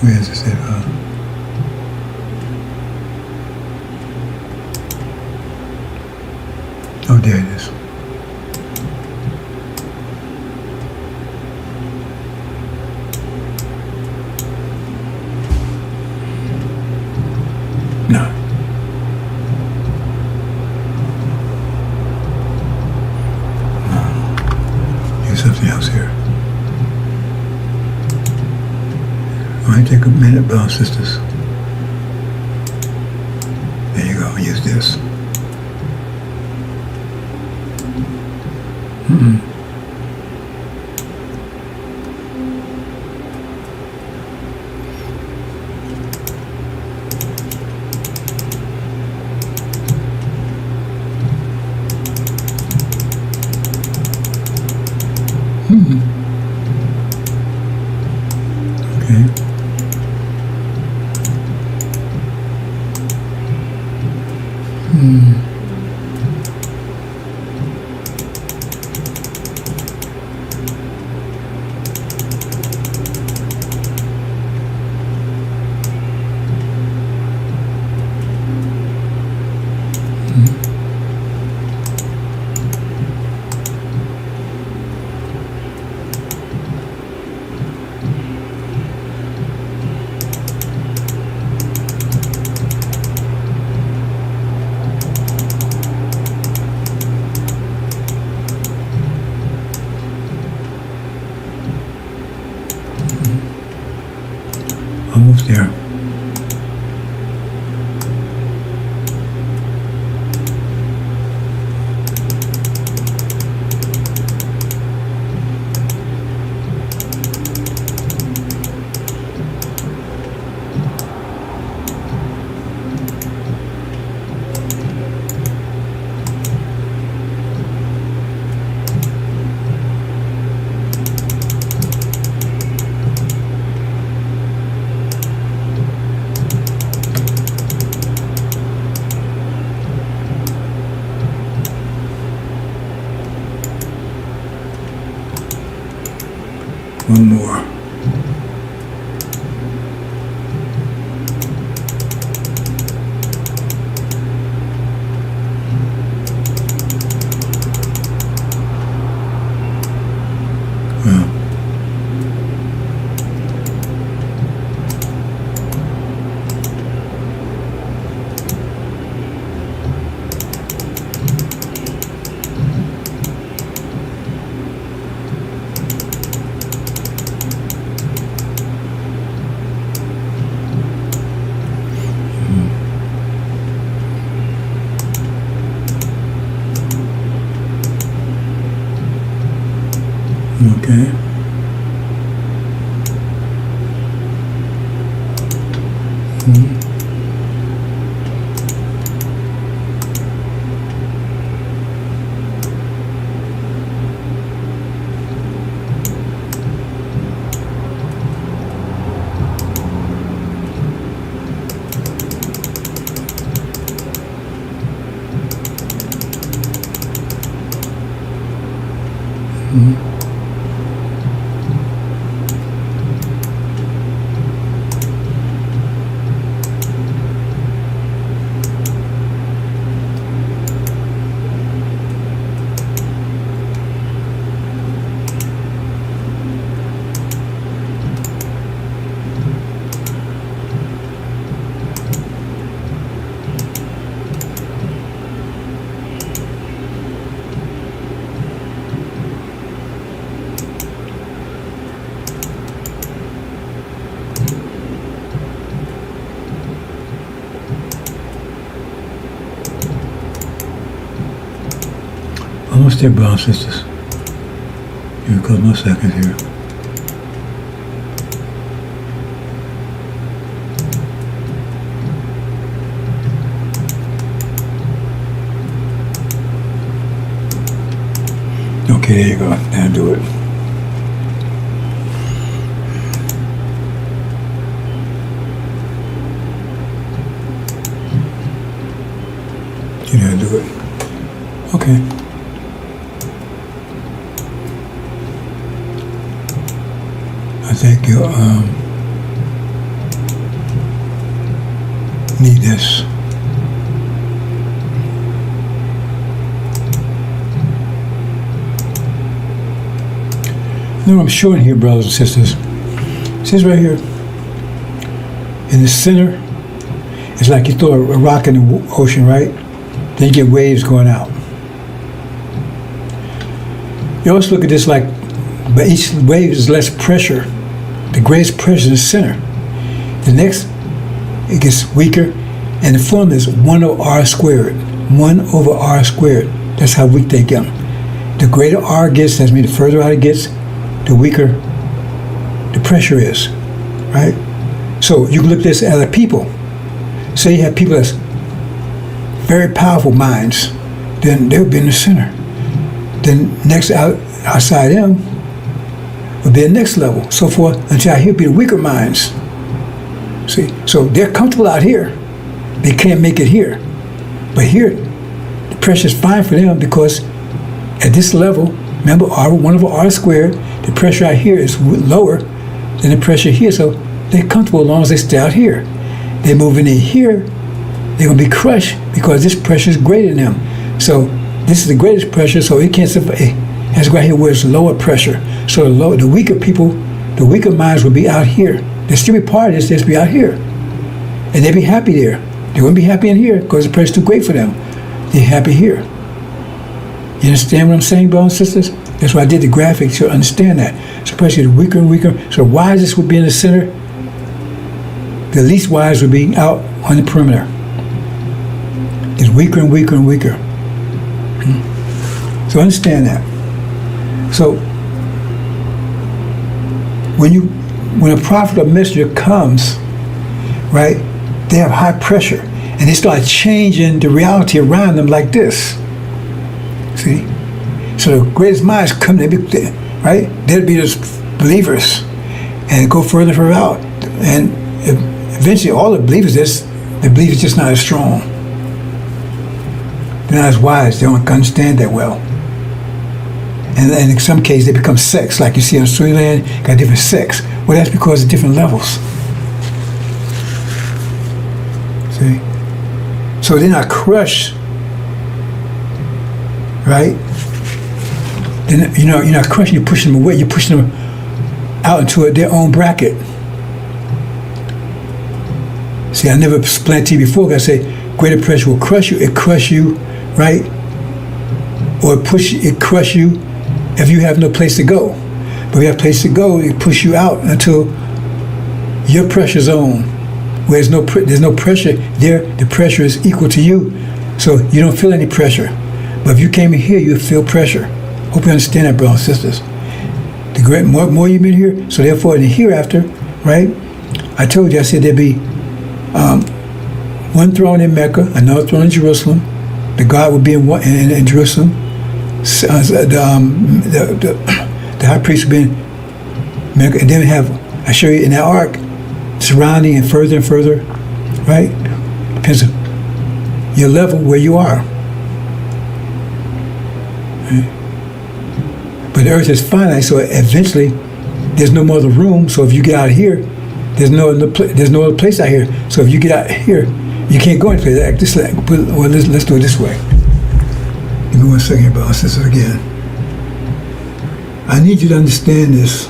Where is this at? Oh, there it is. No. Something else here. All right, take a minute, brothers and sisters. There you go, use this. Okay. One more. Okay. Almost there, brothers and sisters. Here, a couple more seconds here. Okay, there you go. Now do it. You gotta do it. Okay. I think you need this. Now I'm showing here, brothers and sisters. It says right here, in the center, it's like you throw a rock in the ocean, right? Then you get waves going out. You also look at this like, but each wave is less pressure. The greatest pressure in the center. The next, it gets weaker, and the formula is 1 over r squared. 1 over r squared. That's how weak they get. The greater r gets, that means the further out it gets, the weaker the pressure is, right? So you can look at this at other people. Say you have people that's very powerful minds, then they'll be in the center. Then next outside them will be the next level, so forth, until here be the weaker minds. See, so they're comfortable out here. They can't make it here. But here, the pressure is fine for them because at this level, remember, 1 over r squared, the pressure out here is lower than the pressure here, so they're comfortable as long as they stay out here. They move in here, they're going to be crushed because this pressure is greater than them. So this is the greatest pressure, so it can't survive. That's right here where it's lower pressure. So the weaker people, the weaker minds will be out here. They'll still be part of this, they'll just be out here. And they'll be happy there. They wouldn't be happy in here because the pressure's too great for them. They're happy here. You understand what I'm saying, brothers and sisters? That's why I did the graphic to understand that. So pressure is weaker and weaker. So the wisest would be in the center. The least wise would be out on the perimeter. It's weaker and weaker and weaker. So understand that. So when a prophet or messenger comes, right, they have high pressure and they start changing the reality around them like this. See? So the greatest minds come, right? They'll be those believers and go further and further out. And eventually all the believers, the belief is just not as strong. They're not as wise. They don't understand that well. And in some cases, they become sex. Like you see on Storyland, got different sex. Well, that's because of different levels. See? So they're not crushed, right? Then, you're not crushing, you're pushing them away. You're pushing them out into their own bracket. See, I never explained to you before. I say greater pressure will crush you. It crush you, right? Or it crush you if you have no place to go. But if you have a place to go, it push you out until your pressure zone, where there's no pressure there. The pressure is equal to you, so you don't feel any pressure. But if you came in here, you feel pressure. Hope you understand that, brothers and sisters. The more you've been here, so therefore in the hereafter, right? I told you, I said there'd be one throne in Mecca, another throne in Jerusalem. The God would be in Jerusalem. The high priest would be in Mecca, and then we have, I show you in that ark, surrounding and further, right? Depends on your level where you are. Right? But the earth is finite, so eventually there's no more other room. So if you get out of here, there's no other place out here. So if you get out here, you can't go any place. Let's do it this way. Give me 1 second here, brothers and sisters, again. I need you to understand this.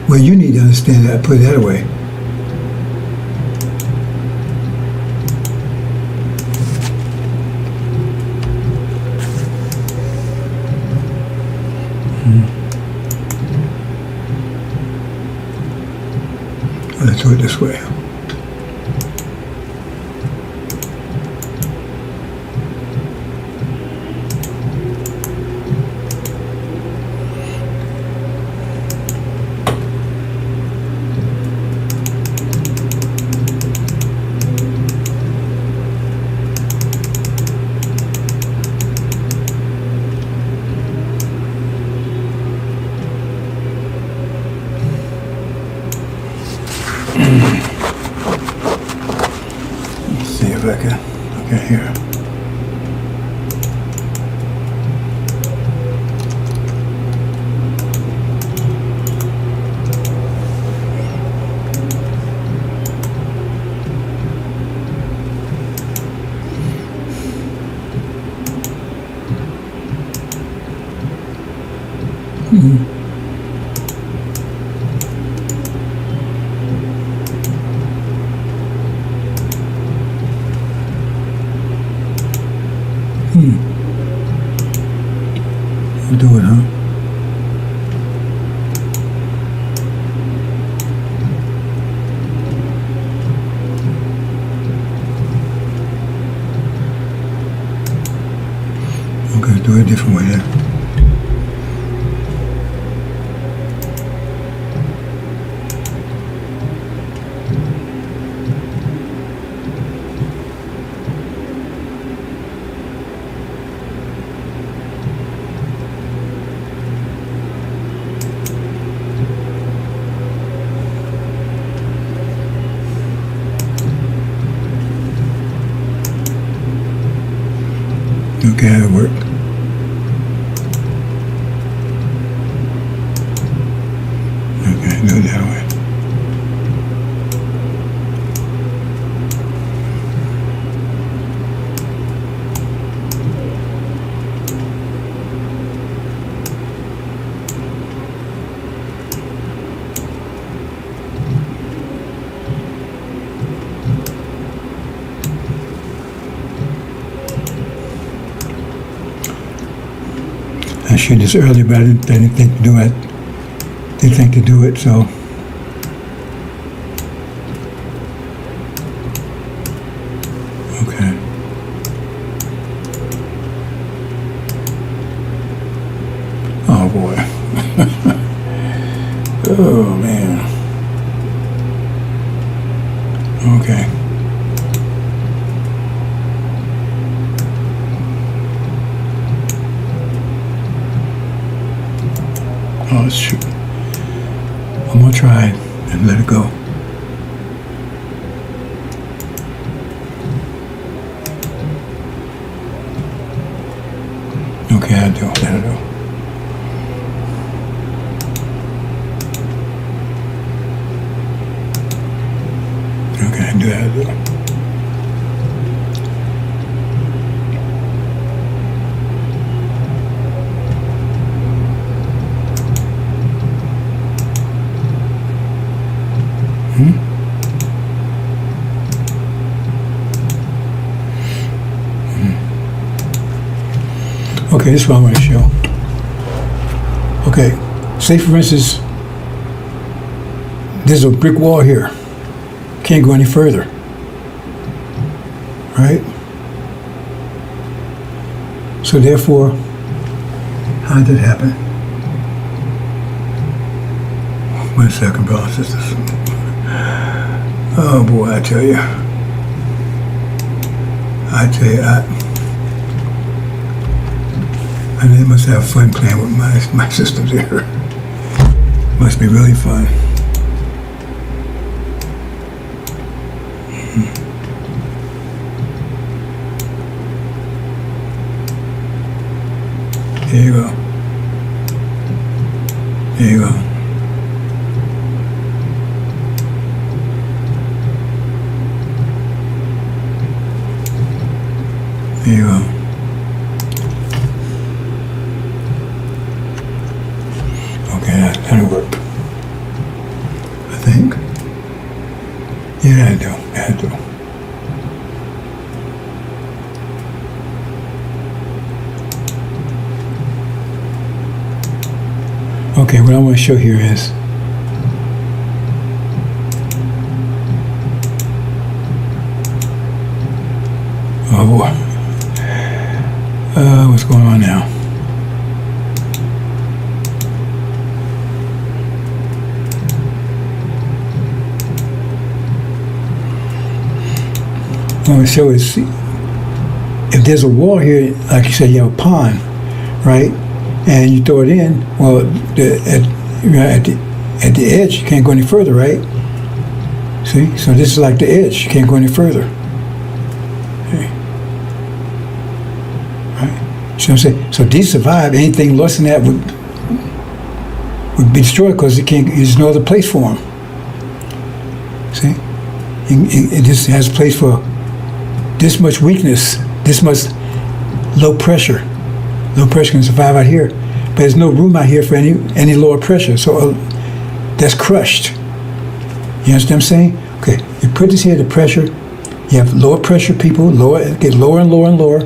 Well, you need to understand that. I put it that way. Let's do it this way. Let's see if I can. Okay, here. We'll do it, huh? Okay, do it a different way then. Okay, it worked. Okay, do it that way. I shared this earlier, but I didn't think to do it. Didn't think to do it, so. Okay. Oh boy. Oh man. Okay. Oh, shoot. I'm gonna try and let it go. Okay, I do. Let it go. Okay, this is what I want to show. Okay, say for instance, there's a brick wall here. Can't go any further. Right? So therefore, how did it happen? 1 second, brothers and sisters. Oh boy, I tell you. I mean, they must have fun playing with my systems here. Must be really fun. There you go. There you go. There you go. Okay, that'll work. I think. Yeah, that'll do. That'll do. Okay, what I want to show here is oh boy. What's going on now? What I want to show is if there's a wall here, like you said, you have a pond, right? And you throw it in, well, at the edge, you can't go any further, right? See? So this is like the edge. You can't go any further. Okay. Right? See what I'm saying? So these survive. Anything less than that would be destroyed because there's no other place for them. See? It just has a place for this much weakness, this much low pressure. Low pressure can survive out here, but there's no room out here for any lower pressure. So that's crushed. You understand what I'm saying? Okay, you put this here, the pressure. You have lower pressure people, get lower and lower and lower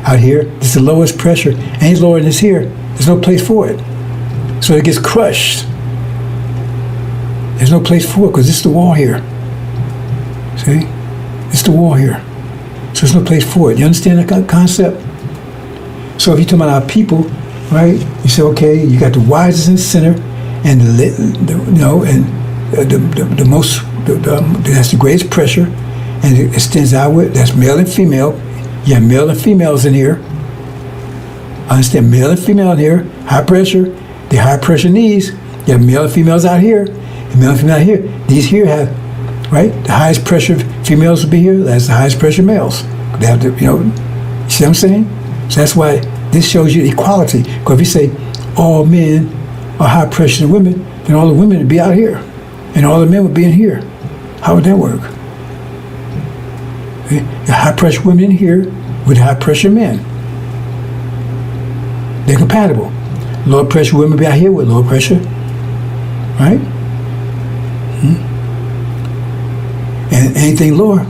out here. This is the lowest pressure. Any lower than this here, there's no place for it. So it gets crushed. There's no place for it because this is the wall here. See? It's the wall here. So there's no place for it. You understand that concept? So if you're talking about our people, right? You say, okay, you got the wisest in the center, and the most, that's the greatest pressure, and it extends outward. That's male and female. You have male and females in here. I understand male and female in here. High pressure. The high pressure needs. You have male and females out here, and male and female out here. These here have, right? The highest pressure females will be here. That's the highest pressure males. They have to, you see what I'm saying? So that's why this shows you equality. Because if you say all men are high pressure than women, then all the women would be out here, and all the men would be in here. How would that work? The high pressure women in here with high pressure men. They're compatible. Low pressure women be out here with low pressure, right? And anything lower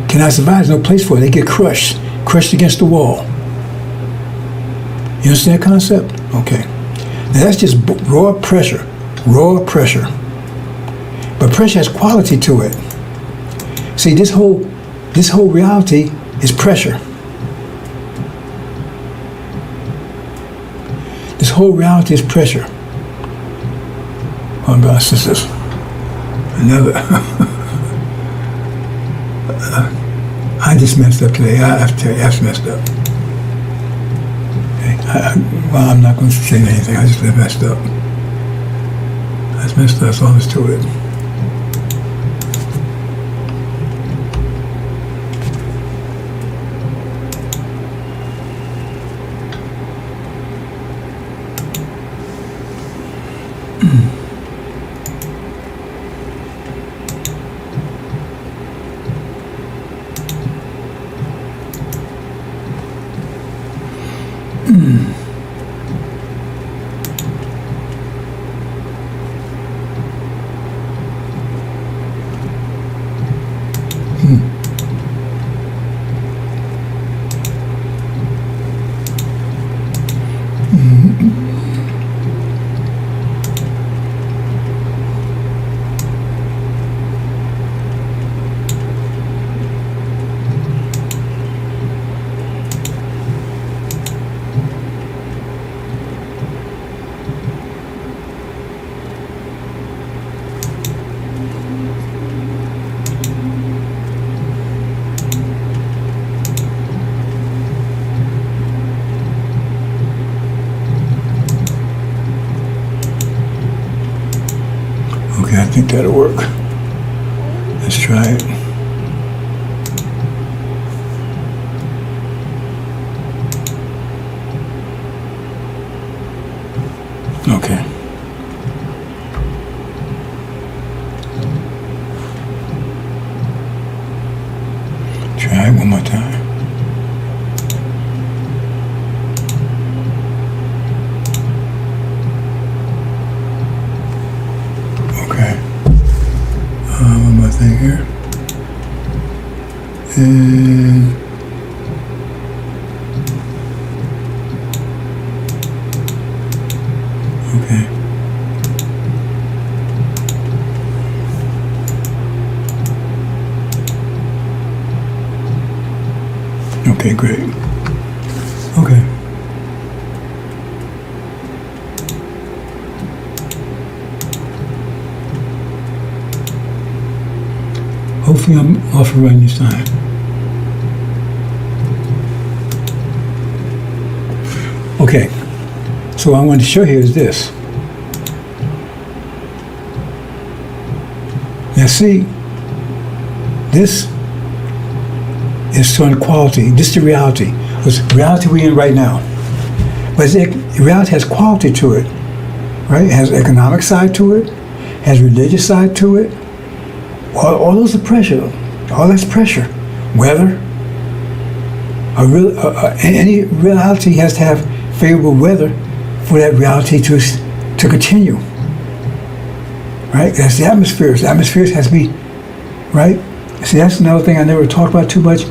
cannot survive. There's no place for it. They get crushed against the wall. You understand that concept? Okay. Now that's just raw pressure. But pressure has quality to it. See, this whole reality is pressure. This whole reality is pressure. Oh, brothers and sisters. Another. I just messed up today. I have to tell you, I just messed up. Okay. Well, I'm not going to say anything. I just messed up. I just messed up. That's all there's to it. think that'll work. Let's try it. Okay. Try it one more time. Okay. One more thing here. And okay. Okay, great. Okay. Hopefully I'm off and running this time. Okay. So what I want to show here is this. Now see, this is showing quality. This is the reality. It's the reality we're in right now. But reality has quality to it, right? It has economic side to it, has religious side to it. All those are pressure. All that's pressure. Weather. Any reality has to have favorable weather for that reality to continue. Right? That's the atmosphere. The atmosphere has to be, right? See, that's another thing I never talked about too much.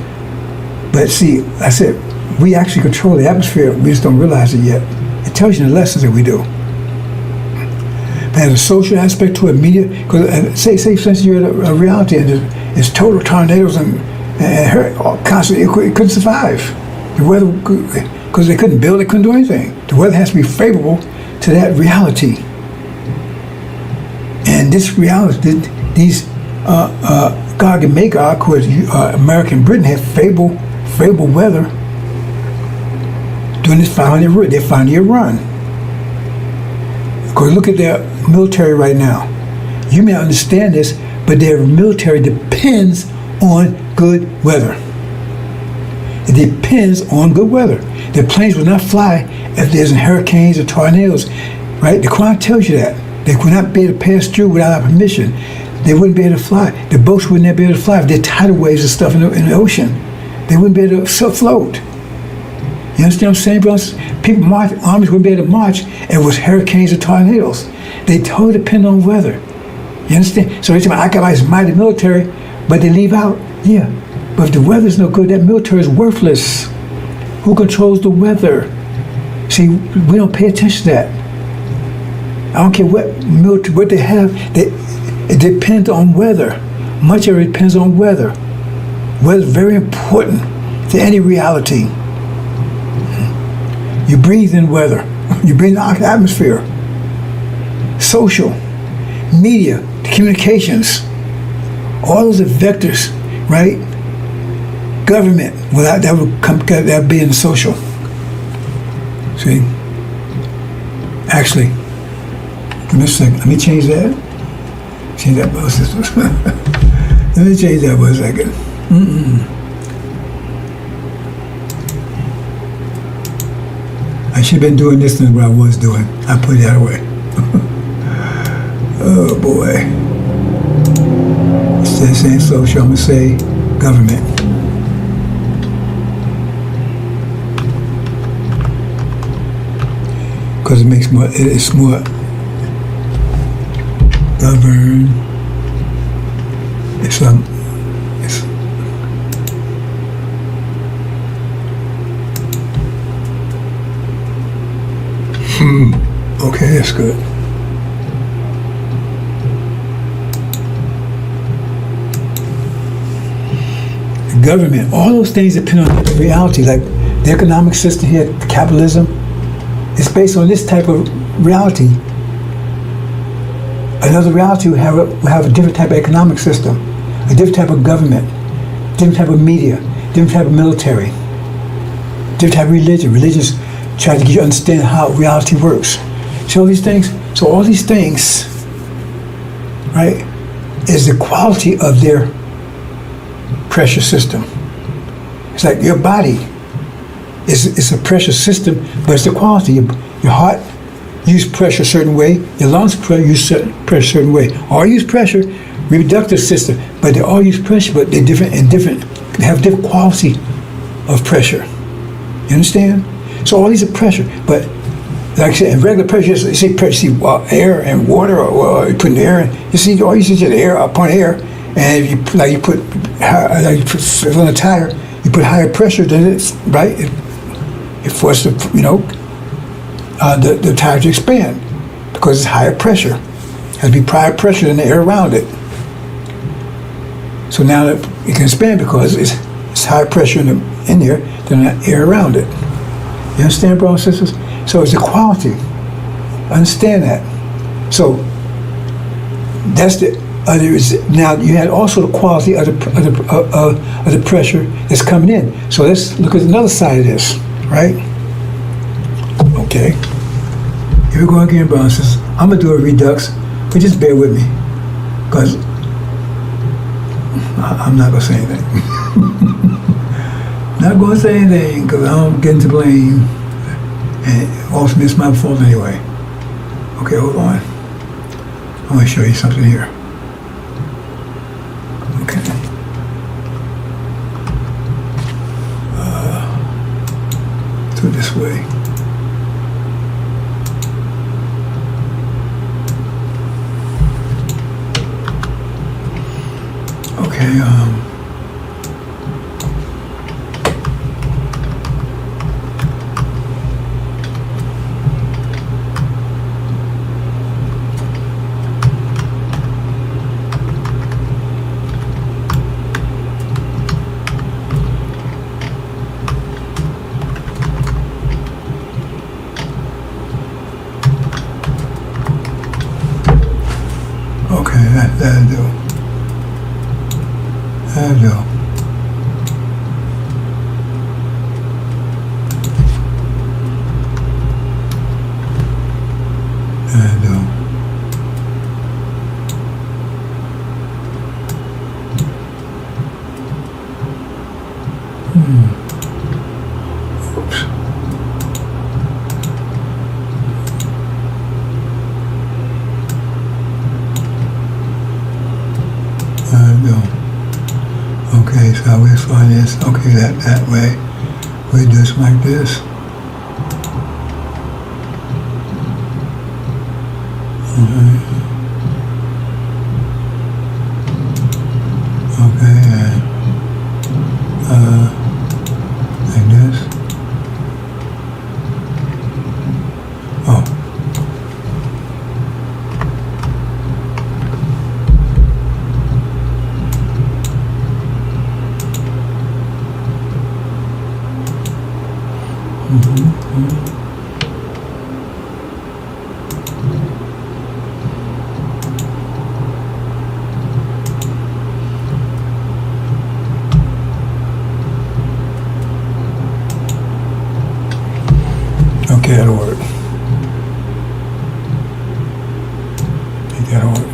But see, I said, we actually control the atmosphere. We just don't realize it yet. It tells you the lessons that we do. But there's a social aspect to it, media. Because say for instance, you're in a reality and it's total tornadoes and constantly, it couldn't survive. The weather, because they couldn't build, they couldn't do anything. The weather has to be favorable to that reality. And this reality, these Gog and Magog, who is American Britain, had favorable weather during this 500-year run. Because look at their military right now. You may understand this, but their military depends on good weather. It depends on good weather. Their planes will not fly if there's hurricanes or tornadoes, right? The Quran tells you that. They would not be able to pass through without our permission. They wouldn't be able to fly. The boats would not be able to fly if there are tidal waves and stuff in the ocean. They wouldn't be able to float. You understand what I'm saying, brothers? People march, armies wouldn't be able to march if it was hurricanes or tornadoes. They totally depend on weather. You understand? So they say, I got this mighty military, but they leave out. Yeah, but if the weather's no good, that military is worthless. Who controls the weather? See, we don't pay attention to that. I don't care what they have. It depends on weather. Much of it depends on weather. Weather is very important to any reality. You breathe in weather. You breathe in the atmosphere. Social, media, communications. All those are vectors, right? Government, without that would be in social. See? Actually, give me a second. Let me change that. Change that bus. Let me change that for a second. I should have been doing this than what I was doing. I put that away. Oh boy. Instead of saying social, I'm going to say government. Because it makes more, it's more govern. It's okay, that's good. The government, all those things depend on reality, like the economic system here, capitalism, it's based on this type of reality. Another reality will have a different type of economic system, a different type of government, different type of media, different type of military, different type of religion. Religions try to get you to understand how reality works. See all these things? So all these things right, is the quality of their pressure system. It's like your body is a pressure system, but it's the quality. Your heart use pressure a certain way, your lungs use pressure a certain way. All use pressure, reproductive system, but they all use pressure, but they're different, they have different quality of pressure. You understand? So all these are pressure, but like I said, in regular pressure, you see pressure, you see air and water, or you put in air, and you see all you see is air upon air, and if you put on a tire, you put higher pressure than it's right. It forces the tire to expand because it's higher pressure. It has to be higher pressure than the air around it. So now it can expand because it's higher pressure in there than the air around it. You understand, brothers and sisters? So it's the quality. Understand that. So that's the other. Now you had also the quality of the pressure that's coming in. So let's look at another side of this, right? Okay. Here we go again, brothers and sisters. I'm gonna do a redux, but just bear with me, because I'm not gonna say anything. Not gonna say anything because I don't get into blame, and ultimately it's my fault anyway. Okay, hold on. I want to show you something here. Okay. Do it this way. Okay. That'll do. That'll do. That'll do. Oops. No. Okay, so we find this. Okay, that way. We do this like this. Okay, and like this. Oh. Okay, that'll work. I think that'll work.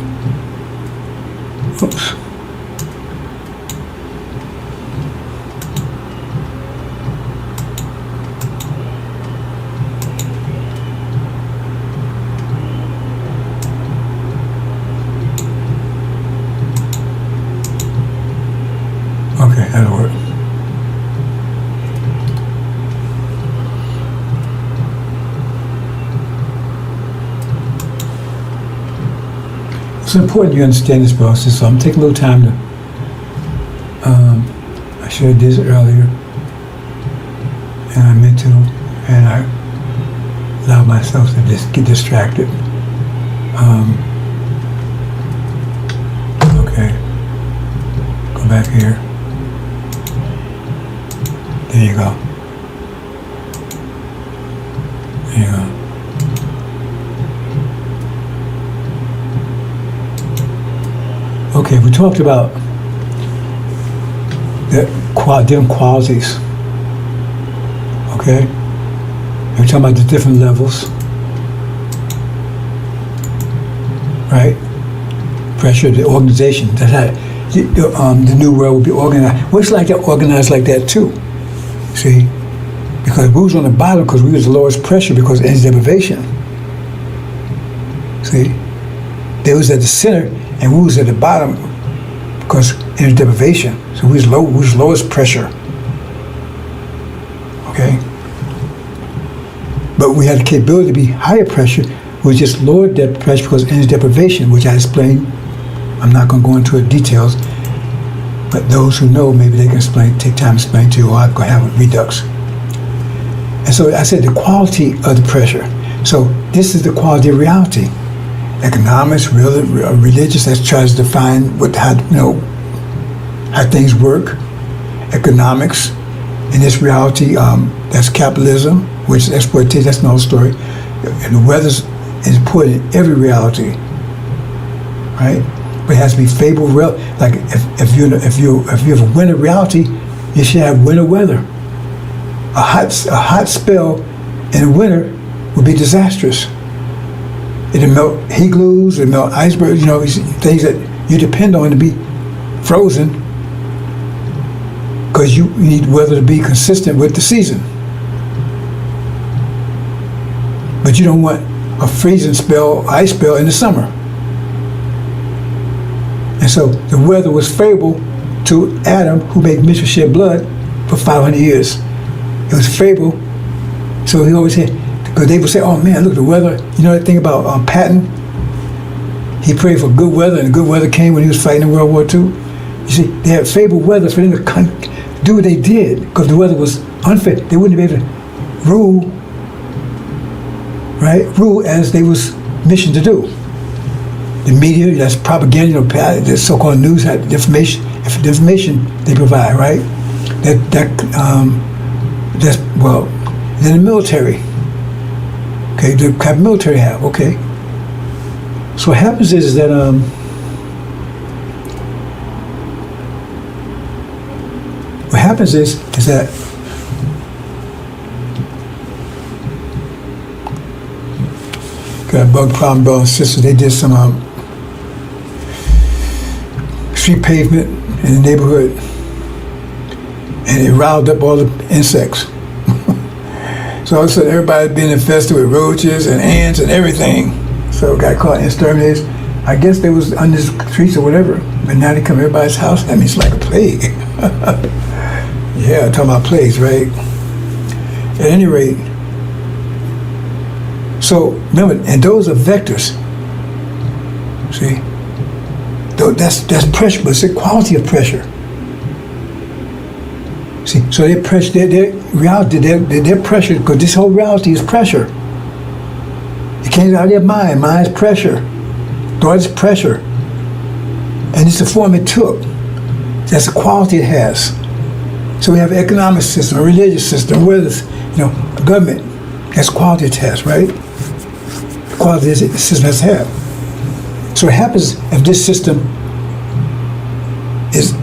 Oops. Okay, that'll work. It's important you understand this process, so I'm taking a little time to, I should have did it earlier, and I meant to, and I allowed myself to just get distracted. Okay, go back here. There you go. There you go. Okay, we talked about the different qualities. Okay? We're talking about the different levels. Right? Pressure, the organization. That's how the new world will be organized. Well, it's like that, organized like that too. See? Because we was on the bottom because we was the lowest pressure because of energy deprivation. See? They was at the center and we was at the bottom because energy deprivation. So we was lowest pressure. Okay? But we had the capability to be higher pressure. We just lowered that pressure because of energy deprivation, which I explained. I'm not going to go into the details, but those who know, maybe they can take time to explain to you, or I'm going to have a redux. And so I said the quality of the pressure. So this is the quality of reality. Economics, religious, that tries to define how things work. Economics, in this reality, that's capitalism, which is exploitation. That's another story. And the weather is important in every reality, right? But it has to be favorable. Like if you have a winter reality, you should have winter weather. A hot spell in the winter would be disastrous. It'll melt igloos, it'll melt icebergs, things that you depend on to be frozen because you need weather to be consistent with the season. But you don't want a freezing spell, ice spell in the summer. And so the weather was favorable to Adam, who made Mitchell shed blood for 500 years. It was favorable. So he always said, because they would say, oh man, look, the weather, you know that thing about Patton? He prayed for good weather, and the good weather came when he was fighting in World War II. You see, they had favorable weather for them to do what they did, because the weather was unfair. They wouldn't be able to rule as they was missioned to do. The media, that's propaganda, the so-called news, had the information they provide, right? Then the military. Okay, the kind of military have, okay. So what happens is that got a bug problem, brothers and sisters. They did some street pavement in the neighborhood, and it riled up all the insects. So all of a sudden, everybody being infested with roaches and ants and everything. So got caught in exterminators. I guess they was on the streets or whatever. But now they come to everybody's house. That means like a plague. Yeah, I'm talking about plagues, right? At any rate, so remember, and those are vectors. See, that's pressure, but it's the quality of pressure. See, so their pressure, their reality, their pressure, because this whole reality is pressure. It came out of their mind. Mind is pressure. Thought is pressure. And it's the form it took. That's the quality it has. So we have an economic system, a religious system, whether it's, a government. That's quality it has, right? The quality the system has to have. So what happens if this system is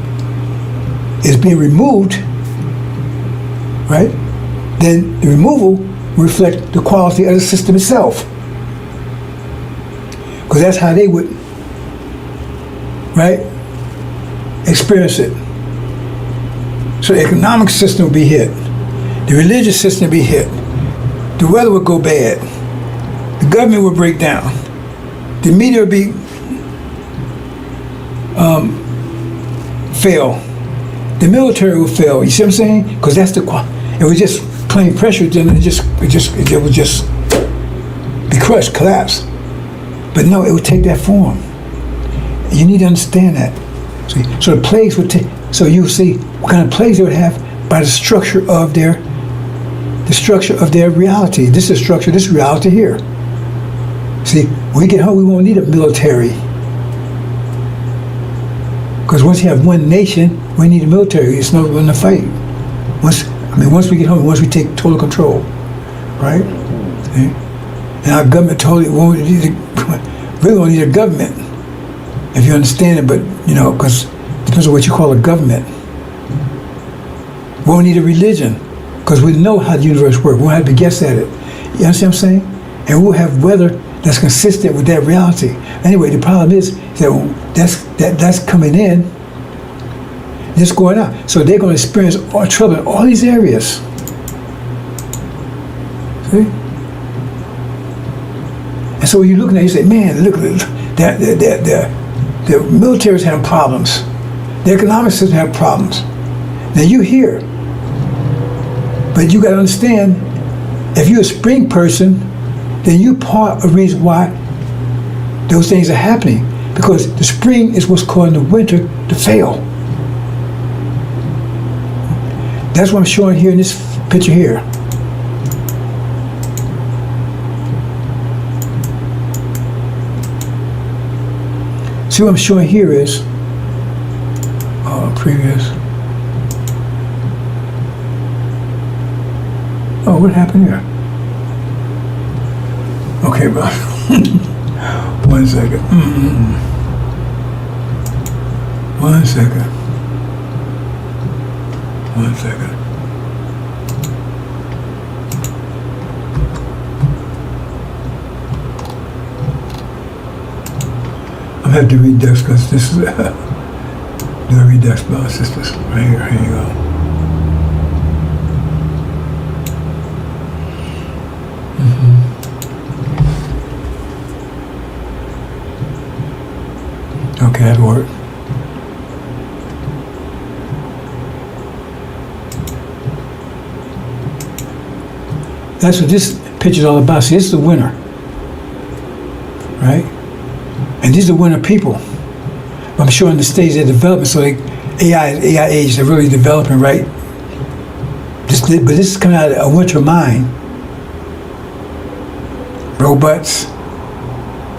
being removed, right? Then the removal reflects the quality of the system itself. Because that's how they would, right, experience it. So the economic system would be hit. The religious system would be hit. The weather would go bad. The government would break down. The media would be fail. The military would fail. You see what I'm saying? Because that's the quality. If it was just plain pressure, then it would just be crushed, collapse. But no, it would take that form. You need to understand that. See, so the plagues would take. So you see what kind of plagues they would have by the structure of their reality. This is structure. This reality here. See, when we get home, we won't need a military. Because once you have one nation, we need a military. It's not going to fight. Once we get home, once we take total control, right? See? And our government totally won't need really don't need a government, if you understand it. But because it depends on what you call a government. We won't need a religion, because we know how the universe works. We won't have to guess at it. You understand what I'm saying? And we'll have weather that's consistent with that reality. Anyway, the problem is that that's coming in, it's going out. So they're going to experience all trouble in all these areas. See? And so when you're looking at it, you say, man, look, the military's having problems. The economic system have problems. Now you're here. But you got to understand, if you're a spring person, then you're part of the reason why those things are happening. Because the spring is what's causing the winter to fail. That's what I'm showing here in this picture here. See what I'm showing here is previous. Oh, what happened here? Okay, bro. 1 second. 1 second. 1 second. I'm going to have to redux because this is do a redux, brothers and sisters. Right here, here you go. Okay, that'll work. That's what this picture is all about. See, this is the winner, right? And these are the winner people. I'm showing the stage of development, so AI age, they're really developing, right? But this is coming out of a winter mind. Robots.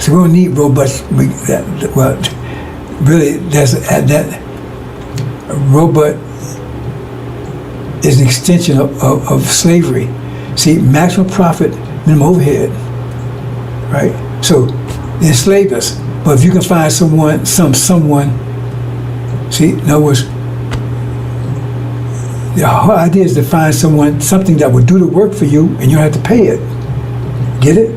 So we don't need robots. Really, that robot is an extension of slavery. See, maximum profit, minimum overhead, right? So they enslaved us. But if you can find someone, see, in other words, the whole idea is to find something that will do the work for you, and you don't have to pay it. Get it?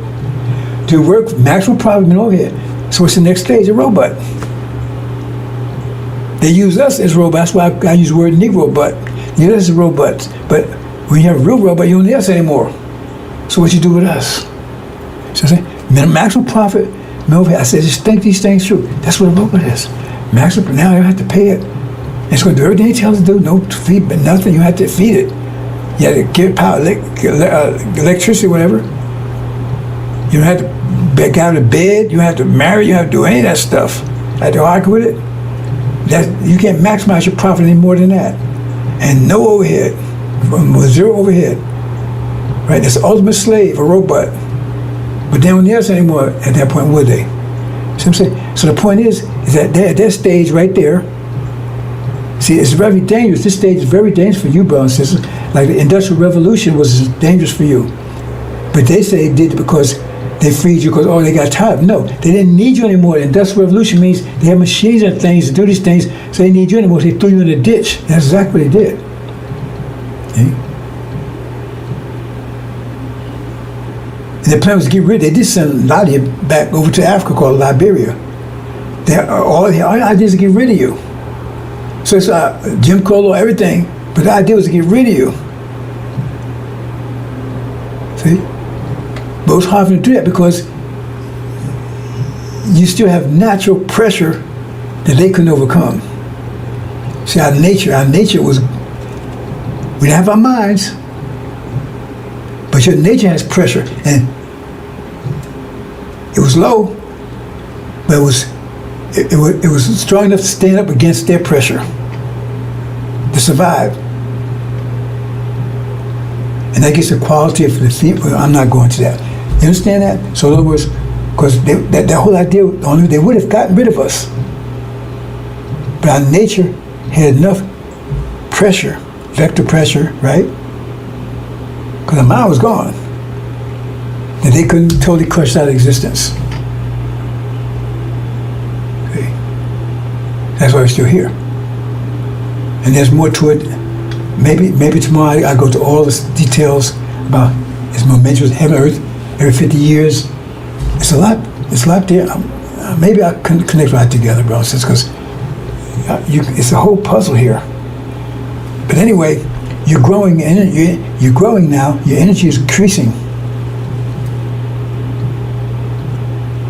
Do work, maximum profit, minimum overhead. So what's the next stage? A robot. They use us as robots. That's why I use the word Negro, but use us as robots. But when you have a real robot, you don't need us anymore. So what you do with us? So I say, maximum profit, I said, just think these things through. That's what a robot is. Maximum, now you don't have to pay it. It's going to do everything it tells it to do. No feed, but nothing. You have to feed it. You have to give power, electricity, whatever. You don't have to get out of bed. You don't have to marry. You don't have to do any of that stuff. You have to argue with it. You can't maximize your profit any more than that. And no overhead. With zero overhead. Right? That's the ultimate slave, a robot. But they don't need us anymore at that point, would they? See what I'm saying? So the point is that they're at that stage right there. See, it's very dangerous. This stage is very dangerous for you, brothers and sisters. Like the Industrial Revolution was dangerous for you. But they say they did it because they freed you because, oh, they got tired. No, they didn't need you anymore. The Industrial Revolution means they have machines and things to do these things, so they need you anymore. So they threw you in a ditch. That's exactly what they did. See? And the plan was to get rid. They did send a lot of you back over to Africa called Liberia. All the idea is to get rid of you. So it's Jim Crow law, everything. But the idea was to get rid of you. See? But it was hard for them to do that because you still have natural pressure that they couldn't overcome. See, our nature was, we didn't have our minds, but your nature has pressure, and it was low, but it was strong enough to stand up against their pressure to survive. And that gets the quality of the theme. I'm not going to that. You understand that? So in other words, because that whole idea, they would have gotten rid of us, but our nature had enough pressure, vector pressure, right? Because the mind was gone, that they couldn't totally crush out of existence. Okay. That's why we're still here. And there's more to it. Maybe tomorrow I go to all the details about its momentum with heaven and earth every 50 years. It's It's a lot. It's a lot there. Maybe I can connect right together, bro, because it's a whole puzzle here. But anyway, you're growing. You're growing now. Your energy is increasing.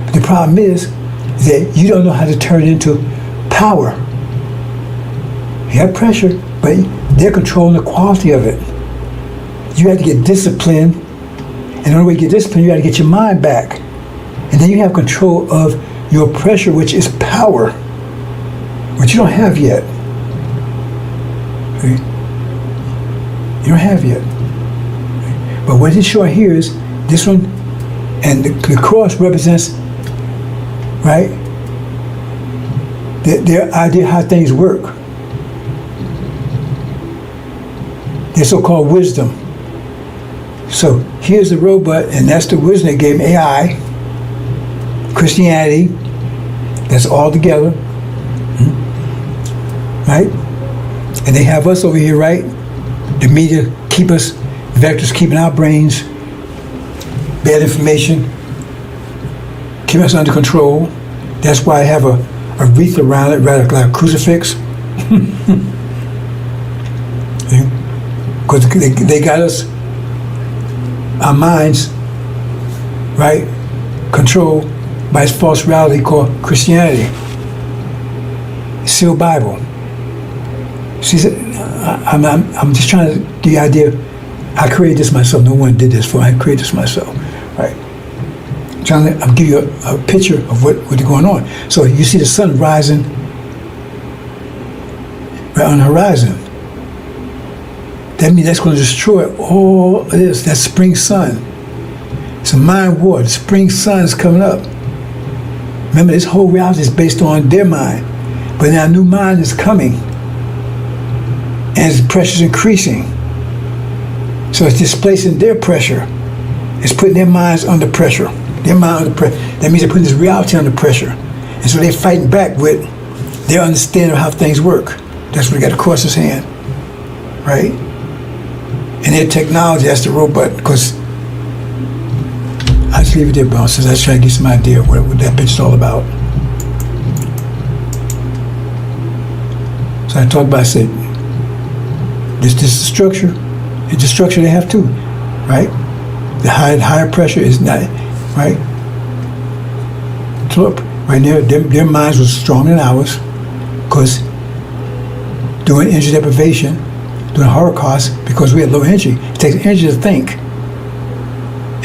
But the problem is that you don't know how to turn it into power. You have pressure, but they're controlling the quality of it. You have to get disciplined, and the only way to get disciplined, you got to get your mind back, and then you have control of your pressure, which is power, which you don't have yet. Okay? You don't have yet. Okay? But what it's showing here is this one, and the cross represents, right, their idea how things work. Their so-called wisdom. So here's the robot, and that's the wisdom they gave AI, Christianity, that's all together, right? And they have us over here, right? The media keep us, vectors keeping our brains, bad information, keep us under control. That's why I have a wreath around it, rather like a crucifix. Because they got us, our minds, right, controlled by this false reality called Christianity. Sealed Bible. See, I'm just trying to get the idea. I created this myself. No one did this for me. I created this myself, right? I'm giving you a picture of what's going on. So you see the sun rising right on the horizon. That means that's going to destroy all of this. That spring sun. It's a mind war. The spring sun is coming up. Remember, this whole reality is based on their mind. But now a new mind is coming. And the pressure is increasing. So it's displacing their pressure. It's putting their minds under pressure. Their mind under pressure. That means they're putting this reality under pressure. And so they're fighting back with their understanding of how things work. That's what they got across his hand. Right? And their technology, that's the robot, because I just leave it there, bro, since I was trying to get some idea of what that bitch is all about. So I talked about, I said, this is the structure. It's the structure they have too, right? The higher pressure is not, right? So right there, their minds were stronger than ours, because during energy deprivation, during the Holocaust, because we had low energy, it takes energy to think.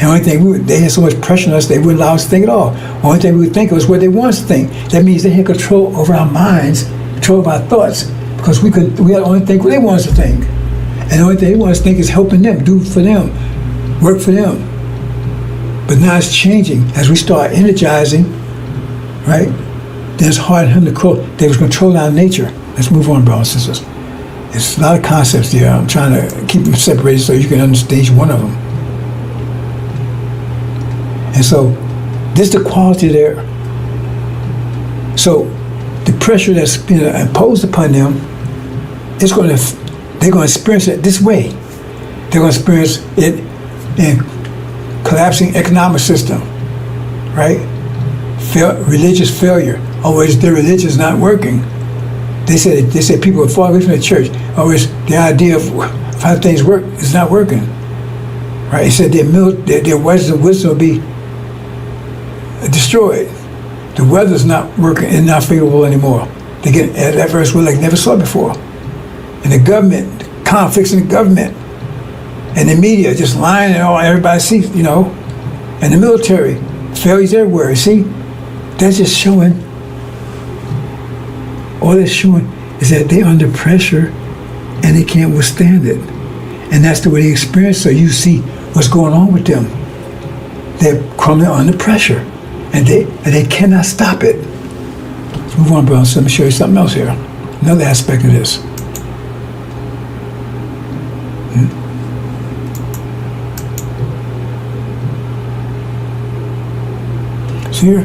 And the only thing they had so much pressure on us, they wouldn't allow us to think at all. The only thing we would think was what they want us to think. That means they had control over our minds, control over our thoughts, because we had to only think what they want us to think. And the only thing they want us to think is helping them, do for them, work for them. But now it's changing as we start energizing, right? Then it's hard for him to control. They was controlling our nature. Let's move on, brothers and sisters. There's a lot of concepts there. I'm trying to keep them separated so you can understand each one of them. And so, this is the quality there. So, the pressure that's being imposed upon them, they're going to experience it this way. They're going to experience it in collapsing economic system, right? Religious failure. Always their religion is not working. They said people are far away from the church. Always the idea of how things work is not working. Right? He said their wisdom will be destroyed. The weather's not working and not favorable anymore. They get adverse weather like never saw before. And the government, conflicts in the government, and the media just lying and all everybody sees, and the military, failures everywhere. You see, that's just showing. All that's showing is that they're under pressure and they can't withstand it. And that's the way they experience it. So you see what's going on with them. They're crumbling under pressure. And they cannot stop it. Let's move on, brothers. Let me show you something else here. Another aspect of this. So here,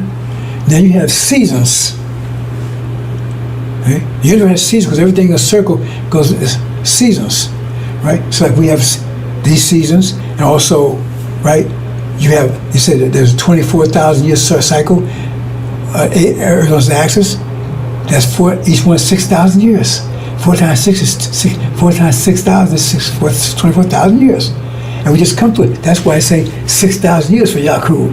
now you have seasons. Okay? The universe has seasons because everything in a circle goes seasons, right? So like we have these seasons, and also, right, you said that there's a 24,000 year cycle, Earth's axis. That's each one 6,000 years. 4 times 6 is 4 times 6,000 is 24,000 years. And we just come to it. That's why I say 6,000 years for Yakub.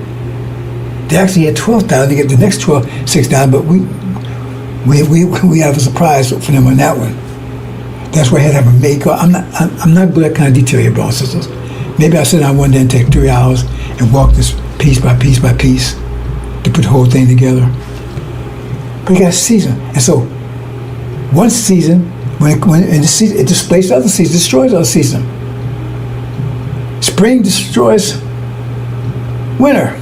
They actually had 12,000 to get the next 6,000, but we have a surprise for them on that one. That's why I had to have a maker. I'm not good at kind of detail here, brothers and sisters. Maybe I sit down one day and take 3 hours and walk this piece by piece by piece to put the whole thing together. But you got a season, and so one season it displaces other seasons, destroys other season. Spring destroys winter.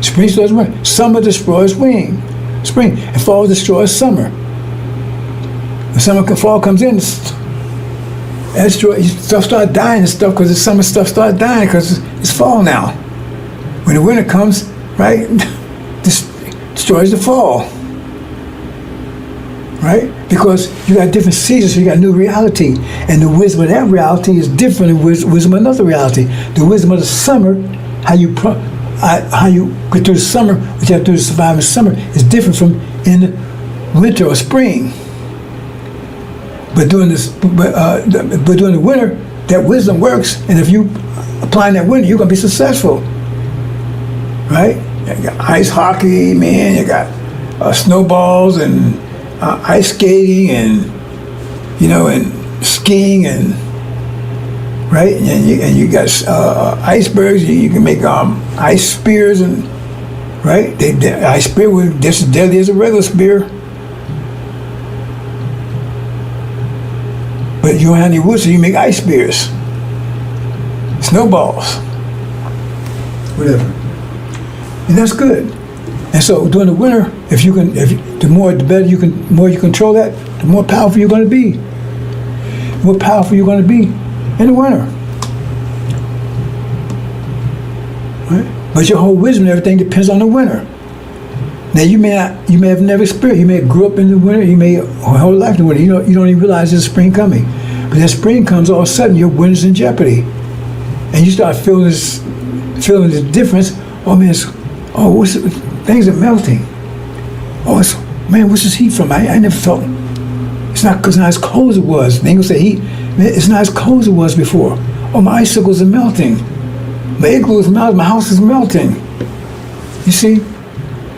Spring destroys winter. Summer destroys spring. And fall destroys summer. When fall comes in, stuff start dying and stuff because the summer stuff start dying because it's fall now. When the winter comes, right, this destroys the fall. Right? Because you got different seasons, so you got new reality. And the wisdom of that reality is different than wisdom of another reality. The wisdom of the summer, how you get through the summer, what you have to do to survive in summer, is different from in winter or spring. But during the winter, that wisdom works, and if you apply that winter, you're gonna be successful. Right? You got ice hockey, man. You got snowballs and ice skating, and and skiing, and right, and you got icebergs. You can make ice spears, and right, the ice spear was just as deadly as a regular spear. But you don't have any wood, so you make ice spears, snowballs, whatever, and that's good. And so during the winter, the more you control that, the more powerful you're going to be. The more powerful you're going to be in the winter. Right? But your whole wisdom and everything depends on the winter. Now you may have never experienced. You may have grew up in the winter. You may have whole life in the winter. You don't even realize there's spring coming. But then spring comes, all of a sudden your winter's in jeopardy, and you start feeling this difference. Oh man, things are melting. Oh, what's this heat from? I never felt it. It's not as cold as it was. They ain't gonna say heat. Man, it's not as cold as it was before. Oh, my icicles are melting. My igloo is melting. My house is melting. You see?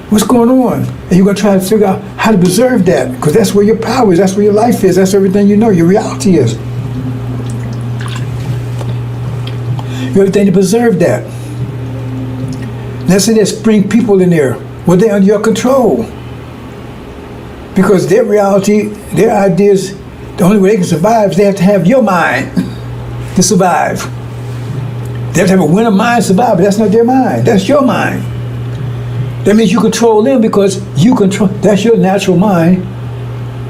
What's going on? And you're gonna try to figure out how to preserve that, because that's where your power is. That's where your life is. That's everything you know. Your reality is. You have everything to preserve that. Let's say there's spring people in there. Well, they're under your control. Because their reality, their ideas, the only way they can survive is they have to have your mind to survive. They have to have a winner mind to survive, but that's not their mind. That's your mind. That means you control them because that's your natural mind.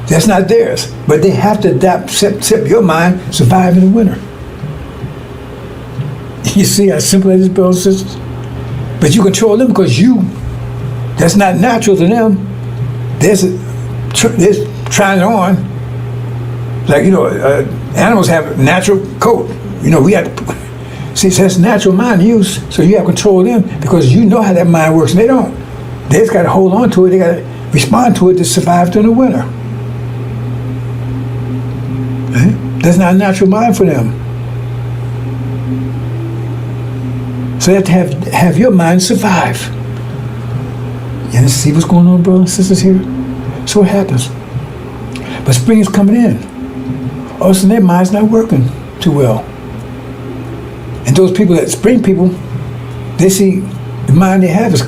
That's not theirs. But they have to adapt, accept your mind, survive in the winter. You see how simple it is, brothers and sisters? But you control them because that's not natural to them. They're trying it on. Like, animals have a natural coat. We have to, see, that's natural mind use, so you have control of them because you know how that mind works, and they don't. They just got to hold on to it. They got to respond to it to survive during the winter. Right? That's not a natural mind for them. So you have to have your mind survive. You see what's going on, brothers and sisters here? So what happens? But spring is coming in. All of a sudden their mind's not working too well. And those people, that spring people, they see the mind they have is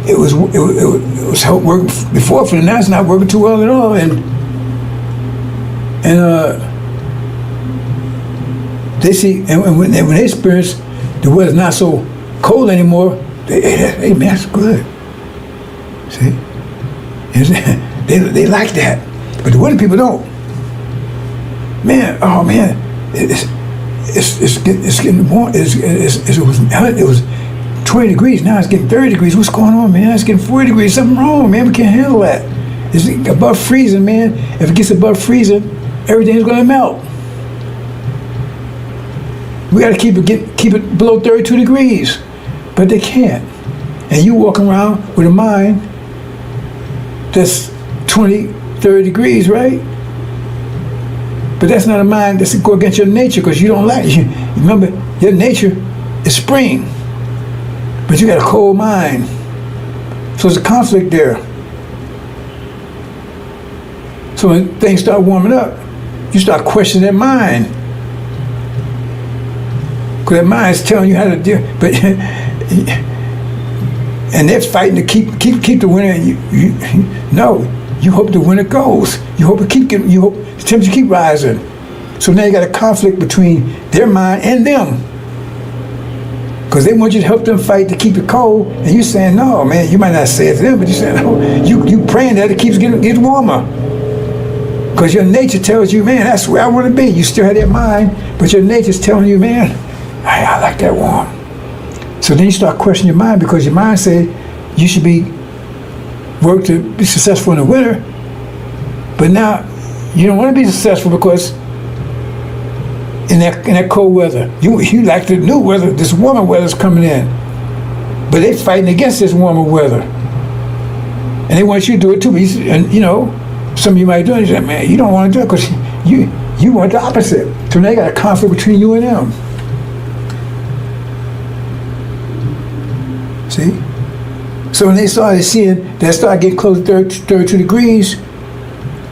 it was working before for them. Now it's not working too well at all. And they see, and when they experience the weather's not so cold anymore, hey man, that's good. See? They like that. But the winter people don't. Man, oh man, it's getting warm. It was 20 degrees, now it's getting 30 degrees. What's going on, man? It's getting 40 degrees. Something wrong, man. We can't handle that. It's above freezing, man. If it gets above freezing, everything's gonna melt. We got to keep it below 32 degrees, but they can't. And you walk around with a mind that's 20, 30 degrees, right? But that's not a mind that's go against your nature, because you don't like it. Remember, your nature is spring, but you got a cold mind. So there's a conflict there. So when things start warming up, you start questioning that mind. Because that mind's telling you how to deal. But and they're fighting to keep the winter. No, you hope the winter goes. You hope the temperature keep rising. So now you got a conflict between their mind and them. Because they want you to help them fight to keep it cold, and you're saying, no, man, you might not say it to them, but you're saying, no, you praying that it keeps getting warmer. Because your nature tells you, man, that's where I want to be. You still have that mind, but your nature's telling you, man, I like that warm. So then you start questioning your mind, because your mind said you should work to be successful in the winter, but now you don't want to be successful because in that cold weather, you like the new weather, this warmer weather's coming in, but they're fighting against this warmer weather, and they want you to do it too. And some of you might do it. You say, man, you don't want to do it because you want the opposite. So now you got a conflict between you and them. See? So when they started seeing that start getting close to 32 degrees,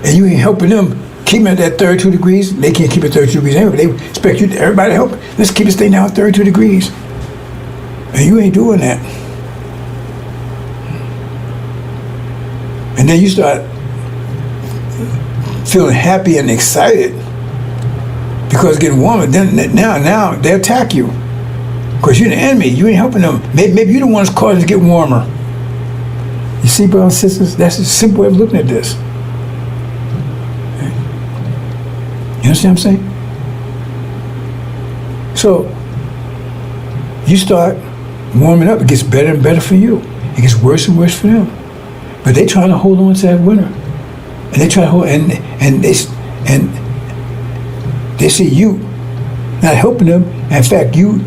and you ain't helping them keep it at 32 degrees, they can't keep it 32 degrees anyway. They expect you, everybody to help. Let's keep it staying down at 32 degrees. And you ain't doing that. And then you start feeling happy and excited because it's getting warmer. Then now they attack you because you're the enemy. You ain't helping them. Maybe you're the one that's causing it to get warmer. You see, brothers and sisters, that's a simple way of looking at this. You understand what I'm saying? So you start warming up. It gets better and better for you. It gets worse and worse for them. But they trying to hold on to that winter. And they try to hold, and they see you not helping them. In fact, you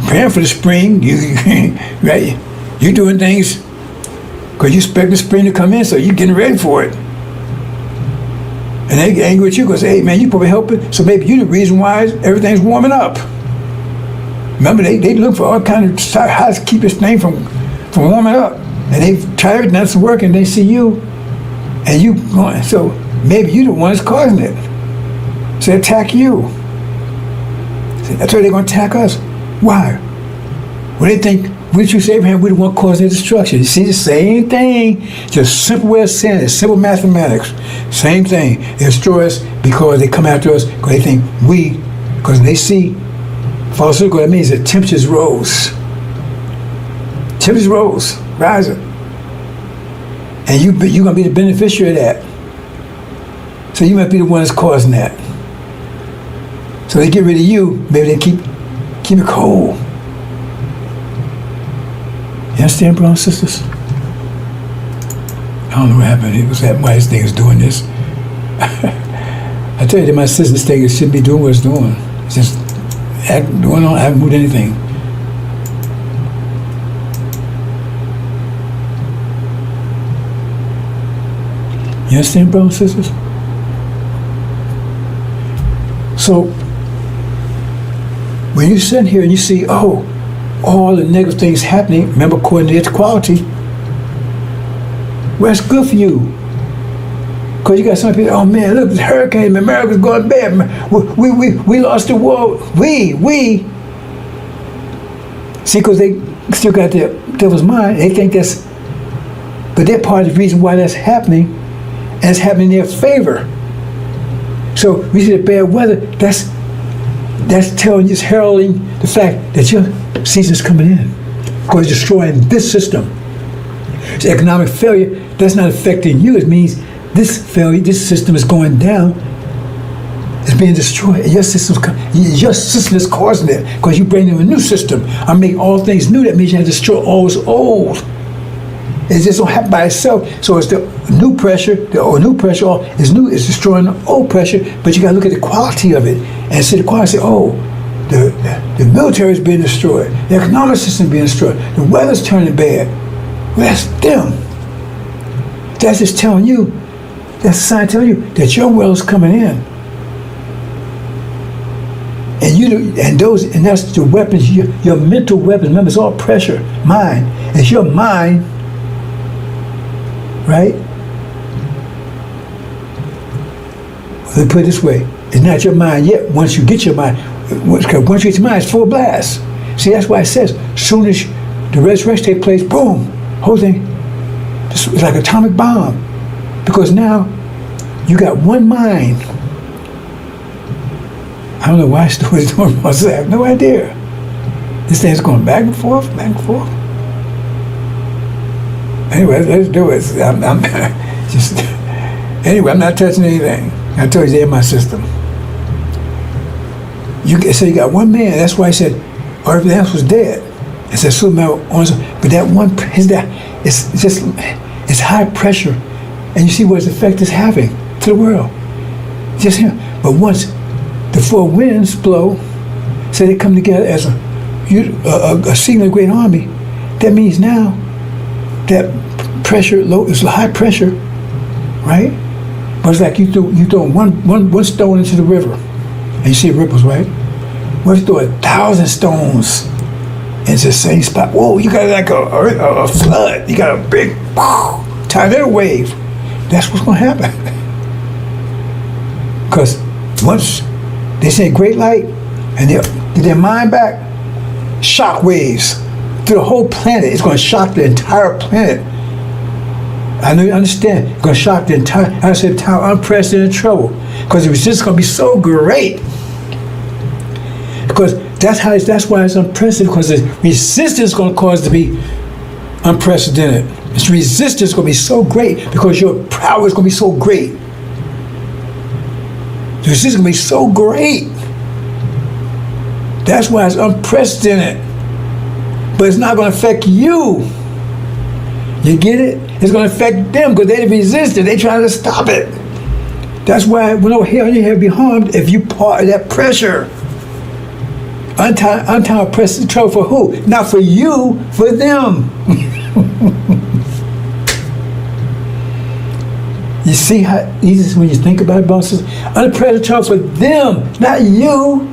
praying for the spring. Right? You doing things because you expect the spring to come in, so you're getting ready for it. And they get angry with you because, hey man, you probably helping. So maybe you're the reason why everything's warming up. Remember, they look for all kind of how to keep this thing from warming up. And they've tried everything that's working, they see you, and you going, so maybe you're the one that's causing it. So they attack you. So that's why they're going to attack us. Why? Well, they think, wouldn't you say, Abraham, we're the one causing their destruction? You see, the same thing, just simple way of saying it, simple mathematics. Same thing. They destroy us because they come after us, because they think because they see pharmaceutical, that means that temperatures rose. Temperatures rose. Rising. And you're going to be the beneficiary of that. So you might be the one that's causing that. So they get rid of you, maybe they keep it cold. You understand, brothers and sisters? I don't know what happened. It was that why this thing is doing this. I tell you that my sister's thing shouldn't be doing what it's doing. It's just going on. I haven't moved anything. You understand, brothers and sisters? So, when you sit here and you see, all the negative things happening, remember, according to its quality, well, that's good for you. Because you got some people, oh man, look, this hurricane, America's going bad. We lost the war. We. See, because they still got their devil's mind. They think that's, but they're part of the reason why that's happening. And it's happening in their favor. So we see the bad weather, that's telling you, it's heralding the fact that your season's coming in. Because it's destroying this system. It's economic failure, that's not affecting you. It means this system is going down. It's being destroyed. And your system is causing it because you bring in a new system. I make all things new. That means you have to destroy all that's old. It just don't happen by itself. So it's the new pressure, new pressure is new, it's destroying the old pressure, but you gotta look at the quality of it and see the quality, say, oh, the military is being destroyed, the economic system is being destroyed, the weather's turning bad. Well, that's them. That's just telling you, that's a sign telling you that your world is coming in. And that's the weapons, your mental weapons. Remember, it's all pressure, mind. It's your mind, right? Let me put it this way: it's not your mind yet. Once you get your mind, once you get your mind, it's full blast. See, that's why it says, as soon as the resurrection takes place, boom, whole thing. It's like an atomic bomb, because now you got one mind. I don't know why I started doing this. I have no idea. This thing's going back and forth, back and forth. Anyway, let's do it. I'm just. Anyway, I'm not touching anything. I told you they're in my system. So you got one man. That's why I said everything else was dead. It says but that one it's high pressure, and you see what its effect is having to the world. Just him. But once the four winds blow, say they come together as a single great army, that means now that pressure is high pressure, right? But it's like you throw one stone into the river, and you see ripples, right? What if you throw 1,000 stones into the same spot? Whoa, you got like a flood. You got a big tidal wave. That's what's going to happen. Because once they say great light, and they get their mind back, shock waves through the whole planet. It's going to shock the entire planet. I know you understand. It's going to shock the entire unprecedented trouble, because the resistance is going to be so great. Because that's why it's unprecedented, because the resistance is going to cause it to be unprecedented. This resistance is going to be so great because your power is going to be so great. The resistance is going to be so great. That's why it's unprecedented. But it's not going to affect you. You get it? It's going to affect them because they resisted. They're trying to stop it. That's why no hell you have be harmed if you part of that pressure. Untie press trouble for who? Not for you, for them. You see how easy when you think about it, bosses? Unpressed trouble for them, not you.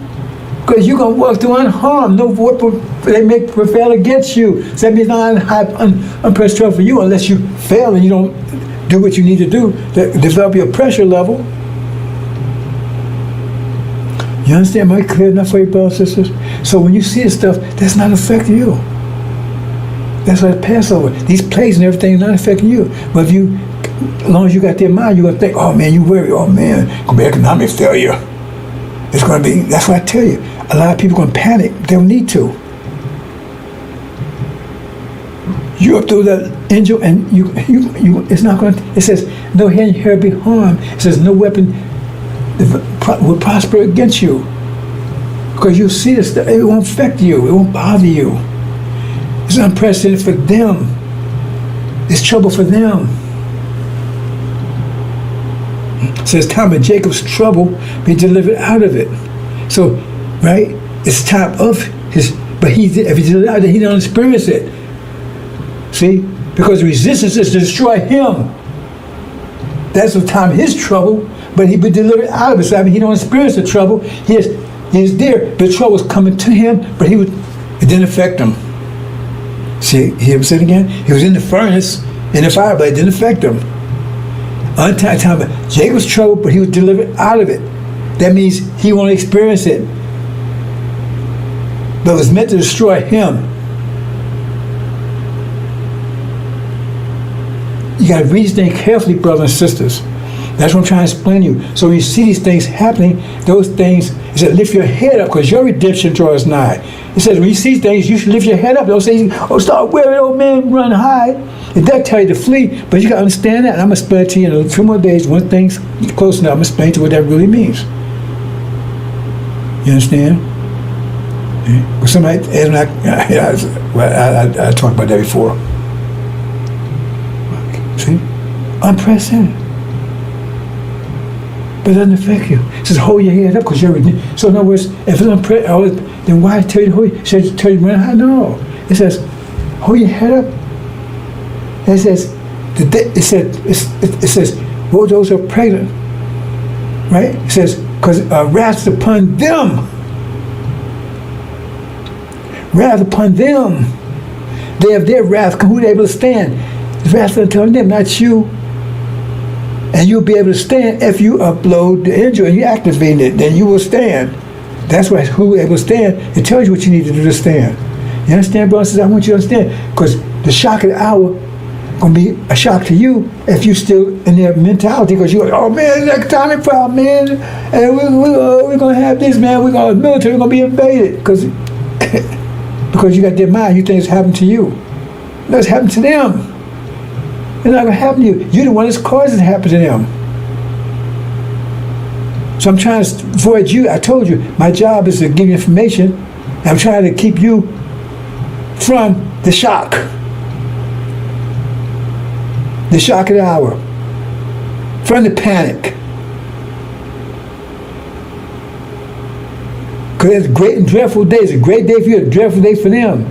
Because you're going to walk through unharmed. No weapon they make prevail against you. So that means not unpressed trouble for you unless you fail and you don't do what you need to do to develop your pressure level. You understand? Am I clear enough for you, brothers and sisters? So when you see this stuff, that's not affecting you. That's like Passover. These plagues and everything are not affecting you. But as long as you got their mind, you're going to think, oh man, you worry, oh man, it's going to be economic failure. It's going to be, that's what I tell you. A lot of people are going to panic. They don't need to. You're up through the angel and you it's not going to, it says, no hair be harmed. It says, no weapon will prosper against you. Because you see this, it won't affect you. It won't bother you. It's unprecedented for them. It's trouble for them. It says, time of Jacob's trouble, be delivered out of it. So, right, it's time of his, but if he's delivered out of it, he don't experience it. See? Because resistance is to destroy him. That's the time of his trouble, but he be delivered out of it. So I mean, he don't experience the trouble. He's there, but the trouble was coming to him, but it didn't affect him. See, hear him say it again? He was in the furnace, in the fire, but it didn't affect him. Untied time of Jacob's trouble, but he was delivered out of it. That means he won't experience it. But it was meant to destroy him. You got to read these things carefully, brothers and sisters. That's what I'm trying to explain to you. So when you see these things happening, those things, it said, lift your head up because your redemption draws nigh. It says, when you see things, you should lift your head up. Don't say, oh, start wearing, old man, run hide. It does tell you to flee, but you got to understand that. And I'm going to explain it to you in a few more days. When things close enough, I'm going to explain to you what that really means. You understand? Well, somebody, I talked about that before. See? Unprecedented. But it doesn't affect you. It says hold your head up because you're redeemed. So in other words, if it's unprecedented, then why tell you to hold? It says tell you to run high? No. It says hold your head up. And it says woe those who are pregnant. Right? It says because wrath upon them. Wrath upon them. They have their wrath. Who are able to stand? The wrath upon them, not you. And you'll be able to stand if you upload the Injil and you activate it. Then you will stand. That's why who able to stand. It tells you what you need to do to stand. You understand, brother? Says I want you to understand because the shock of the hour gonna be a shock to you if you still in their mentality because you're like, oh man, it's economic problem, man, and we're gonna have this, man. We're gonna military, we're gonna be invaded because you got their mind. You think it's happened to you. No, it's happened to them. It's not gonna happen to you. You're the one that's causing it to happen to them. So I'm trying to avoid you. I told you my job is to give you information. I'm trying to keep you from the shock. The shock of the hour. From the panic. Because it's a great and dreadful day. It's a great day for you, a dreadful day for them.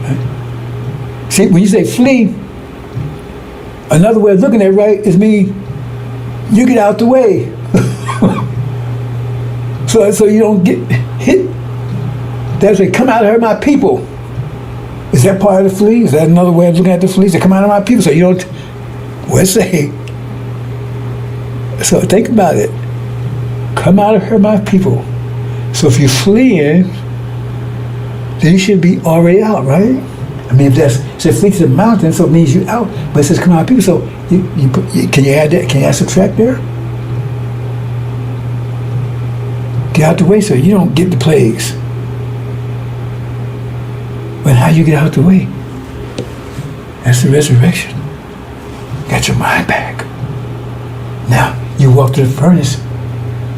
Right? See, when you say flee, another way of looking at it, right, is mean you get out the way. so you don't get hit. That's like, come out and hurt my people. Is that part of the flee? Is that another way of looking at the fleas? They come out of my people, so you don't. What's say? So think about it. Come out and hurt my people. So if you're fleeing, then you should be already out, right? I mean, if that's says flee to the mountain, so it means you out. But it says come out of people, so can you add that? Can you add subtract there? Get out the way so you don't get the plagues. But how you get out the way? That's the resurrection. Got your mind back. Now you walk through the furnace,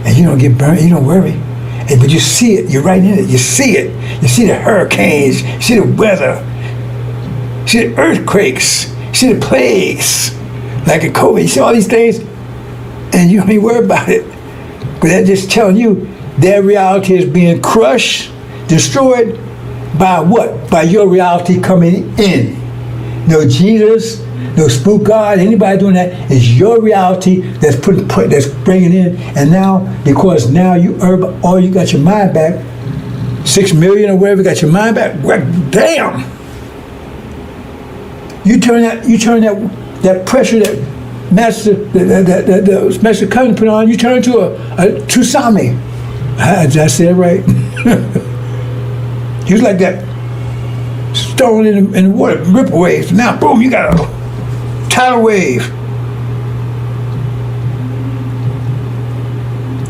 and you don't get burned. You don't worry. But you see it. You're right in it. You see it. You see the hurricanes. You see the weather. You see the earthquakes. You see the plagues, like a COVID. You see all these things, and you don't even worry about it. But that's just telling you their reality is being crushed, destroyed. By what? By your reality coming in. No Jesus, no spook God, anybody doing that. It's your reality that's that's bringing in. And now, because now you got your mind back, 6 million or whatever, got your mind back. Damn! You turn that pressure that the Master Covenant put on. You turn it to a tsunami. Did I say it right? He was like that stone in the water, ripple waves. Now, boom, you got a tidal wave.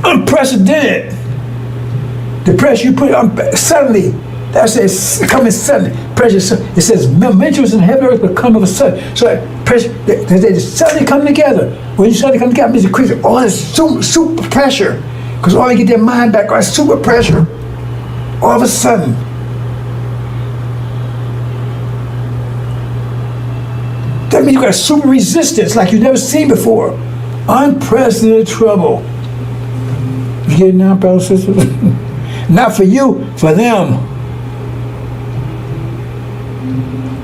Unprecedented. The pressure you put on suddenly, that says coming suddenly. Pressure, it says mentions in heaven and earth will come of a sudden. So that pressure, they suddenly come together. When you suddenly come together, it means it creates all this super pressure. Because all they get their mind back are super pressure. All of a sudden. That means you got a super resistance like you've never seen before. Unprecedented trouble. You get it now, brothers and sisters? Not for you, for them.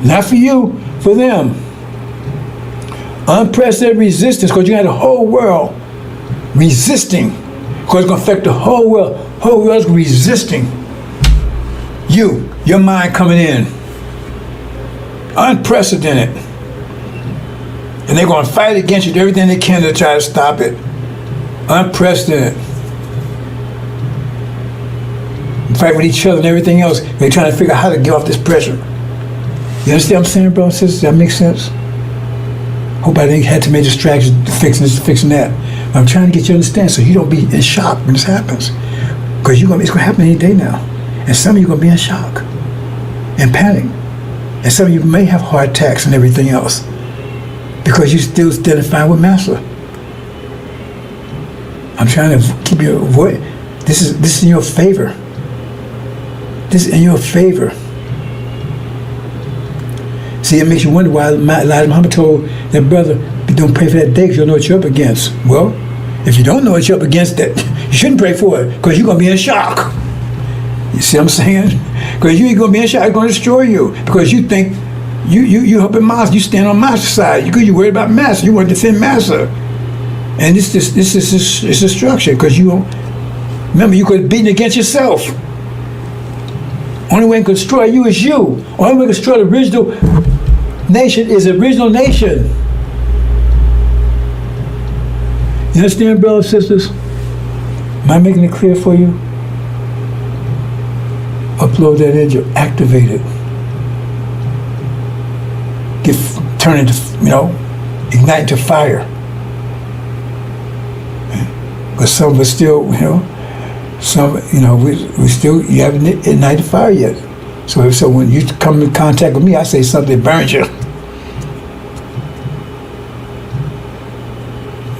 Not for you, for them. Unprecedented resistance, because you got the whole world resisting. Because it's going to affect the whole world. Whole world's resisting. Your mind coming in. Unprecedented. And they're going to fight against you, do everything they can to try to stop it. Unprecedented. Fight with each other and everything else. They're trying to figure out how to get off this pressure. You understand what I'm saying, bro and sisters? That makes sense? Hope I didn't have to make distractions fixing this, fixing that. But I'm trying to get you to understand so you don't be in shock when this happens. Because it's going to happen any day now. And some of you are going to be in shock and panic. And some of you may have heart attacks and everything else. Because you're still identifying with Master. I'm trying to keep you avoid. This is in your favor. This is in your favor. See, it makes you wonder why Elijah Muhammad told that brother, don't pray for that day because you don't know what you're up against. Well, if you don't know what you're up against, that you shouldn't pray for it because you're going to be in shock. You see what I'm saying? Because you ain't going to be in shock. It's going to destroy you because you think you helping Master. You stand on Master's side because you're worried about Master. You want to defend Master. And this is destruction because you don't. Remember, you could be beating against yourself. Only way to destroy you is you. Only way to destroy the original nation is the original nation. You understand, brothers and sisters? Am I making it clear for you? Upload that Injil, activate it. Turn it to, ignite into fire. But some of us still, we still, you haven't ignited fire yet. So when you come in contact with me, I say something that burns you.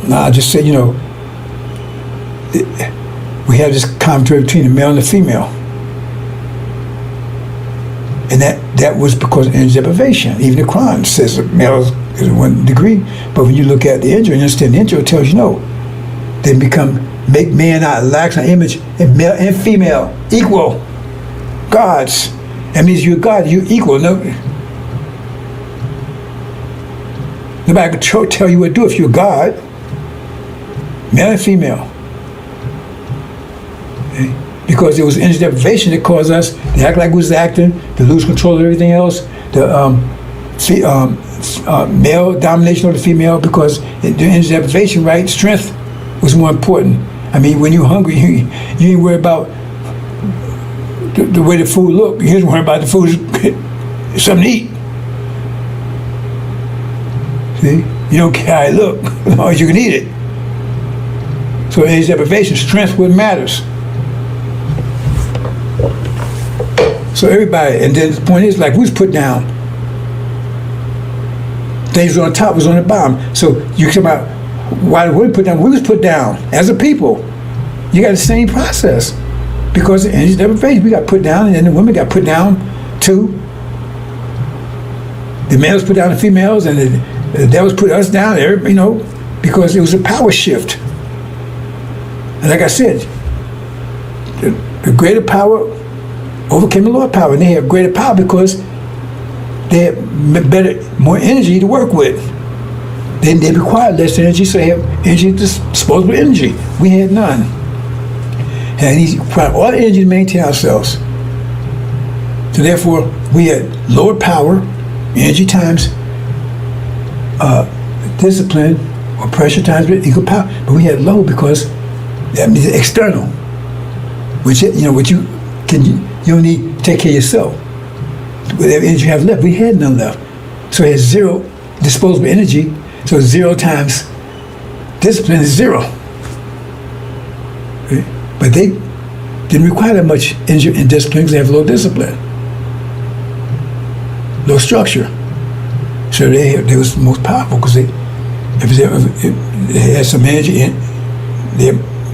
No, I just said, we have this conflict between the male and the female. And that was because of energy deprivation. Even the Quran says the male is 1 degree. But when you look at the Injil, you understand the Injil tells you no. They make man out of likeness and image, and male and female equal gods. That means you're God, you're equal. Nobody can tell you what to do if you're God. Male and female. Okay? Because it was energy deprivation that caused us to act like we was acting, to lose control of everything else, the male domination of the female, because the energy deprivation, right, strength was more important. I mean, when you're hungry, you ain't worried about the way the food look. You just worry about the food, something to eat. See? You don't care how it look, as long as you can eat it. So energy deprivation, strength what matters. So everybody, and then the point is, like, we was put down. Things was on top, was on the bottom. So you come about, why we put down? We was put down as a people. You got the same process because the energy deprivation. We got put down, and then the women got put down too. The males put down the females, and the devils put us down. Because it was a power shift. And like I said, the greater power overcame the lower power, and they have greater power because they had more energy to work with. Then they required less energy, so they have energy, disposable energy. We had none. And he required all the energy to maintain ourselves. So therefore, we had lower power, energy times discipline, or pressure times equal power. But we had low because that means external, which you don't need to take care of yourself. Whatever energy you have left, we had none left. So it has zero disposable energy. So 0 times discipline is 0. Okay? But they didn't require that much energy and discipline because they have low discipline, low structure. So they was the most powerful because they had some energy in.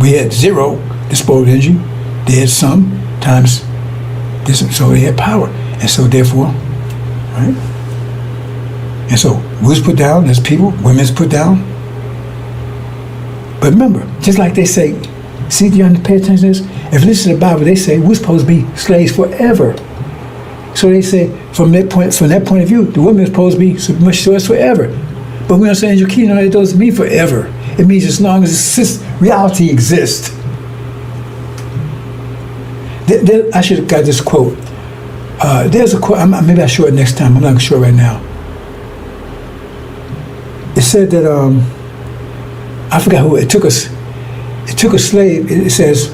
We had 0 disposable energy. They had some times discipline, so they had power, and so therefore, right. And so we was put down as people, women's put down. But remember, just like they say, see, you have to pay attention to this? If you listen to the Bible, they say we're supposed to be slaves forever. So they say, from that point of view, the woman is supposed to be submitted to us forever. But we understand your kingdom, it doesn't mean forever. It means as long as reality exists. I should have got this quote. There's a quote, maybe I'll show it next time, I'm not sure right now. It said that I forgot who it took a slave. It says,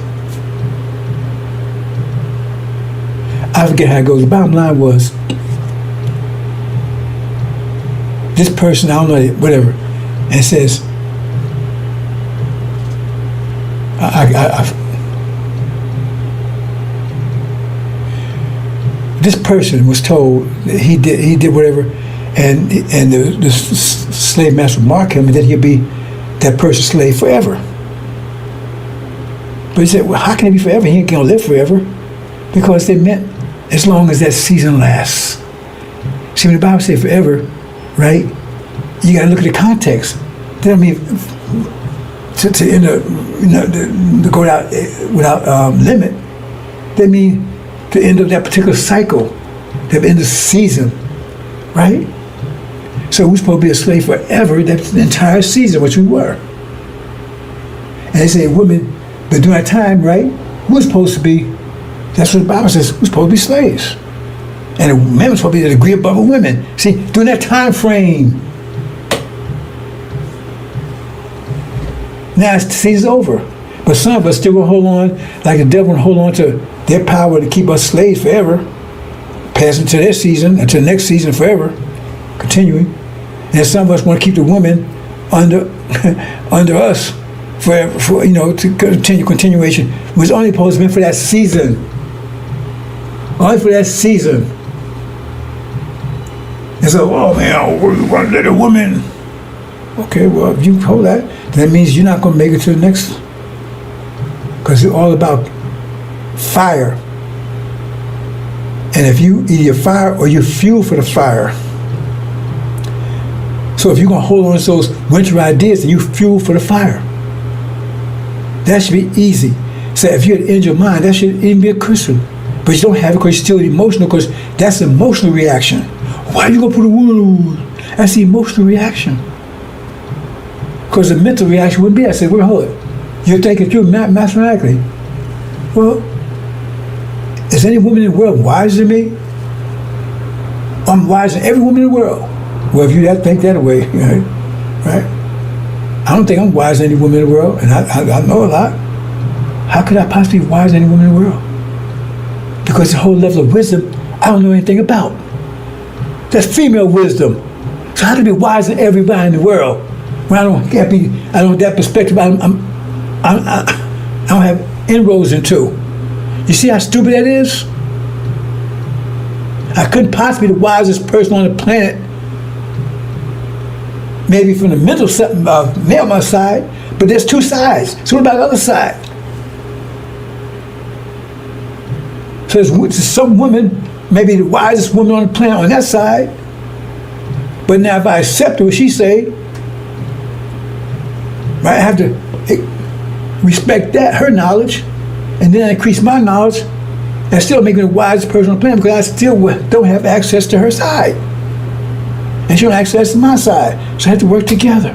I forget how it goes. The bottom line was this person, I don't know, whatever, and it says, this person was told that he did whatever. And the slave master would mark him, and then he'll be that person's slave forever. But he said, well, how can it be forever? He ain't going to live forever. Because they meant as long as that season lasts. See, when the Bible says forever, right? You got to look at the context. That don't mean to end up, to go without limit. That means the end of that particular cycle, the end of the season, right? So we're supposed to be a slave forever, that's the entire season, which we were. And they say women, but during that time, right, we're supposed to be, that's what the Bible says, we're supposed to be slaves. And the men were supposed to be a degree above the women. See, during that time frame, now the season's over. But some of us still gonna hold on, like the devil will hold on to their power to keep us slaves forever, passing to their season, until the next season forever, continuing. And some of us want to keep the women under under us forever, to continuation. It was only supposed to be for that season. Only for that season. And so, oh man, we want to let a woman. Okay, well, if you hold that means you're not going to make it to the next. Because it's all about fire. And if you either fire or you fuel for the fire. So if you're going to hold on to those winter ideas, then you fuel for the fire. That should be easy. So if you had in your mind, that should even be a Christian. But you don't have it because you're still emotional, because that's an emotional reaction. Why are you going to put a woman? That's the emotional reaction. Because the mental reaction wouldn't be that. I said, well, hold it. You're thinking you're mathematically. Well, is any woman in the world wiser than me? I'm wiser than every woman in the world. Well, if you think that way, right? I don't think I'm wiser than any woman in the world, and I know a lot. How could I possibly be wiser than any woman in the world? Because the whole level of wisdom, I don't know anything about. That's female wisdom. So how to be wiser than everybody in the world? When I don't have that perspective. I don't have inroads into. You see how stupid that is? I couldn't possibly be the wisest person on the planet. Maybe from the mental male side, but there's two sides. So what about the other side? So there's some women, maybe the wisest woman on the planet on that side, but now if I accept what she say, right, I have to respect her knowledge, and then I increase my knowledge, and still make me the wisest person on the planet because I still don't have access to her side. And she don't have access to my side. So I have to work together.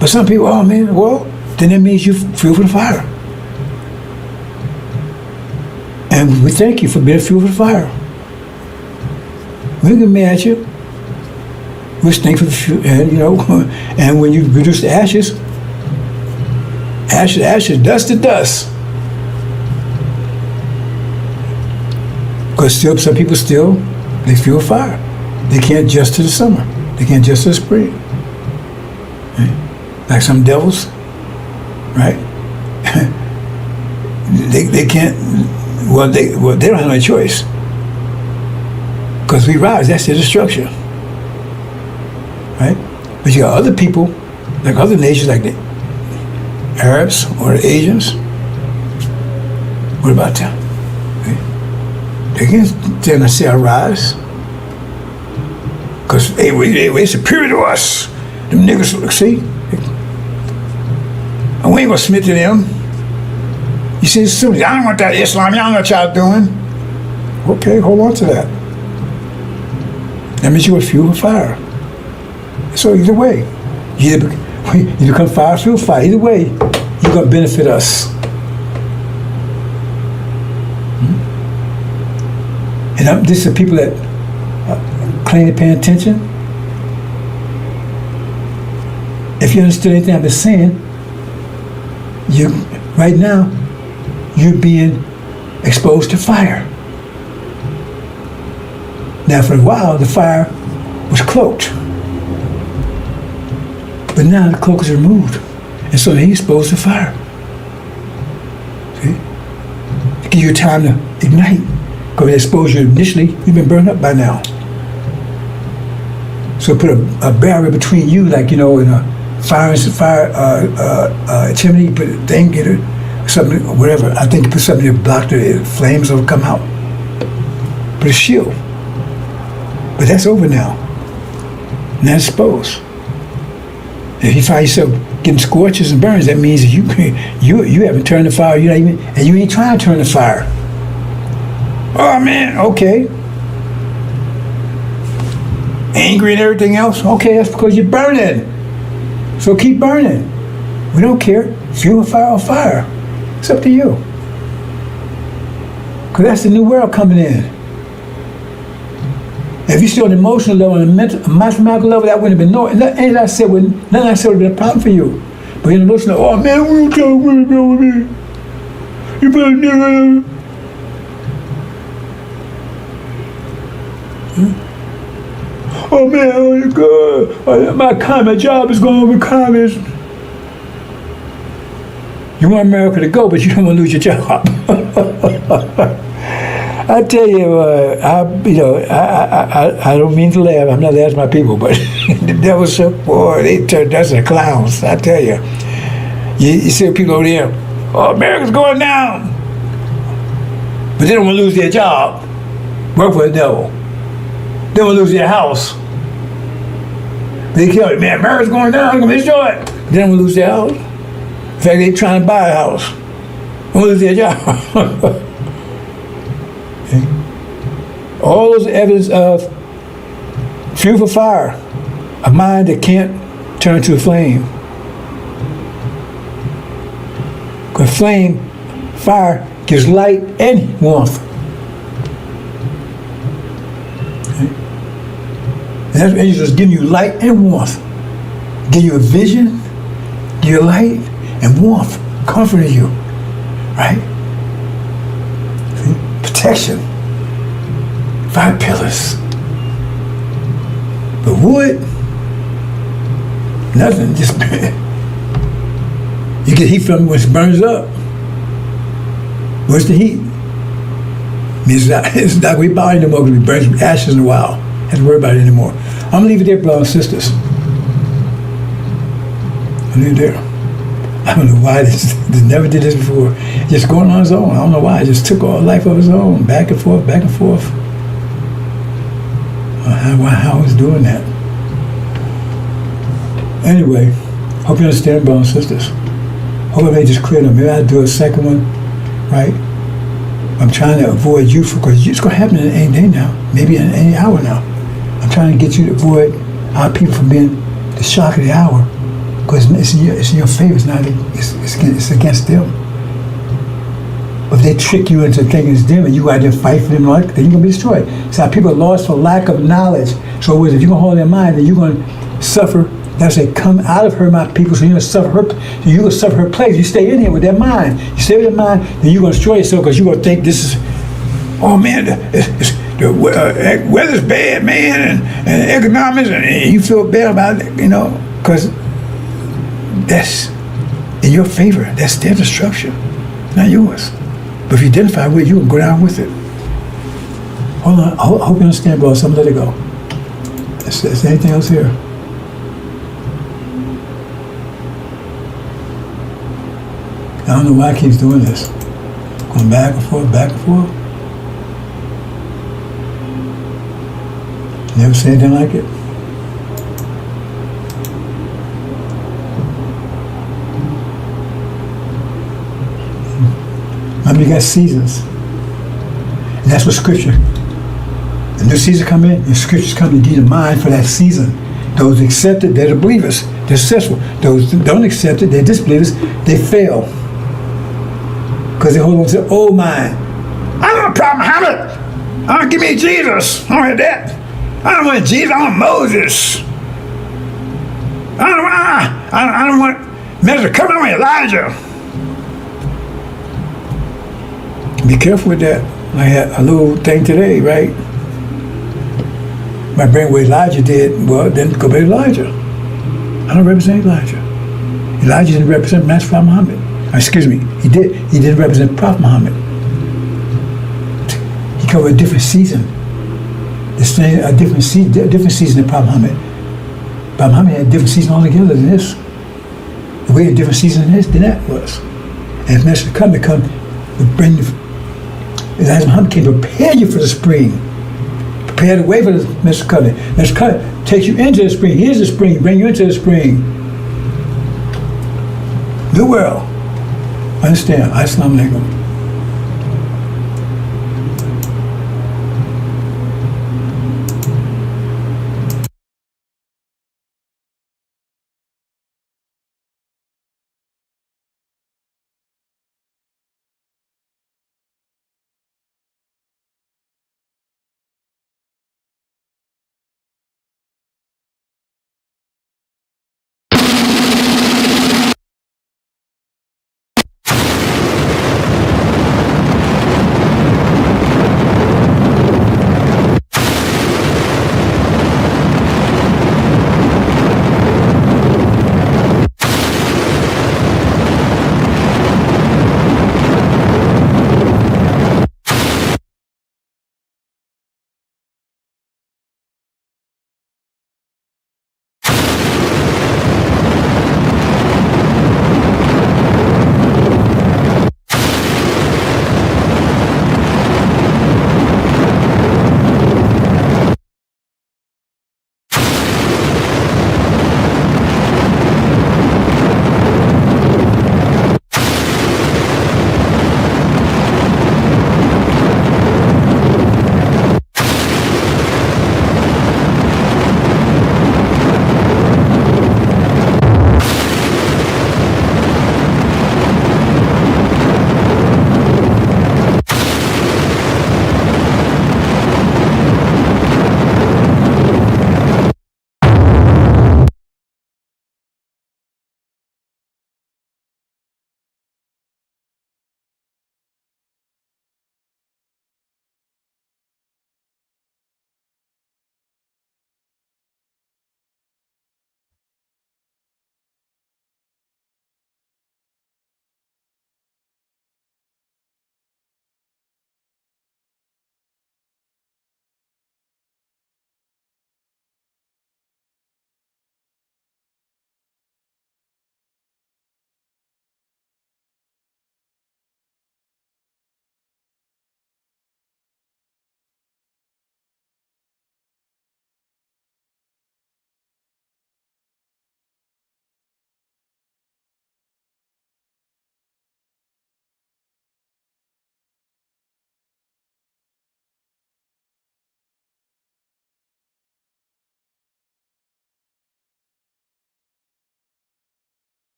But some people, oh man, well, then that means you fuel for the fire. And we thank you for being fuel for the fire. We can mad at you. We stink for the fuel, and and when you reduce the ashes, dust to dust. Because still, some people they feel fire. They can't adjust to the summer. They can't adjust to the spring. Right? Like some devils, right? they can't. Well, they don't have no choice. Because we rise, that's their destruction, right? But you got other people, like other nations, like the Arabs or the Asians. What about them? They can't say I rise. Because they superior to us. Them niggas, see? And we ain't gonna submit to them. You see, as soon as I don't want that Islam, y'all know what y'all doing. Okay, hold on to that. That means you will fuel fire. So either way, you become fire, fuel fire. Either way, you're gonna benefit us. And these are people that claim to pay attention. If you understood anything I've been saying, right now, you're being exposed to fire. Now, for a while, the fire was cloaked. But now the cloak is removed. And so he's exposed to fire. See? To give you time to ignite. Because exposure initially, you've been burned up by now. So put a barrier between you, like, in a fire chimney, put a thing, get it, something, whatever. I think you put something to block the flames will come out. Put a shield. But that's over now. Not exposed. If you find yourself getting scorches and burns, that means that you haven't turned the fire. And you ain't trying to turn the fire. Oh man, okay. Angry and everything else. Okay, that's because you're burning. So keep burning. We don't care. Fuel fire or fire. It's up to you. Because that's the new world coming in. If you're still on the emotional level and a mathematical level, that wouldn't have been none I said would have been a problem for you. But in the emotional, oh man, what you talking about with me? You better nigga. Oh man, oh God, my job is going over comments. You want America to go, but you don't want to lose your job. I tell you, I don't mean to laugh. I'm not laughing at my people, but the devil said, boy, they turned us into clowns. I tell you. You see people over there, oh, America's going down. But they don't want to lose their job. Work for the devil. They don't want to lose their house. They kill it. Man, America's going down. They're going to destroy it. They don't want to lose their house. In fact, they're trying to buy a house. They want to lose their job. All those evidence of fuel for fire, a mind that can't turn to a flame. Because fire gives light and warmth. Okay? And that's what Angel is giving you, light and warmth. Give you a vision, give you light and warmth, comforting you, right? See? Protection. 5 pillars. But wood, nothing, just you get heat from it when it burns up. Where's the heat? It's not going to be bothered anymore because we burn some ashes in a while. Have to worry about it anymore. I'm going to leave it there, brothers and sisters. I'll leave it there. I don't know why this never did this before. Just going on its own. I don't know why. It just took all life of its own, back and forth, back and forth. How is doing that? Anyway, hope you understand, brothers and sisters. Hope I made this clear. Maybe I'll do a second one, right? I'm trying to avoid you because it's going to happen in any day now, maybe in any hour now. I'm trying to get you to avoid our people from being the shock of the hour because it's in your favor. It's not. It's against them. But if they trick you into thinking it's them and you go out there and fight for them, then you're going to be destroyed. So our people are lost for lack of knowledge. So if you're going to hold their mind, then you're going to suffer. That's say, come out of her, my people. So you're going to suffer her. So you're going to suffer her place. You stay in here with their mind. You stay with their mind, then you're going to destroy yourself because you're going to think this is, oh man, the weather's bad, man, and economics, and you feel bad about it, because that's in your favor. That's their destruction, not yours. But if you identify with it, you can go down with it. Hold on. I hope you understand, bro. So I'm going to let it go. Is there anything else here? I don't know why it keeps doing this. Going back and forth, back and forth. Never say anything like it. Remember, you got seasons. And that's what Scripture, the new season come in, and Scripture's come to give you the mind for that season. Those accept it, they're the believers. They're successful. Those who don't accept it, they're disbelievers. They fail. Because they hold on to the old mind. I don't want Prophet Muhammad. I don't give me Jesus. I don't want that. I don't want Jesus. I want Moses. I don't want Minister coming on Elijah. Be careful with that. I had a little thing today, right? My brain, what Elijah did, well, then go back to Elijah. I don't represent Elijah. Elijah didn't represent Master Prophet Muhammad. Excuse me, he did. He didn't represent Prophet Muhammad. He covered a different season. A different season than Prophet Muhammad. Prophet Muhammad had a different season altogether than this. The way a different season than that was. And if Master come to bring Elijah Muhammad came to prepare you for the spring. Prepare the way for the next coming. Next coming takes you into the spring. Here's the spring. Bring you into the spring. New world. Understand? Assalamu alaikum.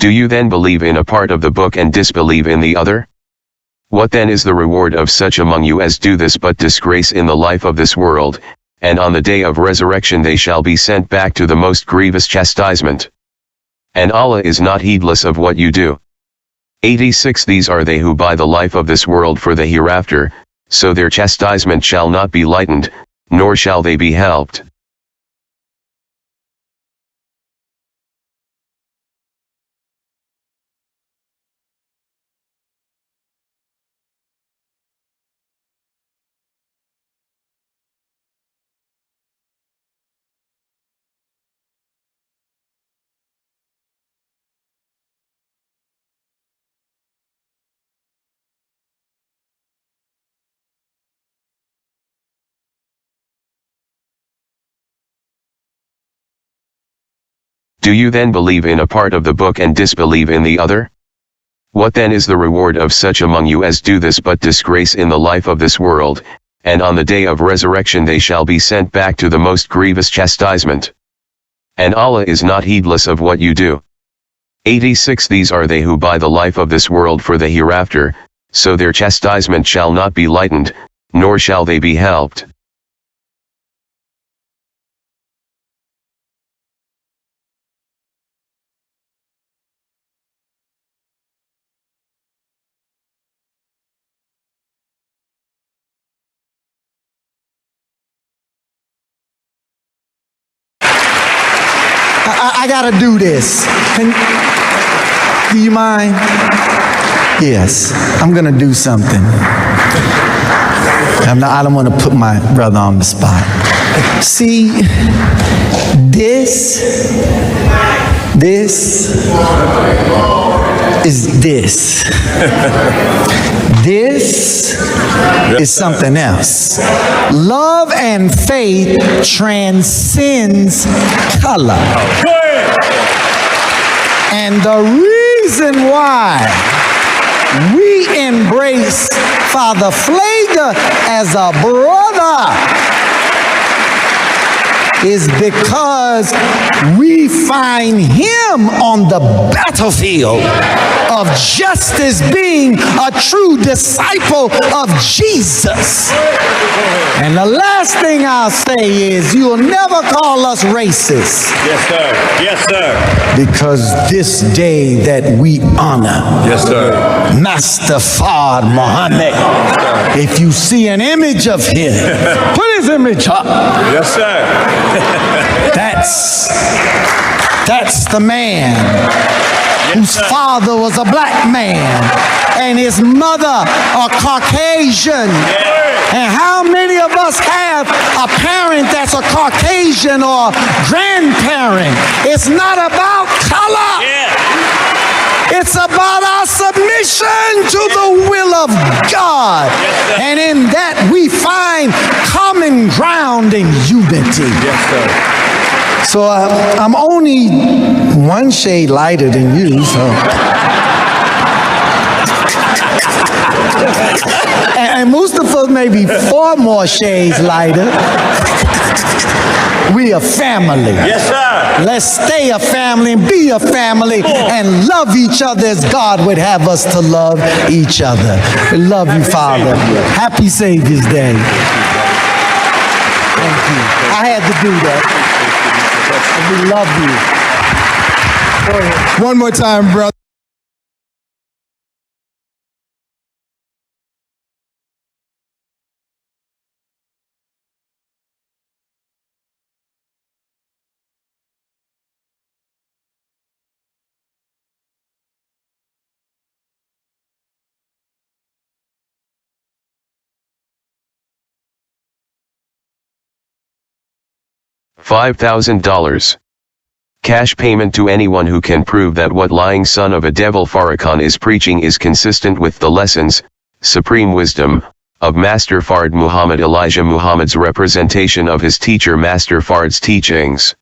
Do you then believe in a part of the book and disbelieve in the other? What then is the reward of such among you as do this but disgrace in the life of this world, and on the day of resurrection they shall be sent back to the most grievous chastisement? And Allah is not heedless of what you do. 86 These are they who buy the life of this world for the hereafter, so their chastisement shall not be lightened, nor shall they be helped. Do you then believe in a part of the book and disbelieve in the other? What then is the reward of such among you as do this but disgrace in the life of this world, and on the day of resurrection they shall be sent back to the most grievous chastisement? And Allah is not heedless of what you do. 86 These are they who buy the life of this world for the hereafter, so their chastisement shall not be lightened, nor shall they be helped. I gotta do this. Do you mind? Yes, I'm gonna do something. I don't want to put my brother on the spot. See, this is this. This is something else. Love and faith transcends color. And the reason why we embrace Father Flager as a brother is because we find him on the battlefield of justice, being a true disciple of Jesus. And the last thing I'll say is you'll never call us racist. Yes, sir. Yes, sir. Because this day that we honor Yes, sir. Master Fard Muhammad, if you see an image of him, put his image up. Yes, sir. That's the man whose father was a black man and his mother a Caucasian. And how many of us have a parent that's a Caucasian or grandparent? It's not about color. It's about our submission to the will of God. And in that we find common ground and unity. Yes, sir. So I'm only one shade lighter than you, so. And Mustafa maybe 4 more shades lighter. We a family. Yes, sir. Let's stay a family and be a family and love each other as God would have us to love each other. We love you, Father. Happy Savior's Day. Thank you. I had to do that. We love you. One more time, brother. $5,000. Cash payment to anyone who can prove that what lying son of a devil Farrakhan is preaching is consistent with the lessons, supreme wisdom, of Master Fard Muhammad Elijah Muhammad's representation of his teacher Master Fard's teachings.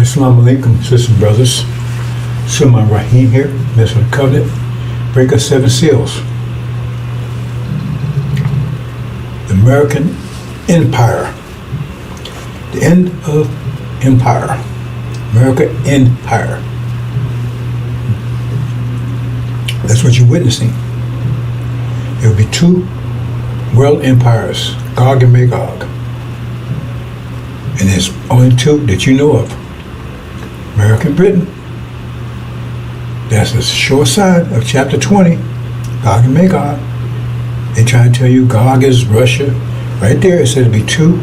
Assalamu alaikum, sisters and brothers. Sulman Rahim here, Minister of the Covenant, breaker 7 seals. The American Empire. The end of empire. America Empire. That's what you're witnessing. There will be 2 world empires, Gog and Magog. And there's only 2 that you know of. America and Britain. That's the sure sign of chapter 20, Gog and Magog. They try to tell you Gog is Russia. Right there it says it'll be 2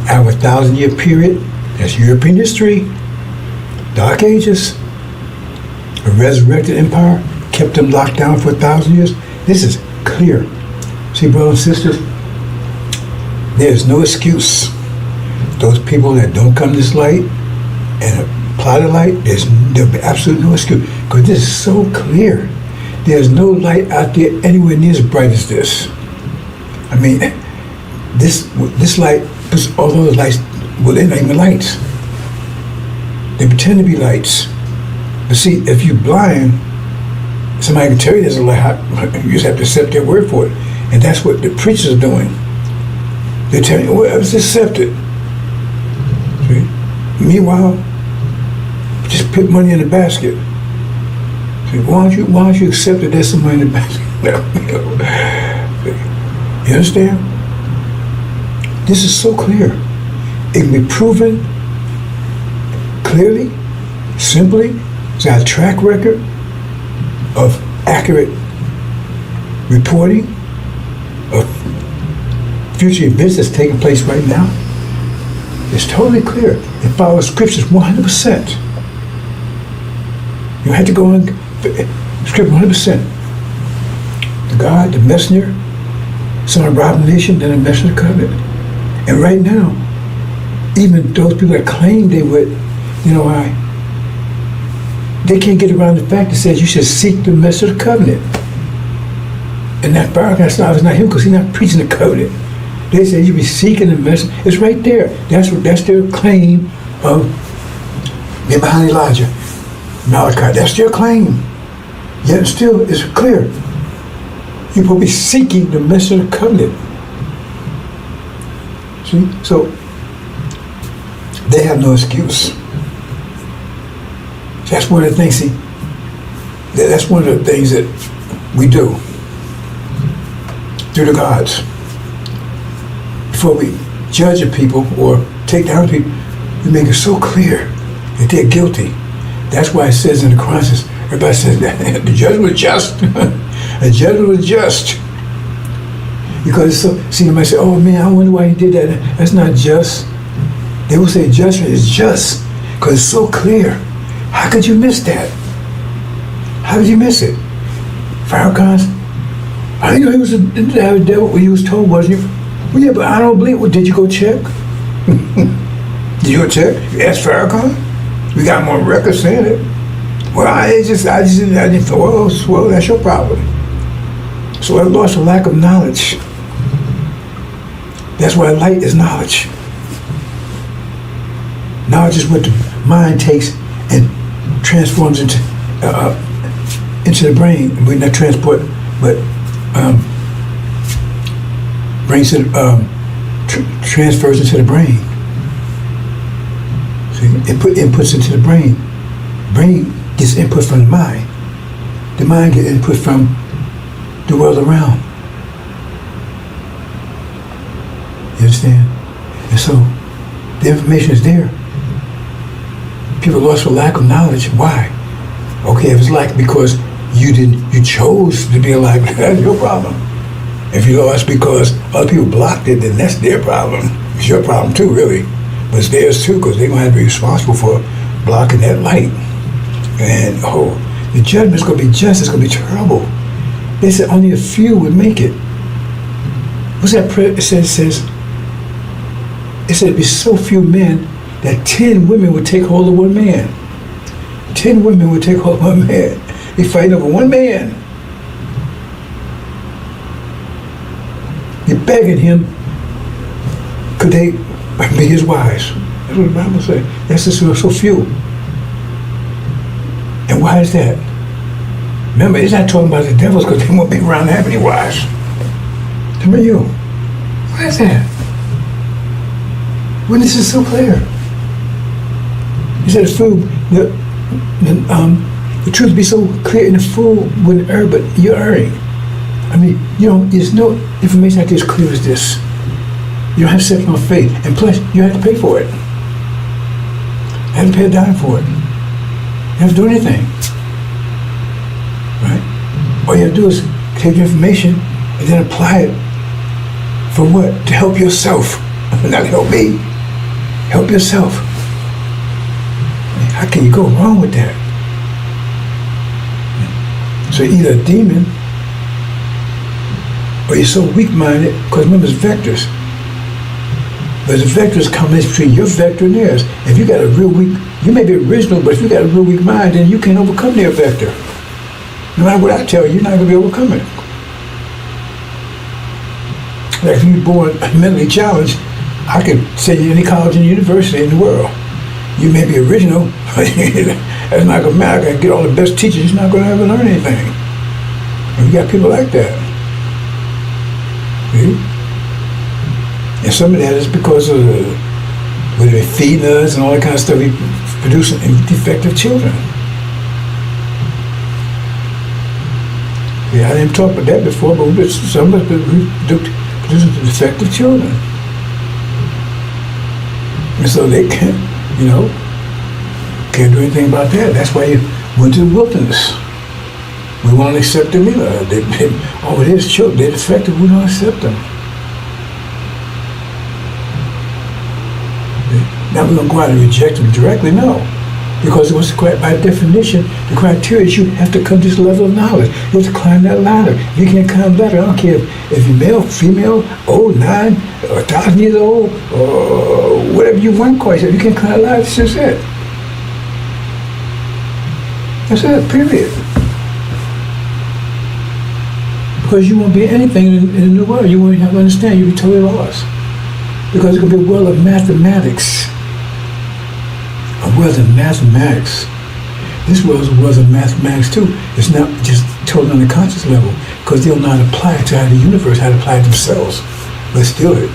out of a 1,000-year period. That's European history. Dark Ages. A resurrected empire kept them locked down for 1,000 years. This is clear. See, brothers and sisters, there's no excuse. Those people that don't come to this light and apply the light, there'll be absolutely no excuse. Because this is so clear. There's no light out there anywhere near as bright as this. I mean, this light puts all those lights, well, they're not even lights. They pretend to be lights. But see, if you're blind, somebody can tell you there's a light. You just have to accept their word for it. And that's what the preachers are doing. They're telling you, well, just accept it. See? Meanwhile, just put money in the basket. See, why don't you accept that there's some money in the basket? You understand? This is so clear. It can be proven clearly, simply. It's got a track record of accurate reporting of future events that's taking place right now. It's totally clear. It follows scriptures 100%. You had to go on scripture 100%. The God, the messenger, son of robbed nation, then a messenger of the covenant. And right now, even those people that claim they would, you know why? They can't get around the fact that says you should seek the message of the covenant. And that Farrakhan stuff is not him because he's not preaching the covenant. They say you be seeking the message. It's right there. That's their claim of being behind Elijah, Malachi. That's their claim. Yet still, it's clear. You're supposed to be seeking the message of the covenant. See? So they have no excuse. That's one of the things, that's one of the things that we do through the gods. Before we judge a people or take down people, we make it so clear that they're guilty. That's why it says in the Quran, everybody says that the judgment was just. The judgment was just. Because it's so, see, they might say, oh man, I wonder why he did that. That's not just. They will say judgment is just because it's so clear. How could you miss that? How did you miss it? Farrakhan's, I know he was a devil when he was told, wasn't he? Well, yeah, but I don't believe. Well, did you go check? Did you go check? You asked Farrakhan? We got more records saying it. Well, I just didn't thought, well, that's your problem. So I lost a lack of knowledge. That's why light is knowledge. Knowledge is what the mind takes and transforms into the brain. We not transport, but brings it, transfers into the brain. See, inputs into the brain. Brain gets input from the mind. The mind gets input from the world around. You understand? And so the information is there. People lost for lack of knowledge. Why? Okay, if it's lack because you chose to be like, that's your problem. If you lost because other people blocked it, then that's their problem. It's your problem too, really. But it's theirs too, because they're going to have to be responsible for blocking that light. And the judgment's going to be just, it's going to be terrible. They said only a few would make it. What's that prayer? It said it'd be so few men that 10 women would take hold of one man. 10 women would take hold of one man. They fighting over one man. You're begging him, could they be his wives? That's what the Bible says. That's just so few. And why is that? Remember, it's not talking about the devils because they won't be around to have any wives. Tell me you. Why is that? When this is so clear. He said the truth be so clear in the fool wouldn't err, but you're erring. I mean, there's no information like this clear as this. You don't have exceptional faith. And plus, you have to pay for it. You have to pay a dime for it. You have to do anything. Right? All you have to do is take the information and then apply it for what? To help yourself. Not help me. Help yourself. How can you go wrong with that? So either a demon or you're so weak-minded, because remember it's vectors. But the vectors come in between your vector and theirs. If you got a real weak, you may be original, but if you got a real weak mind, then you can't overcome their vector. No matter what I tell you, you're not going to be overcome it. Like if you're born mentally challenged, I could send you any college and university in the world. You may be original, but that's not going to matter. I can get all the best teachers, you're not going to ever learn anything. And we got people like that. See? And some of that is because of whether they're feeding us and all that kind of stuff, we producing defective children. Yeah, I didn't talk about that before, but some of us producing defective children. And so they can't do anything about that. That's why you went to the wilderness. We won't accept them either. It is children. They're defective. We don't accept them. Now we're going to go out and reject them directly? No. Because it was by definition, the criteria is you have to come to this level of knowledge. You have to climb that ladder. If you can't climb that ladder, I don't care if you're male, female, old, 9, or 1,000 years old, or whatever you want to call yourself. You can't climb that ladder, that's just it. That's it, period. Because you won't be anything in the new world. You won't have to understand. You'll be totally lost. Because it's going to be a world of mathematics. A world of mathematics. This world is a world of mathematics too. It's not just totally on the conscious level, because they'll not apply it to how the universe, how to apply it themselves. But still, the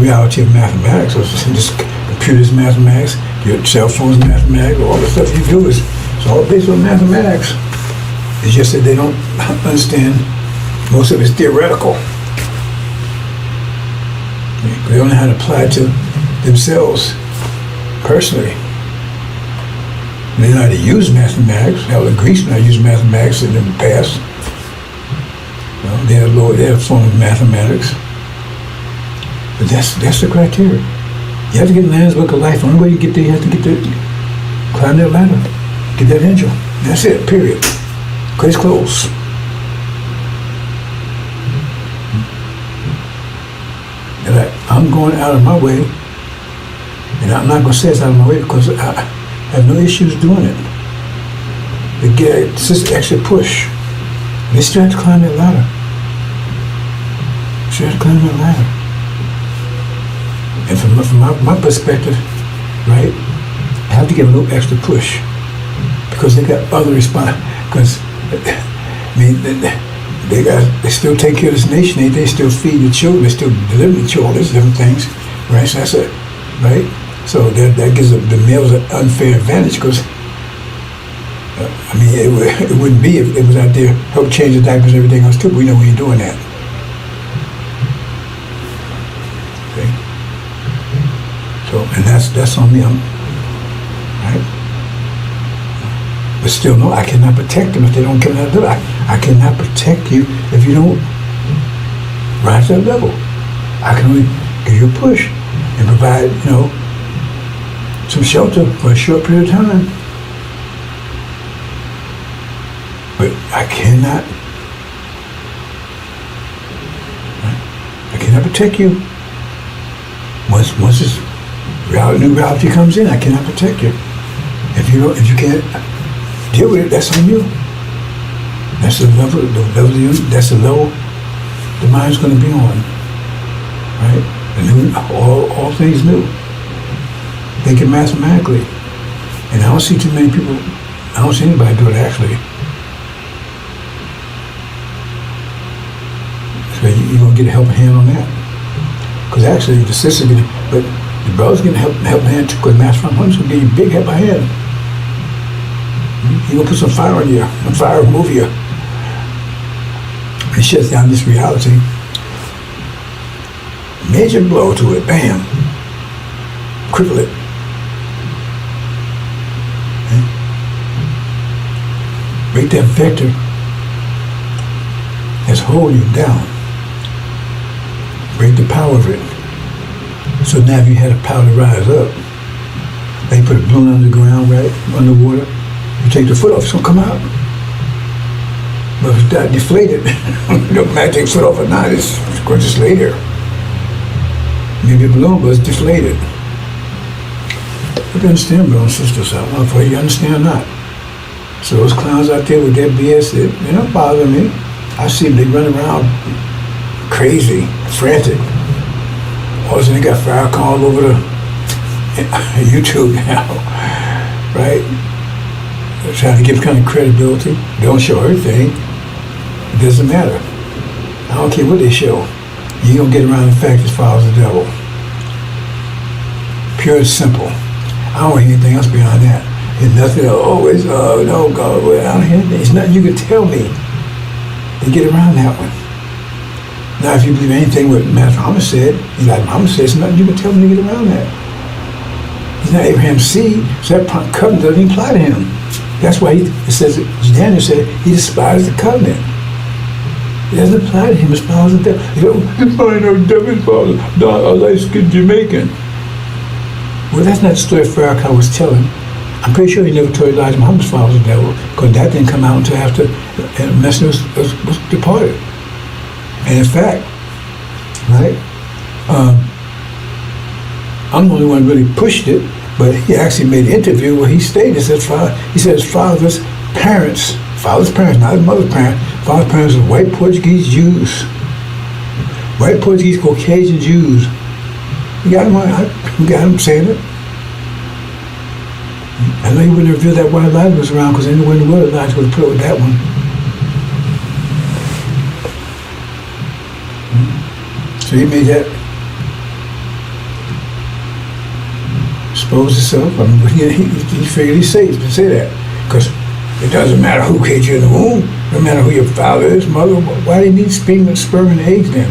reality of mathematics, or just computers mathematics, your cell phones mathematics, all the stuff you do is it's all based on mathematics. It's just that they don't understand. Most of it's theoretical. They don't know how to apply it to themselves personally. They know how to use mathematics. Hell, the Greeks know how to use mathematics in the past. They had a form of mathematics. But that's the criteria. You have to get in the Lamb's Book of Life. The only way you get there, you have to climb that ladder, get that angel. That's it, period. Case closed. And I'm going out of my way, and I'm not going to say it's out of my way because I have no issues doing it. It's just extra push. They still have to climb that ladder. Still have to climb that ladder. And from my perspective, right, I have to give a little extra push because they got other because they still take care of this nation. They still feed the children. They still deliver the children. There's different things, right? So that's it, right? So that gives the males an unfair advantage because, it wouldn't be if it was out there help change the diapers and everything else too. But we know we ain't doing that. Okay. So and that's on me. Right. But still, no, I cannot protect them if they don't come out of the level. I cannot protect you if you don't rise to that level. I can only give you a push and provide, some shelter for a short period of time. But I cannot protect you. Once this new reality comes in, I cannot protect you. If you can't deal with it, that's on you. That's the level that's the level the mind's going to be on. Right? All things new. thinking mathematically. And I don't see too many people, I don't see anybody do it actually. So you're going to get a helping hand on that. Because actually the sister's going to, but the brother's going to help hand too, because Master Farmer's going to give you a big helping hand. He's going to put some fire on you, and fire will move you. It shuts down this reality. Major blow to it, bam. Cripple it. Break that vector that's holding you down. Break the power of it. So now if you had a power to rise up, they put a balloon underground, right, underwater, you take the foot off, it's gonna come out. But if it's not deflated, it don't matter, take the foot off or not, it's going to just lay there. Maybe a balloon, but it's deflated. You understand, brothers and sisters, I don't know if you understand or not. So those clowns out there with their BS, they don't bother me. I see them, they run around crazy, frantic. All of a sudden they got Farrakhan all over the YouTube now, right? They're trying to give kind of credibility. They don't show everything. It doesn't matter. I don't care what they show. You don't get around the fact that follows the devil. Pure and simple. I don't hear anything else beyond that. There's nothing, no, God, I don't hear anything. It's nothing you can tell me to get around that one. Now, if you believe anything what Master Muhammad said, Elijah Muhammad said, it's nothing you can tell me to get around that. He's not Abraham's seed, so that covenant doesn't even apply to him. That's why it says, Daniel said, he despised the covenant. It doesn't apply to him, it follows the devil. It's fine, no devil follows a light-skinned Jamaican. Well, that's not the story Farrakhan was telling. I'm pretty sure he never told Elijah Muhammad follows the devil, because that didn't come out until after the messenger was departed. And in fact, right, I'm the only one who really pushed it, but he actually made an interview where he stated, he said his father's parents, not his mother's parents, father's parents were white Portuguese Jews. White Portuguese Caucasian Jews. You got him saying it. I know he wouldn't reveal that while Elijah was around, because anywhere in the world Elijah would have put up with that one. So he made that expose himself. I mean, he figured he's safe to say that, because it doesn't matter who created you in the womb, no matter who your father is, mother. Why do they need sperm and eggs then?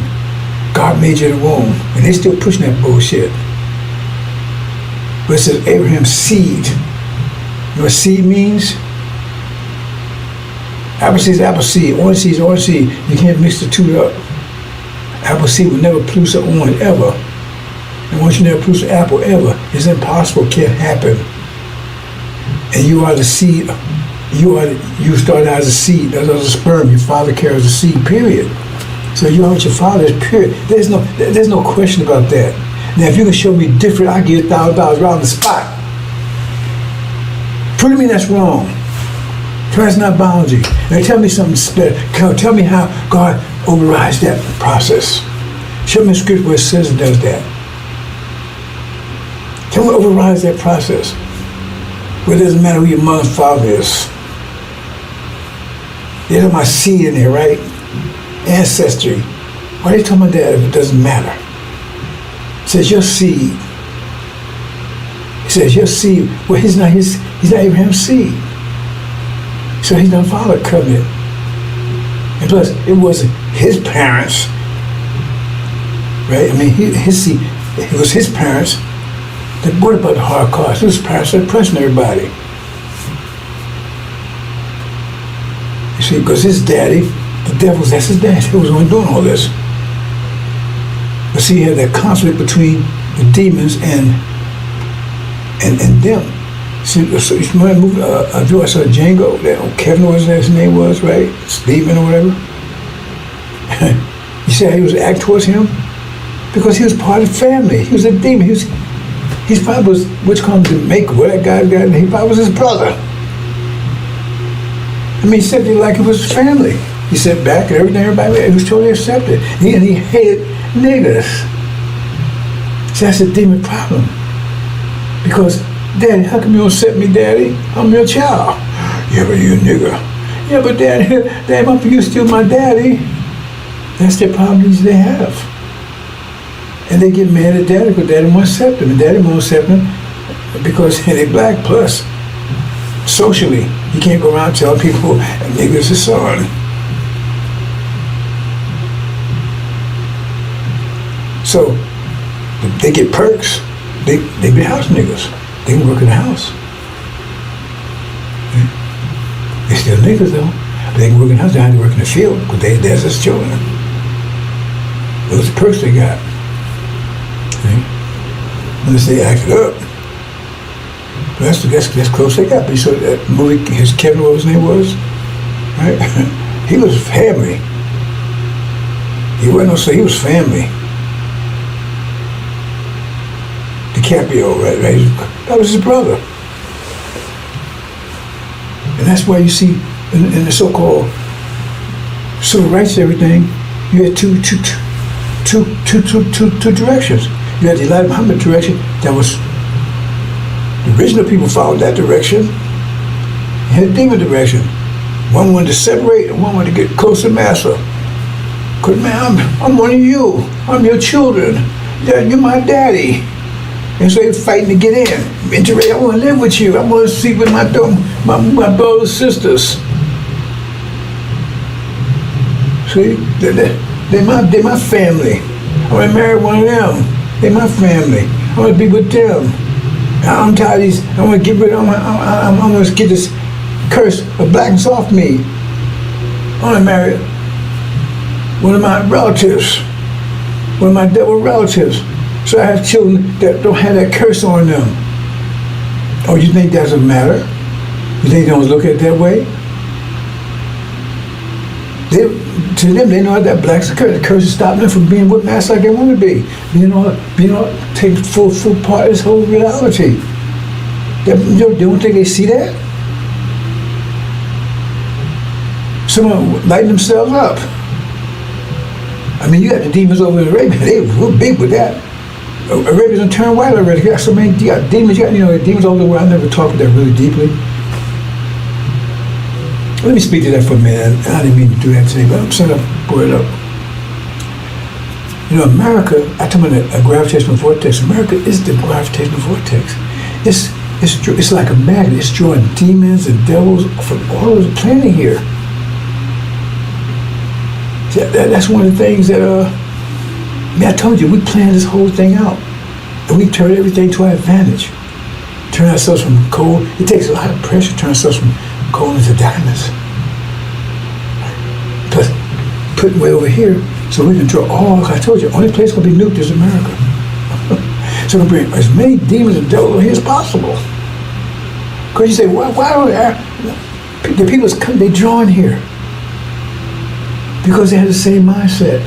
God made you in the womb, and they still pushing that bullshit. But it says Abraham's seed. You know what seed means? Apple seed is apple seed, orange seed is orange seed. You can't mix the two up. Apple seed will never produce an orange ever. And once you never produce an apple ever, it's impossible, it can't happen. And you are the seed. You started out as a seed, as a sperm. Your father carries a seed, period. So you are what your father is, period. There's no question about that. Now, if you can show me different, I'll give you $1,000 right on the spot. Prove to me that's wrong. That's not boundary. Now tell me something better. Tell me how God overrides that process. Show me a scripture where it says it does that. Tell me what overrides that process. Where it doesn't matter who your mother and father is. There's my seed in there, right? Ancestry. Why are you talking about that if it doesn't matter? It says your seed. He says your seed. Well, he's not Abraham's seed. So he's not followed covenant. And plus, it wasn't his parents, right? I mean, his seed, it was his parents that brought about the Holocaust. It was his parents that oppressing everybody. You see, because his daddy, the devil's, that's his dad. He was the one doing all this. But see, you had that conflict between the demons and them. See, so you remember movie, I saw Django, that Kevin was his name was, right? Steven or whatever. You see how he was act towards him? Because he was part of the family. He was a demon. His father was, which comes to make what that guy got, he probably was his brother. I mean, he said it like it was his family. He sat back and everybody, he was totally accepted. And he hated niggers. So that's a demon problem. Because, Daddy, how come you don't accept me, Daddy? I'm your child. Yeah, but you're a nigger. Yeah, but Daddy, you still my daddy. That's the problems they have. And they get mad at Daddy because Daddy won't accept them. And Daddy won't accept them because they're black. Plus, socially, you can't go around telling people a nigger's a son. So, they get perks. They be house niggas. They can work in the house. They still niggas though. But they can work in the house. They have to work in the field because there's his children. Those are the perks they got. See? Unless they acted up. That's close they got. But you saw that movie, his Kevin, what his name was? Right? He was family. He wasn't no say, he was family. DiCaprio, right? That was his brother. And that's why you see in the so-called civil rights and everything, you had two directions. You had the Elijah Muhammad direction that was the original people followed that direction. You had a demon direction. One wanted to separate and one wanted to get close to Master. Because man, I'm one of you. I'm your children. You're my daddy. And so they're fighting to get in. I want to live with you. I want to sleep with my brothers and sisters. See, they're my family. I want to marry one of them. They're my family. I want to be with them. I'm tired of these. I want to get rid of them. I'm going to get this curse of blackness off me. I want to marry one of my relatives. One of my devil relatives. So I have children that don't have that curse on them. Oh, you think that doesn't matter? You think they don't look at it that way? To them, they know that black's a curse. The curse is stopping them from being what mass like they want to be. Take full part of this whole reality. They don't think they see that? Someone lighting themselves up. I mean, you got the demons over in Arabia. They were big with that. Arabians don't turn white already. You got so many demons. The demons all over the world. I never talked about that really deeply. Let me speak to that for a minute. I didn't mean to do that today, but I'm just going to pour it up. America, I talk about a gravitational vortex. America is the gravitational vortex. It's like a magnet. It's drawing demons and devils from all over the planet here. That's one of the things that, I told you, we planned this whole thing out. And we turned everything to our advantage. Turn ourselves from coal. It takes a lot of pressure to turn ourselves from coal into diamonds. Plus, putting way over here so we can draw all, I told you, only place going to be nuked is America. So we bring as many demons and devils over here as possible. Because you say, why the people come, they drawn here? Because they had the same mindset.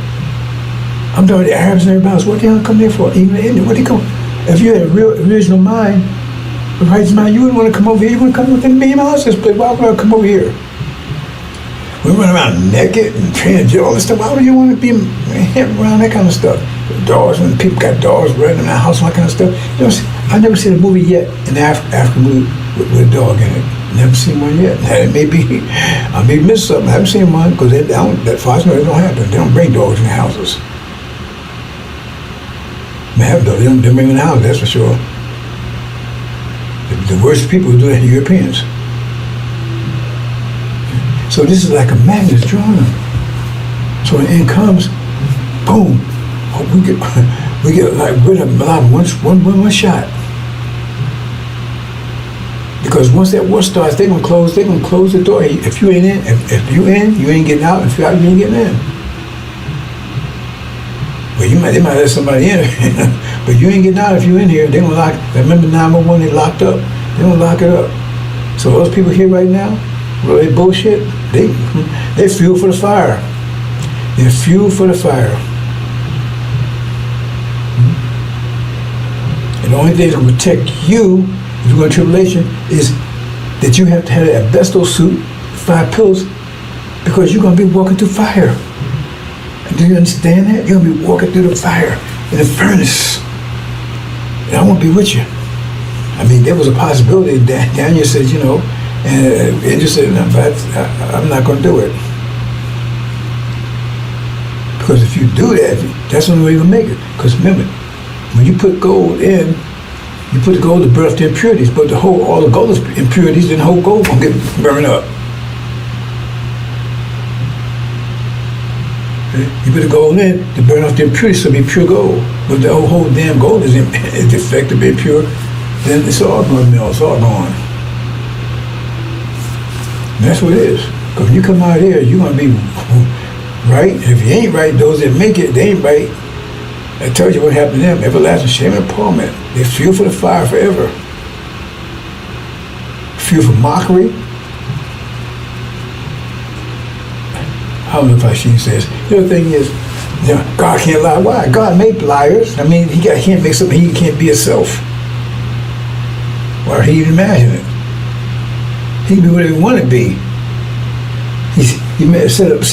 I'm talking the Arabs and everybody else. What the hell come there for? Even the Indians, what they come? If you had a real original mind, a righteous mind, you wouldn't want to come over here. You wouldn't come within $1 million this place. Why would I come over here? We run around naked and transgender, all this stuff. Why would you want to be around that kind of stuff? Dogs, when people got dogs running in their house, all that kind of stuff. I've never seen a movie yet, an African movie with a dog in it. Never seen one yet. Now, I may miss something. I haven't seen one because that far as I know, it don't happen. They don't bring dogs in their houses. They have dogs. They don't bring them in the house, that's for sure. The worst people who do that are Europeans. So this is like a magnet drawing them. So when the end comes, boom, we get like rid of a lot of one shot. Because once that war starts, they're gonna close the door. If you ain't in, if you in, you ain't getting out. If you're out, you ain't getting in. Well, they might let somebody in, but you ain't getting out if you in here. They're gonna lock. Remember 911? They locked up. They're gonna lock it up. So those people here right now, really bullshit. They fuel for the fire. They're fuel for the fire. And the only thing that will protect you if you go into tribulation is that you have to have an asbestos suit, 5 pills, because you're going to be walking through fire. And do you understand that? You're going to be walking through the fire in the furnace. And I won't be with you. I mean, there was a possibility. Daniel said, you know, and Angel said, no, but I'm not going to do it. Because if you do that, that's the only way you're going to make it. Because remember, when you put gold in, you put the gold to burn up the impurities, but all the gold impurities, then the whole gold going to get burned up. You put the gold in to burn off the impurities, so it'll be pure gold. But the whole damn gold is defective, impure, then it's all going to melt, it's all gone. And that's what it is. Because when you come out here, you're going to be right. And if you ain't right, those that make it, they ain't right. I told you what happened to them. Everlasting shame and torment. They feel for the fire forever. Feel for mockery. I don't know if I should say this. The other thing is, you know, God can't lie. Why? God made liars. I mean, he can't make something he can't be himself. Or he even imagine it. He can be whatever he want to be. He may have set up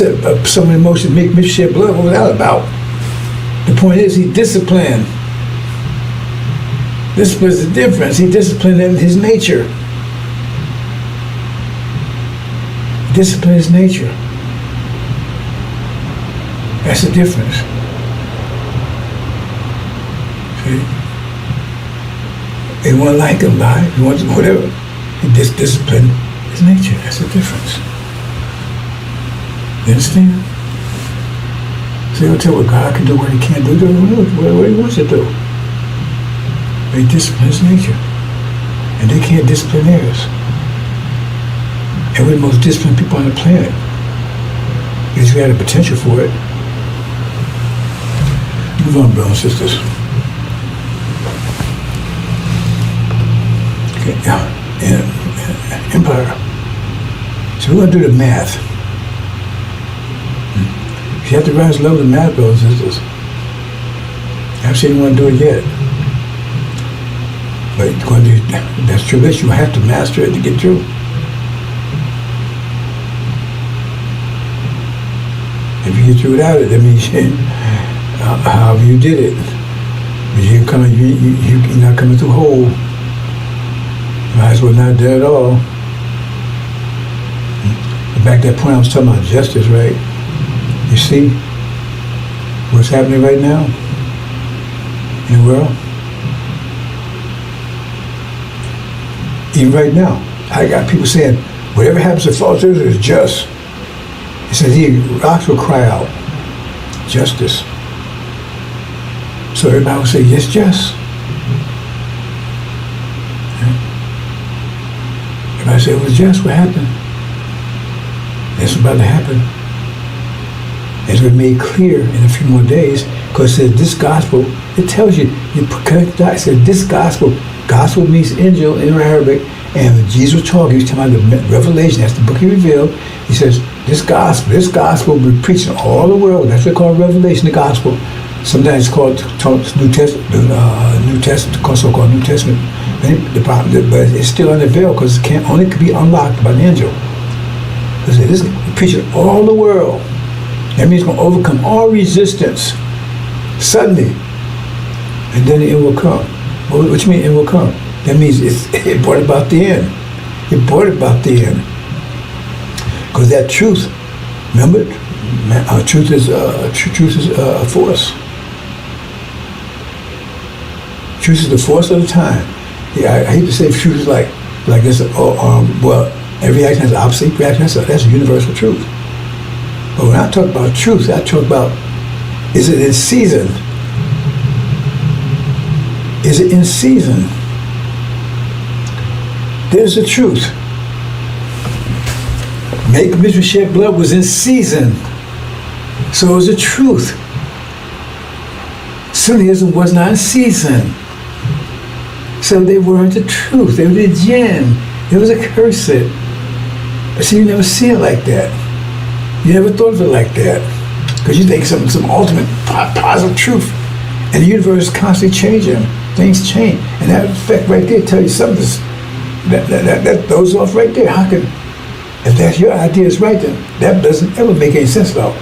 some emotions, make me shed blood. What was that about? The point is, he disciplined. Discipline is the difference. He disciplined in his nature. Discipline is nature. That's the difference. See? They want to like him, lie. He wants whatever. He discipline his nature. That's the difference. You understand? So he'll tell what God can do, what he can't do, what he wants to do. But he disciplines nature. And they can't discipline theirs. And we're the most disciplined people on the planet. Because we had the potential for it. Move on, brothers and sisters. Okay, Empire. So we're going to do the math. You have to rise to the level of math, brothers and sisters. I've seen you want to do it yet. But that's true. You have to master it to get through. If you get through without it, that means however you did it. But you're not coming through whole. Might as well not do it at all. Back to that point I was talking about justice, right? You see what's happening right now in the world? Even right now, I got people saying, whatever happens to false Israel is just. It says here, rocks will cry out, justice. So everybody will say, yes, just. Everybody say, it was just, what happened? That's about to happen. It's going to be made clear in a few more days, because it says this gospel, it tells you, it says this gospel means Injil in Arabic, and when Jesus was talking, he was talking about the Revelation, that's the book he revealed. He says, this gospel will be preached in all the world. That's what they call Revelation, the gospel. Sometimes it's called New Testament, so-called New Testament. But it's still under veil, because it only could be unlocked by an angel. Because this is preaching all the world. That means it's going to overcome all resistance suddenly, and then the end will come. What do you mean it will come? That means it brought about the end. It brought about the end. Because that truth, remember, truth is a force. Truth is the force of the time. Yeah, I hate to say truth is like this. Well, every action has an opposite reaction. That's a universal truth. But when I talk about truth, I talk about, is it in season? Is it in season? There's the truth. Make Mr. Shed Blood was in season. So it was the truth. Sunnism was not in season. So they weren't the truth. They were the jinn. It was a curse. But see, you never see it like that. You never thought of it like that. Because you think some ultimate positive truth. And the universe is constantly changing. Things change. And that effect right there tells you something. That throws off right there. How can, if that's your idea is right, then that doesn't ever make any sense about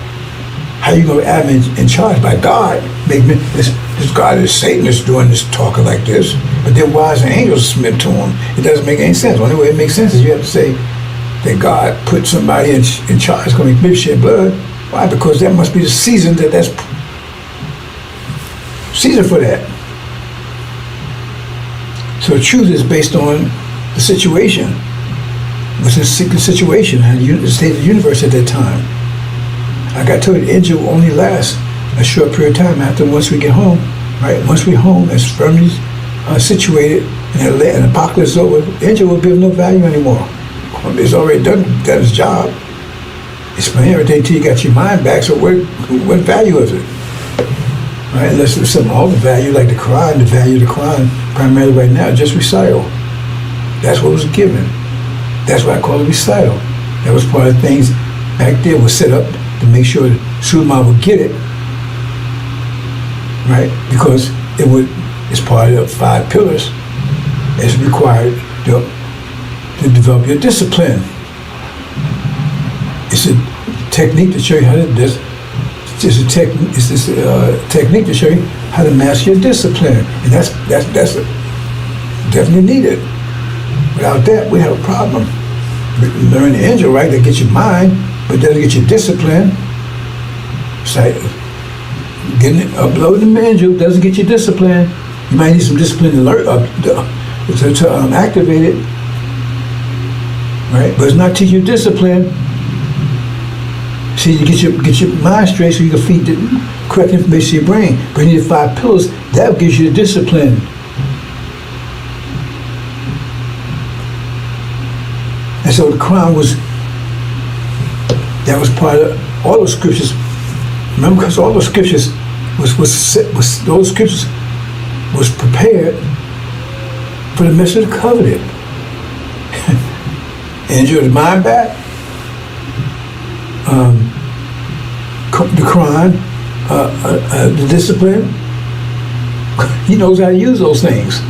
How you going to have him in charge by God? Make me this God is Satan is doing this talking like this. But then why is the angels submit to him? It doesn't make any sense. The only way it makes sense is you have to say that God put somebody in charge, going to maybe shed blood. Why? Because that must be the season that's season for that. So truth is based on the situation. What's the situation and the state of the universe at that time. Like I told you, Injil will only last a short period of time after once we get home, right? Once we're home, as firmly situated, and the apocalypse is over, Injil will be of no value anymore. It's already done its job. Explain everything till you got your mind back, so what value is it? Right? Unless there's some other value like the Quran, the value of the Quran, primarily right now, just recital. That's what was given. That's why I call it recital. That was part of the things back there was set up to make sure that Suleiman would get it, right? Because it's part of the 5 pillars. It's required to develop your discipline. It's a technique to show you how to It's a technique to show you how to master your discipline, and that's definitely needed. Without that, we have a problem. Learn the Injil, right? That gets your mind, but doesn't get your discipline. It's like uploading the Injil doesn't get your discipline. You might need some discipline to learn to activate it, right? But it's not teaching you discipline. See, you get your mind straight so you can feed the correct information to your brain. But you need the 5 pillars, that gives you the discipline. And so the Quran was part of all those scriptures. Remember, because all those scriptures was prepared for the message of the covenant. Injil the mind back. The Quran, the discipline. He knows how to use those things.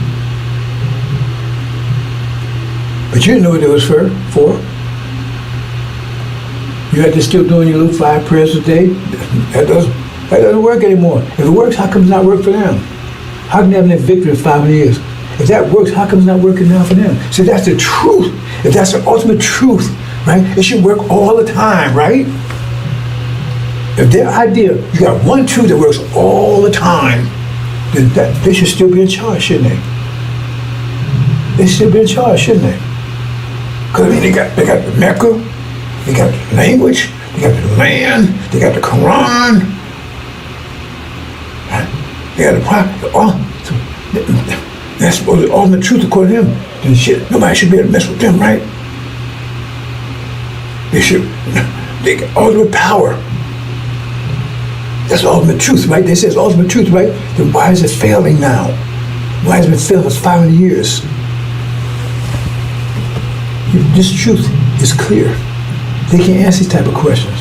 But you didn't know what it was for. You had to still doing your little 5 prayers a day. That doesn't work anymore. If it works, how come it not work for them? How can they have that victory in 5 years? If that works, how come it's not working now for them? See, that's the truth. If that's the ultimate truth, right? It should work all the time, right? If their idea, you got one truth that works all the time, then they should still be in charge, shouldn't they? They should be in charge, shouldn't they? Because I mean, they got the Mecca, they got the language, they got the land, they got the Quran, they got the Prophet. That's the ultimate truth according to him. Then shit, nobody should be able to mess with them, right? They got ultimate power. That's the ultimate truth, right? They say it's ultimate truth, right? Then why is it failing now? Why has it been failing for 500 years? This truth is clear. They can't answer these type of questions.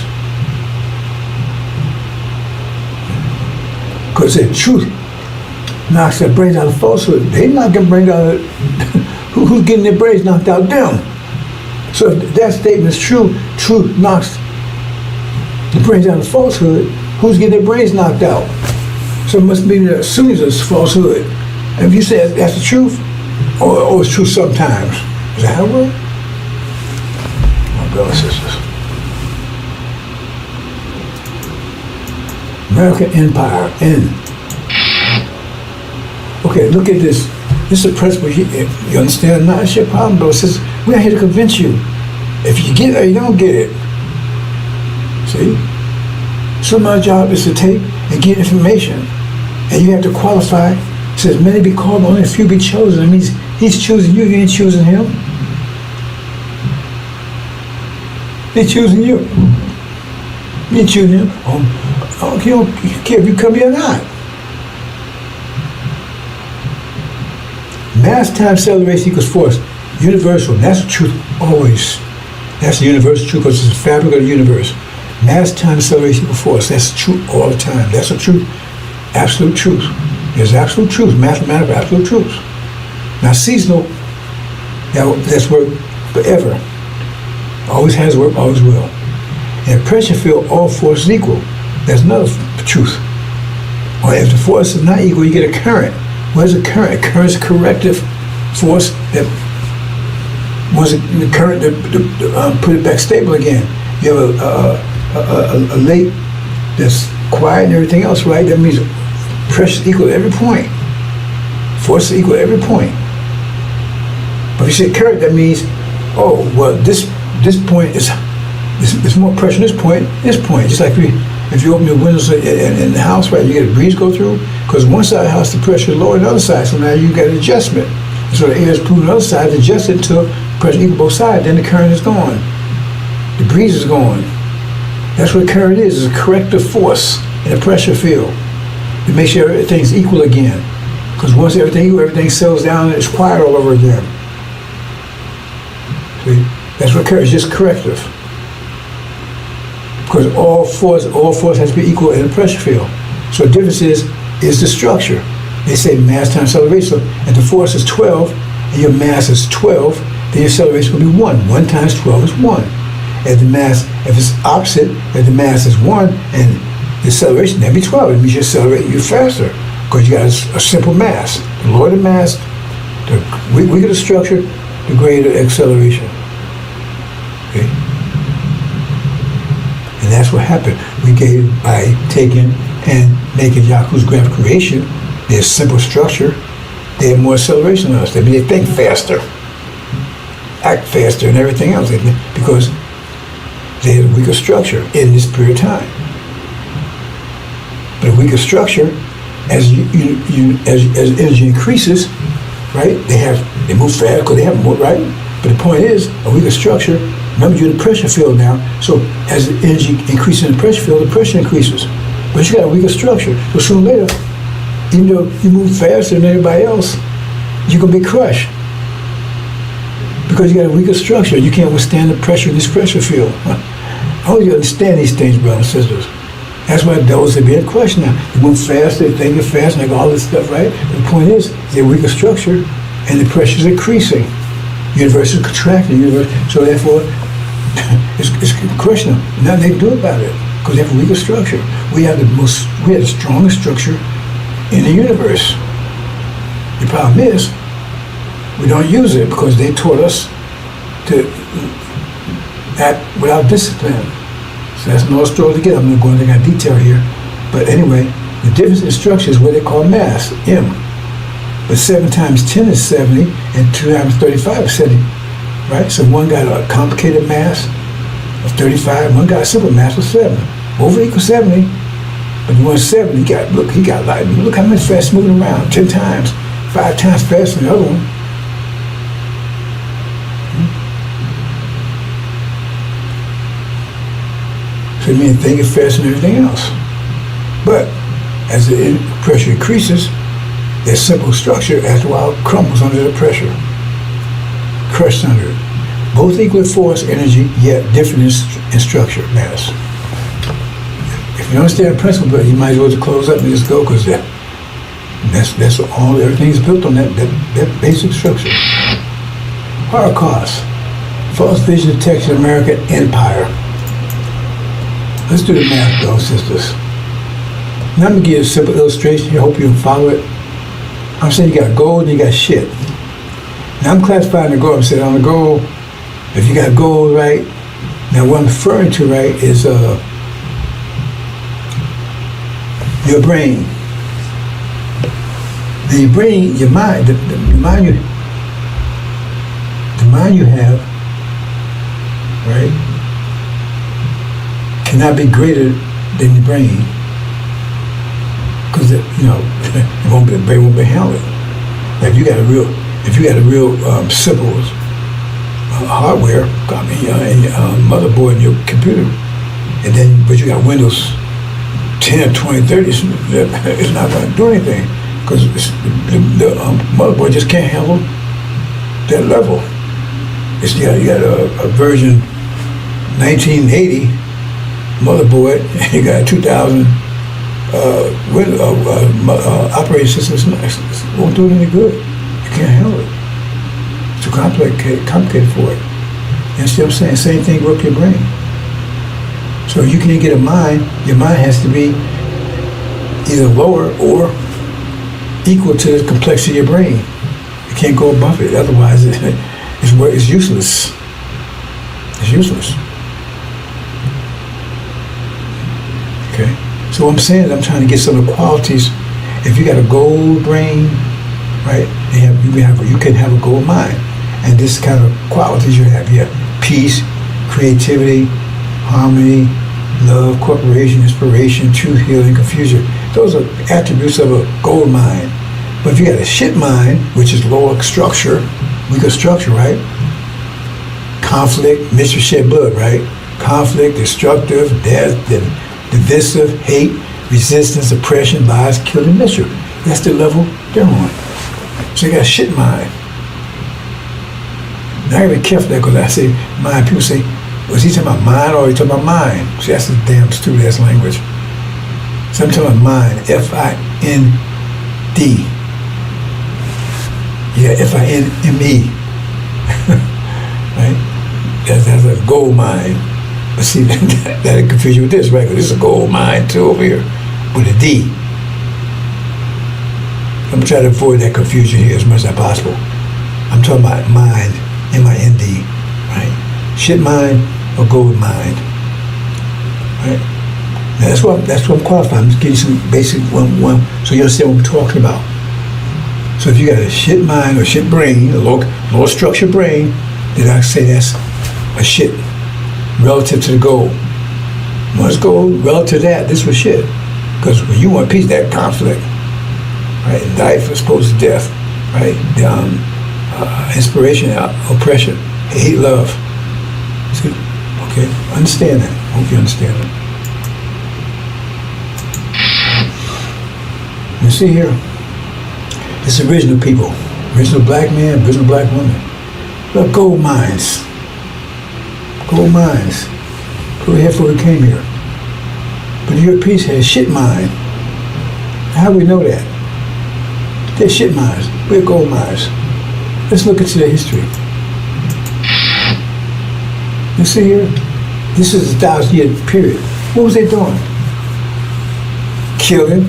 Because the truth knocks their brains out of falsehood. They not getting brains out of who's getting their brains knocked out? Them. So if that statement is true, truth knocks the brains out of falsehood, who's getting their brains knocked out? So it must be that as soon as it's falsehood. And if you say that's the truth, or it's true sometimes, is that how it works? My brothers and sisters. American Empire, N. Okay, look at this. This is a principle. You understand? Not it's your problem, bro. It says, we're not here to convince you. If you get it or you don't get it. See? So my job is to take and get information. And you have to qualify. It says, many be called, but only a few be chosen. It means he's choosing you, you ain't choosing him. They're choosing you. You ain't choosing him. You don't care if you come here or not. Mass times acceleration equals force. Universal. That's the truth always. That's the universal truth because it's the fabric of the universe. Mass times acceleration equals force. That's the truth all the time. That's the truth. Absolute truth. There's absolute truth. Mathematical absolute truth. Now seasonal, that's work forever. Always has worked, always will. In a pressure field, all force is equal. That's another truth. Or if the force is not equal, you get a current. What is a current? A current is a corrective force that was the current to put it back stable again. You have a lake that's quiet and everything else, right? That means pressure is equal at every point. Force is equal at every point. But if you say current, that means, oh, well, this point is more pressure in this point. Just like if you open the windows in the house, right, you get a breeze go through, because one side of the house, the pressure is lower than the other side, so now you get an adjustment. And so the air is pulled on the other side, adjusted until pressure equal both sides, then the current is gone. The breeze is gone. That's what current is. It's a corrective force in a pressure field. It makes sure everything's equal again. Because once everything settles down, it's quiet all over again. See? That's what current is, just corrective. Because all force has to be equal in a pressure field. So the difference is the structure. They say mass times acceleration. So if the force is 12 and your mass is 12, then your acceleration will be 1. 1 times 12 is 1. If it's opposite, if the mass is 1 and the acceleration, that'd be 12. It means you're accelerating faster because you got a simple mass. The lower the mass, the weaker the structure, the greater the acceleration. Okay? And that's what happened. We gave, by taking and making Yahu's graph creation, their simple structure, they have more acceleration than us. That means they think faster, act faster, and everything else, because they have a weaker structure in this period of time. But a weaker structure, as energy increases, right? They move fast because they have more, right? But the point is, a weaker structure. Remember, you're in the pressure field now. So as the energy increases in the pressure field, the pressure increases. But you got a weaker structure. So sooner or later, even though you move faster than everybody else, you're gonna be crushed because you got a weaker structure. You can't withstand the pressure in this pressure field. I hope you understand these things, brothers and sisters. That's why those are being crushed now. They move faster, they think fast, and like all this stuff, right? But the point is, they're a weaker structure, and the pressure is increasing. Universe is contracting. So therefore, it's crushing them. Nothing they can do about it because they have a weaker structure. We have the strongest structure in the universe. The problem is, we don't use it because they taught us to act without discipline. So that's another story to get. I'm not going into detail here. But anyway, the difference in structure is what they call mass, M. But 7 times 10 is 70, and 2 times 35 is 70. Right? So one got a complicated mass of 35, one got a simple mass of 7. Both equal 70. But the one 7, he got look how much fast moving around. 10 times, 5 times faster than the other one. So it means thinking faster than everything else. But as the pressure increases, their simple structure after a while crumbles under the pressure. Crushed under it. Both equal in force, energy, yet different in structure, mass. If you understand the principle, but you might as well just close up and just go, because that's all. Everything's built on that basic structure. Holocaust, false vision detection, American empire. Let's do the math, brothers and sisters. Now I'm gonna give you a simple illustration here. Hope you can follow it. I'm saying you got gold and you got shit. Now I'm classifying the gold. I'm saying on the gold, if you got gold, right? Now what I'm referring to, right, is your brain. Now your brain, your mind, the mind you have, right, cannot be greater than the brain, because the brain won't be handled. If you got a real simple hardware, in your motherboard in your computer, but you got Windows 10, 20, 30, it's not going to do anything because the motherboard just can't handle that level. You got a version 1980 motherboard, and you got a 2000 operating system. It won't do it any good. You can't handle it. It's too complicated for it. You see what I'm saying? Same thing with your brain. So So you can't get a mind. Your mind has to be either lower or equal to the complexity of your brain. You can't go above it. Otherwise, it's useless. It's useless. Okay. So what I'm saying is I'm trying to get some of the qualities. If you got a gold brain, right, you can have a gold mind. And this kind of qualities you have. You have peace, creativity, harmony, love, cooperation, inspiration, truth, healing, confusion. Those are attributes of a gold mind. But if you got a shit mind, which is lower structure, weaker structure, right? Conflict, mischief, shed blood, right? Conflict, destructive, death, divisive, hate, resistance, oppression, lies, killing, mischief. That's the level they're on. So you got a shit mind. Now I gotta be careful there because I say mind. People say, was he talking about mind or he talking about mind? See, that's a damn stupid ass language. So I'm talking about mind, F-I-N-D. Yeah, F-I-N-M-E. Right? That's a gold mine. But see, that'll confuse you with this, right? Because this is a gold mine too over here with a D. I'm trying to avoid that confusion here as much as possible. I'm talking about mind, M-I-N-D, right? Shit mind or gold mind, right? Now that's what I'm qualified. I'm just giving you some basic one, so you understand what we're talking about. So if you got a shit mind or shit brain, a low structured brain, then I say that's a shit relative to the gold. What's gold relative to that? This was shit. Because when you want peace, that conflict, right? Life as opposed to death, right? Inspiration, oppression, hate, love. See? Okay, understand that. Hope you understand that. You see here, it's original people, original black man, original black woman. Look, gold mines. Gold mines. Go ahead before we came here. But the Europeans had shit mine. How do we know that? They're shit mines. We're gold mines. Let's look into their history. You see here? This is a 1,000-year period. What was they doing? Killing,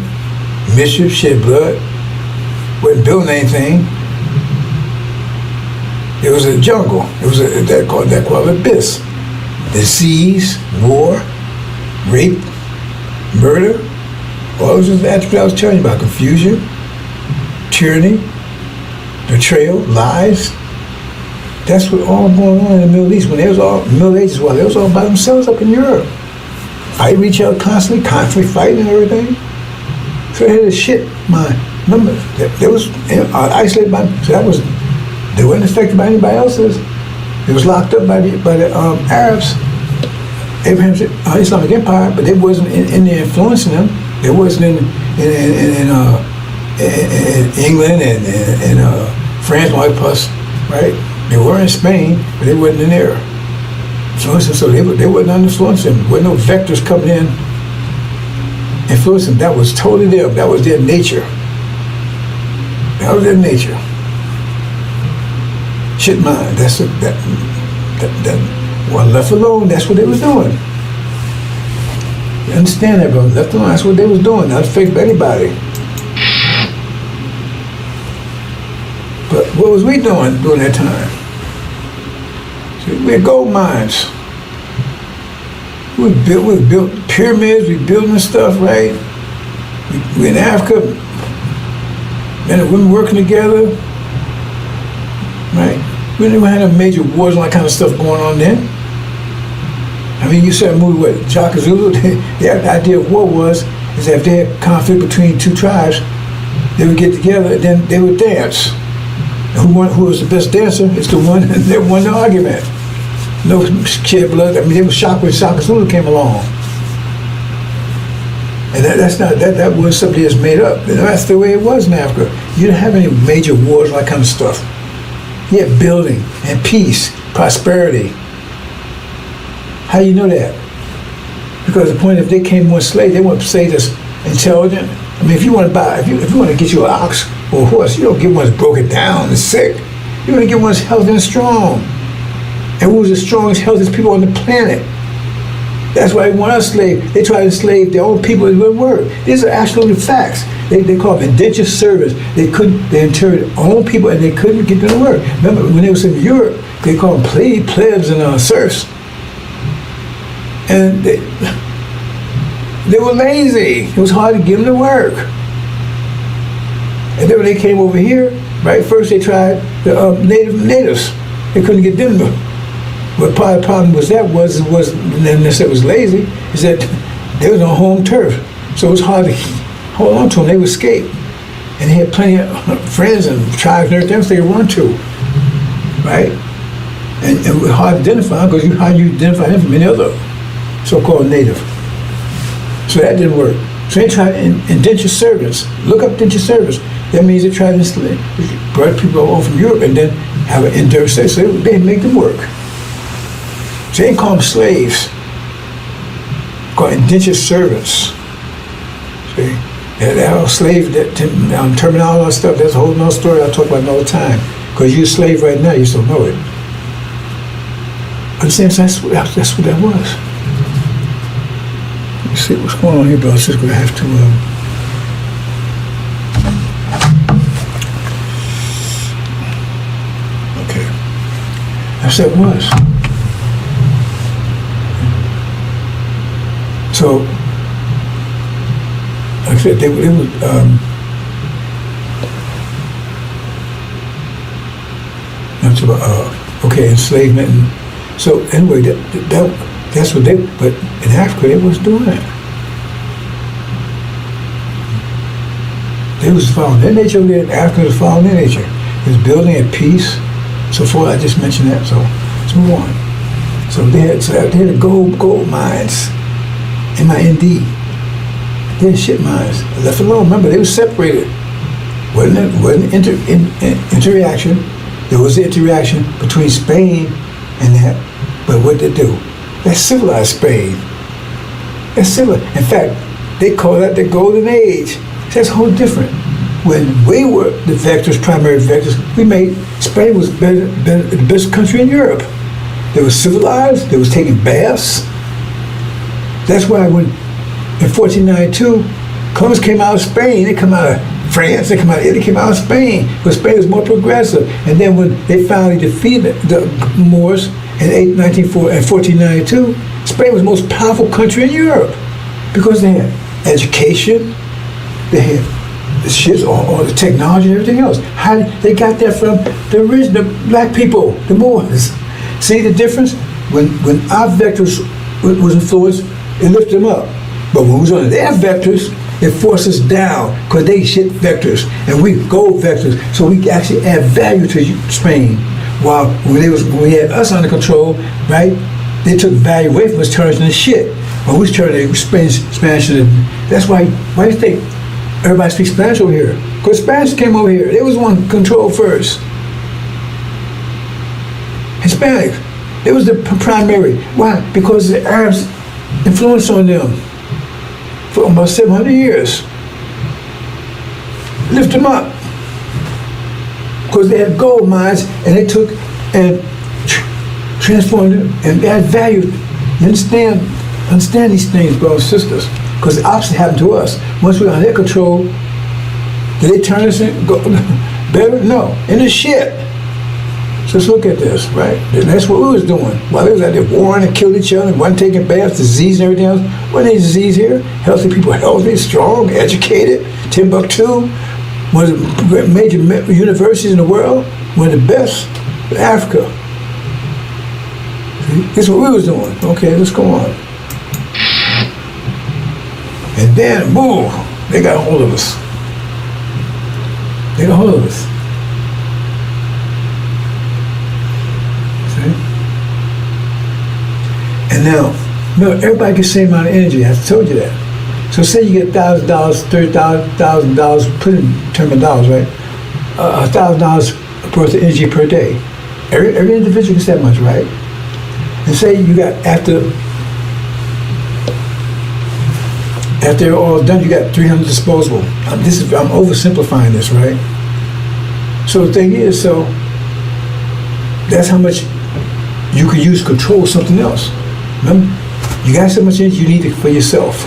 mischief, shed blood. Wasn't building anything. It was a jungle. It was that called abyss. Disease, war, rape, murder. All those attributes I was telling you about. Confusion, tyranny, betrayal, lies. That's what all going on in the Middle East. When they was all Middle Ages, they was all by themselves up in Europe. Fighting each other constantly fighting and everything. So they had a shit mind. Remember, they was isolated by. So that was. They weren't affected by anybody else's. They was locked up by the Arabs, Abraham's Islamic Empire, but they wasn't in there influencing them. They wasn't in England and France and all that plus, right? They were in Spain, but they wasn't in there influencing. So they wasn't influencing them. There were no vectors coming in influencing them. That was totally them. That was their nature. That was their nature. Shit mind. That's well, left alone, that's what they was doing. You understand that, bro? Left alone, that's what they was doing. Not affected by anybody. But what was we doing during that time? See, we had gold mines. We built pyramids, we building stuff, right? We in Africa, men and women working together, right? We didn't have no major wars and all that kind of stuff going on then. I mean, you saw a movie with Shaka Zulu. The idea of war is that if they had conflict between two tribes, they would get together and then they would dance. And who was the best dancer is the one that won the argument. No shed blood. I mean, they were shocked when Shaka Zulu came along. And that was something that's made up. And that's the way it was in Africa. You didn't have any major wars, all that kind of stuff. You had building and peace, prosperity. How do you know that? Because the point, if they came one slave, they weren't slaves that's intelligent. I mean, if you want to buy, if you want to get you an ox or a horse, you don't get one that's broken down and sick. You want to get one that's healthy and strong. And who's the strongest, healthiest people on the planet? That's why they want us slaves. They try to enslave their own people. It wouldn't work. These are absolutely facts. They call them indentured servants. They interred their own people and they couldn't get them to work. Remember, when they was in Europe, they called them plebs and serfs. And they were lazy. It was hard to get them to work. And then when they came over here, right, first they tried the natives. They couldn't get them to. But part of the problem was it was lazy, is that there was no home turf. So it was hard to hold on to them. They would escape. And they had plenty of friends and tribes and everything else they could run to. Right? And it was hard to identify them because how do you identify them from any other so-called native? So that didn't work. So they tried indentured servants. Look up indentured servants. That means they tried to enslave, brought people over from Europe and then have an indentured servant. So they make them work. So they didn't call them slaves. Called indentured servants. See? That whole slave terminology and stuff, that's a whole nother story I talk about all the time. Because you're a slave right now, you just don't know it. Understand? So that's what that was. Let me see what's going on here, but I was just going to have to... Okay. That's what that was. So, like I said, they would okay, enslavement. And so anyway, that's what they. But in Africa, they was doing that. They was following their nature. Africa was following their nature. It was building at peace. So far, I just mentioned that. So let's move on. So they had gold mines. MIND. They had shit mines. Left alone. Remember, they were separated. Wasn't interaction. There was the interaction between Spain and that. But what did they do? They civilized Spain. That's civilized. In fact, they call that the Golden Age. That's whole different. When we were the vectors, primary vectors, we made Spain was the best country in Europe. They were civilized. They was taking baths. That's why when in 1492, Columbus came out of Spain, they come out of France, they come out of Italy, they came out of Spain, but Spain was more progressive. And then when they finally defeated the Moors in 1492, Spain was the most powerful country in Europe because they had education, they had the shit, all the technology and everything else. How they got that from the original black people, the Moors. See the difference? When our vectors was influenced, it lifted them up. But when we was on their vectors, it forced us down because they shit vectors and we gold vectors. So we actually add value to Spain. While when we had us under control, right, they took value away from us, turned us into shit. Well, we was turning Spanish into, that's why do you think everybody speaks Spanish over here? Because Spanish came over here. They was the one controlled first. Hispanics, they was the primary. Why? Because the Arabs influence on them for almost 700 years. Lift them up. Because they had gold mines and they took and transformed them and add value. You understand these things, brothers and sisters. Because the opposite happened to us. Once we were under their control, did they turn us in better? No. Into shit. So let's look at this, right? And that's what we was doing. While they was out there warring and killing each other, one taking baths, disease and everything else. Wasn't any disease here. Healthy people, healthy, strong, educated. Timbuktu, one of the major universities in the world, one of the best in Africa. See? That's what we was doing. Okay, let's go on. And then, boom, they got a hold of us. They got a hold of us. And now, everybody gets the same amount of energy. I told you that. So say you get $1,000, $30,000, put in terms of dollars, right? $1,000 worth of energy per day. Every individual gets that much, right? And say you got after they're all done, you got 300 disposable. I'm oversimplifying this, right? So the thing is, that's how much you could use to control something else. Remember? You got so much energy you need it for yourself.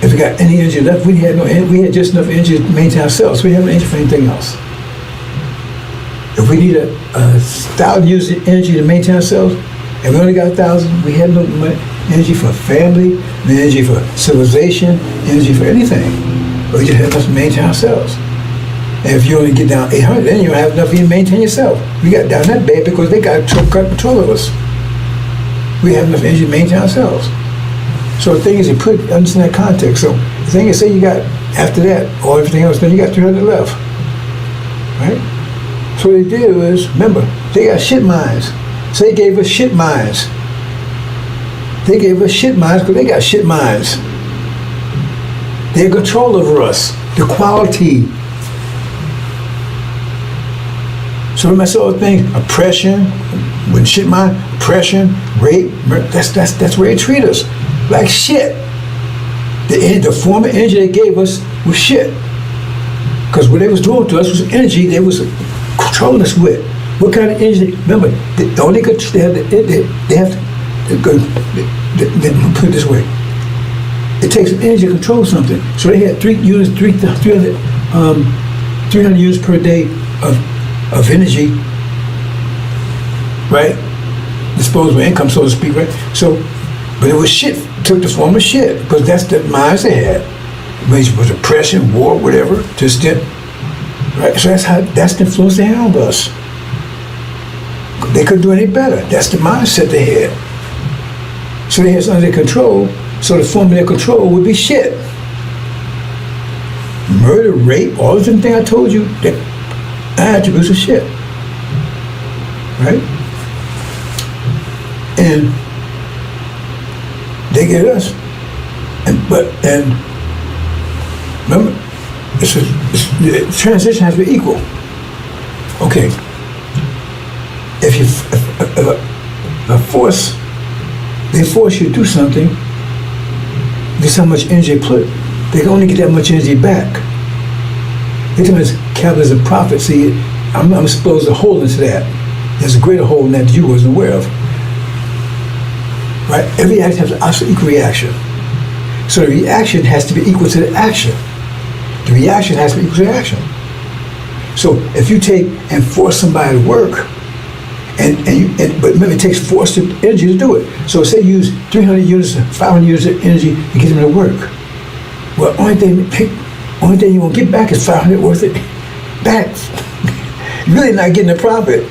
If we got any energy left, we had we had just enough energy to maintain ourselves. We didn't have no energy for anything else. If we need a 1,000 units of energy to maintain ourselves, and we only got 1,000, we had no energy for family, no energy for civilization, energy for anything. We just had enough to maintain ourselves. And if you only get down 800, then you don't have enough to even maintain yourself. We got down that bad because they got control of us. We have enough energy to maintain ourselves. So the thing is, you understand that context. So the thing is, say you got, after that, or everything else, then you got 300 left. Right? So what they did was, remember, they got shit minds. So they gave us shit minds. They gave us shit minds because they got shit minds. They have control over us. The quality. So when I saw the thing, oppression, when shit mind, oppression, rape, that's where they treat us. Like shit. The form of energy they gave us was shit. Because what they was doing to us was energy they was controlling us with. What kind of energy? Remember, they have to put it this way. It takes energy to control something. So they had 300 units per day of energy, right? Disposable income, so to speak, right? So, but it was shit, took the form of shit, because that's the minds they had. It was oppression, war, whatever, to extent, right? So that's the influence they had on us. They couldn't do any better. That's the mindset they had. So they had something under control, so the form of their control would be shit. Murder, rape, all the different things I told you, that attributes of shit. Right? And they get us. And remember, the transition has to be equal. Okay. If they force you to do something, there's how much energy they put. They can only get that much energy back. They tell us capitalism profit. See, I'm supposed to hold into that. There's a greater hole in that you wasn't aware of. Right? Every action has an equal reaction. So the reaction has to be equal to the action. The reaction has to be equal to the action. So if you take and force somebody to work, but remember, it takes force to energy to do it. So say you use 300 units, 500 units of energy to get them to work. Well, only thing you're gonna get back is 500 worth of back. You're really not getting a profit.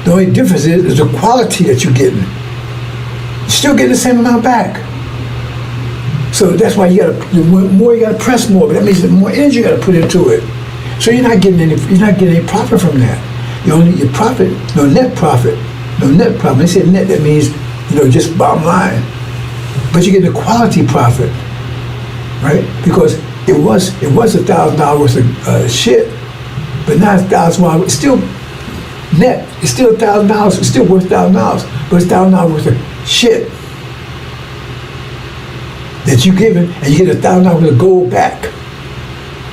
The only difference is the quality that you're getting. You're still getting the same amount back. So that's why the more you gotta press more, but that means the more energy you gotta put into it. So you're not getting any profit from that. Your profit, no net profit. They said net, that means, just bottom line. But you get the quality profit, right? Because it was $1,000 worth of shit, but now it's $1,000. It's still net. It's still $1,000. It's still worth $1,000, but it's $1,000 worth of shit that you given, and you get $1,000 worth of gold back.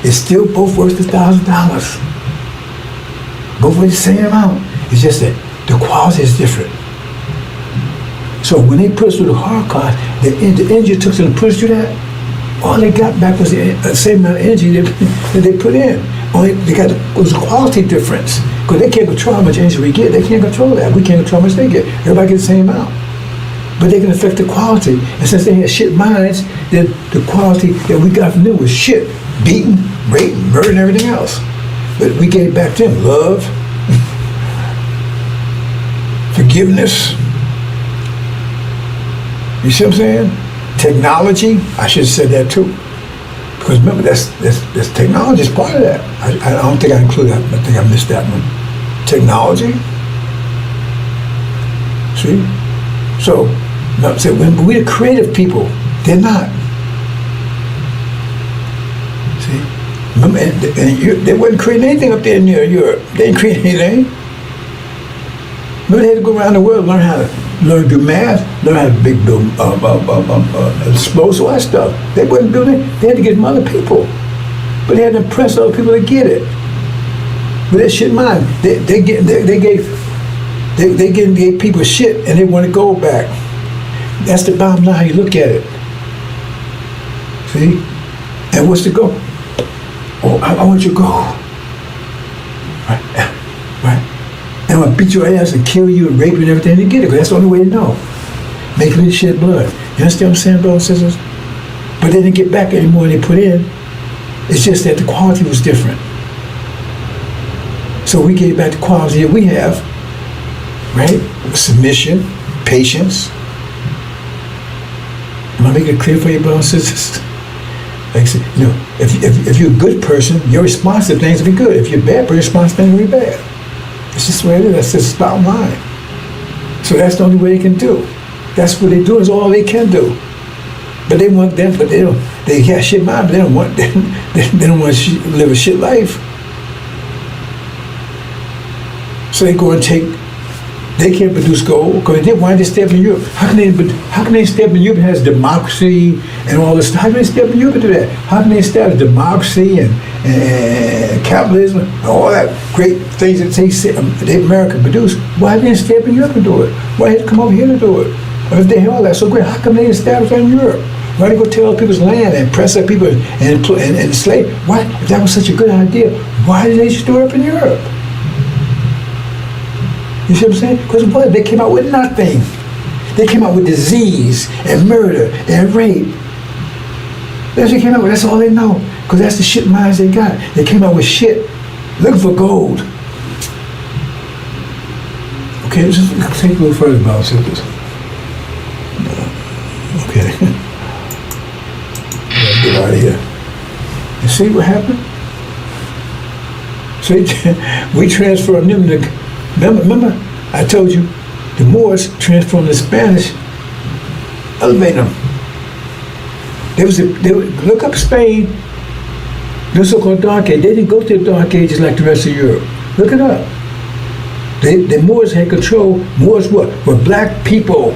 It's still both worth $1,000. Both with the same amount. It's just that the quality is different. So when they put us through the Holocaust, the energy took them to put us through that. All they got back was the same amount of energy that they put in. Only it was a quality difference. Because they can't control how much energy we get. They can't control that. We can't control how much they get. Everybody gets the same amount. But they can affect the quality. And since they had shit minds, then the quality that we got from them was shit. Beaten, rape, murder, and everything else. But we gave back to them love, forgiveness. You see what I'm saying? Technology. I should have said that too. Because remember, that's technology is part of that. I don't think I included that. I think I missed that one. Technology. See? So, when we're the creative people, they're not. See? Remember, and they wasn't creating anything up there near Europe. They didn't create anything. Remember, they had to go around the world, learn how to do math, learn how to build explosives, all that stuff. They wasn't building. They had to get from other people, but they had to impress other people to get it. But that shit mine. They gave They gave people shit and they want to go back. That's the bottom line. You look at it. See? And what's the goal? Oh, I want you to go. Right. And I'm going to beat your ass and kill you and rape you and everything to get it, because that's the only way to know. Make me shed blood. You understand what I'm saying, brothers and sisters? But they didn't get back any more than they put in. It's just that the quality was different. So we gave back the quality that we have, right? Submission, patience. Am I making it clear for you, brothers and sisters? Like I said, if you're a good person, your response to things will be good. If you're a bad person, your response to things will be bad. It's just the way it is. That's just the bottom line. So that's the only way they can do. That's what they do, is all they can do. But they want them, but they don't. They got shit mind, but they don't want. They don't want to live a shit life. So they go and take. They can't produce gold because why did they step in Europe? How can they step in Europe and has democracy and all this stuff? How can they step in Europe and do that? How can they establish democracy and capitalism and all that great things that America produced? Why didn't they step in Europe and do it? Why did they come over here to do it? If they had all that so great, how come they established that in Europe? Why did they go take other people's land and press up people and enslave? Why, if that was such a good idea, why did they store up in Europe? You see what I'm saying? Because what? They came out with nothing. They came out with disease and murder and rape. That's what they came out with. That's all they know. Because that's the shit minds they got. They came out with shit, looking for gold. Okay, let's just take a little further about this. Okay. Get out of here. You see what happened? So we transformed them to. Remember, I told you, the Moors transformed the Spanish, elevate them. They would look up Spain, the so-called Dark Age. They didn't go through the Dark Ages like the rest of Europe. Look it up. The Moors had control. Moors were black people,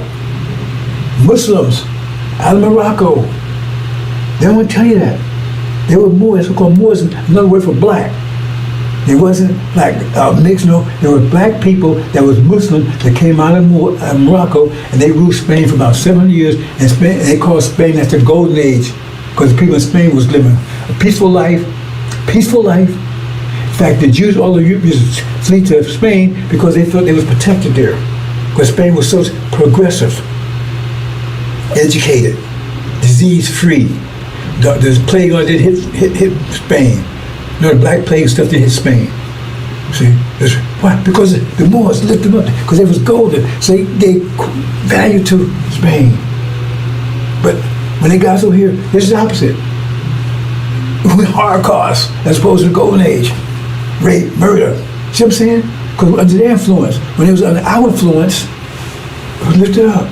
Muslims, out of Morocco. They don't want to tell you that. They were Moors, so-called Moors, another word for black. It wasn't like mixed, no. There were black people that was Muslim that came out of Morocco, and they ruled Spain for about 700 years. And Spain, they called Spain that's the Golden Age, because the people in Spain was living a peaceful life. Peaceful life. In fact, the Jews, all the Europeans, flee to Spain because they thought they was protected there, because Spain was so progressive, educated, disease-free. The plague didn't hit Spain. The Black Plague stuff that hit Spain. See, why? Because the Moors lifted them up because they was golden, so they gave value to Spain. But when they got over here, this is the opposite. With Holocaust, as opposed to the Golden Age, rape, murder. See what I'm saying? Because under their influence, when it was under our influence, it was lifted up.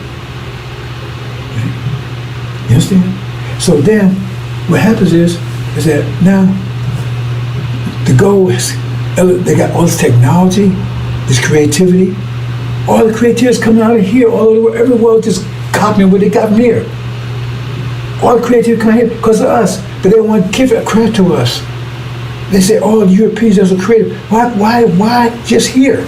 You understand? So then, what happens is that now. The goal is, they got all this technology, this creativity. All the creativity is coming out of here, all over, every world just copying what they got from here. All the creativity coming here because of us, but they want to give it credit to us. They say, oh, the Europeans are so creative. Why just here?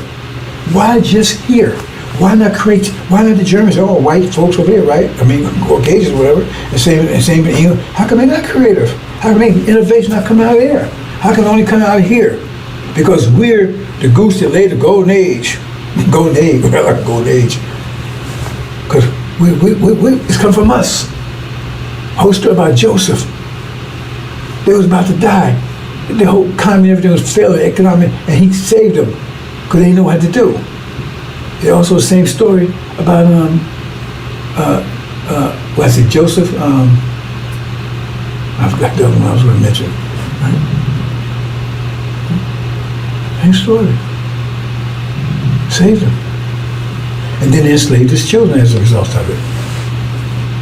Why just here? Why not create, why not the Germans? Oh, white folks over here, right? I mean, Caucasians or whatever, and same in England. How come they're not creative? How come innovation not coming out of there? How can it only come out of here? Because we're the goose that laid the golden age. Golden age, like golden age. Because it's come from us. A whole story about Joseph. They was about to die. The whole economy, everything was failing, economic, and he saved them because they didn't know what to do. There's also the same story about Joseph. I forgot the other one I was going to mention. Right? Same story. Saved them. And then they enslaved his children as a result of it.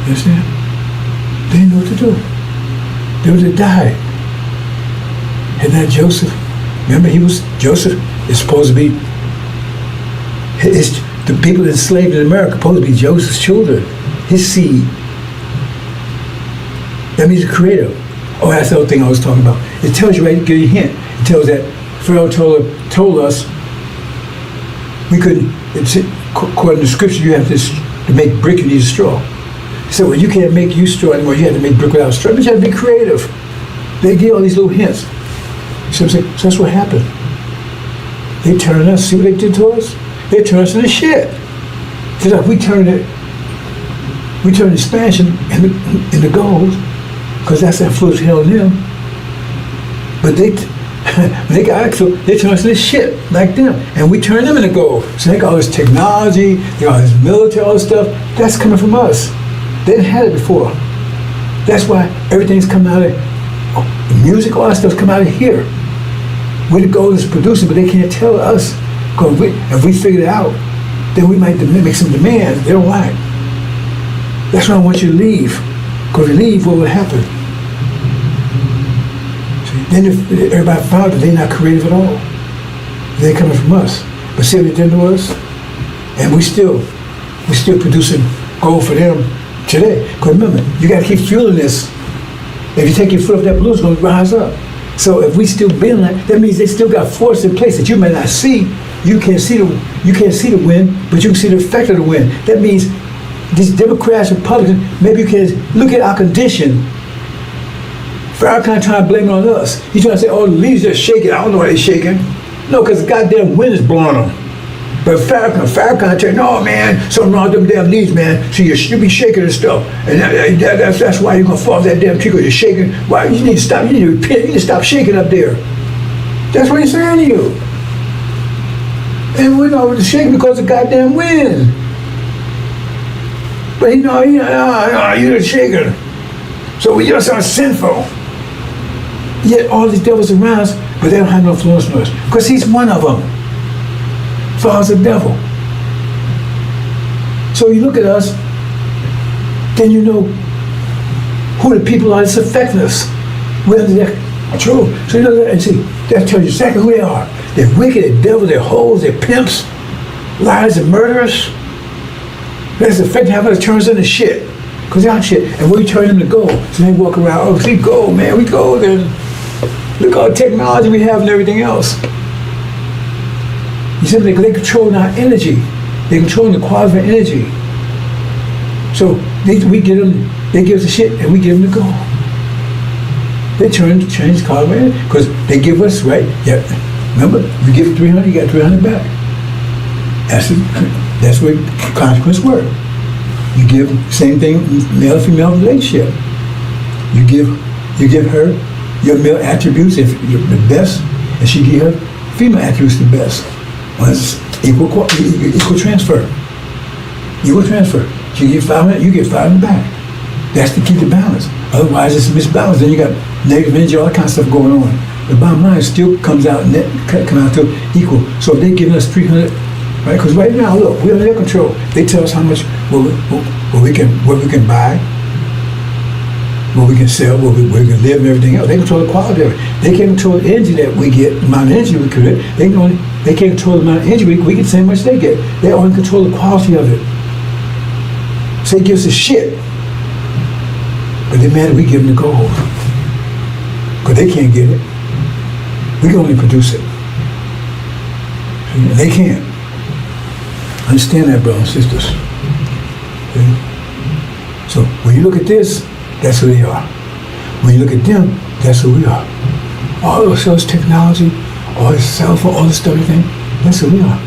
You understand? They didn't know what to do. They would have died. And that Joseph, remember Joseph is supposed to be, the people enslaved in America supposed to be Joseph's children, his seed. That means the creator. Oh, that's the other thing I was talking about. It tells you, right, give you a hint. It tells that Pharaoh told us, We couldn't, according to scripture, you have to make brick, you need straw. So well, you can't make you straw anymore, you have to make brick without straw, but you have to be creative. They give all these little hints. So that's what happened. They turned us, see what they did to us? They turned us into shit. Just like we turned the Spanish into gold, because that's the influence held in them. But when they got actual, they turned us into shit like them, and we turned them into gold. So they got all this technology, they got all this military, all this stuff. That's coming from us. They didn't have it before. That's why everything's coming out of music, all that stuff's coming out of here. We're the gold is producing, but they can't tell us. Because if we figure it out, then we might make some demands they don't like. That's why I want you to leave. Because if you leave, what will happen? Then if everybody found that they're not creative at all. They're coming from us. But see what they did to us? And we're still producing gold for them today. Because remember, you got to keep fueling this. If you take your foot off that balloon, it's going to rise up. So if we still building that means they still got force in place that you may not see. You can't see the wind, but you can see the effect of the wind. That means these Democrats, Republicans, maybe you can look at our condition. Farrakhan trying to blame it on us. He's trying to say, oh, the leaves are shaking. I don't know why they're shaking. No, because the goddamn wind is blowing them. But Farrakhan tell you, no, man, something wrong with them damn leaves, man. So you be shaking and stuff. And that's why you're going to fall off that damn tree, because you're shaking. Why? You need to stop. You need to repent. You need to stop shaking up there. That's what he's saying to you. And we know it's shaking because of the goddamn wind. But you're shaking. So we just are sinful. Yet all these devils around us, but they don't have no influence on us. Because he's one of them. Follows the devil. So you look at us, then you know who the people are that's affecting us. We're under their control. So you know that, and see, that tells you exactly who they are. They're wicked, they're devils, they're hoes, they're pimps, liars, and murderers. That's affecting how us turns into shit. Because they're shit. And we turn them to gold. So they walk around, oh, see, gold, man, we gold, and look at all the technology we have and everything else. You see, they control our energy. They control the quality of our energy. So we give them, they give us the shit, and we give them the gold. They change the quality of our energy. Because they give us, right? Yeah. Remember, we give 300, you got 300 back. That's where consequence work. You give same thing, male-female relationship. You give her your male attributes, if you're the best, and she give her female attributes the best. Well, it's equal transfer. Equal transfer. She gives 500, you get 500 back. That's to keep the balance. Otherwise, it's misbalanced. Then you got negative energy, all that kind of stuff going on. The bottom line still comes out net, come out to equal. So if they're giving us 300, right? Because right now, look, we're under their control. They tell us how much what we can buy, what we can sell, where we can live, and everything else. They control the quality of it. They can't control the energy that we get, the amount of energy we create. They can't control the amount of energy we get the same much they get. They only control the quality of it. So it gives us shit. But they mad that we give them the gold. Because they can't get it. We can only produce it. And they can't. Understand that, brothers and sisters. Okay? So when you look at this, that's who they are. When you look at them, that's who we are. All this technology, all this cell phone, all this stuff, everything, that's who we are.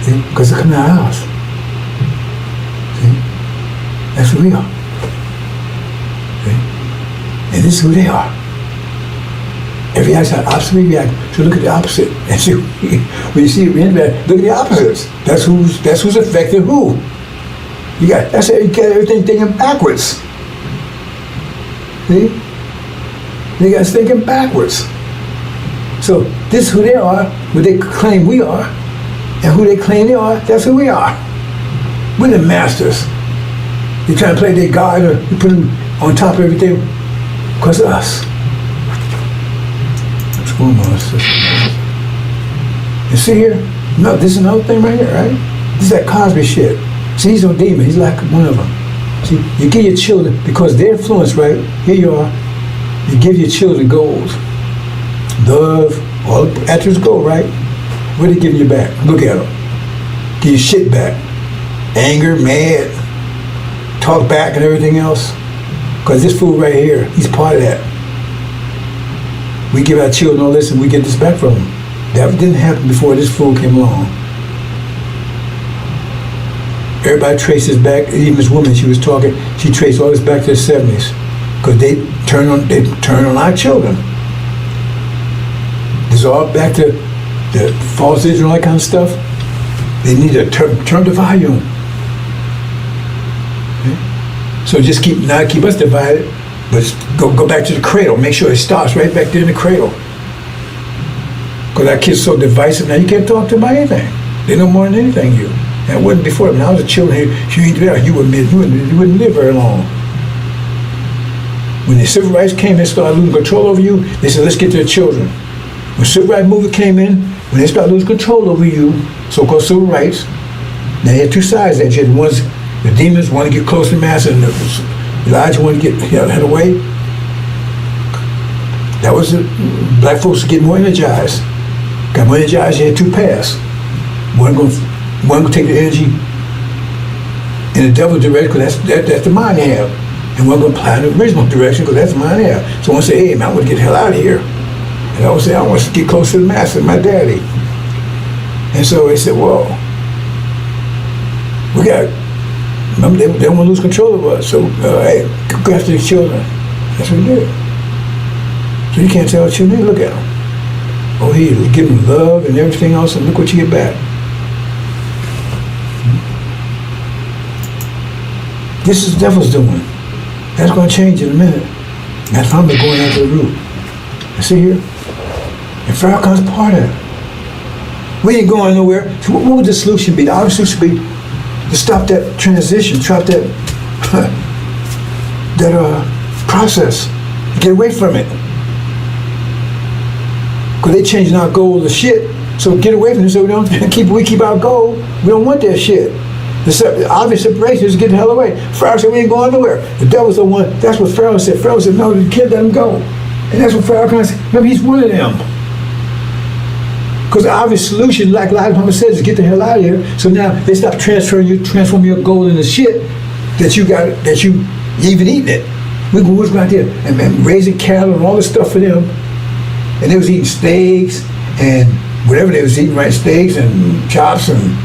See? Because they're coming out of ours. See? That's who we are. See? And this is who they are. Every action has opposite reaction. So look at the opposite. And see, when you see it, look at the opposites. That's who's affecting who. You got everything thinking backwards. See? They got us thinking backwards. So this is who they are, what they claim we are, and who they claim they are, that's who we are. We're the masters. They try to play their God, or you put them on top of everything because of us. What's going on, sister? You see here? No, this is another thing right here, right? This is that Cosby shit. See, he's no demon. He's like one of them. See, you give your children, because their influence, right? Here you are. You give your children gold. Love, all the attributes gold, right? What are they giving you back? Look at them. Give you shit back. Anger, mad, talk back and everything else. Because this fool right here, he's part of that. We give our children all this and we get this back from them. That didn't happen before this fool came along. Everybody traces back, even this woman she was talking, she traced all this back to the 70s. Because they turn on our children. It's all back to the false Israel, that kind of stuff. They need to turn the volume. Okay? So just keep us divided, but go back to the cradle. Make sure it starts right back there in the cradle. Because our kids are so divisive now, you can't talk to them about anything. They know more than anything you. And it wasn't before. When I was a child, you ain't there, you wouldn't live very long. When the civil rights came, they started losing control over you. They said, let's get to the children. When civil rights movement came in, when they started losing control over you, so-called civil rights, now you had two sides that you had. One's the demons want to get close to the master, and Elijah wanted to get head away. That was the black folks getting more energized. Got more energized, you had two paths. One going to take the energy in the devil's direction, because that's the mind they have. And one going to apply in the original direction, because that's the mind they have. So one say, hey man, I want to get the hell out of here. And I would say, I want to get close to the master, my daddy. And so they said, well, remember they don't want to lose control of us. So, hey, go after the children. That's what we did. So you can't tell the children, hey, look at them. Oh, he give them love and everything else, and look what you get back. This is the devil's doing. That's going to change in a minute. That's how I'm going after the root. You see here? And Farrakhan's part of it. We ain't going nowhere. So what would the solution be? The obvious solution would be to stop that transition, stop that process. Get away from it. Because they changing our goal to shit. So get away from it so we keep our goal. We don't want that shit. The obvious separation is to get the hell away. Pharaoh said we ain't going nowhere. The devil's the one. That's what Pharaoh said. Pharaoh said no, you can't let him go. And that's what Pharaoh said. Remember, he's one of them. Because the obvious solution, like Elijah Muhammad says, is get the hell out of here. So now they stop transforming your gold into shit that you even eating it. We was right there and raising cattle and all this stuff for them. And they was eating steaks and whatever they was eating, right? Steaks and chops and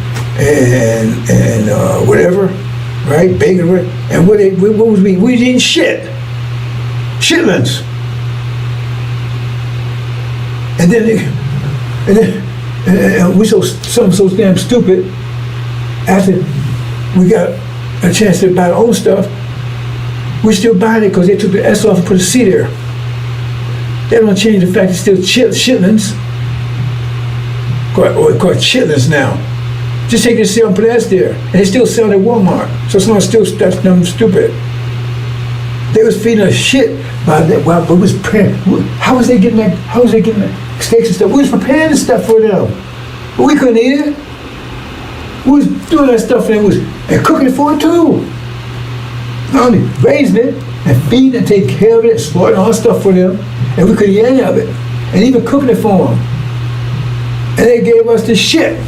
whatever, right? Bacon, and what was we? We was eating shit. Shitlins. And we so damn stupid. After we got a chance to buy our own stuff, we still buying it because they took the S off and put a C there. That don't change the fact it's still shitlins. Or called shitlins now. Just take the C and put an S there, and they still sell at Walmart. So someone still that's dumb stupid. They was feeding us shit by that. Well, but was preparing. How was they getting that? How was they getting that steaks and stuff? We was preparing the stuff for them, but we couldn't eat it. We was doing that stuff and cooking it for it too. Not only raising it and feeding it and taking care of it and slaughtering all that stuff for them, and we couldn't eat any of it, and even cooking it for them. And they gave us the shit.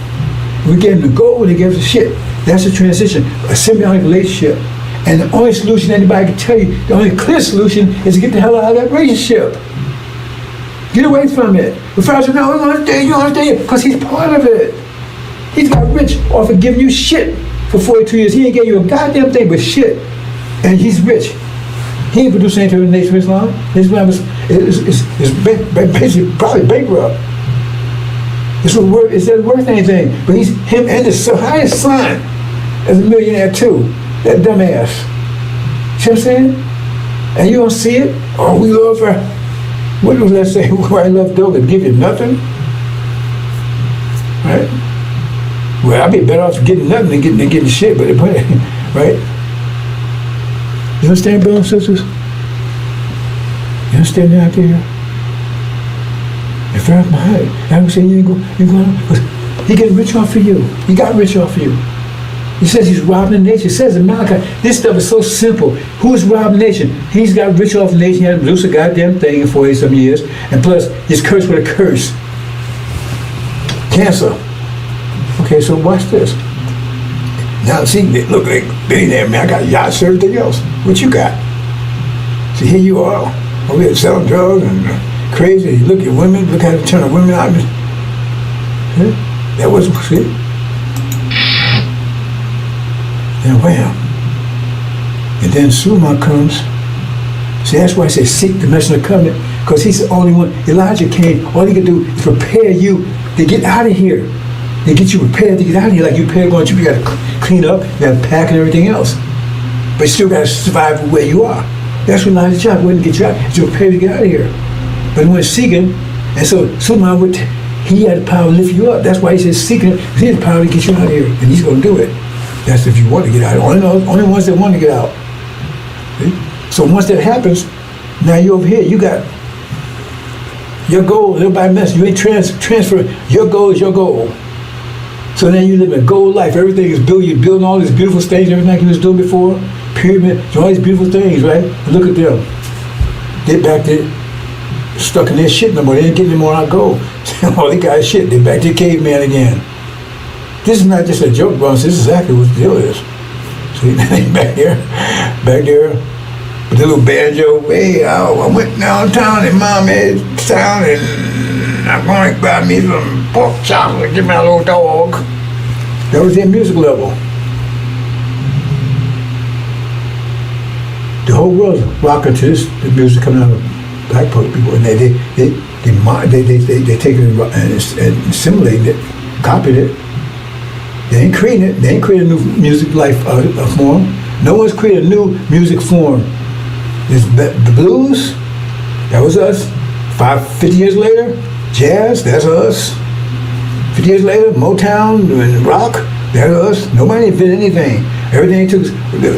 We gave them the gold, they gave us the shit. That's a transition, a symbiotic relationship. And the only solution anybody can tell you, the only clear solution is to get the hell out of that relationship. Get away from it. The Pharaoh said, no, you don't understand, because he's part of it. He's got rich off of giving you shit for 42 years. He ain't gave you a goddamn thing but shit. And he's rich. He ain't produced anything in the Nation of Islam. Islam is basically probably bankrupt. It's not worth anything. But him and his highest son is a millionaire too. That dumbass. See what I'm saying? And you don't see it? Oh, we love her. What does that say? Why I love Doga? Give you nothing? Right? Well, I'd be better off getting nothing than getting shit, but right? You understand, brothers and sisters? You understand that out there? If Pharaoh's behind, I would say you ain't going. He getting rich off of you. He got rich off of you. He says he's robbing the nation. It says in Malachi, this stuff is so simple. Who's robbing the nation? He's got rich off the nation. He had to produce a goddamn thing in 40-some years. And plus, he's cursed with a curse. cancer. Okay, so watch this. Now see, look, like billionaire man, I got yachts, everything else. What you got? See, here you are, over here selling drugs and crazy. You look at women, look how they turn the women out. See? That was, see? And wham. And then Suleiman comes. See, that's why I say seek the messenger of the covenant, because he's the only one. Elijah came, all he could do is prepare you to get out of here. They get you prepared to get out of here, like you prepared going to, you got to clean up, you got to pack and everything else. But you still got to survive where you are. That's what Elijah's job, wouldn't get you out, to prepare to get out of here. But he went seeking, and so Suleiman would, he had the power to lift you up. That's why he says seeking, he had the power to get you out of here, and he's going to do it. That's if you want to get out. Only ones that want to get out. See? So once that happens, now you're over here, you got your goal, everybody mess, you ain't transfer, your goal is your goal. So now you live a goal life, everything is built, you're building all these beautiful things, everything like you was doing before, pyramid, all these beautiful things, right? And look at them. They back there, stuck in their shit no more, they ain't getting any more out of gold. All they got is shit, they back to caveman again. This is not just a joke, bro, this is exactly what the deal is. See, back there, with the little banjo, hey, I went downtown in Mommy's town and I'm going to buy me some pork chops and give me a little dog. That was their music level. The whole world's rocking to this, the music coming out of black people, and they take it and assimilate it, copy it. They ain't creating it. They ain't creating a new music life form. No one's created a new music form. The blues, that was us. 50 years later, jazz, that's us. 50 years later, Motown and rock, that's us. Nobody invented anything. Everything took,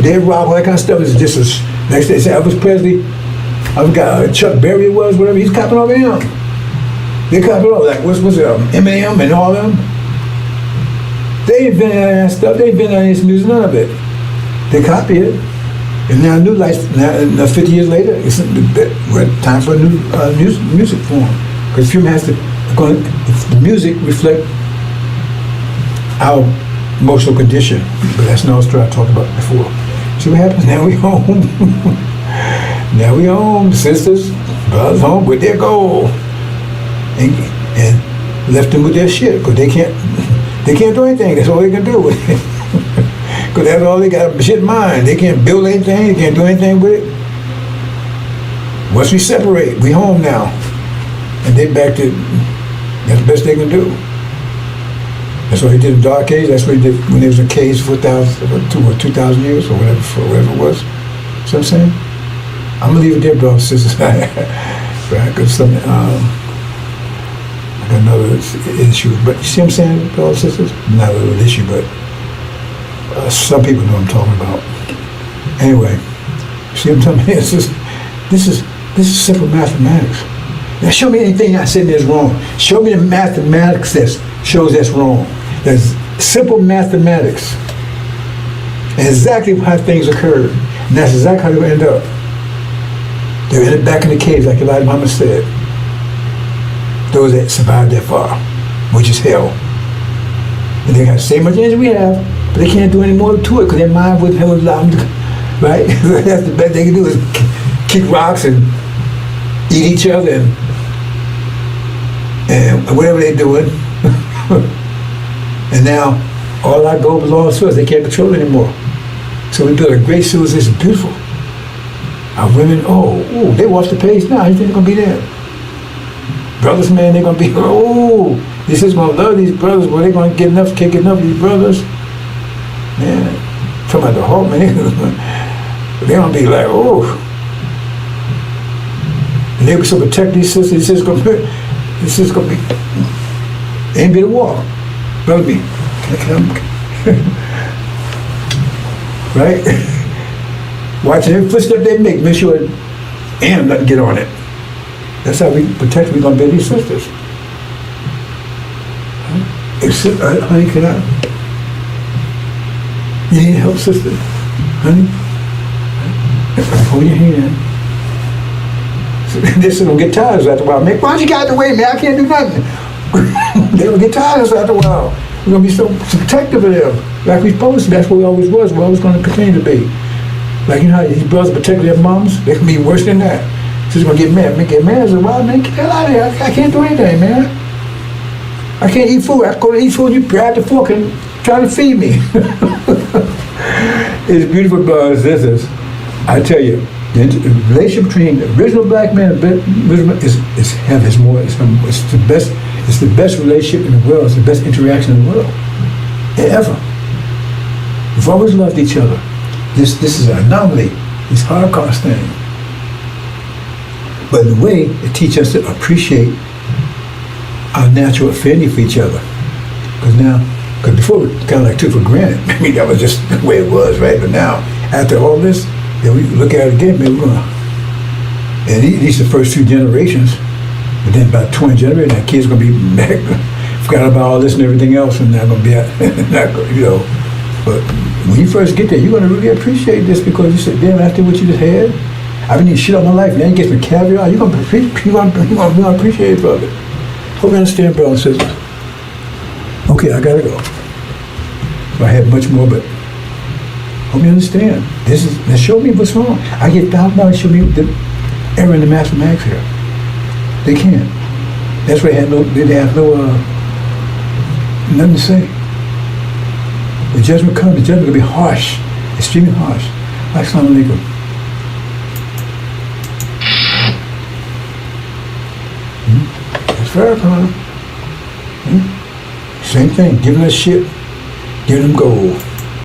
they rock, all that kind of stuff is just as, next day, say Elvis Presley, I forgot Chuck Berry was, whatever, he's copying over him. They copying over, like, what's it, Eminem and all them? They invented that stuff, they invented any music, none of it. They copy it. And now new life, now 50 years later, it's time for a new music form. Because film has to, the music reflect our emotional condition. But that's not what I talked about before. See what happens? Now we home. Now we home, sisters, brothers home with their goal. And left them with their shit, because they can't do anything. That's all they can do. Because that's all they got, shit in mind. They can't build anything, they can't do anything with it. Once we separate, we home now. And they back to, that's the best they can do. That's what he did in Dark Age, that's what he did when there was a cage for 2,000 years, or whatever it was. See what I'm saying? I'm gonna leave it there, brothers and sisters. Right, because I got another issue. But you see what I'm saying, brothers and sisters? Not a little issue, but some people know what I'm talking about. Anyway, see what I'm talking about? This is simple mathematics. Now show me anything I said that's wrong. Show me the mathematics that shows that's wrong. That's simple mathematics. And exactly how things occurred. And that's exactly how they end up. They ended back in the caves, like Elijah Muhammad said. Those that survived that far, which is hell. And they got the same much energy we have, but they can't do any more to it because their mind wouldn't allow them to, right? That's the best they can do is kick rocks and eat each other and whatever they're doing. And now all our gold belongs to us. They can't control it anymore. So we built a great civilization, beautiful. Our women, they watch the page now. You think they're gonna be there? Brothers, man, they're gonna be, this is gonna love these brothers. Well, they're gonna get enough, can't get enough of these brothers. Man, talking about the whole man, they're gonna be like, and they'll be so protect these sisters. This is gonna be, ain't be a war. Brother me, right? Watching every footstep they make sure and doesn't get on it. That's how we protect, we're gonna be these sisters. Honey, can I? You need help, sister? Honey? Hold your hand. This is gonna get tired after a while. Man, why don't you get out of the way, man? I can't do nothing. They will get tired of us after a while. We're going to be so protective of them, like we're supposed to. That's what we always was. We're always going to continue to be. Like, you know how these brothers protect their moms? They can be worse than that. She's going to get mad. Get mad as a wild man. Get the hell out of here. I can't do anything, man. I can't eat food. I go to eat food, you grab the fork and try to feed me. It's beautiful, brothers and sisters. I tell you, the relationship between the original black man and is heaven. It's the best. It's the best relationship in the world. It's the best interaction in the world ever. We've always loved each other. This is an anomaly. This Holocaust thing. But in a way, it teaches us to appreciate our natural affinity for each other. Because before we kind of like took for granted. I mean, that was just the way it was, right? But now, after all this, then we look at it again, maybe we're gonna, and these are the first few generations, but then about 20 generations, our kids gonna be back, forgot about all this and everything else, and not gonna be, But when you first get there, you're gonna really appreciate this because you said, damn, after what you just had, I've been eating shit all my life, and then you get some caviar, you're gonna appreciate it, brother. Hope you understand, brothers and sisters. Okay, I gotta go. So I have much more, but hope you understand. Now show me what's wrong. I get $1,000, show me the error in the mathematics here. They can't. That's why they have nothing to say. The judgment comes, the judgment will be harsh, extremely harsh. Assalamu alaikum. That's Farrakhan. Same thing, giving us shit, giving them gold.